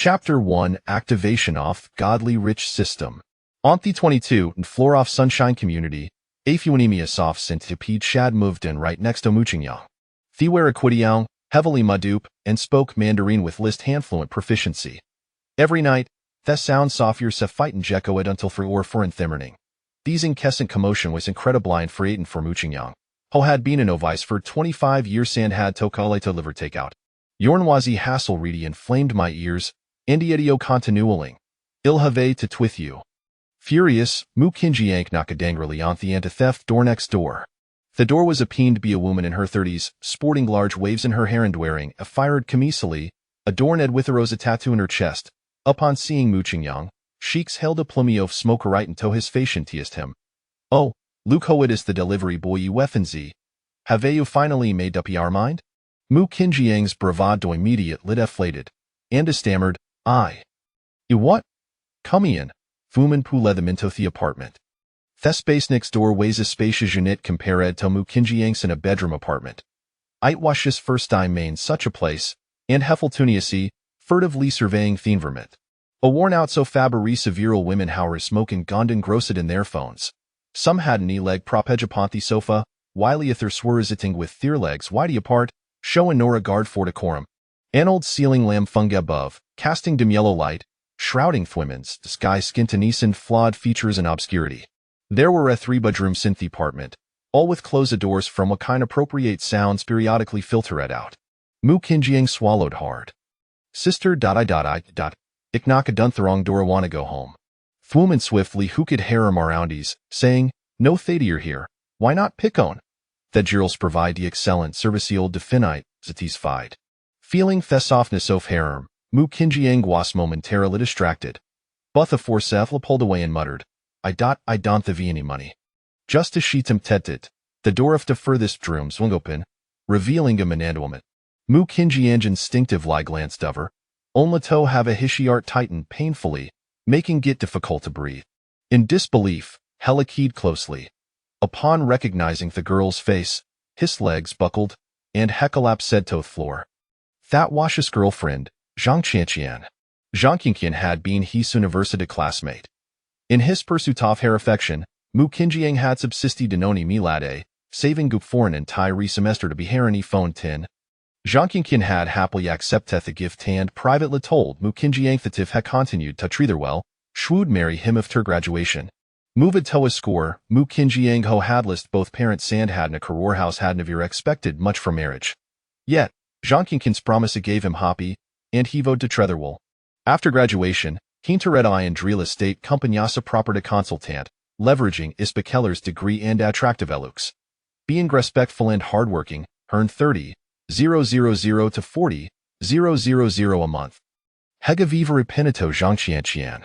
Chapter 1 Activation of Godly Rich System. On the 22 and floor of Sunshine Community, Afuanemius off Centipede Shad moved in right next to Muchingyang. Thiwara Quidiang, heavily Madup, and spoke Mandarin with list handfluent proficiency. Every night, the sound software se fighten Jekoed until for or for Thimmerning. These incessant commotion was incredible and for Aiden for Muchingyang, who had been a novice for 25 years and had tokale to liver takeout. Yornwazi hassle reedy inflamed my ears, Indiedio continualing. Ilhave to twith you. Furious, Mukinjiank nakadangrily on the anti-theft door next door. The door was appeared to be a woman in her 30s, sporting large waves in her hair and wearing a fired camisole, adorned with a rosa tattoo in her chest. Upon seeing Muchingyang, Sheiks held a plummy of smoke right into his face and teased him. Oh, Luke Hoed is the delivery boy you weaponsy. Have you finally made up your mind? Mukinjiang's bravado immediate lit efflated, and stammered, I. You what? Come in. Fuman pu led them into the apartment. The space next door weighs a spacious unit compared to Mukinjiang's in a bedroom apartment. It was his first time main such a place, and Heffeltuniasi, furtively surveying the environment. A worn-out so fabrice virile women howers smoking Gondon grossed in their phones. Some had an e-leg propedge upon the sofa, while ether swirziting with their legs widely apart, showing no regard for decorum. An old ceiling lamp hung above, casting dim yellow light, shrouding women's disguise skintonese flawed features and obscurity. There were 3 bedrooms in the apartment, all with closed doors from what kind appropriate sounds periodically filtered out. Mukinjiang swallowed hard. Sister. Iknaka duntherong dora wanna go home. Thwoman swiftly hooked harem aroundies, saying, no thadier here, why not pick on? The girls provide the excellent servicial definite, satisfied. Feeling the softness of harem, Mukinjiang was momentarily distracted. But the forceps pulled away and muttered, I don't have any money. Just as she tempted it, the door of the furthest room swung open, revealing a manandwoman. Mukinjiang instinctively glanced over. Onlato have a hishiart tightened painfully, making it difficult to breathe. In disbelief, Hella keyed closely. Upon recognizing the girl's face, his legs buckled, and Hekalap said to the floor. That was his girlfriend, Zhang Qianqian. Zhang Qianqian had been his university classmate. In his pursuit of her affection, Mukinjiang had subsisted denoni milade, saving Gup for an entire semester to be herani phone tin. Zhang Qianqian had happily accepted the gift and privately told Mukinjiang that if he continued to treat her well, she would marry him after graduation. Moved to a score, Mukinjiang ho had list both parents and had a career house had never expected much from marriage. Yet, Zhang Qianqian's promise gave him happy, and he vowed to Tretherwell. After graduation, he entered in real estate companyasa property consultant, leveraging Ispa Keller's degree and attractive looks. Being respectful and hardworking, earned 30,000 to 40,000 a month. Hega viva repinito Zhang Qianqian.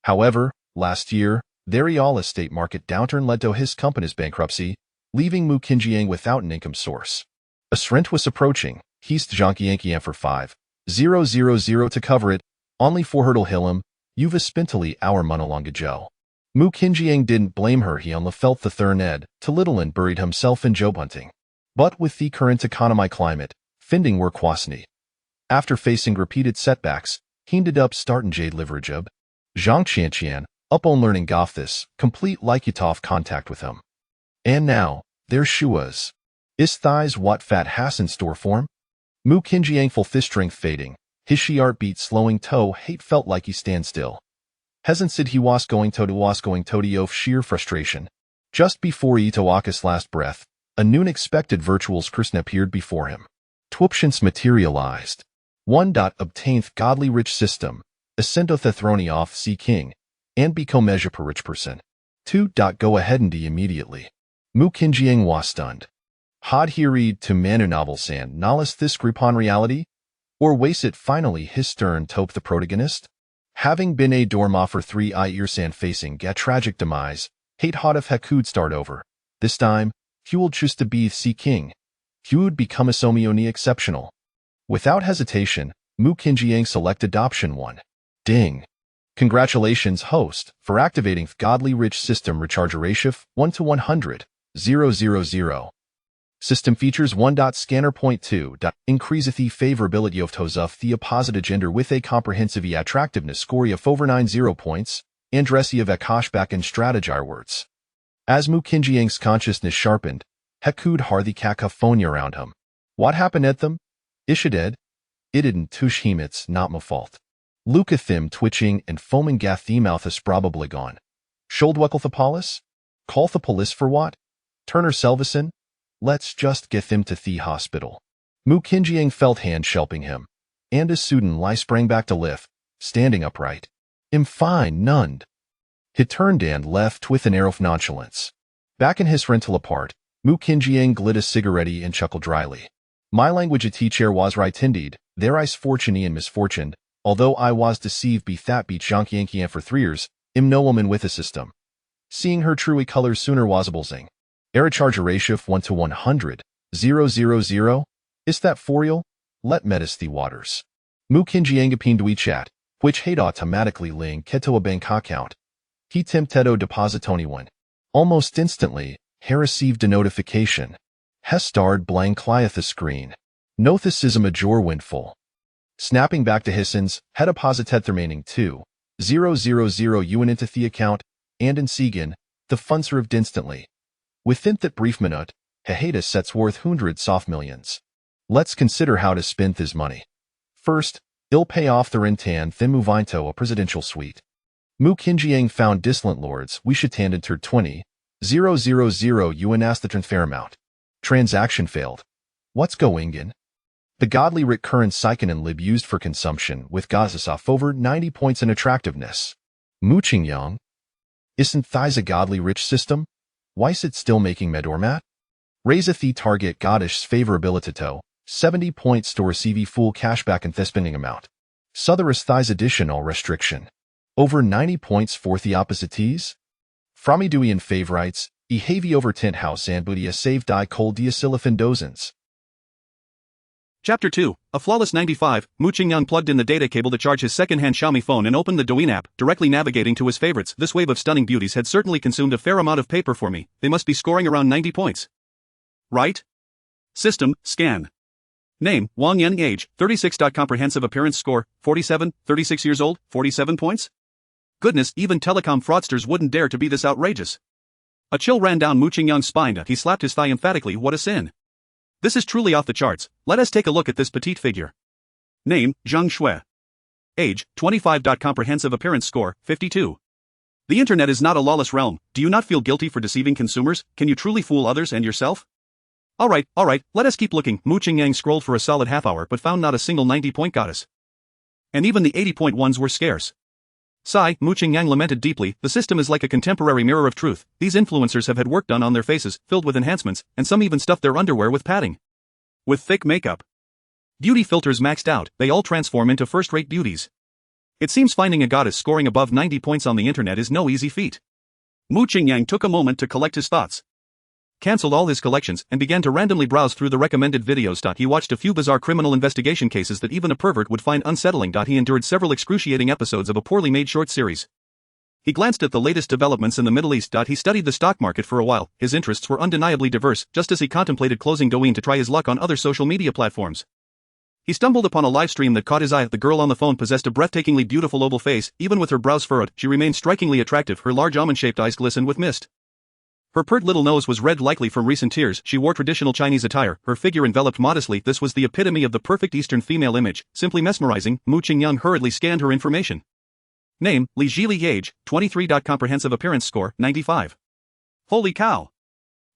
However, last year, the real estate market downturn led to his company's bankruptcy, leaving Mukinjiang without an income source. A rent was approaching, he's Zhang Qianqian for 5,000 to cover it, only for hurdle hillam, you've spintily our monolonga Joe. Mukinjiang didn't blame her, he only felt the thurned, to little and buried himself in job hunting. But with the current economy climate, finding work wasn't. After facing repeated setbacks, he ended up starting Jade Liverjob. Zhang Qianqian, up on learning off this, complete Likutov contact with him. And now, there she was. Is thighs what fat has in store for him? Mukinjiang full fist strength fading, his heart beat slowing toe hate felt like he stand still. Hasn't said he was going to of sheer frustration. Just before Itoaka's last breath, a new unexpected virtual Krishna appeared before him. Twoptions materialized. 1. Obtaineth godly rich system, ascendeth the throne of sea king, and become measure per rich person. 2. Go ahead and immediately. Mukinjiang was stunned. Had he read to Manu novels and knowledge this grip on reality? Or was it finally his stern tope the protagonist? Having been a dorma for 3 years and facing a tragic demise, hate hot if he could start over. This time, he will choose to be sea king. He would become a Somioni exceptional. Without hesitation, Mukinjiang selected option 1. Ding. Congratulations, host, for activating godly rich system recharge ratio 1 to 100, 000. System features 1.scanner.2. Increaseth the favorability of tosuf the opposite gender with a comprehensive attractiveness score of over 90 points, and dressy of Akashback and strategy words. As Mu Kinjiang's consciousness sharpened, Hekud Harthi cacophony around him. What happened at them? Ishaded? It didn't tush him, it's not my fault. Lucathim twitching and foaming gathemouthus probably gone. Shuldwekkelthapolis? Call the police for what? Turner Selvison? Let's just get them to the hospital. Mu Kinjiang felt hand shelping him, and as Sudan Lai sprang back to lift, standing upright. I'm fine, nunned. He turned and left with an air of nonchalance. Back in his rental apart, Mu Kinjiang lit a cigarette and chuckled dryly. My language a teacher was right indeed, there I's fortuney and misfortune, although I was deceived be that beach Yankee for 3 years, im no woman with a system. Seeing her truly colors sooner was a bullsing. Era charge a ratio of 1 to 100, 000, is that for real? Let metis the waters. Mu Kinjiang appeared to chat, which had automatically link to a bank account. He temptedo depositoni one. Almost instantly, he received a notification. He starred blank the screen. Nothis a major windfall. Snapping back to Hissens, he deposited the remaining 2,000 yuan into the account, and in Segan, the funds arrived instantly. Within that brief minute, he sets worth hundreds of millions. Let's consider how to spend this money. First, he'll pay off the rentan then move into a presidential suite. Mu Kinjiang found dislant lords we should hand entered 20,000 yuan as the transfer amount. Transaction failed. What's going in? The godly writ current Saikin lib used for consumption with gazas off over 90 points in attractiveness. Mu Qingyang? Isn't thighs a godly rich system? Why's it still making medormat? Raiseth the target goddish's favorability to 70 points to receive full cashback and the spending amount. Southerus thighs additional restriction. Over 90 points for the oppositees? Frami Dewey in favorites, e heavy over tent house and booty a save die cold diasiliphin dozens. Chapter 2, A Flawless 95, Mu Qingyang plugged in the data cable to charge his second-hand Xiaomi phone and opened the Douyin app, directly navigating to his favorites. This wave of stunning beauties had certainly consumed a fair amount of paper for me. They must be scoring around 90 points. Right? System, scan. Name, Wang Yan. Age, 36. Comprehensive appearance score, 47, 36 years old, 47 points? Goodness, even telecom fraudsters wouldn't dare to be this outrageous. A chill ran down Mu Qingyang's spine. He slapped his thigh emphatically. What a sin. This is truly off the charts. Let us take a look at this petite figure. Name, Zhang Shui. Age, 25. Comprehensive appearance score, 52. The internet is not a lawless realm. Do you not feel guilty for deceiving consumers? Can you truly fool others and yourself? Alright, let us keep looking. Mu Qingyang scrolled for a solid half hour but found not a single 90-point goddess. And even the 80-point ones were scarce. Sigh, Mu Qingyang lamented deeply. The system is like a contemporary mirror of truth. These influencers have had work done on their faces, filled with enhancements, and some even stuffed their underwear with padding. With thick makeup. Beauty filters maxed out, they all transform into first-rate beauties. It seems finding a goddess scoring above 90 points on the internet is no easy feat. Mu Qingyang took a moment to collect his thoughts. Cancelled all his collections and began to randomly browse through the recommended videos. He watched a few bizarre criminal investigation cases that even a pervert would find unsettling. He endured several excruciating episodes of a poorly made short series. He glanced at the latest developments in the Middle East. He studied the stock market for a while. His interests were undeniably diverse, just as he contemplated closing Douyin to try his luck on other social media platforms. He stumbled upon a live stream that caught his eye. The girl on the phone possessed a breathtakingly beautiful oval face. Even with her brows furrowed, she remained strikingly attractive. Her large almond-shaped eyes glistened with mist. Her pert little nose was red, likely from recent tears. She wore traditional Chinese attire, her figure enveloped modestly. This was the epitome of the perfect Eastern female image, simply mesmerizing. Mu Qingyang hurriedly scanned her information. Name, Li Zhili. Age, 23. Comprehensive appearance score, 95. Holy cow!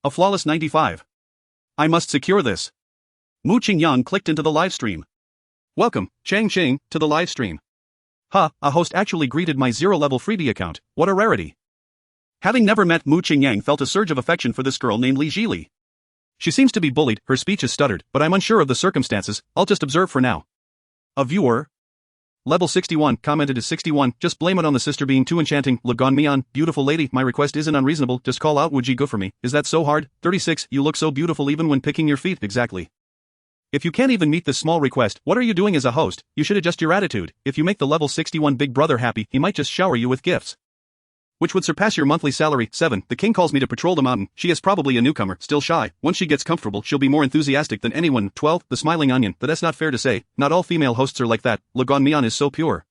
A flawless 95. I must secure this. Mu Qingyang clicked into the live stream. Welcome, Chang Ching, to the live stream. A host actually greeted my zero-level freebie account. What a rarity. Having never met, Mu Qingyang felt a surge of affection for this girl named Li Zhili. She seems to be bullied, her speech is stuttered, but I'm unsure of the circumstances. I'll just observe for now. A viewer. Level 61, commented as 61, just blame it on the sister being too enchanting. Lagon Mian, beautiful lady, my request isn't unreasonable, just call out would you go for me, is that so hard? 36, you look so beautiful even when picking your feet. Exactly. If you can't even meet this small request, what are you doing as a host? You should adjust your attitude. If you make the level 61 big brother happy, he might just shower you with gifts. which would surpass your monthly salary. 7. The king calls me to patrol the mountain. She is probably a newcomer, still shy. Once she gets comfortable, she'll be more enthusiastic than anyone. 12. The smiling onion. But that's not fair to say. Not all female hosts are like that. Logan Mian is so pure.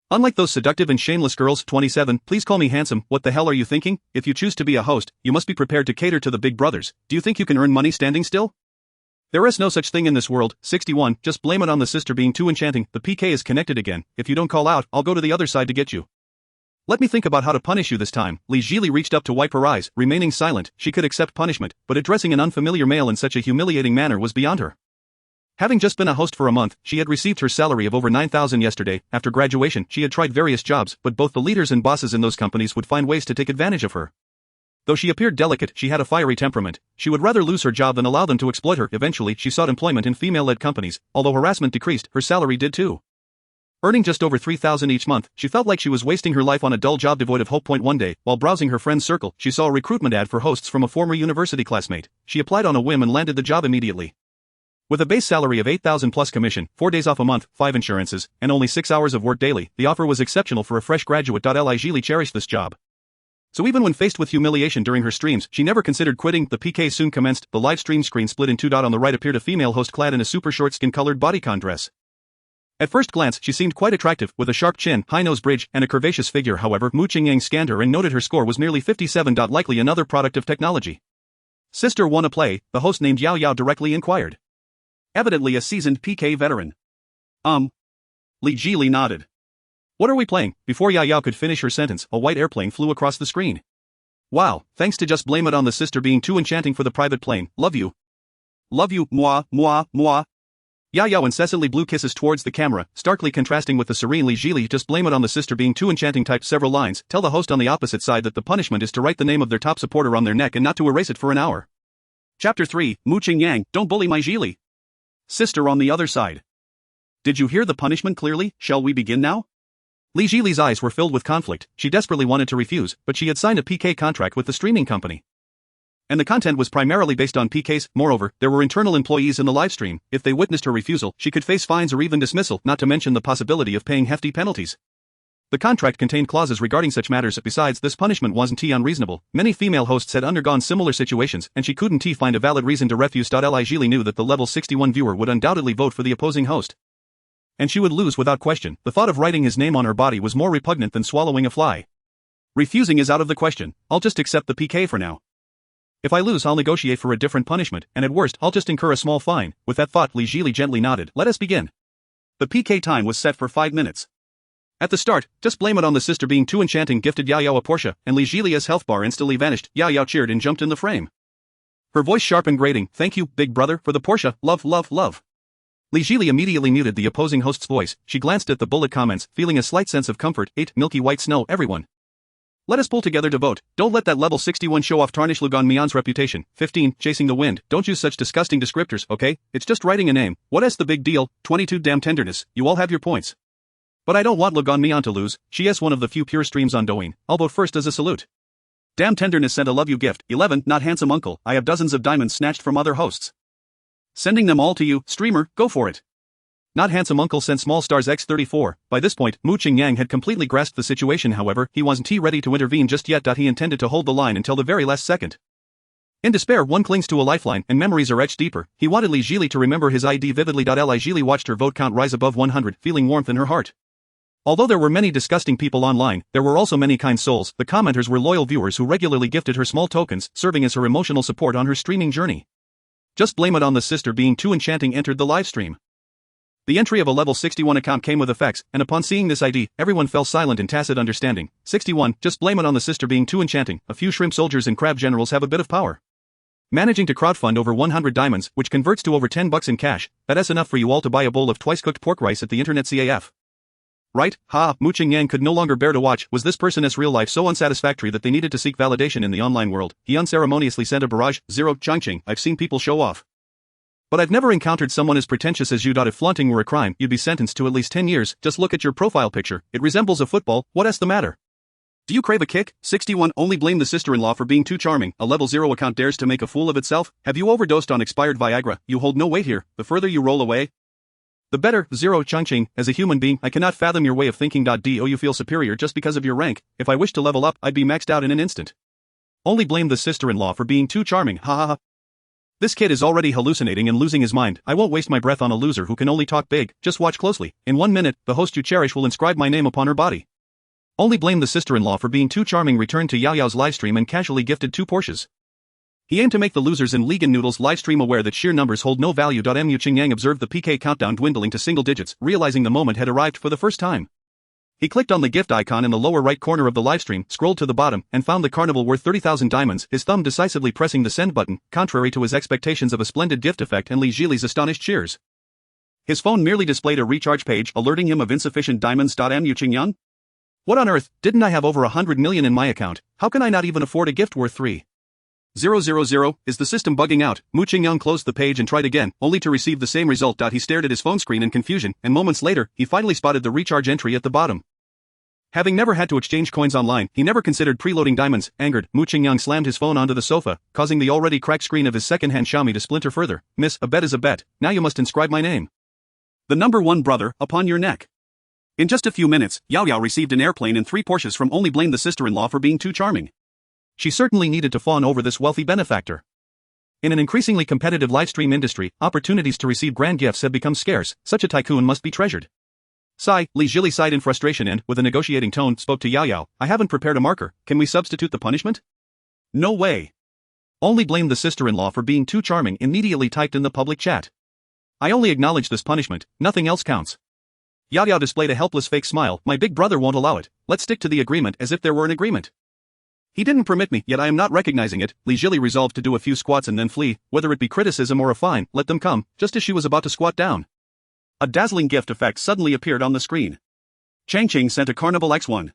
Unlike those seductive and shameless girls. 27. Please call me handsome. What the hell are you thinking? If you choose to be a host, you must be prepared to cater to the big brothers. Do you think you can earn money standing still? There is no such thing in this world. 61. Just blame it on the sister being too enchanting. The PK is connected again. If you don't call out, I'll go to the other side to get you. Let me think about how to punish you this time. Li Jili reached up to wipe her eyes, remaining silent. She could accept punishment, but addressing an unfamiliar male in such a humiliating manner was beyond her. Having just been a host for a month, she had received her salary of over 9,000 yesterday. After graduation, she had tried various jobs, but both the leaders and bosses in those companies would find ways to take advantage of her. Though she appeared delicate, she had a fiery temperament. She would rather lose her job than allow them to exploit her. Eventually, she sought employment in female-led companies. Although harassment decreased, her salary did too. Earning just over 3,000 each month, she felt like she was wasting her life on a dull job devoid of hope. One day, while browsing her friend's circle, she saw a recruitment ad for hosts from a former university classmate. She applied on a whim and landed the job immediately. With a base salary of 8,000 plus commission, 4 days off a month, 5 insurances, and only 6 hours of work daily, the offer was exceptional for a fresh graduate. Li Jili cherished this job. So even when faced with humiliation during her streams, she never considered quitting. The PK soon commenced. The live stream screen split in two. On the right appeared a female host clad in a super short skin-colored bodycon dress. At first glance, she seemed quite attractive, with a sharp chin, high nose bridge, and a curvaceous figure. However, Mu Qingyang scanned her and noted her score was merely 57. Likely another product of technology. Sister, wanna play? The host named Yao Yao directly inquired. Evidently a seasoned PK veteran. Li Jili nodded. What are we playing? Before Yao Yao could finish her sentence, a white airplane flew across the screen. Wow, thanks to just blame it on the sister being too enchanting for the private plane. Love you. Love you, moi, moi, moi. Yao Yao incessantly blew kisses towards the camera, starkly contrasting with the serene Li Jili. Just blame it on the sister being too enchanting. Typed several lines. Tell the host on the opposite side that the punishment is to write the name of their top supporter on their neck and not to erase it for an hour. Chapter 3, Mu Qingyang, don't bully my Jili. Sister on the other side. Did you hear the punishment clearly? Shall we begin now? Li Jili's eyes were filled with conflict. She desperately wanted to refuse, but she had signed a PK contract with the streaming company. And the content was primarily based on PKs. Moreover, there were internal employees in the livestream. If they witnessed her refusal, she could face fines or even dismissal, not to mention the possibility of paying hefty penalties. The contract contained clauses regarding such matters. Besides, this punishment wasn't unreasonable. Many female hosts had undergone similar situations, and she couldn't find a valid reason to refuse. Li Jili knew that the level 61 viewer would undoubtedly vote for the opposing host. And she would lose without question. The thought of writing his name on her body was more repugnant than swallowing a fly. Refusing is out of the question. I'll just accept the PK for now. If I lose, I'll negotiate for a different punishment, and at worst, I'll just incur a small fine. With that thought, Li Jili gently nodded. Let us begin. The PK time was set for 5 minutes. At the start, just blame it on the sister being too enchanting gifted Yao Yao a Porsche, and Li Jili's health bar instantly vanished. Yao Yao cheered and jumped in the frame. Her voice sharp and grating. Thank you, big brother, for the Porsche. Love, love, love. Li Jili immediately muted the opposing host's voice. She glanced at the bullet comments, feeling a slight sense of comfort. 8. Milky white snow. Everyone. Let us pull together to vote. Don't let that level 61 show-off tarnish Lugan Mian's reputation. 15. Chasing the wind. Don't use such disgusting descriptors, okay? It's just writing a name. What's the big deal? 22. Damn tenderness. You all have your points. But I don't want Lugan Mian to lose. She is one of the few pure streams on Douyin. I'll vote first as a salute. Damn tenderness sent a love you gift. 11. Not handsome uncle. I have dozens of diamonds snatched from other hosts. Sending them all to you, streamer, go for it. Not handsome uncle sent small stars x34. By this point, Mu Qingyang had completely grasped the situation. However, he wasn't ready to intervene just yet. He intended to hold the line until the very last second. In despair, one clings to a lifeline, and memories are etched deeper. He wanted Li Jili to remember his ID vividly. Li Jili watched her vote count rise above 100, feeling warmth in her heart. Although there were many disgusting people online, there were also many kind souls. The commenters were loyal viewers who regularly gifted her small tokens, serving as her emotional support on her streaming journey. Just blame it on the sister being too enchanting entered the livestream. The entry of a level 61 account came with effects, and upon seeing this ID, everyone fell silent in tacit understanding. 61. Just blame it on the sister being too enchanting. A few shrimp soldiers and crab generals have a bit of power. Managing to crowdfund over 100 diamonds, which converts to over $10 in cash, that's enough for you all to buy a bowl of twice-cooked pork rice at the internet CAF. Right? Ha, Mu Qingyang could no longer bear to watch. Was this person's real life so unsatisfactory that they needed to seek validation in the online world? He unceremoniously sent a barrage. 0. Changqing. I've seen people show off. But I've never encountered someone as pretentious as you. If flaunting were a crime, you'd be sentenced to at least 10 years. Just look at your profile picture. It resembles a football. What's the matter? Do you crave a kick? 61. Only blame the sister-in-law for being too charming. A level 0 account dares to make a fool of itself? Have you overdosed on expired Viagra? You hold no weight here. The further you roll away, The better, 0 Changqing, as a human being, I cannot fathom your way of thinking. Do you feel superior just because of your rank? If I wished to level up, I'd be maxed out in an instant. Only blame the sister-in-law for being too charming, ha ha ha. This kid is already hallucinating and losing his mind. I won't waste my breath on a loser who can only talk big. Just watch closely. In 1 minute, the host you cherish will inscribe my name upon her body. Only blame the sister-in-law for being too charming. Returned to Yao Yao's livestream and casually gifted 2 Porsches. He aimed to make the losers in League and Noodles livestream aware that sheer numbers hold no value. Mu Qingyang observed the PK countdown dwindling to single digits, realizing the moment had arrived for the first time. He clicked on the gift icon in the lower right corner of the livestream, scrolled to the bottom, and found the carnival worth 30,000 diamonds, his thumb decisively pressing the send button, contrary to his expectations of a splendid gift effect and Li Jili's astonished cheers. His phone merely displayed a recharge page alerting him of insufficient diamonds. Mu Qingyang? What on earth, didn't I have over 100 million in my account? How can I not even afford a gift worth 3,000? Is the system bugging out? Mu Qingyang closed the page and tried again, only to receive the same result. He stared at his phone screen in confusion, and moments later, he finally spotted the recharge entry at the bottom. Having never had to exchange coins online, he never considered preloading diamonds. Angered, Mu Qingyang slammed his phone onto the sofa, causing the already cracked screen of his second-hand Xiaomi to splinter further. Miss, a bet is a bet. Now you must inscribe my name. The number 1 brother, upon your neck. In just a few minutes, Yao Yao received an airplane and 3 Porsches from only blame the sister-in-law for being too charming. She certainly needed to fawn over this wealthy benefactor. In an increasingly competitive livestream industry, opportunities to receive grand gifts have become scarce. Such a tycoon must be treasured. Sigh, Li Jili sighed in frustration and, with a negotiating tone, spoke to Yao Yao. I haven't prepared a marker. Can we substitute the punishment? No way. Only blame the sister-in-law for being too charming. Immediately typed in the public chat. I only acknowledge this punishment. Nothing else counts. Yao Yao displayed a helpless fake smile. My big brother won't allow it. Let's stick to the agreement as if there were an agreement. He didn't permit me, yet I am not recognizing it. Li Jili resolved to do a few squats and then flee, whether it be criticism or a fine, let them come, just as she was about to squat down. A dazzling gift effect suddenly appeared on the screen. Changqing sent a Carnival X1.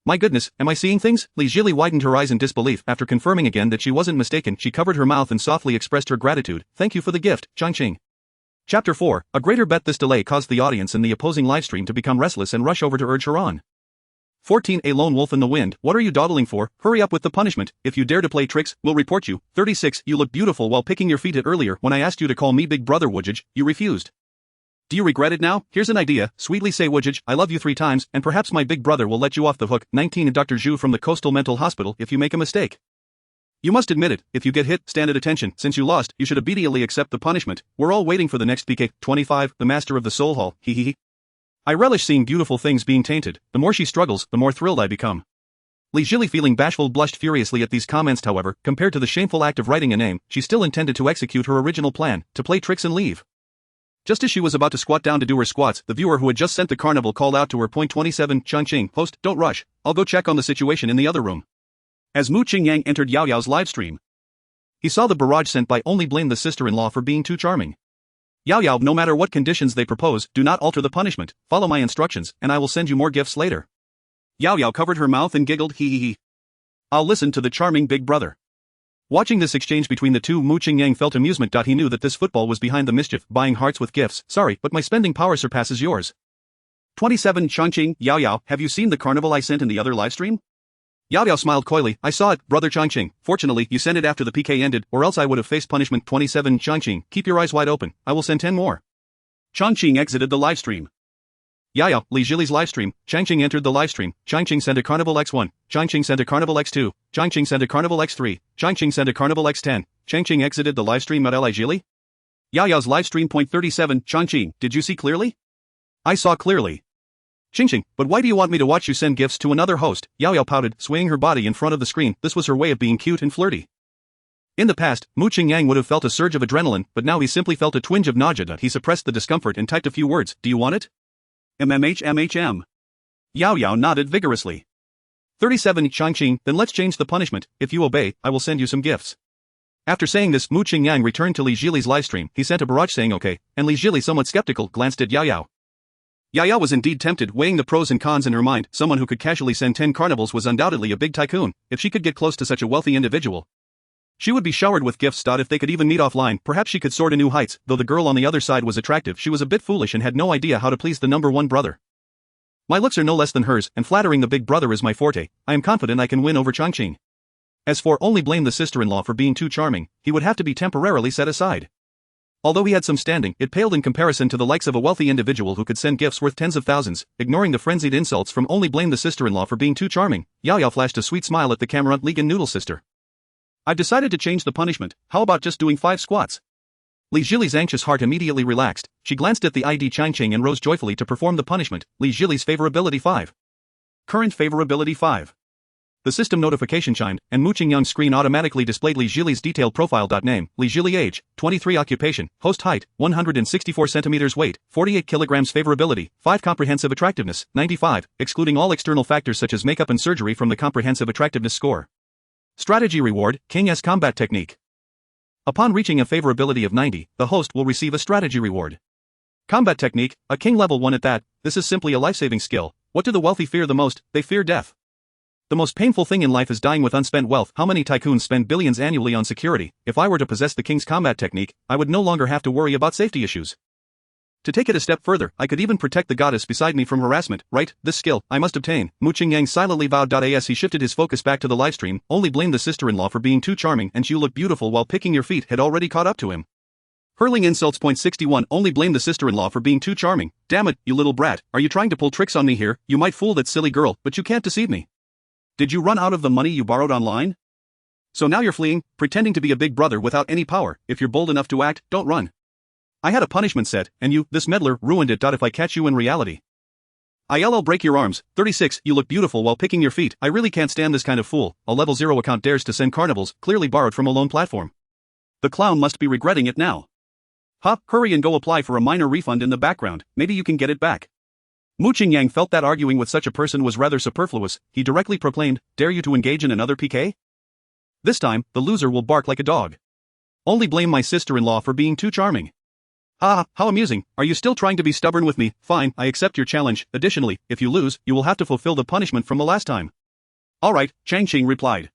My goodness, am I seeing things? Li Jili widened her eyes in disbelief. After confirming again that she wasn't mistaken, she covered her mouth and softly expressed her gratitude. Thank you for the gift, Changqing. Chapter 4, a greater bet. This delay caused the audience in the opposing livestream to become restless and rush over to urge her on. 14 A lone wolf in the wind, what are you dawdling for? Hurry up with the punishment. If you dare to play tricks, we'll report you. 36 You look beautiful while picking your feet. Earlier, when I asked you to call me big brother Wujij, you refused. Do you regret it now? Here's an idea. Sweetly say Wujij, I love you 3 times, and perhaps my big brother will let you off the hook. 19 Dr. Zhu from the Coastal Mental Hospital. If you make a mistake, you must admit it. If you get hit, stand at attention. Since you lost, you should obediently accept the punishment. We're all waiting for the next PK. 25 The Master of the Soul Hall. Hee. I relish seeing beautiful things being tainted. The more she struggles, the more thrilled I become. Li Jili, feeling bashful, blushed furiously at these comments. However, compared to the shameful act of writing a name, she still intended to execute her original plan, to play tricks and leave. Just as she was about to squat down to do her squats, the viewer who had just sent the carnival called out to her. 27 Changqing, host, don't rush. I'll go check on the situation in the other room. As Mu Qingyang entered Yao Yao's livestream, he saw the barrage sent by only blame the sister-in-law for being too charming. Yao Yao, no matter what conditions they propose, do not alter the punishment. Follow my instructions, and I will send you more gifts later. Yao Yao covered her mouth and giggled. Hee. I'll listen to the charming big brother. Watching this exchange between the two, Mu Qingyang felt amusement. He knew that this football was behind the mischief, buying hearts with gifts. Sorry, but my spending power surpasses yours. 27 Changqing, Yao Yao, have you seen the carnival I sent in the other livestream? Yao Yao smiled coyly. I saw it, brother Changqing. Fortunately, you sent it after the PK ended, or else I would have faced punishment. 27 Changqing, keep your eyes wide open. I will send 10 more. Changqing exited the livestream. Yao Yao, Li Jili's livestream. Changqing entered the livestream. Changqing sent a Carnival X1. Changqing sent a Carnival X2. Changqing sent a Carnival X3. Changqing sent a Carnival X10. Changqing exited the livestream at Li Jili. Yao Yao's livestream. 37 Changqing, did you see clearly? I saw clearly. Chingqing, but why do you want me to watch you send gifts to another host? Yao Yao pouted, swaying her body in front of the screen. This was her way of being cute and flirty. In the past, Mu Qingyang would have felt a surge of adrenaline, but now he simply felt a twinge of nausea. He suppressed the discomfort and typed a few words. Do you want it? MMHMHM. Yao Yao nodded vigorously. 37 Changqing, then let's change the punishment. If you obey, I will send you some gifts. After saying this, Mu Qingyang returned to Li Jili's livestream. He sent a barrage saying okay, and Li Jili, somewhat skeptical, glanced at Yao Yao. Yao Yao was indeed tempted, weighing the pros and cons in her mind. Someone who could casually send 10 carnivals was undoubtedly a big tycoon. If she could get close to such a wealthy individual, she would be showered with gifts. If they could even meet offline, perhaps she could soar to new heights. Though the girl on the other side was attractive, she was a bit foolish and had no idea how to please the number 1 brother. My looks are no less than hers, and flattering the big brother is my forte. I am confident I can win over Changqing. As for only blame the sister-in-law for being too charming, he would have to be temporarily set aside. Although he had some standing, it paled in comparison to the likes of a wealthy individual who could send gifts worth tens of thousands. Ignoring the frenzied insults from only blame the sister-in-law for being too charming, Yao Yao flashed a sweet smile at the camera. Ligan Noodle sister. I've decided to change the punishment. How about just doing 5 squats? Li Jili's anxious heart immediately relaxed. She glanced at the ID Changqing and rose joyfully to perform the punishment. Li Jili's favorability 5. Current favorability 5. The system notification chimed, and Mu Qingyang's screen automatically displayed Li Jili's detailed profile. Name, Li Jili age, 23 occupation, host height, 164 centimeters weight, 48 kilograms favorability, 5 comprehensive attractiveness, 95, excluding all external factors such as makeup and surgery from the comprehensive attractiveness score. Strategy reward, King S combat technique. Upon reaching a favorability of 90, the host will receive a strategy reward. Combat technique, a King level 1 at that. This is simply a life-saving skill. What do the wealthy fear the most? They fear death. The most painful thing in life is dying with unspent wealth. How many tycoons spend billions annually on security? If I were to possess the King's combat technique, I would no longer have to worry about safety issues. To take it a step further, I could even protect the goddess beside me from harassment, right? This skill, I must obtain. Mu Qingyang silently vowed. As he shifted his focus back to the livestream, only blamed the sister-in-law for being too charming, and you look beautiful while picking your feet had already caught up to him. Hurling insults. 61 Only blame the sister-in-law for being too charming. Damn it, you little brat, are you trying to pull tricks on me here? You might fool that silly girl, but you can't deceive me. Did you run out of the money you borrowed online? So now you're fleeing, pretending to be a big brother without any power. If you're bold enough to act, don't run. I had a punishment set, and you, this meddler, ruined it. If I catch you in reality, I'll break your arms. 36 You look beautiful while picking your feet. I really can't stand this kind of fool. A level 0 account dares to send carnivals, clearly borrowed from a loan platform. The clown must be regretting it now. Hurry and go apply for a minor refund in the background, maybe you can get it back. Mu Qingyang felt that arguing with such a person was rather superfluous. He directly proclaimed, dare you to engage in another PK? This time, the loser will bark like a dog. Only blame my sister-in-law for being too charming. How amusing. Are you still trying to be stubborn with me? Fine, I accept your challenge. Additionally, if you lose, you will have to fulfill the punishment from the last time. Alright, Changqing replied.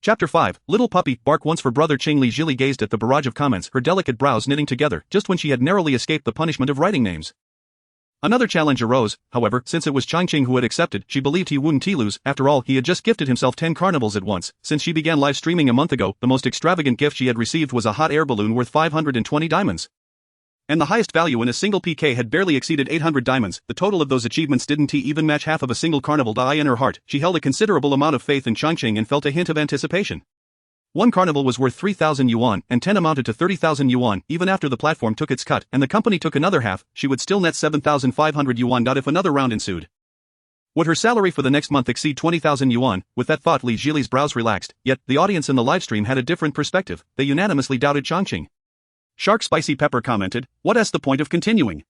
Chapter 5, Little Puppy, bark once for brother Qing. Li Jili gazed at the barrage of comments, her delicate brows knitting together, just when she had narrowly escaped the punishment of writing names. Another challenge arose, however, since it was Changqing who had accepted. She believed he wouldn't lose. After all, he had just gifted himself 10 carnivals at once. Since she began live streaming a month ago, the most extravagant gift she had received was a hot air balloon worth 520 diamonds. And the highest value in a single PK had barely exceeded 800 diamonds. The total of those achievements didn't even match half of a single carnival. In her heart, she held a considerable amount of faith in Changqing and felt a hint of anticipation. One carnival was worth 3,000 yuan, and 10 amounted to 30,000 yuan. Even after the platform took its cut, and the company took another half, she would still net 7,500 yuan. If another round ensued, would her salary for the next month exceed 20,000 yuan? With that thought, Li Jili's brows relaxed. Yet, the audience in the livestream had a different perspective. They unanimously doubted Changqing. Shark Spicy Pepper commented, what's the point of continuing?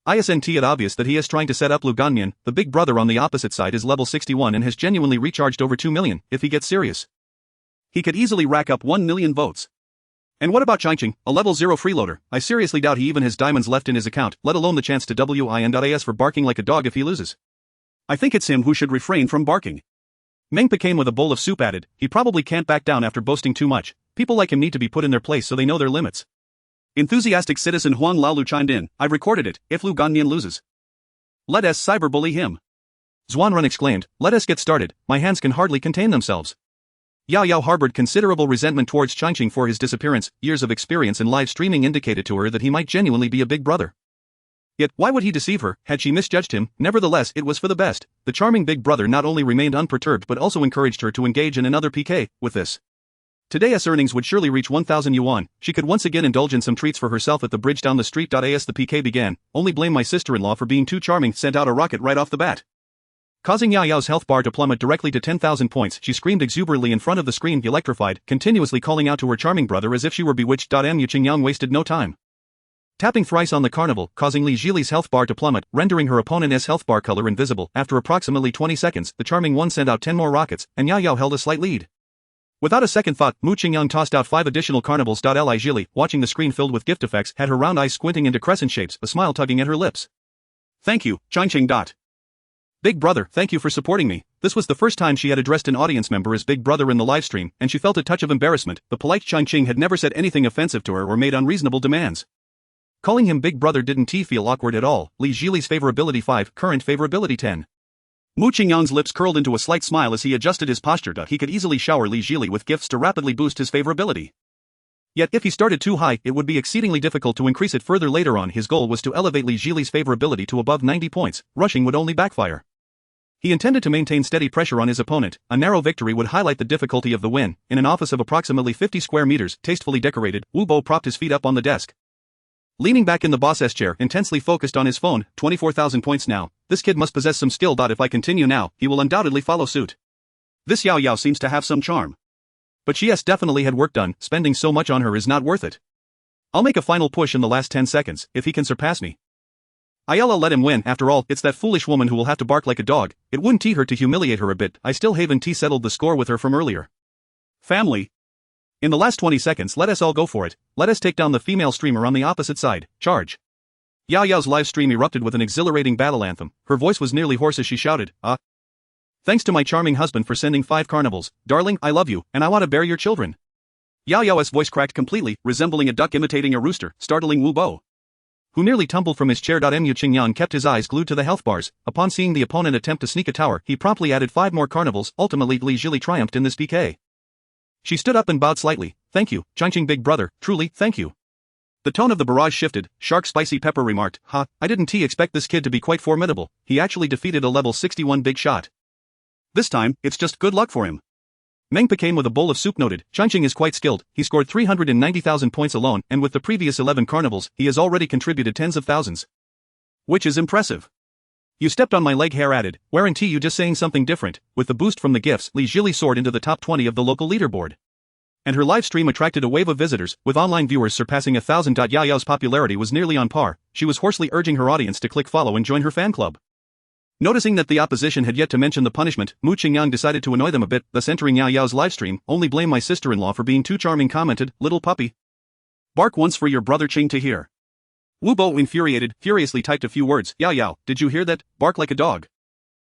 Isn't it obvious that he is trying to set up Lu Ganyan? The big brother on the opposite side is level 61 and has genuinely recharged over 2 million. If he gets serious, he could easily rack up 1 million votes. And what about Changqing, a level 0 freeloader? I seriously doubt he even has diamonds left in his account, let alone the chance to win.as for barking like a dog if he loses. I think it's him who should refrain from barking. Mengpa came with a bowl of soup added, he probably can't back down after boasting too much. People like him need to be put in their place so they know their limits. Enthusiastic citizen Huang Laolu chimed in, I've recorded it, if Lu Ganyan loses, let us cyberbully him. Xuanrun exclaimed, let us get started, my hands can hardly contain themselves. Yao Yao harbored considerable resentment towards Changqing for his disappearance. Years of experience in live streaming indicated to her that he might genuinely be a big brother. Yet, why would he deceive her? Had she misjudged him? Nevertheless, it was for the best. The charming big brother not only remained unperturbed but also encouraged her to engage in another PK. With this, today's earnings would surely reach 1,000 yuan. She could once again indulge in some treats for herself at the bridge down the street. As the PK began, only blame my sister-in-law for being too charming sent out a rocket right off the bat, causing Yao Yao's health bar to plummet directly to 10,000 points. She screamed exuberantly in front of the screen, electrified, continuously calling out to her charming brother as if she were bewitched. Mu Qingyang wasted no time, tapping thrice on the carnival, causing Li Jili's health bar to plummet, rendering her opponent's health bar color invisible. After approximately 20 seconds, the charming one sent out 10 more rockets, and Yao Yao held a slight lead. Without a second thought, Mu Qingyang tossed out 5 additional carnivals. Li Jili, watching the screen filled with gift effects, had her round eyes squinting into crescent shapes, a smile tugging at her lips. Thank you, Changqing. Big brother, thank you for supporting me. This was the first time she had addressed an audience member as big brother in the livestream, and she felt a touch of embarrassment. The polite Changqing had never said anything offensive to her or made unreasonable demands. Calling him big brother didn't feel awkward at all. Li Jili's favorability 5, current favorability 10. Mu Qingyang's lips curled into a slight smile as he adjusted his posture. He could easily shower Li Jili with gifts to rapidly boost his favorability. Yet if he started too high, it would be exceedingly difficult to increase it further later on. His goal was to elevate Li Jili's favorability to above 90 points, rushing would only backfire. He intended to maintain steady pressure on his opponent. A narrow victory would highlight the difficulty of the win. In an office of approximately 50 square meters, tastefully decorated, Wu Bo propped his feet up on the desk. Leaning back in the boss's chair, intensely focused on his phone. 24,000 points now. This kid must possess some skill. If I continue now, he will undoubtedly follow suit. This Yao Yao seems to have some charm. But she has definitely had work done. Spending so much on her is not worth it. I'll make a final push in the last 10 seconds, if he can surpass me. I'll let him win. After all, it's that foolish woman who will have to bark like a dog. It wouldn't tee her to humiliate her a bit. I still haven't settled the score with her from earlier. Family. In the last 20 seconds, let us all go for it. Let us take down the female streamer on the opposite side. Charge. Yao Yao's live stream erupted with an exhilarating battle anthem. Her voice was nearly hoarse as she shouted, Thanks to my charming husband for sending 5 carnivals. Darling, I love you, and I want to bear your children. Yao Yao's voice cracked completely, resembling a duck imitating a rooster, startling Wu Bo, who nearly tumbled from his chair. Mu Qingyan kept his eyes glued to the health bars. Upon seeing the opponent attempt to sneak a tower, he promptly added 5 more carnivals. Ultimately, Li Jili triumphed in this PK. She stood up and bowed slightly. Thank you, Changqing big brother, truly, thank you. The tone of the barrage shifted. Shark Spicy Pepper remarked, I didn't expect this kid to be quite formidable. He actually defeated a level 61 big shot. This time, it's just good luck for him. Meng Peking with a bowl of soup noted, Changqing is quite skilled. He scored 390,000 points alone, and with the previous 11 carnivals, he has already contributed tens of thousands. Which is impressive. You stepped on my leg, Hare added. Weren't you just saying something different? With the boost from the gifts, Li Jili soared into the top 20 of the local leaderboard. And her live stream attracted a wave of visitors, with online viewers surpassing 1,000. Yao Yao's popularity was nearly on par. She was hoarsely urging her audience to click follow and join her fan club. Noticing that the opposition had yet to mention the punishment, Mu Qingyang decided to annoy them a bit, thus entering Yao Yao's livestream. Only blame my sister-in-law for being too charming, commented, little puppy. Bark once for your brother Qing to hear. Wu Bo, infuriated, furiously typed a few words. Yao Yao, did you hear that? Bark like a dog.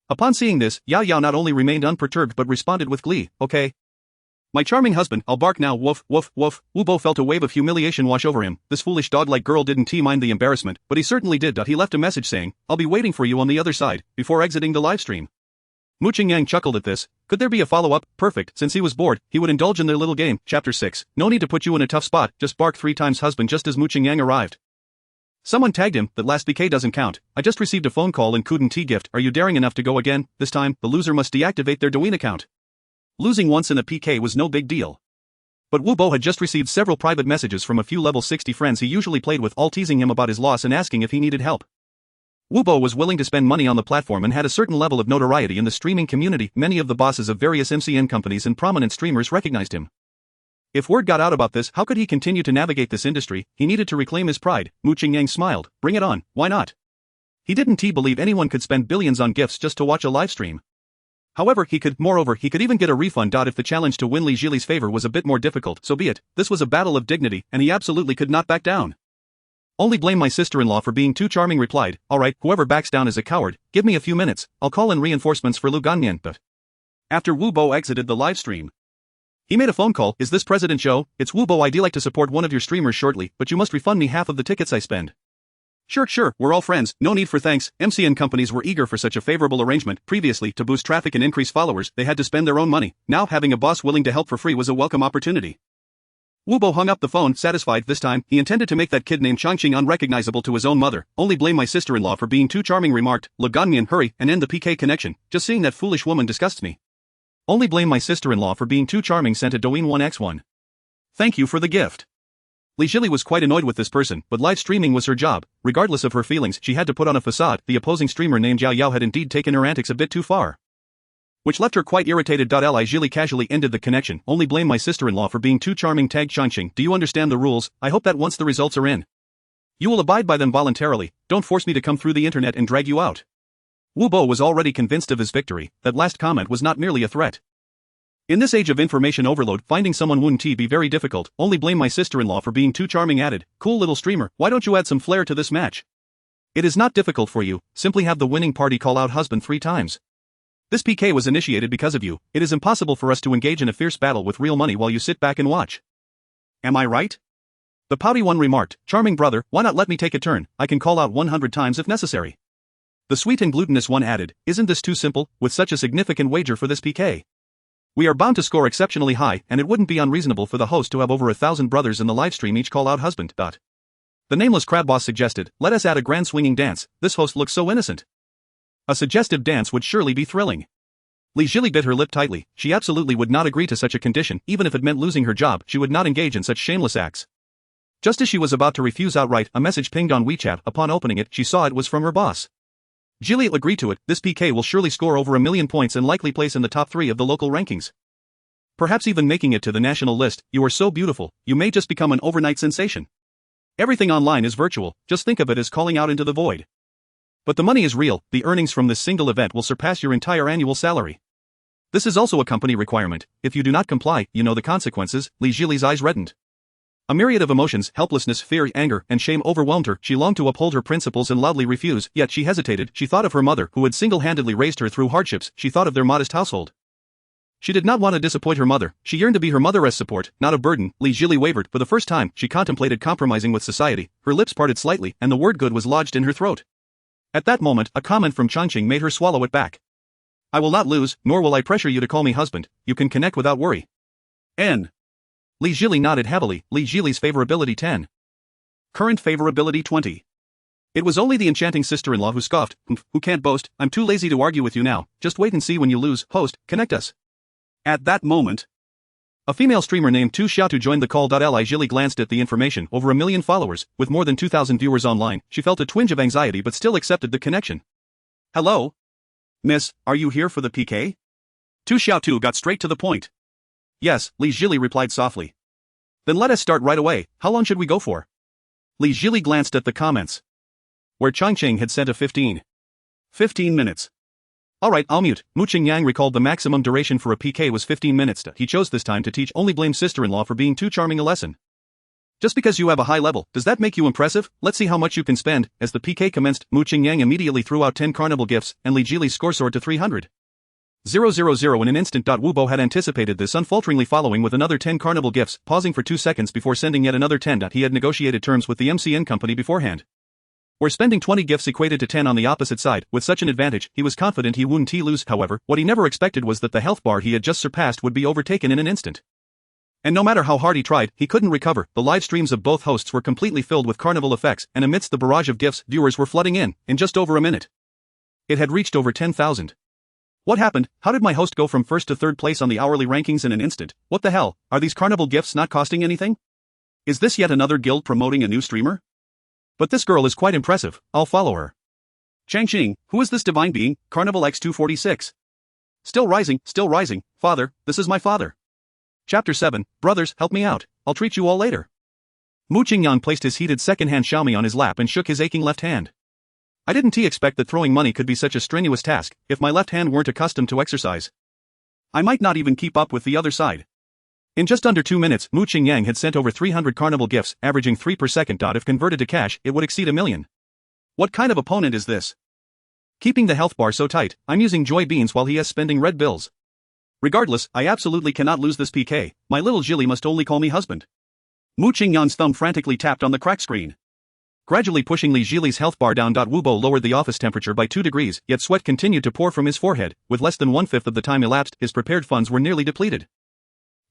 Upon seeing this, Yao Yao not only remained unperturbed but responded with glee, okay. My charming husband, I'll bark now, woof, woof, woof. Wu Bo felt a wave of humiliation wash over him. This foolish dog-like girl didn't mind the embarrassment, but he certainly did. He left a message saying, I'll be waiting for you on the other side, before exiting the livestream. Mu Qingyang chuckled at this. Could there be a follow-up? Perfect, since he was bored, he would indulge in their little game. Chapter 6. No need to put you in a tough spot, just bark 3 times husband. Just as Mu Qingyang arrived, someone tagged him. That last BK doesn't count. I just received a phone call and couldn't gift. Are you daring enough to go again? This time, the loser must deactivate their Douyin account. Losing once in a PK was no big deal. But Wu Bo had just received several private messages from a few level 60 friends he usually played with, all teasing him about his loss and asking if he needed help. Wu Bo was willing to spend money on the platform and had a certain level of notoriety in the streaming community. Many of the bosses of various MCN companies and prominent streamers recognized him. If word got out about this, how could he continue to navigate this industry? He needed to reclaim his pride. Mu Qingyang smiled. Bring it on, why not? He didn't believe anyone could spend billions on gifts just to watch a livestream. However, he could even get a refund. If the challenge to win Li Jili's favor was a bit more difficult, so be it. This was a battle of dignity, and he absolutely could not back down. Only blame my sister-in-law for being too charming, replied. Alright, whoever backs down is a coward. Give me a few minutes, I'll call in reinforcements for Lu Ganmian. But after Wu Bo exited the livestream, he made a phone call. Is this President Zhou? It's Wu Bo. I'd like to support one of your streamers shortly, but you must refund me half of the tickets I spend. Sure, we're all friends, no need for thanks. MCN companies were eager for such a favorable arrangement. Previously, to boost traffic and increase followers, they had to spend their own money. Now having a boss willing to help for free was a welcome opportunity. Wu Bo hung up the phone, satisfied. This time, he intended to make that kid named Changqing unrecognizable to his own mother. Only blame my sister-in-law for being too charming, remarked. Le Ganmian, hurry, and end the PK connection. Just seeing that foolish woman disgusts me. Only blame my sister-in-law for being too charming, sent a Douyin 1x1. Thank you for the gift. Li Jili was quite annoyed with this person, but live streaming was her job. Regardless of her feelings, she had to put on a facade. The opposing streamer named Yao Yao had indeed taken her antics a bit too far, which left her quite irritated. Li Jili casually ended the connection. Only blame my sister-in-law for being too charming, tagged Changqing. Do you understand the rules? I hope that once the results are in, you will abide by them voluntarily. Don't force me to come through the internet and drag you out. Wu Bo was already convinced of his victory. That last comment was not merely a threat. In this age of information overload, finding someone wouldn't be very difficult. Only blame my sister-in-law for being too charming, added. Cool little streamer, why don't you add some flair to this match? It is not difficult for you, simply have the winning party call out husband 3 times. This PK was initiated because of you. It is impossible for us to engage in a fierce battle with real money while you sit back and watch. Am I right? The pouty one remarked. Charming brother, why not let me take a turn? I can call out 100 times if necessary. The sweet and glutinous one added. Isn't this too simple, with such a significant wager for this PK? We are bound to score exceptionally high, and it wouldn't be unreasonable for the host to have over 1,000 brothers in the livestream each call out husband. The nameless crab boss suggested, let us add a grand swinging dance, this host looks so innocent. A suggestive dance would surely be thrilling. Li Jili bit her lip tightly, she absolutely would not agree to such a condition, even if it meant losing her job, she would not engage in such shameless acts. Just as she was about to refuse outright, a message pinged on WeChat. Upon opening it, she saw it was from her boss. Jili will agree to it, this PK will surely score over 1 million points and likely place in the top 3 of the local rankings. Perhaps even making it to the national list. You are so beautiful, you may just become an overnight sensation. Everything online is virtual, just think of it as calling out into the void. But the money is real, the earnings from this single event will surpass your entire annual salary. This is also a company requirement, if you do not comply, you know the consequences. Li Jili's eyes reddened. A myriad of emotions, helplessness, fear, anger, and shame overwhelmed her. She longed to uphold her principles and loudly refuse, yet she hesitated. She thought of her mother, who had single-handedly raised her through hardships. She thought of their modest household. She did not want to disappoint her mother. She yearned to be her mother as support, not a burden. Li Jili wavered. For the first time, she contemplated compromising with society. Her lips parted slightly, and the word good was lodged in her throat. At that moment, a comment from Changqing made her swallow it back. I will not lose, nor will I pressure you to call me husband. You can connect without worry. N. Li Jili nodded heavily. Li Jili's favorability 10. Current favorability 20. It was only the enchanting sister-in-law who scoffed. Who can't boast, I'm too lazy to argue with you now, just wait and see when you lose. Host, connect us. At that moment, a female streamer named Tu Xiaotu joined the call. Li Jili glanced at the information, over 1 million followers, with more than 2,000 viewers online. She felt a twinge of anxiety but still accepted the connection. Hello? Miss, are you here for the PK? Tu Xiaotu got straight to the point. Yes, Li Jili replied softly. Then let us start right away, how long should we go for? Li Jili glanced at the comments. Where Changqing had sent a 15 minutes. Alright, I'll mute. Mu Qingyang recalled the maximum duration for a PK was 15 minutes. He chose this time to teach, only blamed sister-in-law for being too charming a lesson. Just because you have a high level, does that make you impressive? Let's see how much you can spend. As the PK commenced, Mu Qingyang immediately threw out 10 carnival gifts, and Li Jili's score soared to 300. 000 in an instant. Wubo had anticipated this, unfalteringly following with another 10 carnival gifts, pausing for 2 seconds before sending yet another 10. He had negotiated terms with the MCN company beforehand. Where spending 20 gifts equated to 10 on the opposite side, with such an advantage, he was confident he wouldn't lose. However, what he never expected was that the health bar he had just surpassed would be overtaken in an instant. And no matter how hard he tried, he couldn't recover. The live streams of both hosts were completely filled with carnival effects, and amidst the barrage of gifts, viewers were flooding in just over a minute. It had reached over 10,000. What happened? How did my host go from first to third place on the hourly rankings in an instant? What the hell? Are these carnival gifts not costing anything? Is this yet another guild promoting a new streamer? But this girl is quite impressive, I'll follow her. Changqing, who is this divine being? Carnival X246. Still rising, father, this is my father. Chapter 7, Brothers, help me out, I'll treat you all later. Mu Qingyang placed his heated second-hand Xiaomi on his lap and shook his aching left hand. I didn't expect that throwing money could be such a strenuous task. If my left hand weren't accustomed to exercise, I might not even keep up with the other side. In just under 2 minutes, Mu Qingyang had sent over 300 carnival gifts, averaging 3 per second. If converted to cash, it would exceed 1 million. What kind of opponent is this? Keeping the health bar so tight, I'm using joy beans while he is spending red bills. Regardless, I absolutely cannot lose this PK. My little Jili must only call me husband. Mu Qingyang's thumb frantically tapped on the crack screen. Gradually pushing Li Jili's health bar down. Wubo lowered the office temperature by 2 degrees, yet sweat continued to pour from his forehead. With less than 1/5 of the time elapsed, his prepared funds were nearly depleted.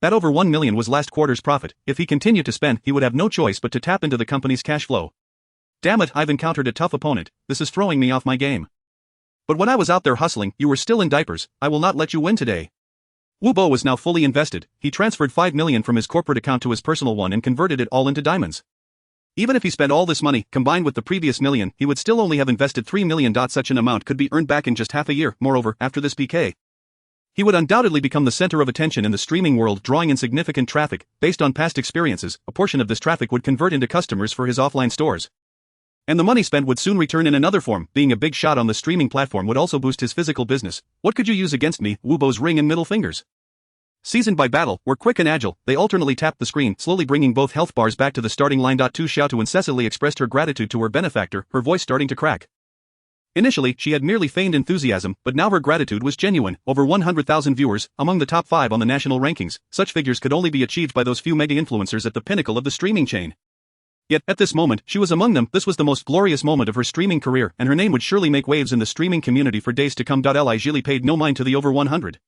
That over 1 million was last quarter's profit. If he continued to spend, he would have no choice but to tap into the company's cash flow. Damn it, I've encountered a tough opponent. This is throwing me off my game. But when I was out there hustling, you were still in diapers. I will not let you win today. Wubo was now fully invested. He transferred 5 million from his corporate account to his personal one and converted it all into diamonds. Even if he spent all this money, combined with the previous million, he would still only have invested 3 million. Such an amount could be earned back in just half a year. Moreover, after this PK, he would undoubtedly become the center of attention in the streaming world, drawing in significant traffic. Based on past experiences, a portion of this traffic would convert into customers for his offline stores. And the money spent would soon return in another form. Being a big shot on the streaming platform would also boost his physical business. What could you use against me? Wubo's ring and middle fingers, seasoned by battle, were quick and agile. They alternately tapped the screen, slowly bringing both health bars back to the starting line. Tu Xiaotu incessantly expressed her gratitude to her benefactor, her voice starting to crack. Initially, she had merely feigned enthusiasm, but now her gratitude was genuine. Over 100,000 viewers, among the top 5 on the national rankings. Such figures could only be achieved by those few mega-influencers at the pinnacle of the streaming chain. Yet, at this moment, she was among them. This was the most glorious moment of her streaming career, and her name would surely make waves in the streaming community for days to come. Li Jili paid no mind to the over 100,000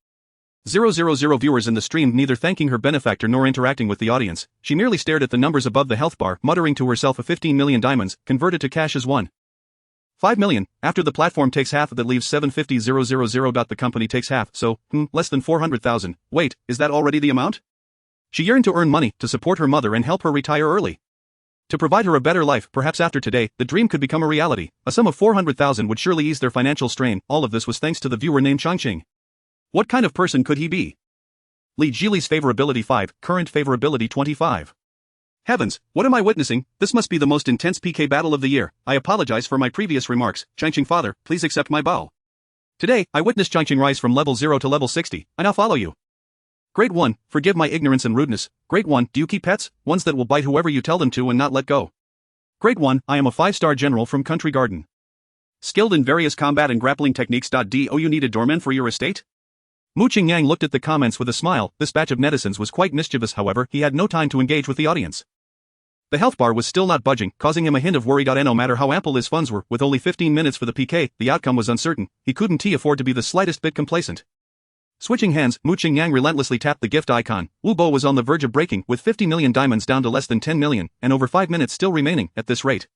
000 viewers in the stream, neither thanking her benefactor nor interacting with the audience. She merely stared at the numbers above the health bar, muttering to herself, a 15 million diamonds, converted to cash is 1.5 million. After the platform takes half, that leaves 750,000. The company takes half, so, less than 400,000. Wait, is that already the amount? She yearned to earn money, to support her mother and help her retire early. To provide her a better life, perhaps after today, the dream could become a reality. A sum of 400,000 would surely ease their financial strain. All of this was thanks to the viewer named Changqing. What kind of person could he be? Li Jili's favorability 5, current favorability 25. Heavens, what am I witnessing? This must be the most intense PK battle of the year. I apologize for my previous remarks. Changqing father, please accept my bow. Today, I witnessed Changqing rise from level 0 to level 60. I now follow you. Grade 1, forgive my ignorance and rudeness. Grade 1, do you keep pets? Ones that will bite whoever you tell them to and not let go. Grade 1, I am a 5-star general from Country Garden. Skilled in various combat and grappling techniques. Do you need a doorman for your estate? Mu Qingyang looked at the comments with a smile. This batch of netizens was quite mischievous. However, he had no time to engage with the audience. The health bar was still not budging, causing him a hint of worry. No matter how ample his funds were, with only 15 minutes for the PK, the outcome was uncertain. He couldn't afford to be the slightest bit complacent. Switching hands, Mu Qingyang relentlessly tapped the gift icon. Wu Bo was on the verge of breaking, with 50 million diamonds down to less than 10 million, and over 5 minutes still remaining. At this rate,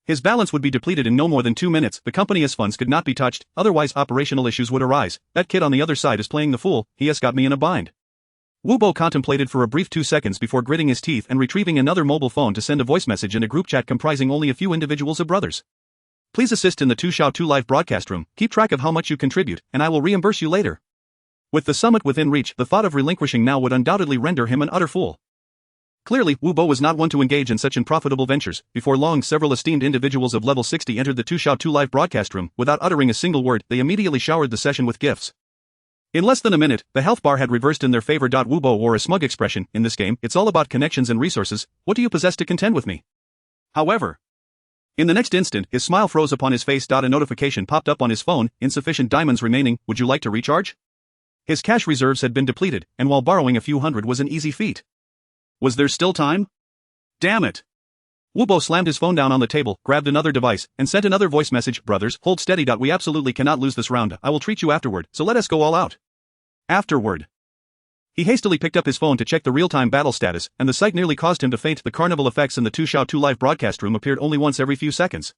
his balance would be depleted in no more than 2 minutes. The company's funds could not be touched, otherwise operational issues would arise. That kid on the other side is playing the fool. He has got me in a bind. Wu Bo contemplated for a brief 2 seconds before gritting his teeth and retrieving another mobile phone to send a voice message in a group chat comprising only a few individuals of brothers. Please assist in the 2Xiao2 live broadcast room. Keep track of how much you contribute, and I will reimburse you later. With the summit within reach, the thought of relinquishing now would undoubtedly render him an utter fool. Clearly, Wu Bo was not one to engage in such unprofitable ventures. Before long, several esteemed individuals of level 60 entered the 2Xiao2 live broadcast room. Without uttering a single word, they immediately showered the session with gifts. In less than a minute, the health bar had reversed in their favor. Wu Bo wore a smug expression. In this game, it's all about connections and resources. What do you possess to contend with me? However, in the next instant, his smile froze upon his face. A notification popped up on his phone. Insufficient diamonds remaining. Would you like to recharge? His cash reserves had been depleted, and while borrowing a few hundred was an easy feat. Was there still time? Damn it! Wu Bo slammed his phone down on the table, grabbed another device, and sent another voice message. Brothers, hold steady. We absolutely cannot lose this round. I will treat you afterward, so let us go all out. Afterward. He hastily picked up his phone to check the real-time battle status, and the sight nearly caused him to faint. The carnival effects in the 2Xiao2 live broadcast room appeared only once every few seconds,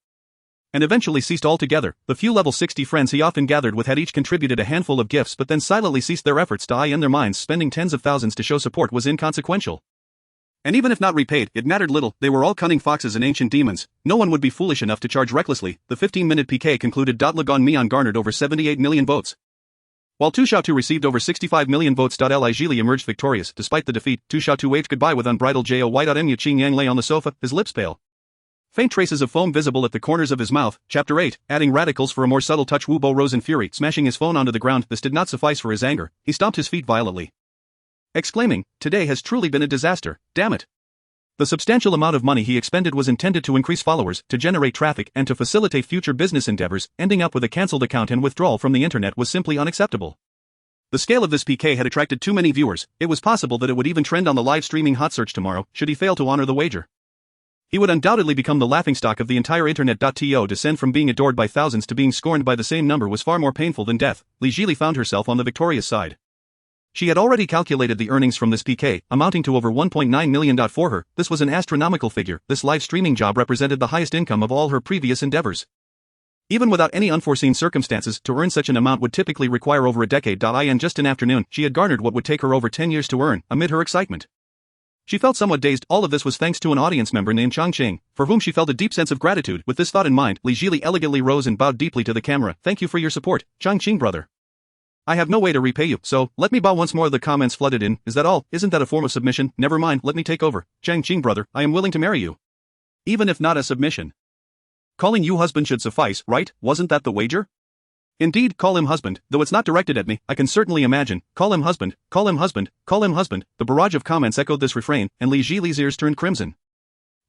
and eventually ceased altogether. The few level 60 friends he often gathered with had each contributed a handful of gifts, but then silently ceased their efforts. In their minds, spending tens of thousands to show support was inconsequential. And even if not repaid, it mattered little. They were all cunning foxes and ancient demons. No one would be foolish enough to charge recklessly. The 15-minute PK concluded. Lagon Mian garnered over 78 million votes, while 2Xiao2 received over 65 million votes. Li Jili emerged victorious. Despite the defeat, 2Xiao2 waved goodbye with unbridled joy. Mu Qingyang lay on the sofa, his lips pale, faint traces of foam visible at the corners of his mouth. Chapter 8, adding radicals for a more subtle touch. Wu Bo rose in fury, smashing his phone onto the ground. This did not suffice for his anger. He stomped his feet violently, exclaiming, today has truly been a disaster, damn it. The substantial amount of money he expended was intended to increase followers, to generate traffic, and to facilitate future business endeavors. Ending up with a cancelled account and withdrawal from the internet was simply unacceptable. The scale of this PK had attracted too many viewers. It was possible that it would even trend on the live streaming hot search tomorrow, should he fail to honor the wager. He would undoubtedly become the laughingstock of the entire internet. To descend from being adored by thousands to being scorned by the same number was far more painful than death. Li Jili found herself on the victorious side. She had already calculated the earnings from this PK, amounting to over 1.9 million. For her, this was an astronomical figure. This live streaming job represented the highest income of all her previous endeavors. Even without any unforeseen circumstances, to earn such an amount would typically require over a decade. In just an afternoon, she had garnered what would take her over 10 years to earn. Amid her excitement, she felt somewhat dazed. All of this was thanks to an audience member named Changqing, for whom she felt a deep sense of gratitude. With this thought in mind, Li Jili elegantly rose and bowed deeply to the camera. Thank you for your support, Changqing brother. I have no way to repay you, so let me bow once more. The comments flooded in. Is that all? Isn't that a form of submission? Never mind, let me take over. Changqing brother, I am willing to marry you, even if not a submission. Calling you husband should suffice, right? Wasn't that the wager? Indeed, call him husband, though it's not directed at me. I can certainly imagine. Call him husband, call him husband, call him husband. The barrage of comments echoed this refrain, and Li Jili's ears turned crimson.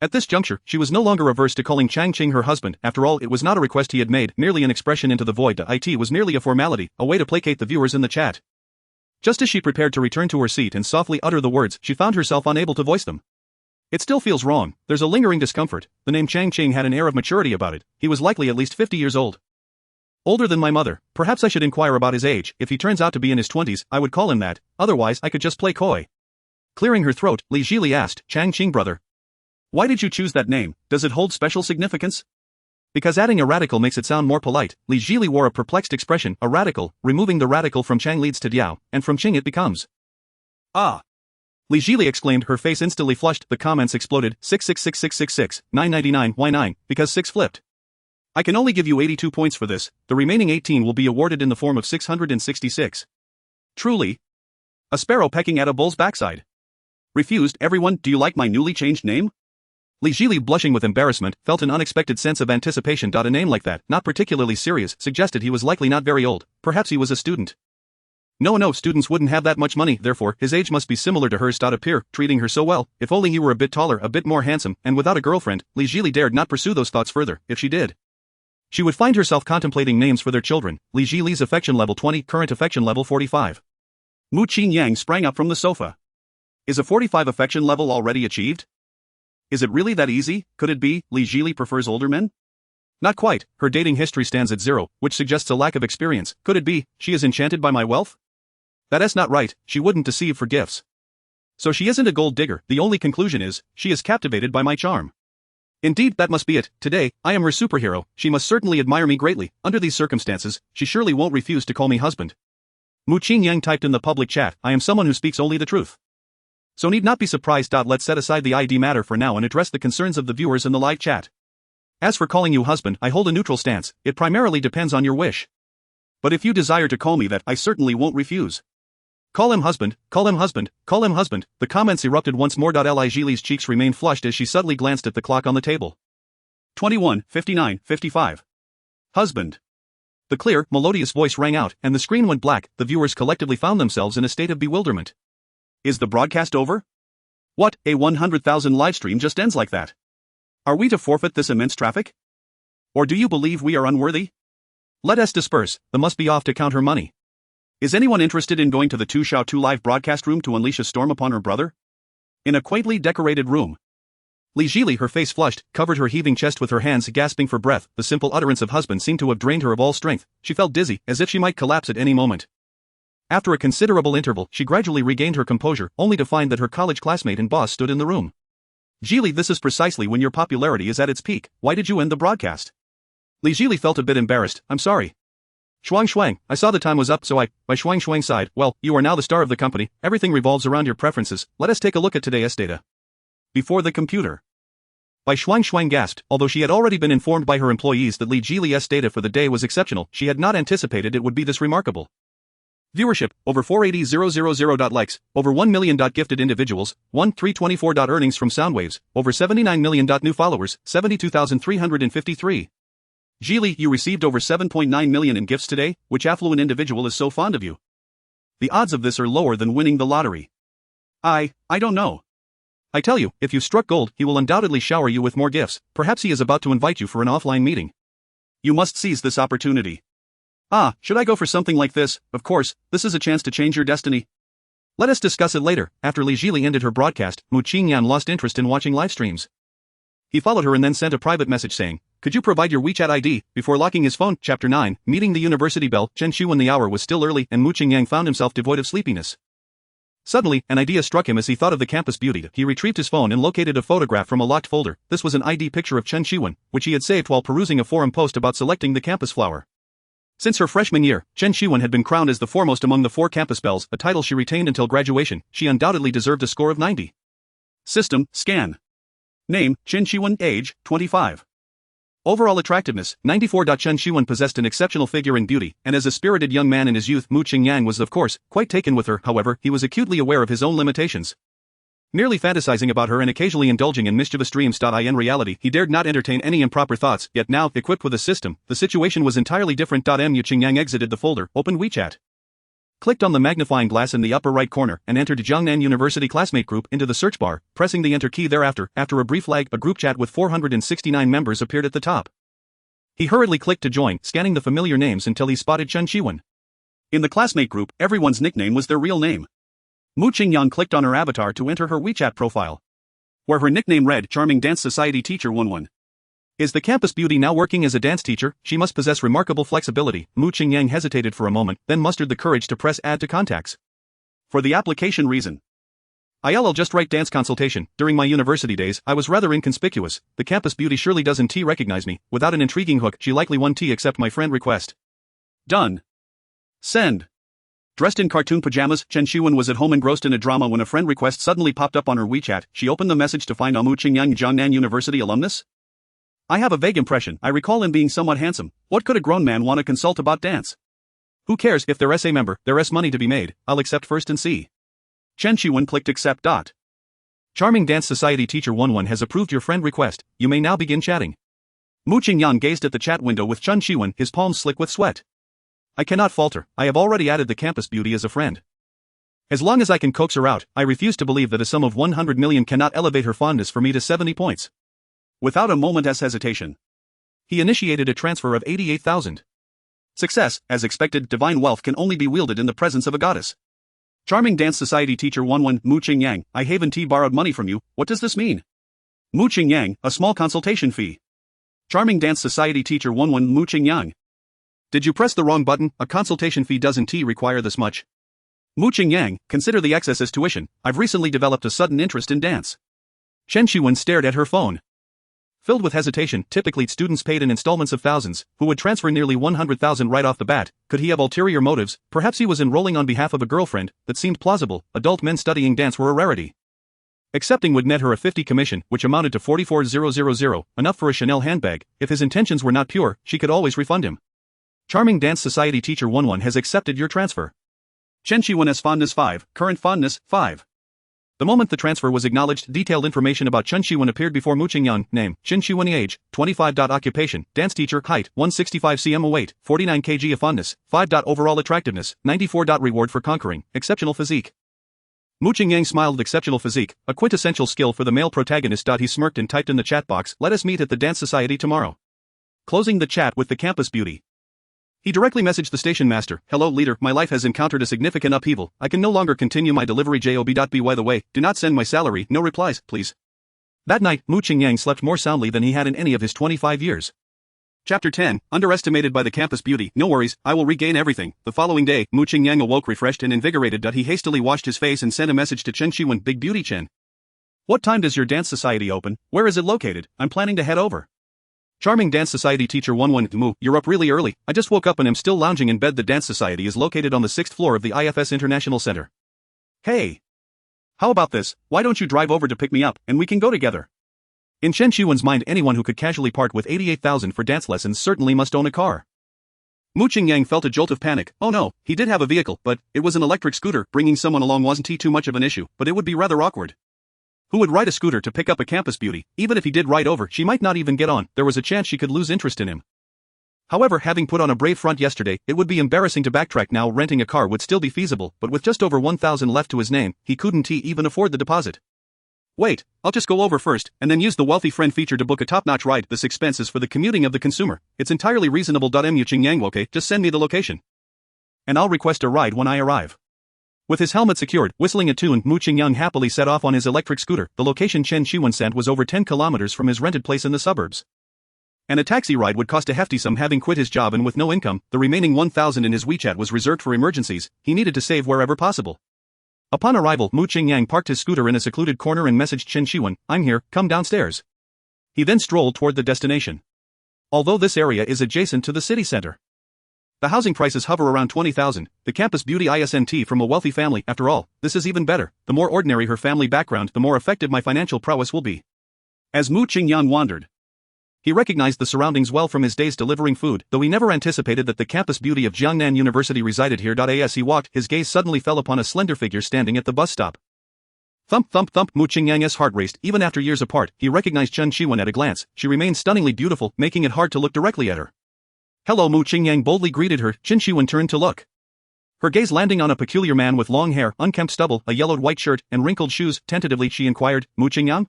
At this juncture, she was no longer averse to calling Changqing her husband. After all, it was not a request he had made, merely an expression into the void. It was merely a formality, a way to placate the viewers in the chat. Just as she prepared to return to her seat and softly utter the words, she found herself unable to voice them. It still feels wrong. There's a lingering discomfort. The name Changqing had an air of maturity about it. He was likely at least 50 years old. Older than my mother. Perhaps I should inquire about his age. If he turns out to be in his 20s, I would call him that, otherwise I could just play coy. Clearing her throat, Li Jili asked, Chang Qing brother. Why did you choose that name? Does it hold special significance? Because adding a radical makes it sound more polite. Li Jili wore a perplexed expression. A radical, removing the radical from Chang leads to Diao, and from Qing it becomes. Ah! Li Jili exclaimed, her face instantly flushed. The comments exploded. 666666, 999, why 9? Because 6 flipped. I can only give you 82 points for this, the remaining 18 will be awarded in the form of 666. Truly? A sparrow pecking at a bull's backside. Refused. Everyone, do you like my newly changed name? Li Jili, blushing with embarrassment, felt an unexpected sense of anticipation. A name like that, not particularly serious, suggested he was likely not very old, perhaps he was a student. No, students wouldn't have that much money, therefore, his age must be similar to hers. Appear, treating her so well, if only he were a bit taller, a bit more handsome, and without a girlfriend. Li Jili dared not pursue those thoughts further. If she did, she would find herself contemplating names for their children. Li Jili's affection level 20, current affection level 45. Mu Qingyang sprang up from the sofa. Is a 45 affection level already achieved? Is it really that easy? Could it be, Li Jili prefers older men? Not quite, her dating history stands at 0, which suggests a lack of experience. Could it be, she is enchanted by my wealth? That's not right, she wouldn't deceive for gifts. So she isn't a gold digger, the only conclusion is, she is captivated by my charm. Indeed, that must be it. Today, I am her superhero, she must certainly admire me greatly. Under these circumstances, she surely won't refuse to call me husband. Mu Qingyang typed in the public chat, I am someone who speaks only the truth. So need not be surprised. Let's set aside the ID matter for now and address the concerns of the viewers in the live chat. As for calling you husband, I hold a neutral stance, it primarily depends on your wish. But if you desire to call me that, I certainly won't refuse. Call him husband, call him husband, call him husband. The comments erupted once more. Li Jili's cheeks remained flushed as she subtly glanced at the clock on the table. 21, 59, 55. Husband. The clear, melodious voice rang out, and the screen went black. The viewers collectively found themselves in a state of bewilderment. Is the broadcast over? What, a 100,000 livestream just ends like that? Are we to forfeit this immense traffic? Or do you believe we are unworthy? Let us disperse, the must be off to count her money. Is anyone interested in going to the 2Xiao 2 live broadcast room to unleash a storm upon her brother? In a quaintly decorated room. Li Jili, her face flushed, covered her heaving chest with her hands, gasping for breath. The simple utterance of husband seemed to have drained her of all strength. She felt dizzy, as if she might collapse at any moment. After a considerable interval, she gradually regained her composure, only to find that her college classmate and boss stood in the room. Jili, this is precisely when your popularity is at its peak. Why did you end the broadcast? Li Jili felt a bit embarrassed. I'm sorry. Shuang, I saw the time was up, so by Shuang sighed, well, you are now the star of the company, everything revolves around your preferences. Let us take a look at today's data. Before the computer. By Shuang gasped, although she had already been informed by her employees that Li Jili's data for the day was exceptional, she had not anticipated it would be this remarkable. Viewership, over 480,000. Likes, over 1 million. Gifted individuals, 1,324. Earnings from Soundwaves, over 79 million. New followers, 72,353. Jili, you received over 7.9 million in gifts today. Which affluent individual is so fond of you? The odds of this are lower than winning the lottery. I don't know. I tell you, if you struck gold, he will undoubtedly shower you with more gifts. Perhaps he is about to invite you for an offline meeting. You must seize this opportunity. Should I go for something like this? Of course, this is a chance to change your destiny. Let us discuss it later. After Li Jili ended her broadcast, Mu Qingyang lost interest in watching live streams. He followed her and then sent a private message saying, could you provide your WeChat ID, before locking his phone? Chapter 9, Meeting the University Bell. Chen Shuwen. The hour was still early, and Mu Qingyang found himself devoid of sleepiness. Suddenly, an idea struck him as he thought of the campus beauty. He retrieved his phone and located a photograph from a locked folder. This was an ID picture of Chen Shuwen, which he had saved while perusing a forum post about selecting the campus flower. Since her freshman year, Chen Shuwen had been crowned as the foremost among the 4 campus belles, a title she retained until graduation. She undoubtedly deserved a score of 90. System, scan. Name, Chen Shuwen. Age, 25. Overall attractiveness, 94. Chen Shuwen possessed an exceptional figure and beauty, and as a spirited young man in his youth, Mu Qingyang was of course quite taken with her. However, he was acutely aware of his own limitations. Merely fantasizing about her and occasionally indulging in mischievous dreams. In reality, he dared not entertain any improper thoughts, yet now, equipped with a system, the situation was entirely different. Mu Qingyang exited the folder, opened WeChat. Clicked on the magnifying glass in the upper right corner, and entered Jiangnan University Classmate Group into the search bar, pressing the enter key thereafter. After a brief lag, a group chat with 469 members appeared at the top. He hurriedly clicked to join, scanning the familiar names until he spotted Chen Shuwen. In the classmate group, everyone's nickname was their real name. Mu Qingyang clicked on her avatar to enter her WeChat profile, where her nickname read Charming Dance Society Teacher 11. Is the campus beauty now working as a dance teacher? She must possess remarkable flexibility. Mu Qingyang hesitated for a moment, then mustered the courage to press add to contacts. For the application reason. I'll just write dance consultation. During my university days, I was rather inconspicuous. The campus beauty surely doesn't recognize me. Without an intriguing hook, she likely won't accept my friend request. Done. Send. Dressed in cartoon pajamas, Chen Xiwen was at home engrossed in a drama when a friend request suddenly popped up on her WeChat. She opened the message to find Mu Qingyang, Jiangnan University alumnus. I have a vague impression. I recall him being somewhat handsome. What could a grown man want to consult about dance? Who cares if they're SA member, there's money to be made. I'll accept first and see. Chen Xiwen clicked accept. Charming Dance Society Teacher 11 has approved your friend request. You may now begin chatting. Mu Qingyang gazed at the chat window with Chen Xiwen, his palms slick with sweat. I cannot falter. I have already added the campus beauty as a friend. As long as I can coax her out, I refuse to believe that a sum of 100 million cannot elevate her fondness for me to 70 points. Without a moment's hesitation, he initiated a transfer of 88,000. Success, as expected. Divine wealth can only be wielded in the presence of a goddess. Charming Dance Society Teacher 11, Mu Qingyang, I haven't borrowed money from you. What does this mean? Mu Qingyang, a small consultation fee. Charming Dance Society Teacher 11, Mu Qingyang. Did you press the wrong button? A consultation fee doesn't require this much. Mu Qingyang, consider the excess as tuition. I've recently developed a sudden interest in dance. Chen Xiwen stared at her phone. Filled with hesitation, typically students paid in installments of thousands, who would transfer nearly 100,000 right off the bat. Could he have ulterior motives? Perhaps he was enrolling on behalf of a girlfriend. That seemed plausible. Adult men studying dance were a rarity. Accepting would net her a 50 commission, which amounted to 44,000, enough for a Chanel handbag. If his intentions were not pure, she could always refund him. Charming Dance Society Teacher 11 has accepted your transfer. Chen Xiwen has fondness 5, current fondness 5. The moment the transfer was acknowledged, detailed information about Chen Xiwen appeared before Mu Qingyang. Name, Chen Xiwen. Age, 25. Occupation, dance teacher. Height, 165 cm. Weight, 49 kg. Fondness, 5. Overall attractiveness, 94. Reward for conquering, exceptional physique. Mu Qingyang smiled. Exceptional physique, a quintessential skill for the male protagonist. He smirked and typed in the chat box, let us meet at the Dance Society tomorrow. Closing the chat with the campus beauty, he directly messaged the station master, hello leader, my life has encountered a significant upheaval. I can no longer continue my delivery job. By the way, do not send my salary, no replies, please. That night, Mu Qingyang slept more soundly than he had in any of his 25 years. Chapter 10, Underestimated by the Campus Beauty. No worries, I will regain everything. The following day, Mu Qingyang awoke refreshed and invigorated. He hastily washed his face and sent a message to Chen Xiwen, Big Beauty Chen. What time does your dance society open? Where is it located? I'm planning to head over. Charming Dance Society Teacher 11, Mu, you're up really early. I just woke up and am still lounging in bed. The dance society is located on the 6th floor of the IFS International Center. Hey. How about this? Why don't you drive over to pick me up, and we can go together? In Chen Xiwen's mind, anyone who could casually part with 88,000 for dance lessons certainly must own a car. Mu Qingyang felt a jolt of panic. Oh no, he did have a vehicle, but it was an electric scooter. Bringing someone along wasn't too much of an issue, but it would be rather awkward. Who would ride a scooter to pick up a campus beauty? Even if he did ride over, she might not even get on. There was a chance she could lose interest in him. However, having put on a brave front yesterday, it would be embarrassing to backtrack now. Renting a car would still be feasible, but with just over 1,000 left to his name, he couldn't even afford the deposit. Wait, I'll just go over first, and then use the wealthy friend feature to book a top-notch ride. This expense is for the commuting of the consumer. It's entirely reasonable. Mu Qingyang, okay, just send me the location. And I'll request a ride when I arrive. With his helmet secured, whistling a tune, Mu Qingyang happily set off on his electric scooter. The location Chen Xiwen sent was over 10 kilometers from his rented place in the suburbs. And a taxi ride would cost a hefty sum. Having quit his job and with no income, the remaining 1,000 in his WeChat was reserved for emergencies. He needed to save wherever possible. Upon arrival, Mu Qingyang parked his scooter in a secluded corner and messaged Chen Xiwen, I'm here, come downstairs. He then strolled toward the destination. Although this area is adjacent to the city center, the housing prices hover around 20,000, the campus beauty isn't from a wealthy family. After all, this is even better. The more ordinary her family background, the more effective my financial prowess will be. As Mu Qingyang wandered, he recognized the surroundings well from his days delivering food, though he never anticipated that the campus beauty of Jiangnan University resided here. As he walked, his gaze suddenly fell upon a slender figure standing at the bus stop. Thump thump thump. Mu Qingyang's heart raced. Even after years apart, he recognized Chen Xiwen at a glance. She remained stunningly beautiful, making it hard to look directly at her. Hello. Mu Qingyang boldly greeted her. Chen Xiwen turned to look, her gaze landing on a peculiar man with long hair, unkempt stubble, a yellowed white shirt, and wrinkled shoes. Tentatively she inquired, Mu Qingyang?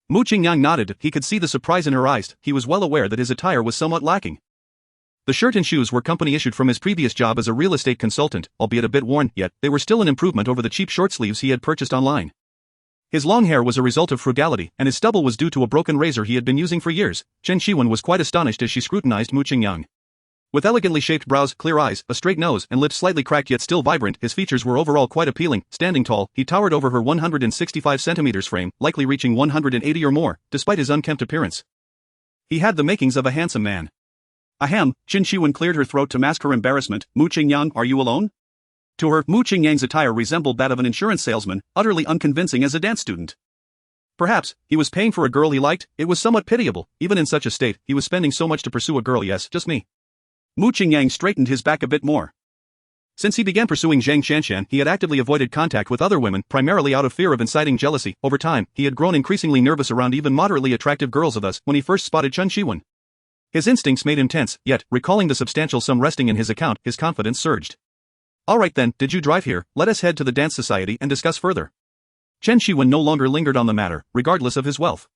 Mu Qingyang nodded. He could see the surprise in her eyes. He was well aware that his attire was somewhat lacking. The shirt and shoes were company issued from his previous job as a real estate consultant, albeit a bit worn, yet they were still an improvement over the cheap short sleeves he had purchased online. His long hair was a result of frugality, and his stubble was due to a broken razor he had been using for years. Chen Shiwen was quite astonished as she scrutinized Mu Qingyang. With elegantly shaped brows, clear eyes, a straight nose, and lips slightly cracked yet still vibrant, his features were overall quite appealing. Standing tall, he towered over her 165 centimeters frame, likely reaching 180 or more, despite his unkempt appearance. He had the makings of a handsome man. Ahem, Chen Shiwen cleared her throat to mask her embarrassment. Mu Qingyang, are you alone? To her, Mu Qingyang's attire resembled that of an insurance salesman, utterly unconvincing as a dance student. Perhaps, he was paying for a girl he liked. It was somewhat pitiable, even in such a state, he was spending so much to pursue a girl. Yes, just me. Mu Qingyang straightened his back a bit more. Since he began pursuing Zhang Shanshan, he had actively avoided contact with other women, primarily out of fear of inciting jealousy. Over time, he had grown increasingly nervous around even moderately attractive girls. Thus, when he first spotted Chen Shiwen, his instincts made him tense, yet, recalling the substantial sum resting in his account, his confidence surged. Alright then, did you drive here? Let us head to the dance society and discuss further. Chen Shiwen no longer lingered on the matter, regardless of his wealth.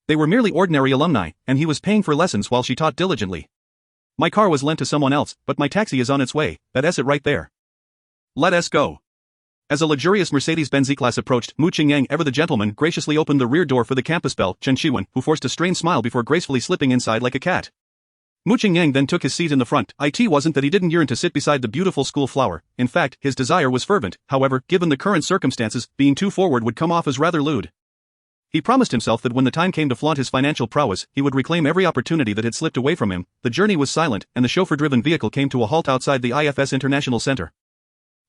They were merely ordinary alumni, and he was paying for lessons while she taught diligently. My car was lent to someone else, but my taxi is on its way. That's it right there. Let us go. As a luxurious Mercedes-Benz E-Class approached, Mu Qingyang, ever the gentleman, graciously opened the rear door for the campus belle, Chen Shiwen, who forced a strained smile before gracefully slipping inside like a cat. Mu Qingyang then took his seat in the front. It wasn't that he didn't yearn to sit beside the beautiful school flower. In fact, his desire was fervent. However, given the current circumstances, being too forward would come off as rather lewd. He promised himself that when the time came to flaunt his financial prowess, he would reclaim every opportunity that had slipped away from him. The journey was silent, and the chauffeur-driven vehicle came to a halt outside the IFS International Center.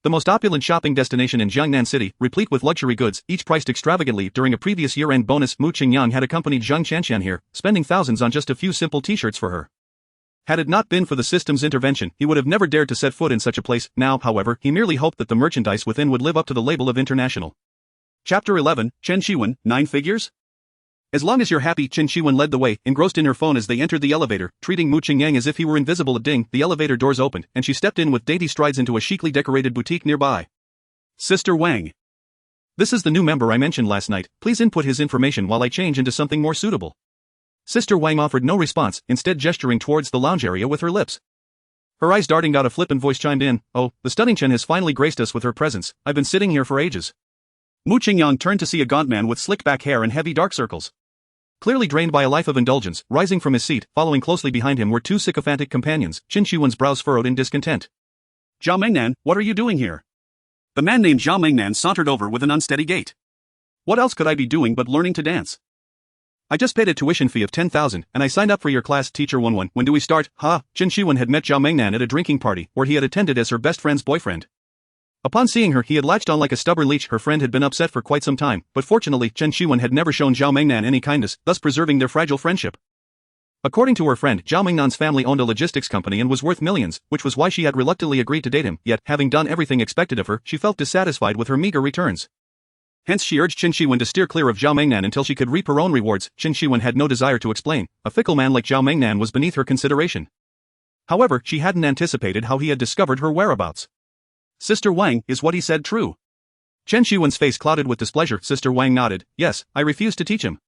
The most opulent shopping destination in Jiangnan City, replete with luxury goods, each priced extravagantly. During a previous year-end bonus, Mu Qingyang had accompanied Zhang Shanshan here, spending thousands on just a few simple t-shirts for her. Had it not been for the system's intervention, he would have never dared to set foot in such a place. Now, however, he merely hoped that the merchandise within would live up to the label of international. Chapter 11, Chen Shiwen, 9 figures? As long as you're happy, Chen Shiwen led the way, engrossed in her phone as they entered the elevator, treating Mu Qingyang as if he were invisible. A ding, the elevator doors opened, and she stepped in with dainty strides into a chicly decorated boutique nearby. Sister Wang. This is the new member I mentioned last night. Please input his information while I change into something more suitable. Sister Wang offered no response, instead gesturing towards the lounge area with her lips. Her eyes darting out, a flippant voice chimed in. Oh, the stunning Chen has finally graced us with her presence. I've been sitting here for ages. Mu Qingyang turned to see a gaunt man with slick back hair and heavy dark circles. Clearly drained by a life of indulgence, rising from his seat, following closely behind him were two sycophantic companions. Chen Shiwen's brows furrowed in discontent. Zhao Mengnan, what are you doing here? The man named Zhao Mengnan sauntered over with an unsteady gait. What else could I be doing but learning to dance? I just paid a tuition fee of 10,000, and I signed up for your class, Teacher 11. When do we start? Chen Shiwen had met Zhao Mengnan at a drinking party, where he had attended as her best friend's boyfriend. Upon seeing her, he had latched on like a stubborn leech. Her friend had been upset for quite some time, but fortunately, Chen Shiwen had never shown Zhao Mengnan any kindness, thus preserving their fragile friendship. According to her friend, Zhao Mengnan's family owned a logistics company and was worth millions, which was why she had reluctantly agreed to date him. Yet, having done everything expected of her, she felt dissatisfied with her meager returns. Hence she urged Chen Shiwen to steer clear of Zhao Mengnan until she could reap her own rewards. Chen Shiwen had no desire to explain. A fickle man like Zhao Mengnan was beneath her consideration. However, she hadn't anticipated how he had discovered her whereabouts. Sister Wang, is what he said true? Chen Shiwen's face clouded with displeasure. Sister Wang nodded. Yes, I refused to teach him.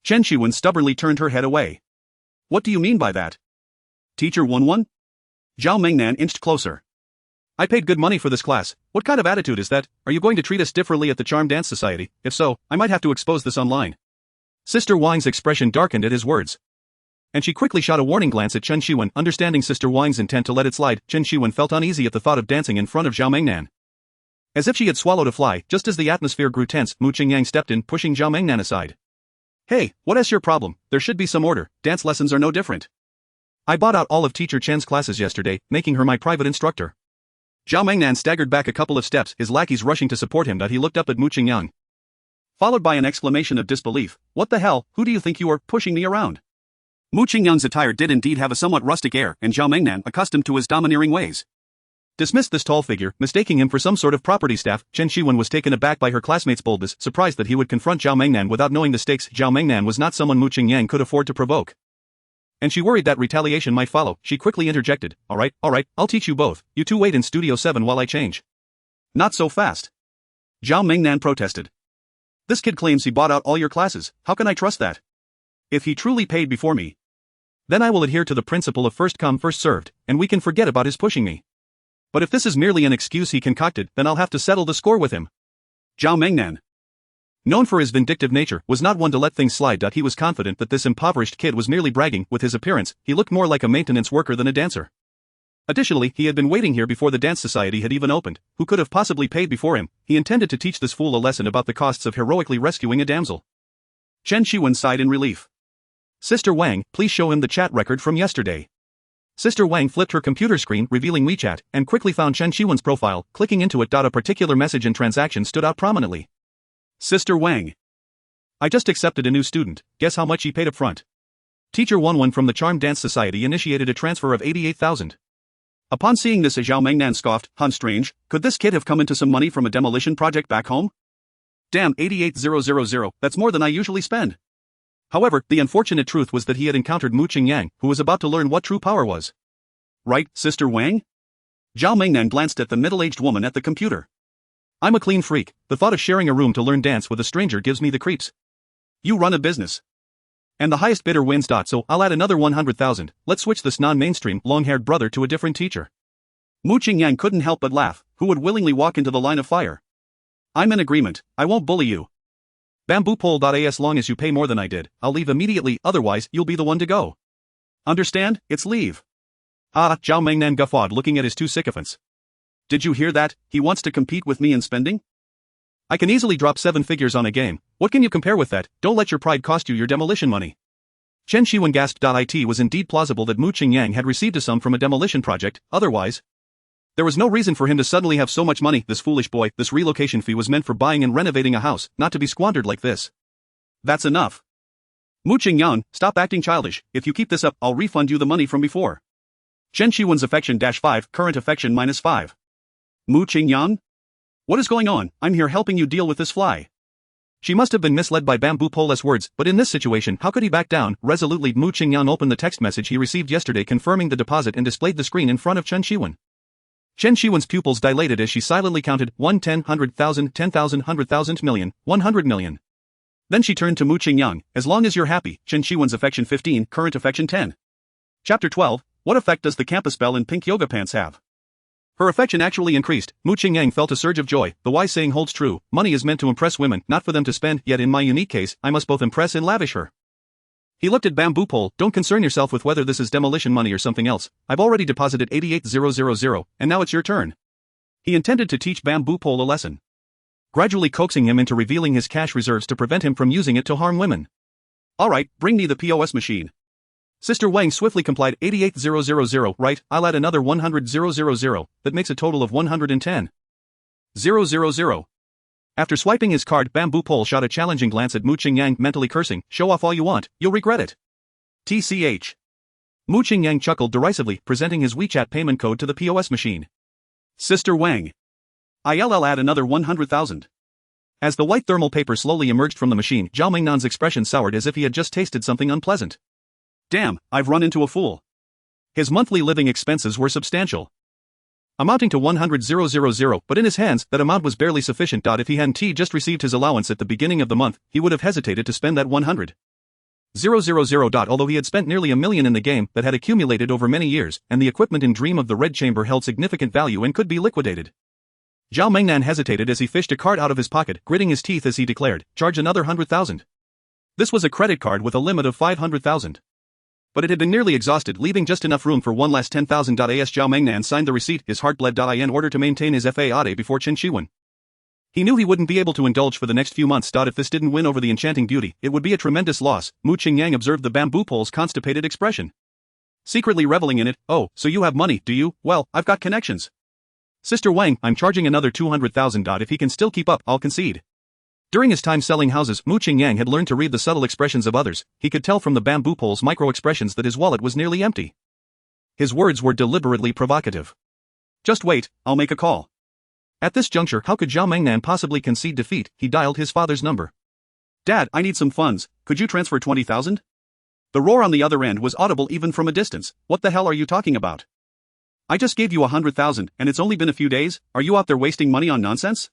Chen Shiwen stubbornly turned her head away. What do you mean by that? Teacher 11? Zhao Mengnan inched closer. I paid good money for this class. What kind of attitude is that? Are you going to treat us differently at the Charm Dance Society? If so, I might have to expose this online. Sister Wang's expression darkened at his words. And she quickly shot a warning glance at Chen Shiwen. Understanding Sister Wang's intent to let it slide, Chen Shiwen felt uneasy at the thought of dancing in front of Zhao Mengnan. As if she had swallowed a fly, just as the atmosphere grew tense, Mu Qingyang stepped in, pushing Zhao Mengnan aside. Hey, what's your problem? There should be some order. Dance lessons are no different. I bought out all of Teacher Chen's classes yesterday, making her my private instructor. Zhao Mengnan staggered back a couple of steps, his lackeys rushing to support him. He looked up at Mu Qingyang, followed by an exclamation of disbelief. What the hell, who do you think you are, pushing me around? Mu Qingyang's attire did indeed have a somewhat rustic air, and Zhao Mengnan, accustomed to his domineering ways, dismissed this tall figure, mistaking him for some sort of property staff. Chen Shiwen was taken aback by her classmate's boldness, surprised that he would confront Zhao Mengnan without knowing the stakes. Zhao Mengnan was not someone Mu Qingyang could afford to provoke, and she worried that retaliation might follow. She quickly interjected. Alright, I'll teach you both. You two wait in Studio 7 while I change. Not so fast. Zhao Mengnan protested. This kid claims he bought out all your classes. How can I trust that? If he truly paid before me, then I will adhere to the principle of first come first served, and we can forget about his pushing me. But if this is merely an excuse he concocted, then I'll have to settle the score with him. Zhao Mengnan. known for his vindictive nature, was not one to let things slide. He was confident that this impoverished kid was merely bragging. With his appearance, he looked more like a maintenance worker than a dancer. Additionally, he had been waiting here before the dance society had even opened. Who could have possibly paid before him? He intended to teach this fool a lesson about the costs of heroically rescuing a damsel. Chen Shiwen sighed in relief. Sister Wang, please show him the chat record from yesterday. Sister Wang flipped her computer screen, revealing WeChat, and quickly found Chen Shiwen's profile. Clicking into it, a particular message and transaction stood out prominently. Sister Wang. I just accepted a new student. Guess how much he paid up front? Teacher Wanwan from the Charm Dance Society initiated a transfer of 88,000. Upon seeing this, Zhao Mengnan scoffed, strange, could this kid have come into some money from a demolition project back home? Damn, 88,000, that's more than I usually spend. However, the unfortunate truth was that he had encountered Mu Qingyang, who was about to learn what true power was. Right, Sister Wang? Zhao Mengnan glanced at the middle-aged woman at the computer. I'm a clean freak. The thought of sharing a room to learn dance with a stranger gives me the creeps. You run a business. And the highest bidder wins. So I'll add another 100,000. Let's switch this non-mainstream, long-haired brother to a different teacher. Mu Qingyang couldn't help but laugh. Who would willingly walk into the line of fire? I'm in agreement. I won't bully you. Bamboo pole. As long as you pay more than I did, I'll leave immediately, otherwise you'll be the one to go. Understand? It's leave. Ah, Zhao Mengnan guffawed, looking at his two sycophants. Did you hear that? He wants to compete with me in spending? I can easily drop 7 figures on a game. What can you compare with that? Don't let your pride cost you your demolition money. Chen Shiwen gasped. It was indeed plausible that Mu Qingyang had received a sum from a demolition project, otherwise there was no reason for him to suddenly have so much money. This foolish boy, this relocation fee was meant for buying and renovating a house, not to be squandered like this. That's enough. Mu Qingyang, stop acting childish. If you keep this up, I'll refund you the money from before. Chen Shiwen's affection -5, current affection -5. Mu Qingyang? What is going on? I'm here helping you deal with this fly. She must have been misled by Bamboo Pole's words, but in this situation, how could he back down? Resolutely, Mu Qingyang opened the text message he received yesterday confirming the deposit and displayed the screen in front of Chen Shiwen. Chen Shiwen's pupils dilated as she silently counted 1, 10, 100,000, 10,000, 100,000, million, 100 million. Then she turned to Mu Qingyang. As long as you're happy. Chen Shiwen's affection 15, current affection 10. Chapter 12, what effect does the campus bell in pink yoga pants have? Her affection actually increased. Mu Qingyang felt a surge of joy. The wise saying holds true, money is meant to impress women, not for them to spend, yet in my unique case, I must both impress and lavish her. He looked at Bamboo Pole. Don't concern yourself with whether this is demolition money or something else. I've already deposited 88,000, and now it's your turn. He intended to teach Bamboo Pole a lesson, gradually coaxing him into revealing his cash reserves to prevent him from using it to harm women. Alright, bring me the POS machine. Sister Wang swiftly complied. 88,000, right, I'll add another 100,000, that makes a total of 110,000. After swiping his card, Bamboo Pole shot a challenging glance at Mu Qingyang, mentally cursing, show off all you want, you'll regret it. TCH. Mu Qingyang chuckled derisively, presenting his WeChat payment code to the POS machine. Sister Wang. I'll add another 100,000. As the white thermal paper slowly emerged from the machine, Zhao Mengnan's expression soured as if he had just tasted something unpleasant. Damn, I've run into a fool. His monthly living expenses were substantial, amounting to 100,000, but in his hands, that amount was barely sufficient. If he hadn't just received his allowance at the beginning of the month, he would have hesitated to spend that 100,000. Although he had spent nearly $1 million in the game that had accumulated over many years, and the equipment in Dream of the Red Chamber held significant value and could be liquidated. Zhao Mengnan hesitated as he fished a card out of his pocket, gritting his teeth as he declared, charge another 100,000. This was a credit card with a limit of 500,000. But it had been nearly exhausted, leaving just enough room for one last 10,000. Zhao Mengnan signed the receipt, his heart bled. In order to maintain his FAAD before Chen Shiwen. He knew he wouldn't be able to indulge for the next few months. If this didn't win over the enchanting beauty, it would be a tremendous loss. Mu Qingyang observed the Bamboo Pole's constipated expression, secretly reveling in it. Oh, so you have money, do you? Well, I've got connections. Sister Wang, I'm charging another 200,000. If he can still keep up, I'll concede. During his time selling houses, Mu Qingyang had learned to read the subtle expressions of others. He could tell from the Bamboo Pole's micro-expressions that his wallet was nearly empty. His words were deliberately provocative. Just wait, I'll make a call. At this juncture, how could Zhao Mengnan possibly concede defeat? He dialed his father's number. Dad, I need some funds, could you transfer 20,000? The roar on the other end was audible even from a distance. What the hell are you talking about? I just gave you 100,000, and it's only been a few days. Are you out there wasting money on nonsense?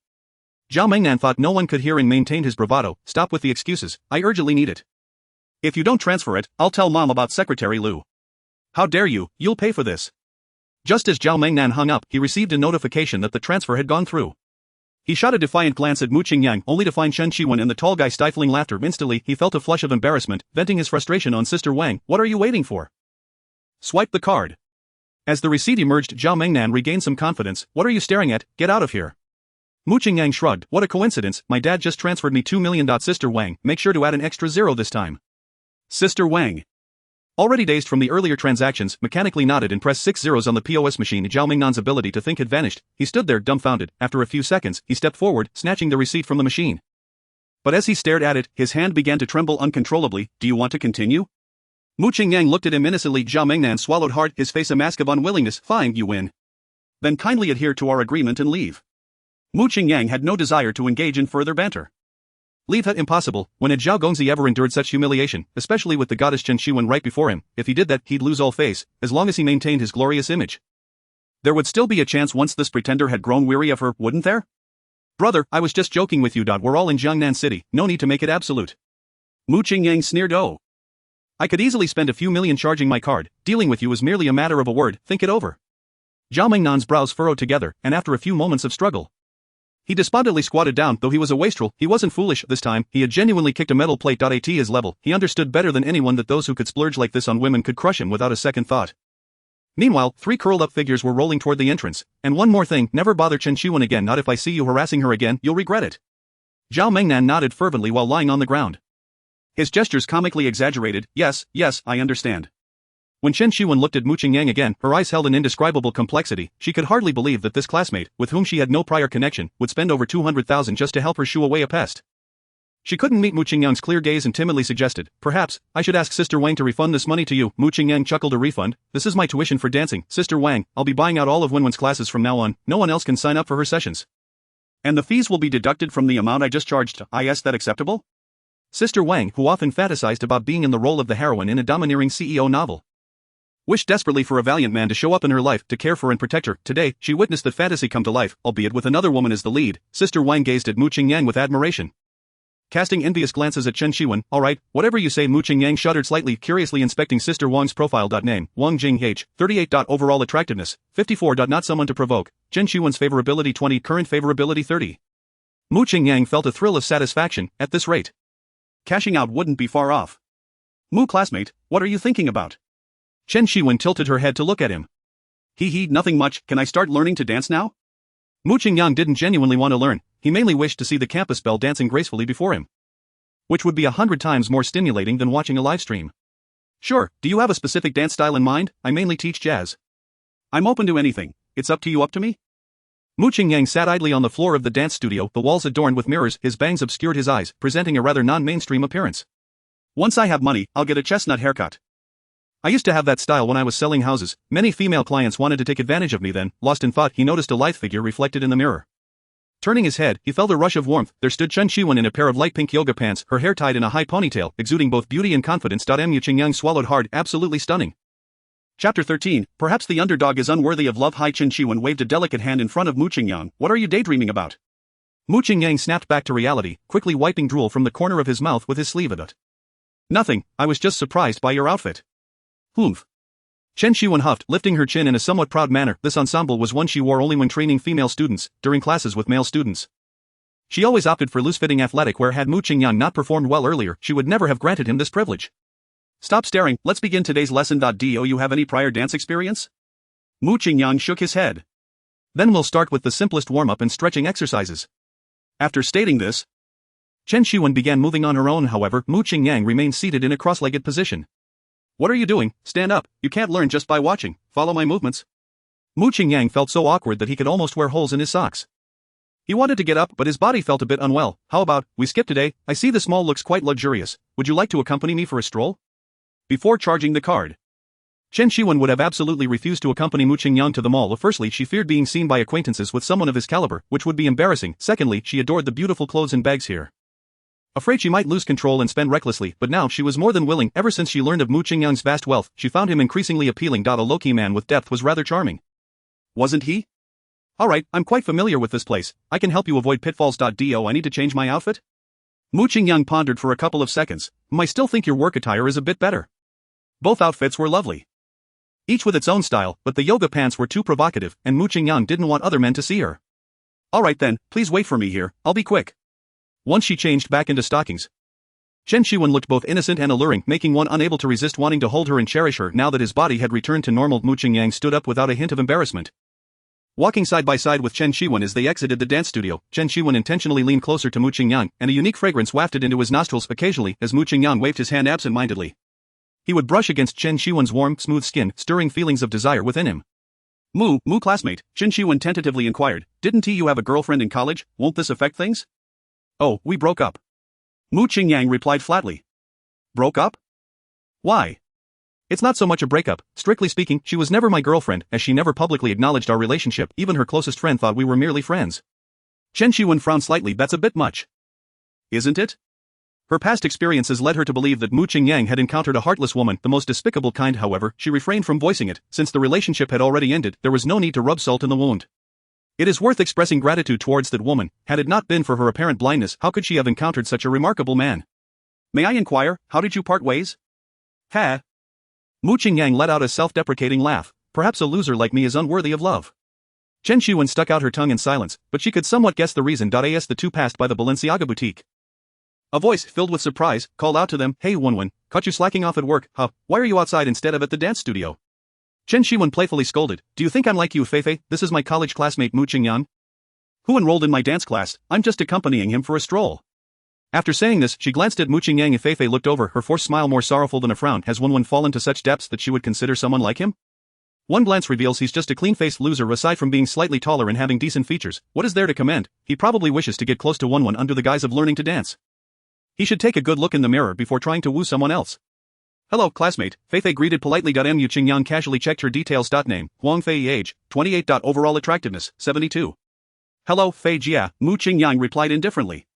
Zhao Mengnan thought no one could hear and maintained his bravado. Stop with the excuses, I urgently need it. If you don't transfer it, I'll tell Mom about Secretary Liu. How dare you, you'll pay for this. Just as Zhao Mengnan hung up, he received a notification that the transfer had gone through. He shot a defiant glance at Mu Qingyang only to find Chen Shiwen and the tall guy stifling laughter. Instantly, he felt a flush of embarrassment, venting his frustration on Sister Wang. What are you waiting for? Swipe the card. As the receipt emerged, Zhao Mengnan regained some confidence. What are you staring at? Get out of here. Mu Qingyang shrugged. What a coincidence, my dad just transferred me 2 million. Sister Wang, make sure to add an extra 0 this time. Sister Wang, already dazed from the earlier transactions, mechanically nodded and pressed 6 zeros on the POS machine. Zhao Mengnan's ability to think had vanished. He stood there dumbfounded. After a few seconds, he stepped forward, snatching the receipt from the machine. But as he stared at it, his hand began to tremble uncontrollably. Do you want to continue? Mu Qingyang looked at him innocently. Zhao Mengnan swallowed hard, his face a mask of unwillingness. Fine, you win. Then kindly adhere to our agreement and leave. Mu Qingyang had no desire to engage in further banter. Leave that impossible. When had Zhao Gongzi ever endured such humiliation, especially with the goddess Chen Shiwen right before him? If he did that, he'd lose all face, as long as he maintained his glorious image. There would still be a chance once this pretender had grown weary of her, wouldn't there? Brother, I was just joking with you. We're all in Jiangnan City, no need to make it absolute. Mu Qingyang sneered. Oh. I could easily spend a few million charging my card. Dealing with you is merely a matter of a word, think it over. Zhao Mengnan's brows furrowed together, and after a few moments of struggle, he despondently squatted down. Though he was a wastrel, he wasn't foolish this time. He had genuinely kicked a metal plate. At his level, he understood better than anyone that those who could splurge like this on women could crush him without a second thought. Meanwhile, 3 curled-up figures were rolling toward the entrance. And one more thing, never bother Chen Shiwen again. Not if I see you harassing her again, you'll regret it. Zhao Mengnan nodded fervently while lying on the ground. His gestures comically exaggerated. Yes, I understand. When Chen Shiwen looked at Mu Qingyang again, her eyes held an indescribable complexity. She could hardly believe that this classmate, with whom she had no prior connection, would spend over 200,000 just to help her shoo away a pest. She couldn't meet Mu Qingyang's clear gaze and timidly suggested, perhaps, I should ask Sister Wang to refund this money to you. Mu Qingyang chuckled. A refund? This is my tuition for dancing. Sister Wang, I'll be buying out all of Wenwen's classes from now on. No one else can sign up for her sessions. And the fees will be deducted from the amount I just charged. Is that acceptable? Sister Wang, who often fantasized about being in the role of the heroine in a domineering CEO novel, wished desperately for a valiant man to show up in her life to care for and protect her. Today, she witnessed that fantasy come to life, albeit with another woman as the lead. Sister Wang gazed at Mu Qingyang with admiration, casting envious glances at Chen Shiwen. All right, whatever you say. Mu Qingyang shuddered slightly, curiously inspecting Sister Wang's profile. Name, Wang Jing H, 38. Overall attractiveness, 54. Not someone to provoke. Chen Shiwen's favorability 20, current favorability 30. Mu Qingyang felt a thrill of satisfaction. At this rate, cashing out wouldn't be far off. Mu classmate, what are you thinking about? Chen Shiwen tilted her head to look at him. Nothing much. Can I start learning to dance now? Mu Qingyang didn't genuinely want to learn, he mainly wished to see the campus belle dancing gracefully before him, which would be 100 times more stimulating than watching a live stream. Sure, do you have a specific dance style in mind? I mainly teach jazz. I'm open to anything, it's up to you. Up to me? Mu Qingyang sat idly on the floor of the dance studio, the walls adorned with mirrors, his bangs obscured his eyes, presenting a rather non-mainstream appearance. Once I have money, I'll get a chestnut haircut. I used to have that style when I was selling houses. Many female clients wanted to take advantage of me. Then, lost in thought, he noticed a lithe figure reflected in the mirror. Turning his head, he felt a rush of warmth. There stood Chen Shiwen in a pair of light pink yoga pants, her hair tied in a high ponytail, exuding both beauty and confidence. Mu Qingyang swallowed hard. Absolutely stunning. Chapter 13, Perhaps the underdog is unworthy of love. Hai Chen Shiwen waved a delicate hand in front of Mu Qingyang. What are you daydreaming about? Mu Qingyang snapped back to reality, quickly wiping drool from the corner of his mouth with his sleeve. Nothing, I was just surprised by your outfit. Humph. Chen Shiwen huffed, lifting her chin in a somewhat proud manner. This ensemble was one she wore only when training female students, during classes with male students. She always opted for loose-fitting athletic wear. Had Mu Qingyang not performed well earlier, she would never have granted him this privilege. Stop staring, let's begin today's lesson. Do you have any prior dance experience? Mu Qingyang shook his head. Then we'll start with the simplest warm-up and stretching exercises. After stating this, Chen Shiwen began moving on her own. However, Mu Qingyang remained seated in a cross-legged position. What are you doing? Stand up, you can't learn just by watching, follow my movements. Mu Qingyang felt so awkward that he could almost wear holes in his socks. He wanted to get up, but his body felt a bit unwell. How about, we skip today? I see this mall looks quite luxurious. Would you like to accompany me for a stroll? Before charging the card, Chen Shiwen would have absolutely refused to accompany Mu Qingyang to the mall. Firstly, she feared being seen by acquaintances with someone of his caliber, which would be embarrassing. Secondly, she adored the beautiful clothes and bags here. Afraid she might lose control and spend recklessly, but now she was more than willing. Ever since she learned of Mu Qingyang's vast wealth, she found him increasingly appealing. A low-key man with depth was rather charming. Wasn't he? Alright, I'm quite familiar with this place. I can help you avoid pitfalls. I need to change my outfit? Mu Qingyang pondered for a couple of seconds. I still think your work attire is a bit better. Both outfits were lovely, each with its own style, but the yoga pants were too provocative, and Mu Qingyang didn't want other men to see her. Alright then, please wait for me here, I'll be quick. Once she changed back into stockings, Chen Shiwen looked both innocent and alluring, making one unable to resist wanting to hold her and cherish her. Now that his body had returned to normal, Mu Qingyang stood up without a hint of embarrassment. Walking side by side with Chen Shiwen as they exited the dance studio, Chen Shiwen intentionally leaned closer to Mu Qingyang, and a unique fragrance wafted into his nostrils occasionally as Mu Qingyang waved his hand absent-mindedly. He would brush against Chen Shiwen's warm, smooth skin, stirring feelings of desire within him. Mu classmate, Chen Shiwen tentatively inquired, didn't you have a girlfriend in college, won't this affect things? Oh, we broke up. Mu Qingyang replied flatly. Broke up? Why? It's not so much a breakup. Strictly speaking, she was never my girlfriend, as she never publicly acknowledged our relationship. Even her closest friend thought we were merely friends. Chen Shiwen frowned slightly. That's a bit much. Isn't it? Her past experiences led her to believe that Mu Qingyang had encountered a heartless woman, the most despicable kind. However, she refrained from voicing it. Since the relationship had already ended, there was no need to rub salt in the wound. It is worth expressing gratitude towards that woman. Had it not been for her apparent blindness, how could she have encountered such a remarkable man? May I inquire, how did you part ways? Ha! Mu Qingyang let out a self-deprecating laugh. Perhaps a loser like me is unworthy of love. Chen Shiwen stuck out her tongue in silence, but she could somewhat guess the reason. As the two passed by the Balenciaga boutique, a voice, filled with surprise, called out to them, Hey Wenwen, caught you slacking off at work, huh? Why are you outside instead of at the dance studio? Chen Shiwen playfully scolded, Do you think I'm like you, Feifei? This is my college classmate Mu Qingyang, who enrolled in my dance class. I'm just accompanying him for a stroll. After saying this, she glanced at Mu Qingyang and Feifei looked over, her forced smile more sorrowful than a frown. Has Wenwen fallen to such depths that she would consider someone like him? One glance reveals he's just a clean-faced loser. Aside from being slightly taller and having decent features, what is there to commend? He probably wishes to get close to Wenwen under the guise of learning to dance. He should take a good look in the mirror before trying to woo someone else. Hello, classmate, Feifei greeted politely. Mu Qingyang casually checked her details. Name, Huang Fei. Age, 28. Overall attractiveness, 72. Hello, Fei Jia, Mu Qingyang replied indifferently.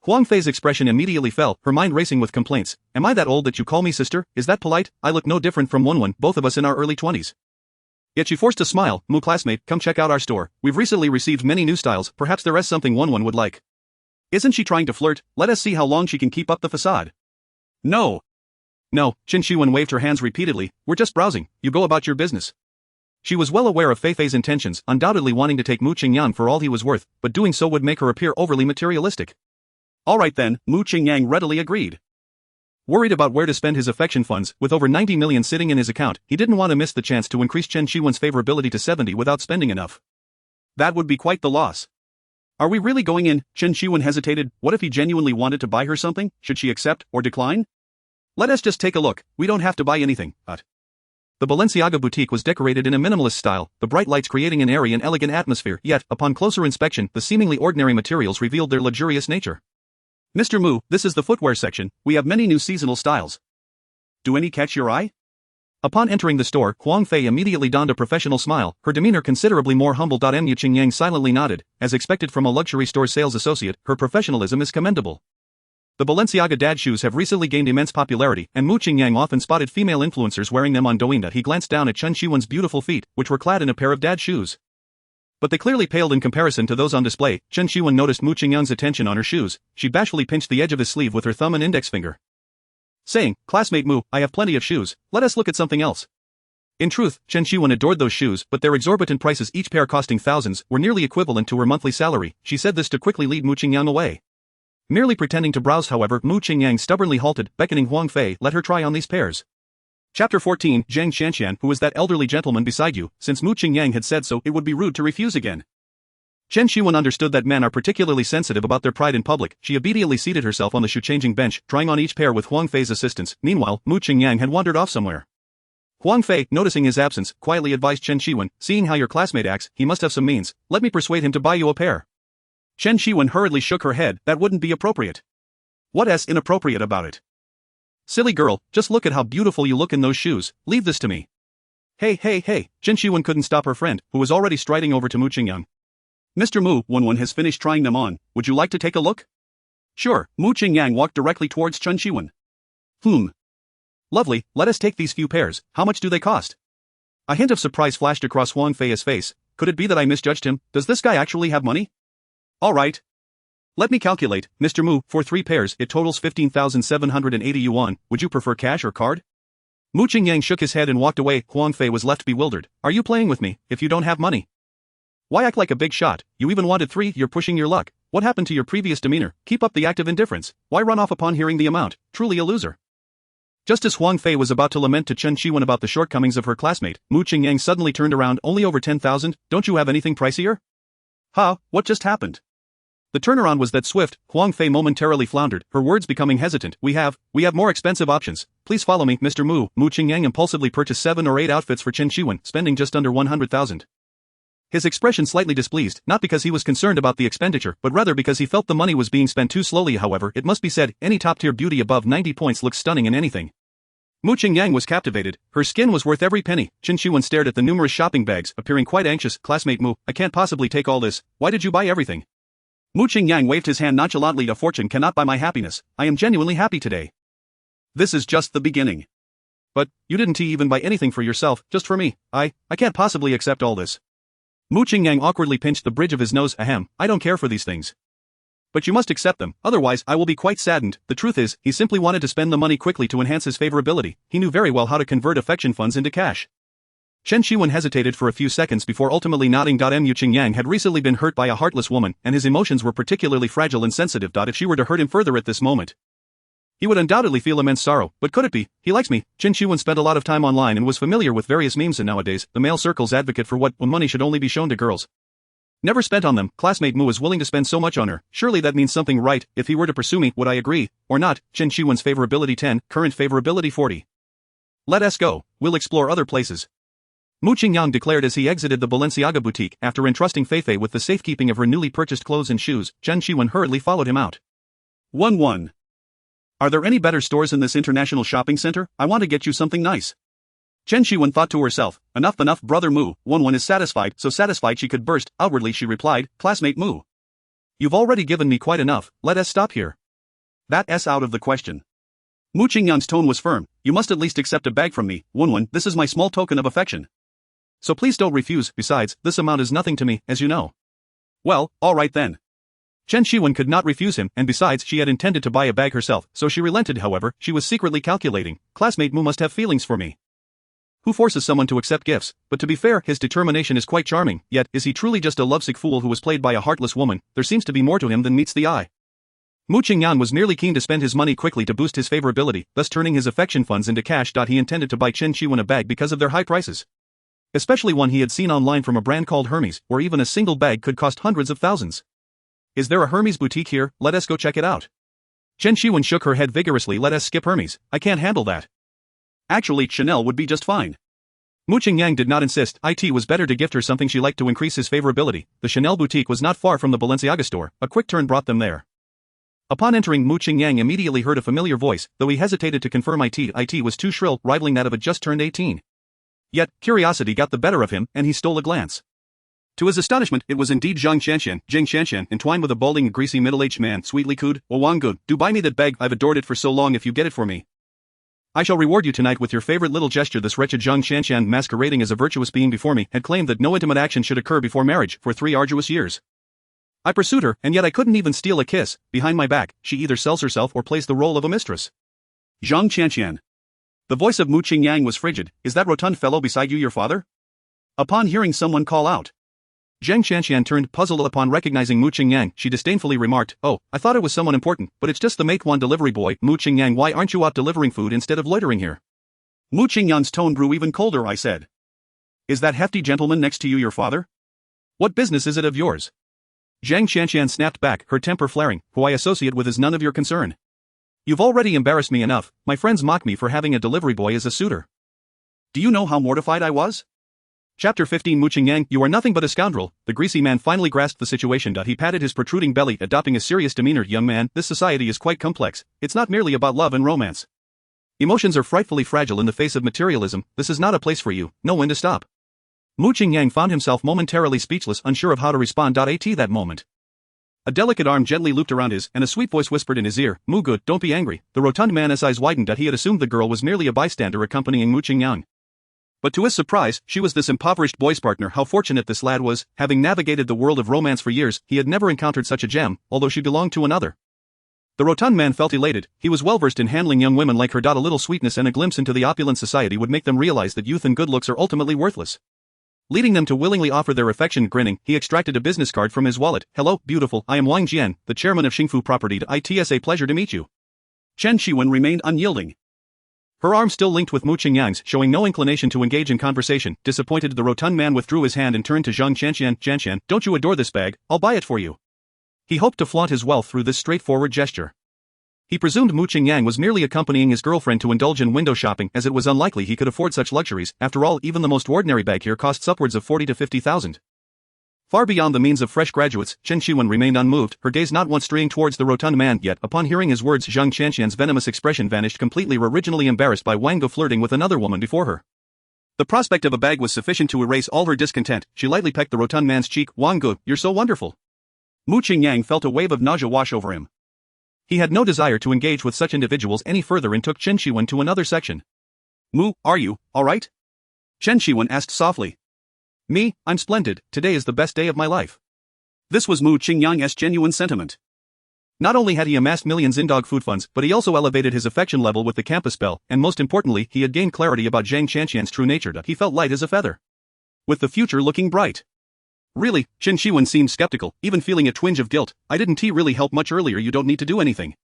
Huang Fei's expression immediately fell, her mind racing with complaints. Am I that old that you call me sister? Is that polite? I look no different from Wenwen, both of us in our early 20s. Yet she forced a smile. Mu classmate, come check out our store. We've recently received many new styles, perhaps there is something Wenwen would like. Isn't she trying to flirt? Let us see how long she can keep up the facade. No, Chen Shiwen waved her hands repeatedly, we're just browsing, you go about your business. She was well aware of Feifei's intentions, undoubtedly wanting to take Mu Qingyang for all he was worth, but doing so would make her appear overly materialistic. Alright then, Mu Qingyang readily agreed. Worried about where to spend his affection funds, with over 90 million sitting in his account, he didn't want to miss the chance to increase Chen Shiwen's favorability to 70 without spending enough. That would be quite the loss. Are we really going in? Chen Shiwen hesitated. What if he genuinely wanted to buy her something? Should she accept or decline? Let us just take a look, we don't have to buy anything, The Balenciaga boutique was decorated in a minimalist style, the bright lights creating an airy and elegant atmosphere, yet, upon closer inspection, the seemingly ordinary materials revealed their luxurious nature. Mr. Mu, this is the footwear section, we have many new seasonal styles. Do any catch your eye? Upon entering the store, Huang Fei immediately donned a professional smile, her demeanor considerably more humble. Mu Qingyang silently nodded, as expected from a luxury store sales associate, her professionalism is commendable. The Balenciaga dad shoes have recently gained immense popularity, and Mu Qingyang often spotted female influencers wearing them on Douyin. He glanced down at Chen Shiwen's beautiful feet, which were clad in a pair of dad shoes. But they clearly paled in comparison to those on display. Chen Shiwen noticed Mu Qingyang's attention on her shoes. She bashfully pinched the edge of his sleeve with her thumb and index finger, saying, Classmate Mu, I have plenty of shoes, let us look at something else. In truth, Chen Shiwen adored those shoes, but their exorbitant prices, each pair costing thousands, were nearly equivalent to her monthly salary. She said this to quickly lead Mu Qingyang away. Merely pretending to browse, however, Mu Qingyang stubbornly halted, beckoning Huang Fei, let her try on these pairs. Chapter 14, Zhang Shanshan, who is that elderly gentleman beside you? Since Mu Qingyang had said so, it would be rude to refuse again. Chen Shiwen understood that men are particularly sensitive about their pride in public. She immediately seated herself on the shoe-changing bench, trying on each pair with Huang Fei's assistance. Meanwhile, Mu Qingyang had wandered off somewhere. Huang Fei, noticing his absence, quietly advised Chen Shiwen, seeing how your classmate acts, he must have some means, let me persuade him to buy you a pair. Chen Shiwen hurriedly shook her head, that wouldn't be appropriate. What's inappropriate about it? Silly girl, just look at how beautiful you look in those shoes, leave this to me. Hey, Chen Shiwen couldn't stop her friend, who was already striding over to Mu Qingyang. Mr. Mu, Wenwen has finished trying them on, would you like to take a look? Sure, Mu Qingyang walked directly towards Chen Shiwen. Lovely, let us take these few pairs, how much do they cost? A hint of surprise flashed across Huang Fei's face, could it be that I misjudged him, does this guy actually have money? Alright. Let me calculate, Mr. Mu, for 3 pairs it totals 15,780 yuan, would you prefer cash or card? Mu Qingyang shook his head and walked away. Huang Fei was left bewildered. Are you playing with me, if you don't have money? Why act like a big shot? You even wanted 3, you're pushing your luck. What happened to your previous demeanor? Keep up the active indifference. Why run off upon hearing the amount? Truly a loser. Just as Huang Fei was about to lament to Chen Shiwen about the shortcomings of her classmate, Mu Qingyang suddenly turned around. Only over 10,000? Don't you have anything pricier? Ha, what just happened? The turnaround was that swift. Huang Fei momentarily floundered, her words becoming hesitant. We have more expensive options. Please follow me, Mr. Mu. Mu Qingyang impulsively purchased 7 or 8 outfits for Chen Shiwen, spending just under 100,000. His expression slightly displeased, not because he was concerned about the expenditure, but rather because he felt the money was being spent too slowly. However, it must be said, any top-tier beauty above 90 points looks stunning in anything. Mu Qingyang was captivated. Her skin was worth every penny. Chen Shiwen stared at the numerous shopping bags, appearing quite anxious. Classmate Mu, I can't possibly take all this. Why did you buy everything? Mu Qingyang waved his hand nonchalantly. A fortune cannot buy my happiness. I am genuinely happy today. This is just the beginning. But, you didn't even buy anything for yourself, just for me. I can't possibly accept all this. Mu Qingyang awkwardly pinched the bridge of his nose. Ahem, I don't care for these things. But you must accept them, otherwise I will be quite saddened. The truth is, he simply wanted to spend the money quickly to enhance his favorability. He knew very well how to convert affection funds into cash. Chen Shiwen hesitated for a few seconds before ultimately nodding. Mu Qingyang had recently been hurt by a heartless woman, and his emotions were particularly fragile and sensitive. If she were to hurt him further at this moment, he would undoubtedly feel immense sorrow. But could it be? He likes me. Chen Shiwen spent a lot of time online and was familiar with various memes, and nowadays, the male circle's advocate for when money should only be shown to girls. Never spent on them. Classmate Mu is willing to spend so much on her. Surely that means something, right? If he were to pursue me, would I agree? Or not? Chen Shiwen's favorability 10, current favorability 40. Let us go. We'll explore other places. Mu Qingyang declared as he exited the Balenciaga boutique. After entrusting Feifei with the safekeeping of her newly purchased clothes and shoes, Chen Shiwen hurriedly followed him out. 1-1. Are there any better stores in this international shopping center? I want to get you something nice. Chen Shiwen thought to herself, enough, brother Mu. 1-1 is satisfied, so satisfied she could burst. Outwardly she replied, classmate Mu. You've already given me quite enough, let us stop here. That's out of the question. Mu Qingyang's tone was firm, you must at least accept a bag from me. 1-1, this is my small token of affection. So please don't refuse, besides, this amount is nothing to me, as you know. Well, alright then. Chen Shiwen could not refuse him, and besides she had intended to buy a bag herself, so she relented. However, she was secretly calculating, classmate Mu must have feelings for me. Who forces someone to accept gifts? But to be fair, his determination is quite charming, yet, is he truly just a lovesick fool who was played by a heartless woman? There seems to be more to him than meets the eye. Mu Qingyang was merely keen to spend his money quickly to boost his favorability, thus turning his affection funds into cash. He intended to buy Chen Shiwen a bag because of their high prices. Especially one he had seen online from a brand called Hermes, where even a single bag could cost hundreds of thousands. Is there a Hermes boutique here? Let us go check it out. Chen Shiwen shook her head vigorously. Let us skip Hermes. I can't handle that. Actually, Chanel would be just fine. Mu Qingyang did not insist. It was better to gift her something she liked to increase his favorability. The Chanel boutique was not far from the Balenciaga store. A quick turn brought them there. Upon entering, Mu Qingyang immediately heard a familiar voice, though he hesitated to confirm it was too shrill, rivaling that of a just turned 18. Yet, curiosity got the better of him, and he stole a glance. To his astonishment, it was indeed Jing Xianshan, entwined with a balding and greasy middle-aged man, sweetly cooed, "Oh Wang Good, do buy me that bag, I've adored it for so long. If you get it for me, I shall reward you tonight with your favorite little gesture." This wretched Jing Xianshan, masquerading as a virtuous being before me, had claimed that no intimate action should occur before marriage, for 3 arduous years. I pursued her, and yet I couldn't even steal a kiss. Behind my back, she either sells herself or plays the role of a mistress. Jing Xianshan. The voice of Mu Qingyang was frigid. Is that rotund fellow beside you your father? Upon hearing someone call out, Jing Xianshan turned puzzled. Upon recognizing Mu Qingyang, she disdainfully remarked, "Oh, I thought it was someone important, but it's just the Meituan delivery boy." Mu Qingyang, why aren't you out delivering food instead of loitering here? Mu Qingyang's tone grew even colder. I said, "Is that hefty gentleman next to you your father? What business is it of yours?" Jing Xianshan snapped back, her temper flaring. "Who I associate with is none of your concern. You've already embarrassed me enough. My friends mock me for having a delivery boy as a suitor. Do you know how mortified I was?" Chapter 15. Mu Qingyang, you are nothing but a scoundrel. The greasy man finally grasped the situation. He patted his protruding belly, adopting a serious demeanor. "Young man, this society is quite complex. It's not merely about love and romance. Emotions are frightfully fragile in the face of materialism. This is not a place for you. Know when to stop." Mu Qingyang found himself momentarily speechless, unsure of how to respond. At that moment, a delicate arm gently looped around his, and a sweet voice whispered in his ear, "Mu Good, don't be angry." The rotund man's eyes widened. He had assumed the girl was merely a bystander accompanying Mu Qingyang. But to his surprise, she was this impoverished boy's partner. How fortunate this lad was. Having navigated the world of romance for years, he had never encountered such a gem, although she belonged to another. The rotund man felt elated. He was well versed in handling young women like her. A little sweetness and a glimpse into the opulent society would make them realize that youth and good looks are ultimately worthless. Leading them to willingly offer their affection. Grinning, he extracted a business card from his wallet. Hello, beautiful, I am Wang Jian, the chairman of Xingfu Property. It's a pleasure to meet you. Chen Shiwen remained unyielding. Her arm still linked with Mu Qingyang's, showing no inclination to engage in conversation. Disappointed, the rotund man withdrew his hand and turned to Zhang Qianxian. Jianxian, don't you adore this bag? I'll buy it for you. He hoped to flaunt his wealth through this straightforward gesture. He presumed Mu Qingyang was merely accompanying his girlfriend to indulge in window shopping, as it was unlikely he could afford such luxuries. After all, even the most ordinary bag here costs upwards of 40 to 50,000. Far beyond the means of fresh graduates, Chen Shiwen remained unmoved, her gaze not once straying towards the rotund man. Yet, upon hearing his words, Zhang Qianxian's venomous expression vanished completely. Originally embarrassed by Wang Ge flirting with another woman before her, the prospect of a bag was sufficient to erase all her discontent. She lightly pecked the rotund man's cheek. Wang Ge, you're so wonderful. Mu Qingyang felt a wave of nausea wash over him. He had no desire to engage with such individuals any further and took Chen Shiwen to another section. Mu, are you alright? Chen Shiwen asked softly. Me, I'm splendid, today is the best day of my life. This was Mu Qingyang's genuine sentiment. Not only had he amassed millions in dog food funds, but he also elevated his affection level with the campus belle, and most importantly, he had gained clarity about Zhang Qianxian's true nature. He felt light as a feather, with the future looking bright. Really, Chen Shiwen seemed skeptical, even feeling a twinge of guilt. I didn't really help much earlier. You don't need to do anything.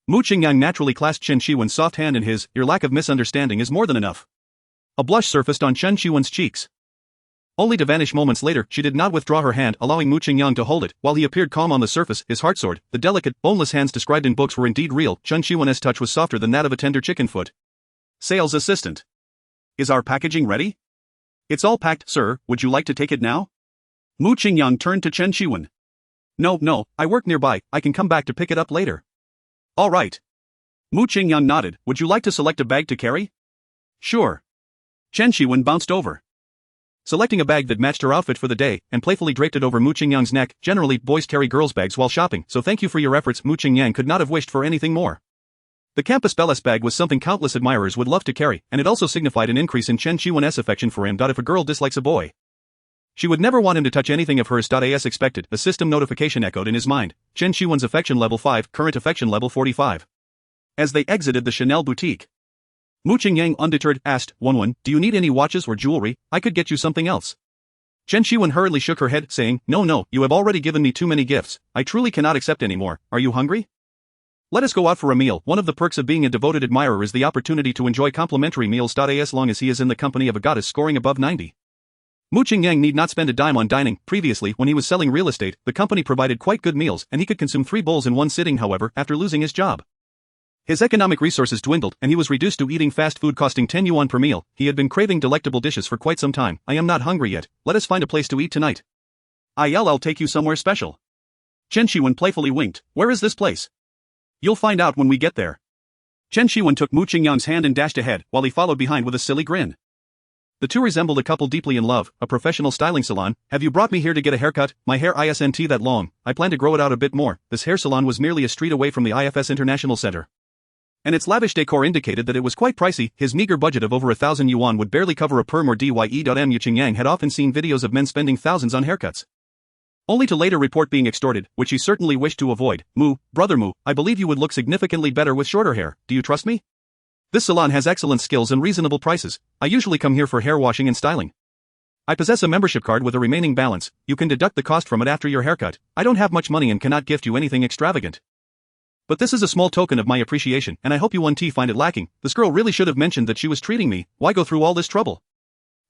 Mu Qingyang naturally clasped Chen Shiwen's soft hand in his. Your lack of misunderstanding is more than enough. A blush surfaced on Chen Shiwen's cheeks, only to vanish moments later. She did not withdraw her hand, allowing Mu Qingyang to hold it. While he appeared calm on the surface, his heart soared. The delicate, boneless hands described in books were indeed real. Chen Shiwen's touch was softer than that of a tender chicken foot. Sales assistant. Is our packaging ready? It's all packed, sir. Would you like to take it now? Mu Qingyang turned to Chen Shiwen. No, I work nearby, I can come back to pick it up later. All right. Mu Qingyang nodded. Would you like to select a bag to carry? Sure. Chen Shiwen bounced over, selecting a bag that matched her outfit for the day, and playfully draped it over Mu Qingyang's neck. Generally, boys carry girls' bags while shopping, so thank you for your efforts. Mu Qingyang could not have wished for anything more. The campus belle's bag was something countless admirers would love to carry, and it also signified an increase in Chen Shiwen's affection for him. If a girl dislikes a boy, she would never want him to touch anything of hers. As expected, a system notification echoed in his mind. Chen Shiwen's affection level 5, current affection level 45. As they exited the Chanel boutique, Mu Qingyang, undeterred, asked, Wenwen, do you need any watches or jewelry? I could get you something else. Chen Shiwen hurriedly shook her head, saying, No, you have already given me too many gifts. I truly cannot accept any more. Are you hungry? Let us go out for a meal. One of the perks of being a devoted admirer is the opportunity to enjoy complimentary meals. As long as he is in the company of a goddess scoring above 90. Mu Qingyang need not spend a dime on dining. Previously, when he was selling real estate, the company provided quite good meals, and he could consume 3 bowls in one sitting. However, after losing his job, his economic resources dwindled, and he was reduced to eating fast food costing 10 yuan per meal. He had been craving delectable dishes for quite some time. I am not hungry yet. Let us find a place to eat tonight. I'll take you somewhere special. Chen Shiwen playfully winked. Where is this place? You'll find out when we get there. Chen Shiwen took Mu Qingyang's hand and dashed ahead, while he followed behind with a silly grin. The two resembled a couple deeply in love. A professional styling salon. Have you brought me here to get a haircut? My hair isn't that long. I plan to grow it out a bit more. This hair salon was merely a street away from the IFS International Center, and its lavish decor indicated that it was quite pricey. His meager budget of over 1,000 yuan would barely cover a perm or dye. Mu Qingyang had often seen videos of men spending thousands on haircuts, only to later report being extorted, which he certainly wished to avoid. Brother Mu, I believe you would look significantly better with shorter hair. Do you trust me? This salon has excellent skills and reasonable prices. I usually come here for hair washing and styling. I possess a membership card with a remaining balance. You can deduct the cost from it after your haircut. I don't have much money and cannot gift you anything extravagant, but this is a small token of my appreciation, and I hope you won't find it lacking. This girl really should have mentioned that she was treating me. Why go through all this trouble?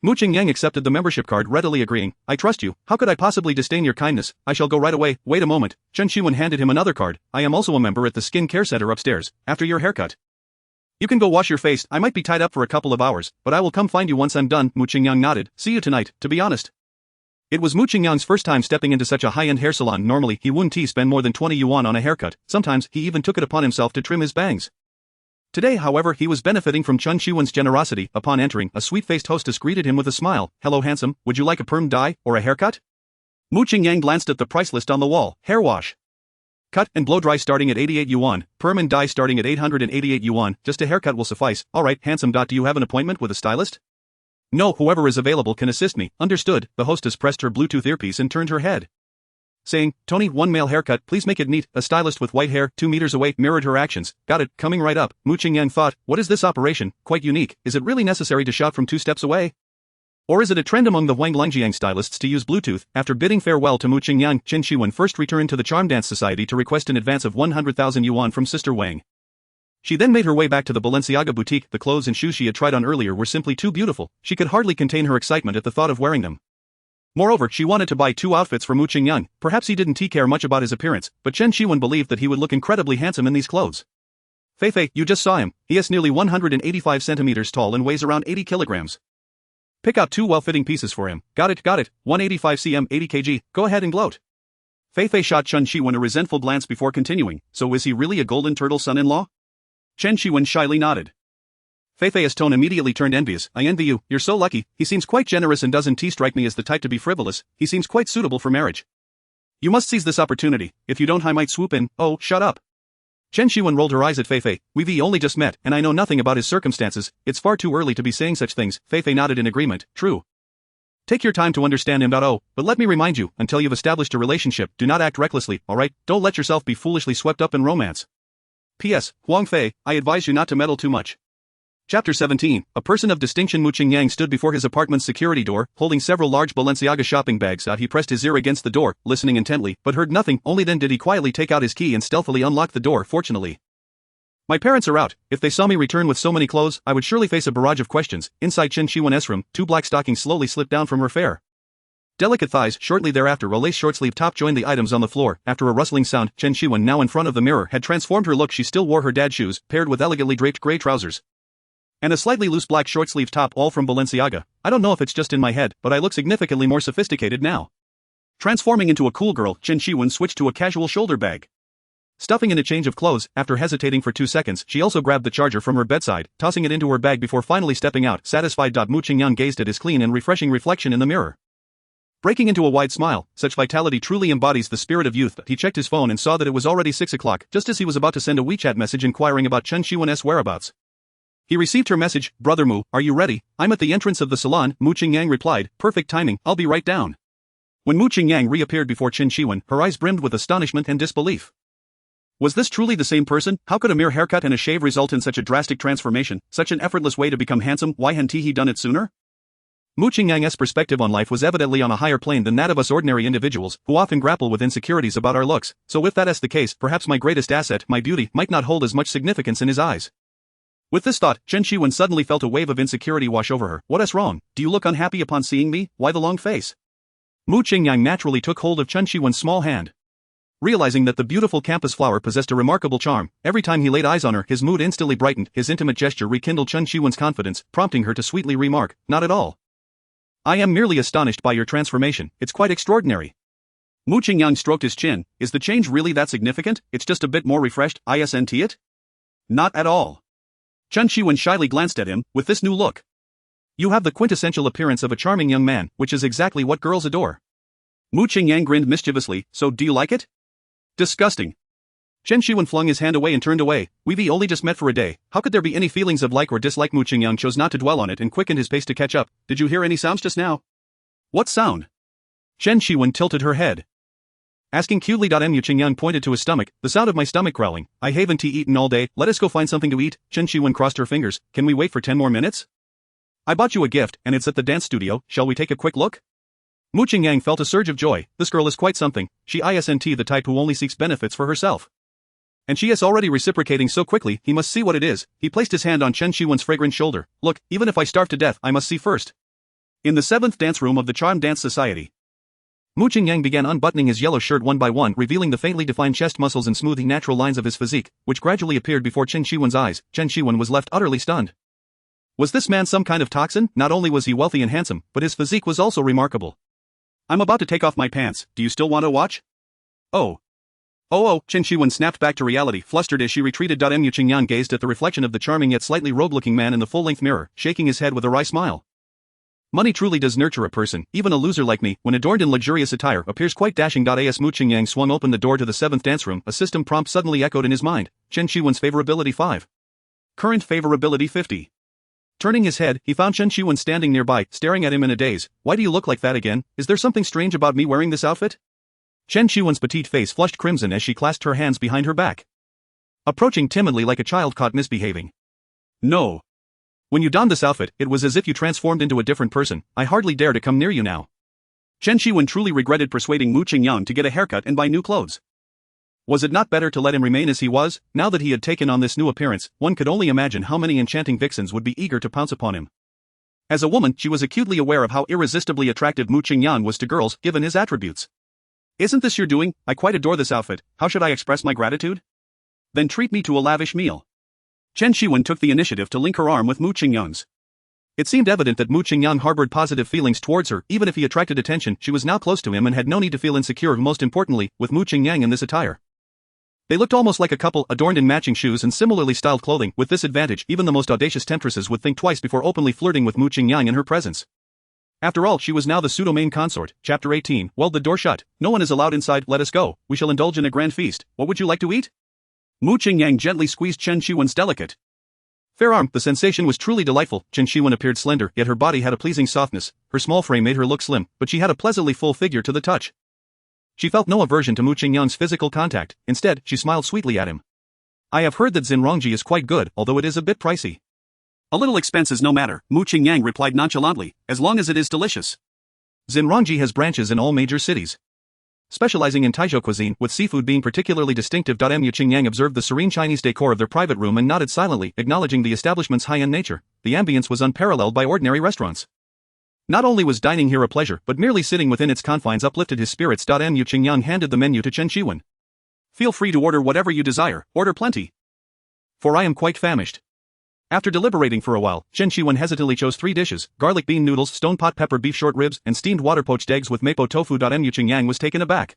Mu Qingyang accepted the membership card, readily agreeing. I trust you. How could I possibly disdain your kindness? I shall go right away. Wait a moment. Chen Shiwen handed him another card. I am also a member at the skin care center upstairs. After your haircut, you can go wash your face. I might be tied up for a couple of hours, but I will come find you once I'm done. Mu Qingyang nodded. See you tonight. To be honest, it was Mu Qingyang's first time stepping into such a high-end hair salon. Normally, he wouldn't spend more than 20 yuan on a haircut. Sometimes, he even took it upon himself to trim his bangs. Today, however, he was benefiting from Chen Shiwen's generosity. Upon entering, a sweet-faced hostess greeted him with a smile. Hello, handsome. Would you like a perm dye or a haircut? Mu Qingyang glanced at the price list on the wall. Hair wash, cut and blow dry starting at 88 yuan, perm and dye starting at 888 yuan. Just a haircut will suffice. Alright, handsome. Do you have an appointment with a stylist? No, whoever is available can assist me. Understood. The hostess pressed her Bluetooth earpiece and turned her head, saying, Tony, 1 male haircut, please make it neat. A stylist with white hair, 2 meters away, mirrored her actions. Got it, coming right up. Mu Qingyang thought, what is this operation? Quite unique. Is it really necessary to shout from 2 steps away? Or is it a trend among the Wang Lingjiang stylists to use Bluetooth? After bidding farewell to Mu Qingyang, Chen Shiwen first returned to the Charm Dance Society to request an advance of 100,000 yuan from Sister Wang. She then made her way back to the Balenciaga boutique. The clothes and shoes she had tried on earlier were simply too beautiful. She could hardly contain her excitement at the thought of wearing them. Moreover, she wanted to buy 2 outfits for Mu Qingyang. Perhaps he didn't care much about his appearance, but Chen Shiwen believed that he would look incredibly handsome in these clothes. Fei, you just saw him. He is nearly 185 centimeters tall and weighs around 80 kilograms. Pick out 2 well-fitting pieces for him. Got it. 185 cm, 80 kg. Go ahead and gloat. Fei shot Chen Shiwen a resentful glance before continuing. So is he really a golden turtle son-in-law? Chen Shiwen shyly nodded. Fei's tone immediately turned envious. I envy you, you're so lucky. He seems quite generous and doesn't strike me as the type to be frivolous. He seems quite suitable for marriage. You must seize this opportunity. If you don't, I might swoop in. Oh, shut up. Chen Shiwen rolled her eyes at Fei. We've only just met, and I know nothing about his circumstances. It's far too early to be saying such things. Fei nodded in agreement. True. Take your time to understand him. But let me remind you, until you've established a relationship, do not act recklessly, alright? Don't let yourself be foolishly swept up in romance. P.S. Huang Fei, I advise you not to meddle too much. Chapter 17, a person of distinction. Mu Qingyang stood before his apartment's security door, holding several large Balenciaga shopping bags out. He pressed his ear against the door, listening intently, but heard nothing. Only then did he quietly take out his key and stealthily unlock the door. Fortunately, my parents are out. If they saw me return with so many clothes, I would surely face a barrage of questions. Inside Chen Shiwen's room, 2 black stockings slowly slipped down from her fair, delicate thighs. Shortly thereafter, a lace short-sleeve top joined the items on the floor. After a rustling sound, Chen Shiwen, now in front of the mirror, had transformed her look. She still wore her dad's shoes, paired with elegantly draped gray trousers and a slightly loose black short-sleeve top, all from Balenciaga. I don't know if it's just in my head, but I look significantly more sophisticated now. Transforming into a cool girl, Chen Shiwen switched to a casual shoulder bag, stuffing in a change of clothes. After hesitating for 2 seconds, she also grabbed the charger from her bedside, tossing it into her bag before finally stepping out. Satisfied, Mu Qingyang gazed at his clean and refreshing reflection in the mirror, breaking into a wide smile. Such vitality truly embodies the spirit of youth. He checked his phone and saw that it was already 6 o'clock, just as he was about to send a WeChat message inquiring about Chen Shiwen's whereabouts. He received her message. Brother Mu, are you ready? I'm at the entrance of the salon. Mu Qingyang replied. Perfect timing, I'll be right down. When Mu Qingyang reappeared before Chen Shiwen, her eyes brimmed with astonishment and disbelief. Was this truly the same person? How could a mere haircut and a shave result in such a drastic transformation, such an effortless way to become handsome? Why hadn't he done it sooner? Mu Qingyang's perspective on life was evidently on a higher plane than that of us ordinary individuals, who often grapple with insecurities about our looks. So if that is the case, perhaps my greatest asset, my beauty, might not hold as much significance in his eyes. With this thought, Chen Shiwen suddenly felt a wave of insecurity wash over her. What is wrong? Do you look unhappy upon seeing me? Why the long face? Mu Qingyang naturally took hold of Chen Shiwen's small hand. Realizing that the beautiful campus flower possessed a remarkable charm, every time he laid eyes on her, his mood instantly brightened. His intimate gesture rekindled Chen Shiwen's confidence, prompting her to sweetly remark, not at all. I am merely astonished by your transformation. It's quite extraordinary. Mu Qingyang stroked his chin. Is the change really that significant? It's just a bit more refreshed, isn't it? Not at all. Chen Shiwen shyly glanced at him. With this new look, you have the quintessential appearance of a charming young man, which is exactly what girls adore. Mu Qingyang grinned mischievously. So do you like it? Disgusting. Chen Shiwen flung his hand away and turned away. We've only just met for a day. How could there be any feelings of like or dislike? Mu Qingyang chose not to dwell on it and quickened his pace to catch up. Did you hear any sounds just now? What sound? Chen Shiwen tilted her head, asking cutely. Mu Qingyang pointed to his stomach. The sound of my stomach growling. I haven't eaten all day. Let us go find something to eat. Chen Shiwen crossed her fingers. Can we wait for 10 more minutes? I bought you a gift, and it's at the dance studio. Shall we take a quick look? Mu Qingyang felt a surge of joy. This girl is quite something. She isn't the type who only seeks benefits for herself, and she is already reciprocating so quickly. He must see what it is. He placed his hand on Chen Shiwen's fragrant shoulder. Look, even if I starve to death, I must see first. In the 7th dance room of the Charm Dance Society, Mu Qingyang began unbuttoning his yellow shirt one by one, revealing the faintly defined chest muscles and smoothing natural lines of his physique, which gradually appeared before Chen Shiwen's eyes. Chen Shiwen was left utterly stunned. Was this man some kind of toxin? Not only was he wealthy and handsome, but his physique was also remarkable. I'm about to take off my pants. Do you still want to watch? Oh, Chen Shiwen snapped back to reality, flustered as she retreated. Mu Qingyang gazed at the reflection of the charming yet slightly rogue-looking man in the full-length mirror, shaking his head with a wry smile. Money truly does nurture a person. Even a loser like me, when adorned in luxurious attire, appears quite dashing. As Mu Qingyang swung open the door to the 7th dance room, a system prompt suddenly echoed in his mind. Chen Shiwen's favorability 5. Current favorability 50. Turning his head, he found Chen Shiwen standing nearby, staring at him in a daze. Why do you look like that again? Is there something strange about me wearing this outfit? Chen Shiwen's petite face flushed crimson as she clasped her hands behind her back, approaching timidly like a child caught misbehaving. No. When you donned this outfit, it was as if you transformed into a different person. I hardly dare to come near you now. Chen Shiwen truly regretted persuading Mu Qingyang to get a haircut and buy new clothes. Was it not better to let him remain as he was? Now that he had taken on this new appearance, one could only imagine how many enchanting vixens would be eager to pounce upon him. As a woman, she was acutely aware of how irresistibly attractive Mu Qingyang was to girls, given his attributes. Isn't this your doing? I quite adore this outfit. How should I express my gratitude? Then treat me to a lavish meal. Chen Shiwen took the initiative to link her arm with Mu Qingyang's. It seemed evident that Mu Qingyang harbored positive feelings towards her. Even if he attracted attention, she was now close to him and had no need to feel insecure. Most importantly, with Mu Qingyang in this attire, they looked almost like a couple, adorned in matching shoes and similarly styled clothing. With this advantage, even the most audacious temptresses would think twice before openly flirting with Mu Qingyang in her presence. After all, she was now the pseudo-main consort. Chapter 18. Well, the door shut. No one is allowed inside. Let us go. We shall indulge in a grand feast. What would you like to eat? Mu Qingyang gently squeezed Chen Shiwen's delicate fair arm. The sensation was truly delightful. Chen Shiwen appeared slender, yet her body had a pleasing softness. Her small frame made her look slim, but she had a pleasantly full figure to the touch. She felt no aversion to Mu Qingyang's physical contact. Instead, she smiled sweetly at him. I have heard that Xinrongji is quite good, although it is a bit pricey. A little expense is no matter, Mu Qingyang replied nonchalantly, as long as it is delicious. Xinrongji has branches in all major cities, specializing in Taizhou cuisine, with seafood being particularly distinctive. Mu Qingyang observed the serene Chinese decor of their private room and nodded silently, acknowledging the establishment's high-end nature. The ambience was unparalleled by ordinary restaurants. Not only was dining here a pleasure, but merely sitting within its confines uplifted his spirits. Mu Qingyang handed the menu to Chen Shiwen. Feel free to order whatever you desire, order plenty, for I am quite famished. After deliberating for a while, Chen Shiwen hesitantly chose 3 dishes: garlic bean noodles, stone pot pepper beef short ribs, and steamed water-poached eggs with mapo tofu. Mu Qingyang was taken aback.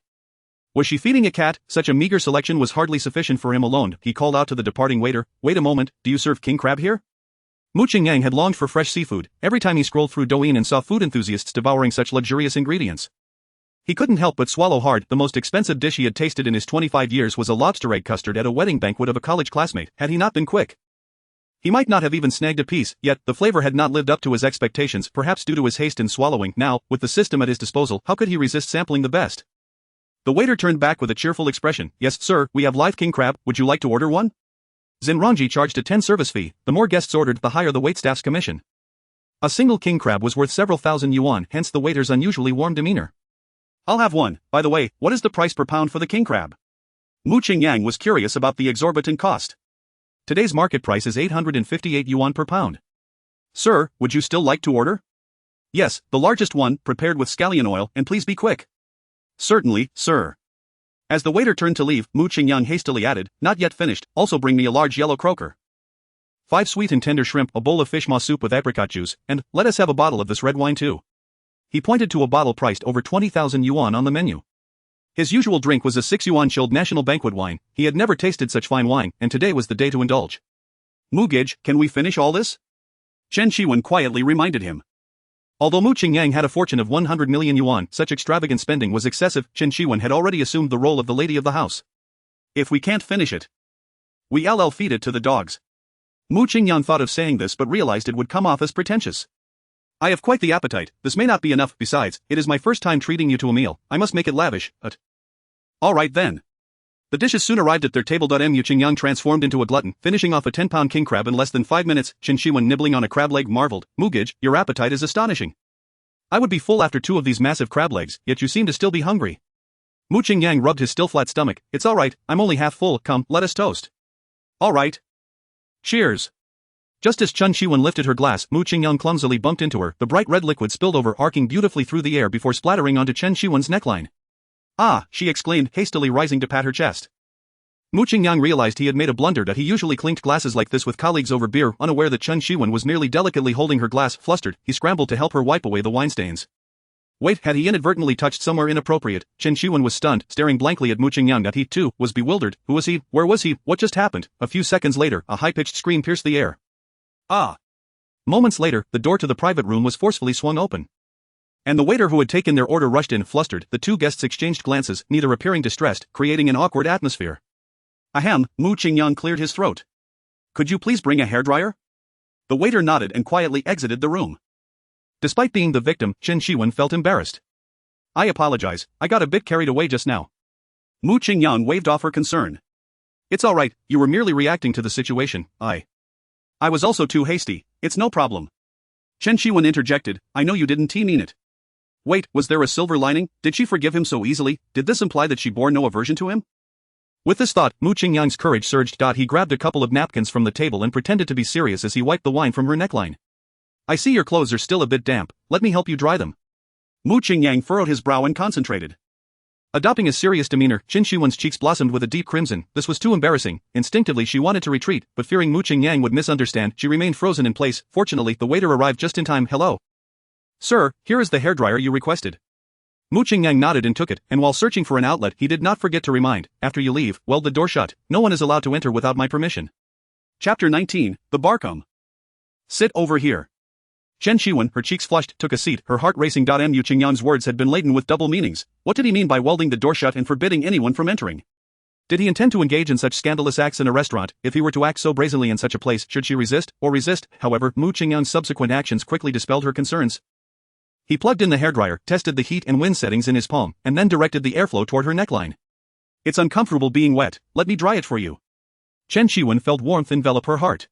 Was she feeding a cat? Such a meager selection was hardly sufficient for him alone. He called out to the departing waiter, wait a moment, do you serve king crab here? Mu Qingyang had longed for fresh seafood. Every time he scrolled through Douyin and saw food enthusiasts devouring such luxurious ingredients, he couldn't help but swallow hard. The most expensive dish he had tasted in his 25 years was a lobster egg custard at a wedding banquet of a college classmate. Had he not been quick, he might not have even snagged a piece. Yet, the flavor had not lived up to his expectations, perhaps due to his haste in swallowing. Now, with the system at his disposal, how could he resist sampling the best? The waiter turned back with a cheerful expression. Yes, sir, we have live king crab. Would you like to order one? Xinrongji charged a 10 service fee. The more guests ordered, the higher the waitstaff's commission. A single king crab was worth several thousand yuan, hence the waiter's unusually warm demeanor. I'll have one. By the way, what is the price per pound for the king crab? Mu Qingyang was curious about the exorbitant cost. Today's market price is 858 yuan per pound. Sir, would you still like to order? Yes, the largest one, prepared with scallion oil, and please be quick. Certainly, sir. As the waiter turned to leave, Mu Qingyang hastily added, not yet finished, also bring me a large yellow croaker, 5 sweet and tender shrimp, a bowl of fish maw soup with apricot juice, and, let us have a bottle of this red wine too. He pointed to a bottle priced over 20,000 yuan on the menu. His usual drink was a 6 yuan chilled national banquet wine. He had never tasted such fine wine, and today was the day to indulge. Mugij, can we finish all this? Chen Shiwen quietly reminded him. Although Mu Qingyang had a fortune of 100 million yuan, such extravagant spending was excessive. Chen Shiwen had already assumed the role of the lady of the house. If we can't finish it, we'll feed it to the dogs. Mu Qingyang thought of saying this but realized it would come off as pretentious. I have quite the appetite. This may not be enough. Besides, it is my first time treating you to a meal. I must make it lavish. All right then. The dishes soon arrived at their table. Mu Qingyang transformed into a glutton, finishing off a 10-pound king crab in less than 5 minutes. Chen Shiwen, nibbling on a crab leg, marveled. Mugij, your appetite is astonishing. I would be full after 2 of these massive crab legs, yet you seem to still be hungry. Mu Qingyang rubbed his still flat stomach. It's all right, I'm only half full. Come, let us toast. All right. Cheers. Just as Chen Shiwen lifted her glass, Mu Qingyang clumsily bumped into her. The bright red liquid spilled over, arcing beautifully through the air before splattering onto Chen Shiwen's neckline. Ah, she exclaimed, hastily rising to pat her chest. Mu Qingyang realized he had made a blunder. That he usually clinked glasses like this with colleagues over beer, unaware that Chen Shiwen was merely delicately holding her glass. Flustered, he scrambled to help her wipe away the wine stains. Wait, had he inadvertently touched somewhere inappropriate? Chen Shiwen was stunned, staring blankly at Mu Qingyang. That he, too, was bewildered. Who was he? Where was he? What just happened? A few seconds later, a high-pitched scream pierced the air. Ah! Moments later, the door to the private room was forcefully swung open, and the waiter who had taken their order rushed in. Flustered, the 2 guests exchanged glances, neither appearing distressed, creating an awkward atmosphere. Ahem, Mu Qingyang cleared his throat. Could you please bring a hairdryer? The waiter nodded and quietly exited the room. Despite being the victim, Chen Shiwen felt embarrassed. I apologize, I got a bit carried away just now. Mu Qingyang waved off her concern. It's all right, you were merely reacting to the situation. I was also too hasty, it's no problem. Chen Shiwen interjected, I know you didn't mean it. Wait, was there a silver lining? Did she forgive him so easily? Did this imply that she bore no aversion to him? With this thought, Mu Qingyang's courage surged. He grabbed a couple of napkins from the table and pretended to be serious as he wiped the wine from her neckline. I see your clothes are still a bit damp, let me help you dry them. Mu Qingyang furrowed his brow and concentrated. Adopting a serious demeanor, Qin Shiwen's cheeks blossomed with a deep crimson. This was too embarrassing. Instinctively she wanted to retreat, but fearing Mu Qingyang would misunderstand, she remained frozen in place. Fortunately, the waiter arrived just in time. Hello. Sir, here is the hairdryer you requested. Mu Qingyang nodded and took it, and while searching for an outlet he did not forget to remind, after you leave, weld the door shut. No one is allowed to enter without my permission. Chapter 19, The Barcombe. Sit over here. Chen Shiwen, her cheeks flushed, took a seat, her heart racing. Mu Qingyang's words had been laden with double meanings. What did he mean by welding the door shut and forbidding anyone from entering? Did he intend to engage in such scandalous acts in a restaurant? If he were to act so brazenly in such a place, should she resist? However, Mu Qingyang's subsequent actions quickly dispelled her concerns. He plugged in the hairdryer, tested the heat and wind settings in his palm, and then directed the airflow toward her neckline. It's uncomfortable being wet, let me dry it for you. Chen Shiwen felt warmth envelop her heart.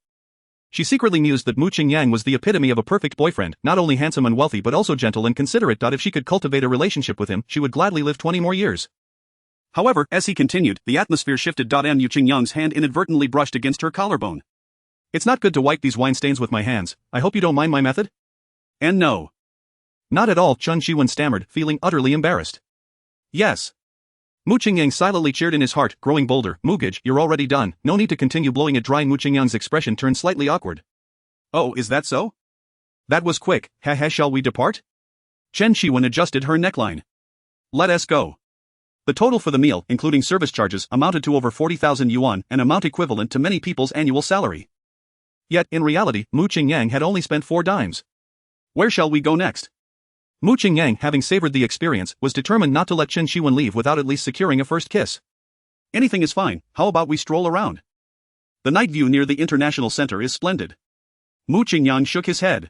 She secretly mused that Mu Qingyang was the epitome of a perfect boyfriend, not only handsome and wealthy but also gentle and considerate. If she could cultivate a relationship with him, she would gladly live 20 more years. However, as he continued, the atmosphere shifted. Mu Qingyang's hand inadvertently brushed against her collarbone. It's not good to wipe these wine stains with my hands, I hope you don't mind my method? And no. Not at all, Chen Shiwen stammered, feeling utterly embarrassed. Yes. Mu Qingyang silently cheered in his heart, growing bolder. Mugage, you're already done, no need to continue blowing it dry. Mu Qingyang's expression turned slightly awkward. Oh, is that so? That was quick, shall we depart? Chen Shiwen adjusted her neckline. Let us go. The total for the meal, including service charges, amounted to over 40,000 yuan, an amount equivalent to many people's annual salary. Yet, in reality, Mu Qingyang had only spent 4 dimes. Where shall we go next? Mu Qingyang, having savored the experience, was determined not to let Chen Shiwen leave without at least securing a first kiss. Anything is fine, how about we stroll around? The night view near the International Center is splendid. Mu Qingyang shook his head.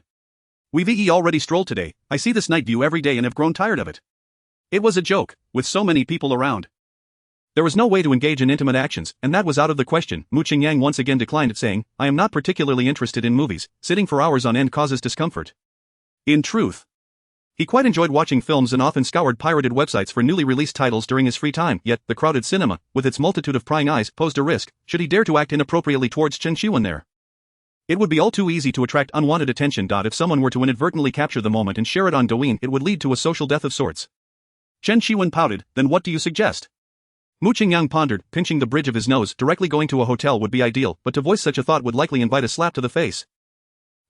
We've already strolled today, I see this night view every day and have grown tired of it. It was a joke, with so many people around. There was no way to engage in intimate actions, and that was out of the question. Mu Qingyang once again declined it, saying, I am not particularly interested in movies, sitting for hours on end causes discomfort. In truth, he quite enjoyed watching films and often scoured pirated websites for newly released titles during his free time, yet the crowded cinema, with its multitude of prying eyes, posed a risk, should he dare to act inappropriately towards Chen Shiwen there. It would be all too easy to attract unwanted attention. If someone were to inadvertently capture the moment and share it on Douyin, it would lead to a social death of sorts. Chen Shiwen pouted, then what do you suggest? Mu Qingyang pondered, pinching the bridge of his nose. Directly going to a hotel would be ideal, but to voice such a thought would likely invite a slap to the face.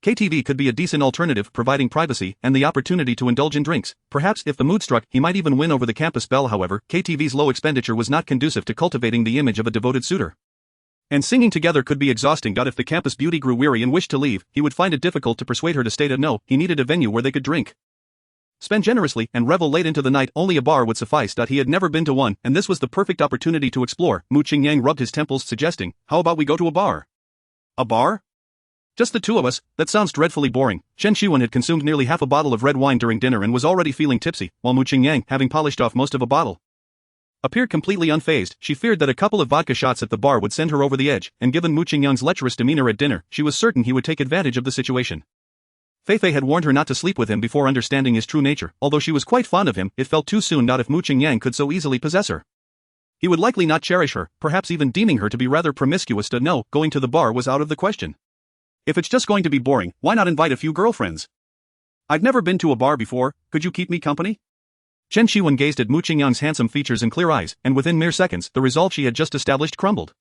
KTV could be a decent alternative, providing privacy and the opportunity to indulge in drinks. Perhaps, if the mood struck, he might even win over the campus belle. However, KTV's low expenditure was not conducive to cultivating the image of a devoted suitor. And singing together could be exhausting. If the campus beauty grew weary and wished to leave, he would find it difficult to persuade her to stay. No, he needed a venue where they could drink, spend generously, and revel late into the night. Only a bar would suffice. He had never been to one, and this was the perfect opportunity to explore. Mu Qingyang rubbed his temples, suggesting, how about we go to a bar? A bar? Just the two of us? That sounds dreadfully boring. Chen Shiwen had consumed nearly half a bottle of red wine during dinner and was already feeling tipsy, while Mu Qingyang, having polished off most of a bottle, appeared completely unfazed. She feared that a couple of vodka shots at the bar would send her over the edge, and given Mu Qingyang's lecherous demeanor at dinner, she was certain he would take advantage of the situation. Feifei had warned her not to sleep with him before understanding his true nature. Although she was quite fond of him, it felt too soon. If Mu Qingyang could so easily possess her, he would likely not cherish her, perhaps even deeming her to be rather promiscuous. No, going to the bar was out of the question. If it's just going to be boring, why not invite a few girlfriends? I've never been to a bar before, could you keep me company? Chen Shiwen gazed at Mu Qingyang's handsome features and clear eyes, and within mere seconds, the resolve she had just established crumbled.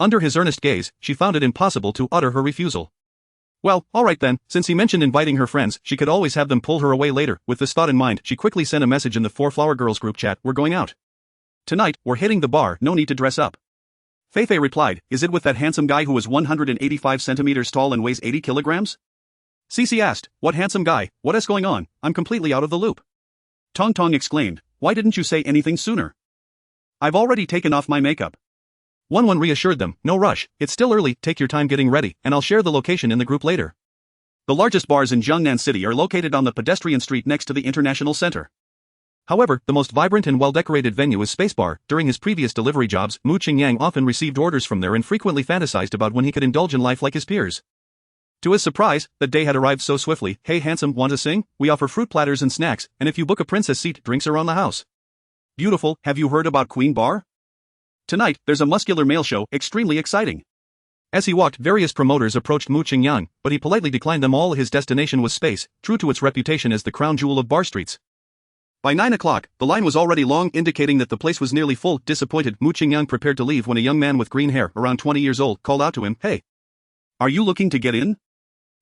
Under his earnest gaze, she found it impossible to utter her refusal. Well, alright then, since he mentioned inviting her friends, she could always have them pull her away later. With this thought in mind, she quickly sent a message in the 4 Flower Girls group chat, we're going out tonight, we're hitting the bar, no need to dress up. Feifei replied, is it with that handsome guy who is 185 centimeters tall and weighs 80 kilograms? Cici asked, what handsome guy, what is going on, I'm completely out of the loop. Tong Tong exclaimed, why didn't you say anything sooner? I've already taken off my makeup. One reassured them, no rush, it's still early, take your time getting ready, and I'll share the location in the group later. The largest bars in Jiangnan City are located on the pedestrian street next to the International Center. However, the most vibrant and well-decorated venue is Spacebar. During his previous delivery jobs, Mu Qingyang often received orders from there and frequently fantasized about when he could indulge in life like his peers. To his surprise, the day had arrived so swiftly. Hey handsome, want to sing? We offer fruit platters and snacks, and if you book a princess seat, drinks around the house. Beautiful, have you heard about Queen Bar? Tonight, there's a muscular male show, extremely exciting. As he walked, various promoters approached Mu Qingyang, but he politely declined them all. His destination was space, true to its reputation as the crown jewel of bar streets. By 9 o'clock, the line was already long, indicating that the place was nearly full. Disappointed, Mu Qingyang prepared to leave when a young man with green hair, around 20 years old, called out to him, "Hey! Are you looking to get in?"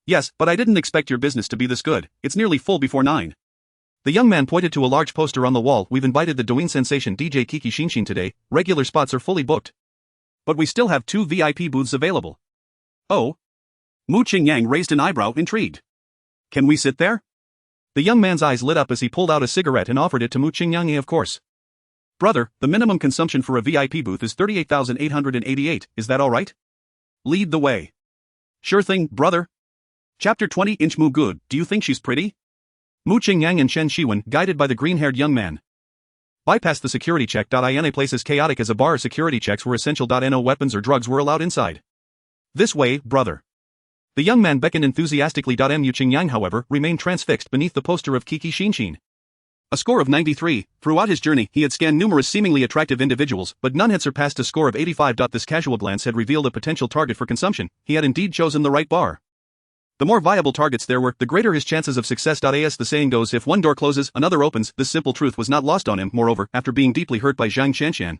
"Yes, but I didn't expect your business to be this good. It's nearly full before 9. The young man pointed to a large poster on the wall. "We've invited the Douyin sensation DJ Kiki Xinshin today. Regular spots are fully booked. But we still have 2 VIP booths available." "Oh?" Mu Qingyang raised an eyebrow, intrigued. "Can we sit there?" The young man's eyes lit up as he pulled out a cigarette and offered it to Mu Qingyang. "Of course. Brother, the minimum consumption for a VIP booth is 38,888, is that alright? Lead the way." "Sure thing, brother." Chapter 20 Inch Mu good, do you think she's pretty? Mu Qingyang and Chen Shiwen, guided by the green-haired young man, bypassed the security check. In a place as chaotic as a bar, security checks were essential. No weapons or drugs were allowed inside. "This way, brother." The young man beckoned enthusiastically. Mu Qingyang, however, remained transfixed beneath the poster of Kiki Xinshin. A score of 93. Throughout his journey, he had scanned numerous seemingly attractive individuals, but none had surpassed a score of 85. This casual glance had revealed a potential target for consumption. He had indeed chosen the right bar. The more viable targets there were, the greater his chances of success. As the saying goes, if one door closes, another opens. This simple truth was not lost on him. Moreover, after being deeply hurt by Zhang Shanshan,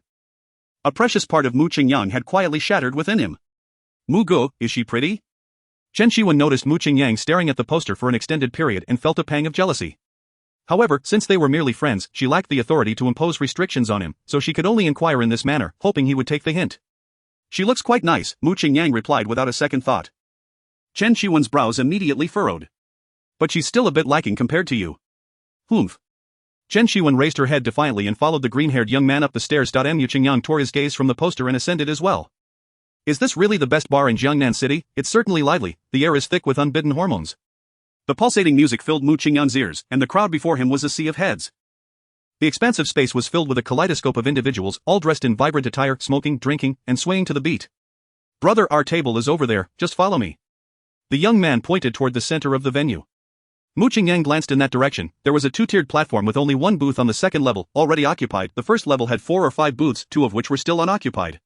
a precious part of Mu Qingyang had quietly shattered within him. "Mu Go, is she pretty?" Chen Shiwen noticed Mu Qingyang staring at the poster for an extended period and felt a pang of jealousy. However, since they were merely friends, she lacked the authority to impose restrictions on him, so she could only inquire in this manner, hoping he would take the hint. "She looks quite nice," Mu Qingyang replied without a second thought. Chen Shiwen's brows immediately furrowed. "But she's still a bit lacking compared to you." "Humph." Chen Shiwen raised her head defiantly and followed the green-haired young man up the stairs. Mu Qingyang tore his gaze from the poster and ascended as well. "Is this really the best bar in Jiangnan City? It's certainly lively, the air is thick with unbidden hormones." The pulsating music filled Mu Qingyang's ears, and the crowd before him was a sea of heads. The expansive space was filled with a kaleidoscope of individuals, all dressed in vibrant attire, smoking, drinking, and swaying to the beat. "Brother, our table is over there, just follow me." The young man pointed toward the center of the venue. Mu Qingyang glanced in that direction. There was a 2-tiered platform with only one booth on the second level, already occupied. The first level had 4 or 5 booths, 2 of which were still unoccupied.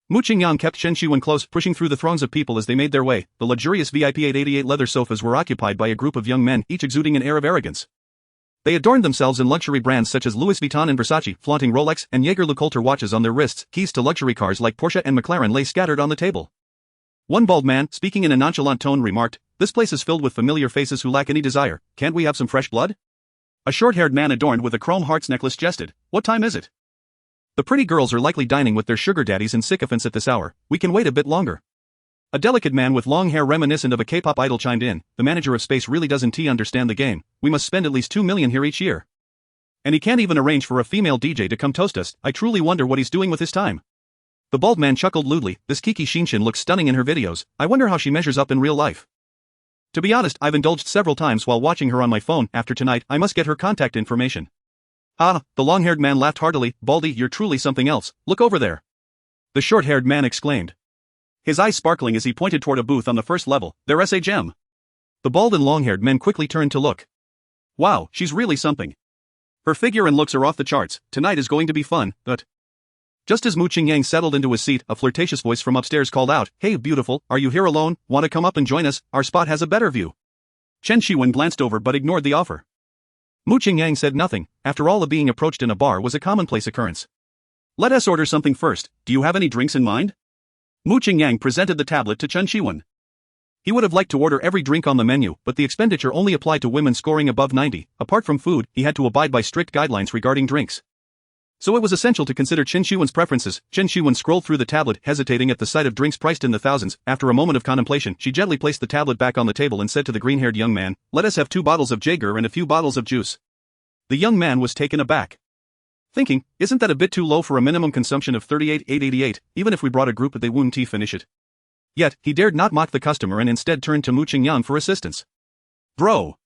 Mu Qingyang kept Chen Shiwen close, pushing through the throngs of people as they made their way. The luxurious VIP 888 leather sofas were occupied by a group of young men, each exuding an air of arrogance. They adorned themselves in luxury brands such as Louis Vuitton and Versace, flaunting Rolex and Jaeger-LeCoultre watches on their wrists. Keys to luxury cars like Porsche and McLaren lay scattered on the table. One bald man, speaking in a nonchalant tone, remarked, "This place is filled with familiar faces who lack any desire. Can't we have some fresh blood?" A short-haired man adorned with a chrome hearts necklace jested, "What time is it?" "The pretty girls are likely dining with their sugar daddies and sycophants at this hour. We can wait a bit longer." A delicate man with long hair reminiscent of a K-pop idol chimed in, "The manager of space really doesn't understand the game. We must spend at least 2 million here each year. And he can't even arrange for a female DJ to come toast us. I truly wonder what he's doing with his time." The bald man chuckled lewdly, "This Kiki Xinshin looks stunning in her videos. I wonder how she measures up in real life. To be honest, I've indulged several times while watching her on my phone. After tonight, I must get her contact information." "Ah," the long-haired man laughed heartily, "Baldy, you're truly something else. Look over there." The short-haired man exclaimed, his eyes sparkling as he pointed toward a booth on the first level. "There's a gem." The bald and long-haired men quickly turned to look. "Wow, she's really something. Her figure and looks are off the charts. Tonight is going to be fun." But just as Mu Qingyang settled into his seat, a flirtatious voice from upstairs called out, "Hey beautiful, are you here alone? Want to come up and join us? Our spot has a better view." Chen Shiwen glanced over but ignored the offer. Mu Qingyang said nothing. After all, being approached in a bar was a commonplace occurrence. "Let us order something first. Do you have any drinks in mind?" Mu Qingyang presented the tablet to Chen Shiwen. He would have liked to order every drink on the menu, but the expenditure only applied to women scoring above 90. Apart from food, he had to abide by strict guidelines regarding drinks. So it was essential to consider Chen Shiwen's preferences. Chen Shiwen scrolled through the tablet, hesitating at the sight of drinks priced in the thousands. After a moment of contemplation, she gently placed the tablet back on the table and said to the green-haired young man, "Let us have 2 bottles of Jaeger and a few bottles of juice." The young man was taken aback, thinking, "Isn't that a bit too low for a minimum consumption of 38,888, even if we brought a group they wouldn't finish it?" Yet, he dared not mock the customer and instead turned to Mu Qingyang for assistance. "Bro,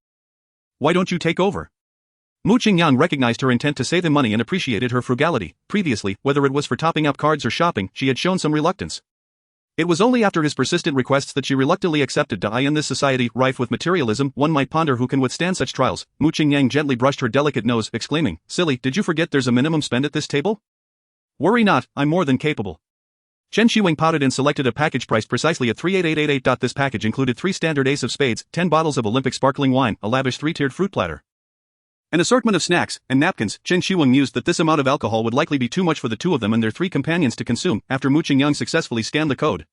why don't you take over?" Mu Qingyang recognized her intent to save him money and appreciated her frugality. Previously, whether it was for topping up cards or shopping, she had shown some reluctance. It was only after his persistent requests that she reluctantly accepted to. In this society rife with materialism, one might ponder who can withstand such trials. Mu Qingyang gently brushed her delicate nose, exclaiming, "Silly, did you forget there's a minimum spend at this table? Worry not, I'm more than capable." Chen Shiwing pouted and selected a package priced precisely at 38888. This package included 3 standard ace of spades, 10 bottles of Olympic sparkling wine, a lavish 3-tiered fruit platter, an assortment of snacks and napkins. Chen Shiwing mused that this amount of alcohol would likely be too much for the two of them and their 3 companions to consume. After Mu Qingyang successfully scanned the code,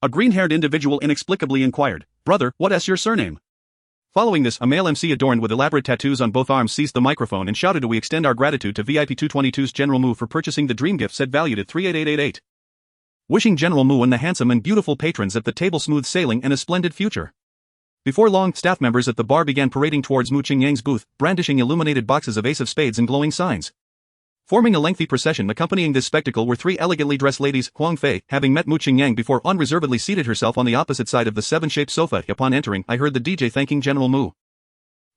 a green-haired individual inexplicably inquired, "Brother, what's your surname?" Following this, a male MC adorned with elaborate tattoos on both arms seized the microphone and shouted, "We extend our gratitude to VIP 222's General Mu for purchasing the dream gift set valued at 38888. Wishing General Mu and the handsome and beautiful patrons at the table smooth sailing and a splendid future." Before long, staff members at the bar began parading towards Mu Qingyang's booth, brandishing illuminated boxes of ace of spades and glowing signs. Forming a lengthy procession accompanying this spectacle were 3 elegantly dressed ladies. Huang Fei, having met Mu Qingyang before, unreservedly seated herself on the opposite side of the 7-shaped sofa. Upon entering, I heard the DJ thanking General Mu.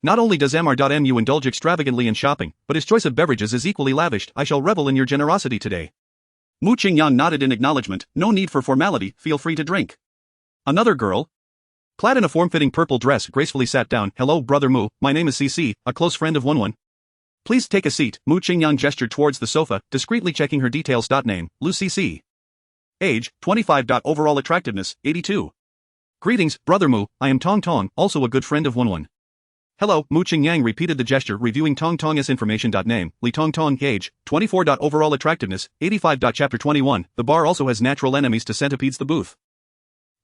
Not only does Mr.Mu indulge extravagantly in shopping, but his choice of beverages is equally lavished. I shall revel in your generosity today. Mu Qingyang nodded in acknowledgement. No need for formality, feel free to drink. Another girl, clad in a form-fitting purple dress, gracefully sat down. "Hello, Brother Mu, my name is CC, a close friend of Wenwen. Please take a seat." Mu Qingyang gestured towards the sofa, discreetly checking her details. Name, Lu CC. Age, 25. Overall attractiveness, 82. Greetings, Brother Mu, I am Tong Tong, also a good friend of Wenwen. Hello, Mu Qingyang repeated the gesture, reviewing Tong Tong's information. Name, Li Tong Tong. Age, 24. Overall attractiveness, 85. Chapter 21, the bar also has natural enemies to centipedes. The booth,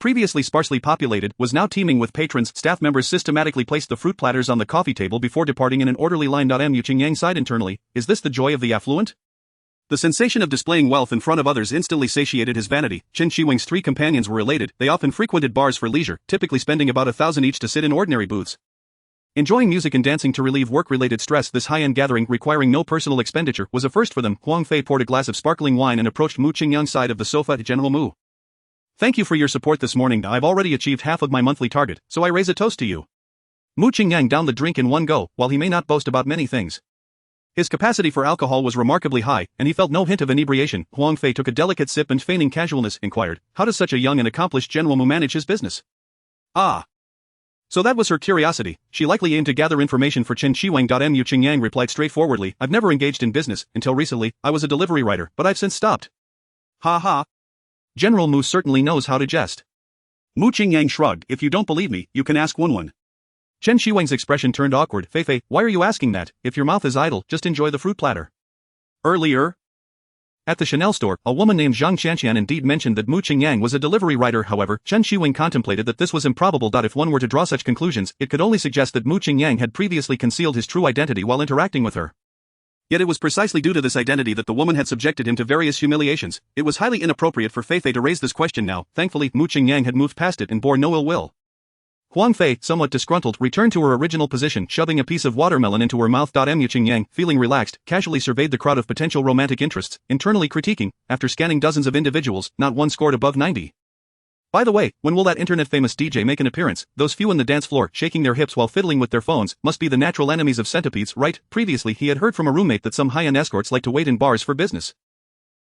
previously sparsely populated, was now teeming with patrons. Staff members systematically placed the fruit platters on the coffee table before departing in an orderly line. Mu Qingyang sighed internally, is this the joy of the affluent? The sensation of displaying wealth in front of others instantly satiated his vanity. Chen Shiwing's 3 companions were elated. They often frequented bars for leisure, typically spending about 1,000 each to sit in ordinary booths, enjoying music and dancing to relieve work-related stress. This high-end gathering, requiring no personal expenditure, was a first for them. Huang Fei poured a glass of sparkling wine and approached Mu Qingyang's side of the sofa. General Mu, thank you for your support this morning. I've already achieved half of my monthly target, so I raise a toast to you. Mu Qingyang downed the drink in one go. While he may not boast about many things, his capacity for alcohol was remarkably high, and he felt no hint of inebriation. Huang Fei took a delicate sip and, feigning casualness, inquired, "How does such a young and accomplished General Mu manage his business?" Ah. So that was her curiosity. She likely aimed to gather information for Chen Shiwing. Mu Qingyang replied straightforwardly, "I've never engaged in business. Until recently, I was a delivery rider, but I've since stopped." Ha ha. General Mu certainly knows how to jest. Mu Qingyang shrugged. "If you don't believe me, you can ask Wenwen." Chen Shiwing's expression turned awkward. "Fei, why are you asking that? If your mouth is idle, just enjoy the fruit platter." Earlier, at the Chanel store, a woman named Zhang Qianqian indeed mentioned that Mu Qingyang was a delivery rider. However, Chen Shiwing contemplated that this was improbable. If one were to draw such conclusions, it could only suggest that Mu Qingyang had previously concealed his true identity while interacting with her. Yet it was precisely due to this identity that the woman had subjected him to various humiliations. It was highly inappropriate for Fei to raise this question now. Thankfully, Mu Qingyang had moved past it and bore no ill will. Huang Fei, somewhat disgruntled, returned to her original position, shoving a piece of watermelon into her mouth. Mu Qingyang, feeling relaxed, casually surveyed the crowd of potential romantic interests, internally critiquing, after scanning dozens of individuals, not one scored above 90. By the way, when will that internet-famous DJ make an appearance? Those few on the dance floor, shaking their hips while fiddling with their phones, must be the natural enemies of centipedes, right? Previously he had heard from a roommate that some high-end escorts like to wait in bars for business.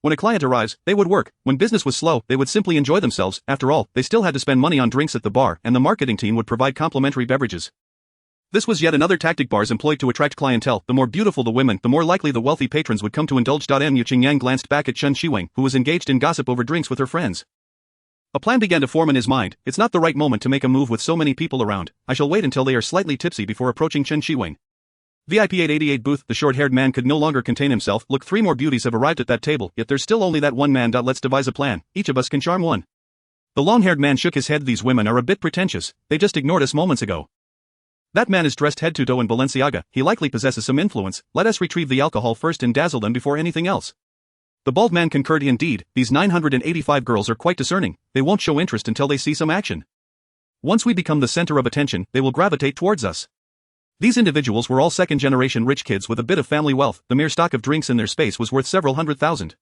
When a client arrives, they would work. When business was slow, they would simply enjoy themselves. After all, they still had to spend money on drinks at the bar, and the marketing team would provide complimentary beverages. This was yet another tactic bars employed to attract clientele. The more beautiful the women, the more likely the wealthy patrons would come to indulge. Mu Qingyang glanced back at Chen Shiwing, who was engaged in gossip over drinks with her friends. A plan began to form in his mind. It's not the right moment to make a move with so many people around. I shall wait until they are slightly tipsy before approaching Chen Shiwing. VIP 888 booth. The short-haired man could no longer contain himself. Look, 3 more beauties have arrived at that table, yet there's still only that one man. Let's devise a plan. Each of us can charm one. The long-haired man shook his head. These women are a bit pretentious. They just ignored us moments ago. That man is dressed head to toe in Balenciaga. He likely possesses some influence. Let us retrieve the alcohol first and dazzle them before anything else. The bald man concurred. Indeed, these 985 girls are quite discerning. They won't show interest until they see some action. Once we become the center of attention, they will gravitate towards us. These individuals were all second-generation rich kids with a bit of family wealth. The mere stock of drinks in their space was worth several $100,000.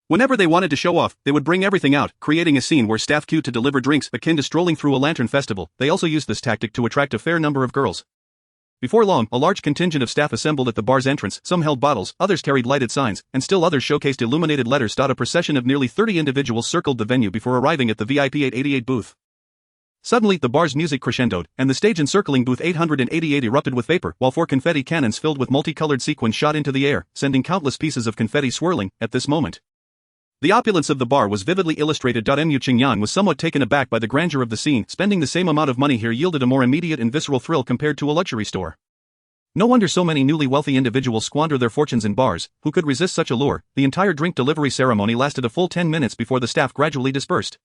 Whenever they wanted to show off, they would bring everything out, creating a scene where staff queued to deliver drinks akin to strolling through a lantern festival. They also used this tactic to attract a fair number of girls. Before long, a large contingent of staff assembled at the bar's entrance. Some held bottles, others carried lighted signs, and still others showcased illuminated letters. A procession of nearly 30 individuals circled the venue before arriving at the VIP 888 booth. Suddenly, the bar's music crescendoed, and the stage encircling booth 888 erupted with vapor, while 4 confetti cannons filled with multicolored sequins shot into the air, sending countless pieces of confetti swirling. At this moment, the opulence of the bar was vividly illustrated. Mu Qingyan was somewhat taken aback by the grandeur of the scene. Spending the same amount of money here yielded a more immediate and visceral thrill compared to a luxury store. No wonder so many newly wealthy individuals squander their fortunes in bars. Who could resist such a lure? The entire drink delivery ceremony lasted a full 10 minutes before the staff gradually dispersed.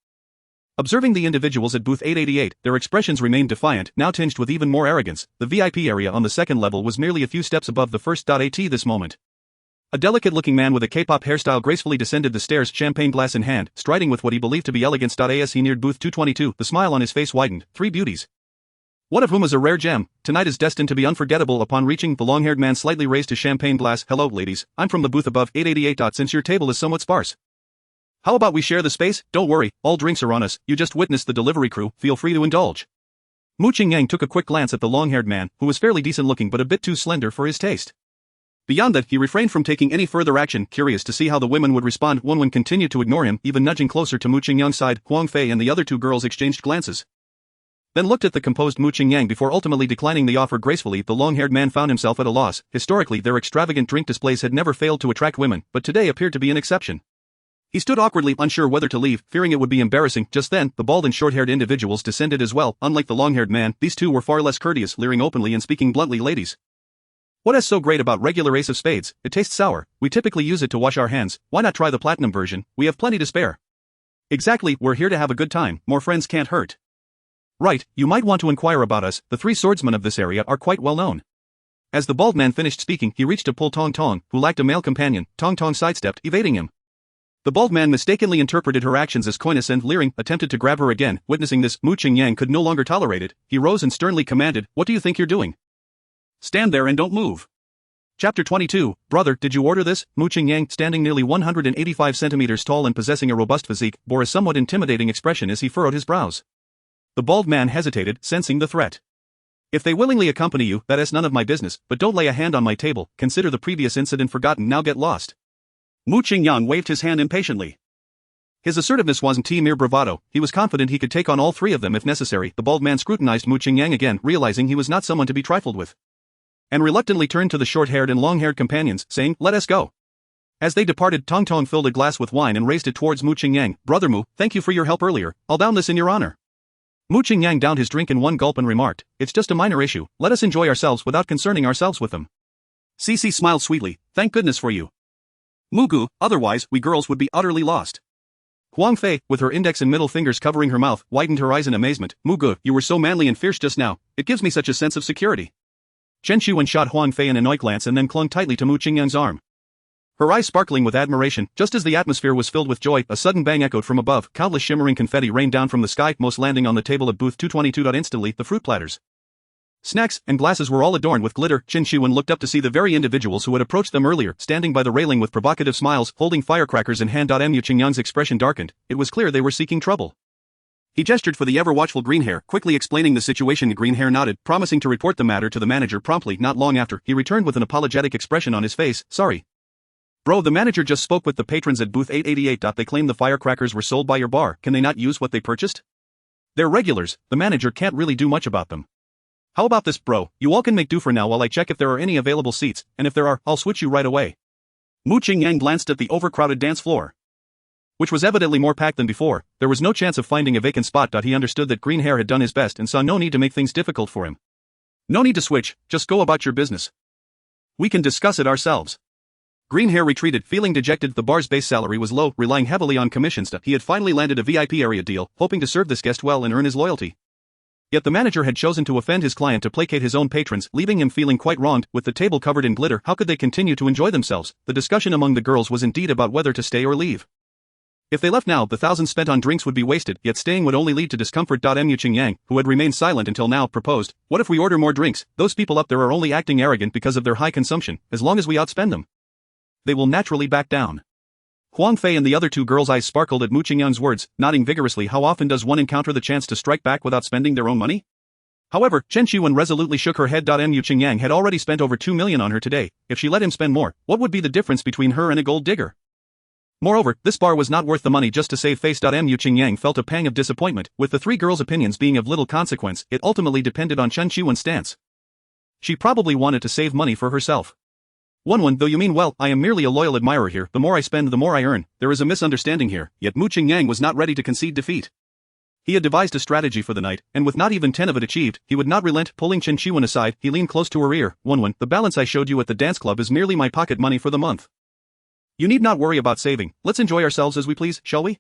Observing the individuals at booth 888, their expressions remained defiant, now tinged with even more arrogance. The VIP area on the second level was merely a few steps above the first. At this moment, a delicate-looking man with a K-pop hairstyle gracefully descended the stairs, champagne glass in hand, striding with what he believed to be elegance. As he neared booth 222, the smile on his face widened. 3 beauties, one of whom is a rare gem. Tonight is destined to be unforgettable. Upon reaching, the long-haired man slightly raised his champagne glass. Hello, ladies, I'm from the booth above 888. Since your table is somewhat sparse, how about we share the space? Don't worry, all drinks are on us. You just witnessed the delivery crew, feel free to indulge. Mu Qingyang took a quick glance at the long-haired man, who was fairly decent-looking but a bit too slender for his taste. Beyond that, he refrained from taking any further action, curious to see how the women would respond. Wenwen continued to ignore him, even nudging closer to Mu Qingyang's side. Huang Fei and the other 2 girls exchanged glances, then looked at the composed Mu Qingyang before ultimately declining the offer gracefully. The long-haired man found himself at a loss. Historically, their extravagant drink displays had never failed to attract women, but today appeared to be an exception. He stood awkwardly, unsure whether to leave, fearing it would be embarrassing. Just then, the bald and short-haired individuals descended as well. Unlike the long-haired man, these 2 were far less courteous, leering openly and speaking bluntly. Ladies, what is so great about regular ace of spades? It tastes sour. We typically use it to wash our hands. Why not try the platinum version? We have plenty to spare. Exactly, we're here to have a good time. More friends can't hurt. Right, you might want to inquire about us. The 3 swordsmen of this area are quite well known. As the bald man finished speaking, he reached to pull Tong Tong, who lacked a male companion. Tong Tong sidestepped, evading him. The bald man mistakenly interpreted her actions as coyness and, leering, attempted to grab her again. Witnessing this, Mu Qingyang could no longer tolerate it. He rose and sternly commanded, "What do you think you're doing? Stand there and don't move." Chapter 22, Brother, did you order this? Mu Qingyang, standing nearly 185 centimeters tall and possessing a robust physique, bore a somewhat intimidating expression as he furrowed his brows. The bald man hesitated, sensing the threat. If they willingly accompany you, that is none of my business, but don't lay a hand on my table. Consider the previous incident forgotten. Now get lost. Mu Qingyang waved his hand impatiently. His assertiveness wasn't mere bravado. He was confident he could take on all 3 of them if necessary. The bald man scrutinized Mu Qingyang again, realizing he was not someone to be trifled with, and reluctantly turned to the short-haired and long-haired companions, saying, "Let us go." As they departed, Tong Tong filled a glass with wine and raised it towards Mu Qingyang. "Brother Mu, thank you for your help earlier. I'll down this in your honor." Mu Qingyang downed his drink in one gulp and remarked, "It's just a minor issue. Let us enjoy ourselves without concerning ourselves with them." Cici smiled sweetly. "Thank goodness for you, Mugu, otherwise we girls would be utterly lost." Huang Fei, with her index and middle fingers covering her mouth, widened her eyes in amazement. "Mugu, you were so manly and fierce just now. It gives me such a sense of security." Chen Shuwen shot Huang Fei an annoyed glance and then clung tightly to Mu Qingyang's arm, her eyes sparkling with admiration. Just as the atmosphere was filled with joy, a sudden bang echoed from above. Countless shimmering confetti rained down from the sky, most landing on the table at booth 222. Instantly, the fruit platters, snacks, and glasses were all adorned with glitter. Chen Shuwen looked up to see the very individuals who had approached them earlier, standing by the railing with provocative smiles, holding firecrackers in hand. Mu Qingyang's expression darkened. It was clear they were seeking trouble. He gestured for the ever-watchful Greenhair, quickly explaining the situation. Greenhair nodded, promising to report the matter to the manager promptly. Not long after, he returned with an apologetic expression on his face. "Sorry, bro, the manager just spoke with the patrons at booth 888. They claim the firecrackers were sold by your bar. Can they not use what they purchased? They're regulars, the manager can't really do much about them. How about this, bro? You all can make do for now while I check if there are any available seats, and if there are, I'll switch you right away." Mu Qingyang glanced at the overcrowded dance floor, which was evidently more packed than before. There was no chance of finding a vacant spot. He understood that Greenhair had done his best and saw no need to make things difficult for him. "No need to switch, just go about your business. We can discuss it ourselves." Greenhair retreated, feeling dejected. The bar's base salary was low, relying heavily on commissions. He had finally landed a VIP area deal, hoping to serve this guest well and earn his loyalty. Yet the manager had chosen to offend his client to placate his own patrons, leaving him feeling quite wronged. With the table covered in glitter, how could they continue to enjoy themselves? The discussion among the girls was indeed about whether to stay or leave. If they left now, the thousands spent on drinks would be wasted, yet staying would only lead to discomfort. Mu Qingyang, who had remained silent until now, proposed, "What if we order more drinks? Those people up there are only acting arrogant because of their high consumption. As long as we outspend them, they will naturally back down." Huang Fei and the other 2 girls' eyes sparkled at Mu Qingyang's words, nodding vigorously. How often does one encounter the chance to strike back without spending their own money? However, Chen Qiwen resolutely shook her head. Mu Qingyang had already spent over 2 million on her today. If she let him spend more, what would be the difference between her and a gold digger? Moreover, this bar was not worth the money just to save face. Mu Qingyang felt a pang of disappointment. With the three girls' opinions being of little consequence, it ultimately depended on Chen Qiwen's stance. She probably wanted to save money for herself. One, though you mean well, I am merely a loyal admirer here. The more I spend, the more I earn. There is a misunderstanding here. Yet Mu Qingyang was not ready to concede defeat. He had devised a strategy for the night, and with not even 10 of it achieved, he would not relent. Pulling Chen Qiwen aside, he leaned close to her ear. One, the balance I showed you at the dance club is merely my pocket money for the month. You need not worry about saving. Let's enjoy ourselves as we please, shall we?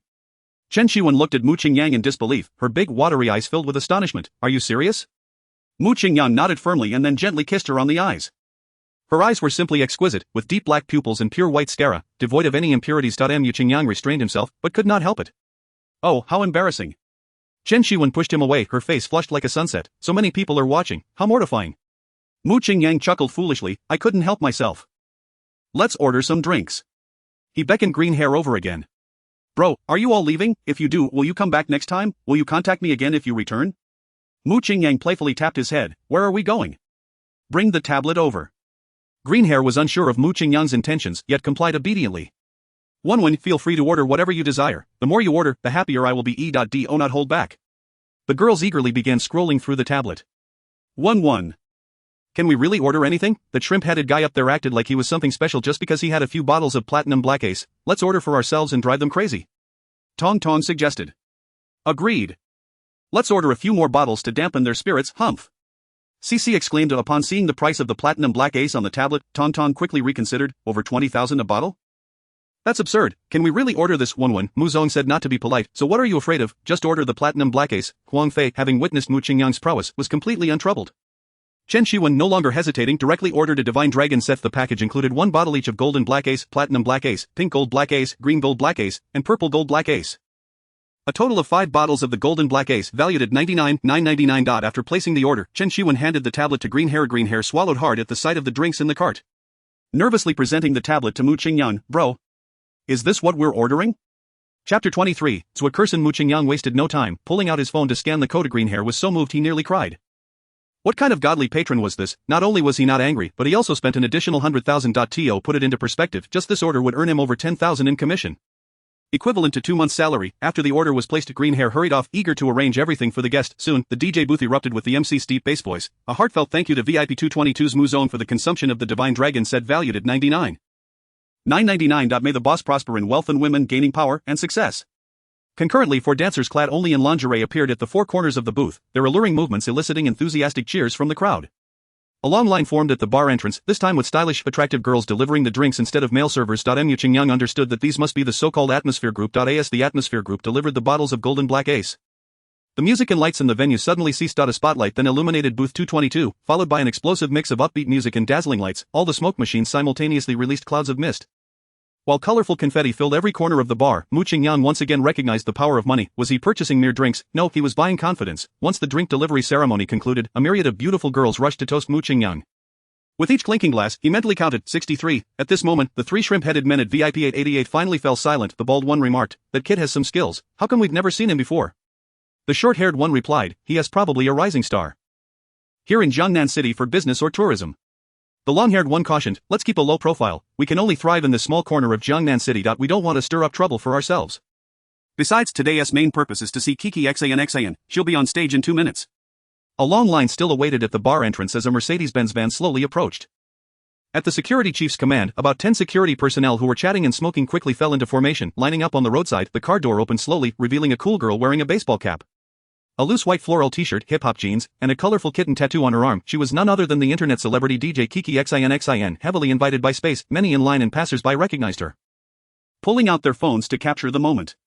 Chen Qiwen looked at Mu Qingyang in disbelief, her big watery eyes filled with astonishment. Are you serious? Mu Qingyang nodded firmly and then gently kissed her on the eyes. Her eyes were simply exquisite, with deep black pupils and pure white sclera, devoid of any impurities. Mu Qingyang restrained himself, but could not help it. Oh, how embarrassing. Chen Qiwen pushed him away, her face flushed like a sunset. So many people are watching, how mortifying. Mu Qingyang chuckled foolishly, I couldn't help myself. Let's order some drinks. He beckoned Green Hair over again. Bro, are you all leaving? If you do, will you come back next time? Will you contact me again if you return? Mu Qingyang playfully tapped his head. Where are we going? Bring the tablet over. Green Hair was unsure of Mu Qingyang's intentions, yet complied obediently. One, feel free to order whatever you desire. The more you order, the happier I will be. Do not hold back. The girls eagerly began scrolling through the tablet. 1. Can we really order anything? The shrimp-headed guy up there acted like he was something special just because he had a few bottles of platinum black ace. Let's order for ourselves and drive them crazy. Tong Tong suggested. Agreed. Let's order a few more bottles to dampen their spirits. Humph. CC exclaimed upon seeing the price of the platinum black ace on the tablet. Tong Tong quickly reconsidered. Over 20,000 a bottle? That's absurd. Can we really order this? 1. Mu Zong said not to be polite, so what are you afraid of? Just order the platinum black ace. Huang Fei, having witnessed Mu Qingyang's prowess, was completely untroubled. Chen Qiwen, no longer hesitating, directly ordered a divine dragon set. The package included 1 bottle each of golden black ace, platinum black ace, pink gold black ace, green gold black ace, and purple gold black ace. A total of 5 bottles of the golden black ace, valued at 99,999. After placing the order, Chen Qiwen handed the tablet to Green Hair. Green Hair swallowed hard at the sight of the drinks in the cart. Nervously presenting the tablet to Mu Qingyang, bro. Is this what we're ordering? Chapter 23, Zhuokerson. Mu Qingyang wasted no time, pulling out his phone to scan the code. Green Hair was so moved he nearly cried. What kind of godly patron was this? Not only was he not angry, but he also spent an additional 100,000. To put it into perspective, just this order would earn him over 10,000 in commission. Equivalent to 2 months' salary. After the order was placed, Green Hair hurried off, eager to arrange everything for the guest. Soon, the DJ booth erupted with the MC's deep bass voice. A heartfelt thank you to VIP 222's Mu Zone for the consumption of the divine dragon set, valued at 99,999. May the boss prosper in wealth and women gaining power and success. Concurrently, 4 dancers clad only in lingerie appeared at the 4 corners of the booth, their alluring movements eliciting enthusiastic cheers from the crowd. A long line formed at the bar entrance, this time with stylish, attractive girls delivering the drinks instead of male servers. Mu Qingyang understood that these must be the so-called Atmosphere Group. As the Atmosphere Group delivered the bottles of golden black ace, the music and lights in the venue suddenly ceased. A spotlight then illuminated booth 222, followed by an explosive mix of upbeat music and dazzling lights. All the smoke machines simultaneously released clouds of mist. While colorful confetti filled every corner of the bar, Mu Qingyang once again recognized the power of money. Was he purchasing mere drinks? No, he was buying confidence. Once the drink delivery ceremony concluded, a myriad of beautiful girls rushed to toast Mu Qingyang. With each clinking glass, he mentally counted 63. At this moment, the 3 shrimp-headed men at VIP 888 finally fell silent. The bald one remarked, that kid has some skills. How come we've never seen him before? The short-haired one replied, he is probably a rising star here in Jiangnan City for business or tourism. The long-haired one cautioned, let's keep a low profile. We can only thrive in this small corner of Jiangnan City. We don't want to stir up trouble for ourselves. Besides, today's main purpose is to see Kiki Xan. She'll be on stage in 2 minutes. A long line still awaited at the bar entrance as a Mercedes-Benz van slowly approached. At the security chief's command, about 10 security personnel who were chatting and smoking quickly fell into formation, lining up on the roadside. The car door opened slowly, revealing a cool girl wearing a baseball cap, a loose white floral t-shirt, hip-hop jeans, and a colorful kitten tattoo on her arm. She was none other than the internet celebrity DJ Kiki Xan. Heavily invited by space, many in line and passers-by recognized her, pulling out their phones to capture the moment.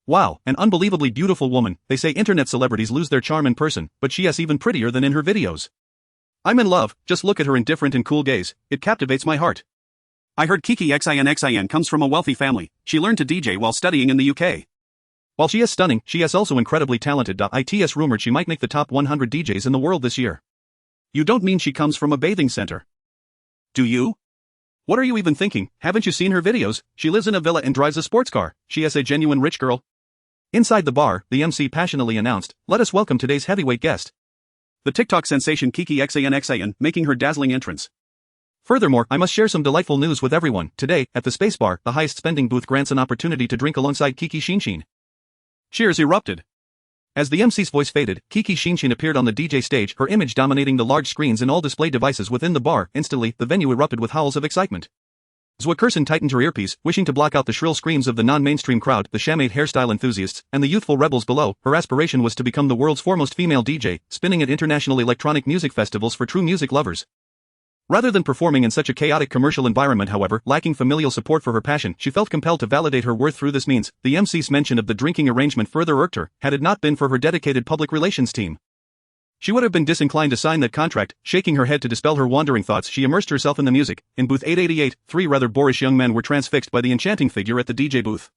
Wow, an unbelievably beautiful woman. They say internet celebrities lose their charm in person, but she is even prettier than in her videos. I'm in love, just look at her indifferent and cool gaze, it captivates my heart. I heard Kiki Xan comes from a wealthy family. She learned to DJ while studying in the UK. While she is stunning, she is also incredibly talented. It's rumored she might make the top 100 DJs in the world this year. You don't mean she comes from a bathing center? Do you? What are you even thinking? Haven't you seen her videos? She lives in a villa and drives a sports car. She is a genuine rich girl. Inside the bar, the MC passionately announced, let us welcome today's heavyweight guest. The TikTok sensation Kiki XAN making her dazzling entrance. Furthermore, I must share some delightful news with everyone. Today, at the Spacebar, the highest spending booth grants an opportunity to drink alongside Kiki Shinshin. Cheers erupted. As the MC's voice faded, Kiki Shinshin appeared on the DJ stage, her image dominating the large screens and all display devices within the bar. Instantly, the venue erupted with howls of excitement. Zwickerson tightened her earpiece, wishing to block out the shrill screams of the non-mainstream crowd, the shamade hairstyle enthusiasts, and the youthful rebels below. Her aspiration was to become the world's foremost female DJ, spinning at international electronic music festivals for true music lovers. Rather than performing in such a chaotic commercial environment, however, lacking familial support for her passion, she felt compelled to validate her worth through this means. The MC's mention of the drinking arrangement further irked her, had it not been for her dedicated public relations team. She would have been disinclined to sign that contract. Shaking her head to dispel her wandering thoughts, she immersed herself in the music. In booth 888, three rather boorish young men were transfixed by the enchanting figure at the DJ booth.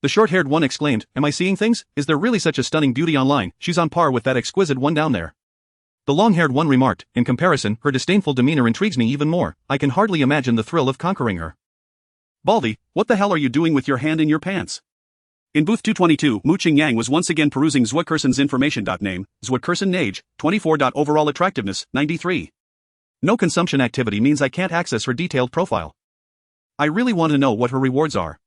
The short-haired one exclaimed, "Am I seeing things? Is there really such a stunning beauty online? She's on par with that exquisite one down there." The long-haired one remarked, "In comparison, her disdainful demeanor intrigues me even more. I can hardly imagine the thrill of conquering her." "Baldy, what the hell are you doing with your hand in your pants?" In booth 222, Mu Qingyang was once again perusing Zwickerson's information. Name, Zwickerson age, 24. Overall attractiveness, 93. No consumption activity means I can't access her detailed profile. I really want to know what her rewards are.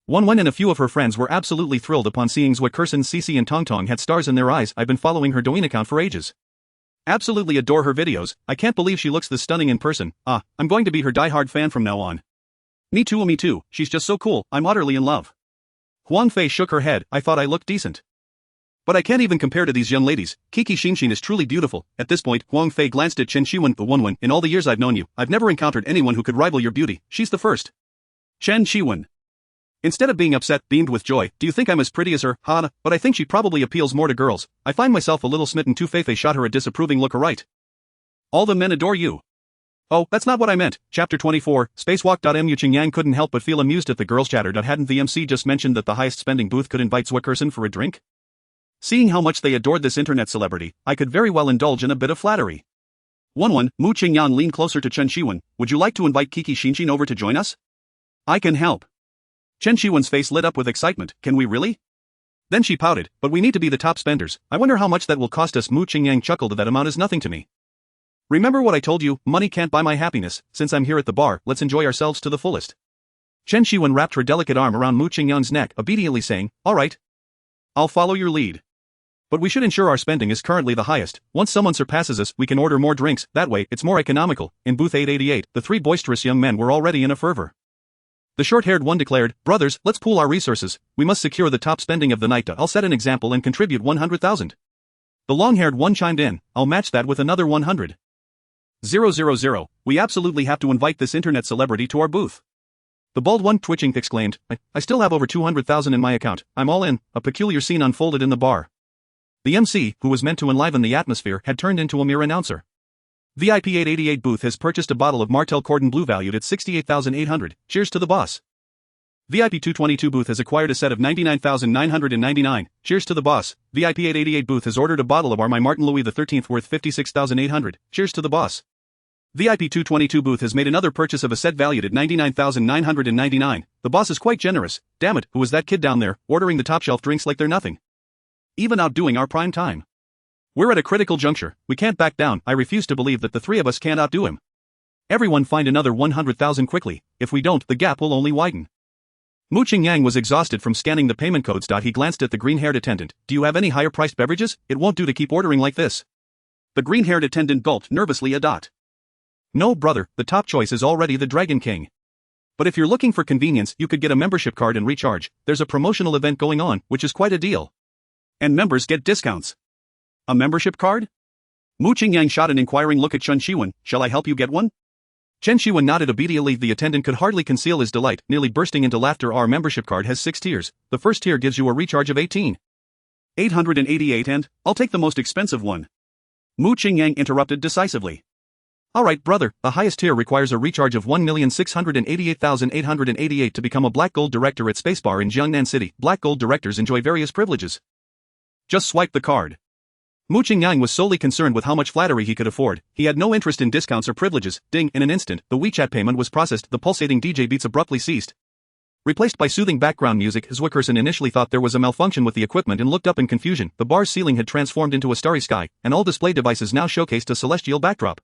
Wen and a few of her friends were absolutely thrilled upon seeing Zwickerson. Cici and Tongtong had stars in their eyes. I've been following her Douyin account for ages. Absolutely adore her videos. I can't believe she looks this stunning in person. I'm going to be her die-hard fan from now on. Me too, she's just so cool, I'm utterly in love. Huang Fei shook her head. I thought I looked decent. But I can't even compare to these young ladies. Kiki Shinshin is truly beautiful. At this point, Huang Fei glanced at Chen Shiwen. The Wen, in all the years I've known you, I've never encountered anyone who could rival your beauty. She's the first. Chen Shiwen. Instead of being upset, beamed with joy. Do you think I'm as pretty as her? But I think she probably appeals more to girls. I find myself a little smitten too. Fei shot her a disapproving look. Right. All the men adore you. Oh, that's not what I meant. Chapter 24, Spacewalk.mu Qingyang couldn't help but feel amused at the girls' chatter. Hadn't the MC just mentioned that the highest spending booth could invite Zwickerson for a drink? Seeing how much they adored this internet celebrity, I could very well indulge in a bit of flattery. Wen, Mu Qingyang leaned closer to Chen Shiwen. Would you like to invite Kiki Shinshin over to join us? I can help. Chen Shiwen's face lit up with excitement. Can we really? Then she pouted, but we need to be the top spenders. I wonder how much that will cost us. Mu Qingyang chuckled. That amount is nothing to me. Remember what I told you, money can't buy my happiness. Since I'm here at the bar, let's enjoy ourselves to the fullest. Chen Shiwen wrapped her delicate arm around Mu Qingyang's neck, obediently saying, all right. I'll follow your lead. But we should ensure our spending is currently the highest. Once someone surpasses us, we can order more drinks. That way, it's more economical. In booth 888, the three boisterous young men were already in a fervor. The short-haired one declared, brothers, let's pool our resources. We must secure the top spending of the night. I'll set an example and contribute 100,000. The long-haired one chimed in, I'll match that with another 100. 000, we absolutely have to invite this internet celebrity to our booth. The bald one, twitching, exclaimed, I still have over 200,000 in my account. I'm all in. A peculiar scene unfolded in the bar. The MC, who was meant to enliven the atmosphere, had turned into a mere announcer. VIP 888 booth has purchased a bottle of Martell Cordon Bleu valued at 68,800. Cheers to the boss. VIP 222 booth has acquired a set of 99,999. Cheers to the boss. VIP 888 booth has ordered a bottle of our My Martin Louis XIII worth 56,800. Cheers to the boss. VIP 222 booth has made another purchase of a set valued at 99,999. The boss is quite generous. Damn it, who was that kid down there, ordering the top shelf drinks like they're nothing? Even outdoing our prime time. We're at a critical juncture. We can't back down. I refuse to believe that the three of us can't outdo him. Everyone find another 100,000 quickly. If we don't, the gap will only widen. Mu Qingyang was exhausted from scanning the payment codes. He glanced at the green-haired attendant. Do you have any higher-priced beverages? It won't do to keep ordering like this. The green-haired attendant gulped nervously. No, brother, the top choice is already the Dragon King. But if you're looking for convenience, you could get a membership card and recharge. There's a promotional event going on, which is quite a deal. And members get discounts. A membership card? Mu Qingyang shot an inquiring look at Chen Shiwen. Shall I help you get one? Chen Shiwen nodded obediently. The attendant could hardly conceal his delight, nearly bursting into laughter. Our membership card has 6 tiers. The first tier gives you a recharge of 18,888 and, I'll take the most expensive one. Mu Qingyang interrupted decisively. Alright, brother, the highest tier requires a recharge of 1,688,888 to become a Black Gold Director at Spacebar in Jiangnan City. Black Gold Directors enjoy various privileges. Just swipe the card. Mu Qingyang was solely concerned with how much flattery he could afford. He had no interest in discounts or privileges. Ding, in an instant, the WeChat payment was processed. The pulsating DJ beats abruptly ceased. Replaced by soothing background music, Zwickerson initially thought there was a malfunction with the equipment and looked up in confusion. The bar's ceiling had transformed into a starry sky, and all display devices now showcased a celestial backdrop.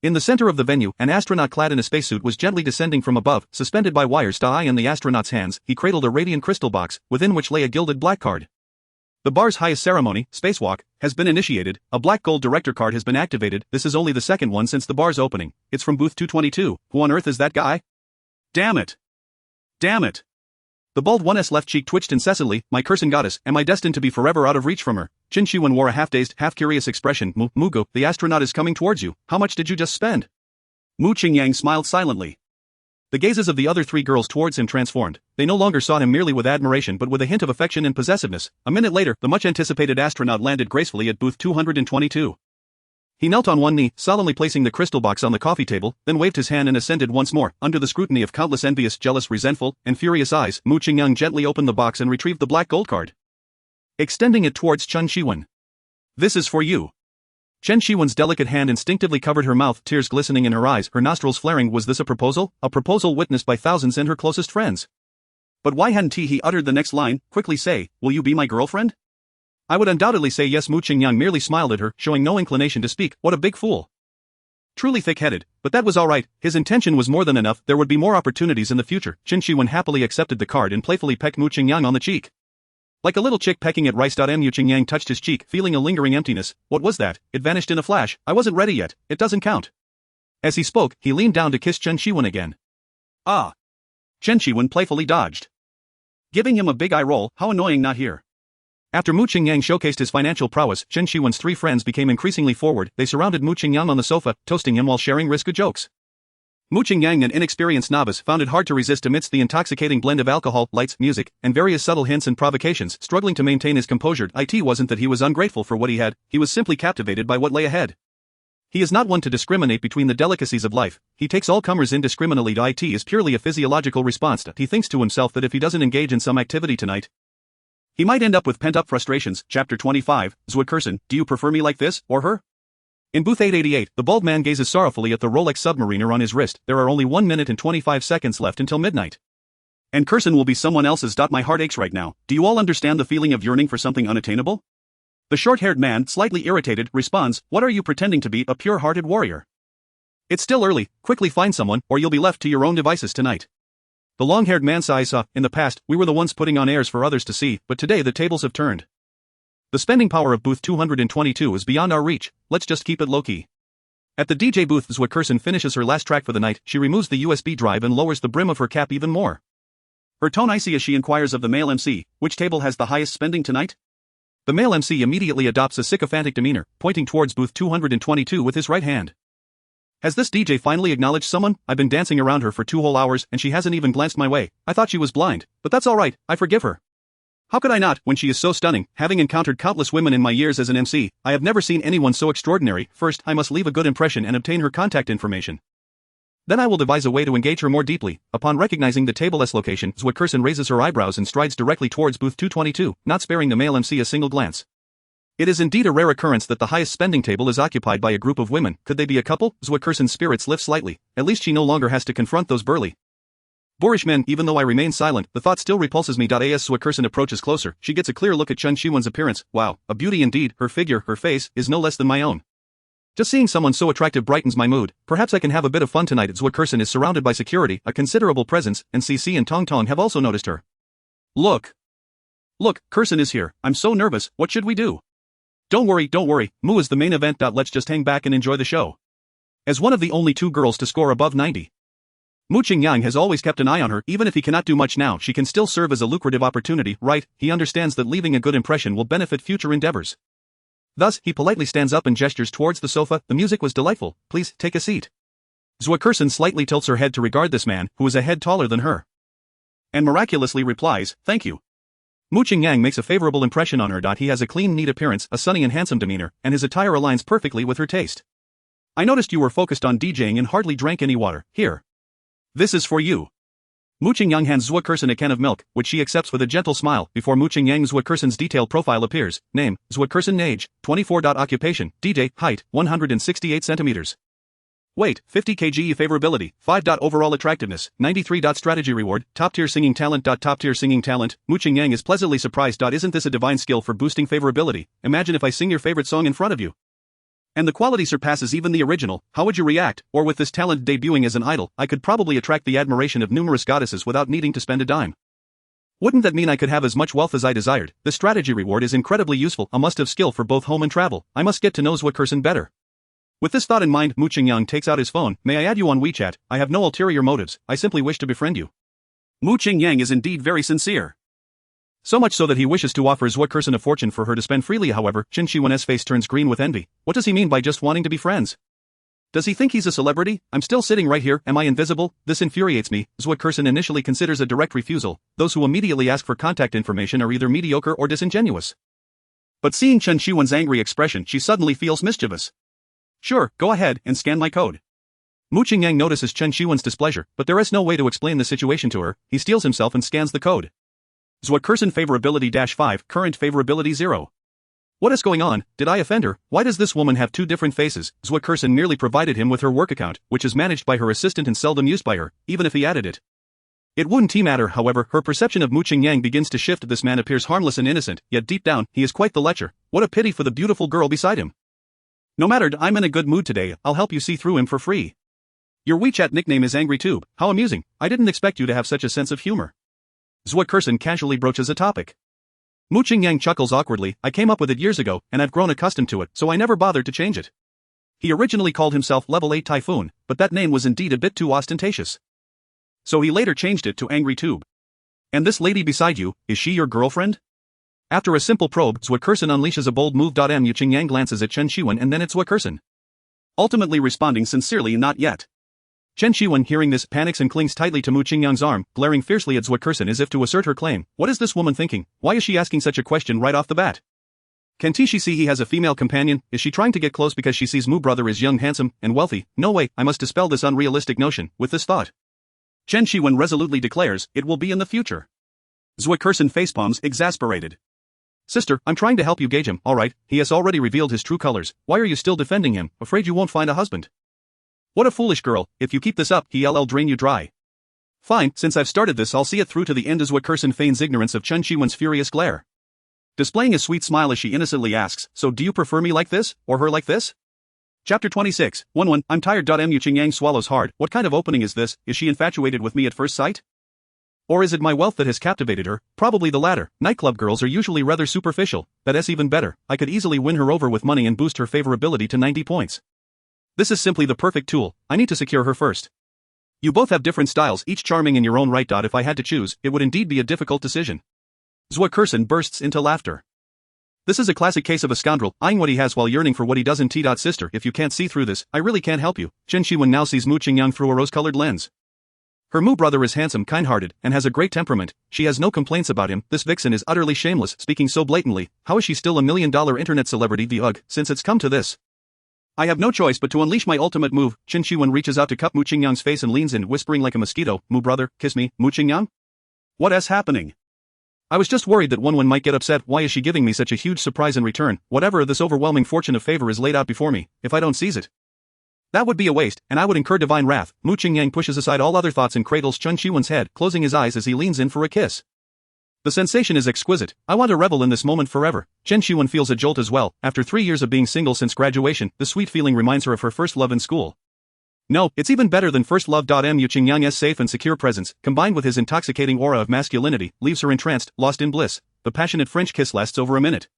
In the center of the venue, an astronaut clad in a spacesuit was gently descending from above, suspended by wires to eye in the astronaut's hands. He cradled a radiant crystal box, within which lay a gilded black card. The bar's highest ceremony, Spacewalk, has been initiated. A black gold director card has been activated. This is only the second one since the bar's opening. It's from booth 222. Who on earth is that guy? Damn it! Damn it! The bald one's left cheek twitched incessantly. My cursing goddess, am I destined to be forever out of reach from her? Qin Shiwen wore a half-dazed, half-curious expression. Mugo, the astronaut is coming towards you. How much did you just spend? Mu Qingyang smiled silently. The gazes of the other three girls towards him transformed. They no longer saw him merely with admiration but with a hint of affection and possessiveness. A minute later, the much-anticipated astronaut landed gracefully at booth 222. He knelt on one knee, solemnly placing the crystal box on the coffee table, then waved his hand and ascended once more. Under the scrutiny of countless envious, jealous, resentful, and furious eyes, Mu Qingyang gently opened the box and retrieved the black gold card, extending it towards Chen Shiwen. This is for you. Chen Shiwen's delicate hand instinctively covered her mouth, tears glistening in her eyes, her nostrils flaring. Was this a proposal? A proposal witnessed by thousands and her closest friends. But why hadn't he uttered the next line? Quickly say, will you be my girlfriend? I would undoubtedly say yes. Mu Qingyang merely smiled at her, showing no inclination to speak. What a big fool. Truly thick-headed, but that was alright. His intention was more than enough. There would be more opportunities in the future. Qin Shiwen happily accepted the card and playfully pecked Mu Qingyang on the cheek. Like a little chick pecking at rice. Mu Qingyang touched his cheek, feeling a lingering emptiness. What was that? It vanished in a flash. I wasn't ready yet. It doesn't count. As he spoke, he leaned down to kiss Chen Shiwen again. Ah. Chen Shiwen playfully dodged, giving him a big eye roll. How annoying, not here. After Mu Qingyang showcased his financial prowess, Chen Shiwen's three friends became increasingly forward. They surrounded Mu Qingyang on the sofa, toasting him while sharing risque jokes. Mu Qingyang, an inexperienced novice, found it hard to resist amidst the intoxicating blend of alcohol, lights, music, and various subtle hints and provocations. Struggling to maintain his composure, it wasn't that he was ungrateful for what he had, he was simply captivated by what lay ahead. He is not one to discriminate between the delicacies of life. He takes all comers indiscriminately. It is purely a physiological response. He thinks to himself that if he doesn't engage in some activity tonight, he might end up with pent-up frustrations. Chapter 25, Zwickerson, do you prefer me like this, or her? In booth 888, the bald man gazes sorrowfully at the Rolex submariner on his wrist. There are only 1 minute and 25 seconds left until midnight. And Curson will be someone else's. My heart aches right now. Do you all understand the feeling of yearning for something unattainable? The short-haired man, slightly irritated, responds, what are you pretending to be, a pure-hearted warrior? It's still early. Quickly find someone, or you'll be left to your own devices tonight. The long-haired man sighs. In the past, we were the ones putting on airs for others to see, but today the tables have turned. The spending power of booth 222 is beyond our reach. Let's just keep it low-key. At the DJ booth, Zwickerson finishes her last track for the night. She removes the USB drive and lowers the brim of her cap even more. Her tone icy as she inquires of the male MC, which table has the highest spending tonight? The male MC immediately adopts a sycophantic demeanor, pointing towards booth 222 with his right hand. Has this DJ finally acknowledged someone? I've been dancing around her for 2 whole hours and she hasn't even glanced my way. I thought she was blind, but that's alright, I forgive her. How could I not, when she is so stunning? Having encountered countless women in my years as an MC, I have never seen anyone so extraordinary. First, I must leave a good impression and obtain her contact information. Then I will devise a way to engage her more deeply. Upon recognizing the table's location, Zwickerson raises her eyebrows and strides directly towards booth 222, not sparing the male MC a single glance. It is indeed a rare occurrence that the highest spending table is occupied by a group of women. Could they be a couple? Zwickerson's spirits lift slightly. At least she no longer has to confront those burly, boorish men. Even though I remain silent, the thought still repulses me. As Zwickerson approaches closer, she gets a clear look at Chen Shiwen's appearance. Wow, a beauty indeed. Her figure, her face, is no less than my own. Just seeing someone so attractive brightens my mood. Perhaps I can have a bit of fun tonight. Zwickerson is surrounded by security, a considerable presence, and CC and Tong Tong have also noticed her. Look, Curson is here. I'm so nervous. What should we do? Don't worry, Mu is the main event. Let's just hang back and enjoy the show. As one of the only 2 girls to score above 90, Mu Qingyang has always kept an eye on her. Even if he cannot do much now, she can still serve as a lucrative opportunity, right? He understands that leaving a good impression will benefit future endeavors. Thus, he politely stands up and gestures towards the sofa. The music was delightful. Please, take a seat. Zwickerson slightly tilts her head to regard this man, who is a head taller than her, and miraculously replies, thank you. Mu Qingyang makes a favorable impression on her. He has a clean, neat appearance, a sunny and handsome demeanor, and his attire aligns perfectly with her taste. I noticed you were focused on DJing and hardly drank any water. Here. This is for you. Mu Qingyang hands Zwickerson a can of milk, which she accepts with a gentle smile. Before Mu Qingyang, Zwickerson's detailed profile appears. Name, Zwickerson. Age, 24. Occupation, DJ. Height, 168 centimeters. Wait, 50 kg favorability, 5. Overall attractiveness, 93. Strategy reward, top tier singing talent. Top tier singing talent, Mu Qingyang is pleasantly surprised. Isn't this a divine skill for boosting favorability? Imagine if I sing your favorite song in front of you. And the quality surpasses even the original, how would you react? Or with this talent debuting as an idol, I could probably attract the admiration of numerous goddesses without needing to spend a dime. Wouldn't that mean I could have as much wealth as I desired? The strategy reward is incredibly useful, a must-have skill for both home and travel. I must get to know Zhuokerson better. With this thought in mind, Mu Qingyang takes out his phone. May I add you on WeChat? I have no ulterior motives, I simply wish to befriend you. Mu Qingyang is indeed very sincere. So much so that he wishes to offer Zhuokerson a fortune for her to spend freely. However, Chen Shiwen's face turns green with envy. What does he mean by just wanting to be friends? Does he think he's a celebrity? I'm still sitting right here, am I invisible? This infuriates me. Zhuokerson initially considers a direct refusal. Those who immediately ask for contact information are either mediocre or disingenuous. But seeing Chen Shiwen's angry expression, she suddenly feels mischievous. Sure, go ahead and scan my code. Mu Qingyang notices Chen Shiwen's displeasure, but there is no way to explain the situation to her. He steels himself and scans the code. Zhuokerson favorability -5, current favorability 0. What is going on? Did I offend her? Why does this woman have two different faces? Zhuokerson merely provided him with her work account, which is managed by her assistant and seldom used by her, even if he added it. It wouldn't matter. However, her perception of Mu Qingyang begins to shift. This man appears harmless and innocent, yet deep down, he is quite the lecher. What a pity for the beautiful girl beside him. No matter, I'm in a good mood today, I'll help you see through him for free. Your WeChat nickname is AngryTube, how amusing, I didn't expect you to have such a sense of humor. Zhuokerson casually broaches a topic. Mu Qingyang chuckles awkwardly. I came up with it years ago, and I've grown accustomed to it, so I never bothered to change it. He originally called himself Level 8 Typhoon, but that name was indeed a bit too ostentatious. So he later changed it to AngryTube. And this lady beside you, is she your girlfriend? After a simple probe, Zhuokerson unleashes a bold move. Mu Qingyang glances at Chen Shiwen and then at Zhuokerson. Ultimately responding sincerely, not yet. Chen Shiwen, hearing this, panics and clings tightly to Mu Qingyang's arm, glaring fiercely at Zhuokerson as if to assert her claim. What is this woman thinking? Why is she asking such a question right off the bat? Can't she see he has a female companion? Is she trying to get close because she sees Mu brother is young, handsome, and wealthy? No way, I must dispel this unrealistic notion. With this thought, Chen Shiwen resolutely declares, it will be in the future. Zhuokerson facepalms, exasperated. Sister, I'm trying to help you gauge him. Alright, he has already revealed his true colors. Why are you still defending him? Afraid you won't find a husband? What a foolish girl. If you keep this up, he'll drain you dry. Fine, since I've started this, I'll see it through to the end. As Zhuokerson feigns ignorance of Chen Shiwen's furious glare, displaying a sweet smile as she innocently asks, so do you prefer me like this, or her like this? Chapter 26, 1-1, I'm tired. Mu Qingyang swallows hard. What kind of opening is this? Is she infatuated with me at first sight? Or is it my wealth that has captivated her? Probably the latter. Nightclub girls are usually rather superficial. That's even better. I could easily win her over with money and boost her favorability to 90 points. This is simply the perfect tool. I need to secure her first. You both have different styles, each charming in your own right. If I had to choose, it would indeed be a difficult decision. Zhuokerson bursts into laughter. This is a classic case of a scoundrel, eyeing what he has while yearning for what he doesn't. Sister, if you can't see through this, I really can't help you. Chen Shiwen now sees Mu Qingyang through a rose-colored lens. Her Mu brother is handsome, kind-hearted, and has a great temperament. She has no complaints about him. This vixen is utterly shameless, speaking so blatantly. How is she still $1 million internet celebrity? Since it's come to this, I have no choice but to unleash my ultimate move. Chen Shiwen reaches out to cup Mu Qingyang's face and leans in, whispering like a mosquito, Mu brother, kiss me, Mu Qingyang? What's happening? I was just worried that one might get upset. Why is she giving me such a huge surprise in return? Whatever, this overwhelming fortune of favor is laid out before me. If I don't seize it, that would be a waste, and I would incur divine wrath. Mu Qingyang pushes aside all other thoughts and cradles Chen Shiwen's head, closing his eyes as he leans in for a kiss. The sensation is exquisite. I want to revel in this moment forever. Chen Shiwen feels a jolt as well. After 3 years of being single since graduation, the sweet feeling reminds her of her first love in school. No, it's even better than first love. Mu Qingyang's safe and secure presence, combined with his intoxicating aura of masculinity, leaves her entranced, lost in bliss. The passionate French kiss lasts over a minute.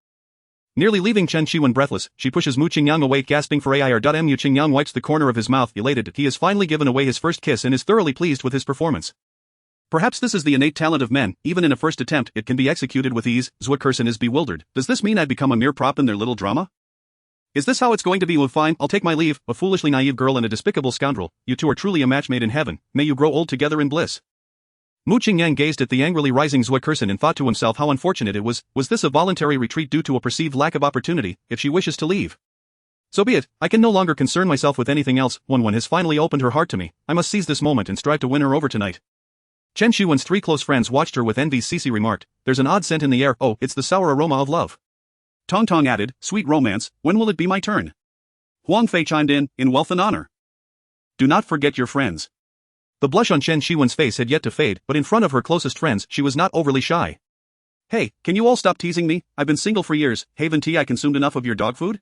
Nearly leaving Chen Shiwen breathless, she pushes Mu Qingyang away, gasping for air. Mu Qingyang wipes the corner of his mouth, elated. He has finally given away his first kiss and is thoroughly pleased with his performance. Perhaps this is the innate talent of men. Even in a first attempt, it can be executed with ease. Zhuokerson is bewildered. Does this mean I've become a mere prop in their little drama? Is this how it's going to be? Well, fine, I'll take my leave. A foolishly naive girl and a despicable scoundrel. You two are truly a match made in heaven. May you grow old together in bliss. Mu Qingyang gazed at the angrily rising Zhuokerson and thought to himself how unfortunate it was. Was this a voluntary retreat due to a perceived lack of opportunity? If she wishes to leave, so be it. I can no longer concern myself with anything else. One has finally opened her heart to me. I must seize this moment and strive to win her over tonight. Chen Shiwen's 3 close friends watched her with envy. Cece remarked, there's an odd scent in the air. Oh, it's the sour aroma of love. Tong Tong added, sweet romance, when will it be my turn? Huang Fei chimed in wealth and honor. Do not forget your friends. The blush on Chen Shiwen's face had yet to fade, but in front of her closest friends she was not overly shy. Hey, can you all stop teasing me? I've been single for years. Haven't I consumed enough of your dog food?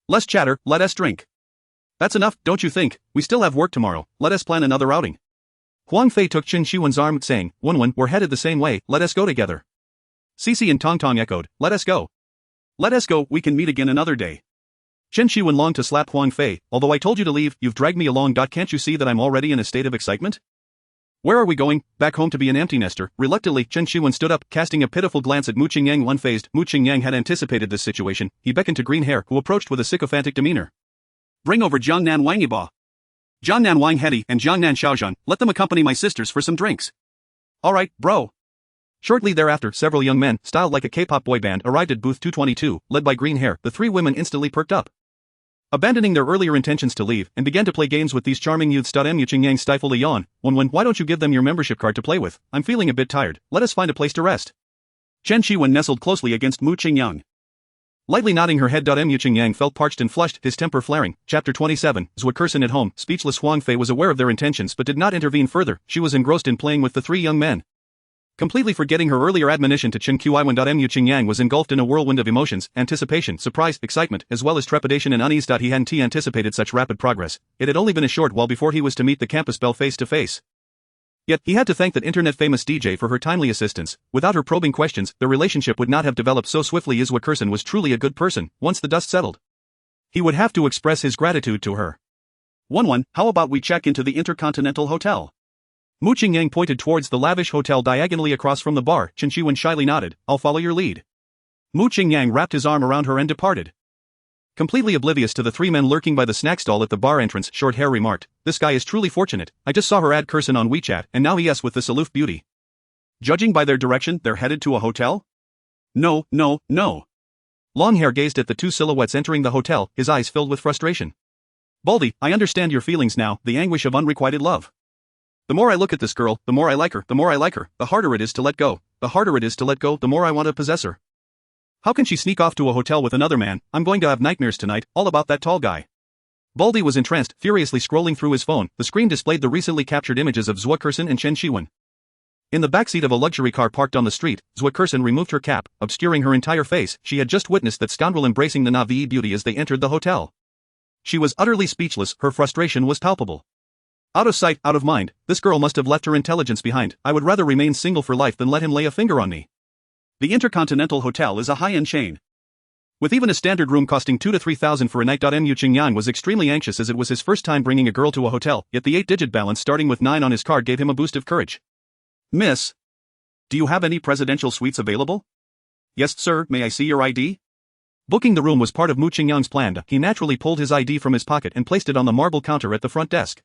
Less chatter, let us drink. That's enough, don't you think? We still have work tomorrow, let us plan another outing. Huang Fei took Chen Shiwen's arm, saying, Wen, we're headed the same way, let us go together. Cici and Tong Tong echoed, let us go. Let us go, we can meet again another day. Chen Shiwen longed to slap Huang Fei, although I told you to leave, you've dragged me along. Can't you see that I'm already in a state of excitement? Where are we going? Back home to be an empty nester. Reluctantly, Chen Shiwen stood up, casting a pitiful glance at Mu Qingyang. Unfazed, Mu Qingyang had anticipated this situation. He beckoned to Green Hair, who approached with a sycophantic demeanor. Bring over Jiangnan Wang Yiba. Jiangnan Wang Hedi and Jiangnan Xiaozhan, let them accompany my sisters for some drinks. Alright, bro. Shortly thereafter, several young men, styled like a K-pop boy band, arrived at booth 222, led by Green Hair. The three women instantly perked up. Abandoning their earlier intentions to leave, and began to play games with these charming youths. Mu Qingyang stifled a yawn. Wen, why don't you give them your membership card to play with? I'm feeling a bit tired, let us find a place to rest. Chen Shiwen nestled closely against Mu Qingyang. Lightly nodding her head. Mu Qingyang felt parched and flushed, his temper flaring. Chapter 27, Zhua Curson at home. Speechless Huang Fei was aware of their intentions but did not intervene further. She was engrossed in playing with the three young men. Completely forgetting her earlier admonition to Chen Qiwen. Mu Qingyang was engulfed in a whirlwind of emotions, anticipation, surprise, excitement, as well as trepidation and unease. He hadn't anticipated such rapid progress. It had only been a short while before he was to meet the campus belle face to face. Yet, he had to thank that internet-famous DJ for her timely assistance. Without her probing questions, their relationship would not have developed so swiftly. Zhua Curson was truly a good person, once the dust settled. He would have to express his gratitude to her. Wen, how about we check into the Intercontinental Hotel? Mu Qingyang pointed towards the lavish hotel diagonally across from the bar. Chen Shiwen shyly nodded, I'll follow your lead. Mu Qingyang wrapped his arm around her and departed. Completely oblivious to the three men lurking by the snack stall at the bar entrance, Short Hair remarked, this guy is truly fortunate. I just saw her add Curson on WeChat, and now he is with this aloof beauty. Judging by their direction, they're headed to a hotel? No. Longhair gazed at the two silhouettes entering the hotel, his eyes filled with frustration. Baldy, I understand your feelings now, the anguish of unrequited love. The more I look at this girl, the more I like her, the harder it is to let go, the more I want to possess her. How can she sneak off to a hotel with another man? I'm going to have nightmares tonight, all about that tall guy. Baldy was entranced, furiously scrolling through his phone. The screen displayed the recently captured images of Zhua Curson and Chen Shiwen. In the backseat of a luxury car parked on the street, Zhua Curson removed her cap, obscuring her entire face. She had just witnessed that scoundrel embracing the Navi beauty as they entered the hotel. She was utterly speechless, her frustration was palpable. Out of sight, out of mind, this girl must have left her intelligence behind. I would rather remain single for life than let him lay a finger on me. The Intercontinental Hotel is a high-end chain, with even a standard room costing 2,000 to 3,000 for a night. Mu Qingyang was extremely anxious as it was his first time bringing a girl to a hotel, yet the 8-digit balance starting with 9 on his card gave him a boost of courage. Miss, do you have any presidential suites available? Yes, sir, may I see your ID? Booking the room was part of Mu Qingyang's plan. He naturally pulled his ID from his pocket and placed it on the marble counter at the front desk.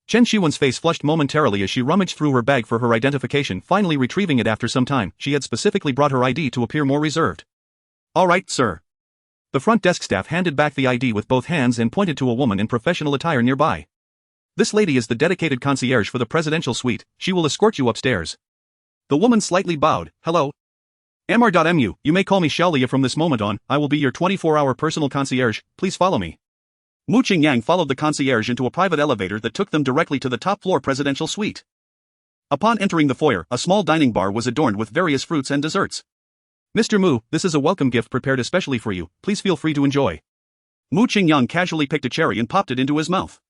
Chen Shiwen's face flushed momentarily as she rummaged through her bag for her identification, finally retrieving it after some time. She had specifically brought her ID to appear more reserved. All right, sir. The front desk staff handed back the ID with both hands and pointed to a woman in professional attire nearby. This lady is the dedicated concierge for the presidential suite. She will escort you upstairs. The woman slightly bowed. Hello. Mr.Mu, you may call me Xiaolia from this moment on. I will be your 24-hour personal concierge. Please follow me. Mu Qingyang followed the concierge into a private elevator that took them directly to the top-floor presidential suite. Upon entering the foyer, a small dining bar was adorned with various fruits and desserts. Mr. Mu, this is a welcome gift prepared especially for you, please feel free to enjoy. Mu Qingyang casually picked a cherry and popped it into his mouth.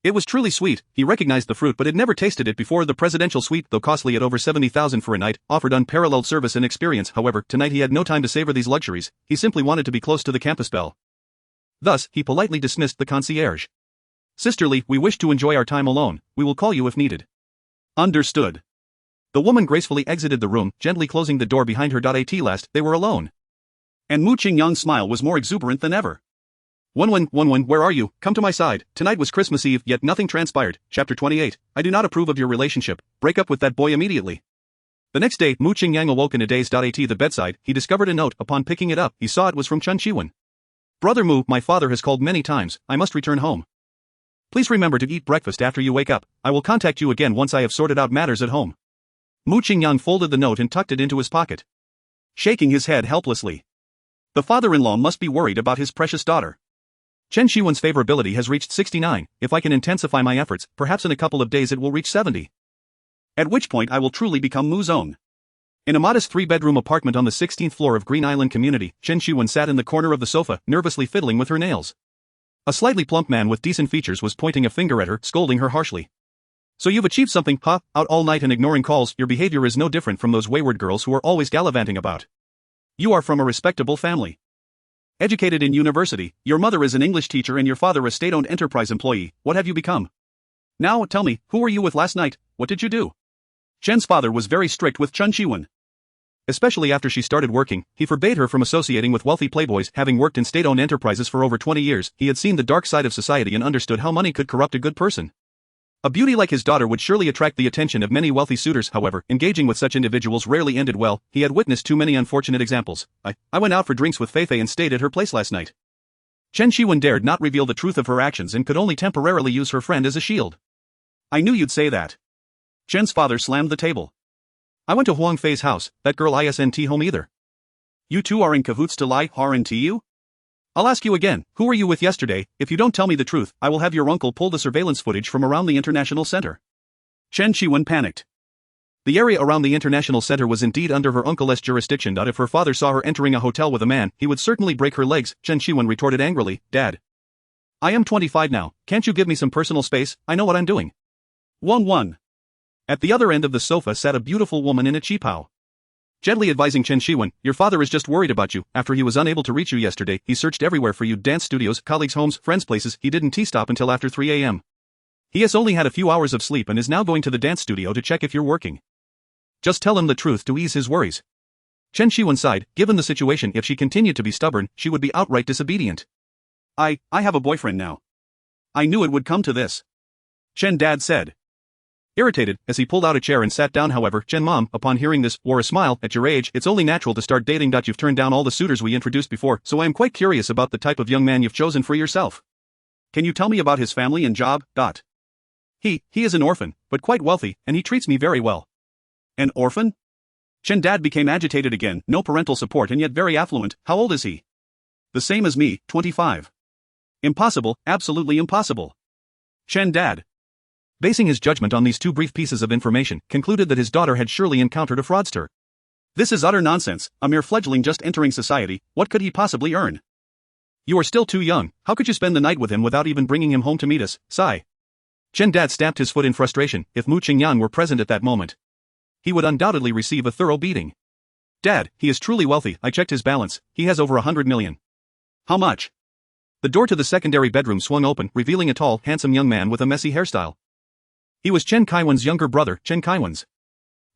It was truly sweet. He recognized the fruit but had never tasted it before. The presidential suite, though costly at over 70,000 for a night, offered unparalleled service and experience. However, tonight he had no time to savor these luxuries, he simply wanted to be close to the campus belle. Thus, he politely dismissed the concierge. Sisterly, we wish to enjoy our time alone, we will call you if needed. Understood. The woman gracefully exited the room, gently closing the door behind her. At last, they were alone. And Mu Qingyang's smile was more exuberant than ever. Wen, where are you? Come to my side. Tonight was Christmas Eve, yet nothing transpired. Chapter 28, I do not approve of your relationship. Break up with that boy immediately. The next day, Mu Qingyang awoke in a daze. At the bedside, he discovered a note. Upon picking it up, he saw it was from Chen Shiwen. Brother Mu, my father has called many times, I must return home. Please remember to eat breakfast after you wake up. I will contact you again once I have sorted out matters at home. Mu Qingyang folded the note and tucked it into his pocket, shaking his head helplessly. The father-in-law must be worried about his precious daughter. Chen Shiwen's favorability has reached 69, if I can intensify my efforts, perhaps in a couple of days it will reach 70. At which point I will truly become Mu Zong. In a modest 3-bedroom apartment on the 16th floor of Green Island Community, Chen Shiwen sat in the corner of the sofa, nervously fiddling with her nails. A slightly plump man with decent features was pointing a finger at her, scolding her harshly. So you've achieved something, huh? Out all night and ignoring calls, your behavior is no different from those wayward girls who are always gallivanting about. You are from a respectable family. Educated in university, your mother is an English teacher and your father a state-owned enterprise employee. What have you become? Now, tell me, who were you with last night? What did you do? Chen's father was very strict with Chen Shiwen. Especially after she started working, he forbade her from associating with wealthy playboys. Having worked in state-owned enterprises for over 20 years, he had seen the dark side of society and understood how money could corrupt a good person. A beauty like his daughter would surely attract the attention of many wealthy suitors. However, engaging with such individuals rarely ended well. He had witnessed too many unfortunate examples. I went out for drinks with Feifei and stayed at her place last night. Chen Shiwen dared not reveal the truth of her actions and could only temporarily use her friend as a shield. I knew you'd say that. Chen's father slammed the table. I went to Huang Fei's house, that girl isn't home either. You two are in cahoots to lie, aren't you? I'll ask you again, who were you with yesterday? If you don't tell me the truth, I will have your uncle pull the surveillance footage from around the International Center. Chen Shiwen panicked. The area around the International Center was indeed under her uncle's jurisdiction. If her father saw her entering a hotel with a man, he would certainly break her legs. Chen Shiwen retorted angrily, Dad. I am 25 now, can't you give me some personal space? I know what I'm doing. 1-1. At the other end of the sofa sat a beautiful woman in a qipao. Gently advising Chen Shiwen, your father is just worried about you. After he was unable to reach you yesterday, he searched everywhere for you, dance studios, colleagues' homes, friends' places. He didn't stop until after 3 a.m. He has only had a few hours of sleep and is now going to the dance studio to check if you're working. Just tell him the truth to ease his worries. Chen Shiwen sighed. Given the situation, if she continued to be stubborn, she would be outright disobedient. I have a boyfriend now. I knew it would come to this. Chen Dad said. Irritated, as he pulled out a chair and sat down. However, Chen Mom, upon hearing this, wore a smile. At your age, it's only natural to start dating. You've turned down all the suitors we introduced before, so I am quite curious about the type of young man you've chosen for yourself. Can you tell me about his family and job? He is an orphan, but quite wealthy, and he treats me very well. An orphan? Chen Dad became agitated again. No parental support and yet very affluent. How old is he? The same as me, 25. Impossible, absolutely impossible. Chen Dad, basing his judgment on these two brief pieces of information, concluded that his daughter had surely encountered a fraudster. This is utter nonsense, a mere fledgling just entering society. What could he possibly earn? You are still too young. How could you spend the night with him without even bringing him home to meet us? Sigh. Chen Dad stamped his foot in frustration. If Mu Qingyang were present at that moment, he would undoubtedly receive a thorough beating. Dad, he is truly wealthy. I checked his balance. He has over 100 million. How much? The door to the secondary bedroom swung open, revealing a tall, handsome young man with a messy hairstyle. He was Chen Kaiwen's younger brother, Chen Kaiwen's.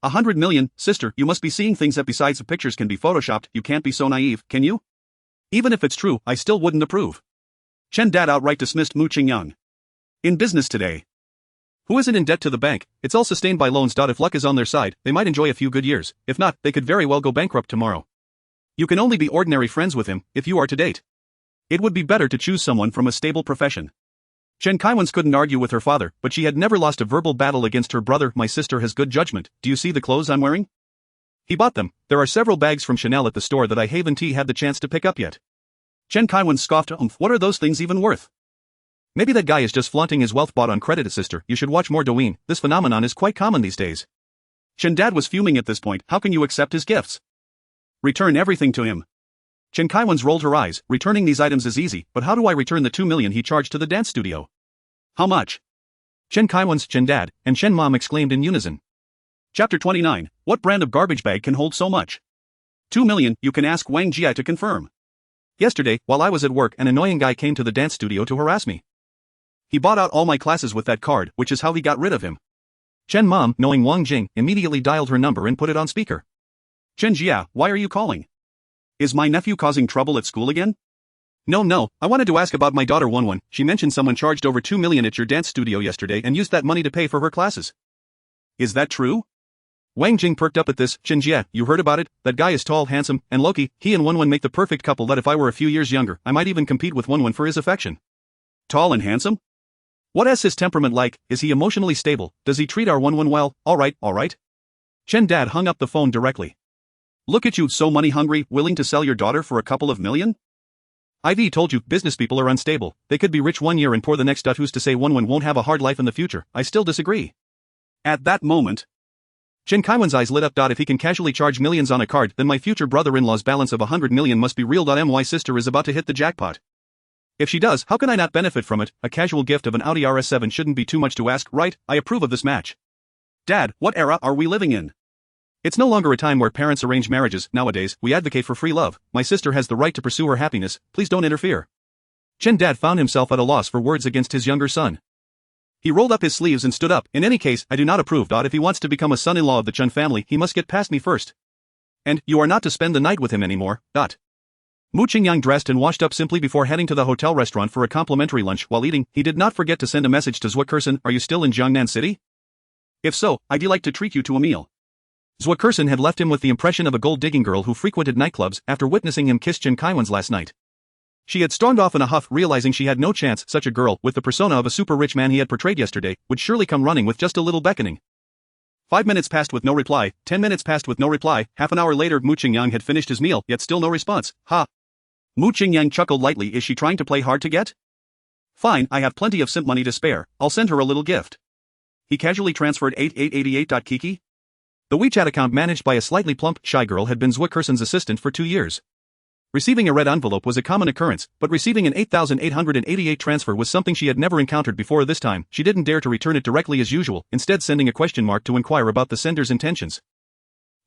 100 million, sister, you must be seeing things that besides the pictures can be photoshopped. You can't be so naive, can you? Even if it's true, I still wouldn't approve. Chen Dad outright dismissed Mu Qingyang. In business today, who isn't in debt to the bank? It's all sustained by loans. If luck is on their side, they might enjoy a few good years. If not, they could very well go bankrupt tomorrow. You can only be ordinary friends with him, if you are to date. It would be better to choose someone from a stable profession. Chen Kaiwen's couldn't argue with her father, but she had never lost a verbal battle against her brother. My sister has good judgment. Do you see the clothes I'm wearing? He bought them. There are several bags from Chanel at the store that I haven't had the chance to pick up yet. Chen Kaiwen scoffed. What are those things even worth? Maybe that guy is just flaunting his wealth bought on credit. Sister, you should watch more Douyin. This phenomenon is quite common these days. Chen Dad was fuming at this point. How can you accept his gifts? Return everything to him. Chen Kaiwen's rolled her eyes. Returning these items is easy, but how do I return the 2 million he charged to the dance studio? How much? Chen Kaiwen's Chen Dad and Chen Mom exclaimed in unison. Chapter 29. What brand of garbage bag can hold so much? 2 million, you can ask Wang Jia to confirm. Yesterday, while I was at work, an annoying guy came to the dance studio to harass me. He bought out all my classes with that card, which is how he got rid of him. Chen Mom, knowing Wang Jing, immediately dialed her number and put it on speaker. Chen Jia, why are you calling? Is my nephew causing trouble at school again? No, I wanted to ask about my daughter Wenwen. She mentioned someone charged over 2 million at your dance studio yesterday and used that money to pay for her classes. Is that true? Wang Jing perked up at this. Chen Jia, you heard about it? That guy is tall, handsome, and Loki. He and Wenwen make the perfect couple. That if I were a few years younger, I might even compete with Wenwen for his affection. Tall and handsome? What is his temperament like? Is he emotionally stable? Does he treat our Wenwen well? All right. Chen Dad hung up the phone directly. Look at you, so money hungry, willing to sell your daughter for a couple of million? I've told you, business people are unstable. They could be rich one year and poor the next. Who's to say one won't have a hard life in the future? I still disagree. At that moment, Chen Kaiwan's eyes lit up. If he can casually charge millions on a card, then my future brother-in-law's balance of 100 million must be real. My sister is about to hit the jackpot. If she does, how can I not benefit from it? A casual gift of an Audi RS7 shouldn't be too much to ask, right? I approve of this match. Dad, what era are we living in? It's no longer a time where parents arrange marriages. Nowadays, we advocate for free love. My sister has the right to pursue her happiness. Please don't interfere. Chen Dad found himself at a loss for words against his younger son. He rolled up his sleeves and stood up. In any case, I do not approve. If he wants to become a son-in-law of the Chen family, he must get past me first. And, you are not to spend the night with him anymore. Mu Qingyang dressed and washed up simply before heading to the hotel restaurant for a complimentary lunch. While eating, he did not forget to send a message to Zhuo Kersen. Are you still in Jiangnan City? If so, I'd like to treat you to a meal. Zhuo Kersen had left him with the impression of a gold-digging girl who frequented nightclubs after witnessing him kiss Chen Kaiwan's last night. She had stormed off in a huff, realizing she had no chance. Such a girl, with the persona of a super-rich man he had portrayed yesterday, would surely come running with just a little beckoning. 5 minutes passed with no reply, 10 minutes passed with no reply, half an hour later Mu Qingyang had finished his meal, yet still no response. Ha! Mu Qingyang chuckled lightly. Is she trying to play hard to get? Fine, I have plenty of simp money to spare, I'll send her a little gift. He casually transferred 8888. Kiki? The WeChat account managed by a slightly plump, shy girl had been Zhuo Kersen's assistant for 2 years. Receiving a red envelope was a common occurrence, but receiving an 8888 transfer was something she had never encountered before. This time, she didn't dare to return it directly as usual, instead sending a question mark to inquire about the sender's intentions.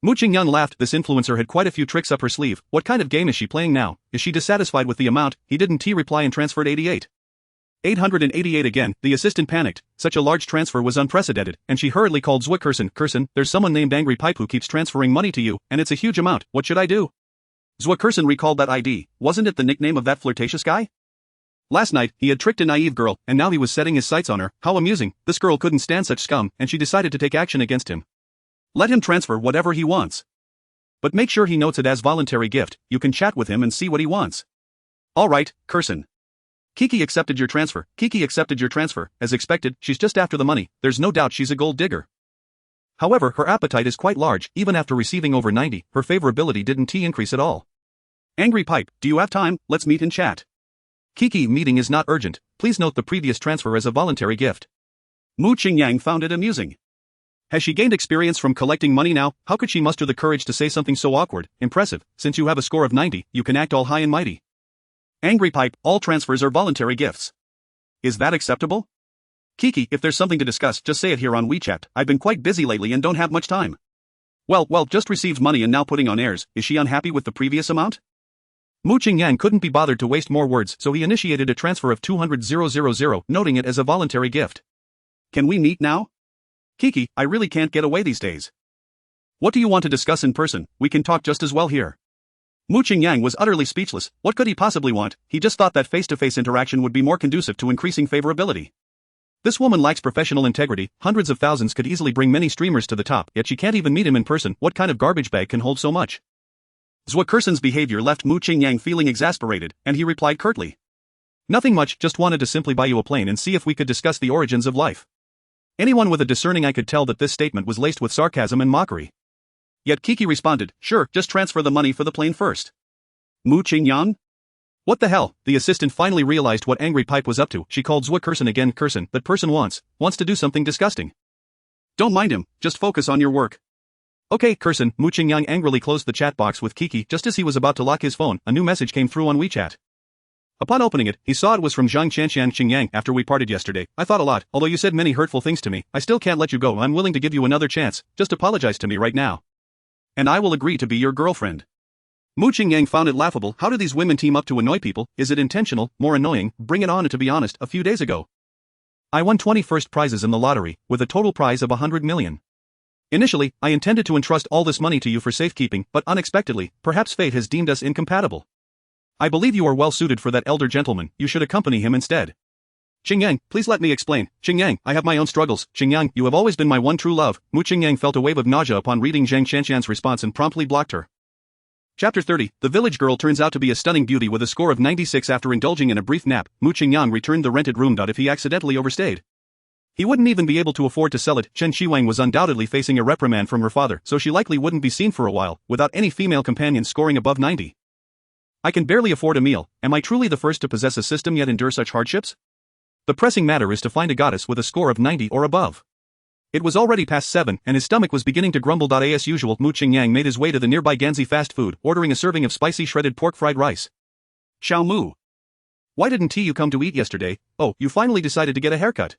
Mu Qingyang laughed. This influencer had quite a few tricks up her sleeve. What kind of game is she playing now? Is she dissatisfied with the amount? He didn't reply and transferred 888 again. The assistant panicked. Such a large transfer was unprecedented, and she hurriedly called Zhuo Kersen. Kersen, there's someone named Angry Pipe who keeps transferring money to you, and it's a huge amount. What should I do? Zhuo Kersen recalled that ID. Wasn't it the nickname of that flirtatious guy? Last night, he had tricked a naive girl, and now he was setting his sights on her. How amusing. This girl couldn't stand such scum, and she decided to take action against him. Let him transfer whatever he wants. But make sure he notes it as voluntary gift. You can chat with him and see what he wants. Alright, Kersen. Kiki accepted your transfer. Kiki accepted your transfer. As expected, she's just after the money. There's no doubt she's a gold digger. However, her appetite is quite large. Even after receiving over 90, her favorability didn't increase at all. Angry Pipe, do you have time? Let's meet and chat. Kiki, meeting is not urgent. Please note the previous transfer as a voluntary gift. Mu Qingyang found it amusing. Has she gained experience from collecting money now? How could she muster the courage to say something so awkward? Impressive. Since you have a score of 90, you can act all high and mighty. Angry Pipe, all transfers are voluntary gifts. Is that acceptable? Kiki, if there's something to discuss, just say it here on WeChat. I've been quite busy lately and don't have much time. Well, just received money and now putting on airs. Is she unhappy with the previous amount? Mu Qingyang couldn't be bothered to waste more words, so he initiated a transfer of 200,000, noting it as a voluntary gift. Can we meet now? Kiki, I really can't get away these days. What do you want to discuss in person? We can talk just as well here. Mu Qingyang was utterly speechless. What could he possibly want? He just thought that face-to-face interaction would be more conducive to increasing favorability. This woman lacks professional integrity. Hundreds of thousands could easily bring many streamers to the top, yet she can't even meet him in person. What kind of garbage bag can hold so much? Zhuo Kersen's behavior left Mu Qingyang feeling exasperated, and he replied curtly. Nothing much, just wanted to simply buy you a plane and see if we could discuss the origins of life. Anyone with a discerning eye could tell that this statement was laced with sarcasm and mockery. Yet Kiki responded, sure, just transfer the money for the plane first. Mu Qingyang? What the hell? The assistant finally realized what Angry Pipe was up to. She called Zhuo Kersen again. Kersen, that person wants to do something disgusting. Don't mind him, just focus on your work. Okay, Kersen. Mu Qingyang angrily closed the chat box with Kiki. Just as he was about to lock his phone, a new message came through on WeChat. Upon opening it, he saw it was from Zhang Qianxian Qingyang. After we parted yesterday, I thought a lot. Although you said many hurtful things to me, I still can't let you go. I'm willing to give you another chance. Just apologize to me right now. And I will agree to be your girlfriend. Mu Qingyang found it laughable. How do these women team up to annoy people? Is it intentional? More annoying? Bring it on. To be honest, a few days ago, I won 20 first prizes in the lottery, with a total prize of 100 million. Initially, I intended to entrust all this money to you for safekeeping, but unexpectedly, perhaps fate has deemed us incompatible. I believe you are well suited for that elder gentleman. You should accompany him instead. Qingyang, please let me explain. Qingyang, I have my own struggles. Qingyang, you have always been my one true love. Mu Qingyang felt a wave of nausea upon reading Zhang Qianxian's response and promptly blocked her. Chapter 30. The village girl turns out to be a stunning beauty with a score of 96 after indulging in a brief nap. Mu Qingyang returned the rented room. If he accidentally overstayed, he wouldn't even be able to afford to sell it. Chen Shiwang was undoubtedly facing a reprimand from her father, so she likely wouldn't be seen for a while, without any female companion scoring above 90. I can barely afford a meal. Am I truly the first to possess a system yet endure such hardships? The pressing matter is to find a goddess with a score of 90 or above. It was already past 7, and his stomach was beginning to grumble. As usual, Mu Qingyang made his way to the nearby Ganzi fast food, ordering a serving of spicy shredded pork fried rice. Xiao Mu. Why didn't you come to eat yesterday? Oh, you finally decided to get a haircut.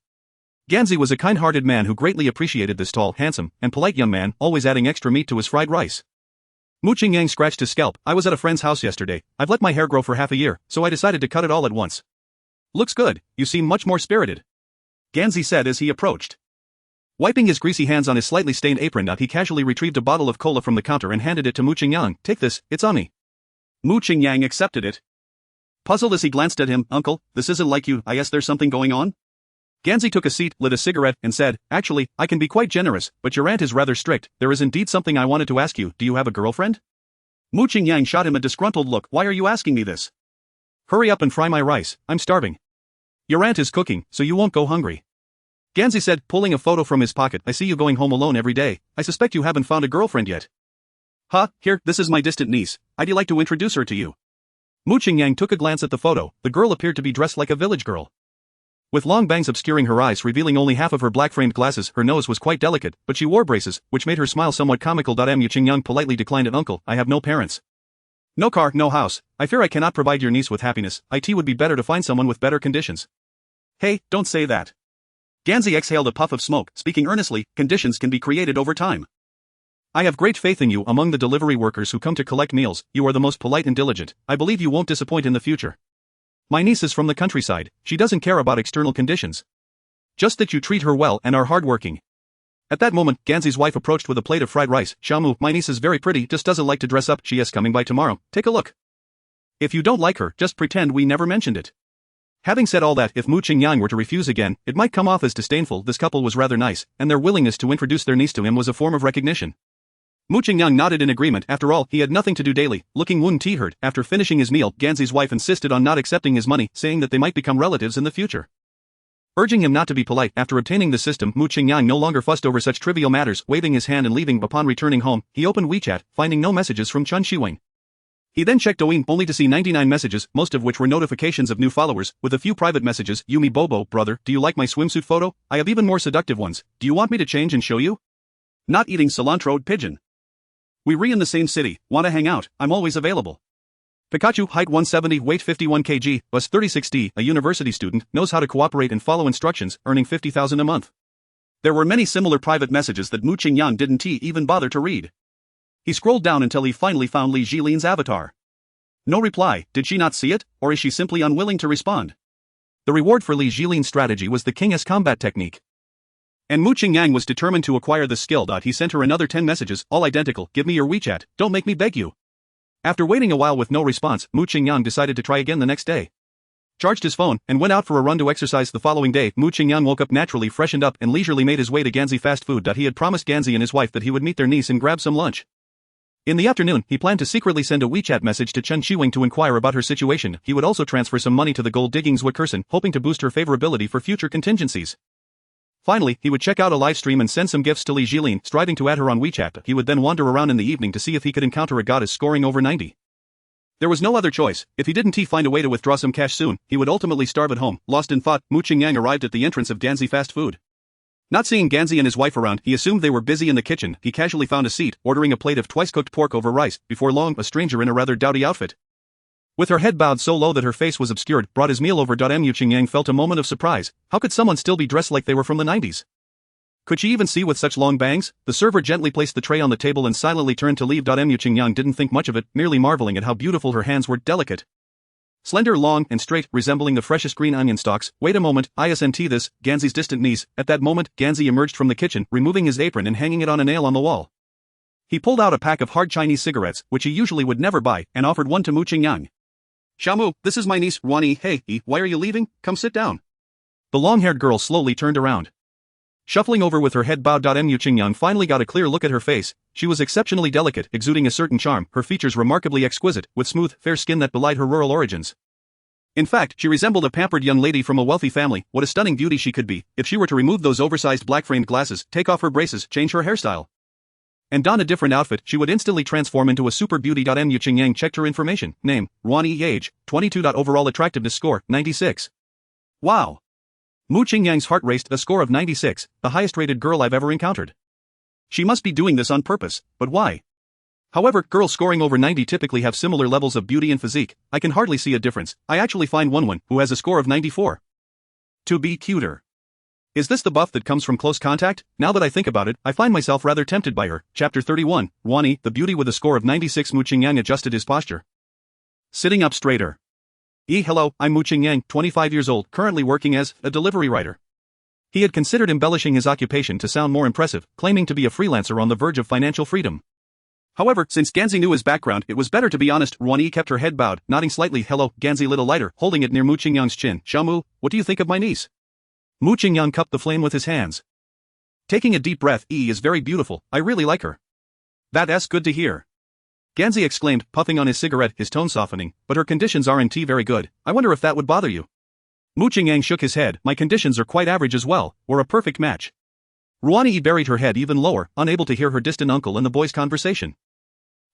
Ganzi was a kind-hearted man who greatly appreciated this tall, handsome, and polite young man, always adding extra meat to his fried rice. Mu Qingyang scratched his scalp. I was at a friend's house yesterday. I've let my hair grow for half a year, so I decided to cut it all at once. Looks good, you seem much more spirited. Ganzi said as he approached. Wiping his greasy hands on his slightly stained apron, he casually retrieved a bottle of cola from the counter and handed it to Mu Qingyang. Take this, it's on me. Mu Qingyang accepted it. Puzzled as he glanced at him, Uncle, this isn't like you, I guess there's something going on? Ganzi took a seat, lit a cigarette, and said, Actually, I can be quite generous, but your aunt is rather strict. There is indeed something I wanted to ask you. Do you have a girlfriend? Mu Qingyang shot him a disgruntled look. Why are you asking me this? Hurry up and fry my rice, I'm starving. Your aunt is cooking, so you won't go hungry. Ganzi said, pulling a photo from his pocket. I see you going home alone every day. I suspect you haven't found a girlfriend yet. Here, this is my distant niece. I'd like to introduce her to you. Mu Qingyang took a glance at the photo. The girl appeared to be dressed like a village girl. With long bangs obscuring her eyes, revealing only half of her black-framed glasses, her nose was quite delicate, but she wore braces, which made her smile somewhat comical. Mu Qingyang politely declined it. Uncle, I have no parents. No car, no house. I fear I cannot provide your niece with happiness. It would be better to find someone with better conditions. Hey, don't say that. Ganzi exhaled a puff of smoke, speaking earnestly. Conditions can be created over time. I have great faith in you. Among the delivery workers who come to collect meals, you are the most polite and diligent. I believe you won't disappoint in the future. My niece is from the countryside. She doesn't care about external conditions. Just that you treat her well and are hardworking. At that moment, Ganzi's wife approached with a plate of fried rice. Xiaomu, my niece is very pretty, just doesn't like to dress up. She is coming by tomorrow. Take a look. If you don't like her, just pretend we never mentioned it. Having said all that, if Mu Qingyang were to refuse again, it might come off as disdainful. This couple was rather nice, and their willingness to introduce their niece to him was a form of recognition. Mu Qingyang nodded in agreement. After all, he had nothing to do daily. Looking wound-tired, after finishing his meal, Ganzi's wife insisted on not accepting his money, saying that they might become relatives in the future. Urging him not to be polite, after obtaining the system, Mu Qingyang no longer fussed over such trivial matters, waving his hand and leaving. Upon returning home, he opened WeChat, finding no messages from Chen Shiwing. He then checked Douyin, only to see 99 messages, most of which were notifications of new followers, with a few private messages. Yumi Bobo, brother, do you like my swimsuit photo? I have even more seductive ones. Do you want me to change and show you? Not eating cilantroed pigeon. We re in the same city, wanna hang out, I'm always available. Pikachu, height 170, weight 51 kg, bus 36D, a university student, knows how to cooperate and follow instructions, earning 50,000 a month. There were many similar private messages that Mu Qingyang didn't even bother to read. He scrolled down until he finally found Li Jilin's avatar. No reply. Did she not see it, or is she simply unwilling to respond? The reward for Li Jilin's strategy was the King S combat technique. And Mu Qingyang was determined to acquire the skill. He sent her another 10 messages, all identical. Give me your WeChat, don't make me beg you. After waiting a while with no response, Mu Qingyang decided to try again the next day. Charged his phone, and went out for a run to exercise. The following day, Mu Qingyang woke up naturally, freshened up, and leisurely made his way to Ganzi fast food. He had promised Ganzi and his wife that he would meet their niece and grab some lunch. In the afternoon, he planned to secretly send a WeChat message to Chen Shiwing to inquire about her situation. He would also transfer some money to the gold diggings Wickerson, hoping to boost her favorability for future contingencies. Finally, he would check out a live stream and send some gifts to Li Jilin, striving to add her on WeChat. He would then wander around in the evening to see if he could encounter a goddess scoring over 90. There was no other choice. If he didn't find a way to withdraw some cash soon, he would ultimately starve at home. Lost in thought, Mu Qingyang arrived at the entrance of Ganzi fast food. Not seeing Ganzi and his wife around, he assumed they were busy in the kitchen. He casually found a seat, ordering a plate of twice-cooked pork over rice. Before long, a stranger in a rather dowdy outfit, with her head bowed so low that her face was obscured, brought his meal over. Mu Qingyang felt a moment of surprise. How could someone still be dressed like they were from the 90s? Could she even see with such long bangs? The server gently placed the tray on the table and silently turned to leave. Mu Qingyang didn't think much of it, merely marveling at how beautiful her hands were, delicate, slender, long, and straight, resembling the freshest green onion stalks. Wait a moment, isn't this Ganzi's distant niece? At that moment, Ganzi emerged from the kitchen, removing his apron and hanging it on a nail on the wall. He pulled out a pack of hard Chinese cigarettes, which he usually would never buy, and offered one to Mu Qingyang. Xiaomu, this is my niece, Ruani. Hey, why are you leaving? Come sit down. The long-haired girl slowly turned around, shuffling over with her head bowed. Mu Qingyang finally got a clear look at her face. She was exceptionally delicate, exuding a certain charm, her features remarkably exquisite, with smooth, fair skin that belied her rural origins. In fact, she resembled a pampered young lady from a wealthy family. What a stunning beauty she could be, if she were to remove those oversized black-framed glasses, take off her braces, change her hairstyle. and don a different outfit, she would instantly transform into a super beauty. Mu Qingyang checked her information, name, Ruan age, 22. Overall attractiveness score, 96. Wow. Mu Qingyang's heart raced, a score of 96, the highest rated girl I've ever encountered. She must be doing this on purpose, but why? However, girls scoring over 90 typically have similar levels of beauty and physique. I can hardly see a difference. I actually find one who has a score of 94 to be cuter. Is this the buff that comes from close contact? Now that I think about it, I find myself rather tempted by her. Chapter 31, Ruan, the beauty with a score of 96. Mu Qingyang adjusted his posture, sitting up straighter. Hello, I'm Mu Qingyang, 25 years old, currently working as a delivery rider. He had considered embellishing his occupation to sound more impressive, claiming to be a freelancer on the verge of financial freedom. However, since Ganzi knew his background, it was better to be honest. Ruan kept her head bowed, nodding slightly. Hello. Ganzi lit a lighter, holding it near Mu Qingyang's chin. Xiaomu, what do you think of my niece? Mu Qingyang cupped the flame with his hands, taking a deep breath. Is very beautiful, I really like her. That's good to hear. Ganzi exclaimed, puffing on his cigarette, his tone softening, but her conditions aren't very good. I wonder if that would bother you. Mu Qingyang shook his head. My conditions are quite average as well, we're a perfect match. Ruan buried her head even lower, unable to hear her distant uncle and the boy's conversation.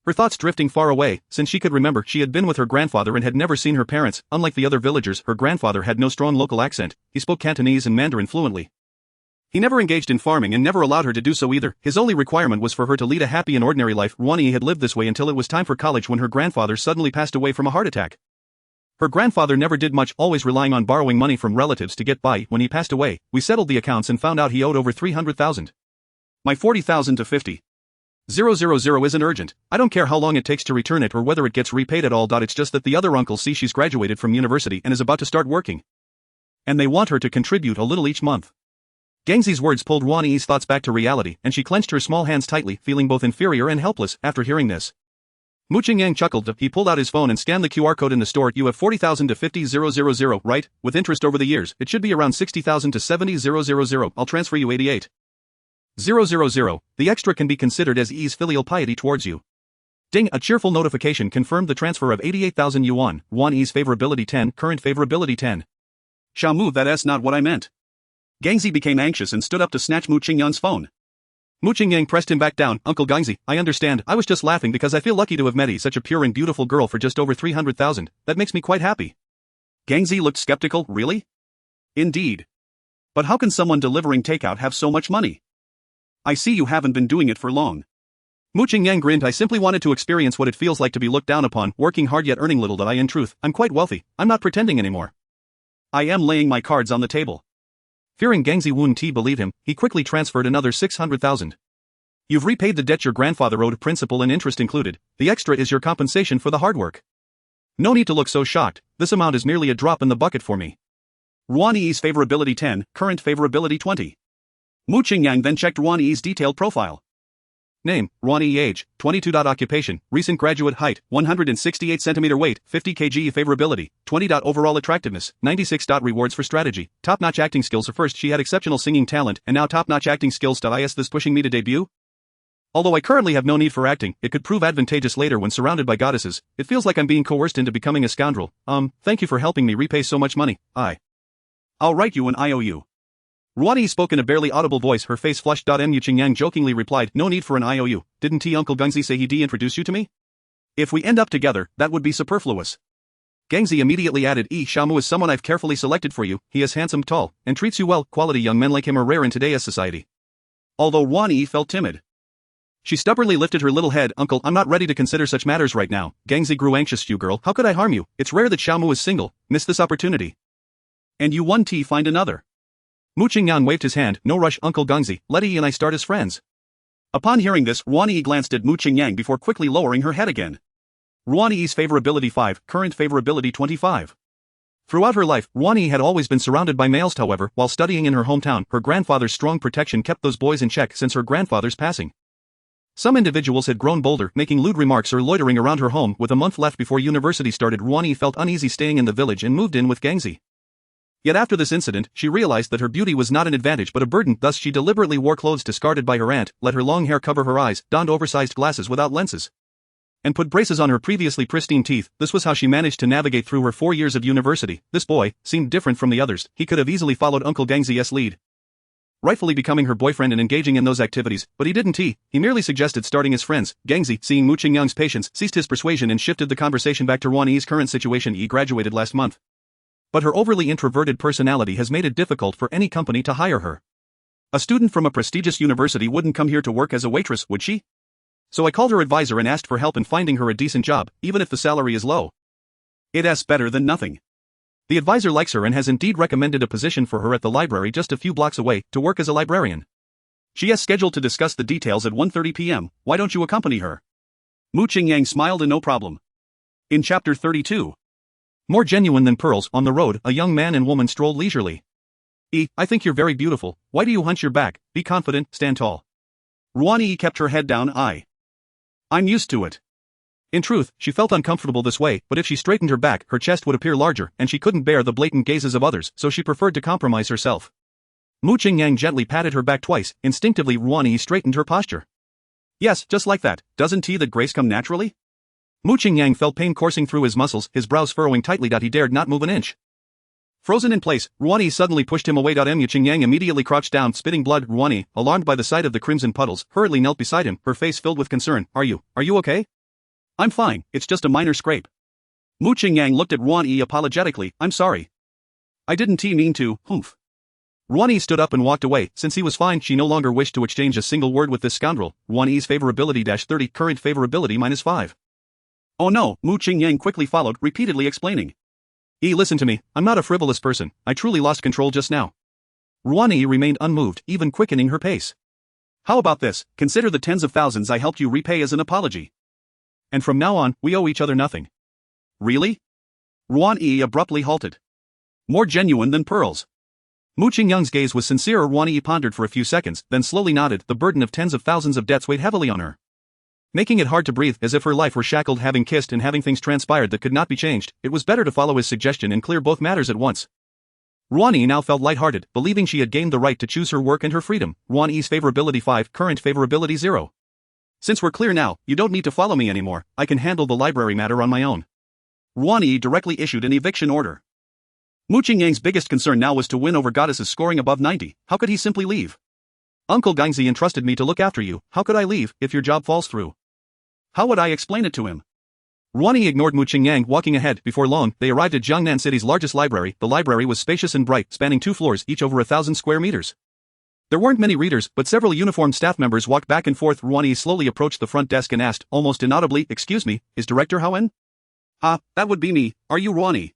Her thoughts drifting far away. Since she could remember, she had been with her grandfather and had never seen her parents. Unlike the other villagers, her grandfather had no strong local accent. He spoke Cantonese and Mandarin fluently. He never engaged in farming and never allowed her to do so either. His only requirement was for her to lead a happy and ordinary life. Ruan had lived this way until it was time for college, when her grandfather suddenly passed away from a heart attack. Her grandfather never did much, always relying on borrowing money from relatives to get by. When he passed away, we settled the accounts and found out he owed over 300,000. My 40,000 to 50,000 isn't urgent. I don't care how long it takes to return it or whether it gets repaid at all. It's just that the other uncles see she's graduated from university and is about to start working, and they want her to contribute a little each month. Gangzi's words pulled Ruan's thoughts back to reality, and she clenched her small hands tightly, feeling both inferior and helpless. After hearing this, Mu Qingyang chuckled. He pulled out his phone and scanned the QR code in the store. You have 40,000 to 50,000, right? With interest over the years, it should be around 60,000 to 70,000. I'll transfer you 88,000. The extra can be considered as E's filial piety towards you. Ding, a cheerful notification confirmed the transfer of 88,000 yuan. Ruan's favorability 10, current favorability 10. Xiaomu, that's not what I meant. Gangzi became anxious and stood up to snatch Mu Qingyang's phone. Mu Qingyang pressed him back down. Uncle Gangzi, I understand. I was just laughing because I feel lucky to have met such a pure and beautiful girl for just over 300,000. That makes me quite happy. Gangzi looked skeptical. Really? Indeed. But how can someone delivering takeout have so much money? I see you haven't been doing it for long. Mu Qingyang grinned. I simply wanted to experience what it feels like to be looked down upon, working hard yet earning little. In truth, I'm quite wealthy. I'm not pretending anymore. I am laying my cards on the table. Fearing Gangzi wouldn't believe him, he quickly transferred another 600,000. You've repaid the debt your grandfather owed, principal and interest included. The extra is your compensation for the hard work. No need to look so shocked. This amount is merely a drop in the bucket for me. Ruan's favorability 10, current favorability 20. Mu Qingyang then checked Ruan's detailed profile. Name, Ruan age, 22. Occupation, recent graduate. Height, 168 cm. Weight, 50 kg. Favorability, 20. Overall attractiveness, 96. Rewards for strategy, top-notch acting skills. First she had exceptional singing talent, and now top-notch acting skills. Is this pushing me to debut? Although I currently have no need for acting, it could prove advantageous later when surrounded by goddesses. It feels like I'm being coerced into becoming a scoundrel. Thank you for helping me repay so much money. I'll write you an IOU. Ruan spoke in a barely audible voice, her face flushed. Mu Qingyang jokingly replied, no need for an IOU. Didn't Uncle Gangzi say he'd introduce you to me? If we end up together, that would be superfluous. Gangzi immediately added, Xiaomu is someone I've carefully selected for you. He is handsome, tall, and treats you well. Quality young men like him are rare in today's society. Although Ruan felt timid, she stubbornly lifted her little head. Uncle, I'm not ready to consider such matters right now. Gangzi grew anxious. You girl, how could I harm you? It's rare that Xiaomu is single. Miss this opportunity, and you won't find another. Mu Qingyang waved his hand. No rush, Uncle Gangzi. Let and I start as friends. Upon hearing this, Ruan glanced at Mu Qingyang before quickly lowering her head again. Ruan's favorability 5, current favorability 25. Throughout her life, Ruan had always been surrounded by males. However, while studying in her hometown, her grandfather's strong protection kept those boys in check since her grandfather's passing. Some individuals had grown bolder, making lewd remarks or loitering around her home. With a month left before university started, Ruan felt uneasy staying in the village and moved in with Gangzi. Yet after this incident, she realized that her beauty was not an advantage but a burden. Thus she deliberately wore clothes discarded by her aunt, let her long hair cover her eyes, donned oversized glasses without lenses, and put braces on her previously pristine teeth. This was how she managed to navigate through her 4 years of university. This boy seemed different from the others. He could have easily followed Uncle Gangzi's lead. rightfully becoming her boyfriend and engaging in those activities, but he didn't. He merely suggested starting as friends. Gangzi, seeing Mu Qingyang's patience, ceased his persuasion and shifted the conversation back to Ruan Yi's current situation. Yi graduated last month, but her overly introverted personality has made it difficult for any company to hire her. A student from a prestigious university wouldn't come here to work as a waitress, would she? So I called her advisor and asked for help in finding her a decent job, even if the salary is low. It's better than nothing. The advisor likes her and has indeed recommended a position for her at the library just a few blocks away, to work as a librarian. She has scheduled to discuss the details at 1:30 p.m, why don't you accompany her? Mu Qingyang smiled and no problem. In chapter 32. More genuine than pearls, on the road, a young man and woman strolled leisurely. I think you're very beautiful, why do you hunch your back, be confident, stand tall. Ruan Yi kept her head down. I'm used to it. In truth, she felt uncomfortable this way, but if she straightened her back, her chest would appear larger, and she couldn't bear the blatant gazes of others, so she preferred to compromise herself. Mu Qingyang gently patted her back twice. Instinctively Ruan Yi straightened her posture. Yes, just like that, doesn't the grace come naturally? Mu Qingyang felt pain coursing through his muscles, his brows furrowing tightly. He dared not move an inch. Frozen in place, Ruan Yi suddenly pushed him away. Mu Qingyang immediately crouched down, spitting blood. Ruan Yi, alarmed by the sight of the crimson puddles, hurriedly knelt beside him, her face filled with concern. Are you okay? I'm fine, it's just a minor scrape. Mu Qingyang looked at Ruan Yi apologetically. I'm sorry. I didn't mean to, humph. Ruan Yi stood up and walked away. Since he was fine, she no longer wished to exchange a single word with this scoundrel. Ruan Yi's favorability -30, current favorability -5. Oh no, Mu Qingyang quickly followed, repeatedly explaining. Listen to me, I'm not a frivolous person, I truly lost control just now. Ruan Yi remained unmoved, even quickening her pace. How about this, consider the tens of thousands I helped you repay as an apology. And from now on, we owe each other nothing. Really? Ruan Yi abruptly halted. More genuine than pearls. Mu Qingyang's gaze was sincere. Ruan Yi pondered for a few seconds, then slowly nodded. The burden of tens of thousands of debts weighed heavily on her, making it hard to breathe, as if her life were shackled. Having kissed and having things transpired that could not be changed, it was better to follow his suggestion and clear both matters at once. Ruan Yi now felt lighthearted, believing she had gained the right to choose her work and her freedom. Ruan Yi's favorability 5, current favorability 0. Since we're clear now, you don't need to follow me anymore, I can handle the library matter on my own. Ruan Yi directly issued an eviction order. Mu Qingyang's biggest concern now was to win over goddesses scoring above 90, how could he simply leave? Uncle Gangzi entrusted me to look after you, how could I leave, if your job falls through? How would I explain it to him? Ruan Yi ignored Mu Qingyang, walking ahead. Before long, they arrived at Jiangnan City's largest library. The library was spacious and bright, spanning 2 floors, each over 1,000 square meters. There weren't many readers, but several uniformed staff members walked back and forth. Ruan Yi slowly approached the front desk and asked, almost inaudibly, "Excuse me, is Director Hao in?" That would be me, are you Ruan Yi?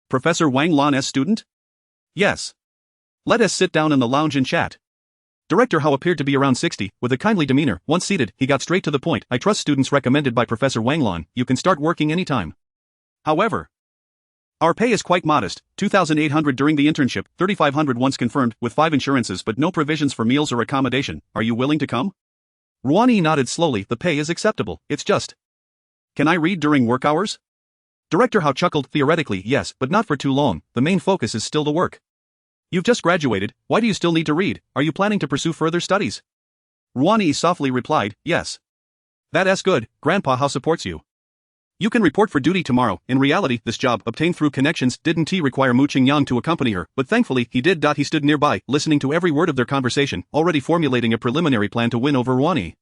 Professor Wang Lan's student? Yes. Let us sit down in the lounge and chat. Director Hao appeared to be around 60, with a kindly demeanor. Once seated, he got straight to the point. I trust students recommended by Professor Wang Lan, you can start working anytime. However, our pay is quite modest, 2,800 during the internship, 3,500 once confirmed, with 5 insurances but no provisions for meals or accommodation. Are you willing to come? Ruan Yi nodded slowly. The pay is acceptable, it's just. Can I read during work hours? Director Hao chuckled. Theoretically, yes, but not for too long, the main focus is still the work. You've just graduated, why do you still need to read? Are you planning to pursue further studies? Ruan Yi softly replied, yes. That's good, Grandpa Hao supports you. You can report for duty tomorrow. In reality, this job, obtained through connections, didn't require Mu Qingyang to accompany her, but thankfully, he did. He stood nearby, listening to every word of their conversation, already formulating a preliminary plan to win over Ruan Yi.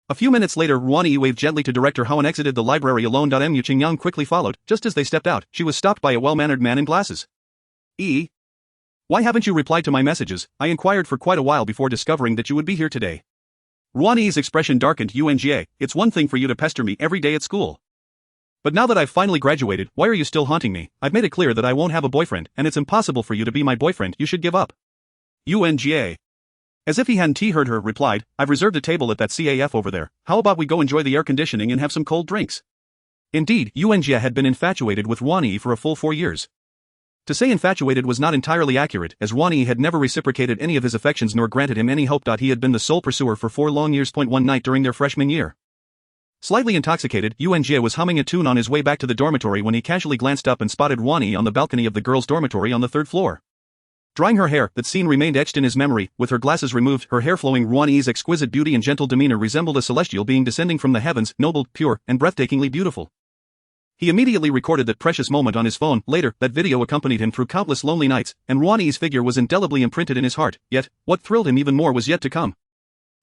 A few minutes later, Ruan Yi waved gently to Director Hao and exited the library alone. Mu Qingyang quickly followed. Just as they stepped out, she was stopped by a well-mannered man in glasses. Why haven't you replied to my messages? I inquired for quite a while before discovering that you would be here today. Ruan Yi's expression darkened. Yuan, it's one thing for you to pester me every day at school. But now that I've finally graduated, why are you still haunting me? I've made it clear that I won't have a boyfriend, and it's impossible for you to be my boyfriend. You should give up. Yuan, as if he hadn't heard her, replied, I've reserved a table at that CAF over there. How about we go enjoy the air conditioning and have some cold drinks? Indeed, Yuan had been infatuated with Ruan Yi for a full 4 years. To say infatuated was not entirely accurate, as Ruan Yi had never reciprocated any of his affections nor granted him any hope. He had been the sole pursuer for 4 long years. One night during their freshman year, slightly intoxicated, Yuan was humming a tune on his way back to the dormitory when he casually glanced up and spotted Ruan Yi on the balcony of the girls' dormitory on the 3rd floor. Drying her hair, that scene remained etched in his memory. With her glasses removed, her hair flowing, Ruan Yi's exquisite beauty and gentle demeanor resembled a celestial being descending from the heavens, noble, pure, and breathtakingly beautiful. He immediately recorded that precious moment on his phone. Later, that video accompanied him through countless lonely nights, and Ruan Yi's figure was indelibly imprinted in his heart. Yet, what thrilled him even more was yet to come.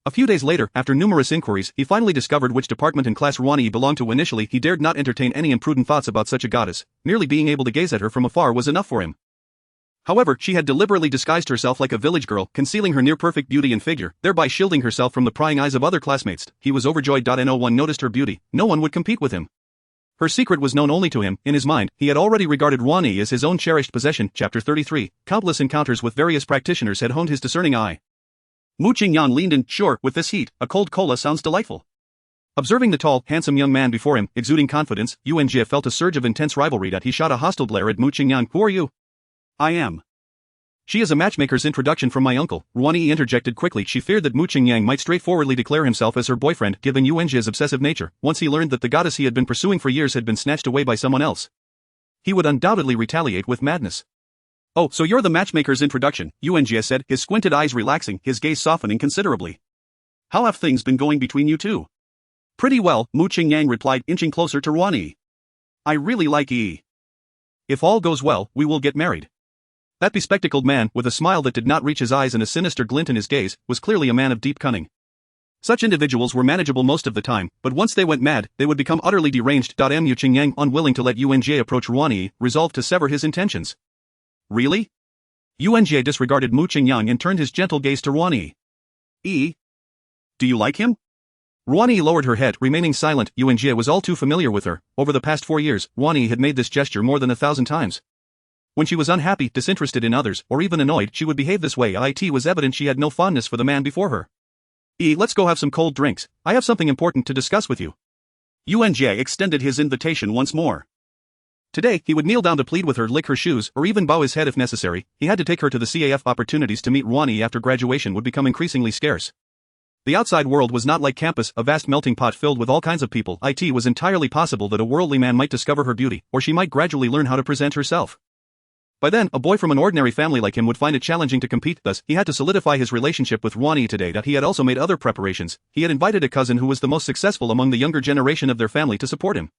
A few days later, after numerous inquiries, he finally discovered which department and class Ruan Yi belonged to. Initially, he dared not entertain any imprudent thoughts about such a goddess. Merely being able to gaze at her from afar was enough for him. However, she had deliberately disguised herself like a village girl, concealing her near-perfect beauty and figure, thereby shielding herself from the prying eyes of other classmates. He was overjoyed. No one noticed her beauty. No one would compete with him. Her secret was known only to him. In his mind, he had already regarded Ruan Yi as his own cherished possession. Chapter 33. Countless encounters with various practitioners had honed his discerning eye. Mu Qingyan leaned in. Sure, with this heat, a cold cola sounds delightful. Observing the tall, handsome young man before him, exuding confidence, Yuan Jie felt a surge of intense rivalry. He shot a hostile glare at Mu Qingyan. Who are you? I am. She is a matchmaker's introduction from my uncle. Ruan Yi interjected quickly. She feared that Mu Qingyang might straightforwardly declare himself as her boyfriend, given Yuan Jie's obsessive nature. Once he learned that the goddess he had been pursuing for years had been snatched away by someone else, he would undoubtedly retaliate with madness. Oh, so you're the matchmaker's introduction, Yuan Jie said, his squinted eyes relaxing, his gaze softening considerably. How have things been going between you two? Pretty well, Mu Qingyang replied, inching closer to Ruan Yi. I really like Yi. If all goes well, we will get married. That bespectacled man, with a smile that did not reach his eyes and a sinister glint in his gaze, was clearly a man of deep cunning. Such individuals were manageable most of the time, but once they went mad, they would become utterly deranged. Mu Qingyang, unwilling to let Yuan Jie approach Ruan Yi, resolved to sever his intentions. Really? Yuan Jie disregarded Mu Qingyang and turned his gentle gaze to Ruan Yi. Do you like him? Ruan Yi lowered her head, remaining silent. Yuan Jie was all too familiar with her. Over the past 4 years, Ruan Yi had made this gesture more than 1,000 times. When she was unhappy, disinterested in others, or even annoyed, she would behave this way. It was evident she had no fondness for the man before her. Let's go have some cold drinks. I have something important to discuss with you. Yuan Jie extended his invitation once more. Today, he would kneel down to plead with her, lick her shoes, or even bow his head if necessary. He had to take her to the CAF. Opportunities to meet Ruan Yi after graduation would become increasingly scarce. The outside world was not like campus, a vast melting pot filled with all kinds of people. It was entirely possible that a worldly man might discover her beauty, or she might gradually learn how to present herself. By then, a boy from an ordinary family like him would find it challenging to compete. Thus, he had to solidify his relationship with Ruan Yi today. He had also made other preparations. He had invited a cousin who was the most successful among the younger generation of their family to support him.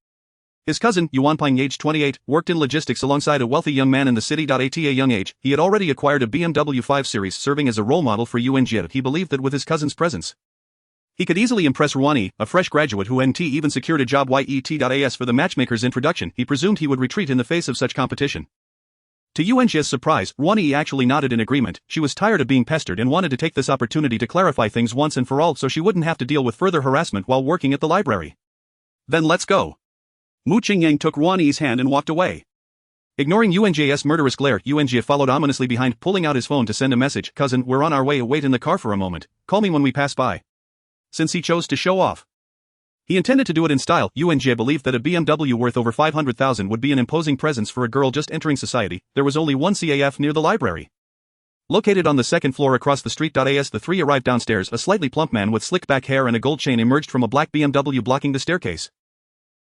His cousin, Yuan Ping, aged 28, worked in logistics alongside a wealthy young man in the city. At a young age, he had already acquired a BMW 5 Series, serving as a role model for Yuan Jie. He believed that with his cousin's presence, he could easily impress Ruan Yi, a fresh graduate who hadn't even secured a job yet. As for the matchmaker's introduction, he presumed he would retreat in the face of such competition. To Yuan Jie's surprise, Ruan Yi actually nodded in agreement. She was tired of being pestered and wanted to take this opportunity to clarify things once and for all so she wouldn't have to deal with further harassment while working at the library. Then let's go. Mu Qingyang took Ruan Yi's hand and walked away. Ignoring Yuan Jie's murderous glare, Yuan Jie followed ominously behind, pulling out his phone to send a message. Cousin, we're on our way. Wait in the car for a moment. Call me when we pass by. Since he chose to show off, he intended to do it in style. Yuan Jie believed that a BMW worth over 500,000 would be an imposing presence for a girl just entering society. There was only one CAF near the library, located on the second floor across the street. As the three arrived downstairs, a slightly plump man with slick back hair and a gold chain emerged from a black BMW blocking the staircase.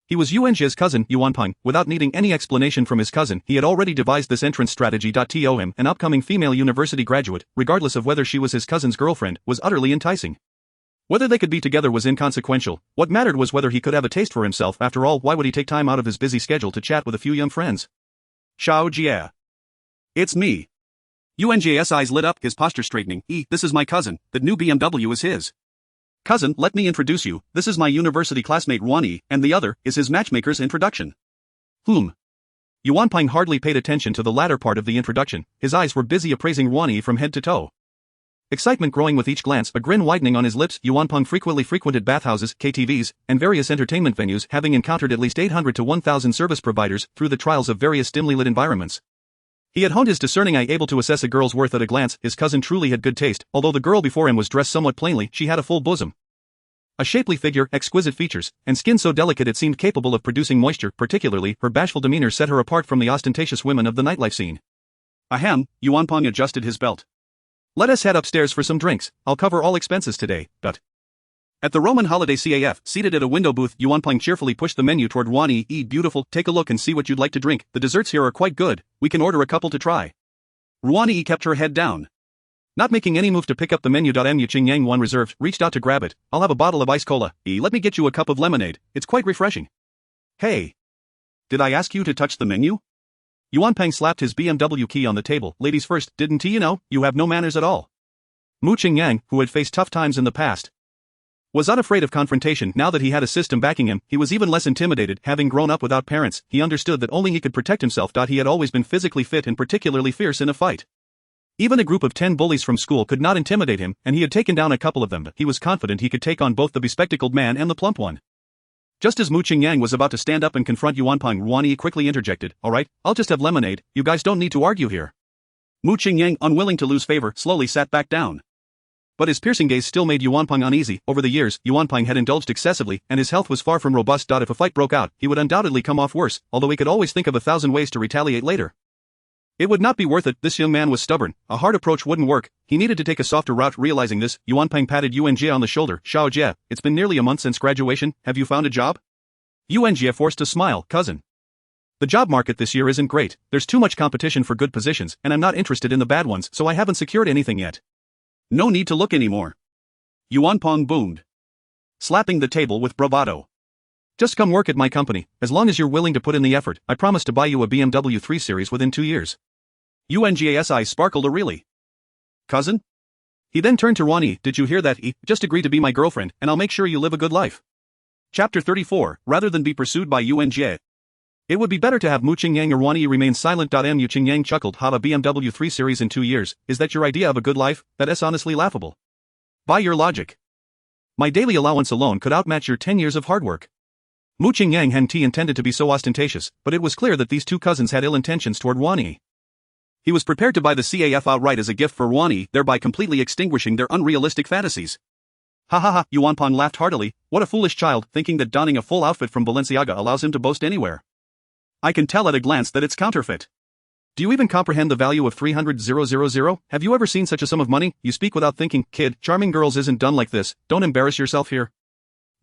He was Yuan Jie's cousin, Yuan Ping. Without needing any explanation from his cousin, he had already devised this entrance strategy. To him, an upcoming female university graduate, regardless of whether she was his cousin's girlfriend, was utterly enticing. Whether they could be together was inconsequential. What mattered was whether he could have a taste for himself. After all, why would he take time out of his busy schedule to chat with a few young friends? Xiao Jie. It's me. Yuan Jie's eyes lit up, his posture straightening. This is my cousin. That new BMW is his. Cousin, let me introduce you. This is my university classmate Ruan Yi, and the other is his matchmaker's introduction. Yuan Ping hardly paid attention to the latter part of the introduction. His eyes were busy appraising Ruan Yi from head to toe. Excitement growing with each glance, a grin widening on his lips. Yuan Ping frequently frequented bathhouses, KTVs, and various entertainment venues, having encountered at least 800 to 1,000 service providers through the trials of various dimly lit environments. He had honed his discerning eye, able to assess a girl's worth at a glance. His cousin truly had good taste. Although the girl before him was dressed somewhat plainly, she had a full bosom, a shapely figure, exquisite features, and skin so delicate it seemed capable of producing moisture. Particularly, her bashful demeanor set her apart from the ostentatious women of the nightlife scene. Ahem, Yuan Ping adjusted his belt. Let us head upstairs for some drinks. I'll cover all expenses today. At the Roman Holiday CAF, seated at a window booth, Yuan Ping cheerfully pushed the menu toward Ruan Yi. Beautiful, take a look and see what you'd like to drink. The desserts here are quite good. We can order a couple to try. Ruan Yi kept her head down, not making any move to pick up the menu. Mu Qingyang, one reserved, reached out to grab it. I'll have a bottle of ice cola. Let me get you a cup of lemonade. It's quite refreshing. Hey. Did I ask you to touch the menu? Yuanpeng slapped his BMW key on the table. Ladies first, didn't he? You know, you have no manners at all. Mu Qingyang, who had faced tough times in the past, was unafraid of confrontation. Now that he had a system backing him, he was even less intimidated. Having grown up without parents, he understood that only he could protect himself. He had always been physically fit and particularly fierce in a fight. Even a group of 10 bullies from school could not intimidate him, and he had taken down a couple of them, but he was confident he could take on both the bespectacled man and the plump one. Just as Mu Qingyang was about to stand up and confront Yuanpeng, Ruan quickly interjected, "Alright, I'll just have lemonade, you guys don't need to argue here." Mu Qingyang, unwilling to lose favor, slowly sat back down. But his piercing gaze still made Yuanpeng uneasy. Over the years, Yuanpeng had indulged excessively, and his health was far from robust. If a fight broke out, he would undoubtedly come off worse, although he could always think of 1,000 ways to retaliate later. It would not be worth it. This young man was stubborn. A hard approach wouldn't work. He needed to take a softer route. Realizing this, Yuanpeng patted Yuan Jie on the shoulder. "Xiao Jie, it's been nearly a month since graduation. Have you found a job?" Yuan Jie forced a smile. "Cousin, the job market this year isn't great. There's too much competition for good positions, and I'm not interested in the bad ones, so I haven't secured anything yet." "No need to look anymore," Yuanpeng boomed, slapping the table with bravado. "Just come work at my company. As long as you're willing to put in the effort, I promise to buy you a BMW 3 Series within 2 years. Yuan Jie's eyes sparkled. "A really? Cousin?" He then turned to Ruan. "Did you hear that? Just agree to be my girlfriend, and I'll make sure you live a good life." Chapter 34, rather than be pursued by Yuan Jie, it would be better to have Mu Qingyang or Ruan remain silent. Mu Qingyang chuckled. "Have a BMW 3 Series in 2 years, is that your idea of a good life? That's honestly laughable. By your logic, my daily allowance alone could outmatch your 10 years of hard work." Mu Qingyang hadn't intended to be so ostentatious, but it was clear that these two cousins had ill intentions toward Ruan. He was prepared to buy the CAF outright as a gift for Ruan, thereby completely extinguishing their unrealistic fantasies. "Ha ha ha," Yuanpeng laughed heartily. "What a foolish child, thinking that donning a full outfit from Balenciaga allows him to boast anywhere. I can tell at a glance that it's counterfeit. Do you even comprehend the value of 300,000? Have you ever seen such a sum of money? You speak without thinking. Kid, charming girls isn't done like this. Don't embarrass yourself here."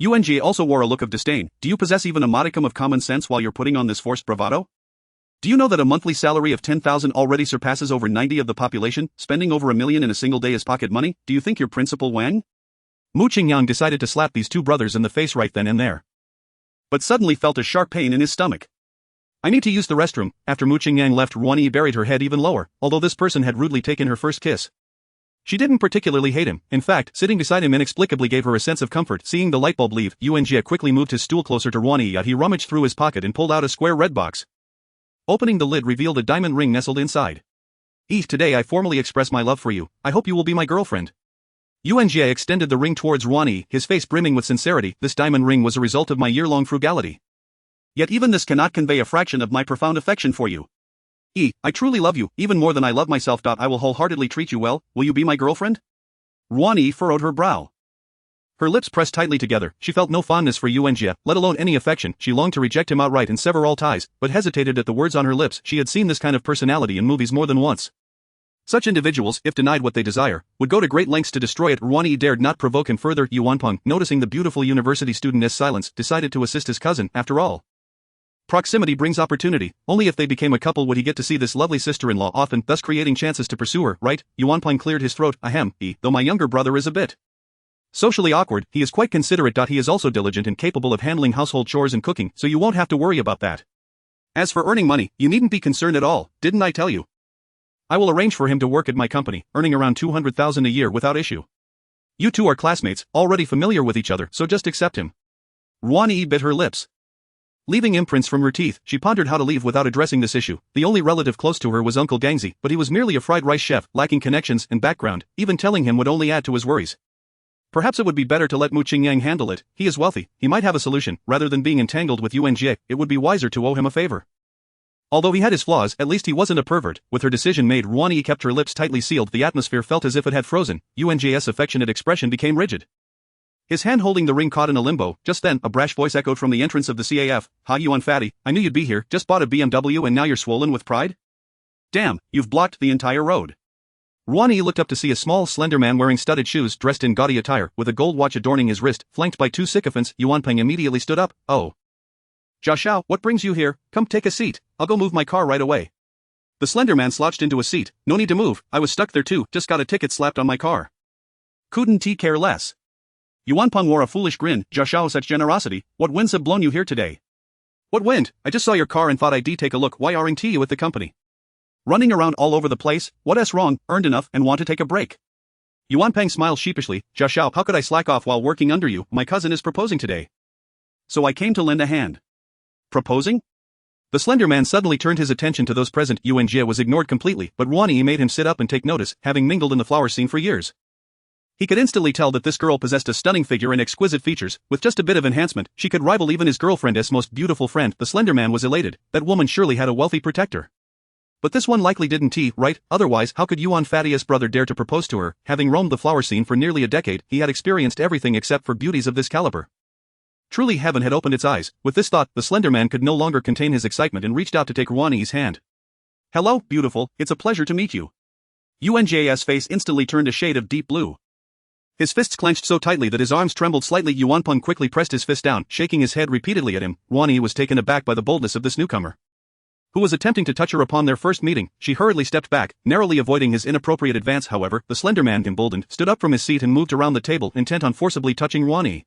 Yuan Jie also wore a look of disdain. "Do you possess even a modicum of common sense while you're putting on this forced bravado? Do you know that a monthly salary of 10,000 already surpasses over 90 of the population? Spending over $1 million in a single day is pocket money? Do you think you're Principal Wang?" Mu Qingyang decided to slap these two brothers in the face right then and there, but suddenly felt a sharp pain in his stomach. "I need to use the restroom." After Mu Qingyang left, Ruan buried her head even lower, although this person had rudely taken her first kiss. She didn't particularly hate him. In fact, sitting beside him inexplicably gave her a sense of comfort. Seeing the light bulb leave, Yuan Jie quickly moved his stool closer to Ruan. He rummaged through his pocket and pulled out a square red box. Opening the lid revealed a diamond ring nestled inside. "Today I formally express my love for you. I hope you will be my girlfriend." Yuan Jie extended the ring towards Ruan, his face brimming with sincerity. "This diamond ring was a result of my year-long frugality. Yet even this cannot convey a fraction of my profound affection for you. I truly love you, even more than I love myself. I will wholeheartedly treat you well. Will you be my girlfriend?" Ruan furrowed her brow. Her lips pressed tightly together. She felt no fondness for Yuan Jie, let alone any affection. She longed to reject him outright and sever all ties, but hesitated at the words on her lips. She had seen this kind of personality in movies more than once. Such individuals, if denied what they desire, would go to great lengths to destroy it. Ruan dared not provoke him further. Yuanpeng, noticing the beautiful university student's silence, decided to assist his cousin. After all, proximity brings opportunity. Only if they became a couple would he get to see this lovely sister-in-law often, thus creating chances to pursue her, right? Yuanpeng cleared his throat. "Ahem, though my younger brother is a bit socially awkward, he is quite considerate. He is also diligent and capable of handling household chores and cooking, so you won't have to worry about that. As for earning money, you needn't be concerned at all. Didn't I tell you? I will arrange for him to work at my company, earning around 200,000 a year without issue. You two are classmates, already familiar with each other, so just accept him." Ruan bit her lips. Leaving imprints from her teeth, she pondered how to leave without addressing this issue. The only relative close to her was Uncle Gangzi, but he was merely a fried rice chef, lacking connections and background. Even telling him would only add to his worries. Perhaps it would be better to let Mu Qingyang handle it. He is wealthy, he might have a solution. Rather than being entangled with Yuan Jie, it would be wiser to owe him a favor. Although he had his flaws, at least he wasn't a pervert. With her decision made, Ruan kept her lips tightly sealed. The atmosphere felt as if it had frozen. Yuan Jie's affectionate expression became rigid. His hand holding the ring caught in a limbo. Just then, a brash voice echoed from the entrance of the CAF. "Hi Yuan fatty, I knew you'd be here. Just bought a BMW and now you're swollen with pride? Damn, you've blocked the entire road." Ruan looked up to see a small, slender man wearing studded shoes, dressed in gaudy attire, with a gold watch adorning his wrist, flanked by two sycophants. Yuanpeng immediately stood up. "Oh. Jia Xiao, what brings you here? Come take a seat. I'll go move my car right away." The slender man slouched into a seat. "No need to move, I was stuck there too, just got a ticket slapped on my car. Couldn't he care less?" Yuanpeng wore a foolish grin. "Jia Xiao, such generosity, what winds have blown you here today?" What went? I just saw your car and thought I'd take a look. Why aren't you with the company? Running around all over the place, what's wrong, earned enough and want to take a break. Yuan Peng smiled sheepishly, Jia Xiao, how could I slack off while working under you? My cousin is proposing today. So I came to lend a hand. Proposing? The slender man suddenly turned his attention to those present. Yuan Jie was ignored completely, but Ruan Yi made him sit up and take notice, having mingled in the flower scene for years. He could instantly tell that this girl possessed a stunning figure and exquisite features. With just a bit of enhancement, she could rival even his girlfriend's most beautiful friend. The slender man was elated. That woman surely had a wealthy protector. But this one likely didn't, right? Otherwise, how could Yuan Fatti's brother dare to propose to her? Having roamed the flower scene for nearly a decade, he had experienced everything except for beauties of this caliber. Truly heaven had opened its eyes. With this thought, the slender man could no longer contain his excitement and reached out to take Ruan Yi's hand. Hello, beautiful, it's a pleasure to meet you. Yuan Jie's face instantly turned a shade of deep blue. His fists clenched so tightly that his arms trembled slightly. Yuan Peng quickly pressed his fist down, shaking his head repeatedly at him. Ruan Yi was taken aback by the boldness of this newcomer, who was attempting to touch her upon their first meeting. She hurriedly stepped back, narrowly avoiding his inappropriate advance. However, the slender man, emboldened, stood up from his seat and moved around the table, intent on forcibly touching Ruan Yi.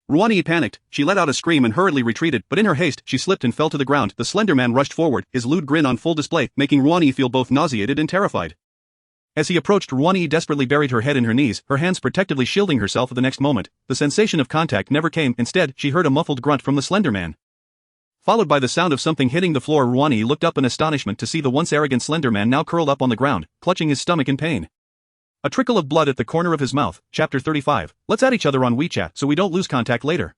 Ruan Yi panicked. She let out a scream and hurriedly retreated, but in her haste, she slipped and fell to the ground. The slender man rushed forward, his lewd grin on full display, making Ruan Yi feel both nauseated and terrified. As he approached, Ruan Yi desperately buried her head in her knees, her hands protectively shielding herself. The next moment, the sensation of contact never came. Instead, she heard a muffled grunt from the slender man, followed by the sound of something hitting the floor. Ruan Yi looked up in astonishment to see the once arrogant slender man now curled up on the ground, clutching his stomach in pain. A trickle of blood at the corner of his mouth. Chapter 35. Let's add each other on WeChat so we don't lose contact later.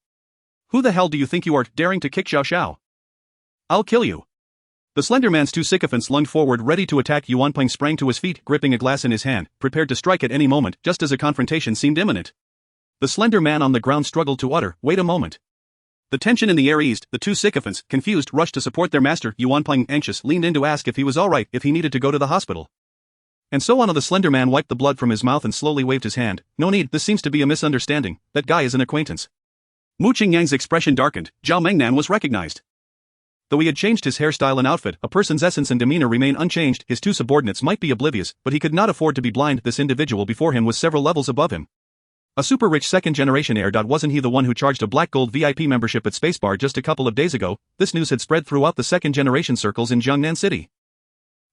Who the hell do you think you are, daring to kick Xiao Xiao? I'll kill you. The slender man's two sycophants lunged forward, ready to attack. Yuan Peng sprang to his feet, gripping a glass in his hand, prepared to strike at any moment, just as a confrontation seemed imminent. The slender man on the ground struggled to utter, wait a moment. The tension in the air eased. The two sycophants, confused, rushed to support their master. Yuan Peng, anxious, leaned in to ask if he was alright, if he needed to go to the hospital. And so on. The slender man wiped the blood from his mouth and slowly waved his hand. No need, this seems to be a misunderstanding. That guy is an acquaintance. Mu Qingyang's expression darkened. Zhao Mengnan was recognized. Though he had changed his hairstyle and outfit, a person's essence and demeanor remained unchanged. His two subordinates might be oblivious, but he could not afford to be blind. This individual before him was several levels above him. A super-rich second-generation heir. Wasn't he the one who charged a black gold VIP membership at Spacebar just a couple of days ago? This news had spread throughout the second-generation circles in Jiangnan City.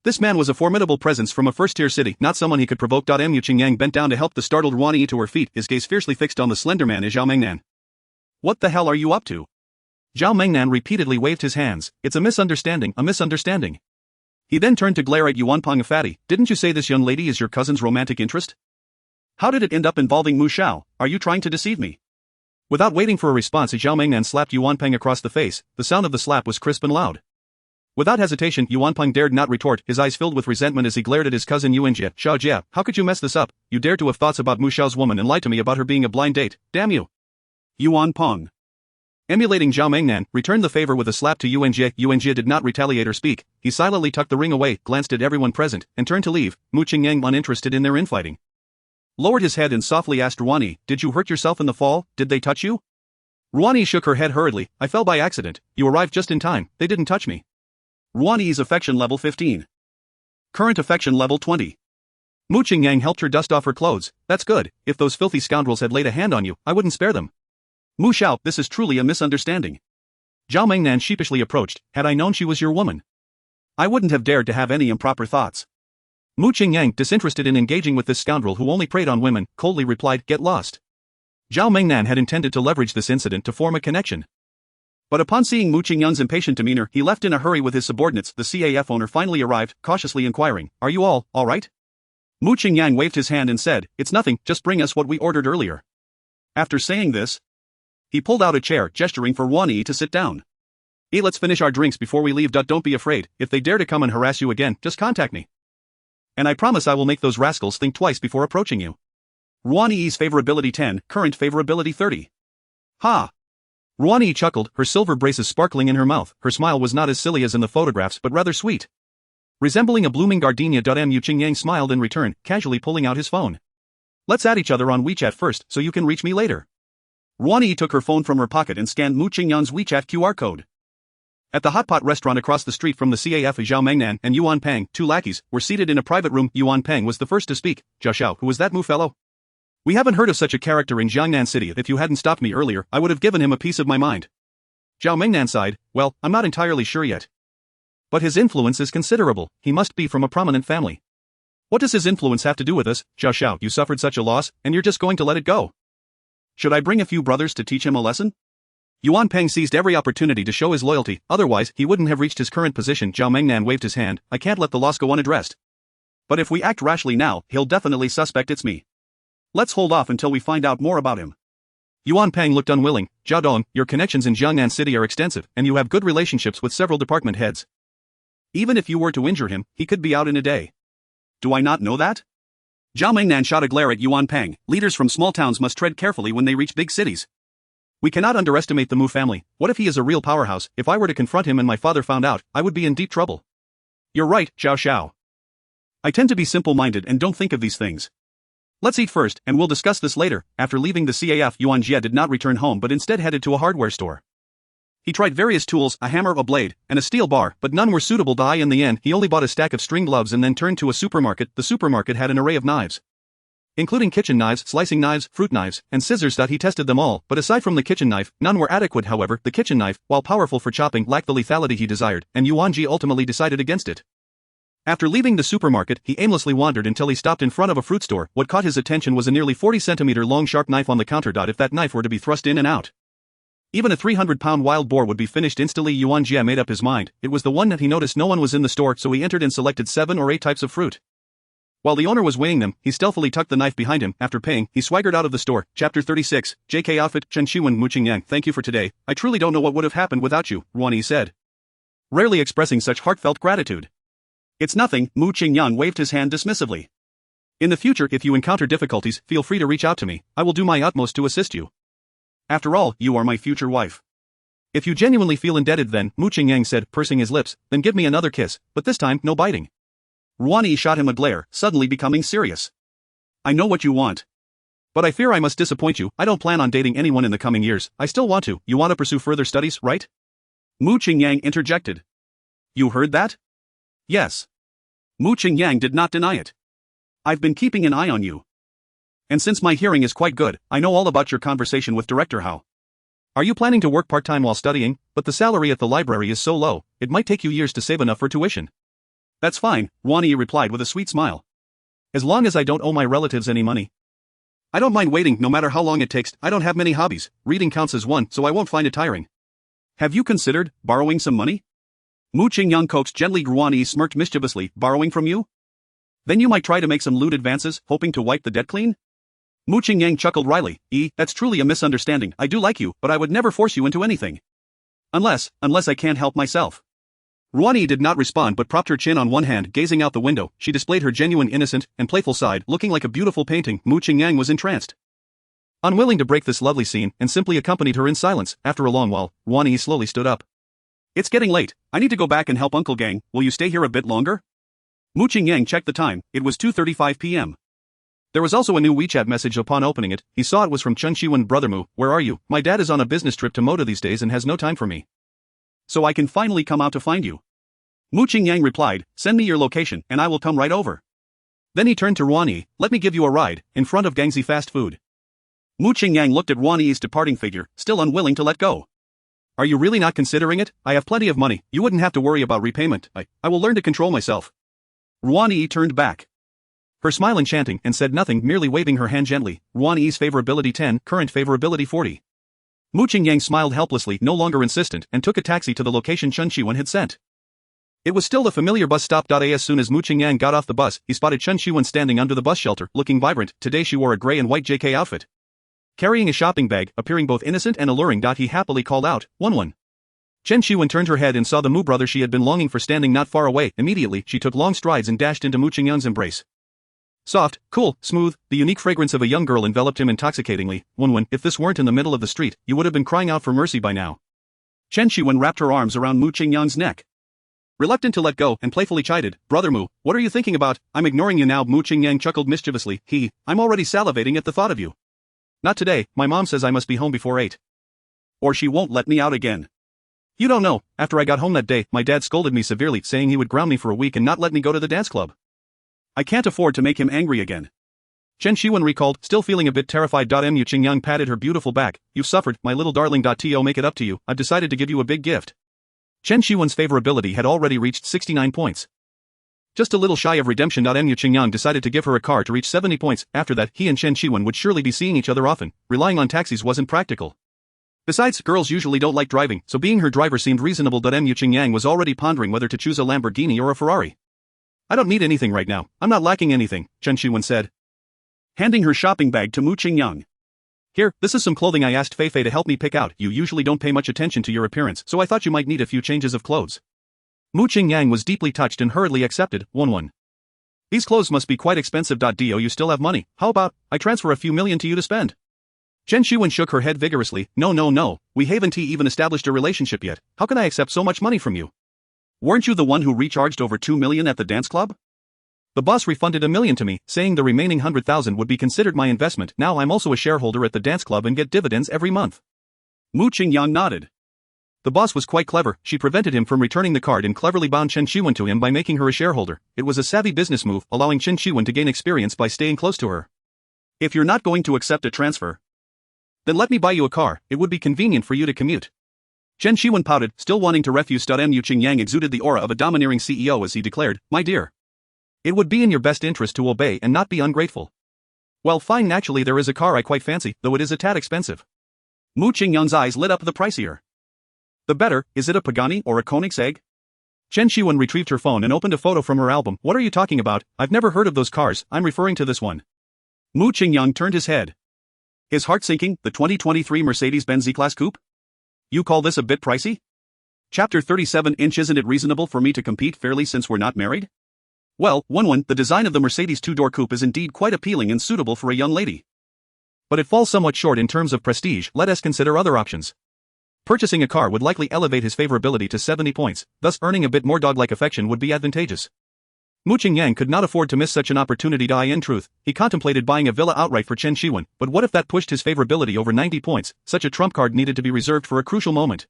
This man was a formidable presence from a first-tier city, not someone he could provoke. Mu Qingyang bent down to help the startled Ruan Yi to her feet, his gaze fiercely fixed on the slender man. Zhao Mengnan. What the hell are you up to? Zhao Mengnan repeatedly waved his hands. It's a misunderstanding, a misunderstanding. He then turned to glare at Yuan Peng. Fatty, didn't you say this young lady is your cousin's romantic interest? How did it end up involving Mu Xiao? Are you trying to deceive me? Without waiting for a response, Zhao Mengnan slapped Yuan Peng across the face. The sound of the slap was crisp and loud. Without hesitation, Yuan Peng dared not retort, his eyes filled with resentment as he glared at his cousin Yuan Jie. Xiao Jie, how could you mess this up? You dare to have thoughts about Mu Xiao's woman and lie to me about her being a blind date, damn you. Yuan Peng, emulating Zhao Mengnan, returned the favor with a slap to Yuan Jie. Yuan Jie did not retaliate or speak. He silently tucked the ring away, glanced at everyone present, and turned to leave. Mu Qingyang, uninterested in their infighting, lowered his head and softly asked Ruan Yi, did you hurt yourself in the fall? Did they touch you? Ruan Yi shook her head hurriedly. I fell by accident. You arrived just in time. They didn't touch me. Ruan Yi's affection level 15. Current affection level 20. Mu Qingyang helped her dust off her clothes. That's good. If those filthy scoundrels had laid a hand on you, I wouldn't spare them. Mu Xiao, this is truly a misunderstanding. Zhao Mengnan sheepishly approached. Had I known she was your woman, I wouldn't have dared to have any improper thoughts. Mu Qingyang, disinterested in engaging with this scoundrel who only preyed on women, coldly replied, get lost. Zhao Mengnan had intended to leverage this incident to form a connection. But upon seeing Mu Qingyang's impatient demeanor, he left in a hurry with his subordinates. The CAF owner finally arrived, cautiously inquiring, are you all right? Mu Qingyang waved his hand and said, it's nothing, just bring us what we ordered earlier. After saying this, he pulled out a chair, gesturing for Ruan Yi to sit down. Let's finish our drinks before we leave. Don't be afraid, if they dare to come and harass you again, just contact me. And I promise I will make those rascals think twice before approaching you. Ruan Yi's favorability 10, current favorability 30. Ha! Ruan Yi chuckled, her silver braces sparkling in her mouth. Her smile was not as silly as in the photographs but rather sweet, resembling a blooming gardenia. Mu Qingyang smiled in return, casually pulling out his phone. Let's add each other on WeChat first so you can reach me later. Ruan Yi took her phone from her pocket and scanned Mu Qingyang's WeChat QR code. At the hot pot restaurant across the street from the CAF, Zhao Mengnan and Yuan Peng, two lackeys, were seated in a private room. Yuan Peng was the first to speak. Jia Xiao, who was that Mu fellow? We haven't heard of such a character in Jiangnan City. If you hadn't stopped me earlier, I would have given him a piece of my mind. Zhao Mingnan sighed, well, I'm not entirely sure yet. But his influence is considerable, he must be from a prominent family. What does his influence have to do with us? Zhao Xiao, you suffered such a loss, and you're just going to let it go. Should I bring a few brothers to teach him a lesson? Yuan Peng seized every opportunity to show his loyalty, otherwise he wouldn't have reached his current position. Zhao Mingnan waved his hand, I can't let the loss go unaddressed. But if we act rashly now, he'll definitely suspect it's me. Let's hold off until we find out more about him. Yuan Peng looked unwilling. Zhao Dong, your connections in Jiangnan City are extensive, and you have good relationships with several department heads. Even if you were to injure him, he could be out in a day. Do I not know that? Zhao Mingnan shot a glare at Yuan Peng. Leaders from small towns must tread carefully when they reach big cities. We cannot underestimate the Mu family. What if he is a real powerhouse? If I were to confront him and my father found out, I would be in deep trouble. You're right, Zhao Xiao. I tend to be simple-minded and don't think of these things. Let's eat first, and we'll discuss this later. After leaving the CAF, Yuan Jie did not return home but instead headed to a hardware store. He tried various tools, a hammer, a blade, and a steel bar, but none were suitable to eye. In the end, he only bought a stack of string gloves and then turned to a supermarket. The supermarket had an array of knives, including kitchen knives, slicing knives, fruit knives, and scissors. He tested them all, but aside from the kitchen knife, none were adequate. However, the kitchen knife, while powerful for chopping, lacked the lethality he desired, and Yuan Jie ultimately decided against it. After leaving the supermarket, he aimlessly wandered until he stopped in front of a fruit store. What caught his attention was a nearly 40-centimeter long sharp knife on the counter. If that knife were to be thrust in and out, even a 300-pound wild boar would be finished instantly. Yuan Jie made up his mind. It was the one that he noticed no one was in the store, so he entered and selected 7 or 8 types of fruit. While the owner was weighing them, he stealthily tucked the knife behind him. After paying, he swaggered out of the store. Chapter 36, JK Outfit. Chen Qiwen Mu Qingyang, thank you for today. I truly don't know what would have happened without you, Ruan Yi said, rarely expressing such heartfelt gratitude. It's nothing, Mu Qingyang waved his hand dismissively. In the future, if you encounter difficulties, feel free to reach out to me. I will do my utmost to assist you. After all, you are my future wife. If you genuinely feel indebted, then, Mu Qingyang said, pursing his lips, then give me another kiss, but this time, no biting. Ruan Yi shot him a glare, suddenly becoming serious. I know what you want. But I fear I must disappoint you. I don't plan on dating anyone in the coming years. I still want to. You want to pursue further studies, right? Mu Qingyang interjected. You heard that? Yes. Mu Qingyang did not deny it. I've been keeping an eye on you. And since my hearing is quite good, I know all about your conversation with Director Hao. Are you planning to work part-time while studying? But the salary at the library is so low, it might take you years to save enough for tuition. That's fine, Ruan Yi replied with a sweet smile. As long as I don't owe my relatives any money. I don't mind waiting no matter how long it takes. I don't have many hobbies. Reading counts as one, so I won't find it tiring. Have you considered borrowing some money? Mu Qingyang coaxed gently. Ruan Yi smirked mischievously. Borrowing from you? Then you might try to make some lewd advances, hoping to wipe the debt clean? Mu Qingyang chuckled wryly. That's truly a misunderstanding. I do like you, but I would never force you into anything. Unless I can't help myself. Ruan Yi did not respond but propped her chin on one hand, gazing out the window. She displayed her genuine innocent and playful side, looking like a beautiful painting. Mu Qingyang was entranced. Unwilling to break this lovely scene, and simply accompanied her in silence. After a long while, Ruan Yi slowly stood up. It's getting late. I need to go back and help Uncle Gang. Will you stay here a bit longer? Mu Qingyang checked the time. It was 2:35 p.m. There was also a new WeChat message. Upon opening it, he saw it was from Chen Qiwen. Brother Mu, where are you? My dad is on a business trip to Moda these days and has no time for me. So I can finally come out to find you. Mu Qingyang replied, send me your location and I will come right over. Then he turned to Ruan Yi, let me give you a ride, in front of Gangxi fast food. Mu Qingyang looked at Ruan Yi's departing figure, still unwilling to let go. Are you really not considering it? I have plenty of money, you wouldn't have to worry about repayment. I will learn to control myself. Ruan Yi turned back. Her smile enchanting and said nothing, merely waving her hand gently. Ruan Yi's favorability 10, current favorability 40. Mu Qingyang smiled helplessly, no longer insistent, and took a taxi to the location Chen Qiwen had sent. It was still the familiar bus stop. As soon as Mu Qingyang got off the bus, he spotted Chen Qiwen standing under the bus shelter, looking vibrant. Today she wore a gray and white JK outfit. Carrying a shopping bag, appearing both innocent and alluring. He happily called out, "One." Chen Qiwen turned her head and saw the Mu brother she had been longing for standing not far away. Immediately, she took long strides and dashed into Mu Qingyang's embrace. Soft, cool, smooth, the unique fragrance of a young girl enveloped him intoxicatingly. One, if this weren't in the middle of the street, you would have been crying out for mercy by now. Chen Qiwen wrapped her arms around Mu Qingyang's neck. Reluctant to let go, and playfully chided, Brother Mu, what are you thinking about? I'm ignoring you now. Mu Qingyang chuckled mischievously. I'm already salivating at the thought of you. Not today, my mom says I must be home before 8. Or she won't let me out again. You don't know, after I got home that day, my dad scolded me severely, saying he would ground me for a week and not let me go to the dance club. I can't afford to make him angry again. Chen Shiwen recalled, still feeling a bit terrified. Mu Qingyang patted her beautiful back. You've suffered, my little darling. To make it up to you, I've decided to give you a big gift. Chen Shiwen's favorability had already reached 69 points. Just a little shy of redemption. Mu Qingyang decided to give her a car to reach 70 points. After that, he and Chen Shiwen would surely be seeing each other often. Relying on taxis wasn't practical. Besides, girls usually don't like driving, so being her driver seemed reasonable. Mu Qingyang was already pondering whether to choose a Lamborghini or a Ferrari. I don't need anything right now, I'm not lacking anything, Chen Shiwen said, handing her shopping bag to Mu Qingyang. Here, this is some clothing I asked Fei Fei to help me pick out. You usually don't pay much attention to your appearance, so I thought you might need a few changes of clothes. Mu Qingyang was deeply touched and hurriedly accepted. 1. These clothes must be quite expensive. Do you still have money? How about I transfer a few million to you to spend? Chen Shiwen shook her head vigorously. No, we haven't even established a relationship yet. How can I accept so much money from you? Weren't you the one who recharged over 2 million at the dance club? The boss refunded $1 million to me, saying the remaining 100,000 would be considered my investment. Now I'm also a shareholder at the dance club and get dividends every month. Mu Qingyang nodded. The boss was quite clever. She prevented him from returning the card and cleverly bound Chen Shiwen to him by making her a shareholder. It was a savvy business move, allowing Chen Shiwen to gain experience by staying close to her. If you're not going to accept a transfer, then let me buy you a car. It would be convenient for you to commute. Chen Shiwen pouted, still wanting to refuse. Mu Qingyang exuded the aura of a domineering CEO as he declared, my dear, it would be in your best interest to obey and not be ungrateful. Well, fine. Naturally there is a car I quite fancy, though it is a tad expensive. Mu Qingyang's eyes lit up. The pricier the better. Is it a Pagani or a Koenigsegg? Chen Shiwen retrieved her phone and opened a photo from her album. What are you talking about? I've never heard of those cars. I'm referring to this one. Mu Qingyang turned his head, his heart sinking. The 2023 Mercedes-Benz E-Class Coupe? You call this a bit pricey? Chapter 37 Inch. Isn't it reasonable for me to compete fairly since we're not married? Well, 1. The design of the Mercedes two-door coupe is indeed quite appealing and suitable for a young lady. But it falls somewhat short in terms of prestige. Let us consider other options. Purchasing a car would likely elevate his favorability to 70 points, thus earning a bit more dog-like affection would be advantageous. Mu Qingyang could not afford to miss such an opportunity. In truth, he contemplated buying a villa outright for Chen Shiwen, but what if that pushed his favorability over 90 points? Such a trump card needed to be reserved for a crucial moment.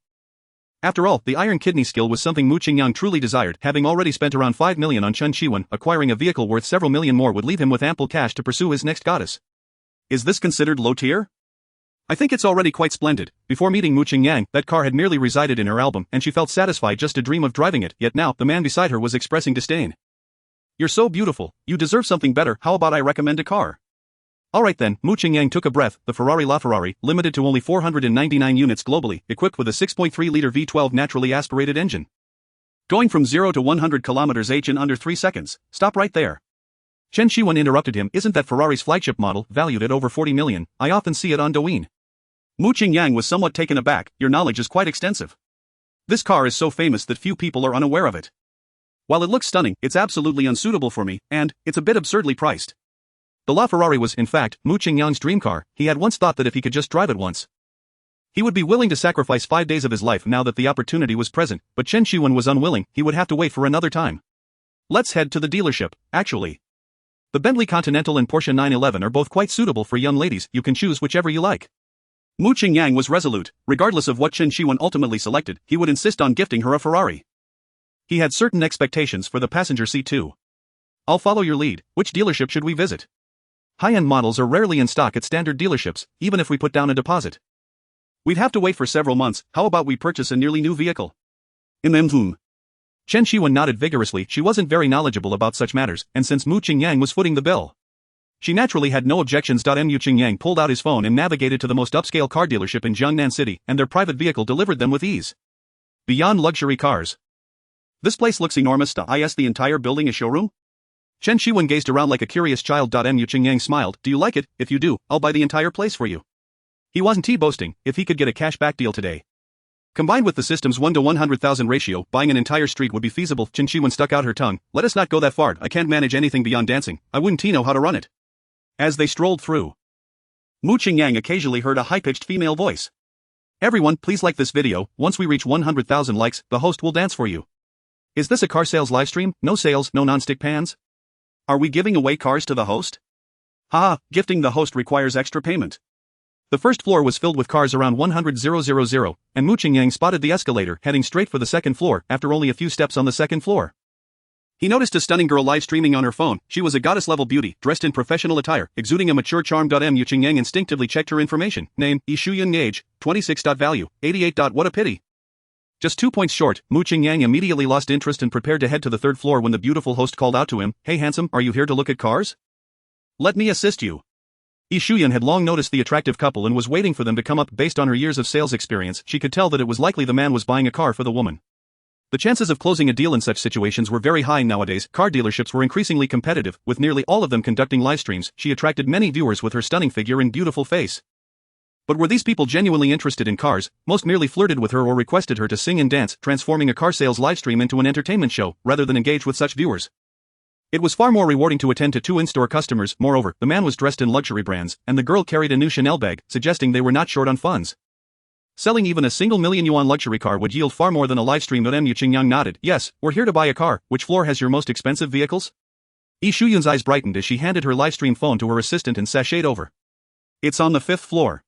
After all, the iron kidney skill was something Mu Qingyang truly desired. Having already spent around 5 million on Chen Shiwen, acquiring a vehicle worth several million more would leave him with ample cash to pursue his next goddess. Is this considered low tier? I think it's already quite splendid. Before meeting Mu Qingyang, that car had merely resided in her album, and she felt satisfied just to dream of driving it. Yet now, the man beside her was expressing disdain. You're so beautiful, you deserve something better. How about I recommend a car? Alright then. Mu Qingyang took a breath. The Ferrari LaFerrari, limited to only 499 units globally, equipped with a 6.3-liter V12 naturally aspirated engine. Going from 0 to 100 km/h in under 3 seconds. Stop right there. Chen Shiwen interrupted him. Isn't that Ferrari's flagship model, valued at over 40 million? I often see it on Douyin. Mu Qingyang was somewhat taken aback. Your knowledge is quite extensive. This car is so famous that few people are unaware of it. While it looks stunning, it's absolutely unsuitable for me, and it's a bit absurdly priced. The LaFerrari was, in fact, Mu Qingyang's dream car. He had once thought that if he could just drive it once, he would be willing to sacrifice 5 days of his life now that the opportunity was present, but Chen Shiwen was unwilling. He would have to wait for another time. Let's head to the dealership. Actually, the Bentley Continental and Porsche 911 are both quite suitable for young ladies. You can choose whichever you like. Mu Qingyang was resolute. Regardless of what Chen Shiwen ultimately selected, he would insist on gifting her a Ferrari. He had certain expectations for the passenger seat too. I'll follow your lead. Which dealership should we visit? High-end models are rarely in stock at standard dealerships, even if we put down a deposit. We'd have to wait for several months. How about we purchase a nearly new vehicle? Chen Shiwen nodded vigorously. She wasn't very knowledgeable about such matters, and since Mu Qingyang was footing the bill, she naturally had no objections. Mu Qingyang pulled out his phone and navigated to the most upscale car dealership in Jiangnan City, and their private vehicle delivered them with ease. Beyond luxury cars. This place looks enormous. Is the entire building a showroom? Chen Shiwen gazed around like a curious child. Mu Qingyang smiled. Do you like it? If you do, I'll buy the entire place for you. He wasn't boasting. If he could get a cash-back deal today, combined with the system's 1 to 100,000 ratio, buying an entire street would be feasible. Chen Shiwen stuck out her tongue. Let us not go that far. I can't manage anything beyond dancing. I wouldn't know how to run it. As they strolled through, Mu Qingyang occasionally heard a high-pitched female voice. Everyone, please like this video. Once we reach 100,000 likes, the host will dance for you. Is this a car sales livestream? No sales, no non-stick pans? Are we giving away cars to the host? Haha, gifting the host requires extra payment. The first floor was filled with cars around 100,000, and Mu Qingyang spotted the escalator heading straight for the second floor after only a few steps on the second floor. He noticed a stunning girl live streaming on her phone. She was a goddess-level beauty, dressed in professional attire, exuding a mature charm. Mu Qingyang instinctively checked her information. Name, Yi Shuyun. Age, 26. Value, 88. What a pity. Just 2 points short, Mu Qingyang immediately lost interest and prepared to head to the third floor when the beautiful host called out to him, "Hey handsome, are you here to look at cars? Let me assist you." Yi Shuyun had long noticed the attractive couple and was waiting for them to come up. Based on her years of sales experience, she could tell that it was likely the man was buying a car for the woman. The chances of closing a deal in such situations were very high nowadays. Car dealerships were increasingly competitive, with nearly all of them conducting live streams. She attracted many viewers with her stunning figure and beautiful face. But were these people genuinely interested in cars? Most merely flirted with her or requested her to sing and dance, transforming a car sales livestream into an entertainment show, rather than engage with such viewers. It was far more rewarding to attend to 2 in-store customers. Moreover, the man was dressed in luxury brands, and the girl carried a new Chanel bag, suggesting they were not short on funds. Selling even a single million yuan luxury car would yield far more than a livestream. Mu Qingyang nodded. Yes, we're here to buy a car. Which floor has your most expensive vehicles? Yi Shuyun's eyes brightened as she handed her livestream phone to her assistant and sashayed over. It's on the 5th floor.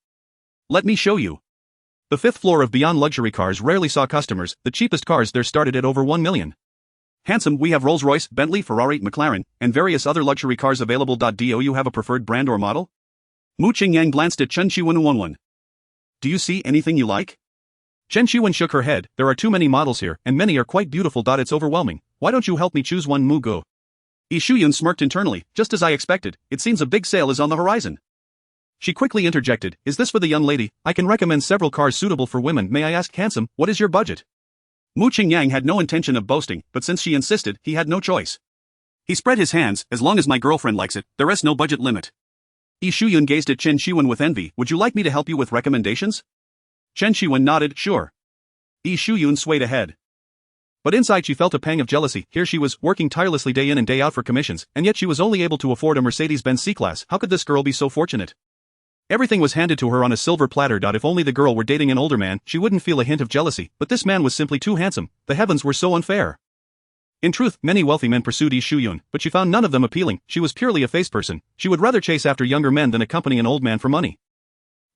Let me show you. The 5th floor of Beyond Luxury Cars rarely saw customers. The cheapest cars there started at over 1 million. Handsome, we have Rolls-Royce, Bentley, Ferrari, McLaren, and various other luxury cars available. Do you have a preferred brand or model? Mu Qingyang glanced at Chen Qiwen. Do you see anything you like? Chen Qiwen shook her head. There are too many models here, and many are quite beautiful. It's overwhelming. Why don't you help me choose one? Mu Go. Yi Shuyun smirked internally. Just as I expected, it seems a big sale is on the horizon. She quickly interjected, is this for the young lady? I can recommend several cars suitable for women. May I ask, handsome, what is your budget? Mu Qingyang had no intention of boasting, but since she insisted, he had no choice. He spread his hands. As long as my girlfriend likes it, there is no budget limit. Yi Shuyun gazed at Chen Qiwen with envy. Would you like me to help you with recommendations? Chen Qiwen nodded, sure. Yi Shuyun swayed ahead. But inside she felt a pang of jealousy. Here she was, working tirelessly day in and day out for commissions, and yet she was only able to afford a Mercedes-Benz C-Class. How could this girl be so fortunate? Everything was handed to her on a silver platter. If only the girl were dating an older man, she wouldn't feel a hint of jealousy, but this man was simply too handsome. The heavens were so unfair. In truth, many wealthy men pursued Yi Shuyun, but she found none of them appealing. She was purely a face person. She would rather chase after younger men than accompany an old man for money.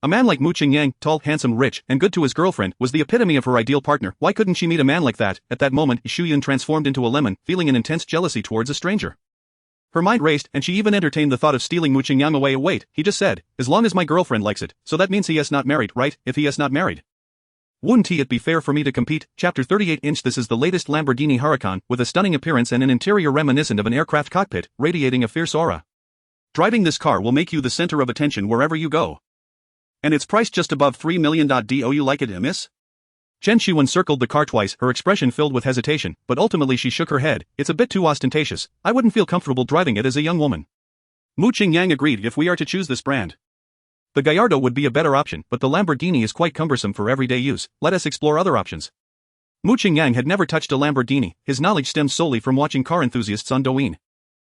A man like Mu Qingyang, tall, handsome, rich, and good to his girlfriend, was the epitome of her ideal partner. Why couldn't she meet a man like that? At that moment, Yi Shuyun transformed into a lemon, feeling an intense jealousy towards a stranger. Her mind raced, and she even entertained the thought of stealing Mu Qingyang away. Wait, he just said, as long as my girlfriend likes it, so that means he is not married, right? If he is not married, wouldn't it be fair for me to compete? Chapter 38. This is the latest Lamborghini Huracan, with a stunning appearance and an interior reminiscent of an aircraft cockpit, radiating a fierce aura. Driving this car will make you the center of attention wherever you go. And it's priced just above 3 million. Do you like it, miss? Chen Qiwen circled the car twice, her expression filled with hesitation, but ultimately she shook her head. It's a bit too ostentatious. I wouldn't feel comfortable driving it as a young woman. Mu Qingyang agreed. If we are to choose this brand, the Gallardo would be a better option, but the Lamborghini is quite cumbersome for everyday use. Let us explore other options. Mu Qingyang had never touched a Lamborghini. His knowledge stemmed solely from watching car enthusiasts on Douyin.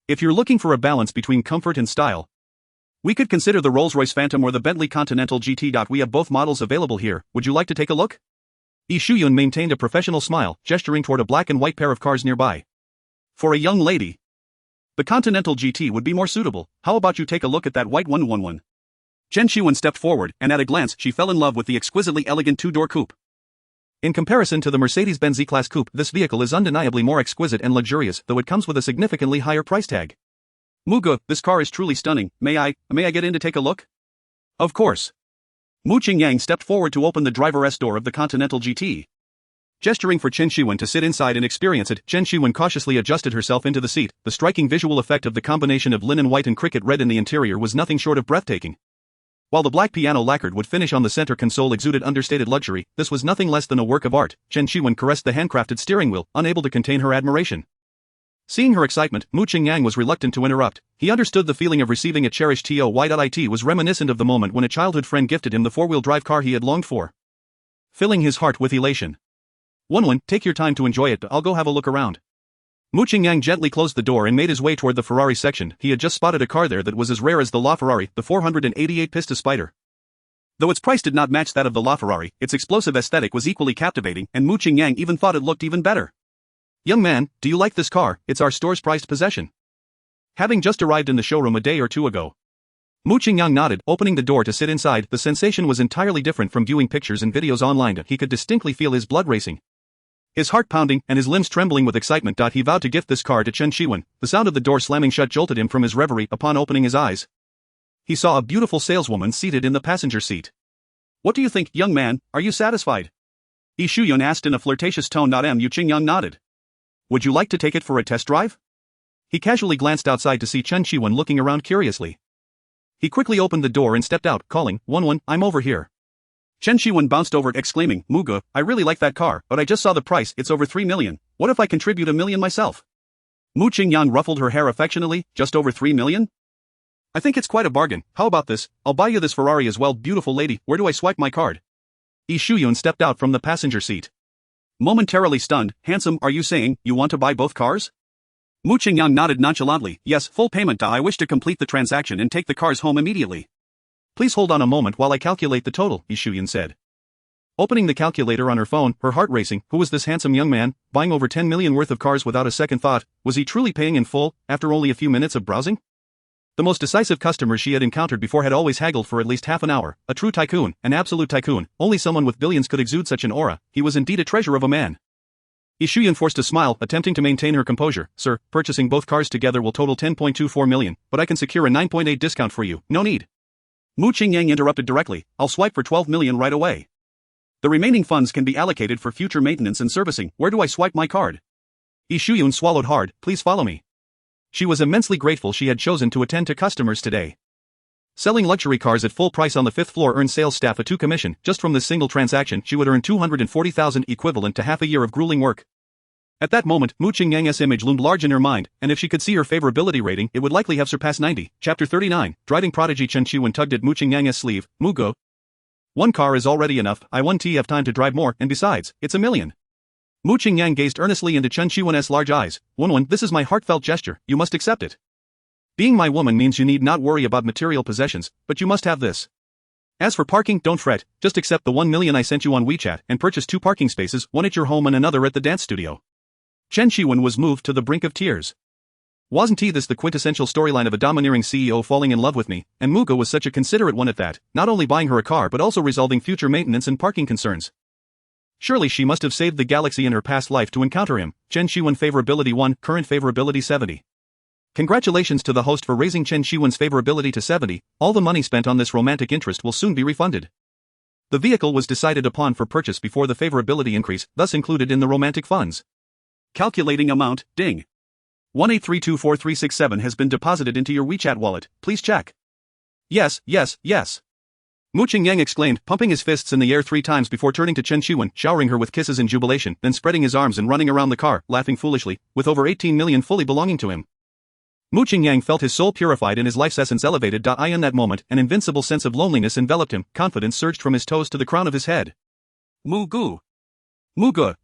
If you're looking for a balance between comfort and style, we could consider the Rolls-Royce Phantom or the Bentley Continental GT. We have both models available here. Would you like to take a look? Yi Shuyun maintained a professional smile, gesturing toward a black and white pair of cars nearby. For a young lady, the Continental GT would be more suitable. How about you take a look at that white one? Chen Qiwen stepped forward, and at a glance she fell in love with the exquisitely elegant 2-door coupe. In comparison to the Mercedes-Benz E-Class coupe, this vehicle is undeniably more exquisite and luxurious, though it comes with a significantly higher price tag. Mugo, this car is truly stunning. May I get in to take a look? Of course. Mu Qingyang stepped forward to open the driver's door of the Continental GT. Gesturing for Chen Qiwen to sit inside and experience it, Chen Qiwen cautiously adjusted herself into the seat. The striking visual effect of the combination of linen white and cricket red in the interior was nothing short of breathtaking. While the black piano lacquered wood finish on the center console exuded understated luxury, this was nothing less than a work of art. Chen Qiwen caressed the handcrafted steering wheel, unable to contain her admiration. Seeing her excitement, Mu Qingyang was reluctant to interrupt. He understood the feeling of receiving a cherished toy. It was reminiscent of the moment when a childhood friend gifted him the four-wheel drive car he had longed for, filling his heart with elation. One, take your time to enjoy it, but I'll go have a look around. Mu Qingyang gently closed the door and made his way toward the Ferrari section. He had just spotted a car there that was as rare as the LaFerrari, the 488 Pista Spider. Though its price did not match that of the LaFerrari, its explosive aesthetic was equally captivating, and Mu Qingyang even thought it looked even better. Young man, do you like this car? It's our store's prized possession. Having just arrived in the showroom a day or two ago, Mu Qingyang nodded, opening the door to sit inside. The sensation was entirely different from viewing pictures and videos online. He could distinctly feel his blood racing. His heart pounding and his limbs trembling with excitement. He vowed to gift this car to Chen Shiwen. The sound of the door slamming shut jolted him from his reverie. Upon opening his eyes, he saw a beautiful saleswoman seated in the passenger seat. "What do you think, young man, are you satisfied?" Yi Shuyun asked in a flirtatious tone. Yu Qingyang nodded. "Would you like to take it for a test drive?" He casually glanced outside to see Chen Shiwen looking around curiously. He quickly opened the door and stepped out, calling, "Wen, I'm over here." Chen Shiwen bounced over it, exclaiming, "Muge, I really like that car, but I just saw the price, it's over 3 million. What if I contribute 1 million myself?" Mu Qingyang ruffled her hair affectionately. "Just over 3 million? I think it's quite a bargain. How about this? I'll buy you this Ferrari as well." "Beautiful lady, where do I swipe my card?" Yi Shuyun stepped out from the passenger seat. Momentarily stunned, "Handsome, are you saying you want to buy both cars?" Mu Qingyang nodded nonchalantly. "Yes, full payment. I wish to complete the transaction and take the cars home immediately." "Please hold on a moment while I calculate the total," Yi Shuyun said. Opening the calculator on her phone, her heart racing. Who was this handsome young man, buying over 10 million worth of cars without a second thought? Was he truly paying in full, after only a few minutes of browsing? The most decisive customers she had encountered before had always haggled for at least half an hour. A true tycoon, an absolute tycoon, only someone with billions could exude such an aura. He was indeed a treasure of a man. Yi Shuyun forced a smile, attempting to maintain her composure. "Sir, purchasing both cars together will total 10.24 million, but I can secure a 9.8 discount for you. No need." Mu Qingyang interrupted directly. "I'll swipe for 12 million right away. The remaining funds can be allocated for future maintenance and servicing. Where do I swipe my card?" Yi Shuyun swallowed hard. "Please follow me." She was immensely grateful she had chosen to attend to customers today. Selling luxury cars at full price on the 5th floor earned sales staff a 2 commission. Just from this single transaction she would earn 240,000, equivalent to half a year of grueling work. At that moment, Mu Qingyang's image loomed large in her mind, and if she could see her favorability rating, it would likely have surpassed 90. Chapter 39, Driving Prodigy. Chen Shiwen tugged at Mu Qingyang's sleeve. "Muge, one car is already enough. I won't have time to drive more, and besides, it's 1 million. Mu Qingyang gazed earnestly into Chen Shiwen's large eyes. "Wen, this is my heartfelt gesture, you must accept it. Being my woman means you need not worry about material possessions, but you must have this. As for parking, don't fret, just accept the 1 million I sent you on WeChat and purchase 2 parking spaces, one at your home and another at the dance studio." Chen Shiwen was moved to the brink of tears. Wasn't this the quintessential storyline of a domineering CEO falling in love with me, and Muge was such a considerate one at that, not only buying her a car but also resolving future maintenance and parking concerns. Surely she must have saved the galaxy in her past life to encounter him. Chen Shiwen favorability 1, current favorability 70. Congratulations to the host for raising Chen Shiwen's favorability to 70, all the money spent on this romantic interest will soon be refunded. The vehicle was decided upon for purchase before the favorability increase, thus included in the romantic funds. Calculating amount, ding. 1832437 has been deposited into your WeChat wallet, please check. Yes. Mu Qingyang exclaimed, pumping his fists in the air 3 times before turning to Chen Shiwen, showering her with kisses and jubilation, then spreading his arms and running around the car, laughing foolishly, with over 18 million fully belonging to him. Mu Qingyang felt his soul purified and his life's essence elevated. In that moment, an invincible sense of loneliness enveloped him, confidence surged from his toes to the crown of his head. Muge,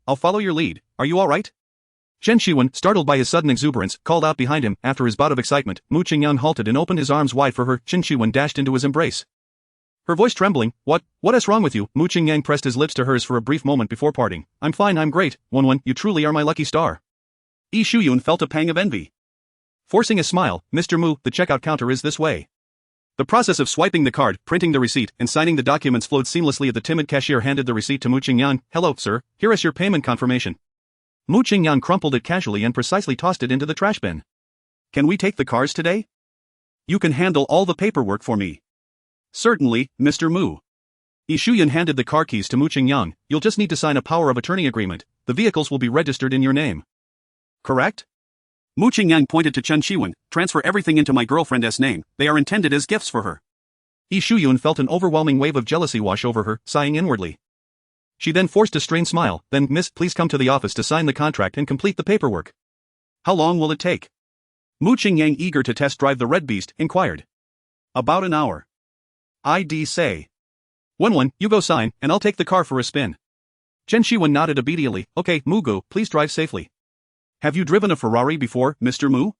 I'll follow your lead, are you alright? Chen Shiwen, startled by his sudden exuberance, called out behind him. After his bout of excitement, Mu Qingyang halted and opened his arms wide for her. Chen Shiwen dashed into his embrace. Her voice trembling. What is wrong with you?" Mu Qingyang pressed his lips to hers for a brief moment before parting. "I'm fine, I'm great, Wen, you truly are my lucky star." Yi Shuyun felt a pang of envy. Forcing a smile, "Mr. Mu, the checkout counter is this way." The process of swiping the card, printing the receipt, and signing the documents flowed seamlessly as the timid cashier handed the receipt to Mu Qingyang. "Hello, sir, here is your payment confirmation." Mu Qingyang crumpled it casually and precisely tossed it into the trash bin. "Can we take the cars today? You can handle all the paperwork for me." "Certainly, Mr. Mu." Yi Shuyun handed the car keys to Mu Qingyang. "You'll just need to sign a power of attorney agreement. The vehicles will be registered in your name. Correct?" Mu Qingyang pointed to Chen Shiwen. "Transfer everything into my girlfriend's name, they are intended as gifts for her." Yi Shuyun felt an overwhelming wave of jealousy wash over her, sighing inwardly. She then forced a strained smile. "Then, miss, please come to the office to sign the contract and complete the paperwork." "How long will it take?" Mu Qingyang, eager to test drive the red beast, inquired. "About an hour. I'd say. Wen, you go sign, and I'll take the car for a spin." Chen Shiwen nodded obediently. "Okay, Muge, please drive safely." "Have you driven a Ferrari before, Mr. Mu?"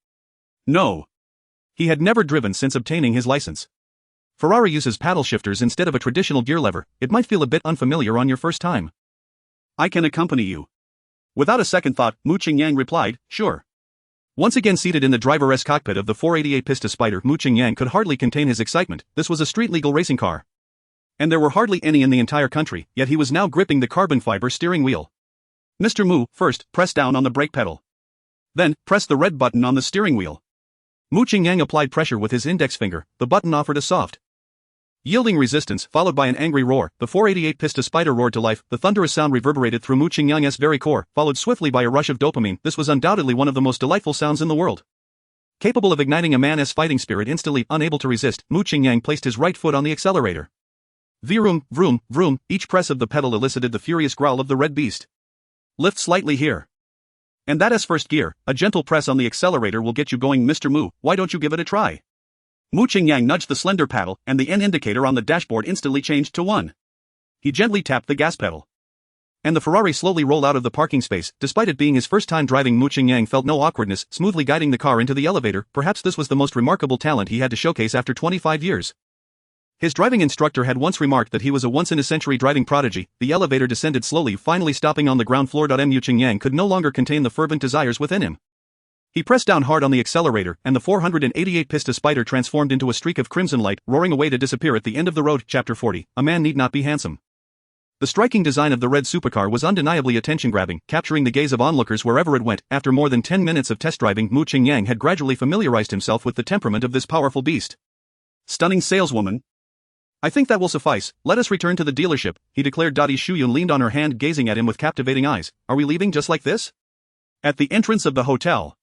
"No." He had never driven since obtaining his license. Ferrari uses paddle shifters instead of a traditional gear lever. It might feel a bit unfamiliar on your first time. "I can accompany you." Without a second thought, Mu Qingyang replied, "Sure." Once again seated in the driver's cockpit of the 488 Pista Spider, Mu Qingyang could hardly contain his excitement. This was a street-legal racing car. And there were hardly any in the entire country, yet he was now gripping the carbon fiber steering wheel. Mr. Mu, first, press down on the brake pedal. Then, press the red button on the steering wheel. Mu Qingyang applied pressure with his index finger. The button offered a soft, yielding resistance, followed by an angry roar. The 488 Pista spider roared to life. The thunderous sound reverberated through Mu Qingyang's very core, followed swiftly by a rush of dopamine. This was undoubtedly one of the most delightful sounds in the world. Capable of igniting a man's fighting spirit instantly, unable to resist, Mu Qingyang placed his right foot on the accelerator. Vroom, vroom, vroom, each press of the pedal elicited the furious growl of the red beast. Lift slightly here. And that is first gear. A gentle press on the accelerator will get you going, Mr. Mu. Why don't you give it a try? Mu Qingyang nudged the slender paddle, and the N indicator on the dashboard instantly changed to 1. He gently tapped the gas pedal. And the Ferrari slowly rolled out of the parking space. Despite it being his first time driving, Mu Qingyang felt no awkwardness, smoothly guiding the car into the elevator. Perhaps this was the most remarkable talent he had to showcase after 25 years. His driving instructor had once remarked that he was a once-in-a-century driving prodigy. The elevator descended slowly, finally stopping on the ground floor. Mu Qingyang could no longer contain the fervent desires within him. He pressed down hard on the accelerator, and the 488 Pista spider transformed into a streak of crimson light, roaring away to disappear at the end of the road. Chapter 40. A man need not be handsome. The striking design of the red supercar was undeniably attention-grabbing, capturing the gaze of onlookers wherever it went. After more than 10 minutes of test driving, Mu Qingyang had gradually familiarized himself with the temperament of this powerful beast. Stunning saleswoman. I think that will suffice. Let us return to the dealership, he declared. Shuyun leaned on her hand, gazing at him with captivating eyes. Are we leaving just like this? At the entrance of the hotel,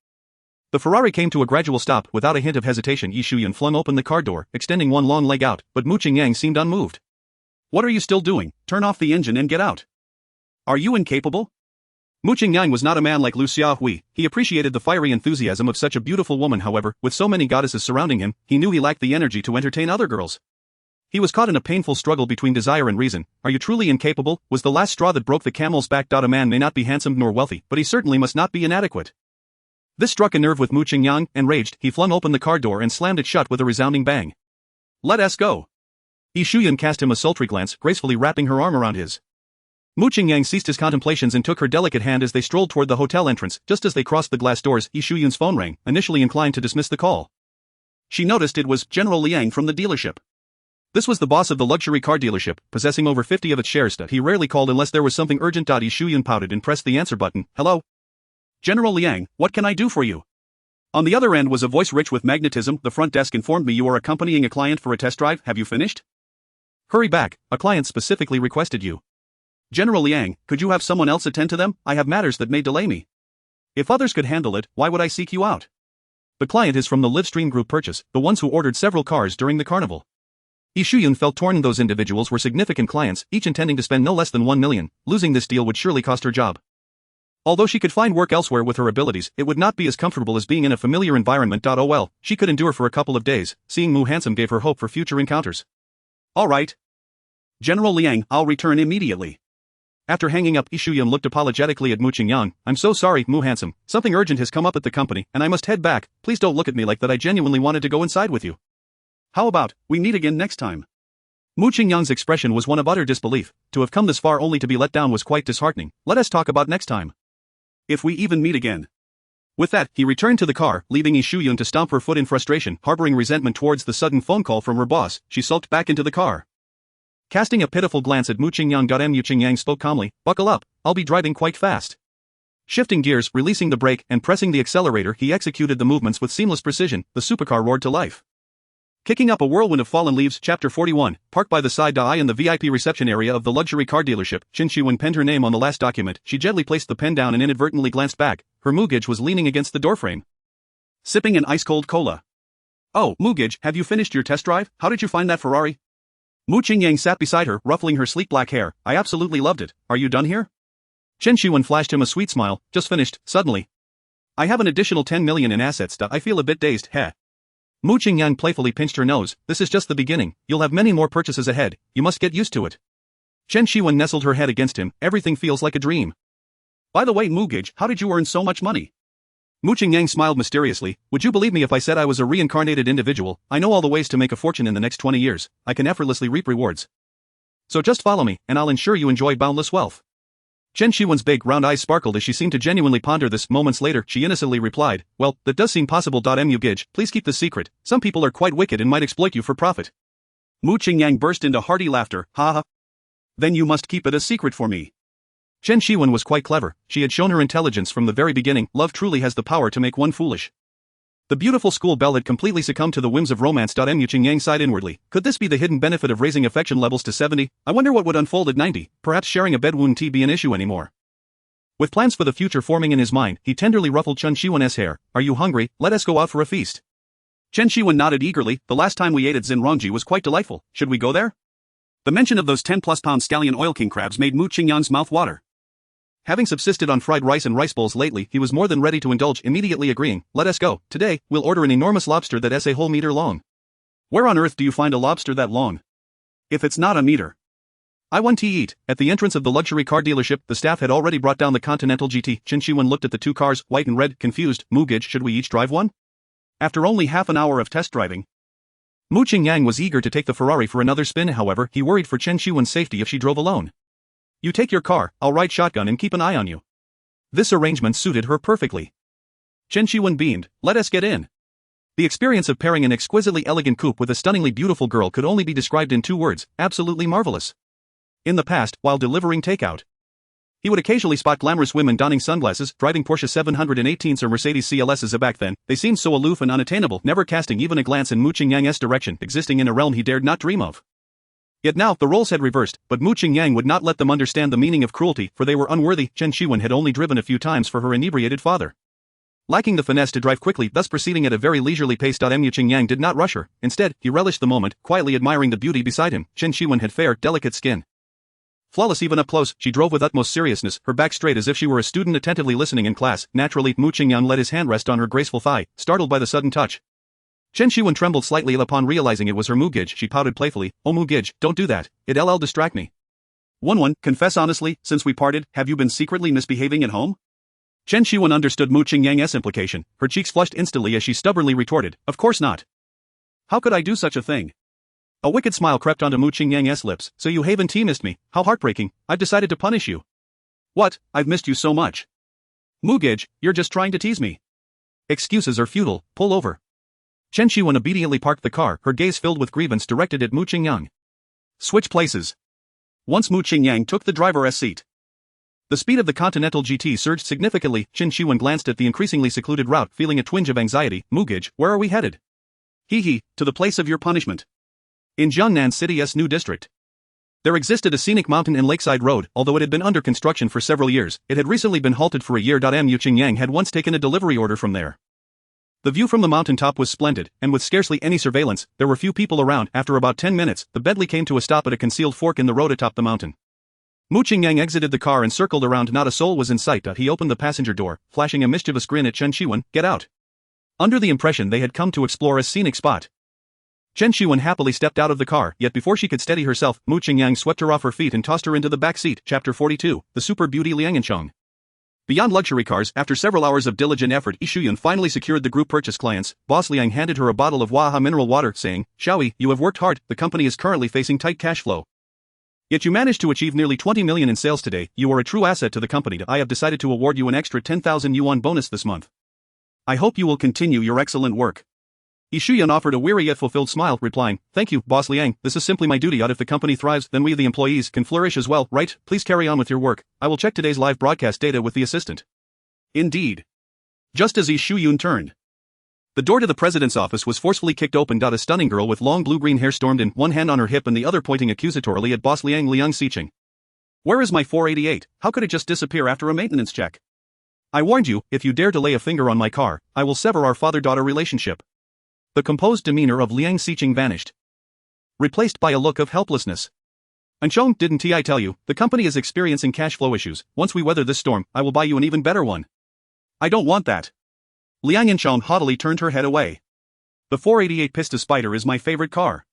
the Ferrari came to a gradual stop. Without a hint of hesitation, Shuyun flung open the car door, extending one long leg out, but Mu Qingyang seemed unmoved. What are you still doing? Turn off the engine and get out. Are you incapable? Mu Qingyang was not a man like Lu Xiaohui. He appreciated the fiery enthusiasm of such a beautiful woman. However, with so many goddesses surrounding him, he knew he lacked the energy to entertain other girls. He was caught in a painful struggle between desire and reason. Are you truly incapable? Was the last straw that broke the camel's back. A man may not be handsome nor wealthy, but he certainly must not be inadequate. This struck a nerve with Mu Qingyang. Enraged, he flung open the car door and slammed it shut with a resounding bang. Let us go. Shuyun cast him a sultry glance, gracefully wrapping her arm around his. Mu Qingyang ceased his contemplations and took her delicate hand as they strolled toward the hotel entrance. Just as they crossed the glass doors, Shuyun's phone rang, initially inclined to dismiss the call. She noticed it was General Liang from the dealership. This was the boss of the luxury car dealership, possessing over 50 of its shares. He rarely called unless there was something urgent. Shuyun pouted and pressed the answer button. Hello? General Liang, what can I do for you? On the other end was a voice rich with magnetism. The front desk informed me you are accompanying a client for a test drive. Have you finished? Hurry back, a client specifically requested you. General Liang, could you have someone else attend to them? I have matters that may delay me. If others could handle it, why would I seek you out? The client is from the Livestream Group purchase, the ones who ordered several cars during the carnival. Shuyun felt torn. Those individuals were significant clients, each intending to spend no less than 1 million. Losing this deal would surely cost her job. Although she could find work elsewhere with her abilities, it would not be as comfortable as being in a familiar environment. Oh well, she could endure for a couple of days. Seeing Mu handsome gave her hope for future encounters. All right. General Liang, I'll return immediately. After hanging up, Shuyun looked apologetically at Mu Qingyang. I'm so sorry, Mu handsome. Something urgent has come up at the company, and I must head back. Please don't look at me like that. I genuinely wanted to go inside with you. How about, we meet again next time? Mu Qingyang's expression was one of utter disbelief. To have come this far only to be let down was quite disheartening. Let us talk about next time. If we even meet again. With that, he returned to the car, leaving Shuyun to stomp her foot in frustration. Harboring resentment towards the sudden phone call from her boss, she sulked back into the car. Casting a pitiful glance at Mu Qingyang. Mu Qingyang spoke calmly, buckle up, I'll be driving quite fast. Shifting gears, releasing the brake, and pressing the accelerator, he executed the movements with seamless precision. The supercar roared to life. Kicking up a whirlwind of fallen leaves. Chapter 41. Parked by the side eye in the VIP reception area of the luxury car dealership, Qin Shuyun penned her name on the last document. She gently placed the pen down and inadvertently glanced back. Her Mugage was leaning against the doorframe, sipping an ice-cold cola. Oh, Mugage, have you finished your test drive? How did you find that Ferrari? Mu Qingyang sat beside her, ruffling her sleek black hair. I absolutely loved it. Are you done here? Qin Shuyun flashed him a sweet smile. Just finished. Suddenly, I have an additional 10 million in assets. I feel a bit dazed. Heh. Mu Qingyang playfully pinched her nose. This is just the beginning. You'll have many more purchases ahead. You must get used to it. Qin Shuyun nestled her head against him. Everything feels like a dream. By the way, Mugage, how did you earn so much money? Mu Qingyang smiled mysteriously. Would you believe me if I said I was a reincarnated individual? I know all the ways to make a fortune in the next 20 years. I can effortlessly reap rewards. So just follow me, and I'll ensure you enjoy boundless wealth. Qin Shuyun's big round eyes sparkled as she seemed to genuinely ponder this. Moments later, she innocently replied, well, that does seem possible. Mugage, please keep this secret. Some people are quite wicked and might exploit you for profit. Mu Qingyang burst into hearty laughter. Ha ha. Then you must keep it a secret for me. Chen Shiwen was quite clever. She had shown her intelligence from the very beginning. Love truly has the power to make one foolish. The beautiful school belle had completely succumbed to the whims of romance. Mu Qingyang sighed inwardly. Could this be the hidden benefit of raising affection levels to 70? I wonder what would unfold at 90. Perhaps sharing a bed wouldn't be an issue anymore. With plans for the future forming in his mind, he tenderly ruffled Chen Shiwen's hair. Are you hungry? Let us go out for a feast. Chen Shiwen nodded eagerly. The last time we ate at Xinrongji was quite delightful. Should we go there? The mention of those 10-plus-pound scallion oil king crabs made Mu Qingyang's mouth water. Having subsisted on fried rice and rice bowls lately, he was more than ready to indulge, immediately agreeing. Let us go. Today, we'll order an enormous lobster that's a whole meter long. Where on earth do you find a lobster that long? If it's not a meter. I want to eat. At the entrance of the luxury car dealership, the staff had already brought down the Continental GT. Chen Shiwen looked at the two cars, white and red, confused. Mugage, should we each drive one? After only half an hour of test driving. Mu Qingyang was eager to take the Ferrari for another spin. However, he worried for Chen Shiwen's safety if she drove alone. You take your car, I'll ride shotgun and keep an eye on you. This arrangement suited her perfectly. Chen Shiwen beamed. Let us get in. The experience of pairing an exquisitely elegant coupe with a stunningly beautiful girl could only be described in two words: absolutely marvelous. In the past, while delivering takeout, he would occasionally spot glamorous women donning sunglasses, driving Porsche 718s or Mercedes CLSs. Back then, they seemed so aloof and unattainable, never casting even a glance in Mu Qingyang's direction, existing in a realm he dared not dream of. Yet now, the roles had reversed, but Mu Qingyang would not let them understand the meaning of cruelty, for they were unworthy. Chen Shiwen had only driven a few times for her inebriated father. Lacking the finesse to drive quickly, thus proceeding at a very leisurely pace. Mu Qingyang did not rush her. Instead, he relished the moment, quietly admiring the beauty beside him. Chen Shiwen had fair, delicate skin. Flawless even up close, she drove with utmost seriousness, her back straight as if she were a student attentively listening in class. Naturally, Mu Qingyang let his hand rest on her graceful thigh, startled by the sudden touch. Chen Shiwen trembled slightly upon realizing it was her Mugage. She pouted playfully. Oh Mugage, don't do that, it'll distract me. 1-1, confess honestly, since we parted, have you been secretly misbehaving at home? Chen Shiwen understood Mu Qingyang's implication. Her cheeks flushed instantly as she stubbornly retorted, of course not. How could I do such a thing? A wicked smile crept onto Mu Qingyang's lips. So you haven't missed me, how heartbreaking, I've decided to punish you. What, I've missed you so much? Mugage, you're just trying to tease me. Excuses are futile, pull over. Chen Shiwen obediently parked the car, her gaze filled with grievance directed at Mu Qingyang. Switch places. Once Mu Qingyang took the driver's seat, the speed of the Continental GT surged significantly. Chen Shiwen glanced at the increasingly secluded route, feeling a twinge of anxiety. Mugage, where are we headed? Hee, to the place of your punishment. In Jiangnan City's new district. There existed a scenic mountain and lakeside road. Although it had been under construction for several years, it had recently been halted for a year. Mu Qingyang had once taken a delivery order from there. The view from the mountaintop was splendid, and with scarcely any surveillance, there were few people around. After about 10 minutes, the Bentley came to a stop at a concealed fork in the road atop the mountain. Mu Qingyang exited the car and circled around. Not a soul was in sight. He opened the passenger door, flashing a mischievous grin at Chen Shiwen. Get out. Under the impression they had come to explore a scenic spot. Chen Shiwen happily stepped out of the car, yet before she could steady herself, Mu Qingyang swept her off her feet and tossed her into the back seat. Chapter 42, The Super Beauty Liang Yancheng. Beyond luxury cars, after several hours of diligent effort, Yishuyun finally secured the group purchase clients. Boss Liang handed her a bottle of Waha mineral water, saying, Xiaoyi, you have worked hard, the company is currently facing tight cash flow. Yet you managed to achieve nearly 20 million in sales today. You are a true asset to the company. I have decided to award you an extra 10,000 yuan bonus this month. I hope you will continue your excellent work. Yishuyun offered a weary yet fulfilled smile, replying, Thank you, Boss Liang, this is simply my duty. If the company thrives, then we the employees can flourish as well, right? Please carry on with your work. I will check today's live broadcast data with the assistant. Indeed. Just as Yishuyun turned, the door to the president's office was forcefully kicked open. A stunning girl with long blue-green hair stormed in, one hand on her hip and the other pointing accusatorily at Boss Liang Xiqing. Where is my 488? How could it just disappear after a maintenance check? I warned you, if you dare to lay a finger on my car, I will sever our father-daughter relationship. The composed demeanor of Liang Xiqing vanished, replaced by a look of helplessness. Anchong, didn't I tell you, the company is experiencing cash flow issues. Once we weather this storm, I will buy you an even better one. I don't want that. Liang Yanchong haughtily turned her head away. The 488 Pista Spider is my favorite car.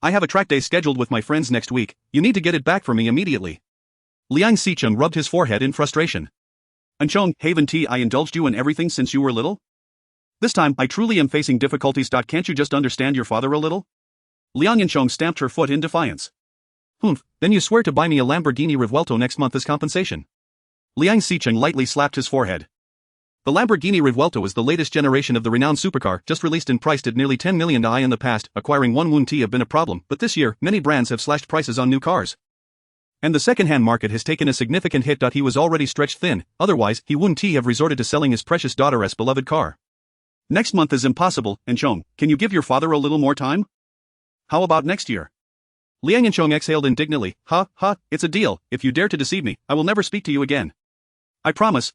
I have a track day scheduled with my friends next week. You need to get it back for me immediately. Liang Xiqing rubbed his forehead in frustration. Anchong, haven't I indulged you in everything since you were little? This time, I truly am facing difficulties. Can't you just understand your father a little? Liang Yanchong stamped her foot in defiance. Humph, then you swear to buy me a Lamborghini Revuelto next month as compensation. Liang Xiqing lightly slapped his forehead. The Lamborghini Revuelto is the latest generation of the renowned supercar, just released and priced at nearly 10 million. In the past, acquiring one Wun T have been a problem, but this year, many brands have slashed prices on new cars. And the second-hand market has taken a significant hit. He was already stretched thin, otherwise he wouldn't have resorted to selling his precious daughter's beloved car. Next month is impossible, Enchong, can you give your father a little more time? How about next year? Liang Enchong exhaled indignantly, it's a deal, if you dare to deceive me, I will never speak to you again. I promise,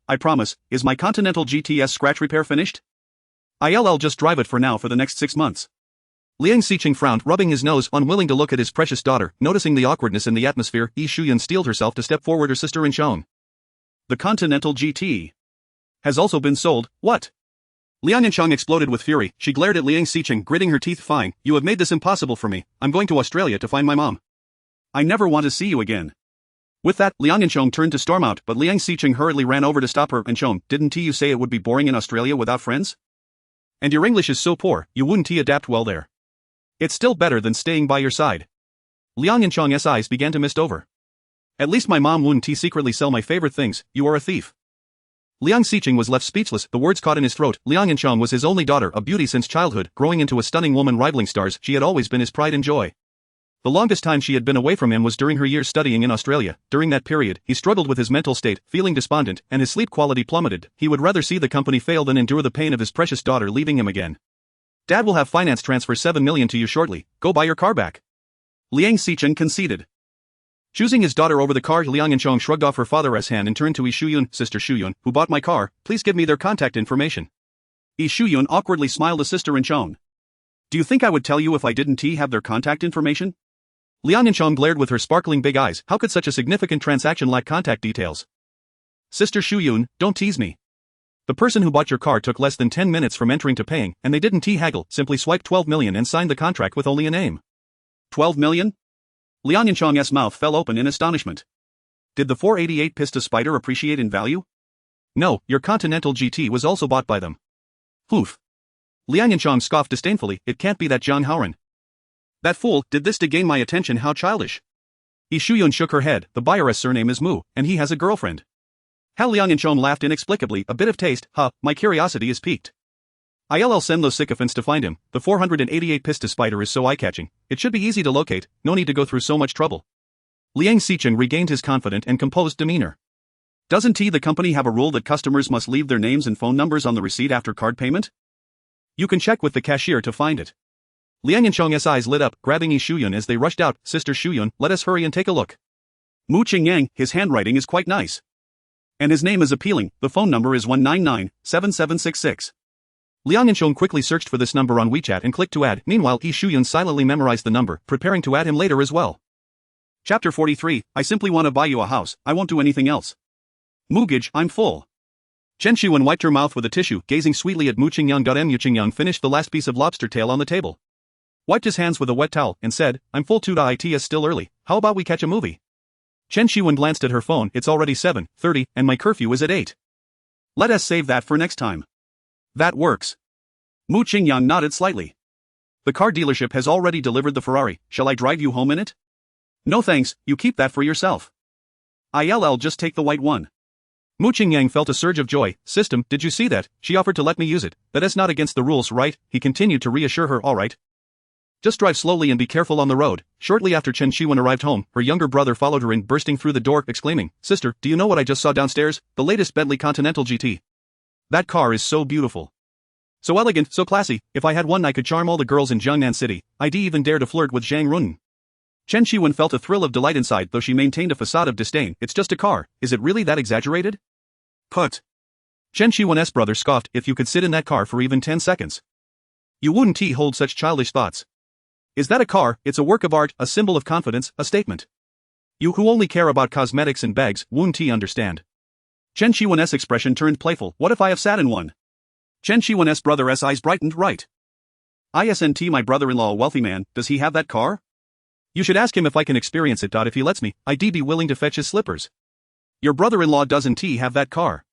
is my Continental GTS scratch repair finished? I'll just drive it for now for the next 6 months. Liang Xiqing frowned, rubbing his nose, unwilling to look at his precious daughter. Noticing the awkwardness in the atmosphere, Yi Shuyan steeled herself to step forward. Her sister Enchong. The Continental GT has also been sold, what? Liang Enchong exploded with fury. She glared at Liang Xiqing, gritting her teeth. Fine, you have made this impossible for me. I'm going to Australia to find my mom. I never want to see you again. With that, Liang Enchong turned to storm out, but Liang Xiqing hurriedly ran over to stop her. Enchong, didn't you say it would be boring in Australia without friends? And your English is so poor, you wouldn't adapt well there. It's still better than staying by your side. Liang Enchong's eyes began to mist over. At least my mom wouldn't secretly sell my favorite things. You are a thief. Liang Xiqing was left speechless, the words caught in his throat. Liang Enchong was his only daughter, a beauty since childhood, growing into a stunning woman rivaling stars. She had always been his pride and joy. The longest time she had been away from him was during her years studying in Australia. During that period, he struggled with his mental state, feeling despondent, and his sleep quality plummeted. He would rather see the company fail than endure the pain of his precious daughter leaving him again. Dad will have finance transfer 7 million to you shortly. Go buy your car back. Liang Xiqing conceded. Choosing his daughter over the car, Liang Enchong shrugged off her father's hand and turned to Yi Shuyun. Sister Shuyun, who bought my car, please give me their contact information. Yi Shuyun awkwardly smiled at Sister Enchong. Do you think I would tell you if I didn't have their contact information? Liang Enchong glared with her sparkling big eyes. How could such a significant transaction lack contact details? Sister Shuyun, don't tease me. The person who bought your car took less than 10 minutes from entering to paying, and they didn't haggle, simply swiped 12 million and signed the contract with only a name. 12 million? Liang Enchong's mouth fell open in astonishment. Did the 488 Pista Spider appreciate in value? No, your Continental GT was also bought by them. Poof. Liang Enchong scoffed disdainfully. It can't be that Zhang Haoran. That fool did this to gain my attention. How childish. Yi Shuyun shook her head. The buyer's surname is Mu, and he has a girlfriend. How Liang Enchong laughed inexplicably. A bit of taste, my curiosity is piqued. I'll send those sycophants to find him. The 488 Pista Spider is so eye-catching. It should be easy to locate, no need to go through so much trouble. Liang Xiqing regained his confident and composed demeanor. Doesn't the company have a rule that customers must leave their names and phone numbers on the receipt after card payment? You can check with the cashier to find it. Liang Enchong's eyes lit up, grabbing Yi Shuyun as they rushed out. Sister Shuyun, let us hurry and take a look. Mu Qingyang, his handwriting is quite nice. And his name is appealing. The phone number is 199-7766. Liang Enchong quickly searched for this number on WeChat and clicked to add. Meanwhile, Yi Shuyun silently memorized the number, preparing to add him later as well. Chapter 43, I simply want to buy you a house, I won't do anything else. Mugage, I'm full. Chen Shiyuan wiped her mouth with a tissue, gazing sweetly at Mu Qingyang. Mu Qingyang finished the last piece of lobster tail on the table. Wiped his hands with a wet towel, and said, I'm full too. It's still early, how about we catch a movie? Chen Shiyuan glanced at her phone. It's already 7:30, and my curfew is at 8. Let us save that for next time. That works. Mu Qingyang nodded slightly. The car dealership has already delivered the Ferrari. Shall I drive you home in it? No thanks, you keep that for yourself. I'll just take the white one. Mu Qingyang felt a surge of joy. System, did you see that? She offered to let me use it. That is not against the rules, right? He continued to reassure her. All right. Just drive slowly and be careful on the road. Shortly after Chen Shiyuan arrived home, her younger brother followed her in, bursting through the door, exclaiming, Sister, do you know what I just saw downstairs? The latest Bentley Continental GT. That car is so beautiful. So elegant, so classy. If I had one I could charm all the girls in Jiangnan City. I'd even dare to flirt with Zhang Runan. Chen Shiyuan felt a thrill of delight inside, though she maintained a facade of disdain. It's just a car. Is it really that exaggerated? Put. Chen Shiyuan's brother scoffed. If you could sit in that car for even 10 seconds. You wouldn't hold such childish thoughts. Is that a car? It's a work of art, a symbol of confidence, a statement. You who only care about cosmetics and bags wouldn't understand. Chen Shiyuan's expression turned playful. What if I have sat in one? Chen Shiyuan's brother's eyes brightened. Right. Isn't my brother-in-law a wealthy man? Does he have that car? You should ask him if I can experience it. If he lets me, I'd be willing to fetch his slippers. Your brother-in-law doesn't have that car.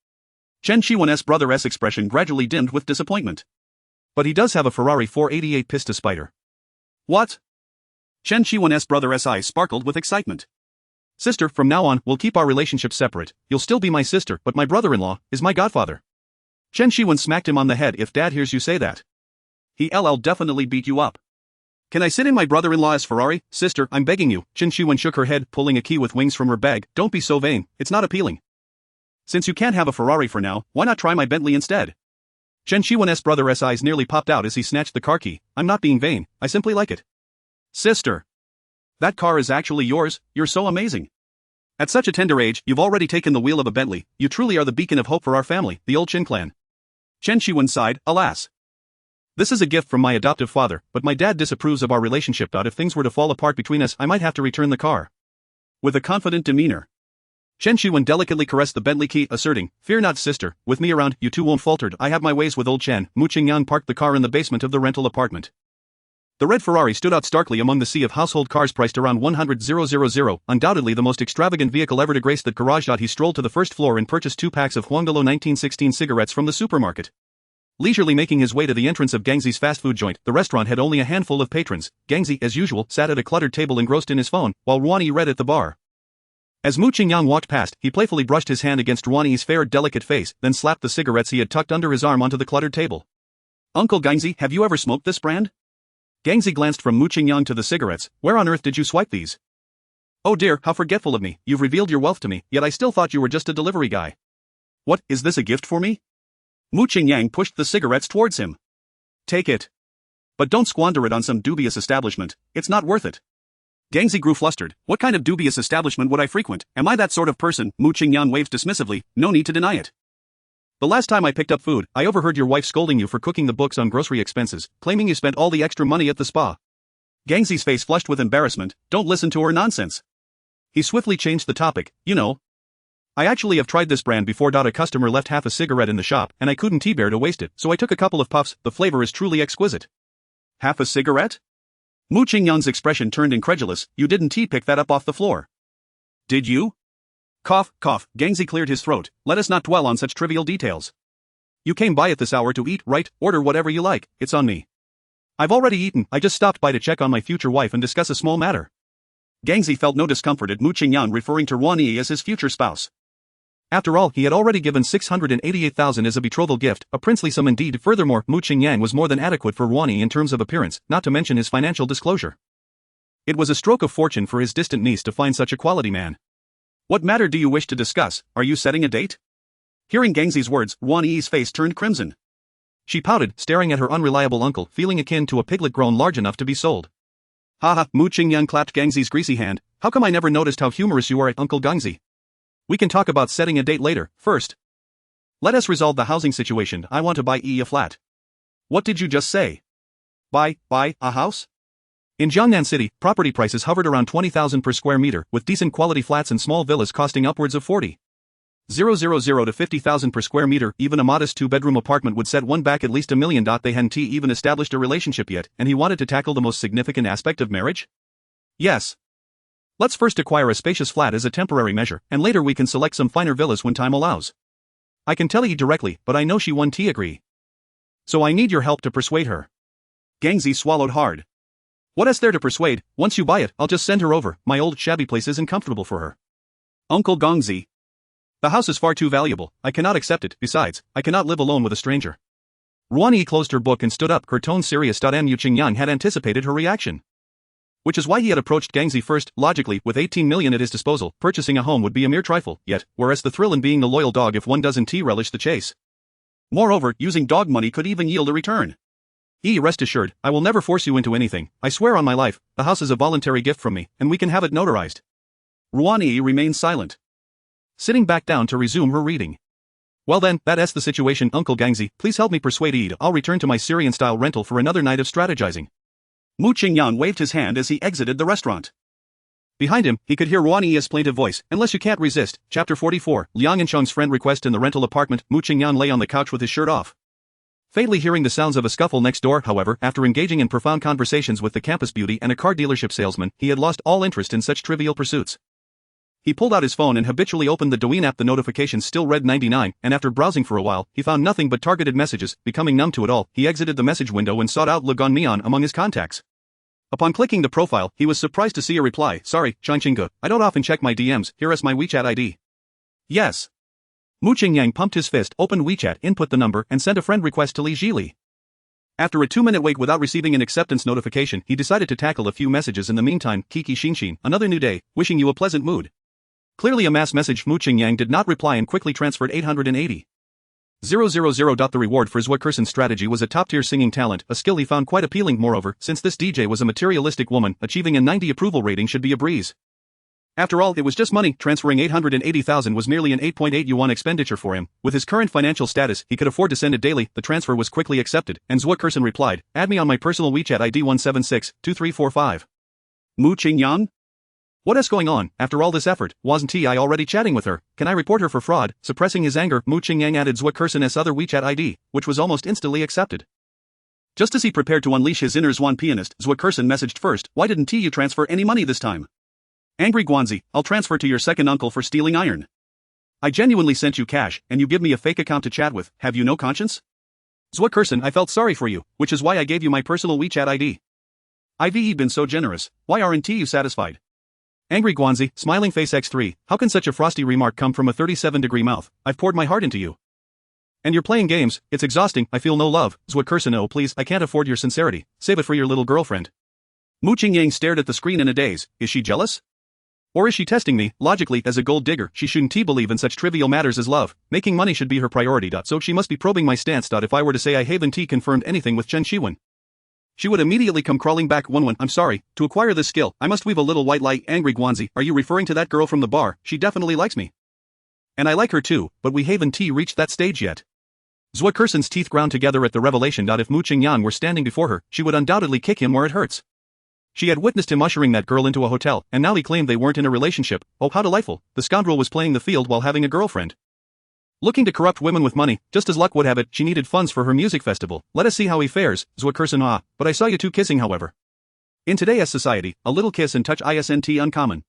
Chen Shiyuan's brother's expression gradually dimmed with disappointment. But he does have a Ferrari 488 Pista Spider. What? Chen Shiyuan's brother's eyes sparkled with excitement. Sister, from now on, we'll keep our relationship separate. You'll still be my sister, but my brother-in-law is my godfather. Chen Shiyuan smacked him on the head. If Dad hears you say that, he'll definitely beat you up. Can I sit in my brother-in-law's Ferrari? Sister, I'm begging you. Chen Shiwen shook her head, pulling a key with wings from her bag. Don't be so vain, it's not appealing. Since you can't have a Ferrari for now, why not try my Bentley instead? Chen Shiwen's brother's eyes nearly popped out as he snatched the car key. I'm not being vain, I simply like it. Sister. That car is actually yours, you're so amazing. At such a tender age, you've already taken the wheel of a Bentley, you truly are the beacon of hope for our family, the old Chen clan. Chen Shiwen sighed, alas. This is a gift from my adoptive father, but my dad disapproves of our relationship. If things were to fall apart between us, I might have to return the car. With a confident demeanor, Chen Shiwen delicately caressed the Bentley key, asserting, Fear not, sister, with me around, you two won't falter. I have my ways with old Chen. Mu Qingyang parked the car in the basement of the rental apartment. The red Ferrari stood out starkly among the sea of household cars priced around 100,000, undoubtedly the most extravagant vehicle ever to grace that garage. He strolled to the first floor and purchased 2 packs of Huangdalo 1916 cigarettes from the supermarket. Leisurely making his way to the entrance of Gangzi's fast food joint, the restaurant had only a handful of patrons. Gangzi, as usual, sat at a cluttered table engrossed in his phone, while Ruan Yi read at the bar. As Mu Qingyang walked past, he playfully brushed his hand against Ruan Yi's fair, delicate face, then slapped the cigarettes he had tucked under his arm onto the cluttered table. Uncle Gangzi, have you ever smoked this brand? Gangzi glanced from Mu Qingyang to the cigarettes. Where on earth did you swipe these? Oh dear, how forgetful of me, you've revealed your wealth to me, yet I still thought you were just a delivery guy. What, is this a gift for me? Mu Qingyang pushed the cigarettes towards him. Take it. But don't squander it on some dubious establishment, it's not worth it. Gangzi grew flustered. What kind of dubious establishment would I frequent? Am I that sort of person? Mu Qingyang waved dismissively, no need to deny it. The last time I picked up food, I overheard your wife scolding you for cooking the books on grocery expenses, claiming you spent all the extra money at the spa. Gangzi's face flushed with embarrassment. Don't listen to her nonsense. He swiftly changed the topic. You know, I actually have tried this brand before. A customer left half a cigarette in the shop, and I couldn't bear to waste it, so I took a couple of puffs. The flavor is truly exquisite. Half a cigarette? Mu Qingyang's expression turned incredulous. You didn't pick that up off the floor. Did you? Cough, cough. Gangzi cleared his throat. Let us not dwell on such trivial details. You came by at this hour to eat, right? Order whatever you like, it's on me. I've already eaten, I just stopped by to check on my future wife and discuss a small matter. Gangzi felt no discomfort at Mu Qingyang referring to Ruan Yi as his future spouse. After all, he had already given 688,000 as a betrothal gift, a princely sum indeed. Furthermore, Mu Qingyang was more than adequate for Ruan Yi in terms of appearance, not to mention his financial disclosure. It was a stroke of fortune for his distant niece to find such a quality man. What matter do you wish to discuss? Are you setting a date? Hearing Gangzi's words, Ruan Yi's face turned crimson. She pouted, staring at her unreliable uncle, feeling akin to a piglet grown large enough to be sold. Haha, Mu Qingyang clapped Gangzi's greasy hand. How come I never noticed how humorous you are, Uncle Gangzi? We can talk about setting a date later. First, let us resolve the housing situation. I want to buy a flat. What did you just say? Buy a house? In Jiangnan City, property prices hovered around 20,000 per square meter, with decent quality flats and small villas costing upwards of 40,000 to 50,000 per square meter. Even a modest 2-bedroom apartment would set one back at least $1 million. They hadn't even established a relationship yet, and he wanted to tackle the most significant aspect of marriage? Yes. Let's first acquire a spacious flat as a temporary measure, and later we can select some finer villas when time allows. I can tell you directly, but I know she won't agree. So I need your help to persuade her. Gangzi swallowed hard. What is there to persuade? Once you buy it, I'll just send her over. My old shabby place isn't comfortable for her. Uncle Gangzi. The house is far too valuable. I cannot accept it. Besides, I cannot live alone with a stranger. Ruan Yi closed her book and stood up, her tone serious. Mu Qingyang had anticipated her reaction. Which is why he had approached Gangzi first. Logically, with 18 million at his disposal, purchasing a home would be a mere trifle, yet, whereas the thrill in being the loyal dog if one doesn't relish the chase. Moreover, using dog money could even yield a return. Rest assured, I will never force you into anything. I swear on my life, the house is a voluntary gift from me, and we can have it notarized. Ruan Yi remained silent, sitting back down to resume her reading. Well then, that's the situation. Uncle Gangzi, please help me persuade Eid. I'll return to my Syrian-style rental for another night of strategizing. Mu Qingyang waved his hand as he exited the restaurant. Behind him, he could hear Ruan Yi's plaintive voice. Unless you can't resist. Chapter 44, Liang Yansheng's friend request in the rental apartment. Mu Qingyang lay on the couch with his shirt off. Faintly hearing the sounds of a scuffle next door, however, after engaging in profound conversations with the campus beauty and a car dealership salesman, he had lost all interest in such trivial pursuits. He pulled out his phone and habitually opened the Douyin app. The notifications still read 99, and after browsing for a while, he found nothing but targeted messages. Becoming numb to it all, he exited the message window and sought out Le Gonmian among his contacts. Upon clicking the profile, he was surprised to see a reply. Sorry, Changqingge, I don't often check my DMs, here is my WeChat ID. Yes. Mu Qingyang pumped his fist, opened WeChat, input the number, and sent a friend request to Li Jili. After a 2-minute wait without receiving an acceptance notification, he decided to tackle a few messages in the meantime. Kiki Shinshin, another new day, wishing you a pleasant mood. Clearly a mass message. Mu Qingyang did not reply and quickly transferred 880,000. The reward for Zhuo Kerson's strategy was a top-tier singing talent, a skill he found quite appealing. Moreover, since this DJ was a materialistic woman, achieving a 90 approval rating should be a breeze. After all, it was just money. Transferring 880,000 was merely an 8.8 yuan expenditure for him. With his current financial status, he could afford to send it daily. The transfer was quickly accepted, and Zhuo Kerson replied, "Add me on my personal WeChat ID 176-2345. Mu Qingyang? What is going on? After all this effort, wasn't I already chatting with her? Can I report her for fraud?" Suppressing his anger, Mu Qingyang added Zhuo Kerson's other WeChat ID, which was almost instantly accepted. Just as he prepared to unleash his inner Zhuan pianist, Zhuo Kerson messaged first, "Why didn't you transfer any money this time? Angry Guanzi, I'll transfer to your second uncle for stealing iron. I genuinely sent you cash, and you give me a fake account to chat with. Have you no conscience? Zhuo Kerson, I felt sorry for you, which is why I gave you my personal WeChat ID. I've been so generous, why aren't you satisfied? Angry Guanzi, smiling face x3, how can such a frosty remark come from a 37-degree mouth? I've poured my heart into you. And you're playing games, it's exhausting, I feel no love. Zhuo Kerson, oh please, I can't afford your sincerity, save it for your little girlfriend." Mu Qingyang stared at the screen in a daze. Is she jealous? Or is she testing me? Logically, as a gold digger, she shouldn't believe in such trivial matters as love. Making money should be her priority. So she must be probing my stance. If I were to say I haven't confirmed anything with Chen Shiwen, she would immediately come crawling back. One, I'm sorry, to acquire this skill, I must weave a little white light. Angry Guanzi, are you referring to that girl from the bar? She definitely likes me. And I like her too, but we haven't reached that stage yet. Zhuo Kerson's teeth ground together at the revelation. If Mu Qingyang were standing before her, she would undoubtedly kick him where it hurts. She had witnessed him ushering that girl into a hotel, and now he claimed they weren't in a relationship. Oh, how delightful. The scoundrel was playing the field while having a girlfriend. Looking to corrupt women with money, just as luck would have it, she needed funds for her music festival. Let us see how he fares. Zhuo Kerson, but I saw you two kissing however. In today's society, a little kiss and touch isn't uncommon.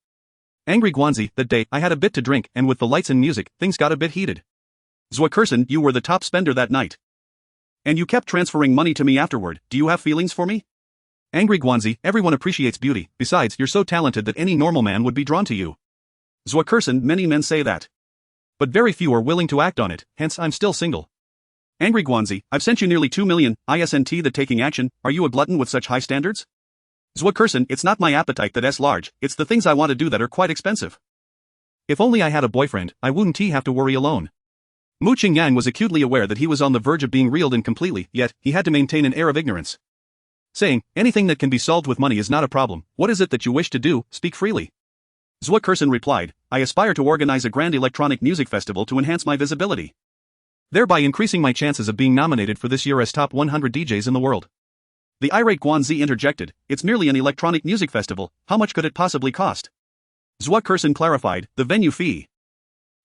Angry Guanzi, that day, I had a bit to drink, and with the lights and music, things got a bit heated. Zhuo Kerson, you were the top spender that night. And you kept transferring money to me afterward. Do you have feelings for me? Angry Guanzi, everyone appreciates beauty, besides, you're so talented that any normal man would be drawn to you. Zhuo Kerson, many men say that. But very few are willing to act on it, hence I'm still single. Angry Guanzi, I've sent you nearly 2 million, isn't that taking action? Are you a glutton with such high standards? Zhuo Kerson, it's not my appetite that's large, it's the things I want to do that are quite expensive. If only I had a boyfriend, I wouldn't have to worry alone. Mu Qingyang was acutely aware that he was on the verge of being reeled in completely, yet, he had to maintain an air of ignorance. Saying, anything that can be solved with money is not a problem. What is it that you wish to do? Speak freely. Zhuo Kerson replied, I aspire to organize a grand electronic music festival to enhance my visibility, thereby increasing my chances of being nominated for this year's top 100 DJs in the world. The irate Guanzi interjected, it's merely an electronic music festival, how much could it possibly cost? Zhuo Kerson clarified, the venue fee,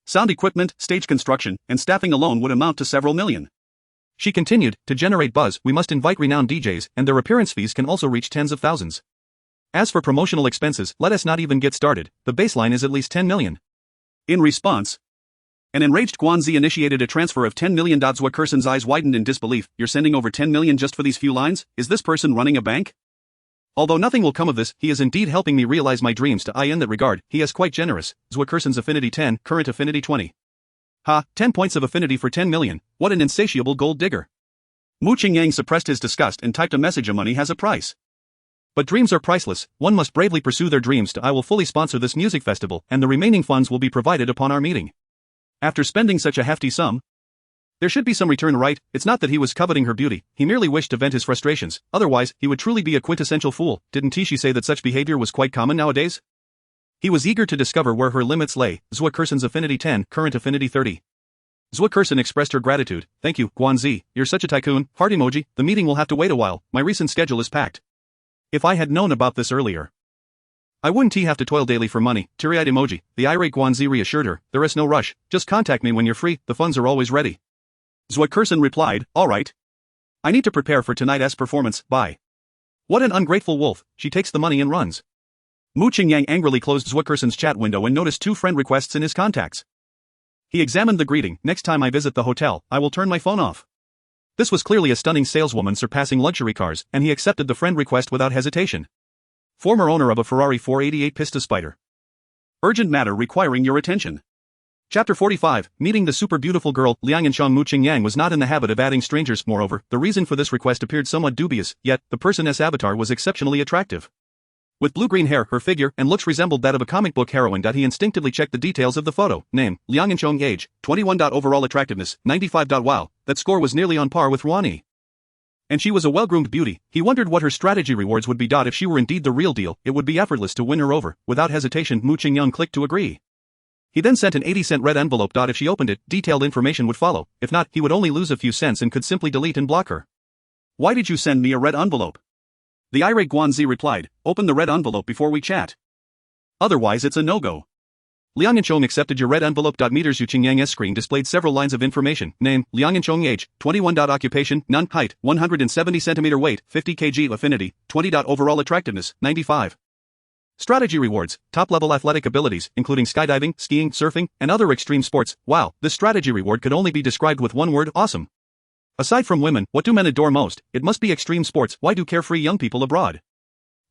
sound equipment, stage construction, and staffing alone would amount to several million. She continued, to generate buzz, we must invite renowned DJs, and their appearance fees can also reach tens of thousands. As for promotional expenses, let us not even get started, the baseline is at least 10 million. In response, an enraged Guanzi initiated a transfer of 10 million. Zhuo Kerson's eyes widened in disbelief. You're sending over 10 million just for these few lines? Is this person running a bank? Although nothing will come of this, he is indeed helping me realize my dreams. In that regard, he is quite generous. Zhuo Kerson's affinity 10, current affinity 20. 10 points of affinity for 10 million, what an insatiable gold digger. Mu Qingyang suppressed his disgust and typed a message, money has a price. But dreams are priceless, one must bravely pursue their dreams. I will fully sponsor this music festival, and the remaining funds will be provided upon our meeting. After spending such a hefty sum, there should be some return, right? It's not that he was coveting her beauty, he merely wished to vent his frustrations, otherwise, he would truly be a quintessential fool. Didn't she say that such behavior was quite common nowadays? He was eager to discover where her limits lay. Zhuo Kerson's affinity 10, current affinity 30. Zhuo Kerson expressed her gratitude. Thank you, Guanzi, you're such a tycoon. Heart emoji, the meeting will have to wait a while, my recent schedule is packed. If I had known about this earlier, I wouldn't have to toil daily for money. Teary-eyed emoji, the irate Guanzi reassured her, there is no rush, just contact me when you're free, the funds are always ready. Zhuo Kerson replied, alright. I need to prepare for tonight's performance, bye. What an ungrateful wolf, she takes the money and runs. Mu Qingyang angrily closed Zhuo Kerson's chat window and noticed 2 friend requests in his contacts. He examined the greeting, next time I visit the hotel, I will turn my phone off. This was clearly a stunning saleswoman surpassing luxury cars, and he accepted the friend request without hesitation. Former owner of a Ferrari 488 Pista Spider. Urgent matter requiring your attention. Chapter 45, Meeting the Super Beautiful Girl. Liang Yanchong Mu Qingyang was not in the habit of adding strangers. Moreover, the reason for this request appeared somewhat dubious, yet, the person's avatar was exceptionally attractive. With blue-green hair, her figure and looks resembled that of a comic book heroine. He instinctively checked the details of the photo. Name, Liang Yanchong. Age, 21. Overall attractiveness, 95. Wow, that score was nearly on par with Ruani. And she was a well-groomed beauty. He wondered what her strategy rewards would be. If she were indeed the real deal, it would be effortless to win her over. Without hesitation, Mu Qingyang clicked to agree. He then sent an 80-cent red envelope. If she opened it, detailed information would follow. If not, he would only lose a few cents and could simply delete and block her. Why did you send me a red envelope? The irate Guanzi replied, open the red envelope before we chat. Otherwise it's a no-go. Liang Yanchong accepted your red envelope. Meters Yu Qingyang's screen displayed several lines of information. Name, Liang Yanchong. Age, 21. Occupation, none. Height, 170 cm. Weight, 50 kg. Affinity, 20. Overall attractiveness, 95. Strategy rewards, top-level athletic abilities, including skydiving, skiing, surfing, and other extreme sports. Wow, this strategy reward could only be described with one word: awesome. Aside from women, what do men adore most? It must be extreme sports. Why do carefree young people abroad,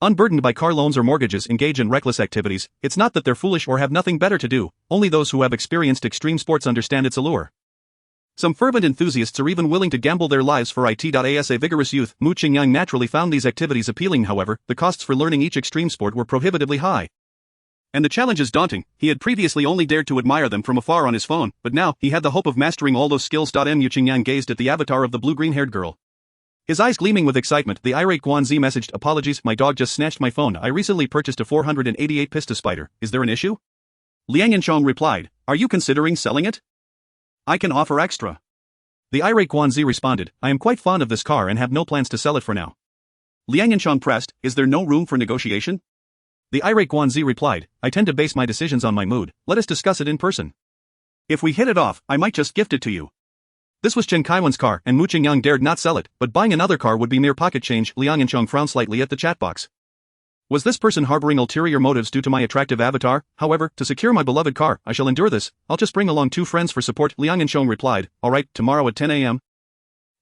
unburdened by car loans or mortgages, engage in reckless activities? It's not that they're foolish or have nothing better to do, only those who have experienced extreme sports understand its allure. Some fervent enthusiasts are even willing to gamble their lives for it. As a vigorous youth, Mu Qingyang naturally found these activities appealing. However, the costs for learning each extreme sport were prohibitively high. And the challenges daunting. He had previously only dared to admire them from afar on his phone, but now, he had the hope of mastering all those skills. Mu Qingyang gazed at the avatar of the blue-green-haired girl. His eyes gleaming with excitement. The irate Guanzi messaged, apologies, my dog just snatched my phone. I recently purchased a 488 pista spider. Is there an issue? Liang Yanchong replied, are you considering selling it? I can offer extra. The irate Guanzi responded, I am quite fond of this car and have no plans to sell it for now. Liang Yanchong pressed, is there no room for negotiation? The irate Guanzi replied, I tend to base my decisions on my mood, let us discuss it in person. If we hit it off, I might just gift it to you. This was Chen Kaiwan's car and Mu Qingyang dared not sell it, but buying another car would be mere pocket change. Liang Yanchong frowned slightly at the chat box. Was this person harboring ulterior motives due to my attractive avatar? However, to secure my beloved car, I shall endure this. I'll just bring along 2 friends for support. Liang Yanchong replied, alright, tomorrow at 10 a.m.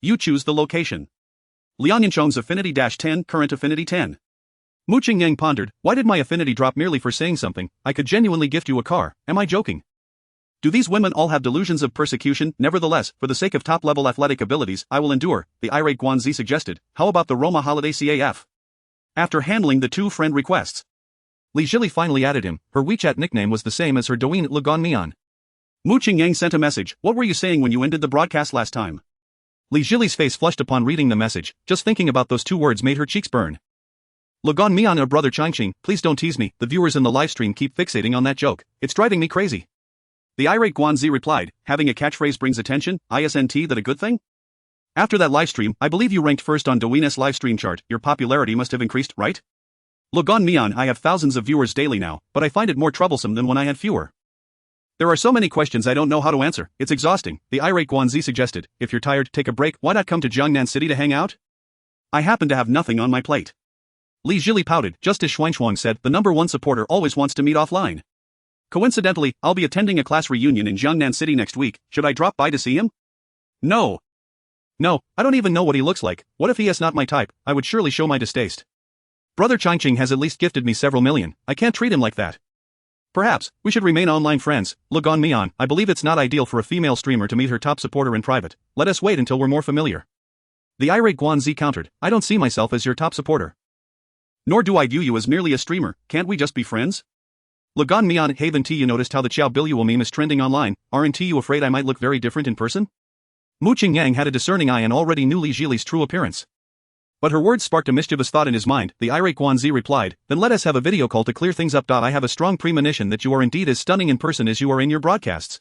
You choose the location. Liang Yanchong's affinity -10, current affinity 10. Mu Qingyang pondered, why did my affinity drop merely for saying something? I could genuinely gift you a car, am I joking? Do these women all have delusions of persecution? Nevertheless, for the sake of top-level athletic abilities, I will endure, the irate Guanzi suggested. How about the Roma holiday CAF? After handling the 2 friend requests, Li Zhili finally added him. Her WeChat nickname was the same as her Douyin, Legon Mian. Mu Qingyang sent a message, what were you saying when you ended the broadcast last time? Li Zhili's face flushed upon reading the message, just thinking about those 2 words made her cheeks burn. Legon Mian, brother Changqing, please don't tease me, the viewers in the livestream keep fixating on that joke, it's driving me crazy. The irate Guanzi replied, having a catchphrase brings attention, isn't that a good thing? After that livestream, I believe you ranked first on Douyin's livestream chart, your popularity must have increased, right? Legon Mian, I have thousands of viewers daily now, but I find it more troublesome than when I had fewer. There are so many questions I don't know how to answer, it's exhausting, the irate Guanzi suggested, if you're tired, take a break, why not come to Jiangnan City to hang out? I happen to have nothing on my plate. Li Zhili pouted, just as Xuanchuang said, the #1 supporter always wants to meet offline. Coincidentally, I'll be attending a class reunion in Jiangnan City next week, should I drop by to see him? No, I don't even know what he looks like, what if he is not my type, I would surely show my distaste. Brother Changqing has at least gifted me several million, I can't treat him like that. Perhaps, we should remain online friends. Legon Mian, I believe it's not ideal for a female streamer to meet her top supporter in private, let us wait until we're more familiar. The irate Guanzi countered, I don't see myself as your top supporter. Nor do I view you as merely a streamer, can't we just be friends? Legon Mian, haven't you noticed how the Qiao Biluo meme is trending online, aren't you afraid I might look very different in person? Mu Qingyang had a discerning eye and already knew Li Zhili's true appearance. But her words sparked a mischievous thought in his mind. The irate Guanzi replied, then let us have a video call to clear things up. I have a strong premonition that you are indeed as stunning in person as you are in your broadcasts.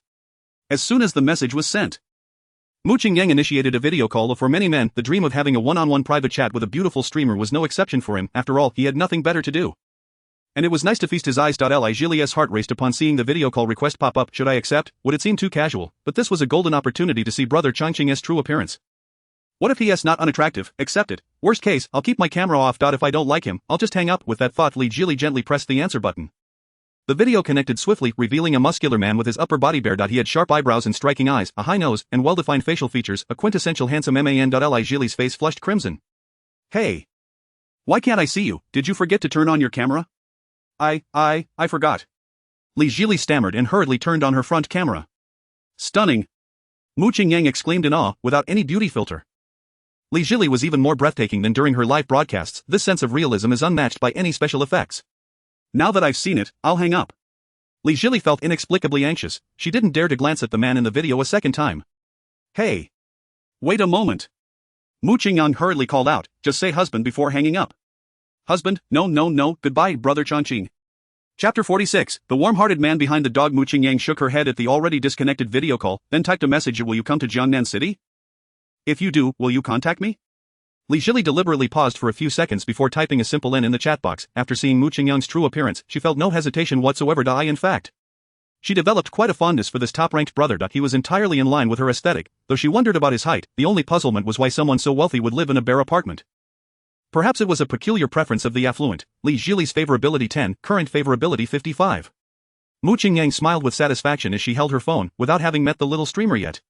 As soon as the message was sent, Mu Qingyang initiated a video call. For many men, the dream of having a one-on-one private chat with a beautiful streamer was no exception for him. After all, he had nothing better to do. And it was nice to feast his eyes. Li Zhili's heart raced upon seeing the video call request pop up. Should I accept? Would it seem too casual? But this was a golden opportunity to see brother Changqing's true appearance. What if he is not unattractive? Accept it. Worst case, I'll keep my camera off. If I don't like him, I'll just hang up. With that thought, Li Zhili gently pressed the answer button. The video connected swiftly, revealing a muscular man with his upper body bare. He had sharp eyebrows and striking eyes, a high nose, and well-defined facial features, a quintessential handsome man. Li Zhili's face flushed crimson. Hey! Why can't I see you? Did you forget to turn on your camera? I forgot. Li Jili stammered and hurriedly turned on her front camera. Stunning! Mu Qingyang exclaimed in awe, without any beauty filter. Li Jili was even more breathtaking than during her live broadcasts. This sense of realism is unmatched by any special effects. Now that I've seen it, I'll hang up. Li Jili felt inexplicably anxious. She didn't dare to glance at the man in the video a second time. Hey! Wait a moment! Mu Qingyang hurriedly called out, just say husband before hanging up. Husband? No, goodbye, brother Chongqing. Chapter 46, the warm-hearted man behind the dog. Mu Qingyang shook her head at the already disconnected video call, then typed a message. Will you come to Jiangnan City? If you do, will you contact me? Li Jili deliberately paused for a few seconds before typing a simple N in the chat box. After seeing Mu Qingyang's true appearance, she felt no hesitation whatsoever to in fact. She developed quite a fondness for this top-ranked brother. He was entirely in line with her aesthetic, though she wondered about his height. The only puzzlement was why someone so wealthy would live in a bare apartment. Perhaps it was a peculiar preference of the affluent. Li Jili's favorability 10, current favorability 55. Mu Qingyang smiled with satisfaction as she held her phone, without having met the little streamer yet.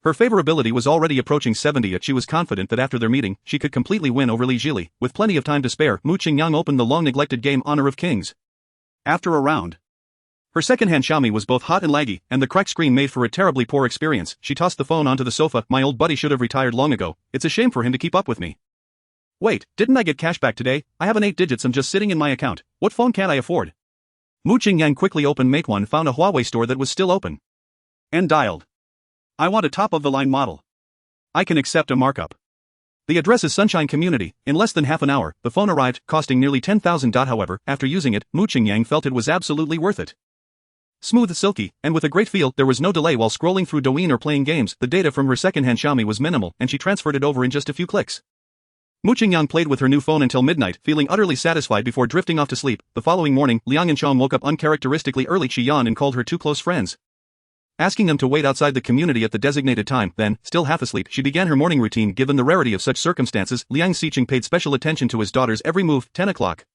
Her favorability was already approaching 70, yet she was confident that after their meeting, she could completely win over Li Jili. With plenty of time to spare, Mu Qingyang opened the long-neglected game Honor of Kings. After a round, her second-hand Xiaomi was both hot and laggy, and the cracked screen made for a terribly poor experience. She tossed the phone onto the sofa. My old buddy should have retired long ago. It's a shame for him to keep up with me. Wait, didn't I get cash back today? I have an 8 digits just sitting in my account. What phone can't I afford? Mu Qingyang quickly opened Make One, found a Huawei store that was still open, and dialed. I want a top-of-the-line model. I can accept a markup. The address is Sunshine Community. In less than half an hour, the phone arrived, costing nearly 10,000. However, after using it, Mu Qingyang felt it was absolutely worth it. Smooth, silky, and with a great feel. There was no delay while scrolling through Douyin or playing games. The data from her second-hand Xiaomi was minimal, and she transferred it over in just a few clicks. Mu Qingyang played with her new phone until midnight, feeling utterly satisfied before drifting off to sleep. The following morning, Liang Yanchong woke up uncharacteristically early. She yawned and called her 2 close friends, asking them to wait outside the community at the designated time. Then, still half asleep, she began her morning routine. Given the rarity of such circumstances, Liang Xiqing paid special attention to his daughter's every move. 10 o'clock.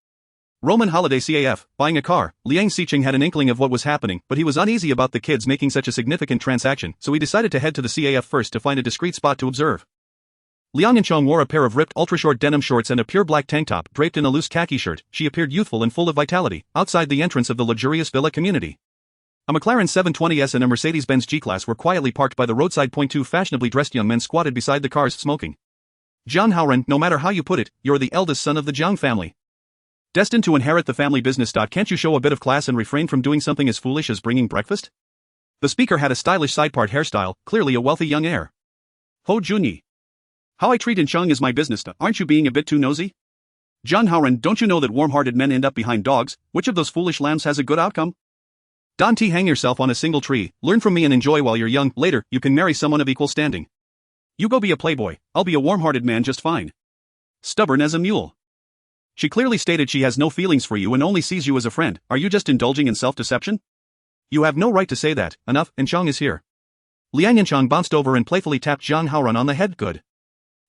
Roman holiday CAF, buying a car. Liang Xiqing had an inkling of what was happening, but he was uneasy about the kids making such a significant transaction, so he decided to head to the CAF first to find a discreet spot to observe. Liang Yanchong wore a pair of ripped ultra-short denim shorts and a pure black tank top draped in a loose khaki shirt. She appeared youthful and full of vitality, outside the entrance of the luxurious villa community. A McLaren 720S and a Mercedes-Benz G-Class were quietly parked by the roadside. 2 fashionably dressed young men squatted beside the cars, smoking. Jiang Haoren, no matter how you put it, you're the eldest son of the Jiang family, destined to inherit the family business. Can't you show a bit of class and refrain from doing something as foolish as bringing breakfast? The speaker had a stylish side-part hairstyle, clearly a wealthy young heir. Ho Junyi. How I treat Incheng is my business. Aren't you being a bit too nosy? Jiang Haoren, don't you know that warm-hearted men end up behind dogs? Which of those foolish lambs has a good outcome? Don't hang yourself on a single tree. Learn from me and enjoy while you're young. Later, you can marry someone of equal standing. You go be a playboy. I'll be a warm-hearted man just fine. Stubborn as a mule. She clearly stated she has no feelings for you and only sees you as a friend. Are you just indulging in self-deception? You have no right to say that. Enough, Incheng is here. Liang Yanchong bounced over and playfully tapped Jiang Haoren on the head. Good.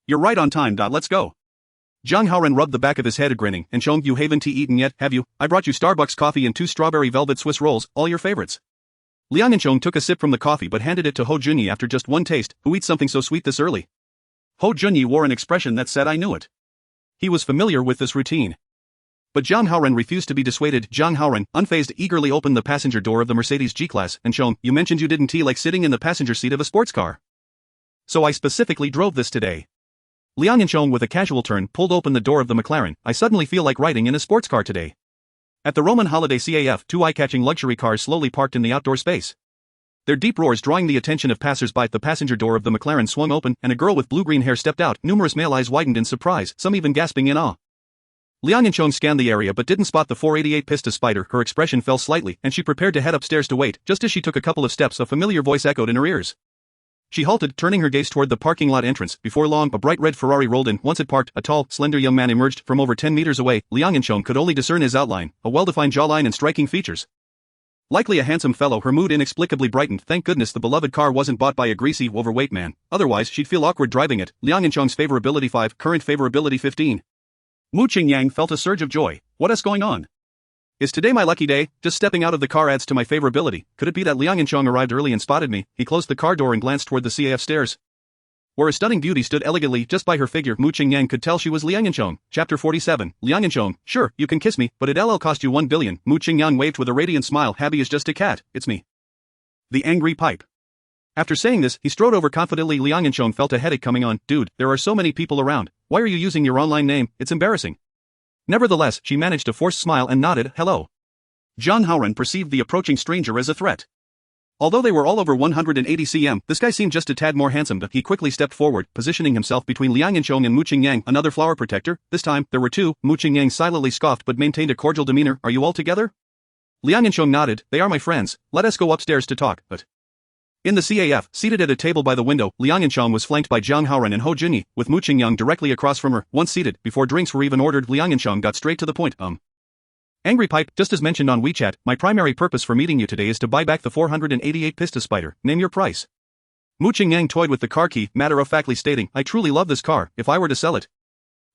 You're right on time. Let's go. Jiang Haoren rubbed the back of his head, grinning. Incheng, you haven't eaten yet, have you? I brought you Starbucks coffee and 2 strawberry velvet Swiss rolls, all your favorites. Liang Incheng took a sip from the coffee but handed it to Ho Junyi after just one taste. Who eats something so sweet this early? Ho Junyi wore an expression that said I knew it. He was familiar with this routine. But Jiang Haoren refused to be dissuaded. Jiang Haoren, unfazed, eagerly opened the passenger door of the Mercedes G-Class. Incheng, you mentioned you didn't like sitting in the passenger seat of a sports car. So I specifically drove this today. Liang Yanchong with a casual turn pulled open the door of the McLaren. I suddenly feel like riding in a sports car today. At the Roman holiday CAF, 2 eye-catching luxury cars slowly parked in the outdoor space, their deep roars drawing the attention of passers-by. The passenger door of the McLaren swung open, and a girl with blue-green hair stepped out. Numerous male eyes widened in surprise, some even gasping in awe. Liang Yanchong scanned the area but didn't spot the 488 Pista Spider. Her expression fell slightly, and she prepared to head upstairs to wait. Just as she took a couple of steps, a familiar voice echoed in her ears. She halted, turning her gaze toward the parking lot entrance. Before long, a bright red Ferrari rolled in. Once it parked, a tall, slender young man emerged from over 10 meters away. Liang Yanchong could only discern his outline, a well-defined jawline and striking features. Likely a handsome fellow. Her mood inexplicably brightened. Thank goodness the beloved car wasn't bought by a greasy, overweight man. Otherwise, she'd feel awkward driving it. Liang Yanchong's favorability 5, current favorability 15. Mu Qingyang felt a surge of joy. What is going on? Is today my lucky day? Just stepping out of the car adds to my favorability. Could it be that Liang Yanchong arrived early and spotted me? He closed the car door and glanced toward the CAF stairs. where a stunning beauty stood elegantly just by her figure. Mu Qingyang could tell she was Liang Yanchong. Chapter 47. Liang Yanchong, sure, you can kiss me, but it'll cost you 1 billion. Mu Qingyang waved with a radiant smile. Happy is just a cat, it's me. The angry pipe. After saying this, he strode over confidently. Liang Yanchong felt a headache coming on. Dude, there are so many people around. Why are you using your online name? It's embarrassing. Nevertheless, she managed a forced smile and nodded, hello. Zhang Haoran perceived the approaching stranger as a threat. Although they were all over 180 cm, this guy seemed just a tad more handsome. He quickly stepped forward, positioning himself between Liang Yanchong and Mu Qingyang, another flower protector. This time, there were two. Mu Qingyang silently scoffed but maintained a cordial demeanor. Are you all together? Liang Yanchong nodded. They are my friends. Let us go upstairs to talk. But in the CAF, seated at a table by the window, Liang Yanchong was flanked by Zhang Haoran and Ho Junyi, with Mu Qingyang directly across from her. Once seated, before drinks were even ordered, Liang Yanchong got straight to the point. Angry pipe, just as mentioned on WeChat, my primary purpose for meeting you today is to buy back the 488 Pista Spider. Name your price. Mu Qingyang toyed with the car key, matter-of-factly stating, I truly love this car. If I were to sell it,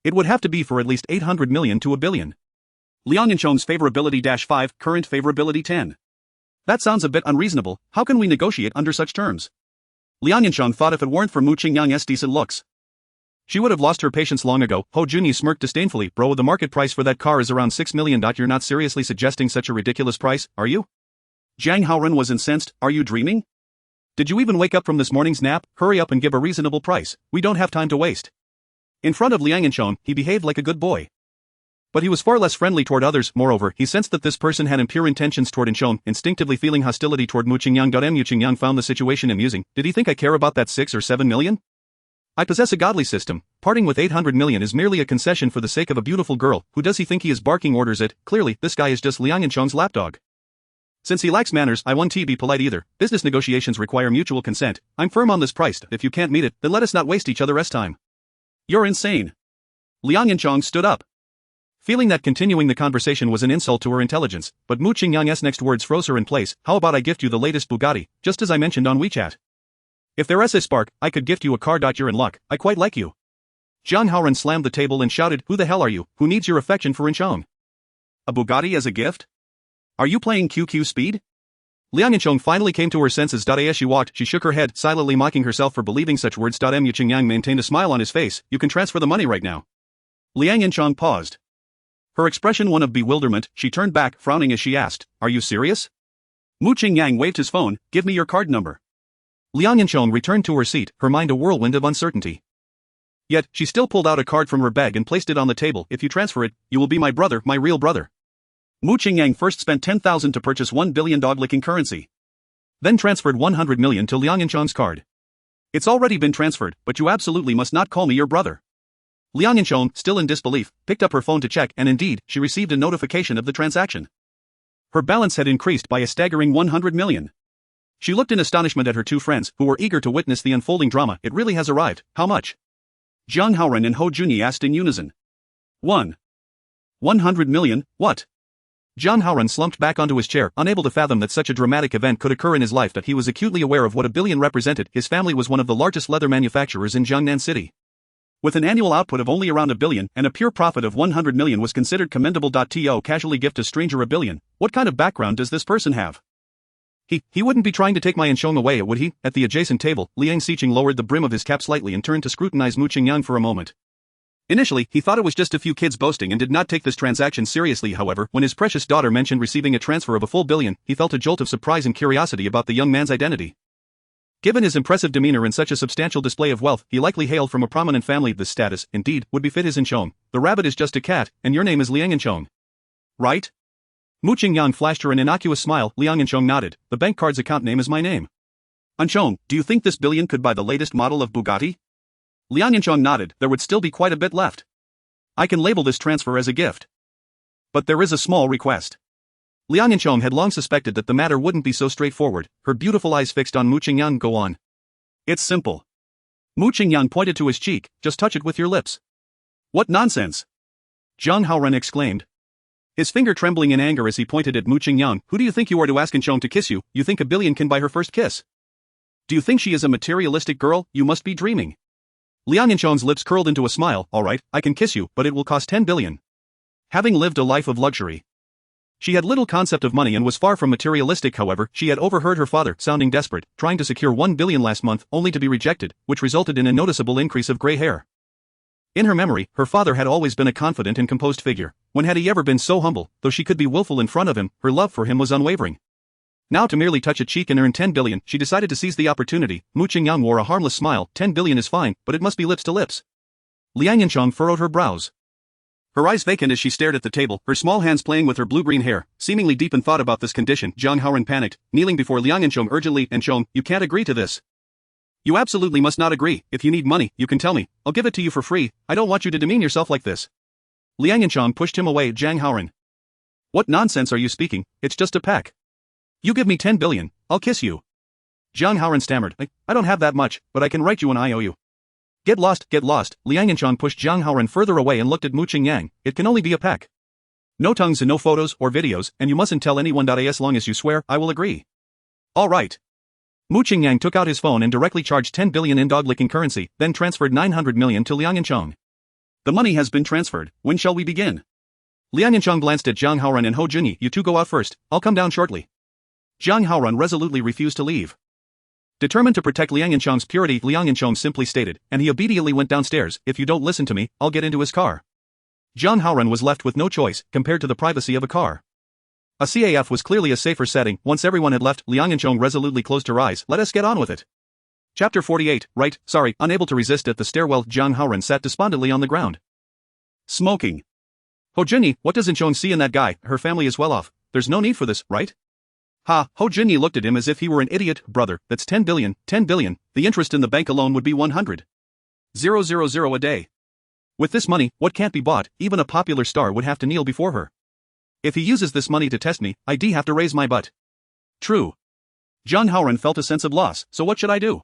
it would have to be for at least 800 million to a billion. Liang Yanchong's favorability-5, current favorability 10. That sounds a bit unreasonable. How can we negotiate under such terms? Liang Yanchong thought if it weren't for Mu Qingyang's decent looks, she would have lost her patience long ago. Ho Junyi smirked disdainfully. Bro, the market price for that car is around 6 million. You're not seriously suggesting such a ridiculous price, are you? Zhang Haoran was incensed. Are you dreaming? Did you even wake up from this morning's nap? Hurry up and give a reasonable price. We don't have time to waste. In front of Liang Yanchong, he behaved like a good boy. But he was far less friendly toward others. Moreover, he sensed that this person had impure intentions toward Yanchong, instinctively feeling hostility toward Mu Qingyang. Mu Qingyang found the situation amusing. Did he think I care about that 6 or 7 million? I possess a godly system. Parting with 800 million is merely a concession for the sake of a beautiful girl. Who does he think he is barking orders at? Clearly, this guy is just Liang Yanchong's lapdog. Since he lacks manners, I won't be polite either. Business negotiations require mutual consent. I'm firm on this price. If you can't meet it, then let us not waste each other's time. You're insane. Liang Yanchong stood up, feeling that continuing the conversation was an insult to her intelligence, but Mu Qingyang's next words froze her in place. How about I gift you the latest Bugatti, just as I mentioned on WeChat? If there's a spark, I could gift you a car. You're in luck. I quite like you. Zhang Haoran slammed the table and shouted, who the hell are you? Who needs your affection for Yanchong? A Bugatti as a gift? Are you playing QQ Speed? Liang Yanchong finally came to her senses. As she walked, she shook her head, silently mocking herself for believing such words. Mu Qingyang maintained a smile on his face. You can transfer the money right now. Liang Yanchong paused, her expression one of bewilderment. She turned back, frowning as she asked, are you serious? Mu Qingyang waved his phone. Give me your card number. Liang Yanchong returned to her seat, her mind a whirlwind of uncertainty. Yet, she still pulled out a card from her bag and placed it on the table. If you transfer it, you will be my brother, my real brother. Mu Qingyang first spent 10,000 to purchase 1 billion dog-licking currency. Then transferred 100 million to Liang Yanchong's card. It's already been transferred, but you absolutely must not call me your brother. Liang Yanchong, still in disbelief, picked up her phone to check, and indeed, she received a notification of the transaction. Her balance had increased by a staggering 100 million. She looked in astonishment at her two friends, who were eager to witness the unfolding drama. It really has arrived. How much? Zhang Haoran and Ho Junyi asked in unison. 100 million, what? Zhang Haoran slumped back onto his chair, unable to fathom that such a dramatic event could occur in his life. That he was acutely aware of what a billion represented. His family was one of the largest leather manufacturers in Jiangnan City. With an annual output of only around a billion, and a pure profit of 100 million was considered commendable. To casually gift a stranger a billion. What kind of background does this person have? He wouldn't be trying to take my Yanchong away, would he? At the adjacent table, Liang Xiqing lowered the brim of his cap slightly and turned to scrutinize Mu Qingyang for a moment. Initially, he thought it was just a few kids boasting and did not take this transaction seriously. However, when his precious daughter mentioned receiving a transfer of a full billion, he felt a jolt of surprise and curiosity about the young man's identity. Given his impressive demeanor and such a substantial display of wealth, he likely hailed from a prominent family. This status, indeed, would befit his Yanchong. The rabbit is just a cat, and your name is Liang Yanchong. Right? Mu Qingyang flashed her an innocuous smile. Liang Yanchong nodded. The bank card's account name is my name. Yanchong, do you think this billion could buy the latest model of Bugatti? Liang Yanchong nodded. There would still be quite a bit left. I can label this transfer as a gift. But there is a small request. Liang Yanchong had long suspected that the matter wouldn't be so straightforward, her beautiful eyes fixed on Mu Qingyang. Go on. It's simple. Mu Qingyang pointed to his cheek. Just touch it with your lips. What nonsense! Zhang Haoran exclaimed, his finger trembling in anger as he pointed at Mu Qingyang. Who do you think you are to ask Yanchong to kiss you? You think a billion can buy her first kiss? Do you think she is a materialistic girl? You must be dreaming. Liang Yanchong's lips curled into a smile. All right, I can kiss you, but it will cost 10 billion. Having lived a life of luxury, She had little concept of money and was far from materialistic. However, she had overheard her father sounding desperate, trying to secure 1 billion last month, only to be rejected, which resulted in a noticeable increase of gray hair. In her memory, her father had always been a confident and composed figure. When had he ever been so humble? Though she could be willful in front of him, her love for him was unwavering. Now to merely touch a cheek and earn 10 billion, she decided to seize the opportunity. Mu Qingyang wore a harmless smile. 10 billion is fine, but it must be lips to lips. Liang Yanchong furrowed her brows. Her eyes vacant as she stared at the table, her small hands playing with her blue-green hair, seemingly deep in thought about this condition. Zhang Haoran panicked, kneeling before Liang Yanchong urgently. "Yanchong, you can't agree to this. You absolutely must not agree. If you need money, you can tell me. I'll give it to you for free. I don't want you to demean yourself like this." Liang Yanchong pushed him away. "Zhang Haoran. What nonsense are you speaking? It's just a peck. You give me 10 billion, I'll kiss you." Zhang Haoran stammered. I don't have that much, but I can write you an IOU. Get lost, get lost." Liang Yanchong pushed Zhang Haoran further away and looked at Mu Qingyang. "It can only be a peck. No tongues and no photos or videos, and you mustn't tell anyone. As long as you swear, I will agree." "All right." Mu Qingyang took out his phone and directly charged 10 billion in dog-licking currency, then transferred 900 million to Liang Yanchong. "The money has been transferred. When shall we begin?" Liang Yanchong glanced at Zhang Haoran and Ho Junyi. "You two go out first, I'll come down shortly." Zhang Haoran resolutely refused to leave. Determined to protect Liang Yanchong's purity, Liang Yanchong simply stated, and he obediently went downstairs. "If you don't listen to me, I'll get into his car." Zhang Haoran was left with no choice, compared to the privacy of a car. A CAF was clearly a safer setting. Once everyone had left, Liang Yanchong resolutely closed her eyes. Let us get on with it. Chapter 48, right, sorry, unable to resist at the stairwell, Zhang Haoran sat despondently on the ground. Smoking. "Ho Junyi, what does Yanchong see in that guy? Her family is well off. There's no need for this, right?" "Ha," Ho Junyi looked at him as if he were an idiot. "Brother, that's 10 billion, 10 billion, the interest in the bank alone would be 100,000 a day. With this money, what can't be bought? Even a popular star would have to kneel before her. If he uses this money to test me, I'd have to raise my butt." True. Zhang Haoran felt a sense of loss. So what should I do?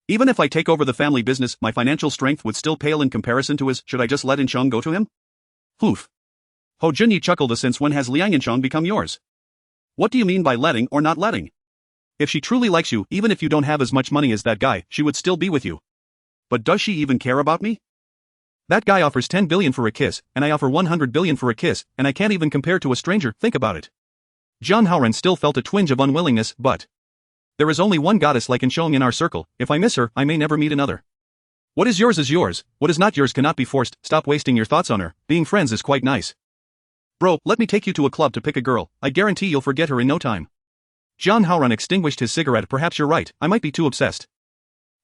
Even if I take over the family business, my financial strength would still pale in comparison to his. Should I just let Yanchong go to him? Poof. Ho Junyi chuckled. Since when has Liang Yanchong become yours? What do you mean by letting or not letting? If she truly likes you, even if you don't have as much money as that guy, she would still be with you. But does she even care about me? That guy offers 10 billion for a kiss, and I offer 100 billion for a kiss, and I can't even compare to a stranger. Think about it. Zhang Haoran still felt a twinge of unwillingness, but there is only one goddess like Yanchong in our circle. If I miss her, I may never meet another. What is yours is yours. What is not yours cannot be forced. Stop wasting your thoughts on her. Being friends is quite nice. Bro, let me take you to a club to pick a girl. I guarantee you'll forget her in no time. Zhang Haoran extinguished his cigarette. Perhaps you're right, I might be too obsessed.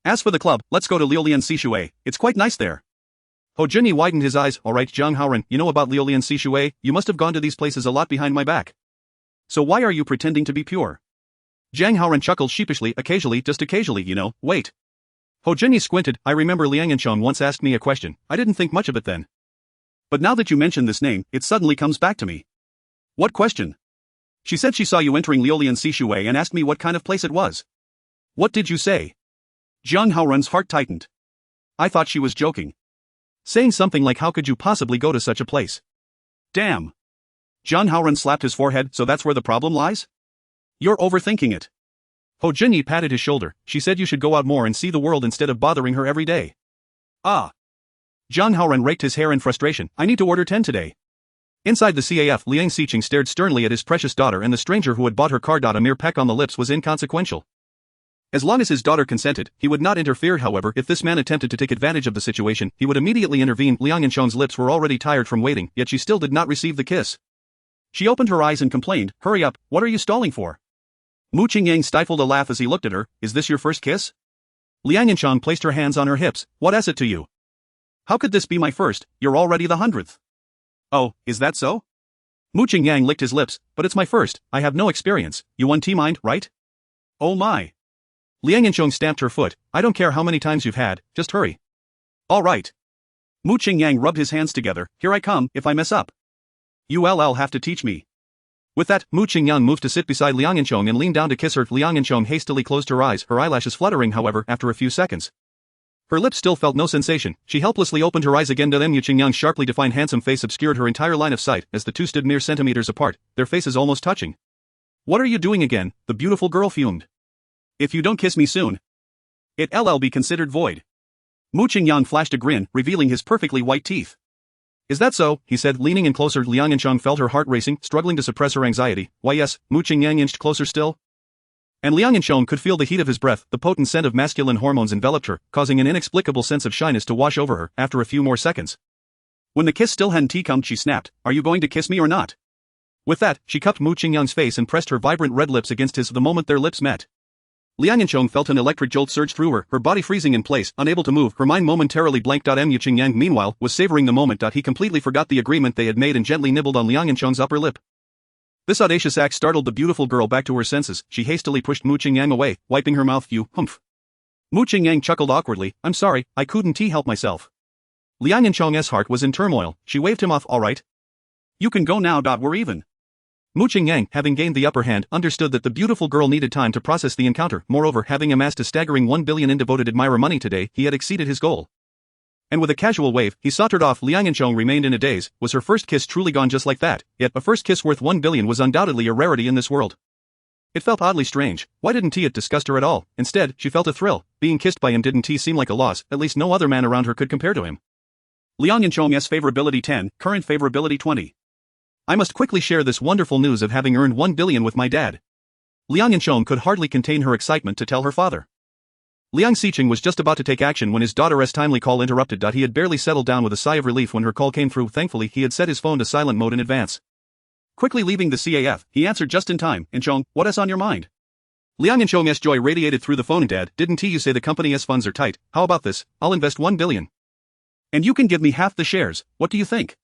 As for the club, let's go to Liulian Sishui. It's quite nice there. Ho Junyi widened his eyes. Alright Zhang Haoran, you know about Liulian Sishui? You must have gone to these places a lot behind my back. So why are you pretending to be pure? Zhang Haoran chuckled sheepishly. Occasionally, just occasionally, you know. Wait. Ho Junyi squinted. I remember Liang Yanchong once asked me a question. I didn't think much of it then. But now that you mention this name, it suddenly comes back to me. What question? She said she saw you entering Liulian Sishui and asked me what kind of place it was. What did you say? Zhang Haoran's heart tightened. I thought she was joking. Saying something like how could you possibly go to such a place? Damn. Zhang Haoran slapped his forehead. So that's where the problem lies? You're overthinking it. Ho Junyi patted his shoulder. She said you should go out more and see the world instead of bothering her every day. Ah. Zhang Haoran raked his hair in frustration. I need to order 10 today. Inside the CAF, Liang Xiqing stared sternly at his precious daughter, and the stranger who had bought her car. A mere peck on the lips was inconsequential. As long as his daughter consented, he would not interfere. However, if this man attempted to take advantage of the situation, he would immediately intervene. Liang Yanchong's lips were already tired from waiting, yet she still did not receive the kiss. She opened her eyes and complained, hurry up, what are you stalling for? Mu Qingyang stifled a laugh as he looked at her. Is this your first kiss? Liang Yanchong placed her hands on her hips. What is it to you? How could this be my first? You're already the 100th. Oh, is that so? Mu Qingyang licked his lips. But it's my first, I have no experience. You want mind, right? Oh my. Liang Yanchong stamped her foot. I don't care how many times you've had, just hurry. All right. Mu Qingyang rubbed his hands together. Here I come, if I mess up. You'll have to teach me. With that, Mu Qingyang moved to sit beside Liang Yanchong and leaned down to kiss her. Liang Yanchong hastily closed her eyes, her eyelashes fluttering however after a few seconds. Her lips still felt no sensation. She helplessly opened her eyes again. Mu Qingyang's sharply defined handsome face obscured her entire line of sight as the two stood mere centimeters apart, their faces almost touching. What are you doing again? The beautiful girl fumed. If you don't kiss me soon, it'll be considered void. Mu Qingyang flashed a grin, revealing his perfectly white teeth. Is that so? He said, leaning in closer. Liang Yancheng felt her heart racing, struggling to suppress her anxiety. Why yes, Mu Qingyang inched closer still. And Liang Yancheng could feel the heat of his breath, the potent scent of masculine hormones enveloped her, causing an inexplicable sense of shyness to wash over her after a few more seconds. When the kiss still hadn't come, she snapped, "Are you going to kiss me or not?" With that, she cupped Mu Qingyang's face and pressed her vibrant red lips against his the moment their lips met. Liang Yancheng felt an electric jolt surge through her, her body freezing in place, unable to move, her mind momentarily blank. Mu Qingyang meanwhile was savoring the moment. He completely forgot the agreement they had made and gently nibbled on Liang Yancheng's upper lip. This audacious act startled the beautiful girl back to her senses. She hastily pushed Mu Qingyang away, wiping her mouth. "You, humph." Mu Qingyang chuckled awkwardly. "I'm sorry, I couldn't help myself." Liang Yancheng's heart was in turmoil. She waved him off. "All right. You can go now. We're even." Mu Qingyang, having gained the upper hand, understood that the beautiful girl needed time to process the encounter. Moreover, having amassed a staggering 1 billion in devoted admirer money today, he had exceeded his goal. And with a casual wave, he sauntered off. Liang Yancheng remained in a daze. Was her first kiss truly gone just like that? Yet a first kiss worth 1 billion was undoubtedly a rarity in this world. It felt oddly strange. Why didn't it disgust her at all? Instead, she felt a thrill. Being kissed by him didn't seem like a loss. At least no other man around her could compare to him. Liang Yancheng's favorability 10, current favorability 20. I must quickly share this wonderful news of having earned 1 billion with my dad. Liang Yancheng could hardly contain her excitement to tell her father. Liang Xiqing was just about to take action when his daughter's timely call interrupted. He had barely settled down with a sigh of relief when her call came through. Thankfully, he had set his phone to silent mode in advance. Quickly leaving the CAF, he answered just in time. "Yancheng, what is on your mind?" Liang Yancheng's joy radiated through the phone. "Dad, didn't you say the company's funds are tight? How about this? I'll invest 1 billion. And you can give me half the shares. What do you think?"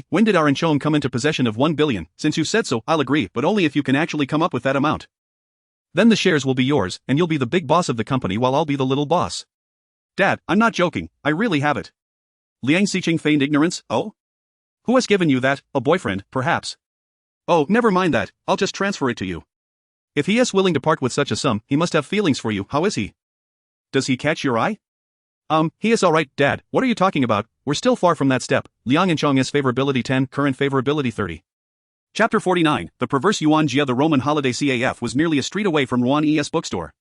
When did our Yancheng come into possession of 1 billion? Since you said so, I'll agree, but only if you can actually come up with that amount. Then the shares will be yours, and you'll be the big boss of the company while I'll be the little boss. Dad, I'm not joking, I really have it. Liang Xiqing feigned ignorance. Oh? Who has given you that? A boyfriend, perhaps? Oh, never mind that, I'll just transfer it to you. If he is willing to part with such a sum, he must have feelings for you. How is he? Does he catch your eye? He is alright, Dad. What are you talking about? We're still far from that step. Liang Yancheng's favorability 10, current favorability 30. Chapter 49, The Perverse Yuan Jia. The Roman holiday CAF was merely a street away from Ruan Es bookstore.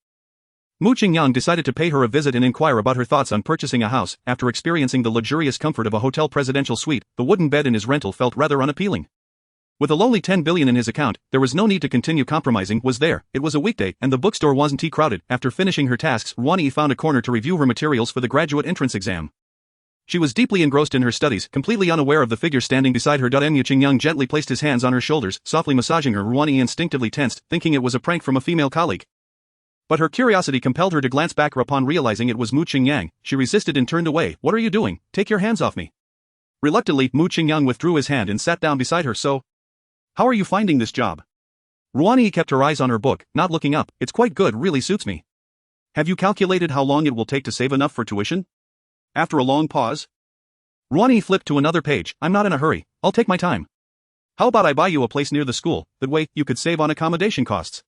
Mu Qingyang decided to pay her a visit and inquire about her thoughts on purchasing a house. After experiencing the luxurious comfort of a hotel presidential suite, the wooden bed in his rental felt rather unappealing. With a lowly 10 billion in his account, there was no need to continue compromising. Was there? It was a weekday, and the bookstore wasn't too crowded. After finishing her tasks, Ruan found a corner to review her materials for the graduate entrance exam. She was deeply engrossed in her studies, completely unaware of the figure standing beside her. Mu Qingyang gently placed his hands on her shoulders, softly massaging her. Ruan instinctively tensed, thinking it was a prank from a female colleague. But her curiosity compelled her to glance back. Upon realizing it was Mu Qingyang, she resisted and turned away. What are you doing? Take your hands off me. Reluctantly, Mu Qingyang withdrew his hand and sat down beside her. So, how are you finding this job? Ruan kept her eyes on her book, not looking up. It's quite good, really suits me. Have you calculated how long it will take to save enough for tuition? After a long pause, Ruan flipped to another page. I'm not in a hurry, I'll take my time. How about I buy you a place near the school, that way you could save on accommodation costs.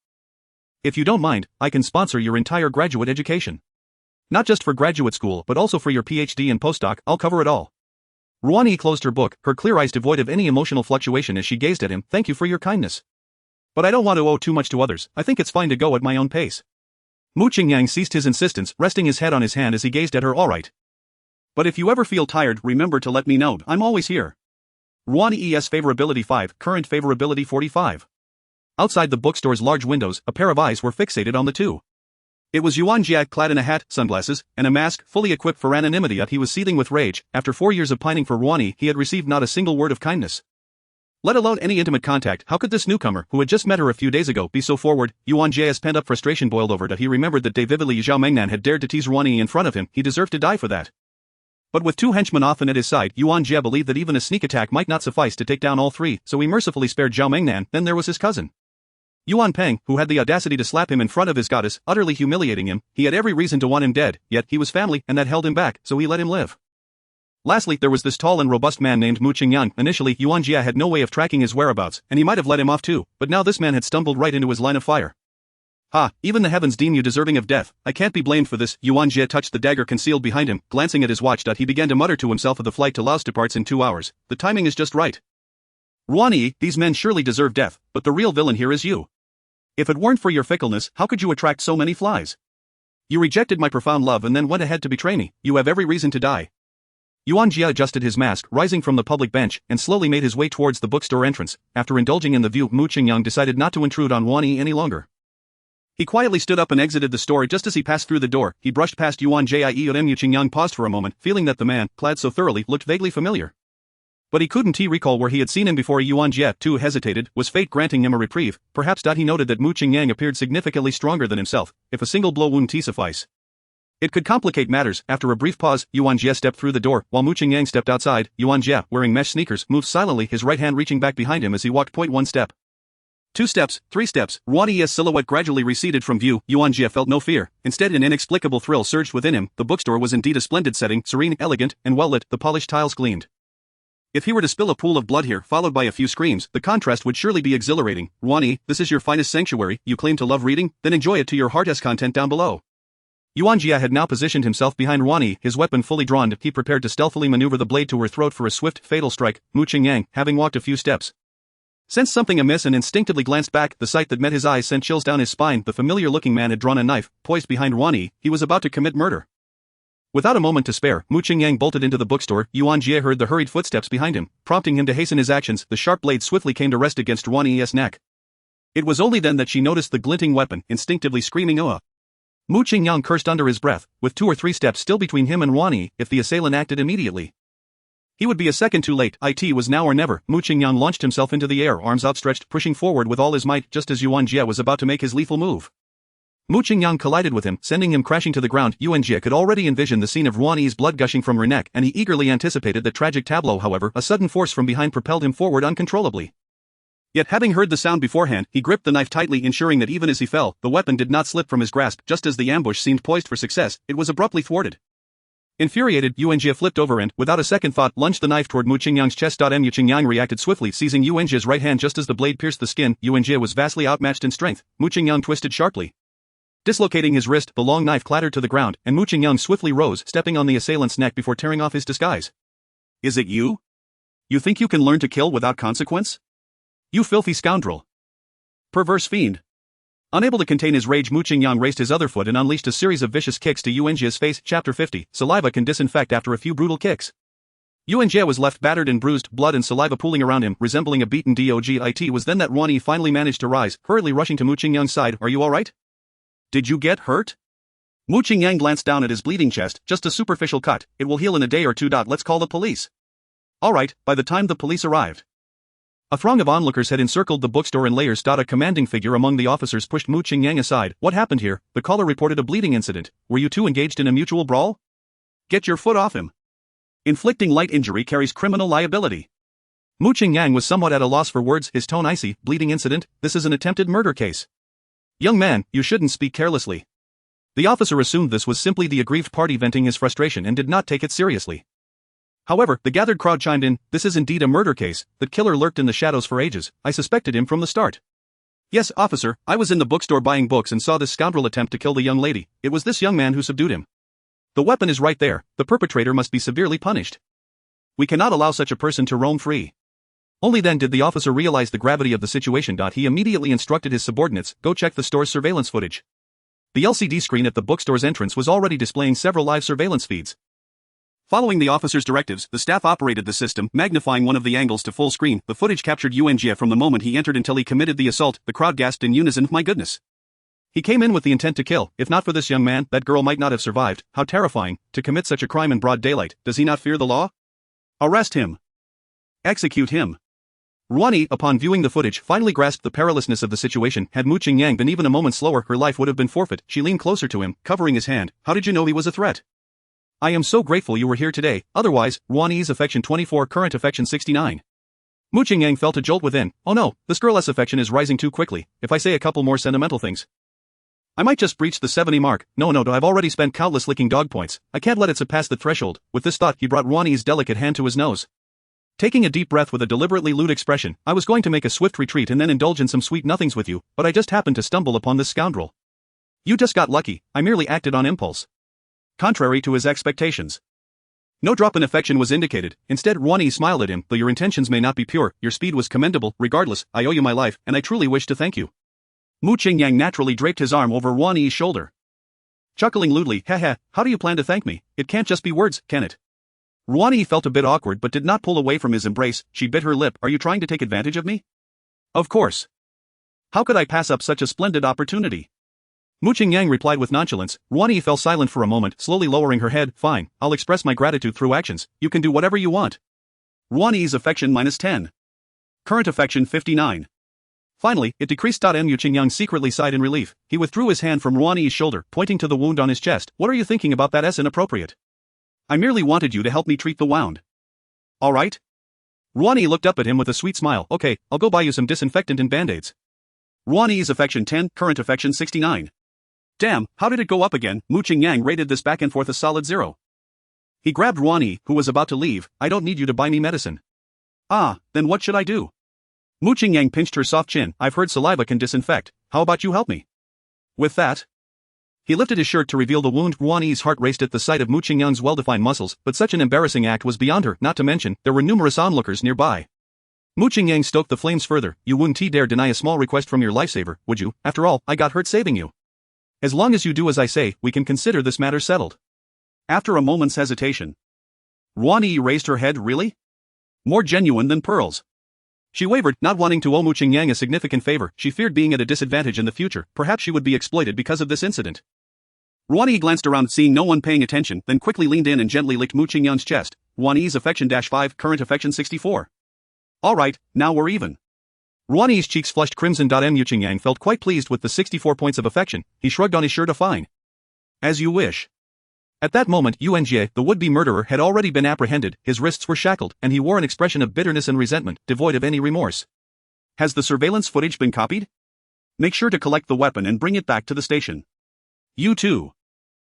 If you don't mind, I can sponsor your entire graduate education. Not just for graduate school but also for your PhD and postdoc, I'll cover it all. Ruan closed her book, her clear eyes devoid of any emotional fluctuation as she gazed at him. Thank you for your kindness. But I don't want to owe too much to others. I think it's fine to go at my own pace. Mu Qingyang ceased his insistence, resting his head on his hand as he gazed at her. All right. But if you ever feel tired, remember to let me know. I'm always here. Ruan Es favorability 5, current favorability 45. Outside the bookstore's large windows, a pair of eyes were fixated on the two. It was Yuan Jia, clad in a hat, sunglasses, and a mask, fully equipped for anonymity. He was seething with rage. After 4 years of pining for Ruan, he had received not a single word of kindness. Let alone any intimate contact. How could this newcomer, who had just met her a few days ago, be so forward? Yuan Jia's pent-up frustration boiled over. He remembered that vividly Zhao Mengnan had dared to tease Ruan in front of him. He deserved to die for that. But with two henchmen often at his side, Yuan Jia believed that even a sneak attack might not suffice to take down all three, so he mercifully spared Zhao Mengnan. Then there was his cousin Yuan Peng, who had the audacity to slap him in front of his goddess, utterly humiliating him. He had every reason to want him dead, yet he was family, and that held him back, so he let him live. Lastly, there was this tall and robust man named Mu Qingyang. Initially, Yuan Jia had no way of tracking his whereabouts, and he might have let him off too, but now this man had stumbled right into his line of fire. Ha, even the heavens deem you deserving of death. I can't be blamed for this. Yuan Jia touched the dagger concealed behind him, glancing at his watch. He began to mutter to himself. The flight to Laos departs in 2 hours. The timing is just right. Ruan Yi, these men surely deserve death, but the real villain here is you. If it weren't for your fickleness, how could you attract so many flies? You rejected my profound love and then went ahead to betray me. You have every reason to die. Yuan Jia adjusted his mask, rising from the public bench, and slowly made his way towards the bookstore entrance. After indulging in the view, Mu Qingyang decided not to intrude on Wan Yi any longer. He quietly stood up and exited the store. Just as he passed through the door, he brushed past Yuan Jie. Mu Qingyang paused for a moment, feeling that the man, clad so thoroughly, looked vaguely familiar. But he couldn't recall where he had seen him before. Yuan Jie, too, hesitated. Was fate granting him a reprieve? Perhaps. He noted that Mu Qingyang appeared significantly stronger than himself. If a single blow wouldn't suffice, it could complicate matters. After a brief pause, Yuan Jie stepped through the door, while Mu Qingyang stepped outside. Yuan Jie, wearing mesh sneakers, moved silently, his right hand reaching back behind him as he walked. 1 step. 2 steps, 3 steps. Wan Yi's silhouette gradually receded from view. Yuan Jie felt no fear. Instead, an inexplicable thrill surged within him. The bookstore was indeed a splendid setting, serene, elegant, and well lit. The polished tiles gleamed. If he were to spill a pool of blood here, followed by a few screams, the contrast would surely be exhilarating. Wan Yi, this is your finest sanctuary. You claim to love reading? Then enjoy it to your heart's content down below. Yuan Jie had now positioned himself behind Wan Yi, his weapon fully drawn. He prepared to stealthily maneuver the blade to her throat for a swift, fatal strike. Mu Qingyang, having walked a few steps, sensed something amiss and instinctively glanced back. The sight that met his eyes sent chills down his spine. The familiar-looking man had drawn a knife, poised behind Wan Yi. He was about to commit murder. Without a moment to spare, Mu Qingyang bolted into the bookstore. Yuan Jie heard the hurried footsteps behind him, prompting him to hasten his actions. The sharp blade swiftly came to rest against Wan Yi's neck. It was only then that she noticed the glinting weapon, instinctively screaming "Ugh!" Mu Qingyang cursed under his breath, with 2 or 3 steps still between him and Wan Yi. If the assailant acted immediately, he would be a second too late. It was now or never. Mu Qingyang launched himself into the air, arms outstretched, pushing forward with all his might. Just as Yuan Jie was about to make his lethal move, Mu Qingyang collided with him, sending him crashing to the ground. Yuan Jie could already envision the scene of Wan Yi's blood gushing from her neck, and he eagerly anticipated the tragic tableau. However, a sudden force from behind propelled him forward uncontrollably. Yet having heard the sound beforehand, he gripped the knife tightly, ensuring that even as he fell, the weapon did not slip from his grasp. Just as the ambush seemed poised for success, it was abruptly thwarted. Infuriated, Yuan Jie flipped over and, without a second thought, lunged the knife toward Mu Qingyang's chest. Mu Qingyang reacted swiftly, seizing Yuan Jie's right hand just as the blade pierced the skin. Yuan Jie was vastly outmatched in strength. Mu Qingyang twisted sharply, dislocating his wrist. The long knife clattered to the ground, and Mu Qingyang swiftly rose, stepping on the assailant's neck before tearing off his disguise. Is it you? You think you can learn to kill without consequence? You filthy scoundrel! Perverse fiend! Unable to contain his rage, Mu Qingyang raised his other foot and unleashed a series of vicious kicks to Yuan Jie's face. Chapter 50. Saliva can disinfect after a few brutal kicks. Yuan Jie was left battered and bruised, blood and saliva pooling around him, resembling a beaten dog. It was then that Wan Yi finally managed to rise, hurriedly rushing to Mu Qingyang's side. Are you alright? Did you get hurt? Mu Qingyang glanced down at his bleeding chest. Just a superficial cut. It will heal in a day or 2. Let's call the police. Alright. By the time the police arrived, a throng of onlookers had encircled the bookstore in layers. A commanding figure among the officers pushed Mu Qingyang aside. What happened here? The caller reported a bleeding incident. Were you two engaged in a mutual brawl? Get your foot off him. Inflicting light injury carries criminal liability. Mu Qingyang was somewhat at a loss for words, his tone icy. Bleeding incident? This is an attempted murder case. Young man, you shouldn't speak carelessly. The officer assumed this was simply the aggrieved party venting his frustration and did not take it seriously. However, the gathered crowd chimed in. This is indeed a murder case. That killer lurked in the shadows for ages. I suspected him from the start. Yes, officer, I was in the bookstore buying books and saw this scoundrel attempt to kill the young lady. It was this young man who subdued him. The weapon is right there. The perpetrator must be severely punished. We cannot allow such a person to roam free. Only then did the officer realize the gravity of the situation. He immediately instructed his subordinates, go check the store's surveillance footage. The LCD screen at the bookstore's entrance was already displaying several live surveillance feeds. Following the officer's directives, the staff operated the system, magnifying one of the angles to full screen. The footage captured Yuan Jie from the moment he entered until he committed the assault. The crowd gasped in unison. My goodness! He came in with the intent to kill. If not for this young man, that girl might not have survived. How terrifying, to commit such a crime in broad daylight. Does he not fear the law? Arrest him. Execute him. Wan Yi, upon viewing the footage, finally grasped the perilousness of the situation. Had Mu Qingyang been even a moment slower, her life would have been forfeit. She leaned closer to him, covering his hand. How did you know he was a threat? I am so grateful you were here today. Otherwise, Wan Yi's affection 24, current affection 69. Mu Qingyang felt a jolt within. Oh no, this girl's affection is rising too quickly. If I say a couple more sentimental things, I might just breach the 70 mark. No, I've already spent countless licking dog points. I can't let it surpass the threshold. With this thought, he brought Wan Yi's delicate hand to his nose. Taking a deep breath with a deliberately lewd expression, I was going to make a swift retreat and then indulge in some sweet nothings with you, but I just happened to stumble upon this scoundrel. You just got lucky. I merely acted on impulse. Contrary to his expectations. No drop in affection was indicated. Instead, Wan Yi smiled at him. Though your intentions may not be pure, your speed was commendable. Regardless, I owe you my life, and I truly wish to thank you. Mu Qingyang naturally draped his arm over Wan Yi's shoulder. Chuckling lewdly, how do you plan to thank me? It can't just be words, can it? Ruani felt a bit awkward but did not pull away from his embrace. She bit her lip. Are you trying to take advantage of me? Of course. How could I pass up such a splendid opportunity? Mu Qingyang replied with nonchalance. Ruani fell silent for a moment, slowly lowering her head. Fine, I'll express my gratitude through actions. You can do whatever you want. Ruani's affection -10. Current affection 59. Finally, it decreased. Mu Qingyang secretly sighed in relief. He withdrew his hand from Ruani's shoulder, pointing to the wound on his chest. What are you thinking about? That is inappropriate. I merely wanted you to help me treat the wound. All right? Ruani looked up at him with a sweet smile. Okay, I'll go buy you some disinfectant and band-aids. Ruani's affection 10, current affection 69. Damn, how did it go up again? Mu Qingyang rated this back and forth a solid 0. He grabbed Ruani, who was about to leave. I don't need you to buy me medicine. Ah, then what should I do? Mu Qingyang pinched her soft chin. I've heard saliva can disinfect. How about you help me? With that, he lifted his shirt to reveal the wound. Ruani's heart raced at the sight of Mu Qingyang's well-defined muscles, but such an embarrassing act was beyond her, not to mention, there were numerous onlookers nearby. Mu Qingyang stoked the flames further. You wouldn't dare deny a small request from your lifesaver, would you? After all, I got hurt saving you. As long as you do as I say, we can consider this matter settled. After a moment's hesitation, Ruani raised her head. Really? More genuine than pearls. She wavered, not wanting to owe Mu Qingyang a significant favor. She feared being at a disadvantage in the future. Perhaps she would be exploited because of this incident. Ruani glanced around, seeing no one paying attention, then quickly leaned in and gently licked Mu Qingyang's chest. Ruani's affection -5, current affection 64. All right, now we're even. Ruani's cheeks flushed crimson. Mu Qingyang felt quite pleased with the 64 points of affection. He shrugged on his shirt. Fine. As you wish. At that moment, Yuan, the would-be murderer, had already been apprehended, his wrists were shackled, and he wore an expression of bitterness and resentment, devoid of any remorse. Has the surveillance footage been copied? Make sure to collect the weapon and bring it back to the station. You too.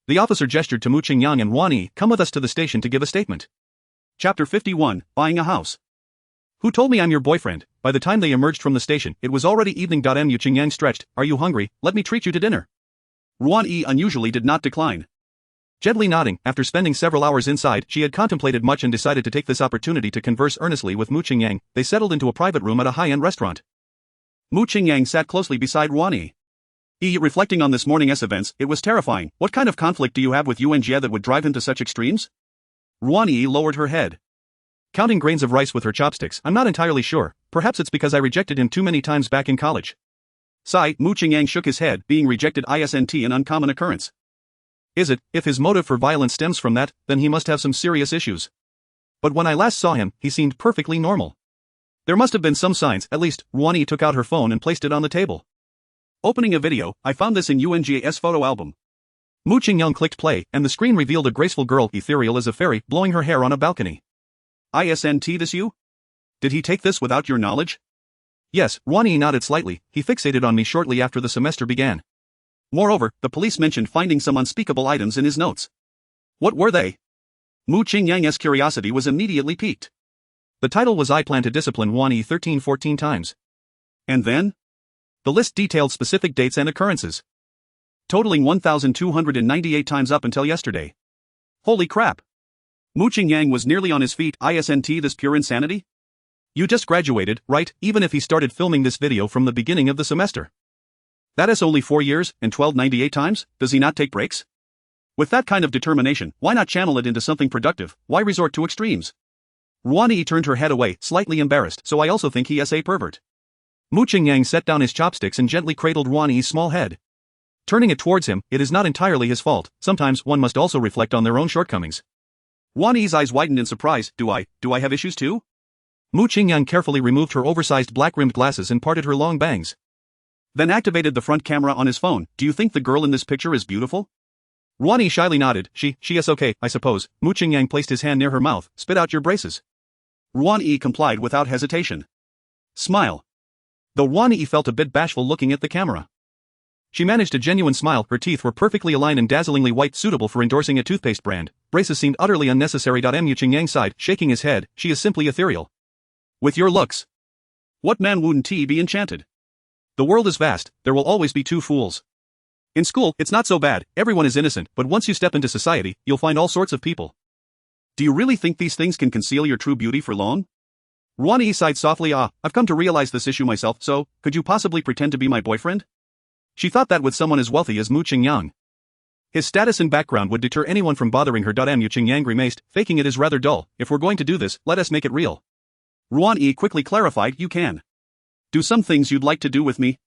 The officer gestured to Mu Qingyang and Ruani. Come with us to the station to give a statement. Chapter 51, Buying a House. Who told me I'm your boyfriend? By the time they emerged from the station, it was already evening. Mu Qingyang stretched. Are you hungry? Let me treat you to dinner. Ruani unusually did not decline. Gently nodding, after spending several hours inside, she had contemplated much and decided to take this opportunity to converse earnestly with Mu Qingyang. They settled into a private room at a high-end restaurant. Mu Qingyang sat closely beside Ruani. Reflecting on this morning's events, it was terrifying. What kind of conflict do you have with Yuan that would drive him to such extremes? Ruani lowered her head. Counting grains of rice with her chopsticks, I'm not entirely sure. Perhaps it's because I rejected him too many times back in college. Sigh, Mu Qingyang shook his head. Being rejected isn't an uncommon occurrence. Is it? If his motive for violence stems from that, then he must have some serious issues. But when I last saw him, he seemed perfectly normal. There must have been some signs. At least, Ruani took out her phone and placed it on the table. Opening a video, I found this in Yuan's photo album. Mu Qingyang clicked play, and the screen revealed a graceful girl, ethereal as a fairy, blowing her hair on a balcony. Isn't this you? Did he take this without your knowledge? Yes, Ruani nodded slightly. He fixated on me shortly after the semester began. Moreover, the police mentioned finding some unspeakable items in his notes. What were they? Mu Qingyang's curiosity was immediately piqued. The title was I Plan to Discipline Ruani 14 times. And then? The list detailed specific dates and occurrences, totaling 1,298 times up until yesterday. Holy crap! Mu Qingyang was nearly on his feet. Isn't this pure insanity? You just graduated, right? Even if he started filming this video from the beginning of the semester. That is only 4 years, and 1,298 times? Does he not take breaks? With that kind of determination, why not channel it into something productive? Why resort to extremes? Ruani turned her head away, slightly embarrassed. So I also think he is a pervert. Mu Qingyang set down his chopsticks and gently cradled Ruani's small head. Turning it towards him, it is not entirely his fault. Sometimes one must also reflect on their own shortcomings. Ruani's eyes widened in surprise. Do I have issues too? Mu Qingyang carefully removed her oversized black-rimmed glasses and parted her long bangs. Then activated the front camera on his phone. Do you think the girl in this picture is beautiful? Ruani shyly nodded. She is okay, I suppose. Mu Qingyang placed his hand near her mouth. Spit out your braces. Ruani complied without hesitation. Smile. Though Ruani felt a bit bashful looking at the camera. She managed a genuine smile. Her teeth were perfectly aligned and dazzlingly white, suitable for endorsing a toothpaste brand. Braces seemed utterly unnecessary. Mu Qingyang sighed, shaking his head. She is simply ethereal. With your looks, what man wouldn't be enchanted? The world is vast, there will always be two fools. In school, it's not so bad, everyone is innocent, but once you step into society, you'll find all sorts of people. Do you really think these things can conceal your true beauty for long? Ruani sighed softly. I've come to realize this issue myself, so, could you possibly pretend to be my boyfriend? She thought that with someone as wealthy as Mu Qingyang, His status and background would deter anyone from bothering her. Mu Qingyang grimaced, faking it is rather dull. If we're going to do this, let us make it real. Ruan Yi quickly clarified, you can do some things you'd like to do with me.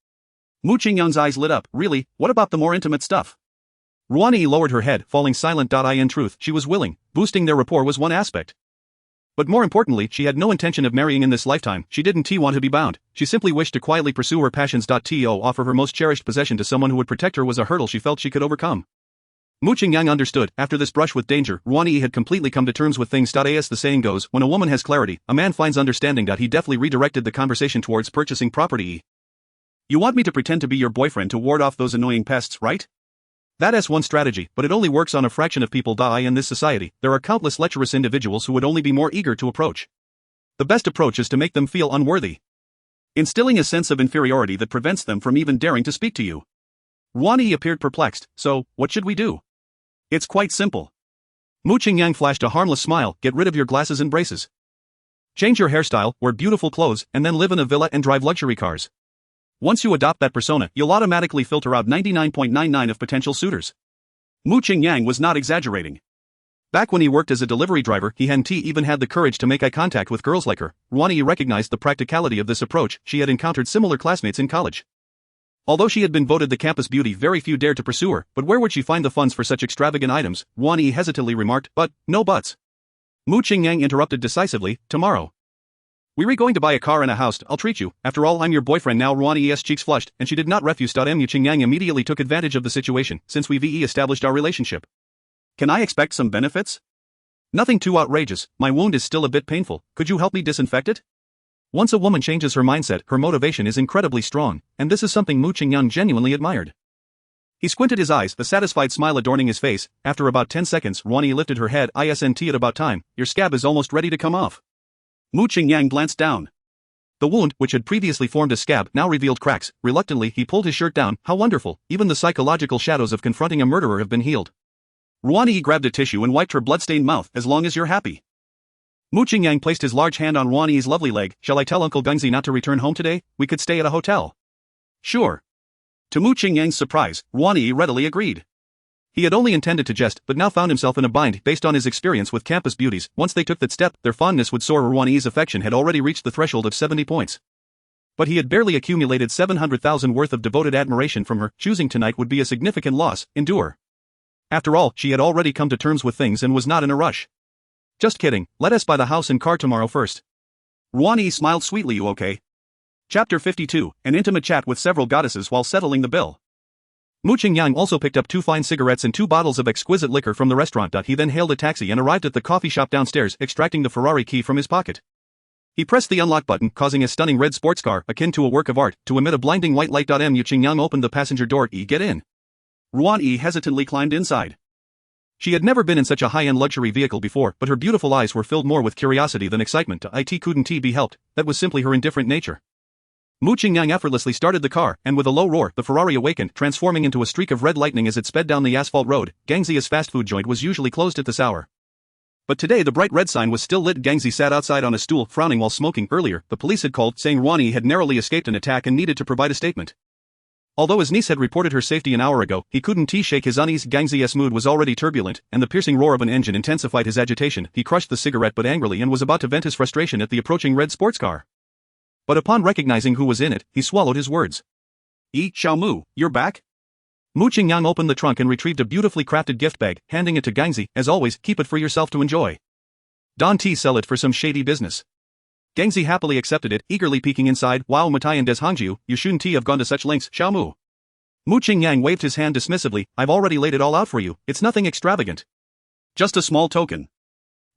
Mu Qingyang's eyes lit up, really, what about the more intimate stuff? Ruan Yi lowered her head, falling silent. In truth, she was willing, boosting their rapport was one aspect. But more importantly, she had no intention of marrying in this lifetime. She didn't want to be bound. She simply wished to quietly pursue her passions. To offer her most cherished possession to someone who would protect her was a hurdle she felt she could overcome. Mu Qingyang understood. After this brush with danger, Ruan Yi had completely come to terms with things. As the saying goes, when a woman has clarity, a man finds understanding. He deftly redirected the conversation towards purchasing property. You want me to pretend to be your boyfriend to ward off those annoying pests, right? That's one strategy, but it only works on a fraction of people. In this society, there are countless lecherous individuals who would only be more eager to approach. The best approach is to make them feel unworthy, instilling a sense of inferiority that prevents them from even daring to speak to you. Ruan Yi appeared perplexed. So, what should we do? It's quite simple. Mu Qingyang flashed a harmless smile. Get rid of your glasses and braces. Change your hairstyle, wear beautiful clothes, and then live in a villa and drive luxury cars. Once you adopt that persona, you'll automatically filter out 99.99% of potential suitors. Mu Qingyang was not exaggerating. Back when he worked as a delivery driver, he hadn't even had the courage to make eye contact with girls like her. Ruan Yi recognized the practicality of this approach. She had encountered similar classmates in college. Although she had been voted the campus beauty, very few dared to pursue her, but where would she find the funds for such extravagant items? Ruan Yi hesitantly remarked, but, no buts. Mu Qingyang interrupted decisively, tomorrow. We're going to buy a car and a house, I'll treat you, after all I'm your boyfriend now. Ruan Yi's cheeks flushed, and she did not refuse. Mu Qingyang immediately took advantage of the situation, since we've established our relationship. Can I expect some benefits? Nothing too outrageous, my wound is still a bit painful, could you help me disinfect it? Once a woman changes her mindset, her motivation is incredibly strong, and this is something Mu Qingyang genuinely admired. He squinted his eyes, the satisfied smile adorning his face. After about 10 seconds, Ruan Yi lifted her head. Isn't it about time? Your scab is almost ready to come off. Mu Qingyang glanced down. The wound, which had previously formed a scab, now revealed cracks. Reluctantly, he pulled his shirt down. How wonderful, even the psychological shadows of confronting a murderer have been healed. Ruan Yi grabbed a tissue and wiped her bloodstained mouth. As long as you're happy. Mu Qingyang placed his large hand on Ruan Yi's lovely leg. Shall I tell Uncle Gengzi not to return home today? We could stay at a hotel. Sure. To Mu Qingyang's surprise, Ruan Yi readily agreed. He had only intended to jest, but now found himself in a bind. Based on his experience with campus beauties, once they took that step, their fondness would soar. Ruan Yi's affection had already reached the threshold of 70 points. But he had barely accumulated 700,000 worth of devoted admiration from her. Choosing tonight would be a significant loss. Endure. After all, she had already come to terms with things and was not in a rush. Just kidding, let us buy the house and car tomorrow first. Ruan Yi smiled sweetly. You okay? Chapter 52, an intimate chat with several goddesses while settling the bill. Mu Qingyang also picked up 2 fine cigarettes and 2 bottles of exquisite liquor from the restaurant. He then hailed a taxi and arrived at the coffee shop downstairs, extracting the Ferrari key from his pocket. He pressed the unlock button, causing a stunning red sports car, akin to a work of art, to emit a blinding white light. Mu Qingyang opened the passenger door. Get in. Ruan Yi hesitantly climbed inside. She had never been in such a high-end luxury vehicle before, but her beautiful eyes were filled more with curiosity than excitement. It couldn't be helped, that was simply her indifferent nature. Mu Qingyang effortlessly started the car, and with a low roar, the Ferrari awakened, transforming into a streak of red lightning as it sped down the asphalt road. Gangzi's fast food joint was usually closed at this hour. But today the bright red sign was still lit. Gangzi sat outside on a stool, frowning while smoking. Earlier, the police had called, saying Ruan Yi had narrowly escaped an attack and needed to provide a statement. Although his niece had reported her safety an hour ago, he couldn't shake his unease. Gangzi's mood was already turbulent, and the piercing roar of an engine intensified his agitation. He crushed the cigarette but angrily and was about to vent his frustration at the approaching red sports car. But upon recognizing who was in it, he swallowed his words. Xiaomu, you're back? Mu Qingyang opened the trunk and retrieved a beautifully crafted gift bag, handing it to Gangzi. As always, keep it for yourself to enjoy. Don't sell it for some shady business. Gangzi happily accepted it, eagerly peeking inside. Wow, Matai and Des Hangjiu, you shouldn't have gone to such lengths, Xiaomu. Mu Qingyang waved his hand dismissively. I've already laid it all out for you, it's nothing extravagant. Just a small token.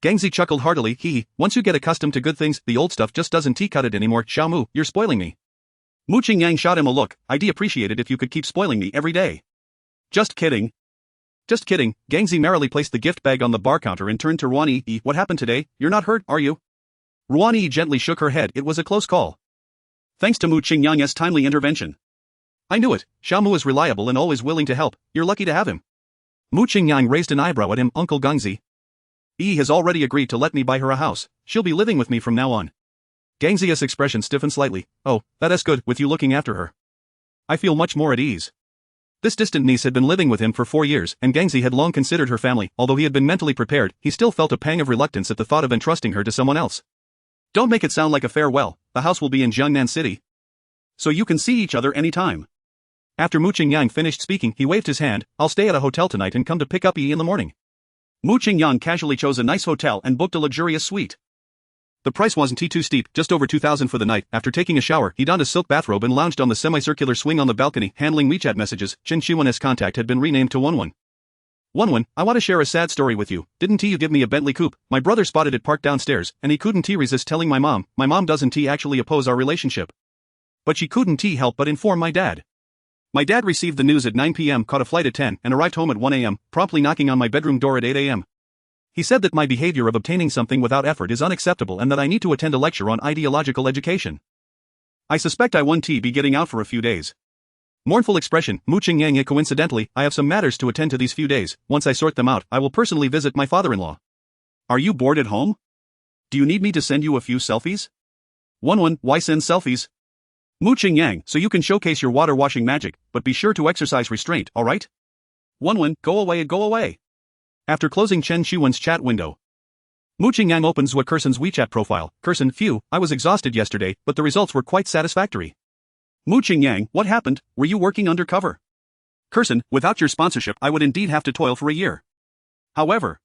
Gangzi chuckled heartily. Once you get accustomed to good things, the old stuff just doesn't cut it anymore. Xiaomu, you're spoiling me. Mu Qingyang shot him a look. I'd appreciate it if you could keep spoiling me every day. Just kidding. Just kidding. Gangzi merrily placed the gift bag on the bar counter and turned to Ruan Yi. What happened today? You're not hurt, are you? Ruan Yi gently shook her head. It was a close call. Thanks to Mu Qingyang's timely intervention. I knew it. Xiaomu is reliable and always willing to help. You're lucky to have him. Mu Qingyang raised an eyebrow at him. Uncle Gangzi has already agreed to let me buy her a house. She'll be living with me from now on. Gangzi's expression stiffened slightly. Oh, that is good, with you looking after her. I feel much more at ease. This distant niece had been living with him for 4 years, and Gangzi had long considered her family. Although he had been mentally prepared, he still felt a pang of reluctance at the thought of entrusting her to someone else. Don't make it sound like a farewell, the house will be in Jiangnan City. So you can see each other anytime. After Mu Qingyang finished speaking, he waved his hand. I'll stay at a hotel tonight and come to pick up Yi in the morning. Mu Qingyang casually chose a nice hotel and booked a luxurious suite. The price wasn't too steep, just over 2,000 for the night. After taking a shower, he donned a silk bathrobe and lounged on the semicircular swing on the balcony, handling WeChat messages. Chen Qiwan's contact had been renamed to Wenwen. Wenwen, I want to share a sad story with you. Didn't you give me a Bentley coupe? My brother spotted it parked downstairs, and he couldn't resist telling my mom. My mom doesn't actually oppose our relationship. But she couldn't help but inform my dad. My dad received the news at 9 p.m., caught a flight at 10, and arrived home at 1 a.m., promptly knocking on my bedroom door at 8 a.m. He said that my behavior of obtaining something without effort is unacceptable and that I need to attend a lecture on ideological education. I suspect I won't be getting out for a few days. Mournful expression. Mu Qingyang. Coincidentally, I have some matters to attend to these few days. Once I sort them out, I will personally visit my father-in-law. Are you bored at home? Do you need me to send you a few selfies? Wenwen, why send selfies? Mu Qingyang, so you can showcase your water-washing magic, but be sure to exercise restraint, alright? Wenwen, go away, go away. After closing Chen Qiwan's chat window, Mu Qingyang opens Zhua Kerson's WeChat profile. Kerson, phew, I was exhausted yesterday, but the results were quite satisfactory. Mu Qingyang, what happened? Were you working undercover? Kerson, without your sponsorship I would indeed have to toil for a year. However,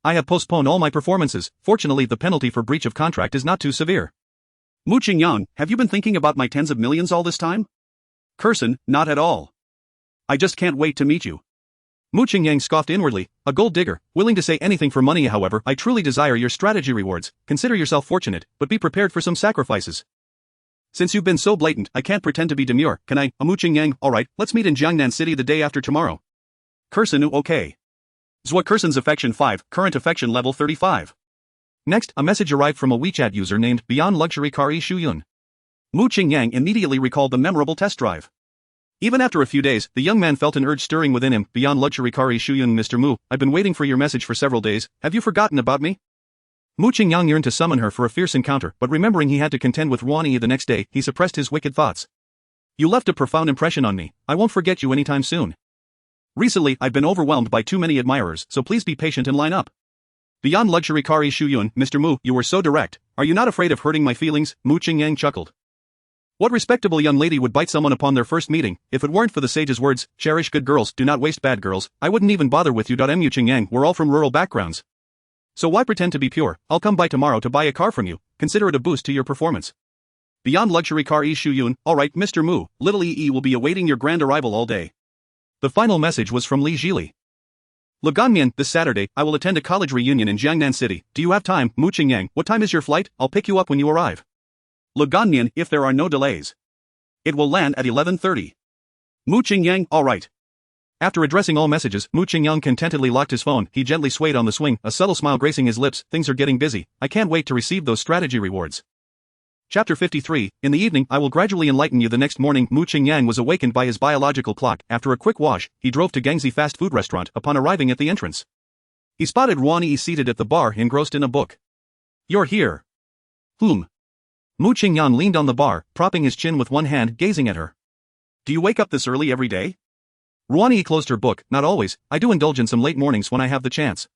I have postponed all my performances. Fortunately, the penalty for breach of contract is not too severe. Mu Qingyang, have you been thinking about my tens of millions all this time? Kerson, not at all. I just can't wait to meet you. Mu Qingyang scoffed inwardly, a gold digger, willing to say anything for money. However, I truly desire your strategy rewards. Consider yourself fortunate, but be prepared for some sacrifices. Since you've been so blatant, I can't pretend to be demure, can I? Mu Qingyang, alright, let's meet in Jiangnan City the day after tomorrow. Kerson, okay. Zhua Kerson's affection 5, current affection level 35. Next, a message arrived from a WeChat user named Beyond Luxury Car Yi Shuyun. Mu Qingyang immediately recalled the memorable test drive. Even after a few days, the young man felt an urge stirring within him. Beyond Luxury Car Yi Shuyun, Mr. Mu, I've been waiting for your message for several days. Have you forgotten about me? Mu Qingyang yearned to summon her for a fierce encounter, but remembering he had to contend with Ruan Yi the next day, he suppressed his wicked thoughts. You left a profound impression on me. I won't forget you anytime soon. Recently, I've been overwhelmed by too many admirers, so please be patient and line up. Beyond Luxury Car Yi Shuyun, Mr. Mu, you were so direct. Are you not afraid of hurting my feelings? Mu Qingyang chuckled. What respectable young lady would bite someone upon their first meeting? If it weren't for the sage's words, cherish good girls, do not waste bad girls, I wouldn't even bother with you. Mu Qingyang, we're all from rural backgrounds. So why pretend to be pure? I'll come by tomorrow to buy a car from you. Consider it a boost to your performance. Beyond Luxury Car Yi Shuyun, alright Mr. Mu, little Yi will be awaiting your grand arrival all day. The final message was from Li Zhili. Leganmian, this Saturday, I will attend a college reunion in Jiangnan City. Do you have time? Mu Qingyang, what time is your flight? I'll pick you up when you arrive. Leganmian, if there are no delays. It will land at 11:30. Mu Qingyang, alright. After addressing all messages, Mu Qingyang contentedly locked his phone. He gently swayed on the swing, a subtle smile gracing his lips. Things are getting busy. I can't wait to receive those strategy rewards. Chapter 53, in the evening, I will gradually enlighten you. The next morning, Mu Qingyang was awakened by his biological clock. After a quick wash, he drove to Gangzi fast food restaurant. Upon arriving at the entrance, he spotted Ruan Yi seated at the bar, engrossed in a book. You're here. Whom? Mu Qingyang leaned on the bar, propping his chin with one hand, gazing at her. Do you wake up this early every day? Ruan Yi closed her book. Not always, I do indulge in some late mornings when I have the chance.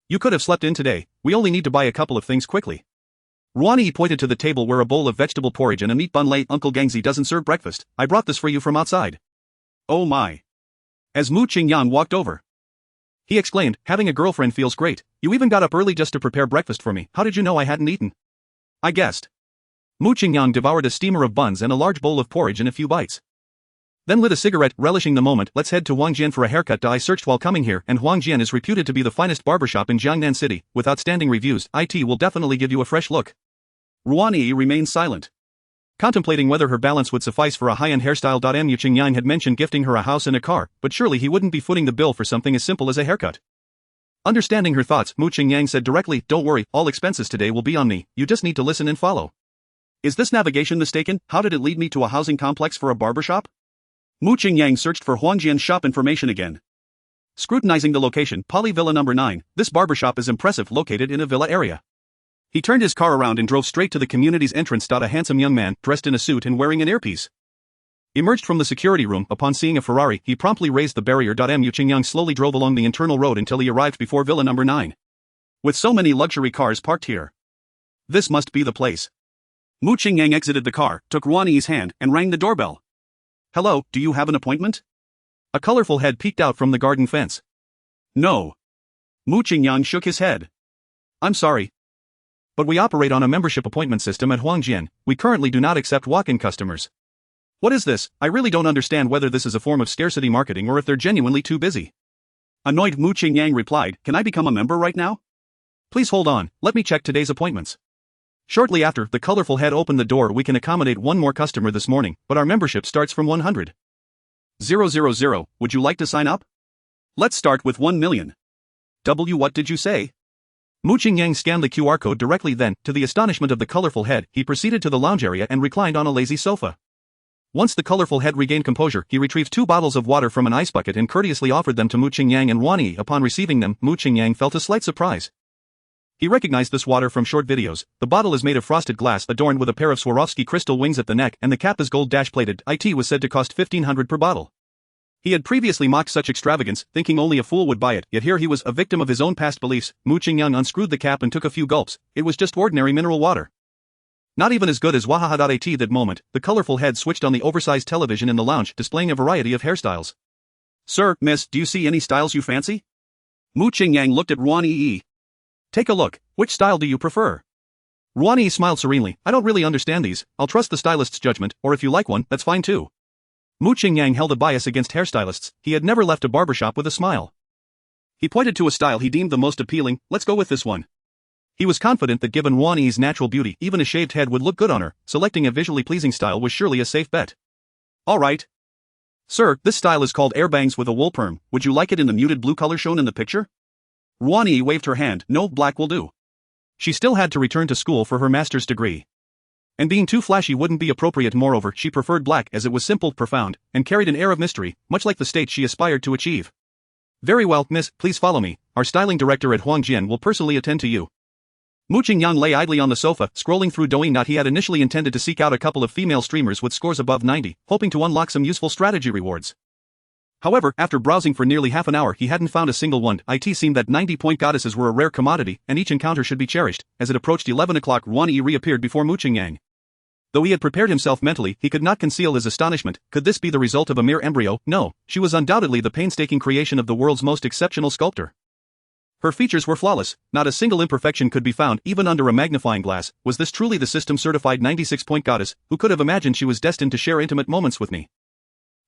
You could have slept in today, we only need to buy a couple of things quickly. Ruan Yi pointed to the table where a bowl of vegetable porridge and a meat bun lay. Uncle Gangzi doesn't serve breakfast, I brought this for you from outside. Oh my. As Mu Qingyang walked over, he exclaimed, having a girlfriend feels great. You even got up early just to prepare breakfast for me. How did you know I hadn't eaten? I guessed. Mu Qingyang devoured a steamer of buns and a large bowl of porridge in a few bites. Then lit a cigarette, relishing the moment. Let's head to Huangjian for a haircut. I searched while coming here, and Huangjian is reputed to be the finest barbershop in Jiangnan City. With outstanding reviews, IT will definitely give you a fresh look. Ruan Yi remained silent, contemplating whether her balance would suffice for a high-end hairstyle. Mu Qingyang had mentioned gifting her a house and a car, but surely he wouldn't be footing the bill for something as simple as a haircut. Understanding her thoughts, Mu Qingyang said directly, don't worry, all expenses today will be on me, you just need to listen and follow. Is this navigation mistaken? How did it lead me to a housing complex for a barbershop? Mu Qingyang searched for Huangjian's shop information again. Scrutinizing the location, Poly Villa number 9, this barbershop is impressive, located in a villa area. He turned his car around and drove straight to the community's entrance. A handsome young man, dressed in a suit and wearing an earpiece, Emerged from the security room. Upon seeing a Ferrari, he promptly raised the barrier. Mu Qingyang slowly drove along the internal road until he arrived before Villa number 9. With so many luxury cars parked here, this must be the place. Mu Qingyang exited the car, took Ruan Yi's hand, and rang the doorbell. Hello, do you have an appointment? A colorful head peeked out from the garden fence. No. Mu Qingyang shook his head. I'm sorry, but we operate on a membership appointment system at Huangjian. We currently do not accept walk-in customers. What is this? I really don't understand whether this is a form of scarcity marketing or if they're genuinely too busy. Annoyed, Mu Qingyang replied, Can I become a member right now? Please hold on, let me check today's appointments. Shortly after, the colorful head opened the door. We can accommodate one more customer this morning, but our membership starts from 100. 000, would you like to sign up? Let's start with 1 million. What did you say? Mu Qingyang scanned the QR code directly. Then, to the astonishment of the colorful head, he proceeded to the lounge area and reclined on a lazy sofa. Once the colorful head regained composure, he retrieved 2 bottles of water from an ice bucket and courteously offered them to Mu Qingyang and Ruan Yi. Upon receiving them, Mu Qingyang felt a slight surprise. He recognized this water from short videos. The bottle is made of frosted glass adorned with a pair of Swarovski crystal wings at the neck, and the cap is gold dash-plated. It was said to cost 1,500 per bottle. He had previously mocked such extravagance, thinking only a fool would buy it, yet here he was, a victim of his own past beliefs. Mu Qingyang unscrewed the cap and took a few gulps. It was just ordinary mineral water. Not even as good as Wahaha. At that moment, the colorful head switched on the oversized television in the lounge, displaying a variety of hairstyles. Sir, miss, do you see any styles you fancy? Mu Qingyang looked at Ruan Yi. Take a look, which style do you prefer? Ruan Yi smiled serenely. I don't really understand these, I'll trust the stylist's judgment, or if you like one, that's fine too. Mu Qingyang held a bias against hairstylists. He had never left a barbershop with a smile. He pointed to a style he deemed the most appealing. Let's go with this one. He was confident that given Ruan Yi's natural beauty, even a shaved head would look good on her. Selecting a visually pleasing style was surely a safe bet. Alright. Sir, this style is called air bangs with a wool perm. Would you like it in the muted blue color shown in the picture? Ruan Yi waved her hand. No, black will do. She still had to return to school for her master's degree. And being too flashy wouldn't be appropriate. Moreover, she preferred black as it was simple, profound, and carried an air of mystery, much like the state she aspired to achieve. Very well, miss, please follow me. Our styling director at Huangjian will personally attend to you. Mu Qingyang lay idly on the sofa, scrolling through Douyin. He had initially intended to seek out a couple of female streamers with scores above 90, hoping to unlock some useful strategy rewards. However, after browsing for nearly half an hour, he hadn't found a single one. It seemed that 90-point goddesses were a rare commodity, and each encounter should be cherished. As it approached 11 o'clock, Ruan Yi reappeared before Mu Qingyang. Though he had prepared himself mentally, he could not conceal his astonishment. Could this be the result of a mere embryo? No, she was undoubtedly the painstaking creation of the world's most exceptional sculptor. Her features were flawless, not a single imperfection could be found, even under a magnifying glass. Was this truly the system-certified 96-point goddess? Who could have imagined she was destined to share intimate moments with me?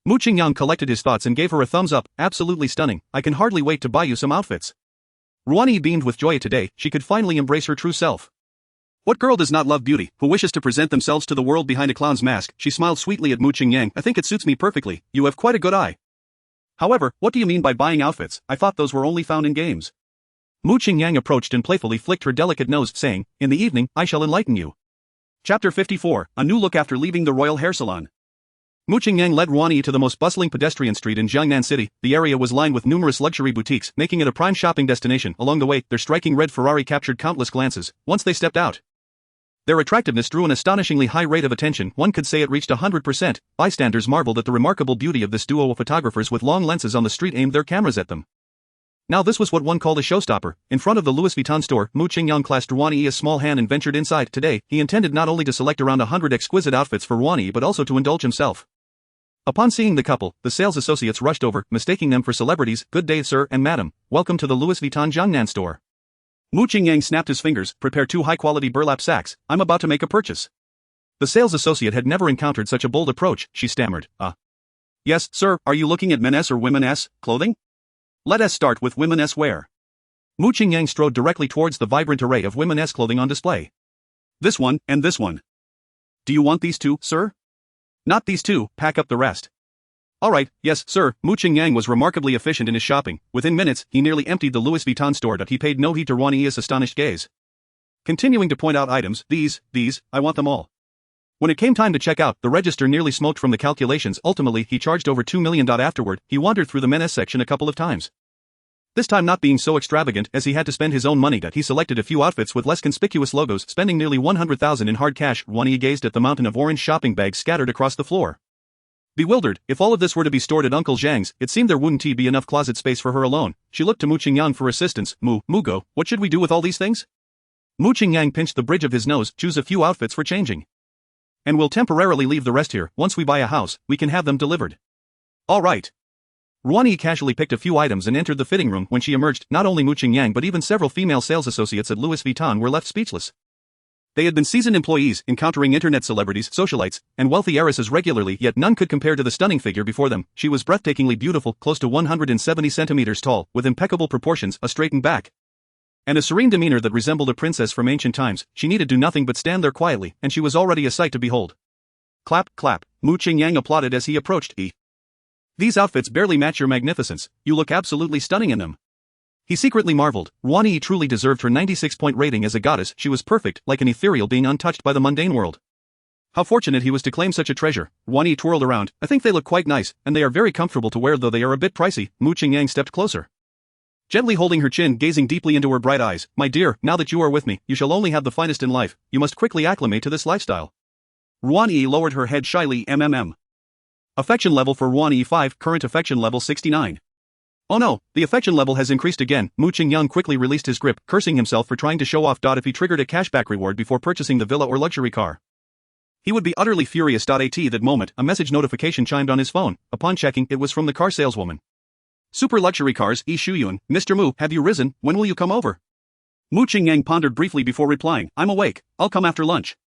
Mu Qingyang collected his thoughts and gave her a thumbs up. Absolutely stunning. I can hardly wait to buy you some outfits. Ruan Yi beamed with joy. Today, she could finally embrace her true self. What girl does not love beauty, who wishes to present themselves to the world behind a clown's mask? She smiled sweetly at Mu Qingyang. I think it suits me perfectly. You have quite a good eye. However, what do you mean by buying outfits? I thought those were only found in games. Mu Qingyang approached and playfully flicked her delicate nose, saying, In the evening, I shall enlighten you. Chapter 54, A New Look After Leaving the Royal Hair Salon. Mu Qingyang led Ruan Yi to the most bustling pedestrian street in Jiangnan City. The area was lined with numerous luxury boutiques, making it a prime shopping destination. Along the way, their striking red Ferrari captured countless glances. Once they stepped out, their attractiveness drew an astonishingly high rate of attention. One could say it reached 100%. Bystanders marveled at the remarkable beauty of this duo of photographers with long lenses on the street aimed their cameras at them. Now this was what one called a showstopper. In front of the Louis Vuitton store, Mu Qingyang clasped Ruan Yi a small hand and ventured inside. Today, he intended not only to select around 100 exquisite outfits for Ruan Yi but also to indulge himself. Upon seeing the couple, the sales associates rushed over, mistaking them for celebrities. Good day, sir and madam. Welcome to the Louis Vuitton Jiangnan store. Mu Qingyang snapped his fingers. Prepare 2 high-quality burlap sacks. I'm about to make a purchase. The sales associate had never encountered such a bold approach. She stammered, Yes, sir. Are you looking at men's or women's clothing? Let us start with women's wear. Mu Qingyang strode directly towards the vibrant array of women's clothing on display. This one, and this one. Do you want these 2, sir? Not these 2, pack up the rest. Alright, yes, sir. Mu Qingyang was remarkably efficient in his shopping. Within minutes, he nearly emptied the Louis Vuitton store. He paid no heed to Ruan Yi's astonished gaze. Continuing to point out items, these, I want them all. When it came time to check out, the register nearly smoked from the calculations. Ultimately, he charged over 2 million. Afterward, he wandered through the men's section a couple of times. This time not being so extravagant as he had to spend his own money. He selected a few outfits with less conspicuous logos, spending nearly 100,000 in hard cash. Ruan Yi gazed at the mountain of orange shopping bags scattered across the floor. Bewildered, if all of this were to be stored at Uncle Zhang's, it seemed there wouldn't be enough closet space for her alone. She looked to Mu Qingyang for assistance. Mugo, what should we do with all these things? Mu Qingyang pinched the bridge of his nose, choose a few outfits for changing. And we'll temporarily leave the rest here. Once we buy a house, we can have them delivered. All right. Ruani casually picked a few items and entered the fitting room. When she emerged, not only Mu Qingyang but even several female sales associates at Louis Vuitton were left speechless. They had been seasoned employees, encountering internet celebrities, socialites, and wealthy heiresses regularly, yet none could compare to the stunning figure before them. She was breathtakingly beautiful, close to 170 centimeters tall, with impeccable proportions, a straightened back, and a serene demeanor that resembled a princess from ancient times. She needed do nothing but stand there quietly, and she was already a sight to behold. Clap, clap. Mu Qingyang applauded as he approached. These outfits barely match your magnificence. You look absolutely stunning in them. He secretly marveled. Ruani truly deserved her 96-point rating as a goddess. She was perfect, like an ethereal being untouched by the mundane world. How fortunate he was to claim such a treasure. Ruani twirled around. I think they look quite nice, and they are very comfortable to wear, though they are a bit pricey. Mu Qingyang stepped closer, gently holding her chin, gazing deeply into her bright eyes. My dear, now that you are with me, you shall only have the finest in life. You must quickly acclimate to this lifestyle. Ruani lowered her head shyly. Affection level for Ruani 5, current affection level 69. Oh no, the affection level has increased again. Mu Qingyang quickly released his grip, cursing himself for trying to show off. If he triggered a cashback reward before purchasing the villa or luxury car, he would be utterly furious. At that moment, a message notification chimed on his phone. Upon checking, it was from the car saleswoman. Super luxury cars, Shuyun. Mr. Mu, have you risen? When will you come over? Mu Qingyang pondered briefly before replying. I'm awake. I'll come after lunch.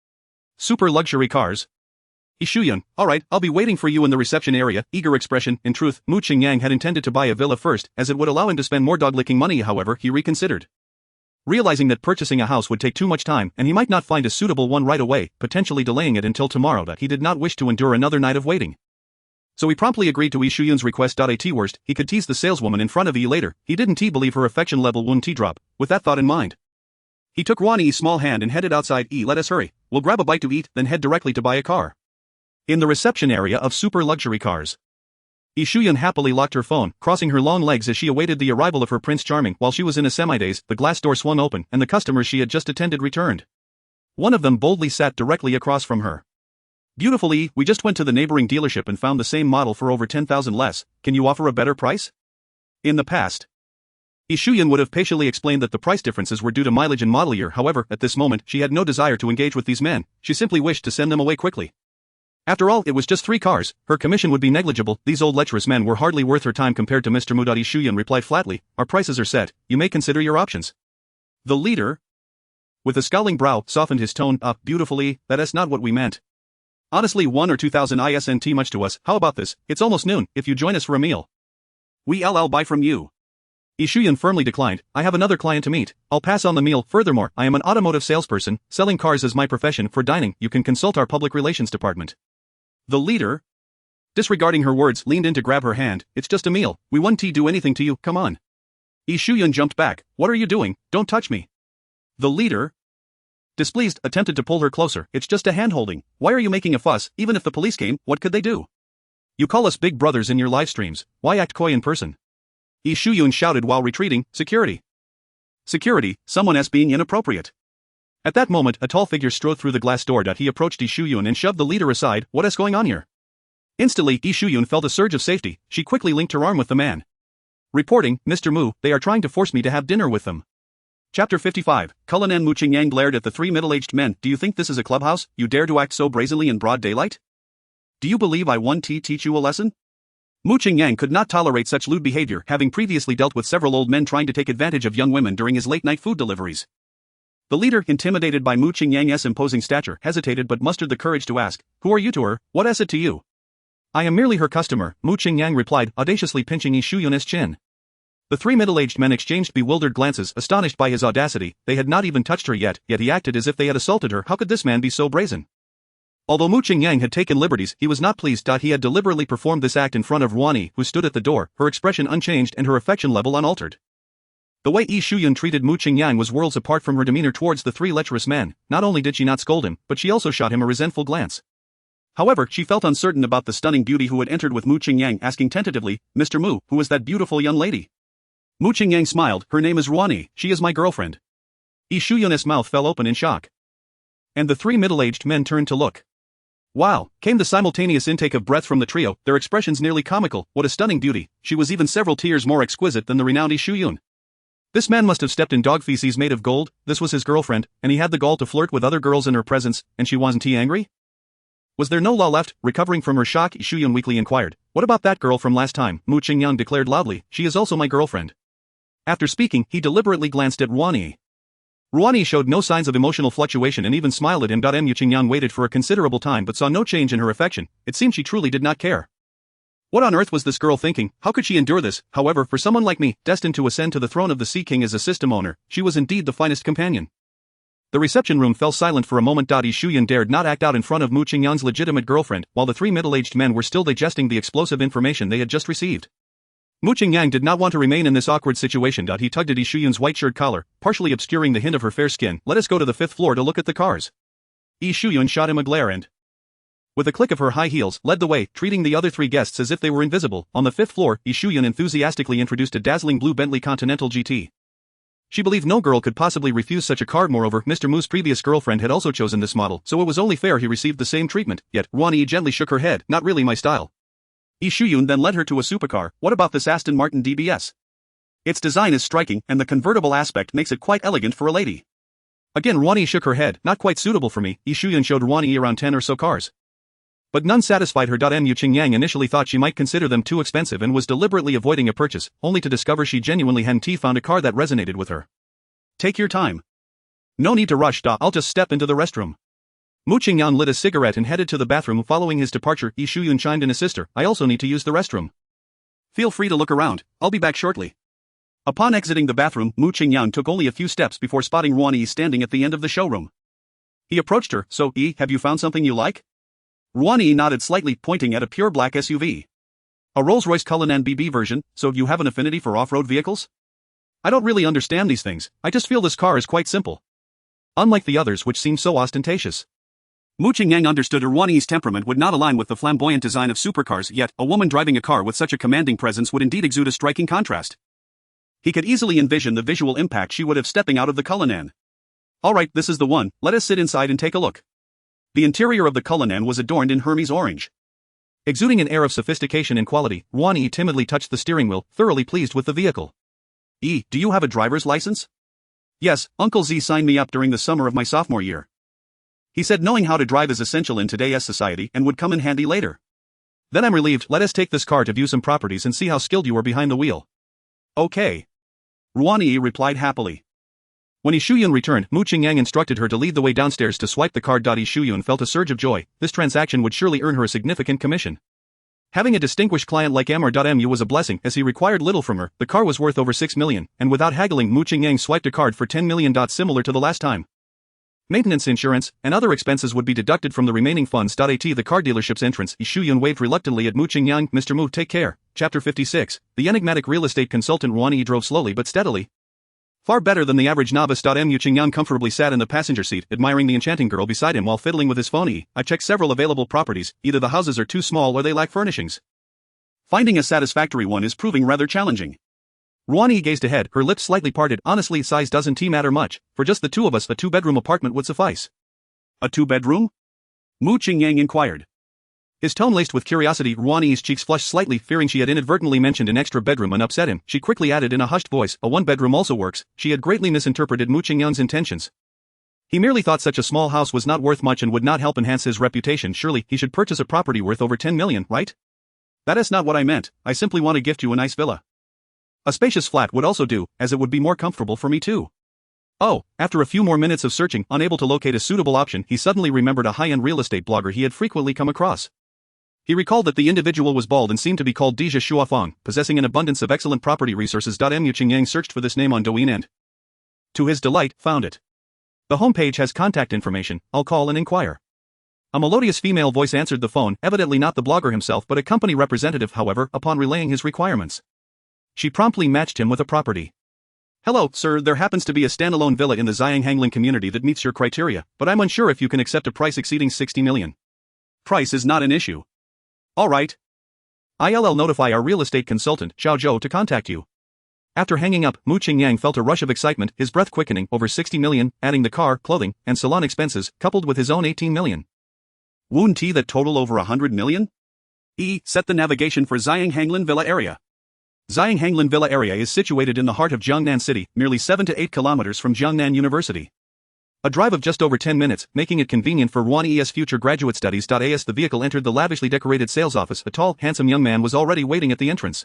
Super luxury cars? Shuyun, alright, I'll be waiting for you in the reception area. Eager expression. In truth, Mu Qingyang had intended to buy a villa first, as it would allow him to spend more dog-licking money. However, he reconsidered, realizing that purchasing a house would take too much time, and he might not find a suitable one right away, potentially delaying it until tomorrow. That he did not wish to endure another night of waiting. So he promptly agreed to Shuyun's request. At worst, he could tease the saleswoman in front of later. He didn't believe her affection level wouldn't drop. With that thought in mind, he took Ruani's small hand and headed outside. Let us hurry. We'll grab a bite to eat, then head directly to buy a car. In the reception area of super luxury cars, Shuyun happily locked her phone, crossing her long legs as she awaited the arrival of her Prince Charming. While she was in a semi-daze, the glass door swung open, and the customers she had just attended returned. One of them boldly sat directly across from her. Beautifully, we just went to the neighboring dealership and found the same model for over 10,000 less. Can you offer a better price? In the past, Shuyun would have patiently explained that the price differences were due to mileage and model year. However, at this moment, she had no desire to engage with these men. She simply wished to send them away quickly. After all, it was just 3 cars. Her commission would be negligible. These old lecherous men were hardly worth her time compared to Mr. Mu. Shuyun replied flatly. Our prices are set. You may consider your options. The leader, with a scowling brow, softened his tone. Beautifully, that's not what we meant. Honestly, 1 or 2,000 isn't much to us. How about this? It's almost noon. If you join us for a meal, we'll buy from you. Shuyun firmly declined. I have another client to meet. I'll pass on the meal. Furthermore, I am an automotive salesperson. Selling cars is my profession. For dining, you can consult our public relations department. The leader, disregarding her words, leaned in to grab her hand. It's just a meal. We won't do anything to you. Come on. Shuyun jumped back. What are you doing? Don't touch me. The leader, displeased, attempted to pull her closer. It's just a hand-holding. Why are you making a fuss? Even if the police came, what could they do? You call us big brothers in your live streams. Why act coy in person? Shuyun shouted while retreating. Security. Security, someone's being inappropriate. At that moment, a tall figure strode through the glass door. He approached Shuyun and shoved the leader aside. What is going on here? Instantly, Shuyun felt a surge of safety. She quickly linked her arm with the man. Reporting, Mr. Mu, they are trying to force me to have dinner with them. Chapter 55. Cullinan. Mu Qingyang glared at the 3 middle-aged men. Do you think this is a clubhouse? You dare to act so brazenly in broad daylight? Do you believe I won't teach you a lesson? Mu Qingyang could not tolerate such lewd behavior, having previously dealt with several old men trying to take advantage of young women during his late-night food deliveries. The leader, intimidated by Mu Qingyang's imposing stature, hesitated but mustered the courage to ask, Who are you to her? What is it to you? I am merely her customer, Mu Qingyang replied, audaciously pinching Shuyun's chin. The 3 middle-aged men exchanged bewildered glances, astonished by his audacity. They had not even touched her yet he acted as if they had assaulted her. How could this man be so brazen? Although Mu Qingyang had taken liberties, he was not pleased. He had deliberately performed this act in front of Ruani, who stood at the door, her expression unchanged and her affection level unaltered. The way Shuyun treated Mu Qingyang was worlds apart from her demeanor towards the 3 lecherous men. Not only did she not scold him, but she also shot him a resentful glance. However, she felt uncertain about the stunning beauty who had entered with Mu Qingyang, asking tentatively, Mr. Mu, who is that beautiful young lady? Mu Qingyang smiled. Her name is Ruani. She is my girlfriend. Shuyun's mouth fell open in shock. And the 3 middle-aged men turned to look. Wow, came the simultaneous intake of breath from the trio, their expressions nearly comical. What a stunning beauty. She was even several tiers more exquisite than the renowned Yi Shuyun. This man must have stepped in dog feces made of gold. This was his girlfriend, and he had the gall to flirt with other girls in her presence, and she wasn't he angry? Was there no law left? Recovering from her shock, Yi Shuyun weakly inquired. What about that girl from last time? Mu Qingyang declared loudly. She is also my girlfriend. After speaking, he deliberately glanced at Ruan Yi. Ruan Yi showed no signs of emotional fluctuation and even smiled at him. Mu Qingyang waited for a considerable time but saw no change in her affection. It seemed she truly did not care. What on earth was this girl thinking? How could she endure this? However, for someone like me, destined to ascend to the throne of the Sea King as a system owner, she was indeed the finest companion. The reception room fell silent for a moment. Yi Shuyun dared not act out in front of Mu Qingyang's legitimate girlfriend, while the three middle-aged men were still digesting the explosive information they had just received. Mu Qingyang did not want to remain in this awkward situation. He tugged at Yi Shuyun's white shirt collar, partially obscuring the hint of her fair skin. Let us go to the 5th floor to look at the cars. Yi Shuyun shot him a glare and, with a click of her high heels, led the way, treating the other three guests as if they were invisible. On the 5th floor, Yi Shuyun enthusiastically introduced a dazzling blue Bentley Continental GT. She believed no girl could possibly refuse such a car. Moreover, Mr. Mu's previous girlfriend had also chosen this model, so it was only fair he received the same treatment. Yet, Ruan Yi gently shook her head. Not really my style. Yi Shuyun then led her to a supercar. What about this Aston Martin DBS? Its design is striking, and the convertible aspect makes it quite elegant for a lady. Again Ruan Yi shook her head. Not quite suitable for me. Yi Shuyun showed Ruan Yi around 10 or so cars. But none satisfied her. Mu Qingyang initially thought she might consider them too expensive and was deliberately avoiding a purchase, only to discover she genuinely hadn't found a car that resonated with her. Take your time. No need to rush. I'll just step into the restroom. Mu Qingyang lit a cigarette and headed to the bathroom. Following his departure, Yi Shuyun chimed in his sister. I also need to use the restroom. Feel free to look around. I'll be back shortly. Upon exiting the bathroom, Mu Qingyang took only a few steps before spotting Ruan Yi standing at the end of the showroom. He approached her. So, Yi, have you found something you like? Ruan Yi nodded slightly, pointing at a pure black SUV. A Rolls-Royce Cullinan BB version. So you have an affinity for off-road vehicles? I don't really understand these things. I just feel this car is quite simple. Unlike the others which seem so ostentatious. Mu Qingyang understood Ruan Yi's temperament would not align with the flamboyant design of supercars, yet a woman driving a car with such a commanding presence would indeed exude a striking contrast. He could easily envision the visual impact she would have stepping out of the Cullinan. Alright, this is the one. Let us sit inside and take a look. The interior of the Cullinan was adorned in Hermes orange. Exuding an air of sophistication and quality, Ruan Yi timidly touched the steering wheel, thoroughly pleased with the vehicle. Yi, do you have a driver's license? Yes, Uncle Z signed me up during the summer of my sophomore year. He said knowing how to drive is essential in today's society and would come in handy later. Then I'm relieved. Let us take this car to view some properties and see how skilled you are behind the wheel. Okay. Ruan Yi replied happily. When Yi Shuyun returned, Mu Qingyang instructed her to lead the way downstairs to swipe the card. Yi Shuyun felt a surge of joy. This transaction would surely earn her a significant commission. Having a distinguished client like Mu was a blessing, as he required little from her. The car was worth over 6 million, and without haggling, Mu Qingyang swiped a card for 10 million. Similar to the last time. Maintenance, insurance, and other expenses would be deducted from the remaining funds. At the car dealership's entrance, Yi Shuyun waved reluctantly at Mu Qingyang. Mr. Mu, take care. Chapter 56. The enigmatic real estate consultant Ruan Yi drove slowly but steadily. Far better than the average novice. Mu Qingyang comfortably sat in the passenger seat, admiring the enchanting girl beside him while fiddling with his phone. I've checked several available properties. Either the houses are too small or they lack furnishings. Finding a satisfactory one is proving rather challenging. Ruan Yi gazed ahead, her lips slightly parted. Honestly, size doesn't matter much. For just the two of us, a 2-bedroom apartment would suffice. A 2-bedroom? Mu Qingyang inquired. His tone laced with curiosity. Ruan Yi's cheeks flushed slightly, fearing she had inadvertently mentioned an extra bedroom and upset him. She quickly added in a hushed voice, a 1-bedroom also works. She had greatly misinterpreted Mu Qingyang's intentions. He merely thought such a small house was not worth much and would not help enhance his reputation. Surely, he should purchase a property worth over 10 million, right? That is not what I meant. I simply want to gift you a nice villa. A spacious flat would also do, as it would be more comfortable for me too. Oh, after a few more minutes of searching, unable to locate a suitable option, he suddenly remembered a high-end real estate blogger he had frequently come across. He recalled that the individual was bald and seemed to be called Deja Shuafang, possessing an abundance of excellent property resources. Mu Qingyang searched for this name on Douyin and, to his delight, found it. The homepage has contact information. I'll call and inquire. A melodious female voice answered the phone, evidently not the blogger himself but a company representative. However, upon relaying his requirements, she promptly matched him with a property. Hello, sir, there happens to be a standalone villa in the Xianghangling community that meets your criteria, but I'm unsure if you can accept a price exceeding 60 million. Price is not an issue. Alright. I'll notify our real estate consultant, Xiao Zhou, to contact you. After hanging up, Mu Qingyang felt a rush of excitement, his breath quickening. Over 60 million, adding the car, clothing, and salon expenses, coupled with his own 18 million. Woon T that total over 100 million? Set the navigation for Zhanghanglin Villa area. Zhanghanglin Villa area is situated in the heart of Jiangnan City, merely 7 to 8 kilometers from Jiangnan University. A drive of just over 10 minutes, making it convenient for Ruan-ES future graduate studies. As the vehicle entered the lavishly decorated sales office, a tall, handsome young man was already waiting at the entrance.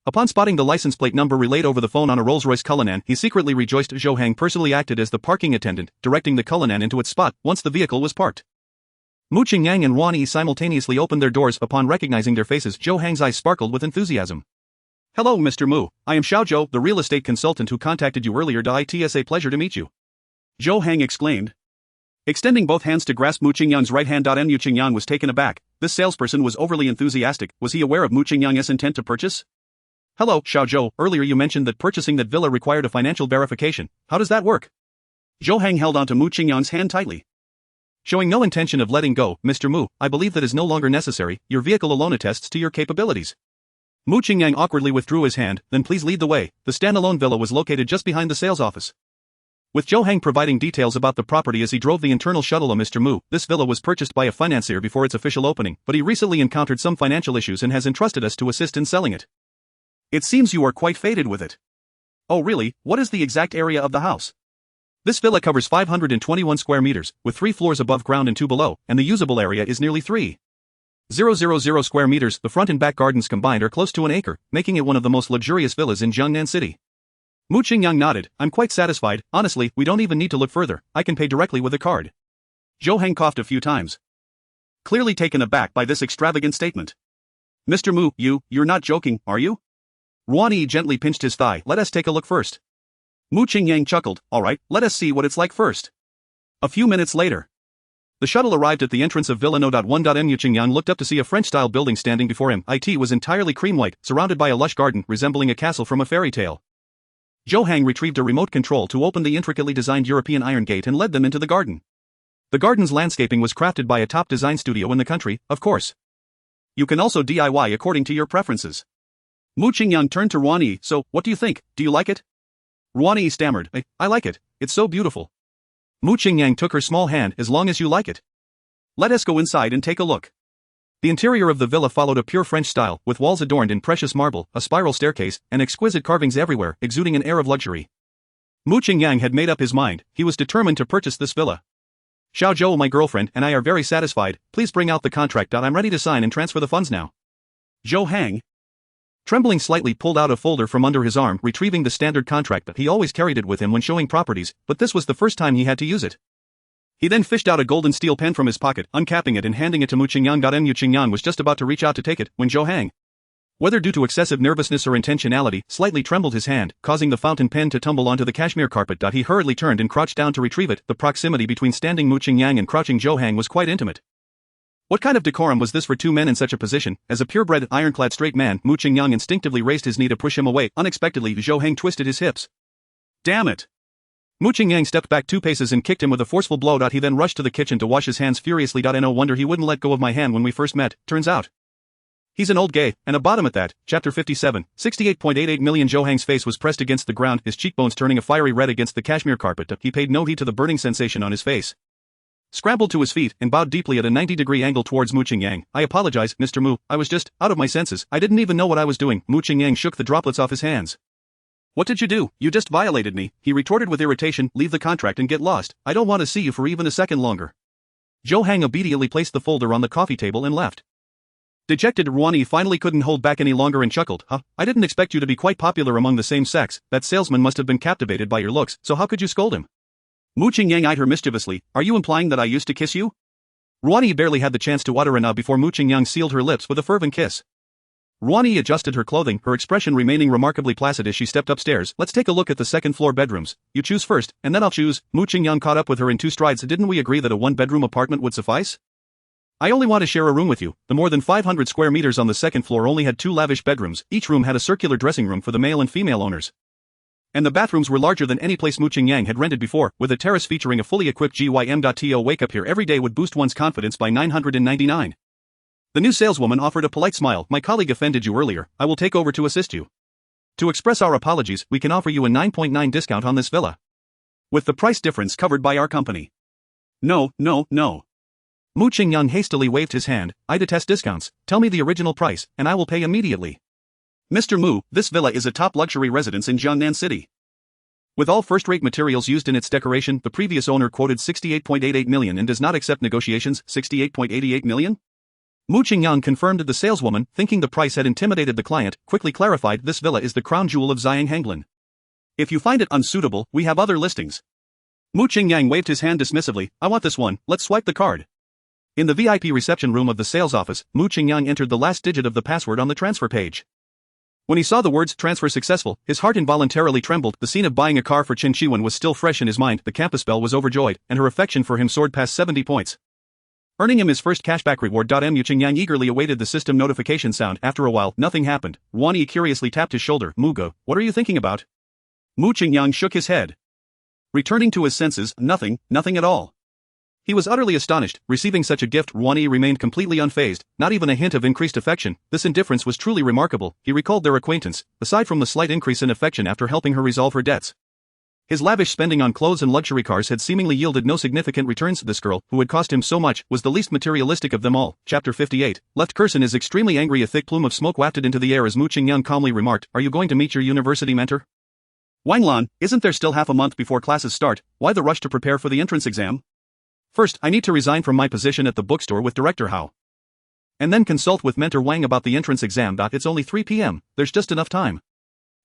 Upon spotting the license plate number relayed over the phone on a Rolls-Royce Cullinan, he secretly rejoiced. Zhou Hang personally acted as the parking attendant, directing the Cullinan into its spot once the vehicle was parked. Mu Qingyang and Ruan-E simultaneously opened their doors. Upon recognizing their faces, Zhou Hang's eyes sparkled with enthusiasm. "Hello, Mr. Mu. I am Xiao Zhou, the real estate consultant who contacted you earlier. It's a pleasure to meet you," Zhou Hang exclaimed, extending both hands to grasp Mu Qingyang's right hand. Mu Qingyang was taken aback. This salesperson was overly enthusiastic. Was he aware of Mu Qingyang's intent to purchase? "Hello, Xiao Zhou. Earlier you mentioned that purchasing that villa required a financial verification. How does that work?" Zhou Hang held onto Mu Qingyang's hand tightly. Showing no intention of letting go, "Mr. Mu, I believe that is no longer necessary. Your vehicle alone attests to your capabilities." Mu Qingyang awkwardly withdrew his hand. "Then please lead the way." The standalone villa was located just behind the sales office. With Zhou Hang providing details about the property as he drove the internal shuttle. Mr. Mu, this villa was purchased by a financier before its official opening, but he recently encountered some financial issues and has entrusted us to assist in selling it. It seems you are quite faded with it. Oh really? What is the exact area of the house? This villa covers 521 square meters, with 3 floors above ground and 2 below, and the usable area is nearly 3,000 square meters. The front and back gardens combined are close to an acre, making it one of the most luxurious villas in Jiangnan City. Mu Qingyang nodded. "I'm quite satisfied. Honestly, we don't even need to look further. I can pay directly with a card." Zhou Hang coughed a few times, clearly taken aback by this extravagant statement. "Mr. Mu, you're not joking, are you?" Ruan-E gently pinched his thigh. "Let us take a look first." Mu Qingyang chuckled. "Alright, let us see what it's like first." A few minutes later, the shuttle arrived at the entrance of Villa No. 1. Mu Qingyang looked up to see a French-style building standing before him. It was entirely cream-white, surrounded by a lush garden resembling a castle from a fairy tale. Zhou Hang retrieved a remote control to open the intricately designed European iron gate and led them into the garden. The garden's landscaping was crafted by a top design studio in the country, of course. You can also DIY according to your preferences. Mu Qingyang turned to Ruan-E. "So, what do you think? Do you like it?" Ruan-E stammered. I like it. It's so beautiful." Mu Qingyang took her small hand. "As long as you like it. Let us go inside and take a look." The interior of the villa followed a pure French style, with walls adorned in precious marble, a spiral staircase, and exquisite carvings everywhere, exuding an air of luxury. Mu Qingyang had made up his mind. He was determined to purchase this villa. "Xiao Zhou, my girlfriend, and I are very satisfied. Please bring out the contract. I'm ready to sign and transfer the funds now." Zhou Hang, trembling slightly, pulled out a folder from under his arm, retrieving the standard contract. He always carried it with him when showing properties, but this was the first time he had to use it. He then fished out a golden steel pen from his pocket, uncapping it and handing it to Mu Qingyang. Mu Qingyang was just about to reach out to take it, when Zhou Hang, whether due to excessive nervousness or intentionality, slightly trembled his hand, causing the fountain pen to tumble onto the cashmere carpet. He hurriedly turned and crouched down to retrieve it. The proximity between standing Mu Qingyang and crouching Zhou Hang was quite intimate. What kind of decorum was this for two men in such a position? As a purebred, ironclad straight man, Mu Qingyang instinctively raised his knee to push him away. Unexpectedly, Zhou Hang twisted his hips. "Damn it!" Mu Qingyang stepped back 2 paces and kicked him with a forceful blow. He then rushed to the kitchen to wash his hands furiously. No wonder he wouldn't let go of my hand when we first met. Turns out he's an old gay, and a bottom at that. Chapter 57, 68.88 million. Zhou Hang's face was pressed against the ground, his cheekbones turning a fiery red against the cashmere carpet. He paid no heed to the burning sensation on his face, scrambled to his feet, and bowed deeply at a 90-degree angle towards Mu Qingyang. "I apologize, Mr. Mu, I was just out of my senses. I didn't even know what I was doing." Mu Qingyang shook the droplets off his hands. "What did you do? You just violated me," he retorted with irritation. "Leave the contract and get lost. I don't want to see you for even a second longer." Zhou Hang obediently placed the folder on the coffee table and left. Dejected, Ruan-E finally couldn't hold back any longer and chuckled. I didn't expect you to be quite popular among the same sex. That salesman must have been captivated by your looks, so how could you scold him?" Mu Qingyang eyed her mischievously. "Are you implying that I used to kiss you?" Ruan-E barely had the chance to utter a before Mu Qingyang sealed her lips with a fervent kiss. Ruan-E adjusted her clothing, her expression remaining remarkably placid as she stepped upstairs. "Let's take a look at the second-floor bedrooms. You choose first, and then I'll choose." Mu Qingyang caught up with her in 2 strides. "Didn't we agree that a 1-bedroom apartment would suffice? I only want to share a room with you." The more than 500 square meters on the second floor only had 2 lavish bedrooms. Each room had a circular dressing room for the male and female owners, and the bathrooms were larger than any place Mu Qingyang had rented before, with a terrace featuring a fully equipped gym. Wake up here every day would boost one's confidence by 999. The new saleswoman offered a polite smile. "My colleague offended you earlier. I will take over to assist you. To express our apologies, we can offer you a 9.9 discount on this villa, with the price difference covered by our company." No. Mu Qingyang hastily waved his hand. I detest discounts. Tell me the original price, and I will pay immediately. Mr. Mu, this villa is a top luxury residence in Jiangnan City. With all first-rate materials used in its decoration, the previous owner quoted 68.88 million and does not accept negotiations. 68.88 million? Mu Qingyang confirmed. The saleswoman, thinking the price had intimidated the client, quickly clarified, this villa is the crown jewel of Xiang Hanglan. If you find it unsuitable, we have other listings. Mu Qingyang waved his hand dismissively. I want this one, let's swipe the card. In the VIP reception room of the sales office, Mu Qingyang entered the last digit of the password on the transfer page. When he saw the words transfer successful, his heart involuntarily trembled. The scene of buying a car for Qin Shiwen was still fresh in his mind. The campus belle was overjoyed, and her affection for him soared past 70 points. Earning him his first cashback reward. Mu Qingyang eagerly awaited the system notification sound. After a while, nothing happened. Yuan Yi curiously tapped his shoulder. Mugo, what are you thinking about? Mu Qingyang shook his head. Returning to his senses, nothing at all. He was utterly astonished. Receiving such a gift, Yuan Yi remained completely unfazed, not even a hint of increased affection. This indifference was truly remarkable. He recalled their acquaintance, aside from the slight increase in affection after helping her resolve her debts. His lavish spending on clothes and luxury cars had seemingly yielded no significant returns. This girl, who had cost him so much, was the least materialistic of them all. Chapter 58. Left Curson is extremely angry. A thick plume of smoke wafted into the air as Mu Qingyang calmly remarked, are you going to meet your university mentor? Wanglan, isn't there still half a month before classes start? Why the rush to prepare for the entrance exam? First, I need to resign from my position at the bookstore with Director Hao. And then consult with Mentor Wang about the entrance exam. It's only 3 p.m., there's just enough time.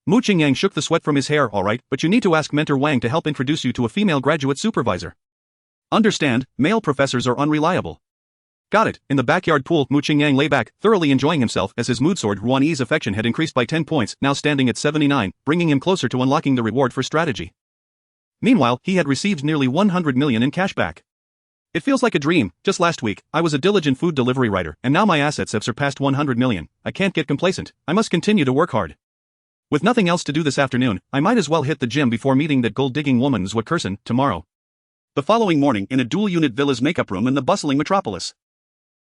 Mu Qingyang shook the sweat from his hair. Alright, but you need to ask Mentor Wang to help introduce you to a female graduate supervisor. Understand, male professors are unreliable. Got it. In the backyard pool, Mu Qingyang lay back, thoroughly enjoying himself as his mood soared. Yuan Yi's affection had increased by 10 points, now standing at 79, bringing him closer to unlocking the reward for strategy. Meanwhile, he had received nearly 100 million in cashback. It feels like a dream. Just last week, I was a diligent food delivery writer, and now my assets have surpassed 100 million. I can't get complacent. I must continue to work hard. With nothing else to do this afternoon, I might as well hit the gym before meeting that gold-digging woman Zhua Curson tomorrow. The following morning, in a dual-unit villa's makeup room in the bustling metropolis,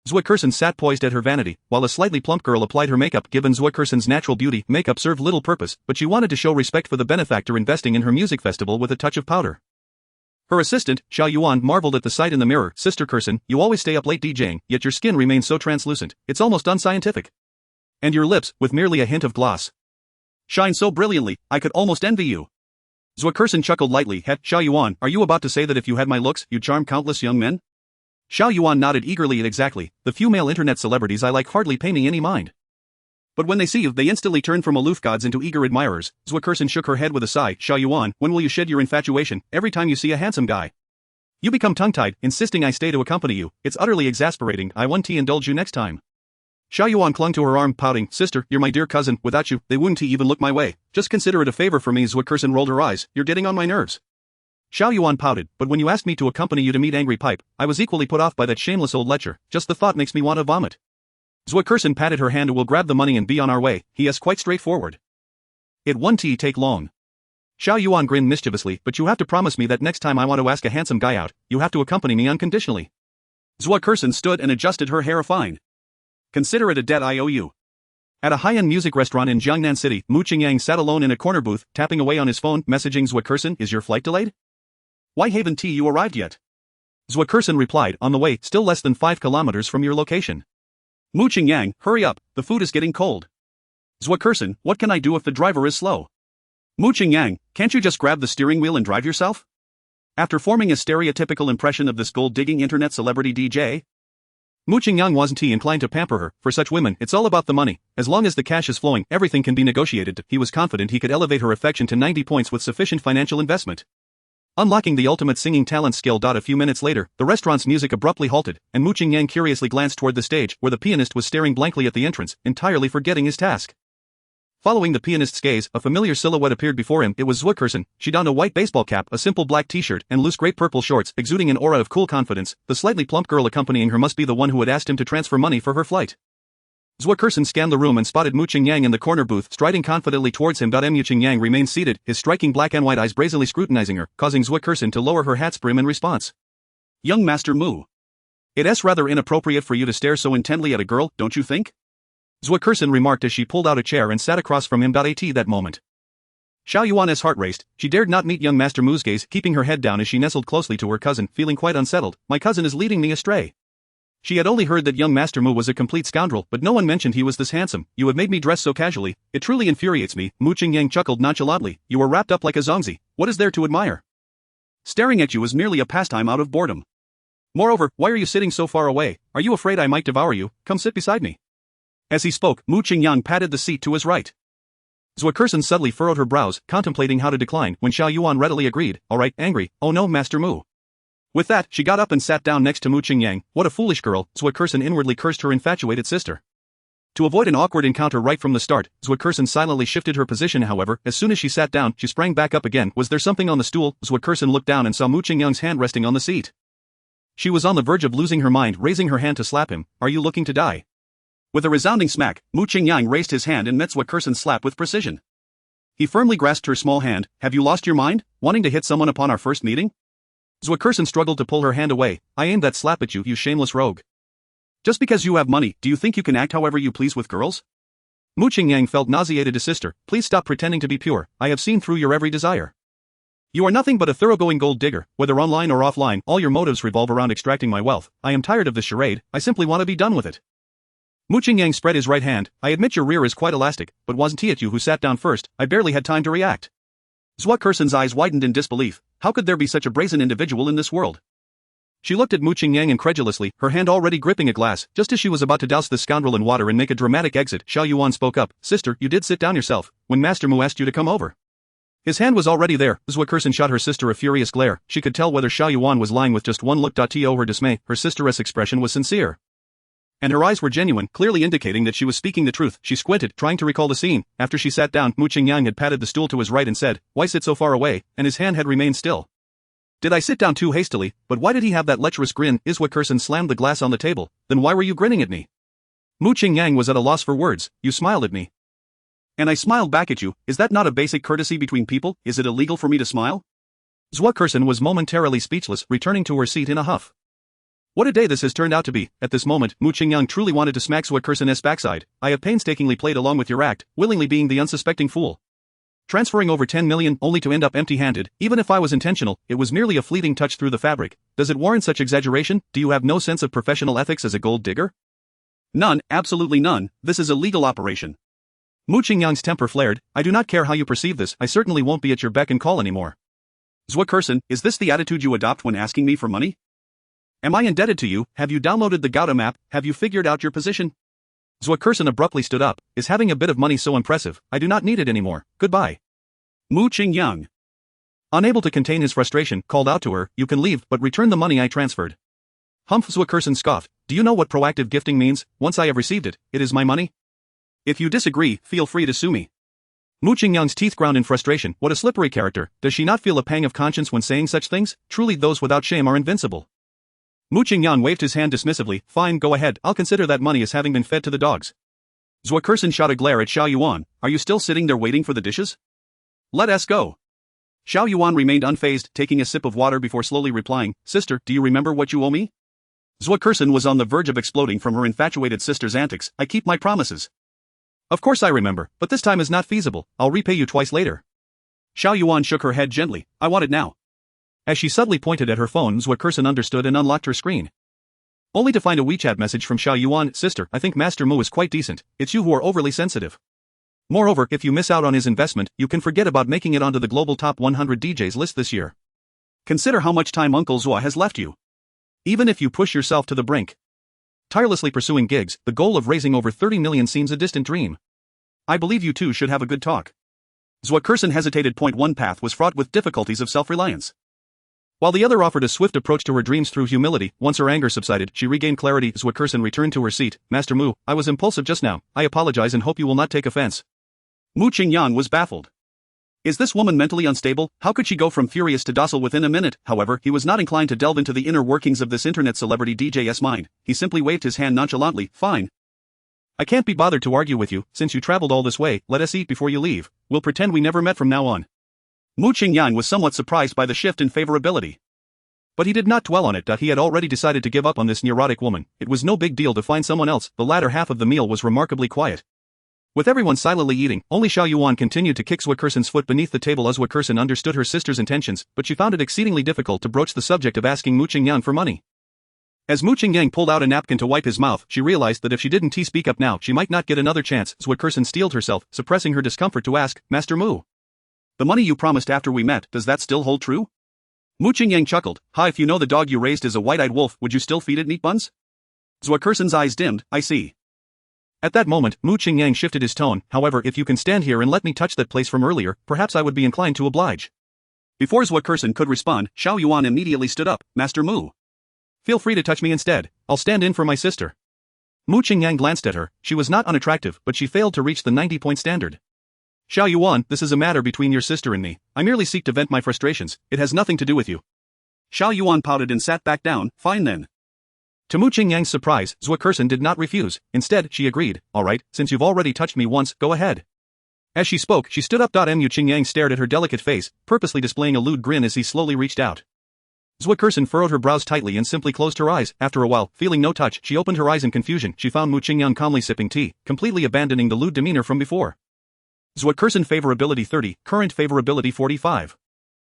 Zhua Curson sat poised at her vanity, while a slightly plump girl applied her makeup. Given Zhua Curson's natural beauty, makeup served little purpose, but she wanted to show respect for the benefactor investing in her music festival with a touch of powder. Her assistant, Xiao Yuan, marveled at the sight in the mirror. Sister Curson, you always stay up late DJing, yet your skin remains so translucent, it's almost unscientific. And your lips, with merely a hint of gloss, shine so brilliantly, I could almost envy you. Zhua Curson chuckled lightly. Xiao Yuan, are you about to say that if you had my looks, you'd charm countless young men? Xiao Yuan nodded eagerly. Exactly, the few male internet celebrities I like hardly pay me any mind. But when they see you, they instantly turn from aloof gods into eager admirers. Zhua Curson shook her head with a sigh. Xiao Yuan, when will you shed your infatuation? Every time you see a handsome guy, you become tongue-tied, insisting I stay to accompany you. It's utterly exasperating. I won't indulge you next time. Xiao Yuan clung to her arm, pouting. Sister, you're my dear cousin. Without you, they wouldn't even look my way. Just consider it a favor for me. Zhua Curson rolled her eyes. You're getting on my nerves. Xiao Yuan pouted, but when you asked me to accompany you to meet Angry Pipe, I was equally put off by that shameless old lecher. Just the thought makes me want to vomit. Zhua Curson patted her hand. We'll grab the money and be on our way. He is quite straightforward. It won't take long. Xiao Yuan grinned mischievously, but you have to promise me that next time I want to ask a handsome guy out, you have to accompany me unconditionally. Zhua Curson stood and adjusted her hair. Fine. Consider it a debt I owe you. At a high-end music restaurant in Jiangnan City, Mu Qingyang sat alone in a corner booth, tapping away on his phone, messaging Zhua Curson. Is your flight delayed? Why haven't you arrived yet? Zhua Curson replied, on the way, still less than 5 kilometers from your location. Mu Qingyang, hurry up, the food is getting cold. Zhua Curson, what can I do if the driver is slow? Mu Qingyang, can't you just grab the steering wheel and drive yourself? After forming a stereotypical impression of this gold-digging internet celebrity DJ, Mu Qingyang wasn't inclined to pamper her. For such women, it's all about the money. As long as the cash is flowing, everything can be negotiated. He was confident he could elevate her affection to 90 points with sufficient financial investment. Unlocking the ultimate singing talent skill. A few minutes later, the restaurant's music abruptly halted, and Mu Qingyang curiously glanced toward the stage, where the pianist was staring blankly at the entrance, entirely forgetting his task. Following the pianist's gaze, a familiar silhouette appeared before him. It was Zhua Curson. She donned a white baseball cap, a simple black t-shirt, and loose grape purple shorts, exuding an aura of cool confidence. The slightly plump girl accompanying her must be the one who had asked him to transfer money for her flight. Zhua Curson scanned the room and spotted Mu Qingyang in the corner booth, striding confidently towards him. Mu Qingyang remained seated, his striking black and white eyes brazenly scrutinizing her, causing Zhua Curson to lower her hat's brim in response. Young Master Mu. It's rather inappropriate for you to stare so intently at a girl, don't you think? Zhua Curson remarked as she pulled out a chair and sat across from him. At that moment, Xiao Yuan's heart raced. She dared not meet young Master Mu's gaze, keeping her head down as she nestled closely to her cousin, feeling quite unsettled. My cousin is leading me astray. She had only heard that young Master Mu was a complete scoundrel, but no one mentioned he was this handsome. You have made me dress so casually, it truly infuriates me. Mu Qingyang chuckled nonchalantly. You are wrapped up like a zongzi. What is there to admire? Staring at you is merely a pastime out of boredom. Moreover, why are you sitting so far away? Are you afraid I might devour you? Come sit beside me. As he spoke, Mu Qingyang patted the seat to his right. Zhua Kerson suddenly furrowed her brows, contemplating how to decline, when Xiao Yuan readily agreed. All right, angry. Oh no, Master Mu. With that, she got up and sat down next to Mu Qingyang. What a foolish girl. Zhua Kerson inwardly cursed her infatuated sister. To avoid an awkward encounter right from the start, Zhua Kerson silently shifted her position. However, as soon as she sat down, she sprang back up again. Was there something on the stool? Zhua Kerson looked down and saw Mu Qingyang's hand resting on the seat. She was on the verge of losing her mind, raising her hand to slap him. Are you looking to die? With a resounding smack, Mu Qingyang raised his hand and met Zhua Kerson's slap with precision. He firmly grasped her small hand. Have you lost your mind, wanting to hit someone upon our first meeting? Zhua Kerson struggled to pull her hand away. I aimed that slap at you, you shameless rogue. Just because you have money, do you think you can act however you please with girls? Mu Qingyang felt nauseated. His sister, please stop pretending to be pure. I have seen through your every desire. You are nothing but a thoroughgoing gold digger, whether online or offline. All your motives revolve around extracting my wealth. I am tired of this charade. I simply want to be done with it. Mu Qingyang spread his right hand. I admit your rear is quite elastic, but wasn't it you who sat down first? I barely had time to react. Zhua Kerson's eyes widened in disbelief. How could there be such a brazen individual in this world? She looked at Mu Qingyang incredulously, her hand already gripping a glass. Just as she was about to douse the scoundrel in water and make a dramatic exit, Xiao Yuan spoke up. Sister, you did sit down yourself, when Master Mu asked you to come over. His hand was already there. Zhua Kerson shot her sister a furious glare. She could tell whether Xiao Yuan was lying with just one look. To her dismay, her sister's expression was sincere. And her eyes were genuine, clearly indicating that she was speaking the truth. She squinted, trying to recall the scene. After she sat down, Mu Qingyang had patted the stool to his right and said, why sit so far away, and his hand had remained still. Did I sit down too hastily? But why did he have that lecherous grin? Zhua Kerson slammed the glass on the table. Then why were you grinning at me? Mu Qingyang was at a loss for words. You smiled at me. And I smiled back at you. Is that not a basic courtesy between people? Is it illegal for me to smile? Zhua Kerson was momentarily speechless, returning to her seat in a huff. What a day this has turned out to be. At this moment, Mu Qingyang truly wanted to smack Zhua Kerson's backside. I have painstakingly played along with your act, willingly being the unsuspecting fool. Transferring over 10 million only to end up empty-handed. Even if I was intentional, it was merely a fleeting touch through the fabric. Does it warrant such exaggeration? Do you have no sense of professional ethics as a gold digger? None, absolutely none. This is a legal operation. Mu Qingyang's temper flared. I do not care how you perceive this. I certainly won't be at your beck and call anymore. Zhua Kerson, is this the attitude you adopt when asking me for money? Am I indebted to you? Have you downloaded the Gouda map? Have you figured out your position? Zhua Kerson abruptly stood up. Is having a bit of money so impressive? I do not need it anymore. Goodbye. Mu Qingyang, unable to contain his frustration, called out to her, you can leave, but return the money I transferred. Humph. Zhua Kerson scoffed. Do you know what proactive gifting means? Once I have received it, it is my money. If you disagree, feel free to sue me. Mu Qingyang's teeth ground in frustration. What a slippery character. Does she not feel a pang of conscience when saying such things? Truly those without shame are invincible. Mu Qingyang waved his hand dismissively. Fine, go ahead. I'll consider that money as having been fed to the dogs. Zhua Kerson shot a glare at Xiao Yuan. Are you still sitting there waiting for the dishes? Let us go. Xiao Yuan remained unfazed, taking a sip of water before slowly replying, Sister, do you remember what you owe me? Zhua Kerson was on the verge of exploding from her infatuated sister's antics. I keep my promises. Of course I remember, but this time is not feasible. I'll repay you twice later. Xiao Yuan shook her head gently. I want it now. As she suddenly pointed at her phone, Zhua Kerson understood and unlocked her screen. Only to find a WeChat message from Xiao Yuan. Sister, I think Master Mu is quite decent. It's you who are overly sensitive. Moreover, if you miss out on his investment, you can forget about making it onto the global top 100 DJs list this year. Consider how much time Uncle Zhua has left you. Even if you push yourself to the brink, tirelessly pursuing gigs, the goal of raising over 30 million seems a distant dream. I believe you two should have a good talk. Zhua Kerson hesitated. Point one path was fraught with difficulties of self-reliance, while the other offered a swift approach to her dreams through humility. Once her anger subsided, she regained clarity. Zhua Kerson returned to her seat. Master Mu, I was impulsive just now. I apologize and hope you will not take offense. Mu Qingyang was baffled. Is this woman mentally unstable? How could she go from furious to docile within a minute? However, he was not inclined to delve into the inner workings of this internet celebrity DJ's mind. He simply waved his hand nonchalantly. Fine. I can't be bothered to argue with you. Since you traveled all this way, let us eat before you leave. We'll pretend we never met from now on. Mu Qingyang was somewhat surprised by the shift in favorability, but he did not dwell on it. He had already decided to give up on this neurotic woman. It was no big deal to find someone else. The latter half of the meal was remarkably quiet, with everyone silently eating. Only Xiao Yuan continued to kick Zhua Kerson's foot beneath the table. Zhua Kerson understood her sister's intentions, but she found it exceedingly difficult to broach the subject of asking Mu Qingyang for money. As Mu Qingyang pulled out a napkin to wipe his mouth, she realized that if she didn't speak up now, she might not get another chance. Zhuo Kersen steeled herself, suppressing her discomfort to ask, Master Mu. The money you promised after we met, does that still hold true? Mu Qingyang chuckled, Ha, if you know the dog you raised is a white-eyed wolf, would you still feed it meat buns? Zhuo Kersen's eyes dimmed, I see. At that moment, Mu Qingyang shifted his tone, however, if you can stand here and let me touch that place from earlier, perhaps I would be inclined to oblige. Before Zhuo Kersen could respond, Xiao Yuan immediately stood up, Master Mu. Feel free to touch me instead, I'll stand in for my sister. Mu Qingyang glanced at her, she was not unattractive, but she failed to reach the 90-point standard. Xiao Yuan, this is a matter between your sister and me, I merely seek to vent my frustrations, it has nothing to do with you. Xiao Yuan pouted and sat back down, fine then. To Mu Qingyang's surprise, Zhuo Kersen did not refuse, instead, she agreed, alright, since you've already touched me once, go ahead. As she spoke, she stood up. Mu Qingyang stared at her delicate face, purposely displaying a lewd grin as he slowly reached out. Zhuo Kersen furrowed her brows tightly and simply closed her eyes. After a while, feeling no touch, she opened her eyes in confusion. She found Mu Qingyang calmly sipping tea, completely abandoning the lewd demeanor from before. Zhuo Kersen favorability 30, current favorability 45.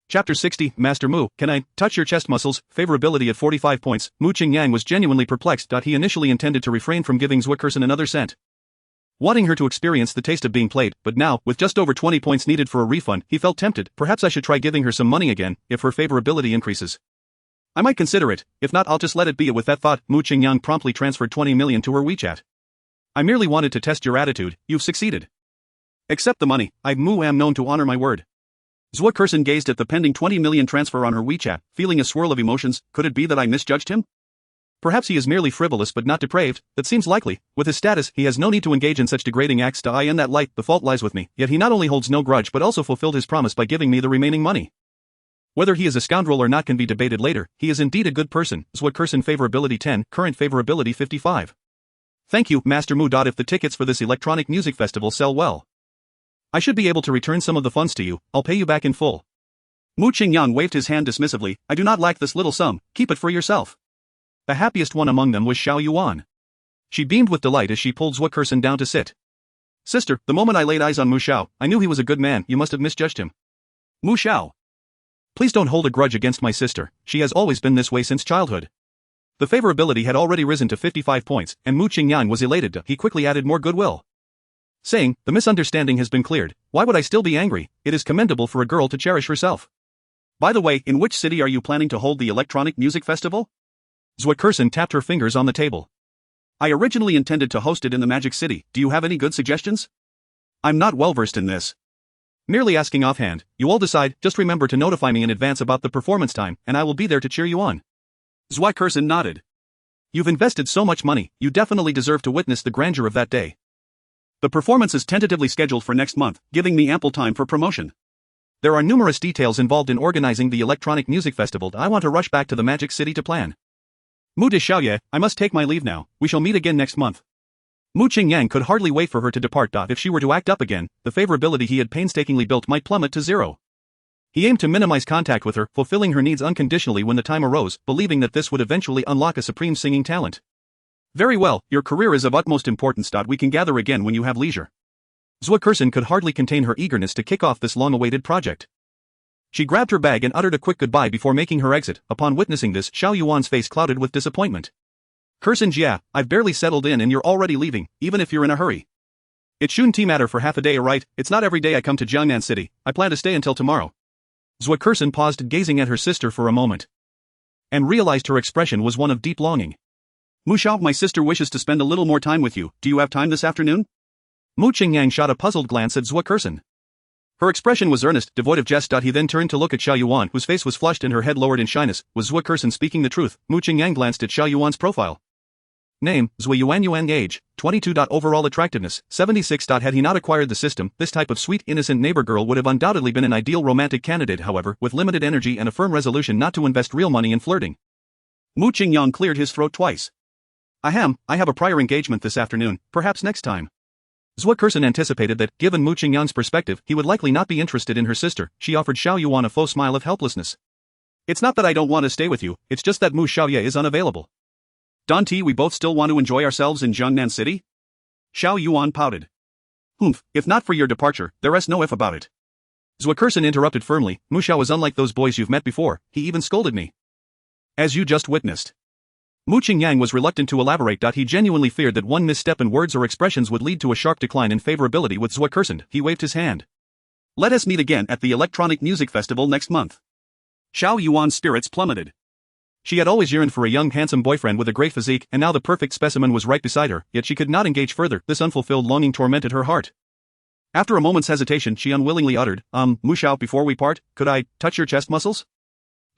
Chapter 60, Master Mu, can I touch your chest muscles? Favorability at 45 points. Mu Qingyang was genuinely perplexed. He initially intended to refrain from giving Zhuo Kersen another cent, wanting her to experience the taste of being played, but now, with just over 20 points needed for a refund, he felt tempted. Perhaps I should try giving her some money again, if her favorability increases. I might consider it, if not I'll just let it be. With that thought, Mu Qingyang promptly transferred 20 million to her WeChat. I merely wanted to test your attitude, you've succeeded. Accept the money, I Mu am known to honor my word. Zhuo Kersen gazed at the pending 20 million transfer on her WeChat, feeling a swirl of emotions. Could it be that I misjudged him? Perhaps he is merely frivolous but not depraved, that seems likely. With his status, he has no need to engage in such degrading acts. In that light, the fault lies with me, yet he not only holds no grudge but also fulfilled his promise by giving me the remaining money. Whether he is a scoundrel or not can be debated later, he is indeed a good person. Zhuo Kersen favorability 10, current favorability 55. Thank you, Master Mu. If the tickets for this electronic music festival sell well, I should be able to return some of the funds to you, I'll pay you back in full. Mu Qingyang waved his hand dismissively, I do not lack this little sum, keep it for yourself. The happiest one among them was Xiao Yuan. She beamed with delight as she pulled Zhuo Kersen down to sit. Sister, the moment I laid eyes on Mu Xiao, I knew he was a good man. You must have misjudged him. Mu Xiao. Please don't hold a grudge against my sister, she has always been this way since childhood. The favorability had already risen to 55 points, and Mu Qingyang was elated. He quickly added more goodwill, saying, the misunderstanding has been cleared, why would I still be angry? It is commendable for a girl to cherish herself. By the way, in which city are you planning to hold the electronic music festival? Zhuo Kersen tapped her fingers on the table. I originally intended to host it in the Magic City, do you have any good suggestions? I'm not well versed in this. Merely asking offhand, you all decide, just remember to notify me in advance about the performance time, and I will be there to cheer you on. Zhuo Kersen nodded. You've invested so much money, you definitely deserve to witness the grandeur of that day. The performance is tentatively scheduled for next month, giving me ample time for promotion. There are numerous details involved in organizing the electronic music festival. I want to rush back to the Magic City to plan. Mu de Xiaoye, I must take my leave now, we shall meet again next month. Mu Qingyang could hardly wait for her to depart. If she were to act up again, the favorability he had painstakingly built might plummet to zero. He aimed to minimize contact with her, fulfilling her needs unconditionally when the time arose, believing that this would eventually unlock a supreme singing talent. Very well, your career is of utmost importance. We can gather again when you have leisure. Zhuo Kersen could hardly contain her eagerness to kick off this long-awaited project. She grabbed her bag and uttered a quick goodbye before making her exit. Upon witnessing this, Xiao Yuan's face clouded with disappointment. Kersen Jia, I've barely settled in and you're already leaving, even if you're in a hurry. It shouldn't matter for half a day, right? It's not every day I come to Jiangnan City, I plan to stay until tomorrow. Zhuo Kersen paused, gazing at her sister for a moment, and realized her expression was one of deep longing. Mu Xiao, my sister wishes to spend a little more time with you, do you have time this afternoon? Mu Qingyang shot a puzzled glance at Zhuo Kersen. Her expression was earnest, devoid of jest. He then turned to look at Xiao Yuan, whose face was flushed and her head lowered in shyness. Was Zhuo Kersen speaking the truth? Mu Qingyang glanced at Xiao Yuan's profile. Name, Zhuo Yuan. Age, 22. Overall attractiveness, 76. Had he not acquired the system, this type of sweet, innocent neighbor girl would have undoubtedly been an ideal romantic candidate, however, with limited energy and a firm resolution not to invest real money in flirting. Mu Qingyang cleared his throat twice. I have a prior engagement this afternoon, perhaps next time. Zhuo Kersen anticipated that, given Mu Qingyang's perspective, he would likely not be interested in her sister. She offered Xiao Yuan a faux smile of helplessness. It's not that I don't want to stay with you, it's just that Mu Xiaoye is unavailable. Danti, we both still want to enjoy ourselves in Jiangnan City? Xiao Yuan pouted. Humph, if not for your departure, there is no if about it. Zhuo Kersen interrupted firmly, Mu Xiao is unlike those boys you've met before, he even scolded me. As you just witnessed. Mu Qingyang was reluctant to elaborate. He genuinely feared that one misstep in words or expressions would lead to a sharp decline in favorability with Zhuo Kersund. He waved his hand. Let us meet again at the Electronic Music Festival next month. Xiao Yuan's spirits plummeted. She had always yearned for a young handsome boyfriend with a great physique, and now the perfect specimen was right beside her, yet she could not engage further. This unfulfilled longing tormented her heart. After a moment's hesitation, she unwillingly uttered, Mu Xiao, before we part, could I touch your chest muscles?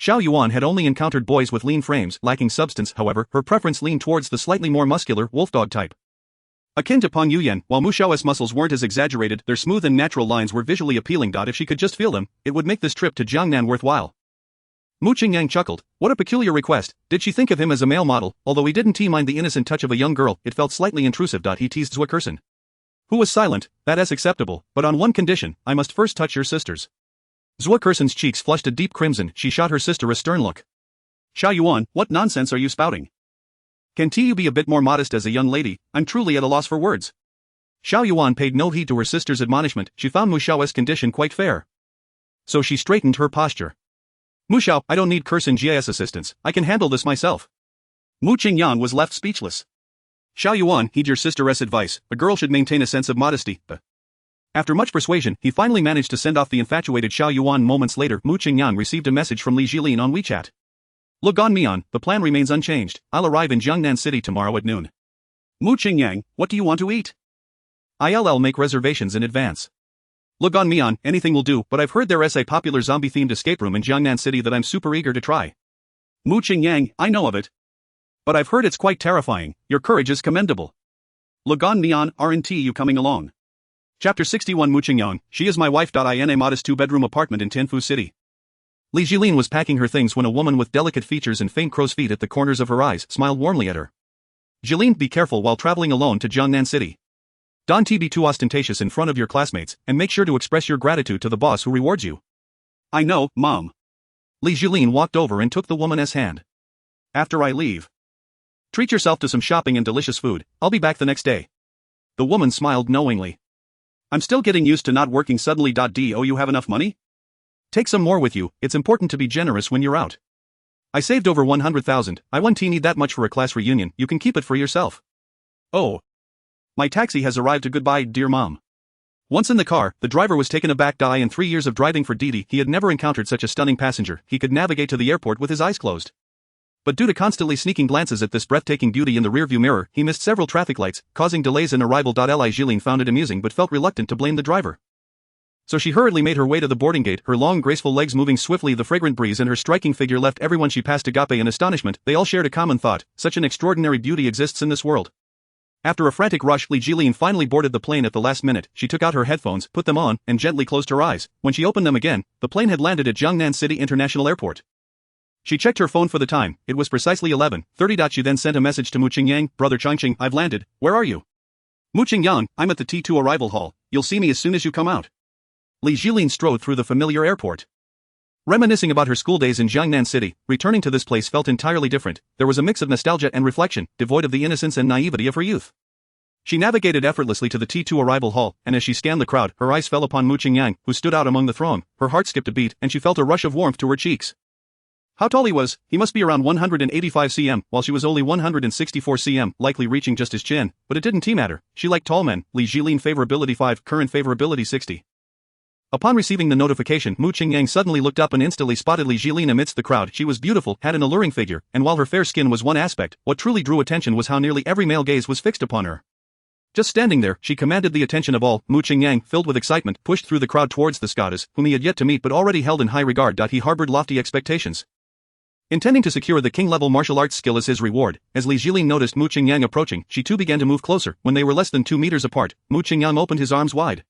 Xiao Yuan had only encountered boys with lean frames, lacking substance. However, her preference leaned towards the slightly more muscular, wolfdog type. Akin to Peng Yuyan, while Mu Xiao's muscles weren't as exaggerated, their smooth and natural lines were visually appealing. If she could just feel them, it would make this trip to Jiangnan worthwhile. Mu Qingyang chuckled. What a peculiar request. Did she think of him as a male model? Although he didn't mind the innocent touch of a young girl, it felt slightly intrusive. He teased Zhuo Kersund, who was silent. That is acceptable, but on one condition: I must first touch your sisters. Zhuo Kersund's cheeks flushed a deep crimson. She shot her sister a stern look. Xiao Yuan, what nonsense are you spouting? Can't you be a bit more modest as a young lady? I'm truly at a loss for words. Xiao Yuan paid no heed to her sister's admonishment. She found Mu Xiao's condition quite fair. So she straightened her posture. Mu Xiao, I don't need Kersund Jia's assistance. I can handle this myself. Mu Qingyang was left speechless. Xiao Yuan, heed your sister's advice. A girl should maintain a sense of modesty. After much persuasion, he finally managed to send off the infatuated Xiao Yuan. Moments later, Mu Qingyang received a message from Li Jilin on WeChat. Logon Mian, the plan remains unchanged. I'll arrive in Jiangnan City tomorrow at noon. Mu Qingyang, what do you want to eat? I'll make reservations in advance. Logon Mian, anything will do, but I've heard there is a popular zombie-themed escape room in Jiangnan City that I'm super eager to try. Mu Qingyang, I know of it. But I've heard it's quite terrifying. Your courage is commendable. Logon Mian, aren't you coming along? Chapter 61. Mu Qingyang, she is my wife. In a modest two-bedroom apartment in Tianfu City. Li Jilin was packing her things when a woman with delicate features and faint crow's feet at the corners of her eyes smiled warmly at her. Jilin, be careful while traveling alone to Jiangnan City. Don't be too ostentatious in front of your classmates, and make sure to express your gratitude to the boss who rewards you. I know, Mom. Li Jilin walked over and took the woman's hand. After I leave, treat yourself to some shopping and delicious food. I'll be back the next day. The woman smiled knowingly. I'm still getting used to not working suddenly. Do you have enough money? Take some more with you. It's important to be generous when you're out. I saved over 100,000. I won't need that much for a class reunion. You can keep it for yourself. Oh. My taxi has arrived. Goodbye, dear Mom. Once in the car, the driver was taken aback. In 3 years of driving for Didi, he had never encountered such a stunning passenger. He could navigate to the airport with his eyes closed. But due to constantly sneaking glances at this breathtaking beauty in the rearview mirror, he missed several traffic lights, causing delays in arrival. Li Jilin found it amusing but felt reluctant to blame the driver. So she hurriedly made her way to the boarding gate, her long graceful legs moving swiftly. The fragrant breeze and her striking figure left everyone she passed agape in astonishment. They all shared a common thought: such an extraordinary beauty exists in this world. After a frantic rush, Li Jilin finally boarded the plane at the last minute. She took out her headphones, put them on, and gently closed her eyes. When she opened them again, the plane had landed at Jiangnan City International Airport. She checked her phone for the time. It was precisely 11:30. She then sent a message to Mu Qingyang. Brother Changqing, I've landed. Where are you? Mu Qingyang, I'm at the T2 arrival hall. You'll see me as soon as you come out. Li Jilin strode through the familiar airport. Reminiscing about her school days in Jiangnan City, returning to this place felt entirely different. There was a mix of nostalgia and reflection, devoid of the innocence and naivety of her youth. She navigated effortlessly to the T2 arrival hall, and as she scanned the crowd, her eyes fell upon Mu Qingyang, who stood out among the throng. Her heart skipped a beat, and she felt a rush of warmth to her cheeks. How tall he was! He must be around 185 cm, while she was only 164 cm, likely reaching just his chin, but it didn't matter. She liked tall men. Li Jilin favorability 5, current favorability 60. Upon receiving the notification, Mu Qingyang suddenly looked up and instantly spotted Li Jilin amidst the crowd. She was beautiful, had an alluring figure, and while her fair skin was one aspect, what truly drew attention was how nearly every male gaze was fixed upon her. Just standing there, she commanded the attention of all. Mu Qingyang, filled with excitement, pushed through the crowd towards the goddess, whom he had yet to meet but already held in high regard. He harbored lofty expectations, intending to secure the king-level martial arts skill as his reward. As Li Jilin noticed Mu Qingyang approaching, she too began to move closer. When they were less than 2 meters apart, Mu Qingyang opened his arms wide.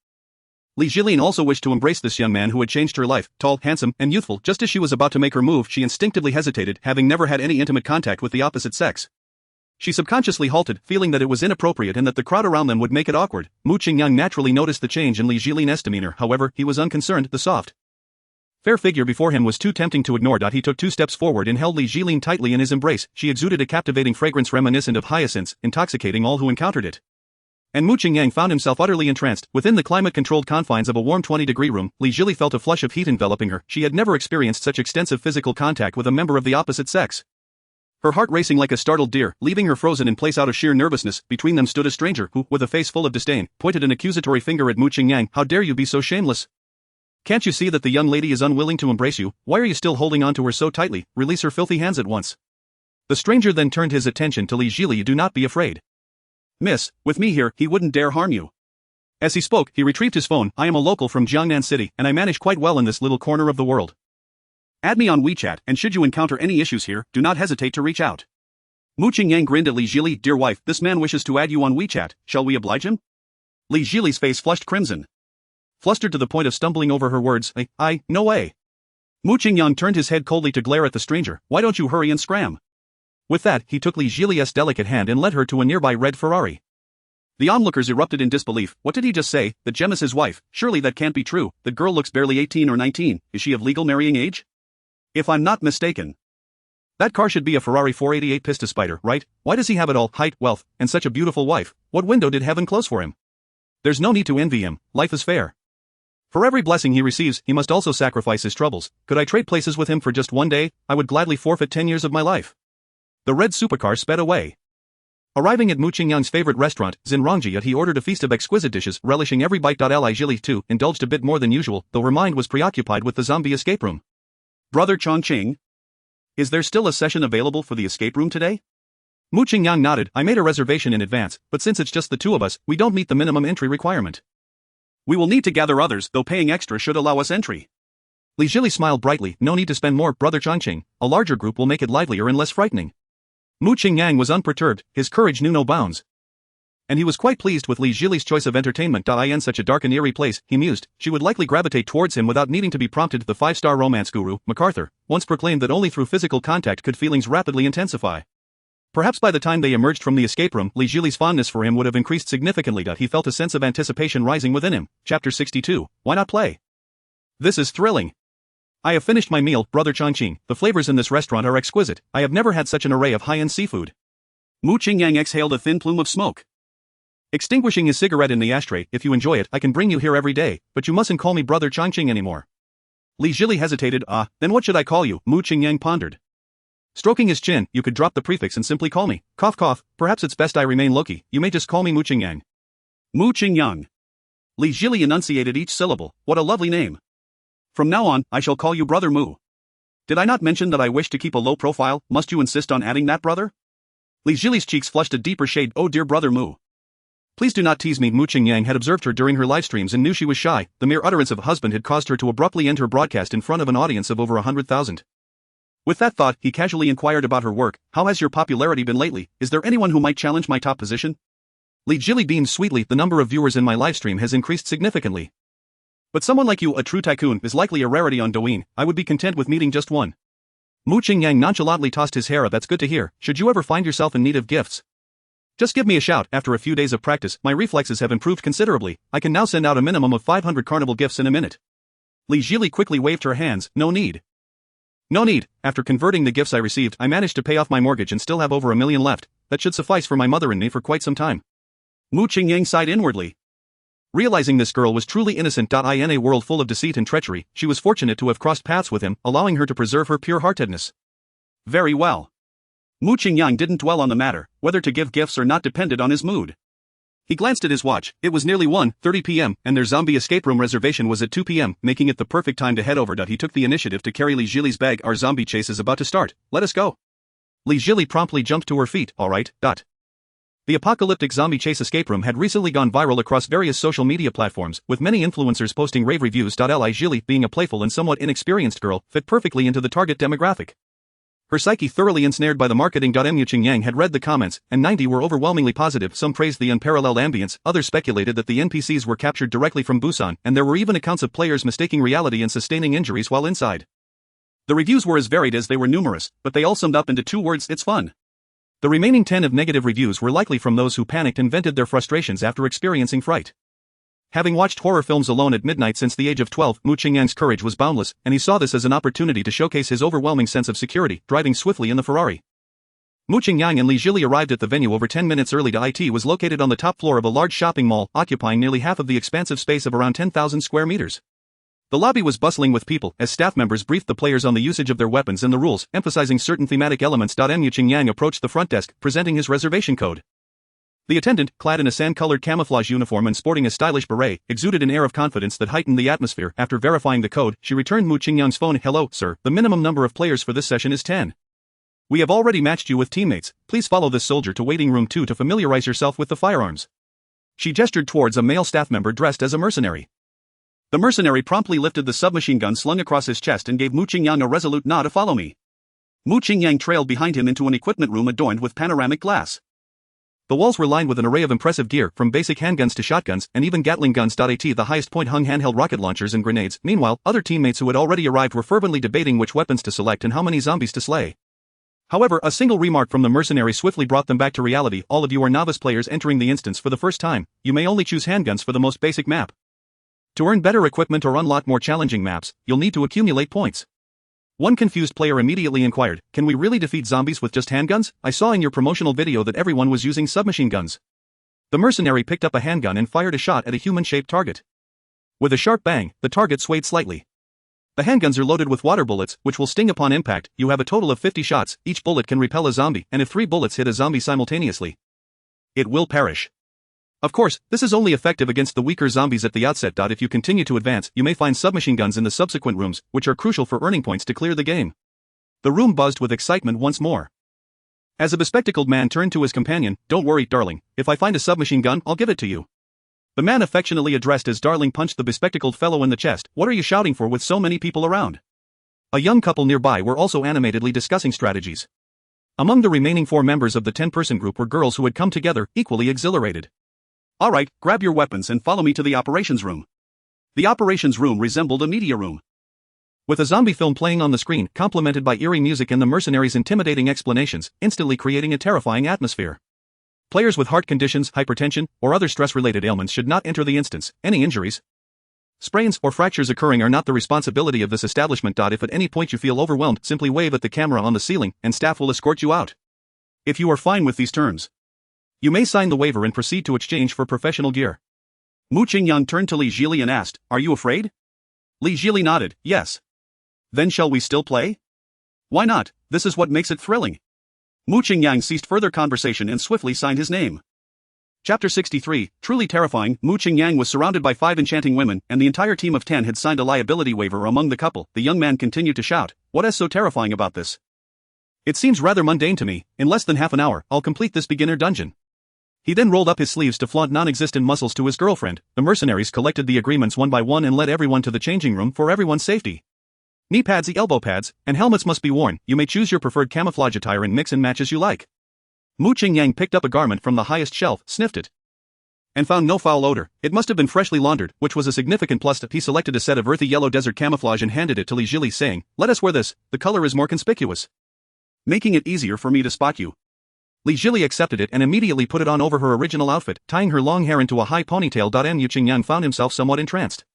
Li Jilin also wished to embrace this young man who had changed her life, tall, handsome, and youthful. Just as she was about to make her move, she instinctively hesitated, having never had any intimate contact with the opposite sex. She subconsciously halted, feeling that it was inappropriate and that the crowd around them would make it awkward. Mu Qingyang naturally noticed the change in Li Jilin's demeanor. However, he was unconcerned. The soft, fair figure before him was too tempting to ignore. He took 2 steps forward and held Li Jilin tightly in his embrace. She exuded a captivating fragrance reminiscent of hyacinths, intoxicating all who encountered it. And Mu Qingyang found himself utterly entranced. Within the climate-controlled confines of a warm 20-degree room, Li Jilin felt a flush of heat enveloping her. She had never experienced such extensive physical contact with a member of the opposite sex. Her heart racing like a startled deer, leaving her frozen in place out of sheer nervousness. Between them stood a stranger who, with a face full of disdain, pointed an accusatory finger at Mu Qingyang. How dare you be so shameless? Can't you see that the young lady is unwilling to embrace you? Why are you still holding on to her so tightly? Release her filthy hands at once. The stranger then turned his attention to Li Jili. Do not be afraid. Miss, with me here, he wouldn't dare harm you. As he spoke, he retrieved his phone. I am a local from Jiangnan City, and I manage quite well in this little corner of the world. Add me on WeChat, and should you encounter any issues here, do not hesitate to reach out. Mu Qingyang grinned at Li Jili. Dear wife, this man wishes to add you on WeChat, shall we oblige him? Li Jili's face flushed crimson. Flustered to the point of stumbling over her words, no way. Mu Qingyang turned his head coldly to glare at the stranger. Why don't you hurry and scram? With that, he took Li Jili's delicate hand and led her to a nearby red Ferrari. The onlookers erupted in disbelief. What did he just say? That Gem is his wife? Surely that can't be true. The girl looks barely 18 or 19. Is she of legal marrying age? If I'm not mistaken. That car should be a Ferrari 488 Pista Spider, right? Why does he have it all? Height, wealth, and such a beautiful wife? What window did heaven close for him? There's no need to envy him. Life is fair. For every blessing he receives, he must also sacrifice his troubles. Could I trade places with him for just one day? I would gladly forfeit 10 years of my life. The red supercar sped away. Arriving at Mu Qingyang's favorite restaurant, Xinrongji, he ordered a feast of exquisite dishes, relishing every bite. Li Jili, too, indulged a bit more than usual, though her mind was preoccupied with the zombie escape room. Brother Chongqing? Is there still a session available for the escape room today? Mu Qingyang nodded. I made a reservation in advance, but since it's just the two of us, we don't meet the minimum entry requirement. We will need to gather others, though paying extra should allow us entry. Li Jili smiled brightly. No need to spend more, Brother Chongqing. A larger group will make it livelier and less frightening. Mu Qingyang was unperturbed, his courage knew no bounds. And he was quite pleased with Li Jili's choice of entertainment. In such a dark and eerie place, he mused, she would likely gravitate towards him without needing to be prompted. The five-star romance guru, MacArthur, once proclaimed that only through physical contact could feelings rapidly intensify. Perhaps by the time they emerged from the escape room, Li Jili's fondness for him would have increased significantly. He felt a sense of anticipation rising within him. Chapter 62. Why not play? This is thrilling. I have finished my meal, Brother Chongqing. The flavors in this restaurant are exquisite. I have never had such an array of high-end seafood. Mu Qingyang exhaled a thin plume of smoke. Extinguishing his cigarette in the ashtray, if you enjoy it, I can bring you here every day, but you mustn't call me Brother Chongqing anymore. Li Jili hesitated. Then what should I call you? Mu Qingyang pondered. Stroking his chin, you could drop the prefix and simply call me. Cough cough, perhaps it's best I remain Loki. You may just call me Mu Qingyang. Mu Qingyang. Li Jili enunciated each syllable. What a lovely name. From now on, I shall call you Brother Mu. Did I not mention that I wish to keep a low profile? Must you insist on adding that, brother? Li Jili's cheeks flushed a deeper shade. Oh dear Brother Mu. Please do not tease me. Mu Qingyang had observed her during her live streams and knew she was shy. The mere utterance of husband had caused her to abruptly end her broadcast in front of an audience of over 100,000. With that thought, he casually inquired about her work. How has your popularity been lately? Is there anyone who might challenge my top position? Li Jili beamed sweetly. The number of viewers in my livestream has increased significantly. But someone like you, a true tycoon, is likely a rarity on Douyin. I would be content with meeting just one. Mu Qingyang nonchalantly tossed his hair. That's good to hear. Should you ever find yourself in need of gifts, just give me a shout. After a few days of practice, my reflexes have improved considerably. I can now send out a minimum of 500 carnival gifts in a minute. Li Jili quickly waved her hands. No need. No need. After converting the gifts I received, I managed to pay off my mortgage and still have over 1 million left. That should suffice for my mother and me for quite some time. Mu Qingyang sighed inwardly. Realizing this girl was truly innocent. In a world full of deceit and treachery, she was fortunate to have crossed paths with him, allowing her to preserve her pure-heartedness. Very well. Mu Qingyang didn't dwell on the matter. Whether to give gifts or not depended on his mood. He glanced at his watch. It was nearly 1:30 p.m., and their zombie escape room reservation was at 2 p.m., making it the perfect time to head over. He took the initiative to carry Li Jili's bag. Our zombie chase is about to start. Let us go. Li Jili promptly jumped to her feet. All right. The apocalyptic zombie chase escape room had recently gone viral across various social media platforms, with many influencers posting rave reviews. Li Jili, being a playful and somewhat inexperienced girl, fit perfectly into the target demographic. Her psyche thoroughly ensnared by the marketing. Mu Qingyang had read the comments, and 90 were overwhelmingly positive. Some praised the unparalleled ambience, others speculated that the NPCs were captured directly from Busan, and there were even accounts of players mistaking reality and sustaining injuries while inside. The reviews were as varied as they were numerous, but they all summed up into 2 words: it's fun. The remaining 10 of negative reviews were likely from those who panicked and vented their frustrations after experiencing fright. Having watched horror films alone at midnight since the age of 12, Mu Qingyang's courage was boundless, and he saw this as an opportunity to showcase his overwhelming sense of security, driving swiftly in the Ferrari. Mu Qingyang and Li Jili arrived at the venue over 10 minutes early. It was located on the top floor of a large shopping mall, occupying nearly half of the expansive space of around 10,000 square meters. The lobby was bustling with people as staff members briefed the players on the usage of their weapons and the rules, emphasizing certain thematic elements. Mu Qingyang approached the front desk, presenting his reservation code. The attendant, clad in a sand-colored camouflage uniform and sporting a stylish beret, exuded an air of confidence that heightened the atmosphere. After verifying the code, she returned Mu Qingyang's phone. "Hello, sir. The minimum number of players for this session is 10. We have already matched you with teammates. Please follow this soldier to waiting room 2 to familiarize yourself with the firearms." She gestured towards a male staff member dressed as a mercenary. The mercenary promptly lifted the submachine gun slung across his chest and gave Mu Qingyang a resolute nod to follow me. Mu Qingyang trailed behind him into an equipment room adorned with panoramic glass. The walls were lined with an array of impressive gear, from basic handguns to shotguns, and even Gatling guns. At the highest point hung handheld rocket launchers and grenades. Meanwhile, other teammates who had already arrived were fervently debating which weapons to select and how many zombies to slay. However, a single remark from the mercenary swiftly brought them back to reality. "All of you are novice players entering the instance for the first time. You may only choose handguns for the most basic map. To earn better equipment or unlock more challenging maps, you'll need to accumulate points." One confused player immediately inquired, "Can we really defeat zombies with just handguns? I saw in your promotional video that everyone was using submachine guns." The mercenary picked up a handgun and fired a shot at a human-shaped target. With a sharp bang, the target swayed slightly. The handguns are loaded with water bullets, which will sting upon impact. You have a total of 50 shots. Each bullet can repel a zombie, and if 3 bullets hit a zombie simultaneously, it will perish. Of course, this is only effective against the weaker zombies at the outset. If you continue to advance, you may find submachine guns in the subsequent rooms, which are crucial for earning points to clear the game. The room buzzed with excitement once more. As a bespectacled man turned to his companion, "Don't worry, darling. If I find a submachine gun, I'll give it to you." The man affectionately addressed as darling punched the bespectacled fellow in the chest. "What are you shouting for with so many people around?" A young couple nearby were also animatedly discussing strategies. Among the remaining 4 members of the 10-person group were girls who had come together, equally exhilarated. "Alright, grab your weapons and follow me to the operations room." The operations room resembled a media room. With a zombie film playing on the screen, complemented by eerie music and the mercenaries' intimidating explanations, instantly creating a terrifying atmosphere. Players with heart conditions, hypertension, or other stress-related ailments should not enter the instance. Any injuries, sprains, or fractures occurring are not the responsibility of this establishment. If at any point you feel overwhelmed, simply wave at the camera on the ceiling, and staff will escort you out. If you are fine with these terms, you may sign the waiver and proceed to exchange for professional gear. Mu Qingyang turned to Li Jili and asked, "Are you afraid?" Li Jili nodded, "Yes." "Then shall we still play?" "Why not? This is what makes it thrilling." Mu Qingyang ceased further conversation and swiftly signed his name. Chapter 63, Truly Terrifying. Mu Qingyang was surrounded by 5 enchanting women, and the entire team of 10 had signed a liability waiver among the couple. The young man continued to shout, "What is so terrifying about this? It seems rather mundane to me. In less than half an hour, I'll complete this beginner dungeon." He then rolled up his sleeves to flaunt non-existent muscles to his girlfriend. The mercenaries collected the agreements one by one and led everyone to the changing room for everyone's safety. Knee pads, elbow pads, and helmets must be worn. You may choose your preferred camouflage attire and mix and match as you like. Mu Qingyang picked up a garment from the highest shelf, sniffed it, and found no foul odor. It must have been freshly laundered, which was a significant plus. He selected a set of earthy yellow desert camouflage and handed it to Li Jili, saying, "Let us wear this. The color is more conspicuous, making it easier for me to spot you." Li Jili accepted it and immediately put it on over her original outfit, tying her long hair into a high ponytail. Mu Qingyang found himself somewhat entranced.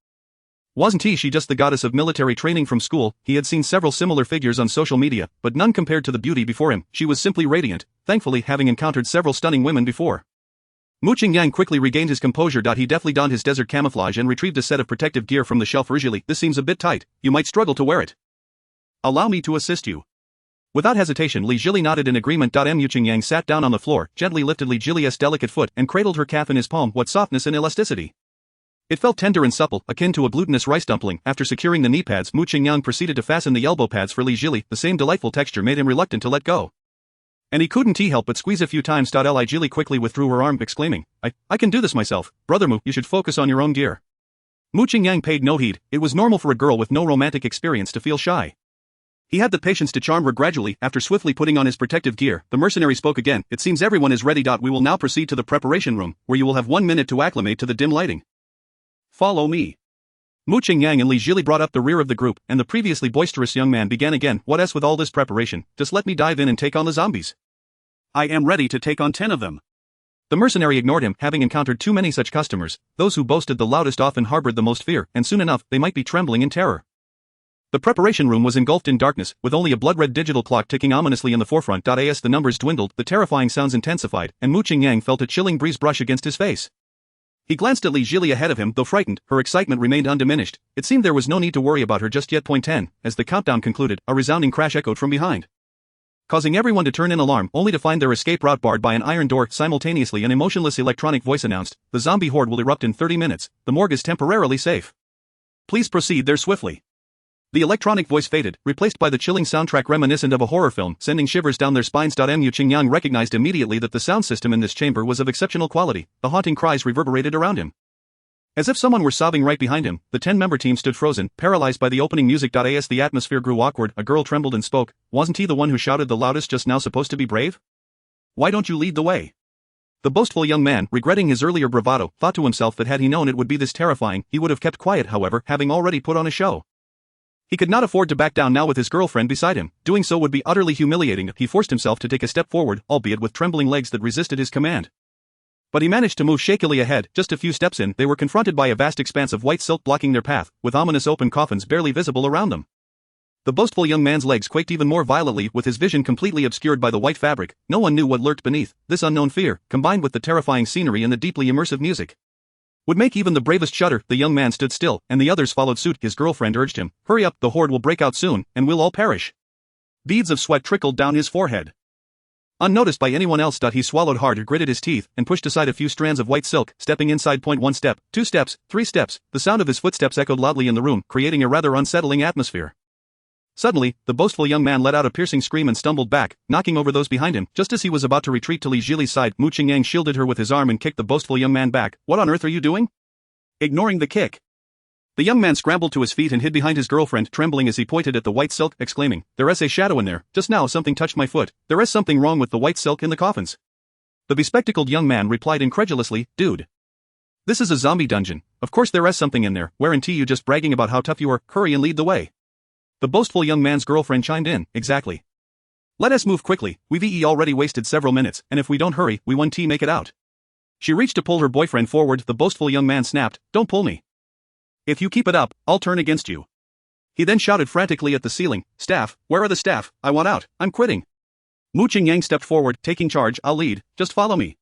Wasn't she just the goddess of military training from school? He had seen several similar figures on social media, but none compared to the beauty before him. She was simply radiant, thankfully having encountered several stunning women before. Mu Qingyang quickly regained his composure. He deftly donned his desert camouflage and retrieved a set of protective gear from the shelf. "Jili, this seems a bit tight. You might struggle to wear it. Allow me to assist you." Without hesitation, Li Jili nodded in agreement. Mu Qingyang sat down on the floor, gently lifted Li Jili's delicate foot, and cradled her calf in his palm. What softness and elasticity! It felt tender and supple, akin to a glutinous rice dumpling. After securing the knee pads, Mu Qingyang proceeded to fasten the elbow pads for Li Jili. The same delightful texture made him reluctant to let go, and he couldn't help but squeeze a few times. Li Jili quickly withdrew her arm, exclaiming, I can do this myself. Brother Mu, you should focus on your own gear." Mu Qingyang paid no heed. It was normal for a girl with no romantic experience to feel shy. He had the patience to charm her gradually. After swiftly putting on his protective gear, the mercenary spoke again. "It seems everyone is ready. We will now proceed to the preparation room, where you will have 1 minute to acclimate to the dim lighting. Follow me." Mu Qingyang and Li Jili brought up the rear of the group, and the previously boisterous young man began again. "What's with all this preparation? Just let me dive in and take on the zombies. I am ready to take on 10 of them." The mercenary ignored him, having encountered too many such customers. Those who boasted the loudest often harbored the most fear, and soon enough, they might be trembling in terror. The preparation room was engulfed in darkness, with only a blood-red digital clock ticking ominously in the forefront. As the numbers dwindled, the terrifying sounds intensified, and Mu Qingyang felt a chilling breeze brush against his face. He glanced at Li Jili ahead of him. Though frightened, her excitement remained undiminished. It seemed there was no need to worry about her just yet. Point 10, as the countdown concluded, a resounding crash echoed from behind, causing everyone to turn in alarm, only to find their escape route barred by an iron door. Simultaneously, an emotionless electronic voice announced, "The zombie horde will erupt in 30 minutes. The morgue is temporarily safe. Please proceed there swiftly." The electronic voice faded, replaced by the chilling soundtrack reminiscent of a horror film, sending shivers down their spines. Mu Qingyang recognized immediately that the sound system in this chamber was of exceptional quality. The haunting cries reverberated around him, as if someone were sobbing right behind him. The 10-member team stood frozen, paralyzed by the opening music. As the atmosphere grew awkward, a girl trembled and spoke. "Wasn't he the one who shouted the loudest just now supposed to be brave? Why don't you lead the way?" The boastful young man, regretting his earlier bravado, thought to himself that had he known it would be this terrifying, he would have kept quiet. However, having already put on a show, he could not afford to back down now with his girlfriend beside him. Doing so would be utterly humiliating. He forced himself to take a step forward, albeit with trembling legs that resisted his command. But he managed to move shakily ahead. Just a few steps in, they were confronted by a vast expanse of white silk blocking their path, with ominous open coffins barely visible around them. The boastful young man's legs quaked even more violently, with his vision completely obscured by the white fabric. No one knew what lurked beneath. This unknown fear, combined with the terrifying scenery and the deeply immersive music, would make even the bravest shudder. The young man stood still, and the others followed suit. His girlfriend urged him, "Hurry up, the horde will break out soon, and we'll all perish." Beads of sweat trickled down his forehead. Unnoticed by anyone else, he swallowed hard, gritted his teeth, and pushed aside a few strands of white silk, stepping inside. Point 1 step, 2 steps, 3 steps. The sound of his footsteps echoed loudly in the room, creating a rather unsettling atmosphere. Suddenly, the boastful young man let out a piercing scream and stumbled back, knocking over those behind him. Just as he was about to retreat to Li Jili's side, Mu Qingyang shielded her with his arm and kicked the boastful young man back. "What on earth are you doing?" Ignoring the kick, the young man scrambled to his feet and hid behind his girlfriend, trembling as he pointed at the white silk, exclaiming, "There is a shadow in there. Just now something touched my foot. There is something wrong with the white silk in the coffins." The bespectacled young man replied incredulously, "Dude, this is a zombie dungeon. Of course there is something in there. Weren't you just bragging about how tough you are? Hurry and lead the way." The boastful young man's girlfriend chimed in, "Exactly. Let us move quickly. We've already wasted several minutes, and if we don't hurry, we won't make it out." She reached to pull her boyfriend forward. The boastful young man snapped, "Don't pull me. If you keep it up, I'll turn against you." He then shouted frantically at the ceiling, "Staff, where are the staff? I want out, I'm quitting." Mu Qingyang stepped forward, taking charge. "I'll lead, just follow me."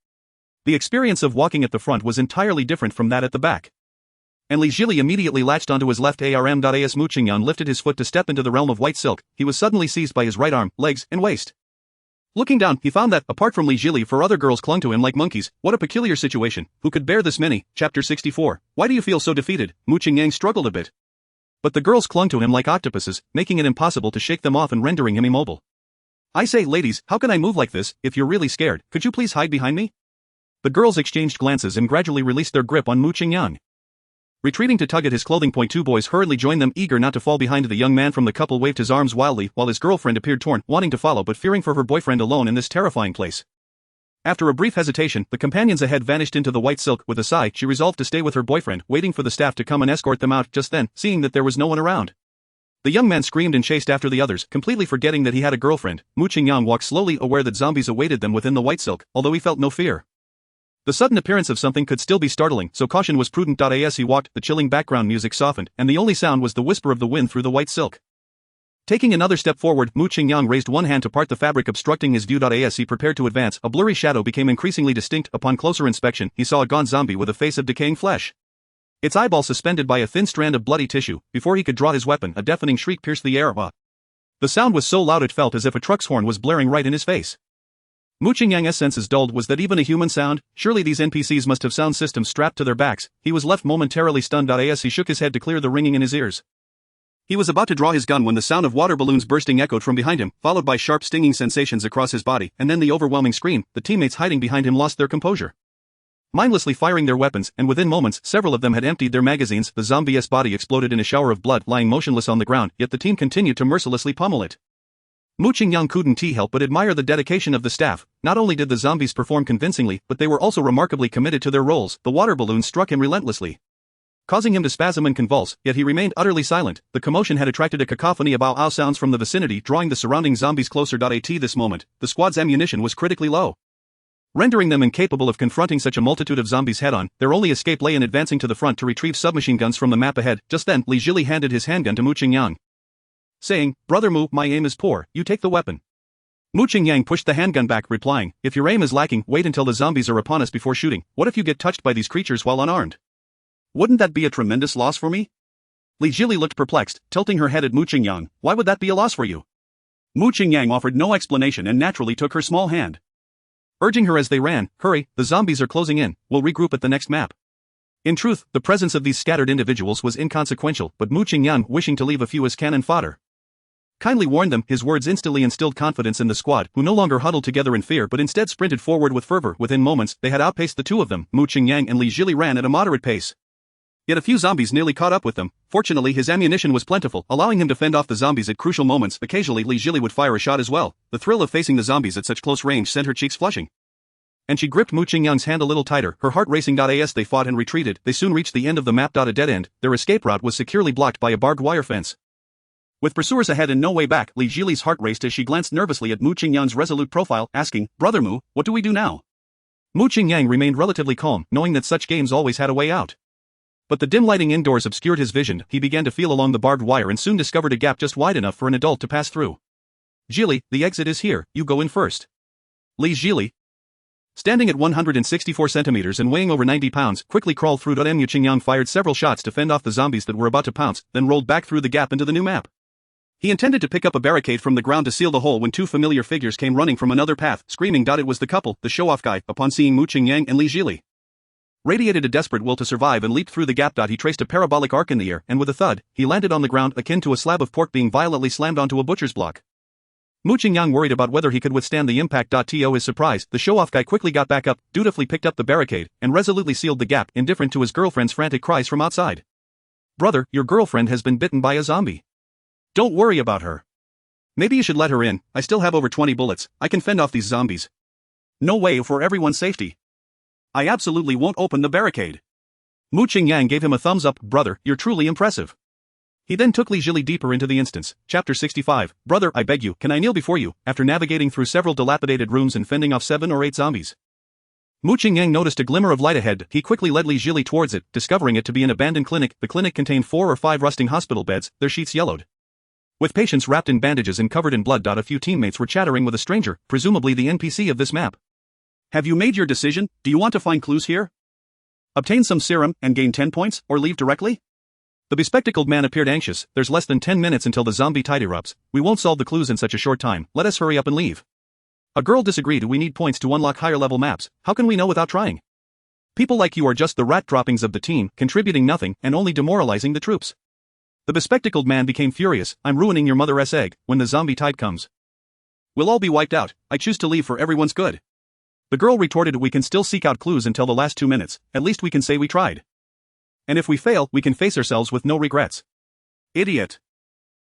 The experience of walking at the front was entirely different from that at the back, and Li Jili immediately latched onto his left arm. As Mu Qingyang lifted his foot to step into the realm of white silk, he was suddenly seized by his right arm, legs, and waist. Looking down, he found that, apart from Li Jili, 4 other girls clung to him like monkeys. What a peculiar situation. Who could bear this many? Chapter 64. Why do you feel so defeated? Mu Qingyang struggled a bit, but the girls clung to him like octopuses, making it impossible to shake them off and rendering him immobile. "I say, ladies, how can I move like this? If you're really scared, could you please hide behind me?" The girls exchanged glances and gradually released their grip on Mu Qingyang, retreating to tug at his clothing. 2 boys hurriedly joined them, eager not to fall behind. The young man from the couple waved his arms wildly, while his girlfriend appeared torn, wanting to follow but fearing for her boyfriend alone in this terrifying place. After a brief hesitation, the companions ahead vanished into the white silk. With a sigh, she resolved to stay with her boyfriend, waiting for the staff to come and escort them out. Just then, seeing that there was no one around, the young man screamed and chased after the others, completely forgetting that he had a girlfriend. Mu Qingyang walked slowly, aware that zombies awaited them within the white silk, although he felt no fear. The sudden appearance of something could still be startling, so caution was prudent. As he walked, the chilling background music softened, and the only sound was the whisper of the wind through the white silk. Taking another step forward, Mu Qingyang raised one hand to part the fabric obstructing his view. As he prepared to advance, a blurry shadow became increasingly distinct. Upon closer inspection, he saw a gaunt zombie with a face of decaying flesh, its eyeball suspended by a thin strand of bloody tissue. Before he could draw his weapon, a deafening shriek pierced the air. The sound was so loud it felt as if a truck's horn was blaring right in his face. Mu Qingyang's senses dulled. Was that even a human sound? Surely these NPCs must have sound systems strapped to their backs. He was left momentarily stunned. As he shook his head to clear the ringing in his ears, he was about to draw his gun when the sound of water balloons bursting echoed from behind him, followed by sharp stinging sensations across his body, and then the overwhelming scream. The teammates hiding behind him lost their composure, mindlessly firing their weapons, and within moments several of them had emptied their magazines. The zombie's body exploded in a shower of blood, lying motionless on the ground, yet the team continued to mercilessly pummel it. Mu Qingyang couldn't help but admire the dedication of the staff. Not only did the zombies perform convincingly, but they were also remarkably committed to their roles. The water balloons struck him relentlessly, causing him to spasm and convulse, yet he remained utterly silent. The commotion had attracted a cacophony of ow-ow sounds from the vicinity, drawing the surrounding zombies closer. At this moment, the squad's ammunition was critically low, rendering them incapable of confronting such a multitude of zombies head-on. Their only escape lay in advancing to the front to retrieve submachine guns from the map ahead. Just then, Li Jili handed his handgun to Mu Qingyang, saying, "Brother Mu, my aim is poor, you take the weapon." Mu Qingyang pushed the handgun back, replying, if your aim is lacking, wait until the zombies are upon us before shooting. What if you get touched by these creatures while unarmed? Wouldn't that be a tremendous loss for me? Li Jili looked perplexed, tilting her head at Mu Qingyang. Why would that be a loss for you? Mu Qingyang offered no explanation and naturally took her small hand, urging her as they ran, hurry, the zombies are closing in, we'll regroup at the next map. In truth, the presence of these scattered individuals was inconsequential, but Mu Qingyang, wishing to leave a few as cannon fodder, kindly warned them. His words instantly instilled confidence in the squad, who no longer huddled together in fear but instead sprinted forward with fervor. Within moments, they had outpaced the two of them. Mu Qingyang and Li Jili ran at a moderate pace. Yet a few zombies nearly caught up with them. Fortunately, his ammunition was plentiful, allowing him to fend off the zombies at crucial moments. Occasionally, Li Jili would fire a shot as well. The thrill of facing the zombies at such close range sent her cheeks flushing, and she gripped Mu Qingyang's hand a little tighter, her heart racing. As they fought and retreated, they soon reached the end of the map. A dead end, their escape route was securely blocked by a barbed wire fence. With pursuers ahead and no way back, Li Jili's heart raced as she glanced nervously at Mu Qingyang's resolute profile, asking, Brother Mu, what do we do now? Mu Qingyang remained relatively calm, knowing that such games always had a way out. But the dim lighting indoors obscured his vision. He began to feel along the barbed wire and soon discovered a gap just wide enough for an adult to pass through. Jili, the exit is here, you go in first. Li Jili, standing at 164 centimeters and weighing over 90 pounds, quickly crawled through. Mu Qingyang fired several shots to fend off the zombies that were about to pounce, then rolled back through the gap into the new map. He intended to pick up a barricade from the ground to seal the hole when two familiar figures came running from another path, screaming. It was the couple, the show-off guy, upon seeing Mu Qingyang and Li Jili, radiated a desperate will to survive and leaped through the gap. He traced a parabolic arc in the air, and with a thud, he landed on the ground akin to a slab of pork being violently slammed onto a butcher's block. Mu Qingyang worried about whether he could withstand the impact. To his surprise, the show-off guy quickly got back up, dutifully picked up the barricade, and resolutely sealed the gap, indifferent to his girlfriend's frantic cries from outside. Brother, your girlfriend has been bitten by a zombie. Don't worry about her. Maybe you should let her in, I still have over 20 bullets, I can fend off these zombies. No way, for everyone's safety. I absolutely won't open the barricade. Mu Qingyang gave him a thumbs up. Brother, you're truly impressive. He then took Li Jili deeper into the instance. Chapter 65. Brother, I beg you, can I kneel before you? After navigating through several dilapidated rooms and fending off 7 or 8 zombies, Mu Qingyang noticed a glimmer of light ahead. He quickly led Li Jili towards it, discovering it to be an abandoned clinic. The clinic contained 4 or 5 rusting hospital beds, their sheets yellowed, with patients wrapped in bandages and covered in blood. A few teammates were chattering with a stranger, presumably the NPC of this map. Have you made your decision? Do you want to find clues here? Obtain some serum and gain 10 points, or leave directly? The bespectacled man appeared anxious. There's less than 10 minutes until the zombie tide erupts. We won't solve the clues in such a short time. Let us hurry up and leave. A girl disagreed. We need points to unlock higher level maps. How can we know without trying? People like you are just the rat droppings of the team, contributing nothing and only demoralizing the troops. The bespectacled man became furious. I'm ruining your mother's egg. When the zombie tide comes, we'll all be wiped out. I choose to leave for everyone's good. The girl retorted. We can still seek out clues until the last 2 minutes. At least we can say we tried. And if we fail, we can face ourselves with no regrets. Idiot.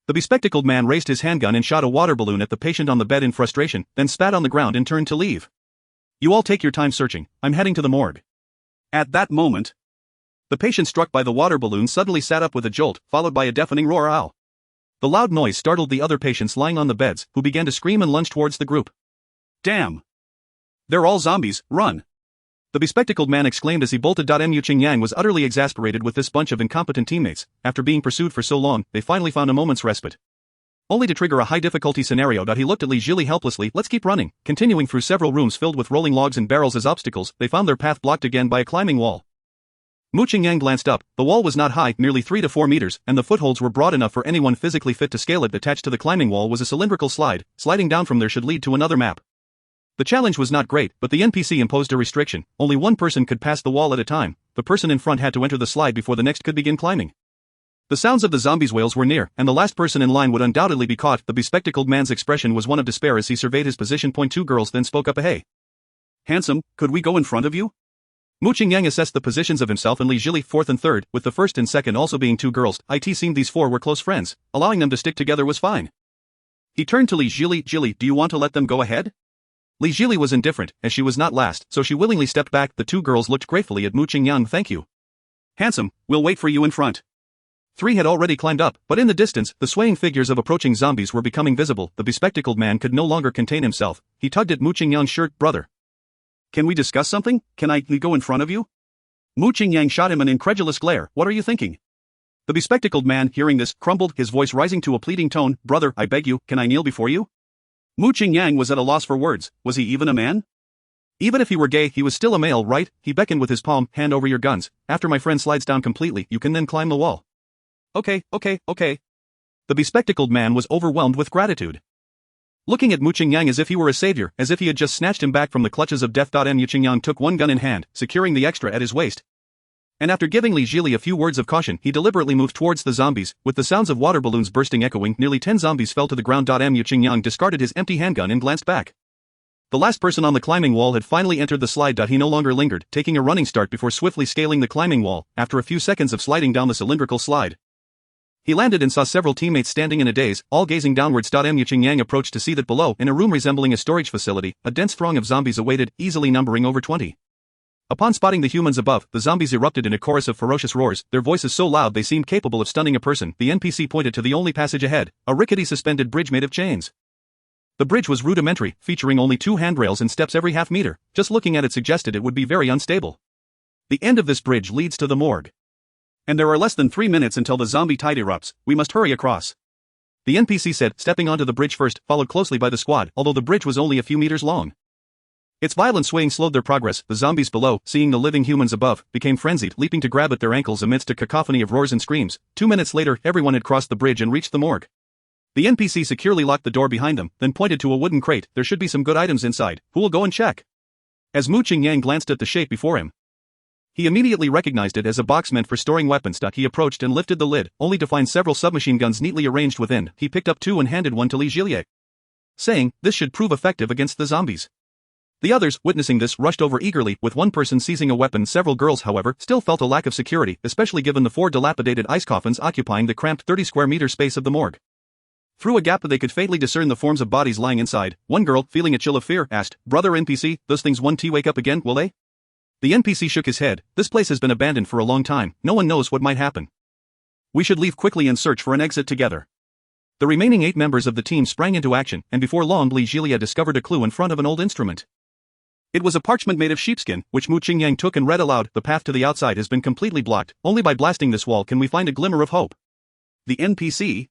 The bespectacled man raised his handgun and shot a water balloon at the patient on the bed in frustration, then spat on the ground and turned to leave. You all take your time searching. I'm heading to the morgue. At that moment, the patient struck by the water balloon suddenly sat up with a jolt, followed by a deafening roar. Ow! The loud noise startled the other patients lying on the beds, who began to scream and lunge towards the group. Damn! They're all zombies, run! The bespectacled man exclaimed as he bolted. Mu Qingyang was utterly exasperated with this bunch of incompetent teammates. After being pursued for so long, they finally found a moment's respite, only to trigger a high-difficulty scenario. He looked at Li Jili helplessly. Let's keep running. Continuing through several rooms filled with rolling logs and barrels as obstacles, they found their path blocked again by a climbing wall. Mu Qingyang glanced up. The wall was not high, merely 3 to 4 meters, and the footholds were broad enough for anyone physically fit to scale it. Attached to the climbing wall was a cylindrical slide. Sliding down from there should lead to another map. The challenge was not great, but the NPC imposed a restriction. Only one person could pass the wall at a time. The person in front had to enter the slide before the next could begin climbing. The sounds of the zombies' wails were near, and the last person in line would undoubtedly be caught. The bespectacled man's expression was one of despair as he surveyed his position. 2 girls then spoke up. Hey, handsome, could we go in front of you? Mu Qingyang assessed the positions of himself and Li Jili, 4th and 3rd, with the 1st and 2nd also being 2 girls. It seemed these 4 were close friends. Allowing them to stick together was fine. He turned to Li Jili. Jili, do you want to let them go ahead? Li Jili was indifferent, as she was not last, so she willingly stepped back. The 2 girls looked gratefully at Mu Qingyang. Thank you. Handsome, we'll wait for you in front. 3 had already climbed up, but in the distance, the swaying figures of approaching zombies were becoming visible. The bespectacled man could no longer contain himself. He tugged at Mu Qingyang's shirt. Brother, can we discuss something? Can I go in front of you? Mu Qingyang shot him an incredulous glare. What are you thinking? The bespectacled man, hearing this, crumbled, his voice rising to a pleading tone. Brother, I beg you, can I kneel before you? Mu Qingyang was at a loss for words. Was he even a man? Even if he were gay, he was still a male, right? He beckoned with his palm. Hand over your guns. After my friend slides down completely, you can then climb the wall. Okay. The bespectacled man was overwhelmed with gratitude. Looking at Mu Qingyang as if he were a savior, as if he had just snatched him back from the clutches of death. Mu Qingyang took one gun in hand, securing the extra at his waist. And after giving Li Jili a few words of caution, he deliberately moved towards the zombies, with the sounds of water balloons bursting echoing. Nearly 10 zombies fell to the ground. Mu Qingyang discarded his empty handgun and glanced back. The last person on the climbing wall had finally entered the slide. He no longer lingered, taking a running start before swiftly scaling the climbing wall. After a few seconds of sliding down the cylindrical slide, he landed and saw several teammates standing in a daze, all gazing downwards. Mu Qingyang approached to see that below, in a room resembling a storage facility, a dense throng of zombies awaited, easily numbering over 20. Upon spotting the humans above, the zombies erupted in a chorus of ferocious roars, their voices so loud they seemed capable of stunning a person. The NPC pointed to the only passage ahead, a rickety suspended bridge made of chains. The bridge was rudimentary, featuring only 2 handrails and steps every half meter. Just looking at it suggested it would be very unstable. The end of this bridge leads to the morgue. And there are less than 3 minutes until the zombie tide erupts. We must hurry across. The NPC said, stepping onto the bridge first, followed closely by the squad, although the bridge was only a few meters long. Its violent swaying slowed their progress. The zombies below, seeing the living humans above, became frenzied, leaping to grab at their ankles amidst a cacophony of roars and screams. 2 minutes later, everyone had crossed the bridge and reached the morgue. The NPC securely locked the door behind them, then pointed to a wooden crate. There should be some good items inside. Who will go and check? As Mu Qingyang glanced at the shape before him, he immediately recognized it as a box meant for storing weapons. He approached and lifted the lid, only to find several submachine guns neatly arranged within. He picked up 2 and handed one to Li Jili, saying, this should prove effective against the zombies. The others, witnessing this, rushed over eagerly, with one person seizing a weapon. Several girls, however, still felt a lack of security, especially given the 4 dilapidated ice coffins occupying the cramped 30 square meter space of the morgue. Through a gap they could faintly discern the forms of bodies lying inside. One girl, feeling a chill of fear, asked, Brother NPC, those things won't wake up again, will they? The NPC shook his head. This place has been abandoned for a long time, no one knows what might happen. We should leave quickly and search for an exit together. The remaining 8 members of the team sprang into action, and before long Li Jili discovered a clue in front of an old instrument. It was a parchment made of sheepskin, which Mu Qingyang took and read aloud. The path to the outside has been completely blocked. Only by blasting this wall can we find a glimmer of hope. The NPC,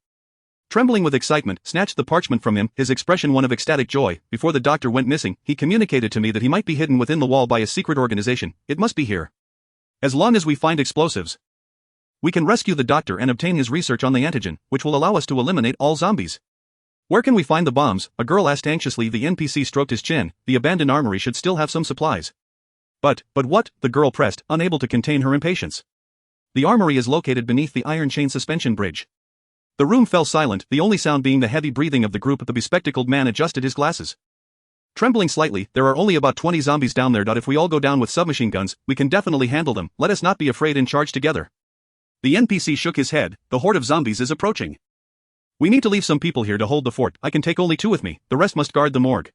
trembling with excitement, snatched the parchment from him, his expression one of ecstatic joy. Before the doctor went missing, he communicated to me that he might be hidden within the wall by a secret organization. It must be here. As long as we find explosives, we can rescue the doctor and obtain his research on the antigen, which will allow us to eliminate all zombies. Where can we find the bombs? A girl asked anxiously. The NPC stroked his chin. The abandoned armory should still have some supplies. But what? The girl pressed, unable to contain her impatience. The armory is located beneath the iron chain suspension bridge. The room fell silent, the only sound being the heavy breathing of the group. The bespectacled man adjusted his glasses. Trembling slightly, there are only about 20 zombies down there. If we all go down with submachine guns, we can definitely handle them. Let us not be afraid and charge together. The NPC shook his head. The horde of zombies is approaching. We need to leave some people here to hold the fort. I can take only 2 with me, the rest must guard the morgue.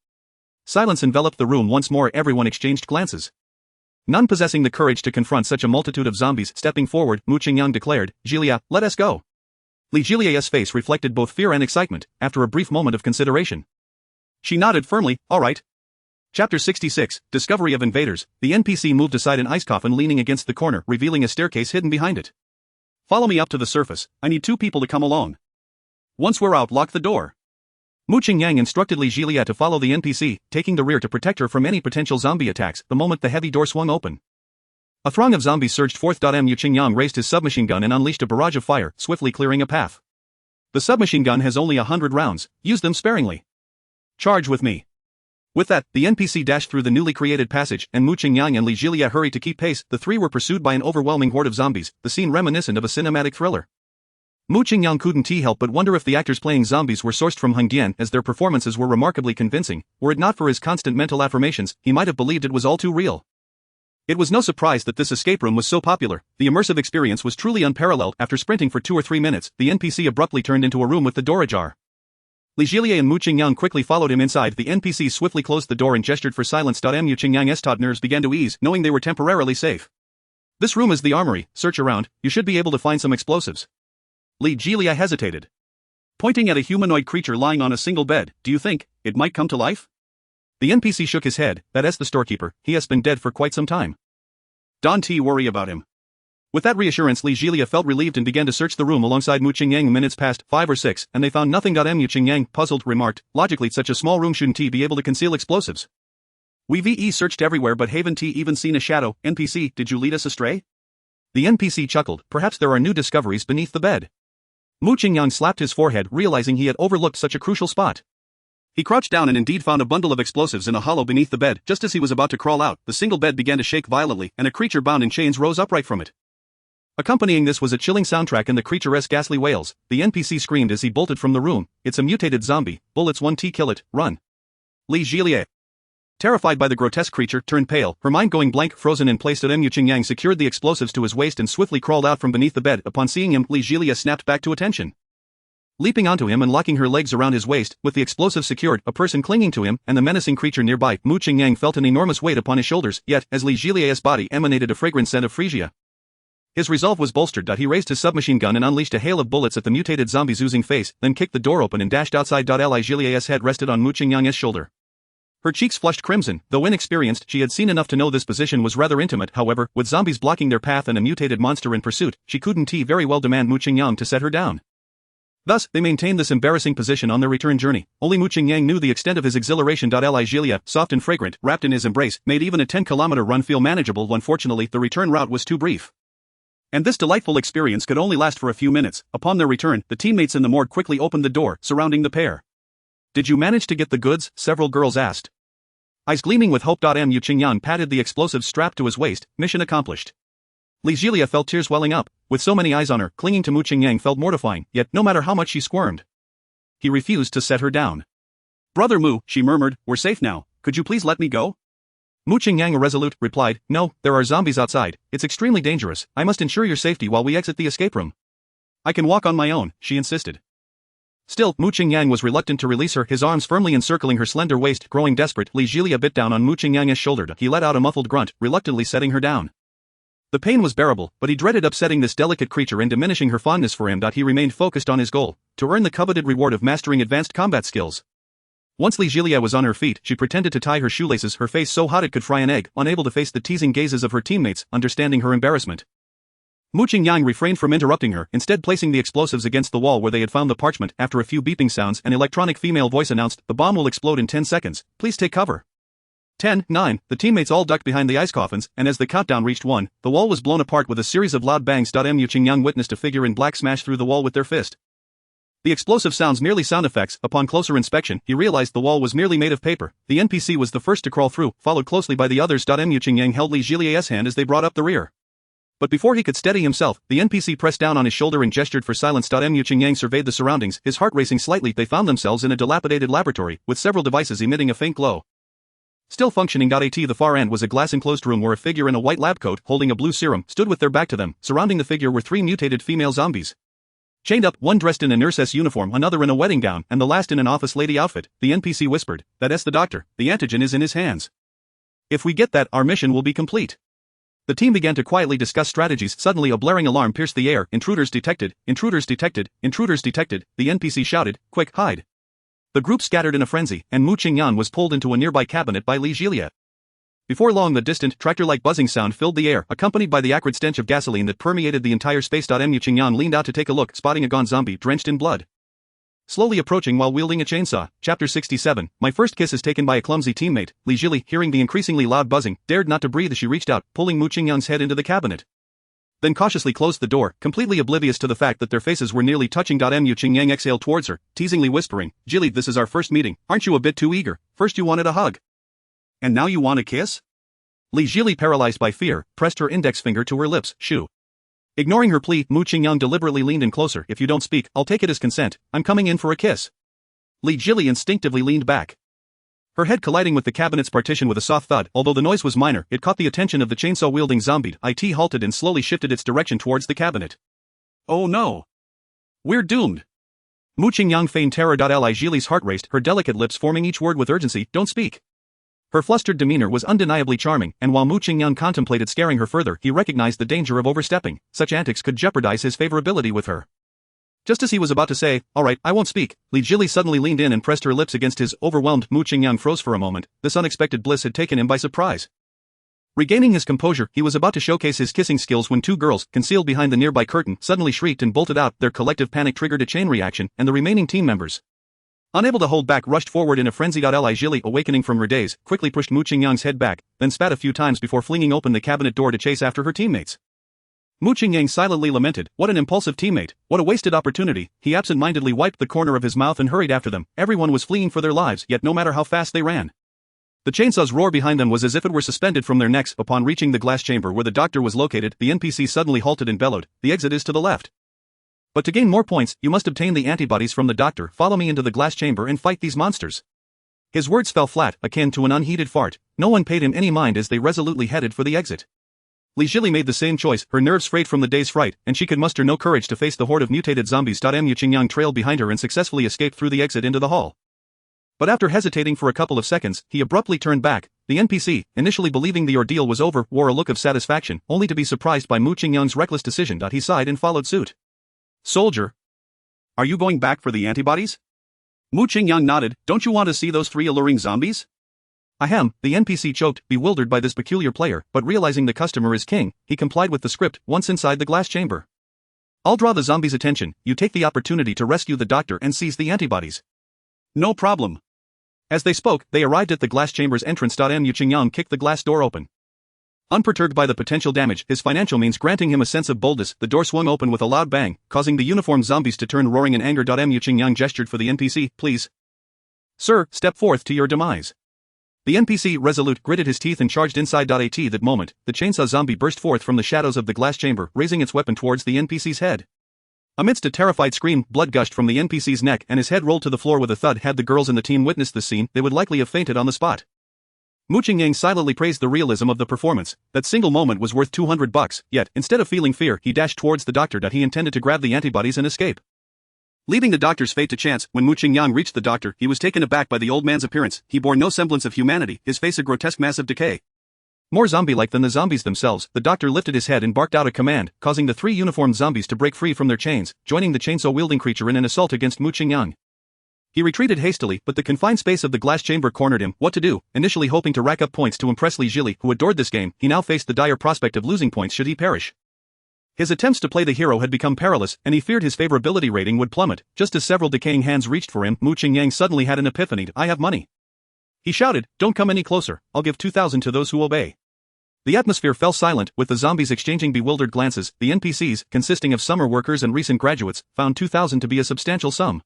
Silence enveloped the room once more. Everyone exchanged glances. None possessing the courage to confront such a multitude of zombies. Stepping forward, Mu Qingyang declared, Jilia, let us go. Li Jilia's face reflected both fear and excitement. After a brief moment of consideration, she nodded firmly. All right. Chapter 66, Discovery of Invaders. The NPC moved aside an ice coffin leaning against the corner, revealing a staircase hidden behind it. Follow me up to the surface. I need 2 people to come along. Once we're out, lock the door. Mu Qingyang instructed Li Jili to follow the NPC, taking the rear to protect her from any potential zombie attacks. The moment the heavy door swung open, a throng of zombies surged forth. Mu Qingyang raised his submachine gun and unleashed a barrage of fire, swiftly clearing a path. The submachine gun has only 100 rounds. Use them sparingly. Charge with me. With that, the NPC dashed through the newly created passage, and Mu Qingyang and Li Jili hurried to keep pace. The 3 were pursued by an overwhelming horde of zombies, the scene reminiscent of a cinematic thriller. Mu Qingyang couldn't help but wonder if the actors playing zombies were sourced from Hengdian, as their performances were remarkably convincing. Were it not for his constant mental affirmations, he might have believed it was all too real. It was no surprise that this escape room was so popular. The immersive experience was truly unparalleled. After sprinting for 2 or 3 minutes, the NPC abruptly turned into a room with the door ajar. Li Jili and Mu Qingyang quickly followed him inside. The NPC swiftly closed the door and gestured for silence. Mu Qingyang's taut nerves began to ease, knowing they were temporarily safe. This room is the armory. Search around, you should be able to find some explosives. Li Jili hesitated, pointing at a humanoid creature lying on a single bed. Do you think it might come to life? The NPC shook his head. That's the storekeeper. He has been dead for quite some time. Don't worry about him. With that reassurance, Li Jielia felt relieved and began to search the room alongside Mu Qingyang. Minutes passed, 5 or 6, and they found nothing. Mu Qingyang, puzzled, remarked, logically such a small room shouldn't be able to conceal explosives. We've searched everywhere but haven't even seen a shadow. NPC, did you lead us astray? The NPC chuckled, perhaps there are new discoveries beneath the bed. Mu Qingyang slapped his forehead, realizing he had overlooked such a crucial spot. He crouched down and indeed found a bundle of explosives in a hollow beneath the bed. Just as he was about to crawl out, the single bed began to shake violently, and a creature bound in chains rose upright from it. Accompanying this was a chilling soundtrack and the creature's ghastly wails. The NPC screamed as he bolted from the room. It's a mutated zombie. Bullets 1T, kill it, run. Li Jielia, terrified by the grotesque creature, turned pale, her mind going blank, frozen in place. Mu Qingyang secured the explosives to his waist and swiftly crawled out from beneath the bed. Upon seeing him, Li Jielia snapped back to attention. Leaping onto him and locking her legs around his waist, with the explosives secured, a person clinging to him, and the menacing creature nearby, Mu Qingyang felt an enormous weight upon his shoulders, yet, as Li Jielia's body emanated a fragrant scent of freesia, his resolve was bolstered. He raised his submachine gun and unleashed a hail of bullets at the mutated zombie's oozing face, then kicked the door open and dashed outside. Li Jielia's head rested on Mu Qingyang's shoulder. Her cheeks flushed crimson. Though inexperienced, she had seen enough to know this position was rather intimate. However, with zombies blocking their path and a mutated monster in pursuit, she couldn't very well demand Mu Qingyang to set her down. Thus, they maintained this embarrassing position on their return journey. Only Mu Qingyang knew the extent of his exhilaration. Li Jielia, soft and fragrant, wrapped in his embrace, made even a 10-kilometer run feel manageable. Unfortunately, the return route was too brief. And this delightful experience could only last for a few minutes. Upon their return, the teammates in the morgue quickly opened the door, surrounding the pair. Did you manage to get the goods? Several girls asked. Eyes gleaming with hope. Mu Qingyang patted the explosives strapped to his waist, mission accomplished. Li Jielia felt tears welling up. With so many eyes on her, clinging to Mu Qingyang felt mortifying, yet no matter how much she squirmed, he refused to set her down. Brother Mu, she murmured, we're safe now, could you please let me go? Mu Qingyang, irresolute, replied, no, there are zombies outside, it's extremely dangerous, I must ensure your safety while we exit the escape room. I can walk on my own, she insisted. Still, Mu Qingyang was reluctant to release her, his arms firmly encircling her slender waist. Growing desperate, Li Jielia bit down on Mu Qingyang's shoulder. He let out a muffled grunt, reluctantly setting her down. The pain was bearable, but he dreaded upsetting this delicate creature and diminishing her fondness for him. He remained focused on his goal, to earn the coveted reward of mastering advanced combat skills. Once Li Jielia was on her feet, she pretended to tie her shoelaces, her face so hot it could fry an egg, unable to face the teasing gazes of her teammates, understanding her embarrassment. Mu Qingyang refrained from interrupting her, instead placing the explosives against the wall where they had found the parchment. After a few beeping sounds, an electronic female voice announced, the bomb will explode in 10 seconds, please take cover. 10, 9, the teammates all ducked behind the ice coffins, and as the countdown reached 1, the wall was blown apart with a series of loud bangs. Mu Qingyang witnessed a figure in black smash through the wall with their fist. The explosive sounds merely sound effects. Upon closer inspection, he realized the wall was merely made of paper. The NPC was the first to crawl through, followed closely by the others. Mu Qingyang held Li Jielia's hand as they brought up the rear. But before he could steady himself, the NPC pressed down on his shoulder and gestured for silence. Mu Qingyang surveyed the surroundings, his heart racing slightly. They found themselves in a dilapidated laboratory, with several devices emitting a faint glow. Still functioning. At the far end was a glass-enclosed room where a figure in a white lab coat, holding a blue serum, stood with their back to them. Surrounding the figure were 3 mutated female zombies. Chained up, one dressed in a nurse's uniform, another in a wedding gown, and the last in an office lady outfit. The NPC whispered, that's the doctor, the antigen is in his hands. If we get that, our mission will be complete. The team began to quietly discuss strategies. Suddenly a blaring alarm pierced the air. Intruders detected, intruders detected, intruders detected. The NPC shouted, quick, hide. The group scattered in a frenzy, and Mu Qingyang was pulled into a nearby cabinet by Li Jielia. Before long, the distant, tractor-like buzzing sound filled the air, accompanied by the acrid stench of gasoline that permeated the entire space. Mu Qingyang leaned out to take a look, spotting a gaunt zombie drenched in blood, slowly approaching while wielding a chainsaw. Chapter 67. My first kiss is taken by a clumsy teammate. Li Jielia, hearing the increasingly loud buzzing, dared not to breathe as she reached out, pulling Mu Qingyang's head into the cabinet. Then cautiously closed the door, completely oblivious to the fact that their faces were nearly touching. Mu Qingyang exhaled towards her, teasingly whispering, Jielia, this is our first meeting, aren't you a bit too eager? First you wanted a hug. And now you want a kiss? Li Jielia, paralyzed by fear, pressed her index finger to her lips. Shoo. Ignoring her plea, Mu Qingyang deliberately leaned in closer. If you don't speak, I'll take it as consent, I'm coming in for a kiss. Li Jielia instinctively leaned back, her head colliding with the cabinet's partition with a soft thud. Although the noise was minor, it caught the attention of the chainsaw-wielding zombie. It halted and slowly shifted its direction towards the cabinet. Oh no! We're doomed! Mu Qingyang feigned terror. Li Jielia's heart raced, her delicate lips forming each word with urgency, don't speak. Her flustered demeanor was undeniably charming, and while Mu Qingyang contemplated scaring her further, he recognized the danger of overstepping. Such antics could jeopardize his favorability with her. Just as he was about to say, all right, I won't speak, Li Jielia suddenly leaned in and pressed her lips against his. Overwhelmed, Mu Qingyang froze for a moment. This unexpected bliss had taken him by surprise. Regaining his composure, he was about to showcase his kissing skills when two girls, concealed behind the nearby curtain, suddenly shrieked and bolted out. Their collective panic triggered a chain reaction, and the remaining team members, unable to hold back, rushed forward in a frenzy. Li Jili, awakening from her daze, quickly pushed Mu Qingyang's head back, then spat a few times before flinging open the cabinet door to chase after her teammates. Mu Qingyang silently lamented, "What an impulsive teammate, what a wasted opportunity." He absent-mindedly wiped the corner of his mouth and hurried after them. Everyone was fleeing for their lives, yet no matter how fast they ran, the chainsaw's roar behind them was as if it were suspended from their necks. Upon reaching the glass chamber where the doctor was located, the NPC suddenly halted and bellowed, "The exit is to the left. But to gain more points, you must obtain the antibodies from the doctor. Follow me into the glass chamber and fight these monsters." His words fell flat, akin to an unheeded fart. No one paid him any mind as they resolutely headed for the exit. Li Jili made the same choice, her nerves frayed from the day's fright, and she could muster no courage to face the horde of mutated zombies. Mu Qingyang trailed behind her and successfully escaped through the exit into the hall. But after hesitating for a couple of seconds, he abruptly turned back. The NPC, initially believing the ordeal was over, wore a look of satisfaction, only to be surprised by Mu Qingyang's reckless decision. He sighed and followed suit. "Soldier, are you going back for the antibodies?" Mu Qingyang nodded. "Don't you want to see those 3 alluring zombies?" "Ahem," the NPC choked, bewildered by this peculiar player, but realizing the customer is king, he complied with the script. Once inside the glass chamber, "I'll draw the zombies' attention. You take the opportunity to rescue the doctor and seize the antibodies." "No problem." As they spoke, they arrived at the glass chamber's entrance. Mu Qingyang kicked the glass door open. Unperturbed by the potential damage, his financial means granting him a sense of boldness, the door swung open with a loud bang, causing the uniformed zombies to turn roaring in anger. Mu Qingyang gestured for the NPC, "Please, sir, step forth to your demise." The NPC, resolute, gritted his teeth and charged inside. At that moment, the chainsaw zombie burst forth from the shadows of the glass chamber, raising its weapon towards the NPC's head. Amidst a terrified scream, blood gushed from the NPC's neck and his head rolled to the floor with a thud. Had the girls in the team witnessed this scene, they would likely have fainted on the spot. Mu Qingyang silently praised the realism of the performance. That single moment was worth $200, yet, instead of feeling fear, he dashed towards the doctor. He intended to grab the antibodies and escape, leaving the doctor's fate to chance. When Mu Qingyang reached the doctor, he was taken aback by the old man's appearance. He bore no semblance of humanity, his face a grotesque mass of decay. More zombie-like than the zombies themselves, the doctor lifted his head and barked out a command, causing the 3 uniformed zombies to break free from their chains, joining the chainsaw-wielding creature in an assault against Mu Qingyang. He retreated hastily, but the confined space of the glass chamber cornered him. What to do? Initially hoping to rack up points to impress Li Jili, who adored this game, he now faced the dire prospect of losing points should he perish. His attempts to play the hero had become perilous, and he feared his favorability rating would plummet. Just as several decaying hands reached for him, Mu Qingyang suddenly had an epiphany. "I have money," he shouted. "Don't come any closer. I'll give 2,000 to those who obey." The atmosphere fell silent, with the zombies exchanging bewildered glances. The NPCs, consisting of summer workers and recent graduates, found 2,000 to be a substantial sum,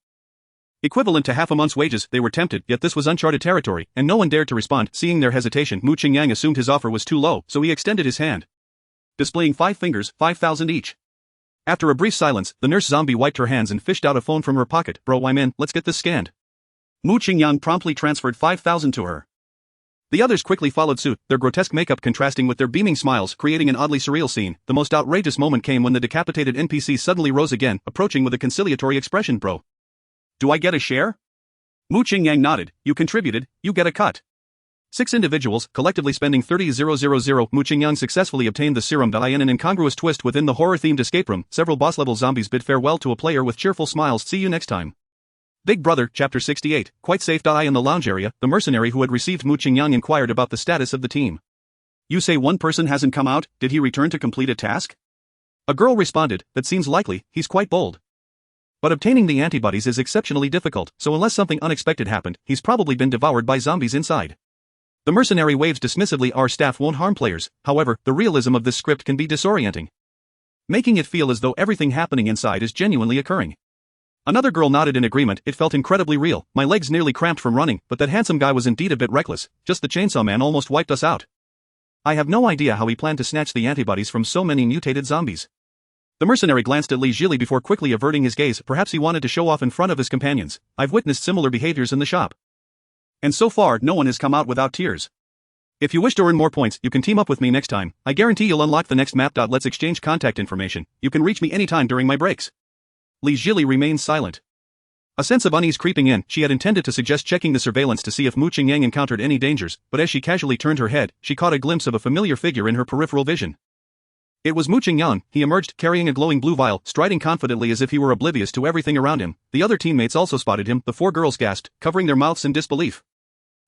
equivalent to half a month's wages. They were tempted, yet this was uncharted territory, and no one dared to respond. Seeing their hesitation, Mu Qingyang assumed his offer was too low, so he extended his hand, displaying 5 fingers, 5,000 each. After a brief silence, the nurse zombie wiped her hands and fished out a phone from her pocket. "Bro, I'm in, let's get this scanned." Mu Qingyang promptly transferred 5,000 to her. The others quickly followed suit, their grotesque makeup contrasting with their beaming smiles, creating an oddly surreal scene. The most outrageous moment came when the decapitated NPC suddenly rose again, approaching with a conciliatory expression. "Bro, do I get a share?" Mu Qingyang nodded. "You contributed, you get a cut." 6 individuals, collectively spending 30,000. Mu Qingyang successfully obtained the serum. In an incongruous twist within the horror-themed escape room, several boss-level zombies bid farewell to a player with cheerful smiles. "See you next time." Big Brother, Chapter 68, quite safe. In the lounge area, the mercenary who had received Mu Qingyang inquired about the status of the team. "You say one person hasn't come out, did he return to complete a task?" A girl responded, "That seems likely, he's quite bold. But obtaining the antibodies is exceptionally difficult, so unless something unexpected happened, he's probably been devoured by zombies inside." The mercenary waves dismissively. "Our staff won't harm players." However, the realism of this script can be disorienting, making it feel as though everything happening inside is genuinely occurring. Another girl nodded in agreement. "It felt incredibly real. My legs nearly cramped from running, but that handsome guy was indeed a bit reckless. Just the chainsaw man almost wiped us out. I have no idea how he planned to snatch the antibodies from so many mutated zombies." The mercenary glanced at Li Jili before quickly averting his gaze. Perhaps he wanted to show off in front of his companions. "I've witnessed similar behaviors in the shop, and so far no one has come out without tears. If you wish to earn more points, you can team up with me next time. I guarantee you'll unlock the next map. Let's exchange contact information. You can reach me anytime during my breaks." Li Jili remained silent, a sense of unease creeping in. She had intended to suggest checking the surveillance to see if Mu Qingyang encountered any dangers, but as she casually turned her head, she caught a glimpse of a familiar figure in her peripheral vision. It was Mu Qingyang. He emerged, carrying a glowing blue vial, striding confidently as if he were oblivious to everything around him. The other teammates also spotted him. The 4 girls gasped, covering their mouths in disbelief.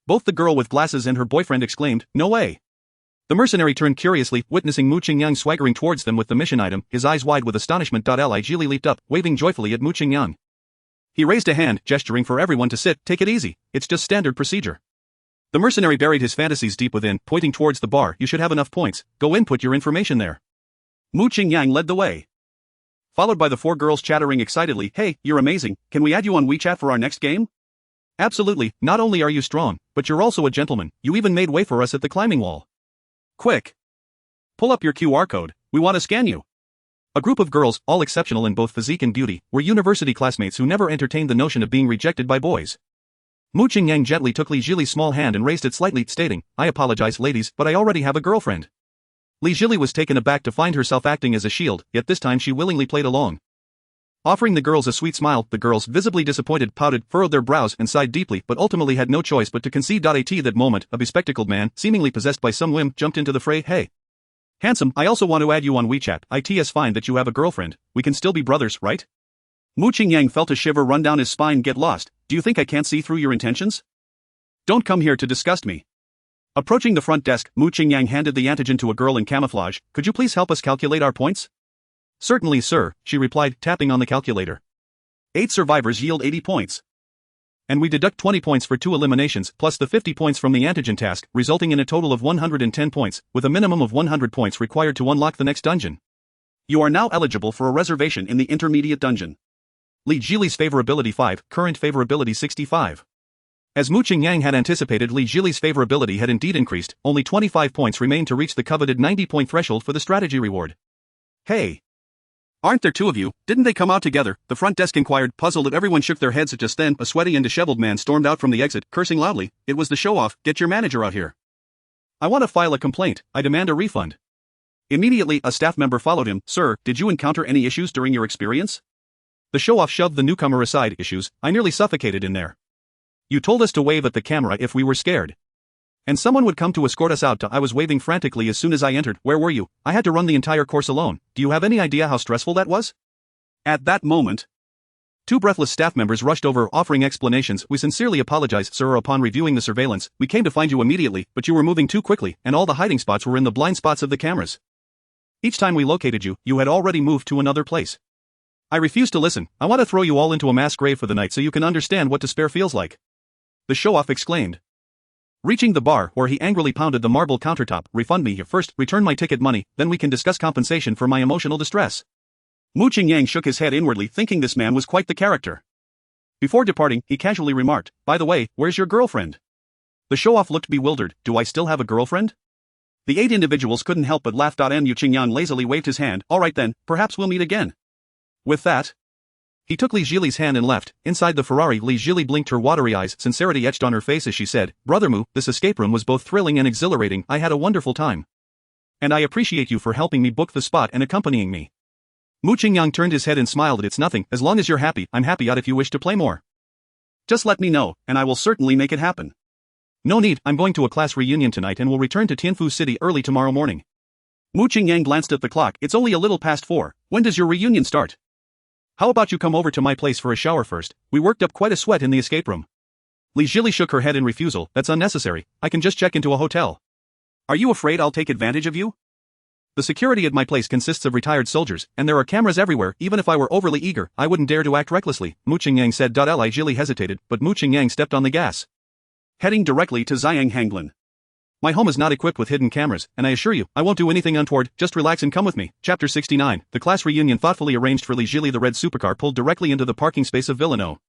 Both the girl with glasses and her boyfriend exclaimed, "No way! The mercenary turned curiously, witnessing Mu Qingyang swaggering towards them with the mission item, his eyes wide with astonishment. Li Jili leaped up, waving joyfully at Mu Qingyang. He raised a hand, gesturing for everyone to sit. Take it easy, it's just standard procedure. The mercenary buried his fantasies deep within, pointing towards the bar. You should have enough points, go input your information there. Mu Qingyang led the way, followed by the 4 girls chattering excitedly. Hey, you're amazing, can we add you on WeChat for our next game? Absolutely, not only are you strong, but you're also a gentleman, you even made way for us at the climbing wall. Quick! Pull up your QR code, we want to scan you. A group of girls, all exceptional in both physique and beauty, were university classmates who never entertained the notion of being rejected by boys. Mu Qingyang gently took Li Jili's small hand and raised it slightly, stating, I apologize ladies, but I already have a girlfriend. Li Jili was taken aback to find herself acting as a shield, yet this time she willingly played along. Offering the girls a sweet smile, the girls, visibly disappointed, pouted, furrowed their brows, and sighed deeply, but ultimately had no choice but to concede. At that moment, a bespectacled man, seemingly possessed by some whim, jumped into the fray. Hey, handsome, I also want to add you on WeChat. It's fine that you have a girlfriend, we can still be brothers, right? Mu Qingyang felt a shiver run down his spine. Get lost, do you think I can't see through your intentions? Don't come here to disgust me. Approaching the front desk, Mu Qingyang handed the antigen to a girl in camouflage. Could you please help us calculate our points? Certainly sir, she replied, tapping on the calculator. 8 survivors yield 80 points. And we deduct 20 points for 2 eliminations, plus the 50 points from the antigen task, resulting in a total of 110 points, with a minimum of 100 points required to unlock the next dungeon. You are now eligible for a reservation in the intermediate dungeon. Li Jili's favorability 5, current favorability 65. As Mu Qingyang had anticipated, Li Jili's favorability had indeed increased, only 25 points remained to reach the coveted 90-point threshold for the strategy reward. Hey! Aren't there 2 of you, didn't they come out together? The front desk inquired, puzzled. Everyone shook their heads. Just then, a sweaty and disheveled man stormed out from the exit, cursing loudly. It was the show-off, get your manager out here. I want to file a complaint, I demand a refund. Immediately, a staff member followed him. Sir, did you encounter any issues during your experience? The show-off shoved the newcomer aside. Issues? I nearly suffocated in there. You told us to wave at the camera if we were scared. And someone would come to escort us out. I was waving frantically as soon as I entered. Where were you? I had to run the entire course alone. Do you have any idea how stressful that was? At that moment, 2 breathless staff members rushed over, offering explanations. We sincerely apologize, sir. Upon reviewing the surveillance, we came to find you immediately, but you were moving too quickly, and all the hiding spots were in the blind spots of the cameras. Each time we located you, you had already moved to another place. I refuse to listen. I want to throw you all into a mass grave for the night so you can understand what despair feels like. The show-off exclaimed. Reaching the bar, where he angrily pounded the marble countertop. Refund me first, return my ticket money, then we can discuss compensation for my emotional distress. Mu Qingyang shook his head inwardly, thinking this man was quite the character. Before departing, he casually remarked, by the way, where's your girlfriend? The show-off looked bewildered. Do I still have a girlfriend? The 8 individuals couldn't help but laugh. Mu Qingyang lazily waved his hand. Alright then, perhaps we'll meet again. With that, he took Li Jili's hand and left. Inside the Ferrari, Li Jili blinked her watery eyes, sincerity etched on her face as she said, Brother Mu, this escape room was both thrilling and exhilarating. I had a wonderful time. And I appreciate you for helping me book the spot and accompanying me. Mu Qingyang turned his head and smiled. It's nothing, as long as you're happy, I'm happy. If you wish to play more, just let me know, and I will certainly make it happen. No need, I'm going to a class reunion tonight and will return to Tianfu City early tomorrow morning. Mu Qingyang glanced at the clock. It's only a little past 4. When does your reunion start? How about you come over to my place for a shower first? We worked up quite a sweat in the escape room. Li Jili shook her head in refusal. That's unnecessary, I can just check into a hotel. Are you afraid I'll take advantage of you? The security at my place consists of retired soldiers, and there are cameras everywhere. Even if I were overly eager, I wouldn't dare to act recklessly, Mu Qingyang said. Li Jili hesitated, but Mu Qingyang stepped on the gas, heading directly to Xianghanglin. My home is not equipped with hidden cameras, and I assure you, I won't do anything untoward. Just relax and come with me. Chapter 69, the class reunion thoughtfully arranged for Li Jili. The red supercar pulled directly into the parking space of Villano.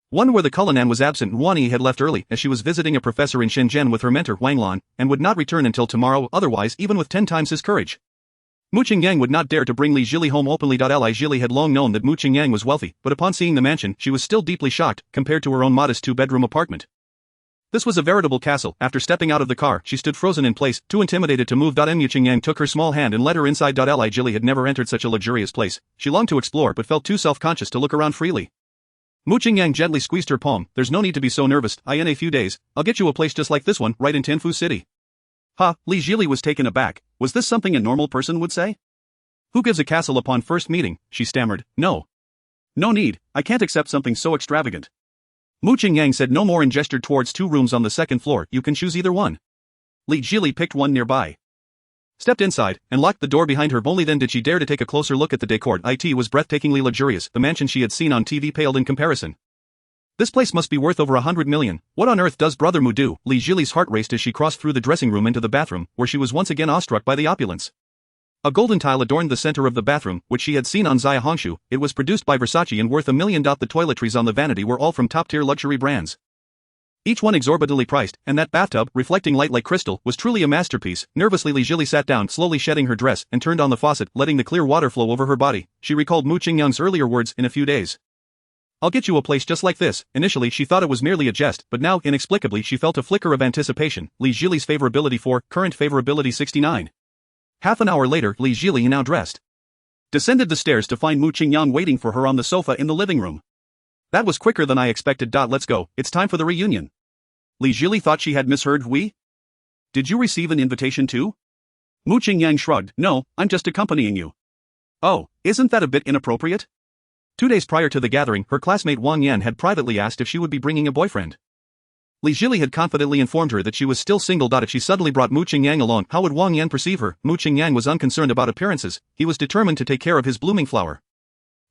One where the Cullinan was absent. Wani had left early, as she was visiting a professor in Shenzhen with her mentor, Wang Lan, and would not return until tomorrow, otherwise even with 10 times his courage, Mu Qingyang would not dare to bring Li Jili home openly. Li Jili had long known that Mu Qingyang was wealthy, but upon seeing the mansion, she was still deeply shocked, compared to her own modest 2-bedroom apartment. This was a veritable castle. After stepping out of the car, she stood frozen in place, too intimidated to move. Mu Qingyang took her small hand and led her inside. Li Jili had never entered such a luxurious place. She longed to explore but felt too self-conscious to look around freely. Mu Qingyang gently squeezed her palm. There's no need to be so nervous. In a few days, I'll get you a place just like this one, right in Tianfu City. Ha, Li Jili was taken aback. Was this something a normal person would say? Who gives a castle upon first meeting? She stammered. No. No need, I can't accept something so extravagant. Mu Qingyang said no more and gestured towards 2 rooms on the 2nd floor. You can choose either one. Li Jili picked one nearby. stepped inside, and locked the door behind her. Only then did she dare to take a closer look at the decor. It was breathtakingly luxurious. The mansion she had seen on TV paled in comparison. This place must be worth over 100 million. What on earth does Brother Mu do? Li Jili's heart raced as she crossed through the dressing room into the bathroom, where she was once again awestruck by the opulence. A golden tile adorned the center of the bathroom, which she had seen on Zaya Hongshu. It was produced by Versace and worth $1 million. The toiletries on the vanity were all from top-tier luxury brands, each one exorbitantly priced, and that bathtub, reflecting light like crystal, was truly a masterpiece. Nervously, Li Jili sat down, slowly shedding her dress, and turned on the faucet, letting the clear water flow over her body. She recalled Mu Qingyang's earlier words, "In a few days, I'll get you a place just like this." Initially she thought it was merely a jest, but now, inexplicably, she felt a flicker of anticipation. Li Jili's favorability 4, current favorability 69. Half an hour later, Li Jili, now dressed, descended the stairs to find Mu Qingyang waiting for her on the sofa in the living room. "That was quicker than I expected. Let's go, it's time for the reunion." Li Jili thought she had misheard. "We? Did you receive an invitation too?" Mu Qingyang shrugged. "No, I'm just accompanying you." "Oh, isn't that a bit inappropriate?" 2 days prior to the gathering, her classmate Wang Yan had privately asked if she would be bringing a boyfriend. Li Jili had confidently informed her that she was still single. If she suddenly brought Mu Qingyang along, how would Wang Yan perceive her? Mu Qingyang was unconcerned about appearances. He was determined to take care of his blooming flower.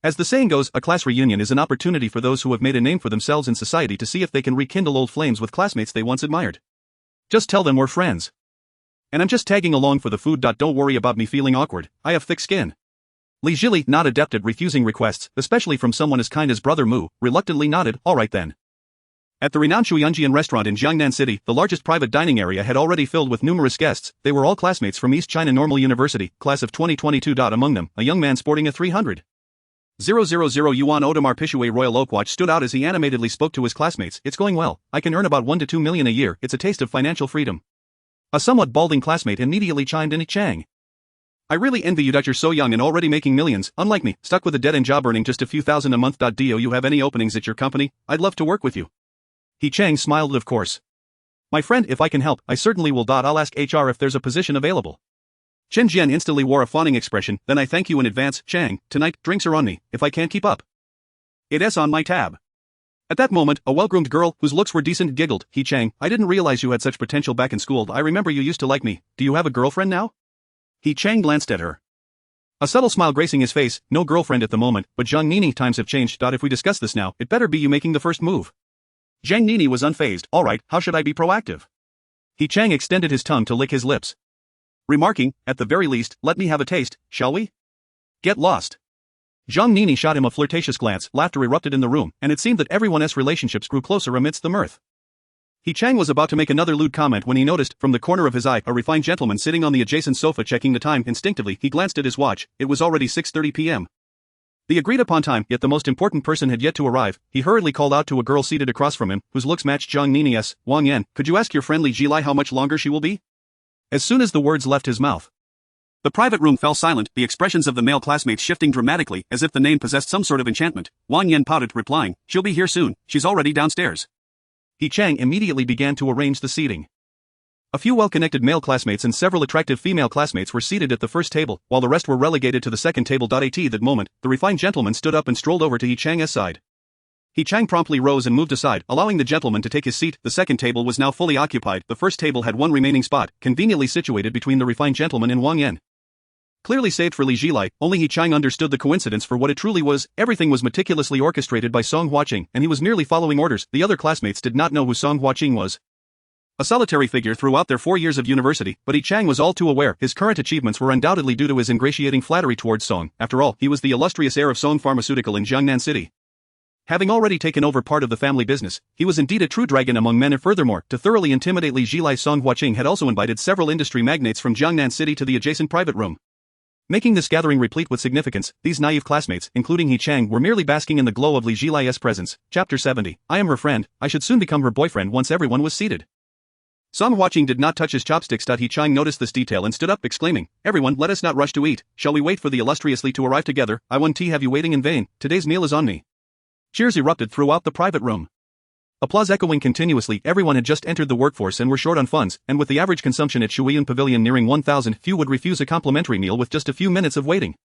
As the saying goes, a class reunion is an opportunity for those who have made a name for themselves in society to see if they can rekindle old flames with classmates they once admired. Just tell them we're friends. And I'm just tagging along for the food. Don't worry about me feeling awkward, I have thick skin. Li Jili, not adept at refusing requests, especially from someone as kind as Brother Mu, reluctantly nodded. "All right then." At the renowned Shuyanjian restaurant in Jiangnan City, the largest private dining area had already filled with numerous guests. They were all classmates from East China Normal University, class of 2022. Among them, a young man sporting a 300,000 yuan Audemars Piguet Royal Oak watch stood out as he animatedly spoke to his classmates. "It's going well. I can earn about 1 to 2 million a year. It's a taste of financial freedom." A somewhat balding classmate immediately chimed in. "Chang, I really envy you. You're so young and already making millions, unlike me, stuck with a dead-end job earning just a few thousand a month. Do you have any openings at your company? I'd love to work with you." He Chang smiled. "Of course, my friend, if I can help, I certainly will. I'll ask HR if there's a position available." Chen Jian instantly wore a fawning expression. "Then I thank you in advance, Chang. Tonight, drinks are on me. If I can't keep up, it's on my tab." At that moment, a well-groomed girl, whose looks were decent, giggled. "He Chang, I didn't realize you had such potential back in school. I remember you used to like me. Do you have a girlfriend now?" He Chang glanced at her, a subtle smile gracing his face. "No girlfriend at the moment, but Zhang Nini, times have changed. If we discuss this now, it better be you making the first move." Zhang Nini was unfazed. "All right, how should I be proactive?" He Chang extended his tongue to lick his lips, remarking, "At the very least, let me have a taste, shall we? Get lost." Zhang Nini shot him a flirtatious glance. Laughter erupted in the room, and it seemed that everyone's relationships grew closer amidst the mirth. He Chang was about to make another lewd comment when he noticed, from the corner of his eye, a refined gentleman sitting on the adjacent sofa checking the time. Instinctively, he glanced at his watch. It was already 6:30 p.m. The agreed-upon time, yet the most important person had yet to arrive. He hurriedly called out to a girl seated across from him, whose looks matched Zhang Nini's. "Wang Yan, could you ask your friend Li Jili how much longer she will be?" As soon as the words left his mouth, the private room fell silent, the expressions of the male classmates shifting dramatically, as if the name possessed some sort of enchantment. Wang Yan pouted, replying, "She'll be here soon, she's already downstairs." He Chang immediately began to arrange the seating. A few well-connected male classmates and several attractive female classmates were seated at the first table, while the rest were relegated to the second table. At that moment, the refined gentleman stood up and strolled over to He Chang's side. He Chang promptly rose and moved aside, allowing the gentleman to take his seat. The second table was now fully occupied. The first table had one remaining spot, conveniently situated between the refined gentleman and Wang Yan. Clearly saved for Li Jili, only He Chang understood the coincidence for what it truly was. Everything was meticulously orchestrated by Song Huaqing, and he was merely following orders. The other classmates did not know who Song Huaqing was. A solitary figure throughout their 4 years of university, but He Chang was all too aware his current achievements were undoubtedly due to his ingratiating flattery towards Song. After all, he was the illustrious heir of Song Pharmaceutical in Jiangnan City. Having already taken over part of the family business, he was indeed a true dragon among men, and furthermore, to thoroughly intimidate Li Jili, Song Huaqing had also invited several industry magnates from Jiangnan City to the adjacent private room. Making this gathering replete with significance, these naive classmates, including He Chang, were merely basking in the glow of Li Jili's presence. Chapter 70. I am her friend, I should soon become her boyfriend. Once everyone was seated, Song Huaqing did not touch his chopsticks. He Chang noticed this detail and stood up, exclaiming, "Everyone, let us not rush to eat. Shall we wait for the illustriously to arrive together? I won't have you waiting in vain. Today's meal is on me." Cheers erupted throughout the private room, applause echoing continuously. Everyone had just entered the workforce and were short on funds, and with the average consumption at Shuyan Pavilion nearing 1,000, few would refuse a complimentary meal with just a few minutes of waiting.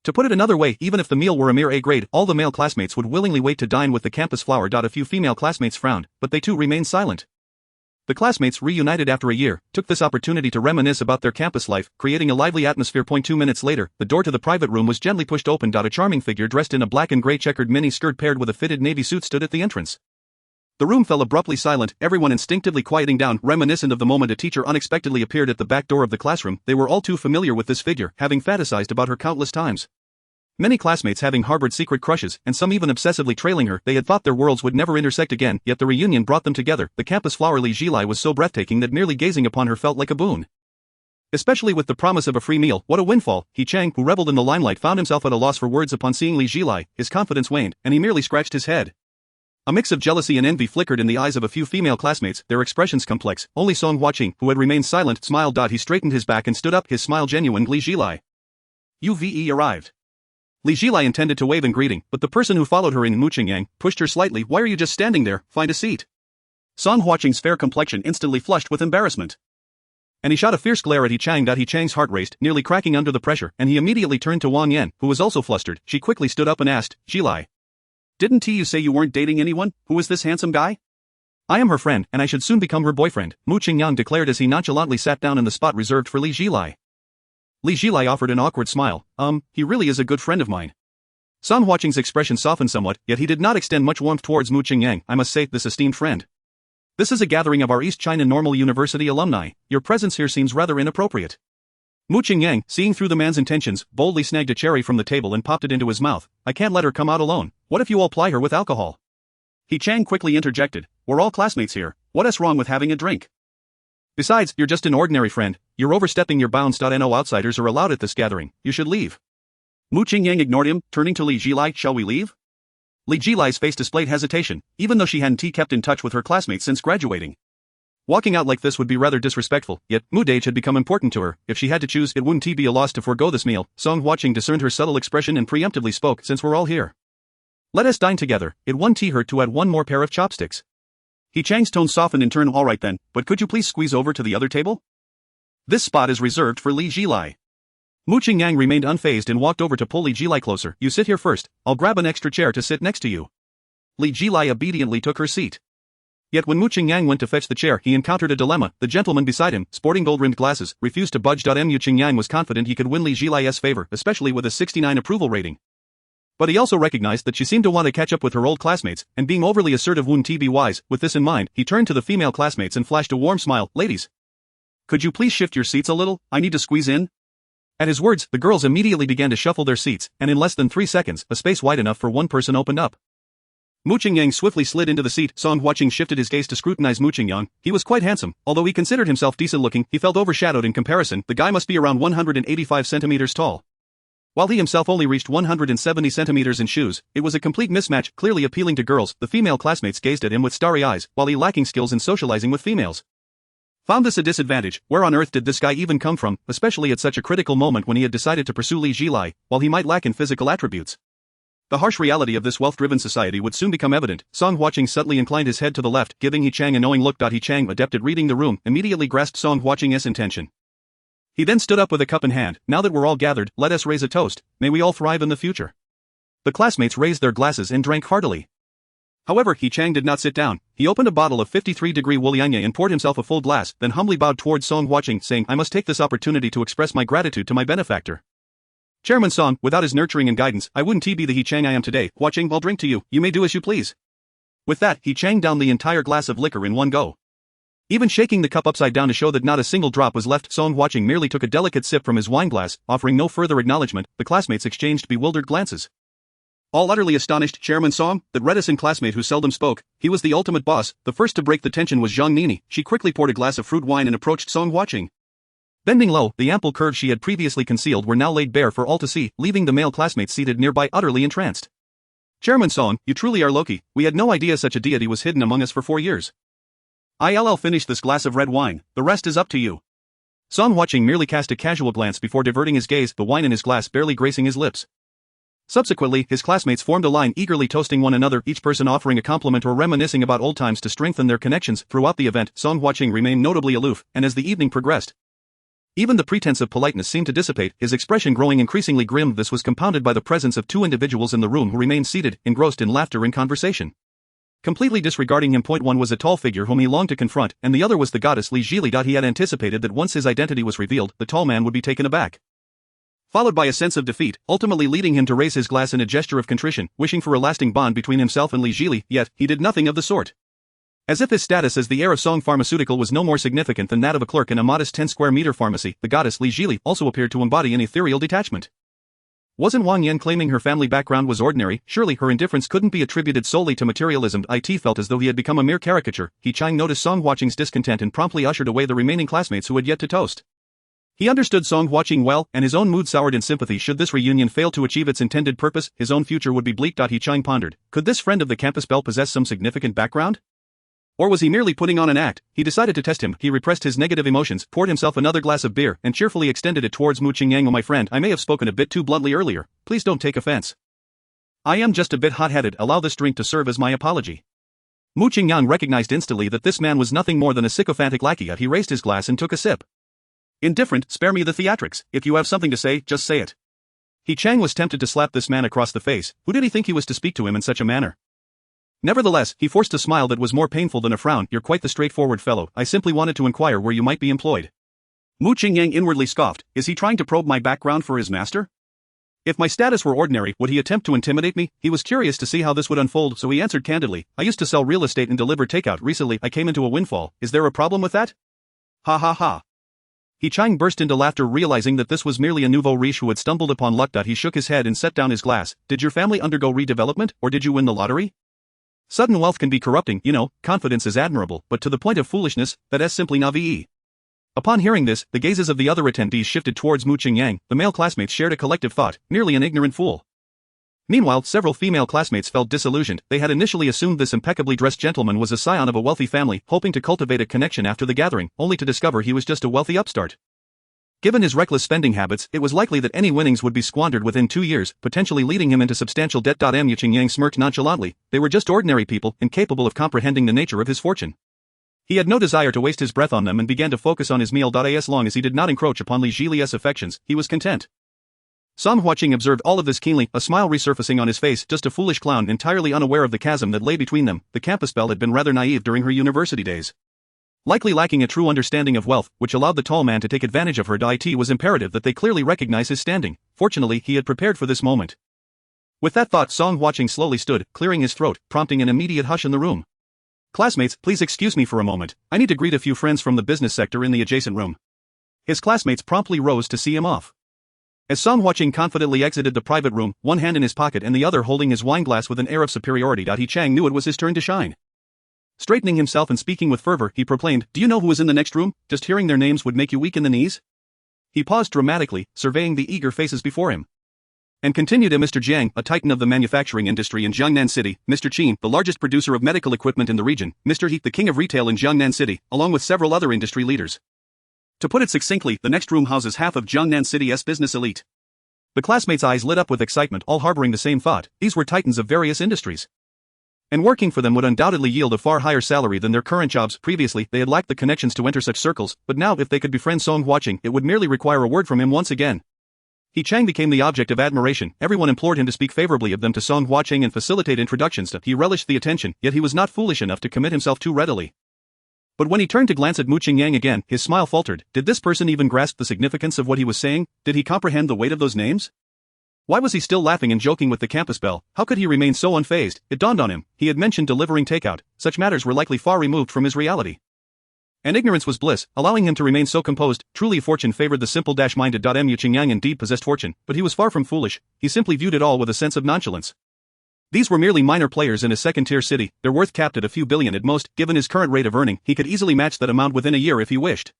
To put it another way, even if the meal were a mere A grade, all the male classmates would willingly wait to dine with the campus flower. A few female classmates frowned, but they too remained silent. The classmates, reunited after a year, took this opportunity to reminisce about their campus life, creating a lively atmosphere. 2 minutes later, the door to the private room was gently pushed open. A charming figure dressed in a black and gray checkered mini skirt paired with a fitted navy suit stood at the entrance. The room fell abruptly silent, everyone instinctively quieting down, reminiscent of the moment a teacher unexpectedly appeared at the back door of the classroom. They were all too familiar with this figure, having fantasized about her countless times. Many classmates having harbored secret crushes, and some even obsessively trailing her. They had thought their worlds would never intersect again, yet the reunion brought them together. The campus flower Li Jilai was so breathtaking that merely gazing upon her felt like a boon. Especially with the promise of a free meal, what a windfall. He Chang, who reveled in the limelight, found himself at a loss for words upon seeing Li Jilai. His confidence waned, and he merely scratched his head. A mix of jealousy and envy flickered in the eyes of a few female classmates, their expressions complex. Only Song Huaqing, who had remained silent, smiled. He straightened his back and stood up, his smile genuine. Li Jilai. Uve arrived. Li Jilai intended to wave in greeting, but the person who followed her in, Mu Qingyang, pushed her slightly. Why are you just standing there? Find a seat. Song Huaqing's fair complexion instantly flushed with embarrassment. And he shot a fierce glare at He Chang. He Chang's heart raced, nearly cracking under the pressure, and he immediately turned to Wang Yan, who was also flustered. She quickly stood up and asked, Jilai. Didn't you say you weren't dating anyone? Who is this handsome guy? I am her friend, and I should soon become her boyfriend, Mu Qingyang declared as he nonchalantly sat down in the spot reserved for Li Jilai. Li Jilai offered an awkward smile. He really is a good friend of mine. Song Huaqing's expression softened somewhat, yet he did not extend much warmth towards Mu Qingyang. I must say, this esteemed friend. This is a gathering of our East China Normal University alumni. Your presence here seems rather inappropriate. Mu Qingyang, seeing through the man's intentions, boldly snagged a cherry from the table and popped it into his mouth. I can't let her come out alone. What if you all ply her with alcohol? He Chang quickly interjected. We're all classmates here. What's wrong with having a drink? Besides, you're just an ordinary friend. You're overstepping your bounds. No outsiders are allowed at this gathering. You should leave. Mu Qingyang ignored him, turning to Li Jilai. Shall we leave? Li Jilai's face displayed hesitation, even though she hadn't kept in touch with her classmates since graduating. Walking out like this would be rather disrespectful, yet mood age had become important to her. If she had to choose, it wouldn't be a loss to forego this meal. Song Huaqing discerned her subtle expression and preemptively spoke. Since we're all here, let us dine together. It wouldn't hurt to add one more pair of chopsticks. He Chang's tone softened in turn. All right then, but could you please squeeze over to the other table? This spot is reserved for Li Jilai. Mu Qingyang remained unfazed and walked over to pull Li Jilai closer. You sit here first, I'll grab an extra chair to sit next to you. Li Jilai obediently took her seat. Yet when Mu Qingyang went to fetch the chair, he encountered a dilemma. The gentleman beside him, sporting gold-rimmed glasses, refused to budge. Mu Qingyang was confident he could win Li Jilai's favor, especially with a 69 approval rating. But he also recognized that she seemed to want to catch up with her old classmates, and being overly assertive wouldn't be wise. With this in mind, he turned to the female classmates and flashed a warm smile. Ladies, could you please shift your seats a little? I need to squeeze in. At his words, the girls immediately began to shuffle their seats, and in less than 3 seconds, a space wide enough for one person opened up. Mu Qingyang swiftly slid into the seat. Song Huaqing shifted his gaze to scrutinize Mu Qingyang. He was quite handsome. Although he considered himself decent-looking, he felt overshadowed in comparison. The guy must be around 185 centimeters tall. While he himself only reached 170 centimeters in shoes, it was a complete mismatch, clearly appealing to girls. The female classmates gazed at him with starry eyes, while he lacking skills in socializing with females. Found this a disadvantage. Where on earth did this guy even come from, especially at such a critical moment when he had decided to pursue Li Jilai, while he might lack in physical attributes? The harsh reality of this wealth-driven society would soon become evident. Song Huaqing subtly inclined his head to the left, giving He Chang a knowing look. He Chang, adept at reading the room, immediately grasped Song Huaqing's intention. He then stood up with a cup in hand. Now that we're all gathered, let us raise a toast. May we all thrive in the future. The classmates raised their glasses and drank heartily. However, He Chang did not sit down. He opened a bottle of 53-degree Wuliangye and poured himself a full glass, then humbly bowed towards Song Huaqing, saying, I must take this opportunity to express my gratitude to my benefactor. Chairman Song, without his nurturing and guidance, I wouldn't be the He Chang I am today. Huaqing, I'll drink to you. You may do as you please. With that, He Chang downed the entire glass of liquor in one go. Even shaking the cup upside down to show that not a single drop was left, Song Huaqing merely took a delicate sip from his wineglass, offering no further acknowledgement. The classmates exchanged bewildered glances. All utterly astonished, Chairman Song, that reticent classmate who seldom spoke, he was the ultimate boss. The first to break the tension was Zhang Nini. She quickly poured a glass of fruit wine and approached Song Huaqing. Bending low, the ample curves she had previously concealed were now laid bare for all to see, leaving the male classmates seated nearby utterly entranced. Chairman Song, you truly are Loki. We had no idea such a deity was hidden among us for 4 years. I'll finish this glass of red wine, the rest is up to you. Song Huaqing merely cast a casual glance before diverting his gaze, the wine in his glass barely gracing his lips. Subsequently, his classmates formed a line, eagerly toasting one another, each person offering a compliment or reminiscing about old times to strengthen their connections. Throughout the event, Song Huaqing remained notably aloof, and as the evening progressed, even the pretense of politeness seemed to dissipate, his expression growing increasingly grim. This was compounded by the presence of 2 individuals in the room who remained seated, engrossed in laughter and conversation. Completely disregarding him. One was a tall figure whom he longed to confront, and the other was the goddess Li Jili. He had anticipated that once his identity was revealed, the tall man would be taken aback, followed by a sense of defeat, ultimately leading him to raise his glass in a gesture of contrition, wishing for a lasting bond between himself and Li Jili, yet he did nothing of the sort. As if his status as the heir of Song Pharmaceutical was no more significant than that of a clerk in a modest 10-square-meter pharmacy, the goddess Li Jili also appeared to embody an ethereal detachment. Wasn't Wang Yan claiming her family background was ordinary? Surely her indifference couldn't be attributed solely to materialism. It felt as though he had become a mere caricature. He Chang noticed Song Huaqing's discontent and promptly ushered away the remaining classmates who had yet to toast. He understood Song Huaqing well, and his own mood soured in sympathy. Should this reunion fail to achieve its intended purpose, his own future would be bleak. He Chang pondered, could this friend of the campus belle possess some significant background? Or was he merely putting on an act? He decided to test him. He repressed his negative emotions, poured himself another glass of beer, and cheerfully extended it towards Mu Qingyang. Oh, my friend, I may have spoken a bit too bluntly earlier. Please don't take offense. I am just a bit hot-headed. Allow this drink to serve as my apology. Mu Qingyang recognized instantly that this man was nothing more than a sycophantic lackey. He raised his glass and took a sip. Indifferent, spare me the theatrics. If you have something to say, just say it. He Chang was tempted to slap this man across the face. Who did he think he was to speak to him in such a manner? Nevertheless, he forced a smile that was more painful than a frown. You're quite the straightforward fellow. I simply wanted to inquire where you might be employed. Mu Qingyang inwardly scoffed. Is he trying to probe my background for his master? If my status were ordinary, would he attempt to intimidate me? He was curious to see how this would unfold, so he answered candidly. I used to sell real estate and deliver takeout. Recently, I came into a windfall. Is there a problem with that? Ha ha ha. He Chang burst into laughter, realizing that this was merely a nouveau riche who had stumbled upon luck. He shook his head and set down his glass. Did your family undergo redevelopment, or did you win the lottery? Sudden wealth can be corrupting, confidence is admirable, but to the point of foolishness, that is simply naive. Upon hearing this, the gazes of the other attendees shifted towards Mu Qingyang. The male classmates shared a collective thought, merely an ignorant fool. Meanwhile, several female classmates felt disillusioned. They had initially assumed this impeccably dressed gentleman was a scion of a wealthy family, hoping to cultivate a connection after the gathering, only to discover he was just a wealthy upstart. Given his reckless spending habits, it was likely that any winnings would be squandered within 2 years, potentially leading him into substantial debt. Mu Qingyang smirked nonchalantly. They were just ordinary people, incapable of comprehending the nature of his fortune. He had no desire to waste his breath on them and began to focus on his meal. As long as he did not encroach upon Li Jili's affections, he was content. Song Huaqing observed all of this keenly, a smile resurfacing on his face. Just a foolish clown, entirely unaware of the chasm that lay between them. The campus belle had been rather naive during her university days, likely lacking a true understanding of wealth, which allowed the tall man to take advantage of her. It was imperative that they clearly recognize his standing. Fortunately, he had prepared for this moment. With that thought, Song Huaqing slowly stood, clearing his throat, prompting an immediate hush in the room. Classmates, please excuse me for a moment. I need to greet a few friends from the business sector in the adjacent room. His classmates promptly rose to see him off. As Song Huaqing confidently exited the private room, one hand in his pocket and the other holding his wineglass with an air of superiority, He Chang knew it was his turn to shine. Straightening himself and speaking with fervor, he proclaimed, Do you know who is in the next room? Just hearing their names would make you weak in the knees. He paused dramatically, surveying the eager faces before him, and continued. Mr. Jiang, a titan of the manufacturing industry in Jiangnan City, Mr. Qin, the largest producer of medical equipment in the region, Mr. He, the king of retail in Jiangnan City, along with several other industry leaders. To put it succinctly, the next room houses half of Jiangnan City's business elite. The classmates' eyes lit up with excitement, all harboring the same thought. These were titans of various industries, and working for them would undoubtedly yield a far higher salary than their current jobs. Previously, they had lacked the connections to enter such circles, but now if they could befriend Song Huaqing, it would merely require a word from him once again. He Chang became the object of admiration. Everyone implored him to speak favorably of them to Song Huaqing and facilitate introductions. He relished the attention, yet he was not foolish enough to commit himself too readily. But when he turned to glance at Mu Qingyang again, his smile faltered. Did this person even grasp the significance of what he was saying? Did he comprehend the weight of those names? Why was he still laughing and joking with the campus belle? How could he remain so unfazed? It dawned on him. He had mentioned delivering takeout. Such matters were likely far removed from his reality, and ignorance was bliss, allowing him to remain so composed. Truly fortune favored the simple-minded. Mu Qingyang indeed possessed fortune, but he was far from foolish. He simply viewed it all with a sense of nonchalance. These were merely minor players in a second-tier city, their worth capped at a few billion at most. Given his current rate of earning, he could easily match that amount within a year if he wished.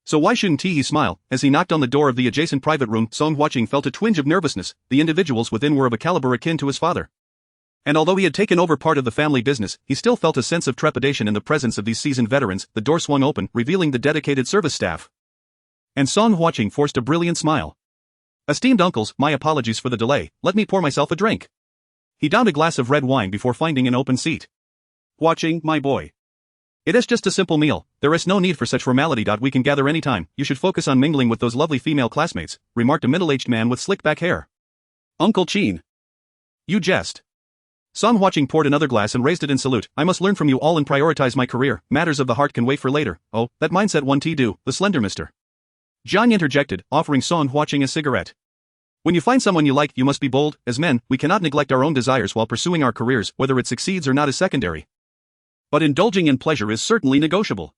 So why shouldn't he smile? As he knocked on the door of the adjacent private room, Song Huaqing felt a twinge of nervousness. The individuals within were of a caliber akin to his father, and although he had taken over part of the family business, he still felt a sense of trepidation in the presence of these seasoned veterans. The door swung open, revealing the dedicated service staff, and Song Huaqing forced a brilliant smile. Esteemed uncles, my apologies for the delay. Let me pour myself a drink. He downed a glass of red wine before finding an open seat. Huaqing, my boy, it is just a simple meal. There is no need for such formality. We can gather any time. You should focus on mingling with those lovely female classmates, remarked a middle-aged man with slick back hair. Uncle Qin, you jest. Song Huaqing poured another glass and raised it in salute. I must learn from you all and prioritize my career. Matters of the heart can wait for later. Oh, that mindset 1T do, the slender mister. Jiang interjected, offering Song Huaqing a cigarette. When you find someone you like, you must be bold. As men, we cannot neglect our own desires while pursuing our careers, whether it succeeds or not is secondary. But indulging in pleasure is certainly negotiable.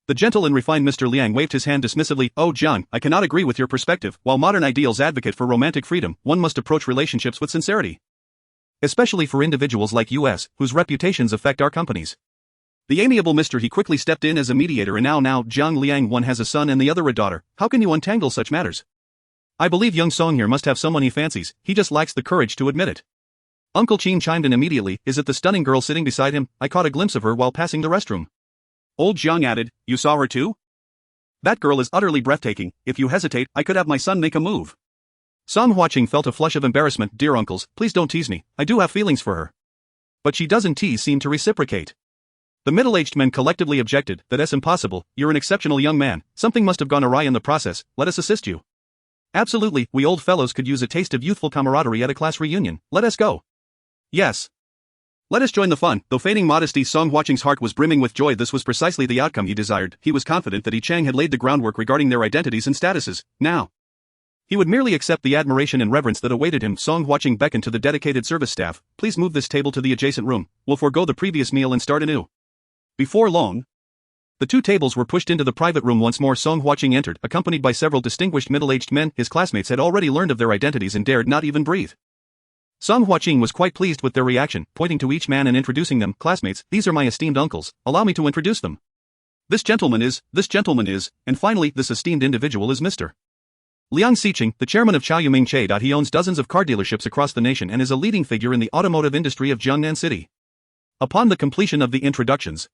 The gentle and refined Mr. Liang waved his hand dismissively. Oh Jiang, I cannot agree with your perspective. While modern ideals advocate for romantic freedom, one must approach relationships with sincerity. Especially for individuals like us, whose reputations affect our companies. The amiable Mr. He quickly stepped in as a mediator and now Jiang Liang, one has a son and the other a daughter. How can you untangle such matters? I believe young Song here must have someone he fancies, he just lacks the courage to admit it. Uncle Qin chimed in immediately. Is it the stunning girl sitting beside him? I caught a glimpse of her while passing the restroom. Old Jiang added, you saw her too? That girl is utterly breathtaking. If you hesitate, I could have my son make a move. Song Huaqing felt a flush of embarrassment. Dear uncles, please don't tease me, I do have feelings for her. But she doesn't seem to reciprocate. The middle-aged men collectively objected. That's impossible, you're an exceptional young man, something must have gone awry in the process, let us assist you. Absolutely, we old fellows could use a taste of youthful camaraderie at a class reunion, let us go. Yes. Let us join the fun. Though feigning modesty, Song Huaqing's heart was brimming with joy. This was precisely the outcome he desired. He was confident that Yi Chang had laid the groundwork regarding their identities and statuses. Now, he would merely accept the admiration and reverence that awaited him. Song Huaqing beckoned to the dedicated service staff. Please move this table to the adjacent room. We'll forego the previous meal and start anew. Before long, the two tables were pushed into the private room once more. Song Huaqing entered, accompanied by several distinguished middle-aged men. His classmates had already learned of their identities and dared not even breathe. Song Huaqing was quite pleased with their reaction, pointing to each man and introducing them. Classmates, these are my esteemed uncles, allow me to introduce them. This gentleman is, and finally, this esteemed individual is Mr. Liang Xiqing, the chairman of Chaoyuming Che. He owns dozens of car dealerships across the nation and is a leading figure in the automotive industry of Jiangnan City. Upon the completion of the introductions,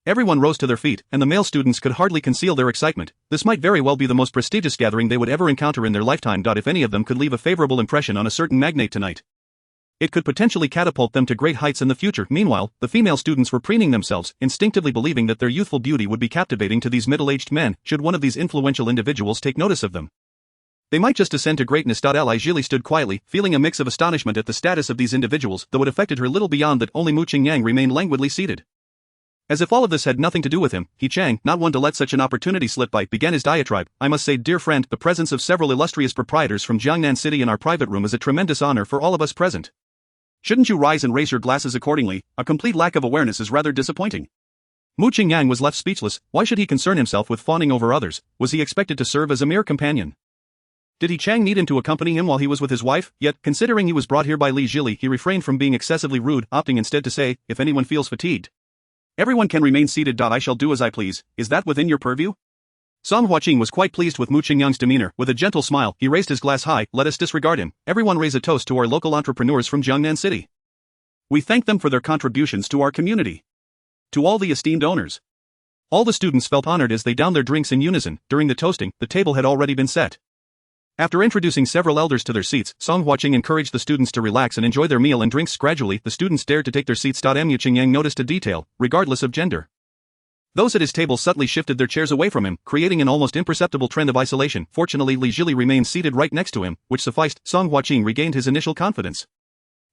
everyone rose to their feet, and the male students could hardly conceal their excitement. This might very well be the most prestigious gathering they would ever encounter in their lifetime. If any of them could leave a favorable impression on a certain magnate tonight, it could potentially catapult them to great heights in the future. Meanwhile, the female students were preening themselves, instinctively believing that their youthful beauty would be captivating to these middle-aged men, should one of these influential individuals take notice of them. They might just ascend to greatness. Li Jili stood quietly, feeling a mix of astonishment at the status of these individuals, though it affected her little beyond that. Only Mu Qingyang remained languidly seated. As if all of this had nothing to do with him, Yi Chang, not one to let such an opportunity slip by, began his diatribe. I must say, dear friend, the presence of several illustrious proprietors from Jiangnan City in our private room is a tremendous honor for all of us present. Shouldn't you rise and raise your glasses accordingly? A complete lack of awareness is rather disappointing. Mu Qingyang was left speechless. Why should he concern himself with fawning over others? Was he expected to serve as a mere companion? Did Yi Chang need him to accompany him while he was with his wife? Yet, considering he was brought here by Li Jili, he refrained from being excessively rude, opting instead to say, if anyone feels fatigued, everyone can remain seated. I shall do as I please. Is that within your purview? Song Huaqing was quite pleased with Mu Qingyang's demeanor. With a gentle smile, he raised his glass high. Let us disregard him. Everyone raise a toast to our local entrepreneurs from Jiangnan City. We thank them for their contributions to our community. To all the esteemed owners. All the students felt honored as they downed their drinks in unison. During the toasting, the table had already been set. After introducing several elders to their seats, Song Huaqing encouraged the students to relax and enjoy their meal and drinks. Gradually, the students dared to take their seats. Mu Qingyang noticed a detail, regardless of gender. Those at his table subtly shifted their chairs away from him, creating an almost imperceptible trend of isolation. Fortunately, Li Jili remained seated right next to him, which sufficed. Song Huaqing regained his initial confidence.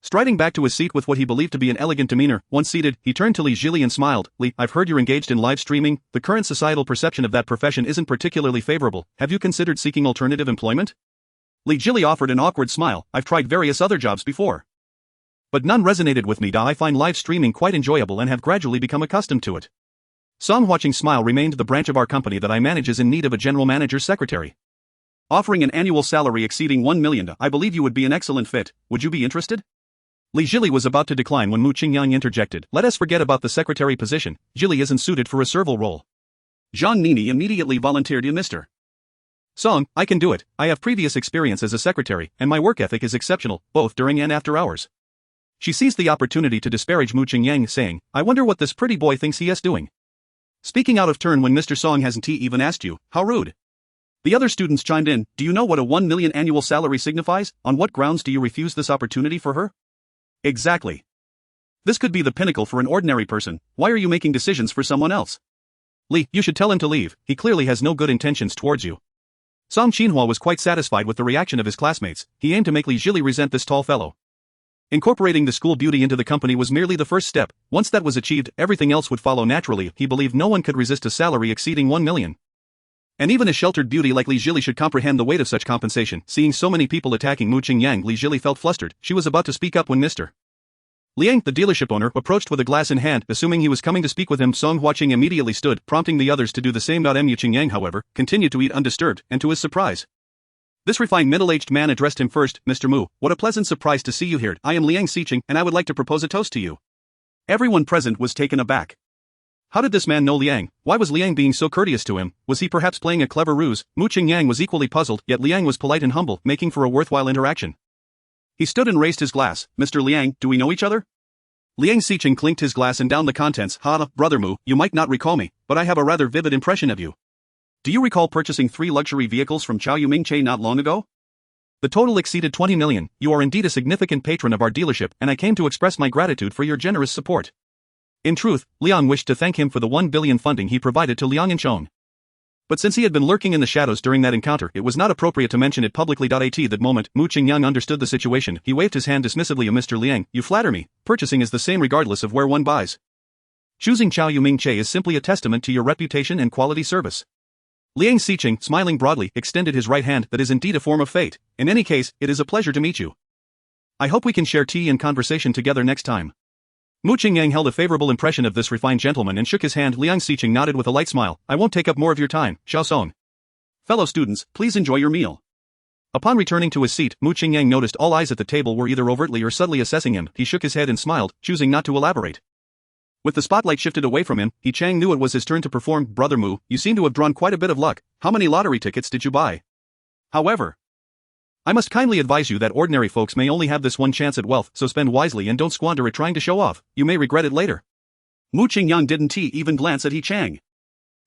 Striding back to his seat with what he believed to be an elegant demeanor, once seated, he turned to Li Jili and smiled. Li, I've heard you're engaged in live streaming. The current societal perception of that profession isn't particularly favorable. Have you considered seeking alternative employment? Li Jili offered an awkward smile. I've tried various other jobs before, but none resonated with me. I find live streaming quite enjoyable and have gradually become accustomed to it. Song Huaqing's smile remained. The branch of our company that I manage is in need of a general manager's secretary, offering an annual salary exceeding 1 million. I believe you would be an excellent fit. Would you be interested? Li Jili was about to decline when Mu Qingyang interjected. Let us forget about the secretary position. Jili isn't suited for a serval role. Zhang Nini immediately volunteered. Mr. Song, I can do it. I have previous experience as a secretary, and my work ethic is exceptional, both during and after hours. She seized the opportunity to disparage Mu Qingyang, saying, I wonder what this pretty boy thinks he is doing. Speaking out of turn when Mr. Song hasn't even asked you. How rude. The other students chimed in. Do you know what a 1 million annual salary signifies? On what grounds do you refuse this opportunity for her? Exactly. This could be the pinnacle for an ordinary person. Why are you making decisions for someone else? Li, you should tell him to leave. He clearly has no good intentions towards you. Song Qinhua was quite satisfied with the reaction of his classmates. He aimed to make Li Jili resent this tall fellow. Incorporating the school beauty into the company was merely the first step. Once that was achieved, everything else would follow naturally. He believed no one could resist a salary exceeding 1 million. And even a sheltered beauty like Li Jili should comprehend the weight of such compensation. Seeing so many people attacking Mu Qingyang, Li Jili felt flustered. She was about to speak up when Mr. Liang, the dealership owner, approached with a glass in hand. Assuming he was coming to speak with him, Song Huaqing immediately stood, prompting the others to do the same. Mu Qingyang, however, continued to eat undisturbed, and to his surprise, this refined middle-aged man addressed him first. Mr. Mu, what a pleasant surprise to see you here. I am Liang Xiqing, and I would like to propose a toast to you. Everyone present was taken aback. How did this man know Liang? Why was Liang being so courteous to him? Was he perhaps playing a clever ruse? Mu Qingyang was equally puzzled, yet Liang was polite and humble, making for a worthwhile interaction. He stood and raised his glass. Mr. Liang, do we know each other? Liang Xiqing clinked his glass and downed the contents. Brother Mu, you might not recall me, but I have a rather vivid impression of you. Do you recall purchasing 3 luxury vehicles from Chao Yumingche not long ago? The total exceeded 20 million. You are indeed a significant patron of our dealership, and I came to express my gratitude for your generous support. In truth, Liang wished to thank him for the 1 billion funding he provided to Liang Inchong. But since he had been lurking in the shadows during that encounter, it was not appropriate to mention it publicly. At that moment, Mu Qingyang understood the situation. He waved his hand dismissively. Mr. Liang, you flatter me. Purchasing is the same regardless of where one buys. Choosing Chao Yumingche is simply a testament to your reputation and quality service. Liang Xiqing, smiling broadly, extended his right hand. That is indeed a form of fate. In any case, it is a pleasure to meet you. I hope we can share tea and conversation together next time. Mu Qingyang held a favorable impression of this refined gentleman and shook his hand. Liang Xiqing nodded with a light smile. I won't take up more of your time, Xiao Song. Fellow students, please enjoy your meal. Upon returning to his seat, Mu Qingyang noticed all eyes at the table were either overtly or subtly assessing him. He shook his head and smiled, choosing not to elaborate. With the spotlight shifted away from him, Chang knew it was his turn to perform. Brother Mu, you seem to have drawn quite a bit of luck. How many lottery tickets did you buy? However, I must kindly advise you that ordinary folks may only have this one chance at wealth, so spend wisely and don't squander it trying to show off. You may regret it later. Mu Qingyang didn't even glance at Chang,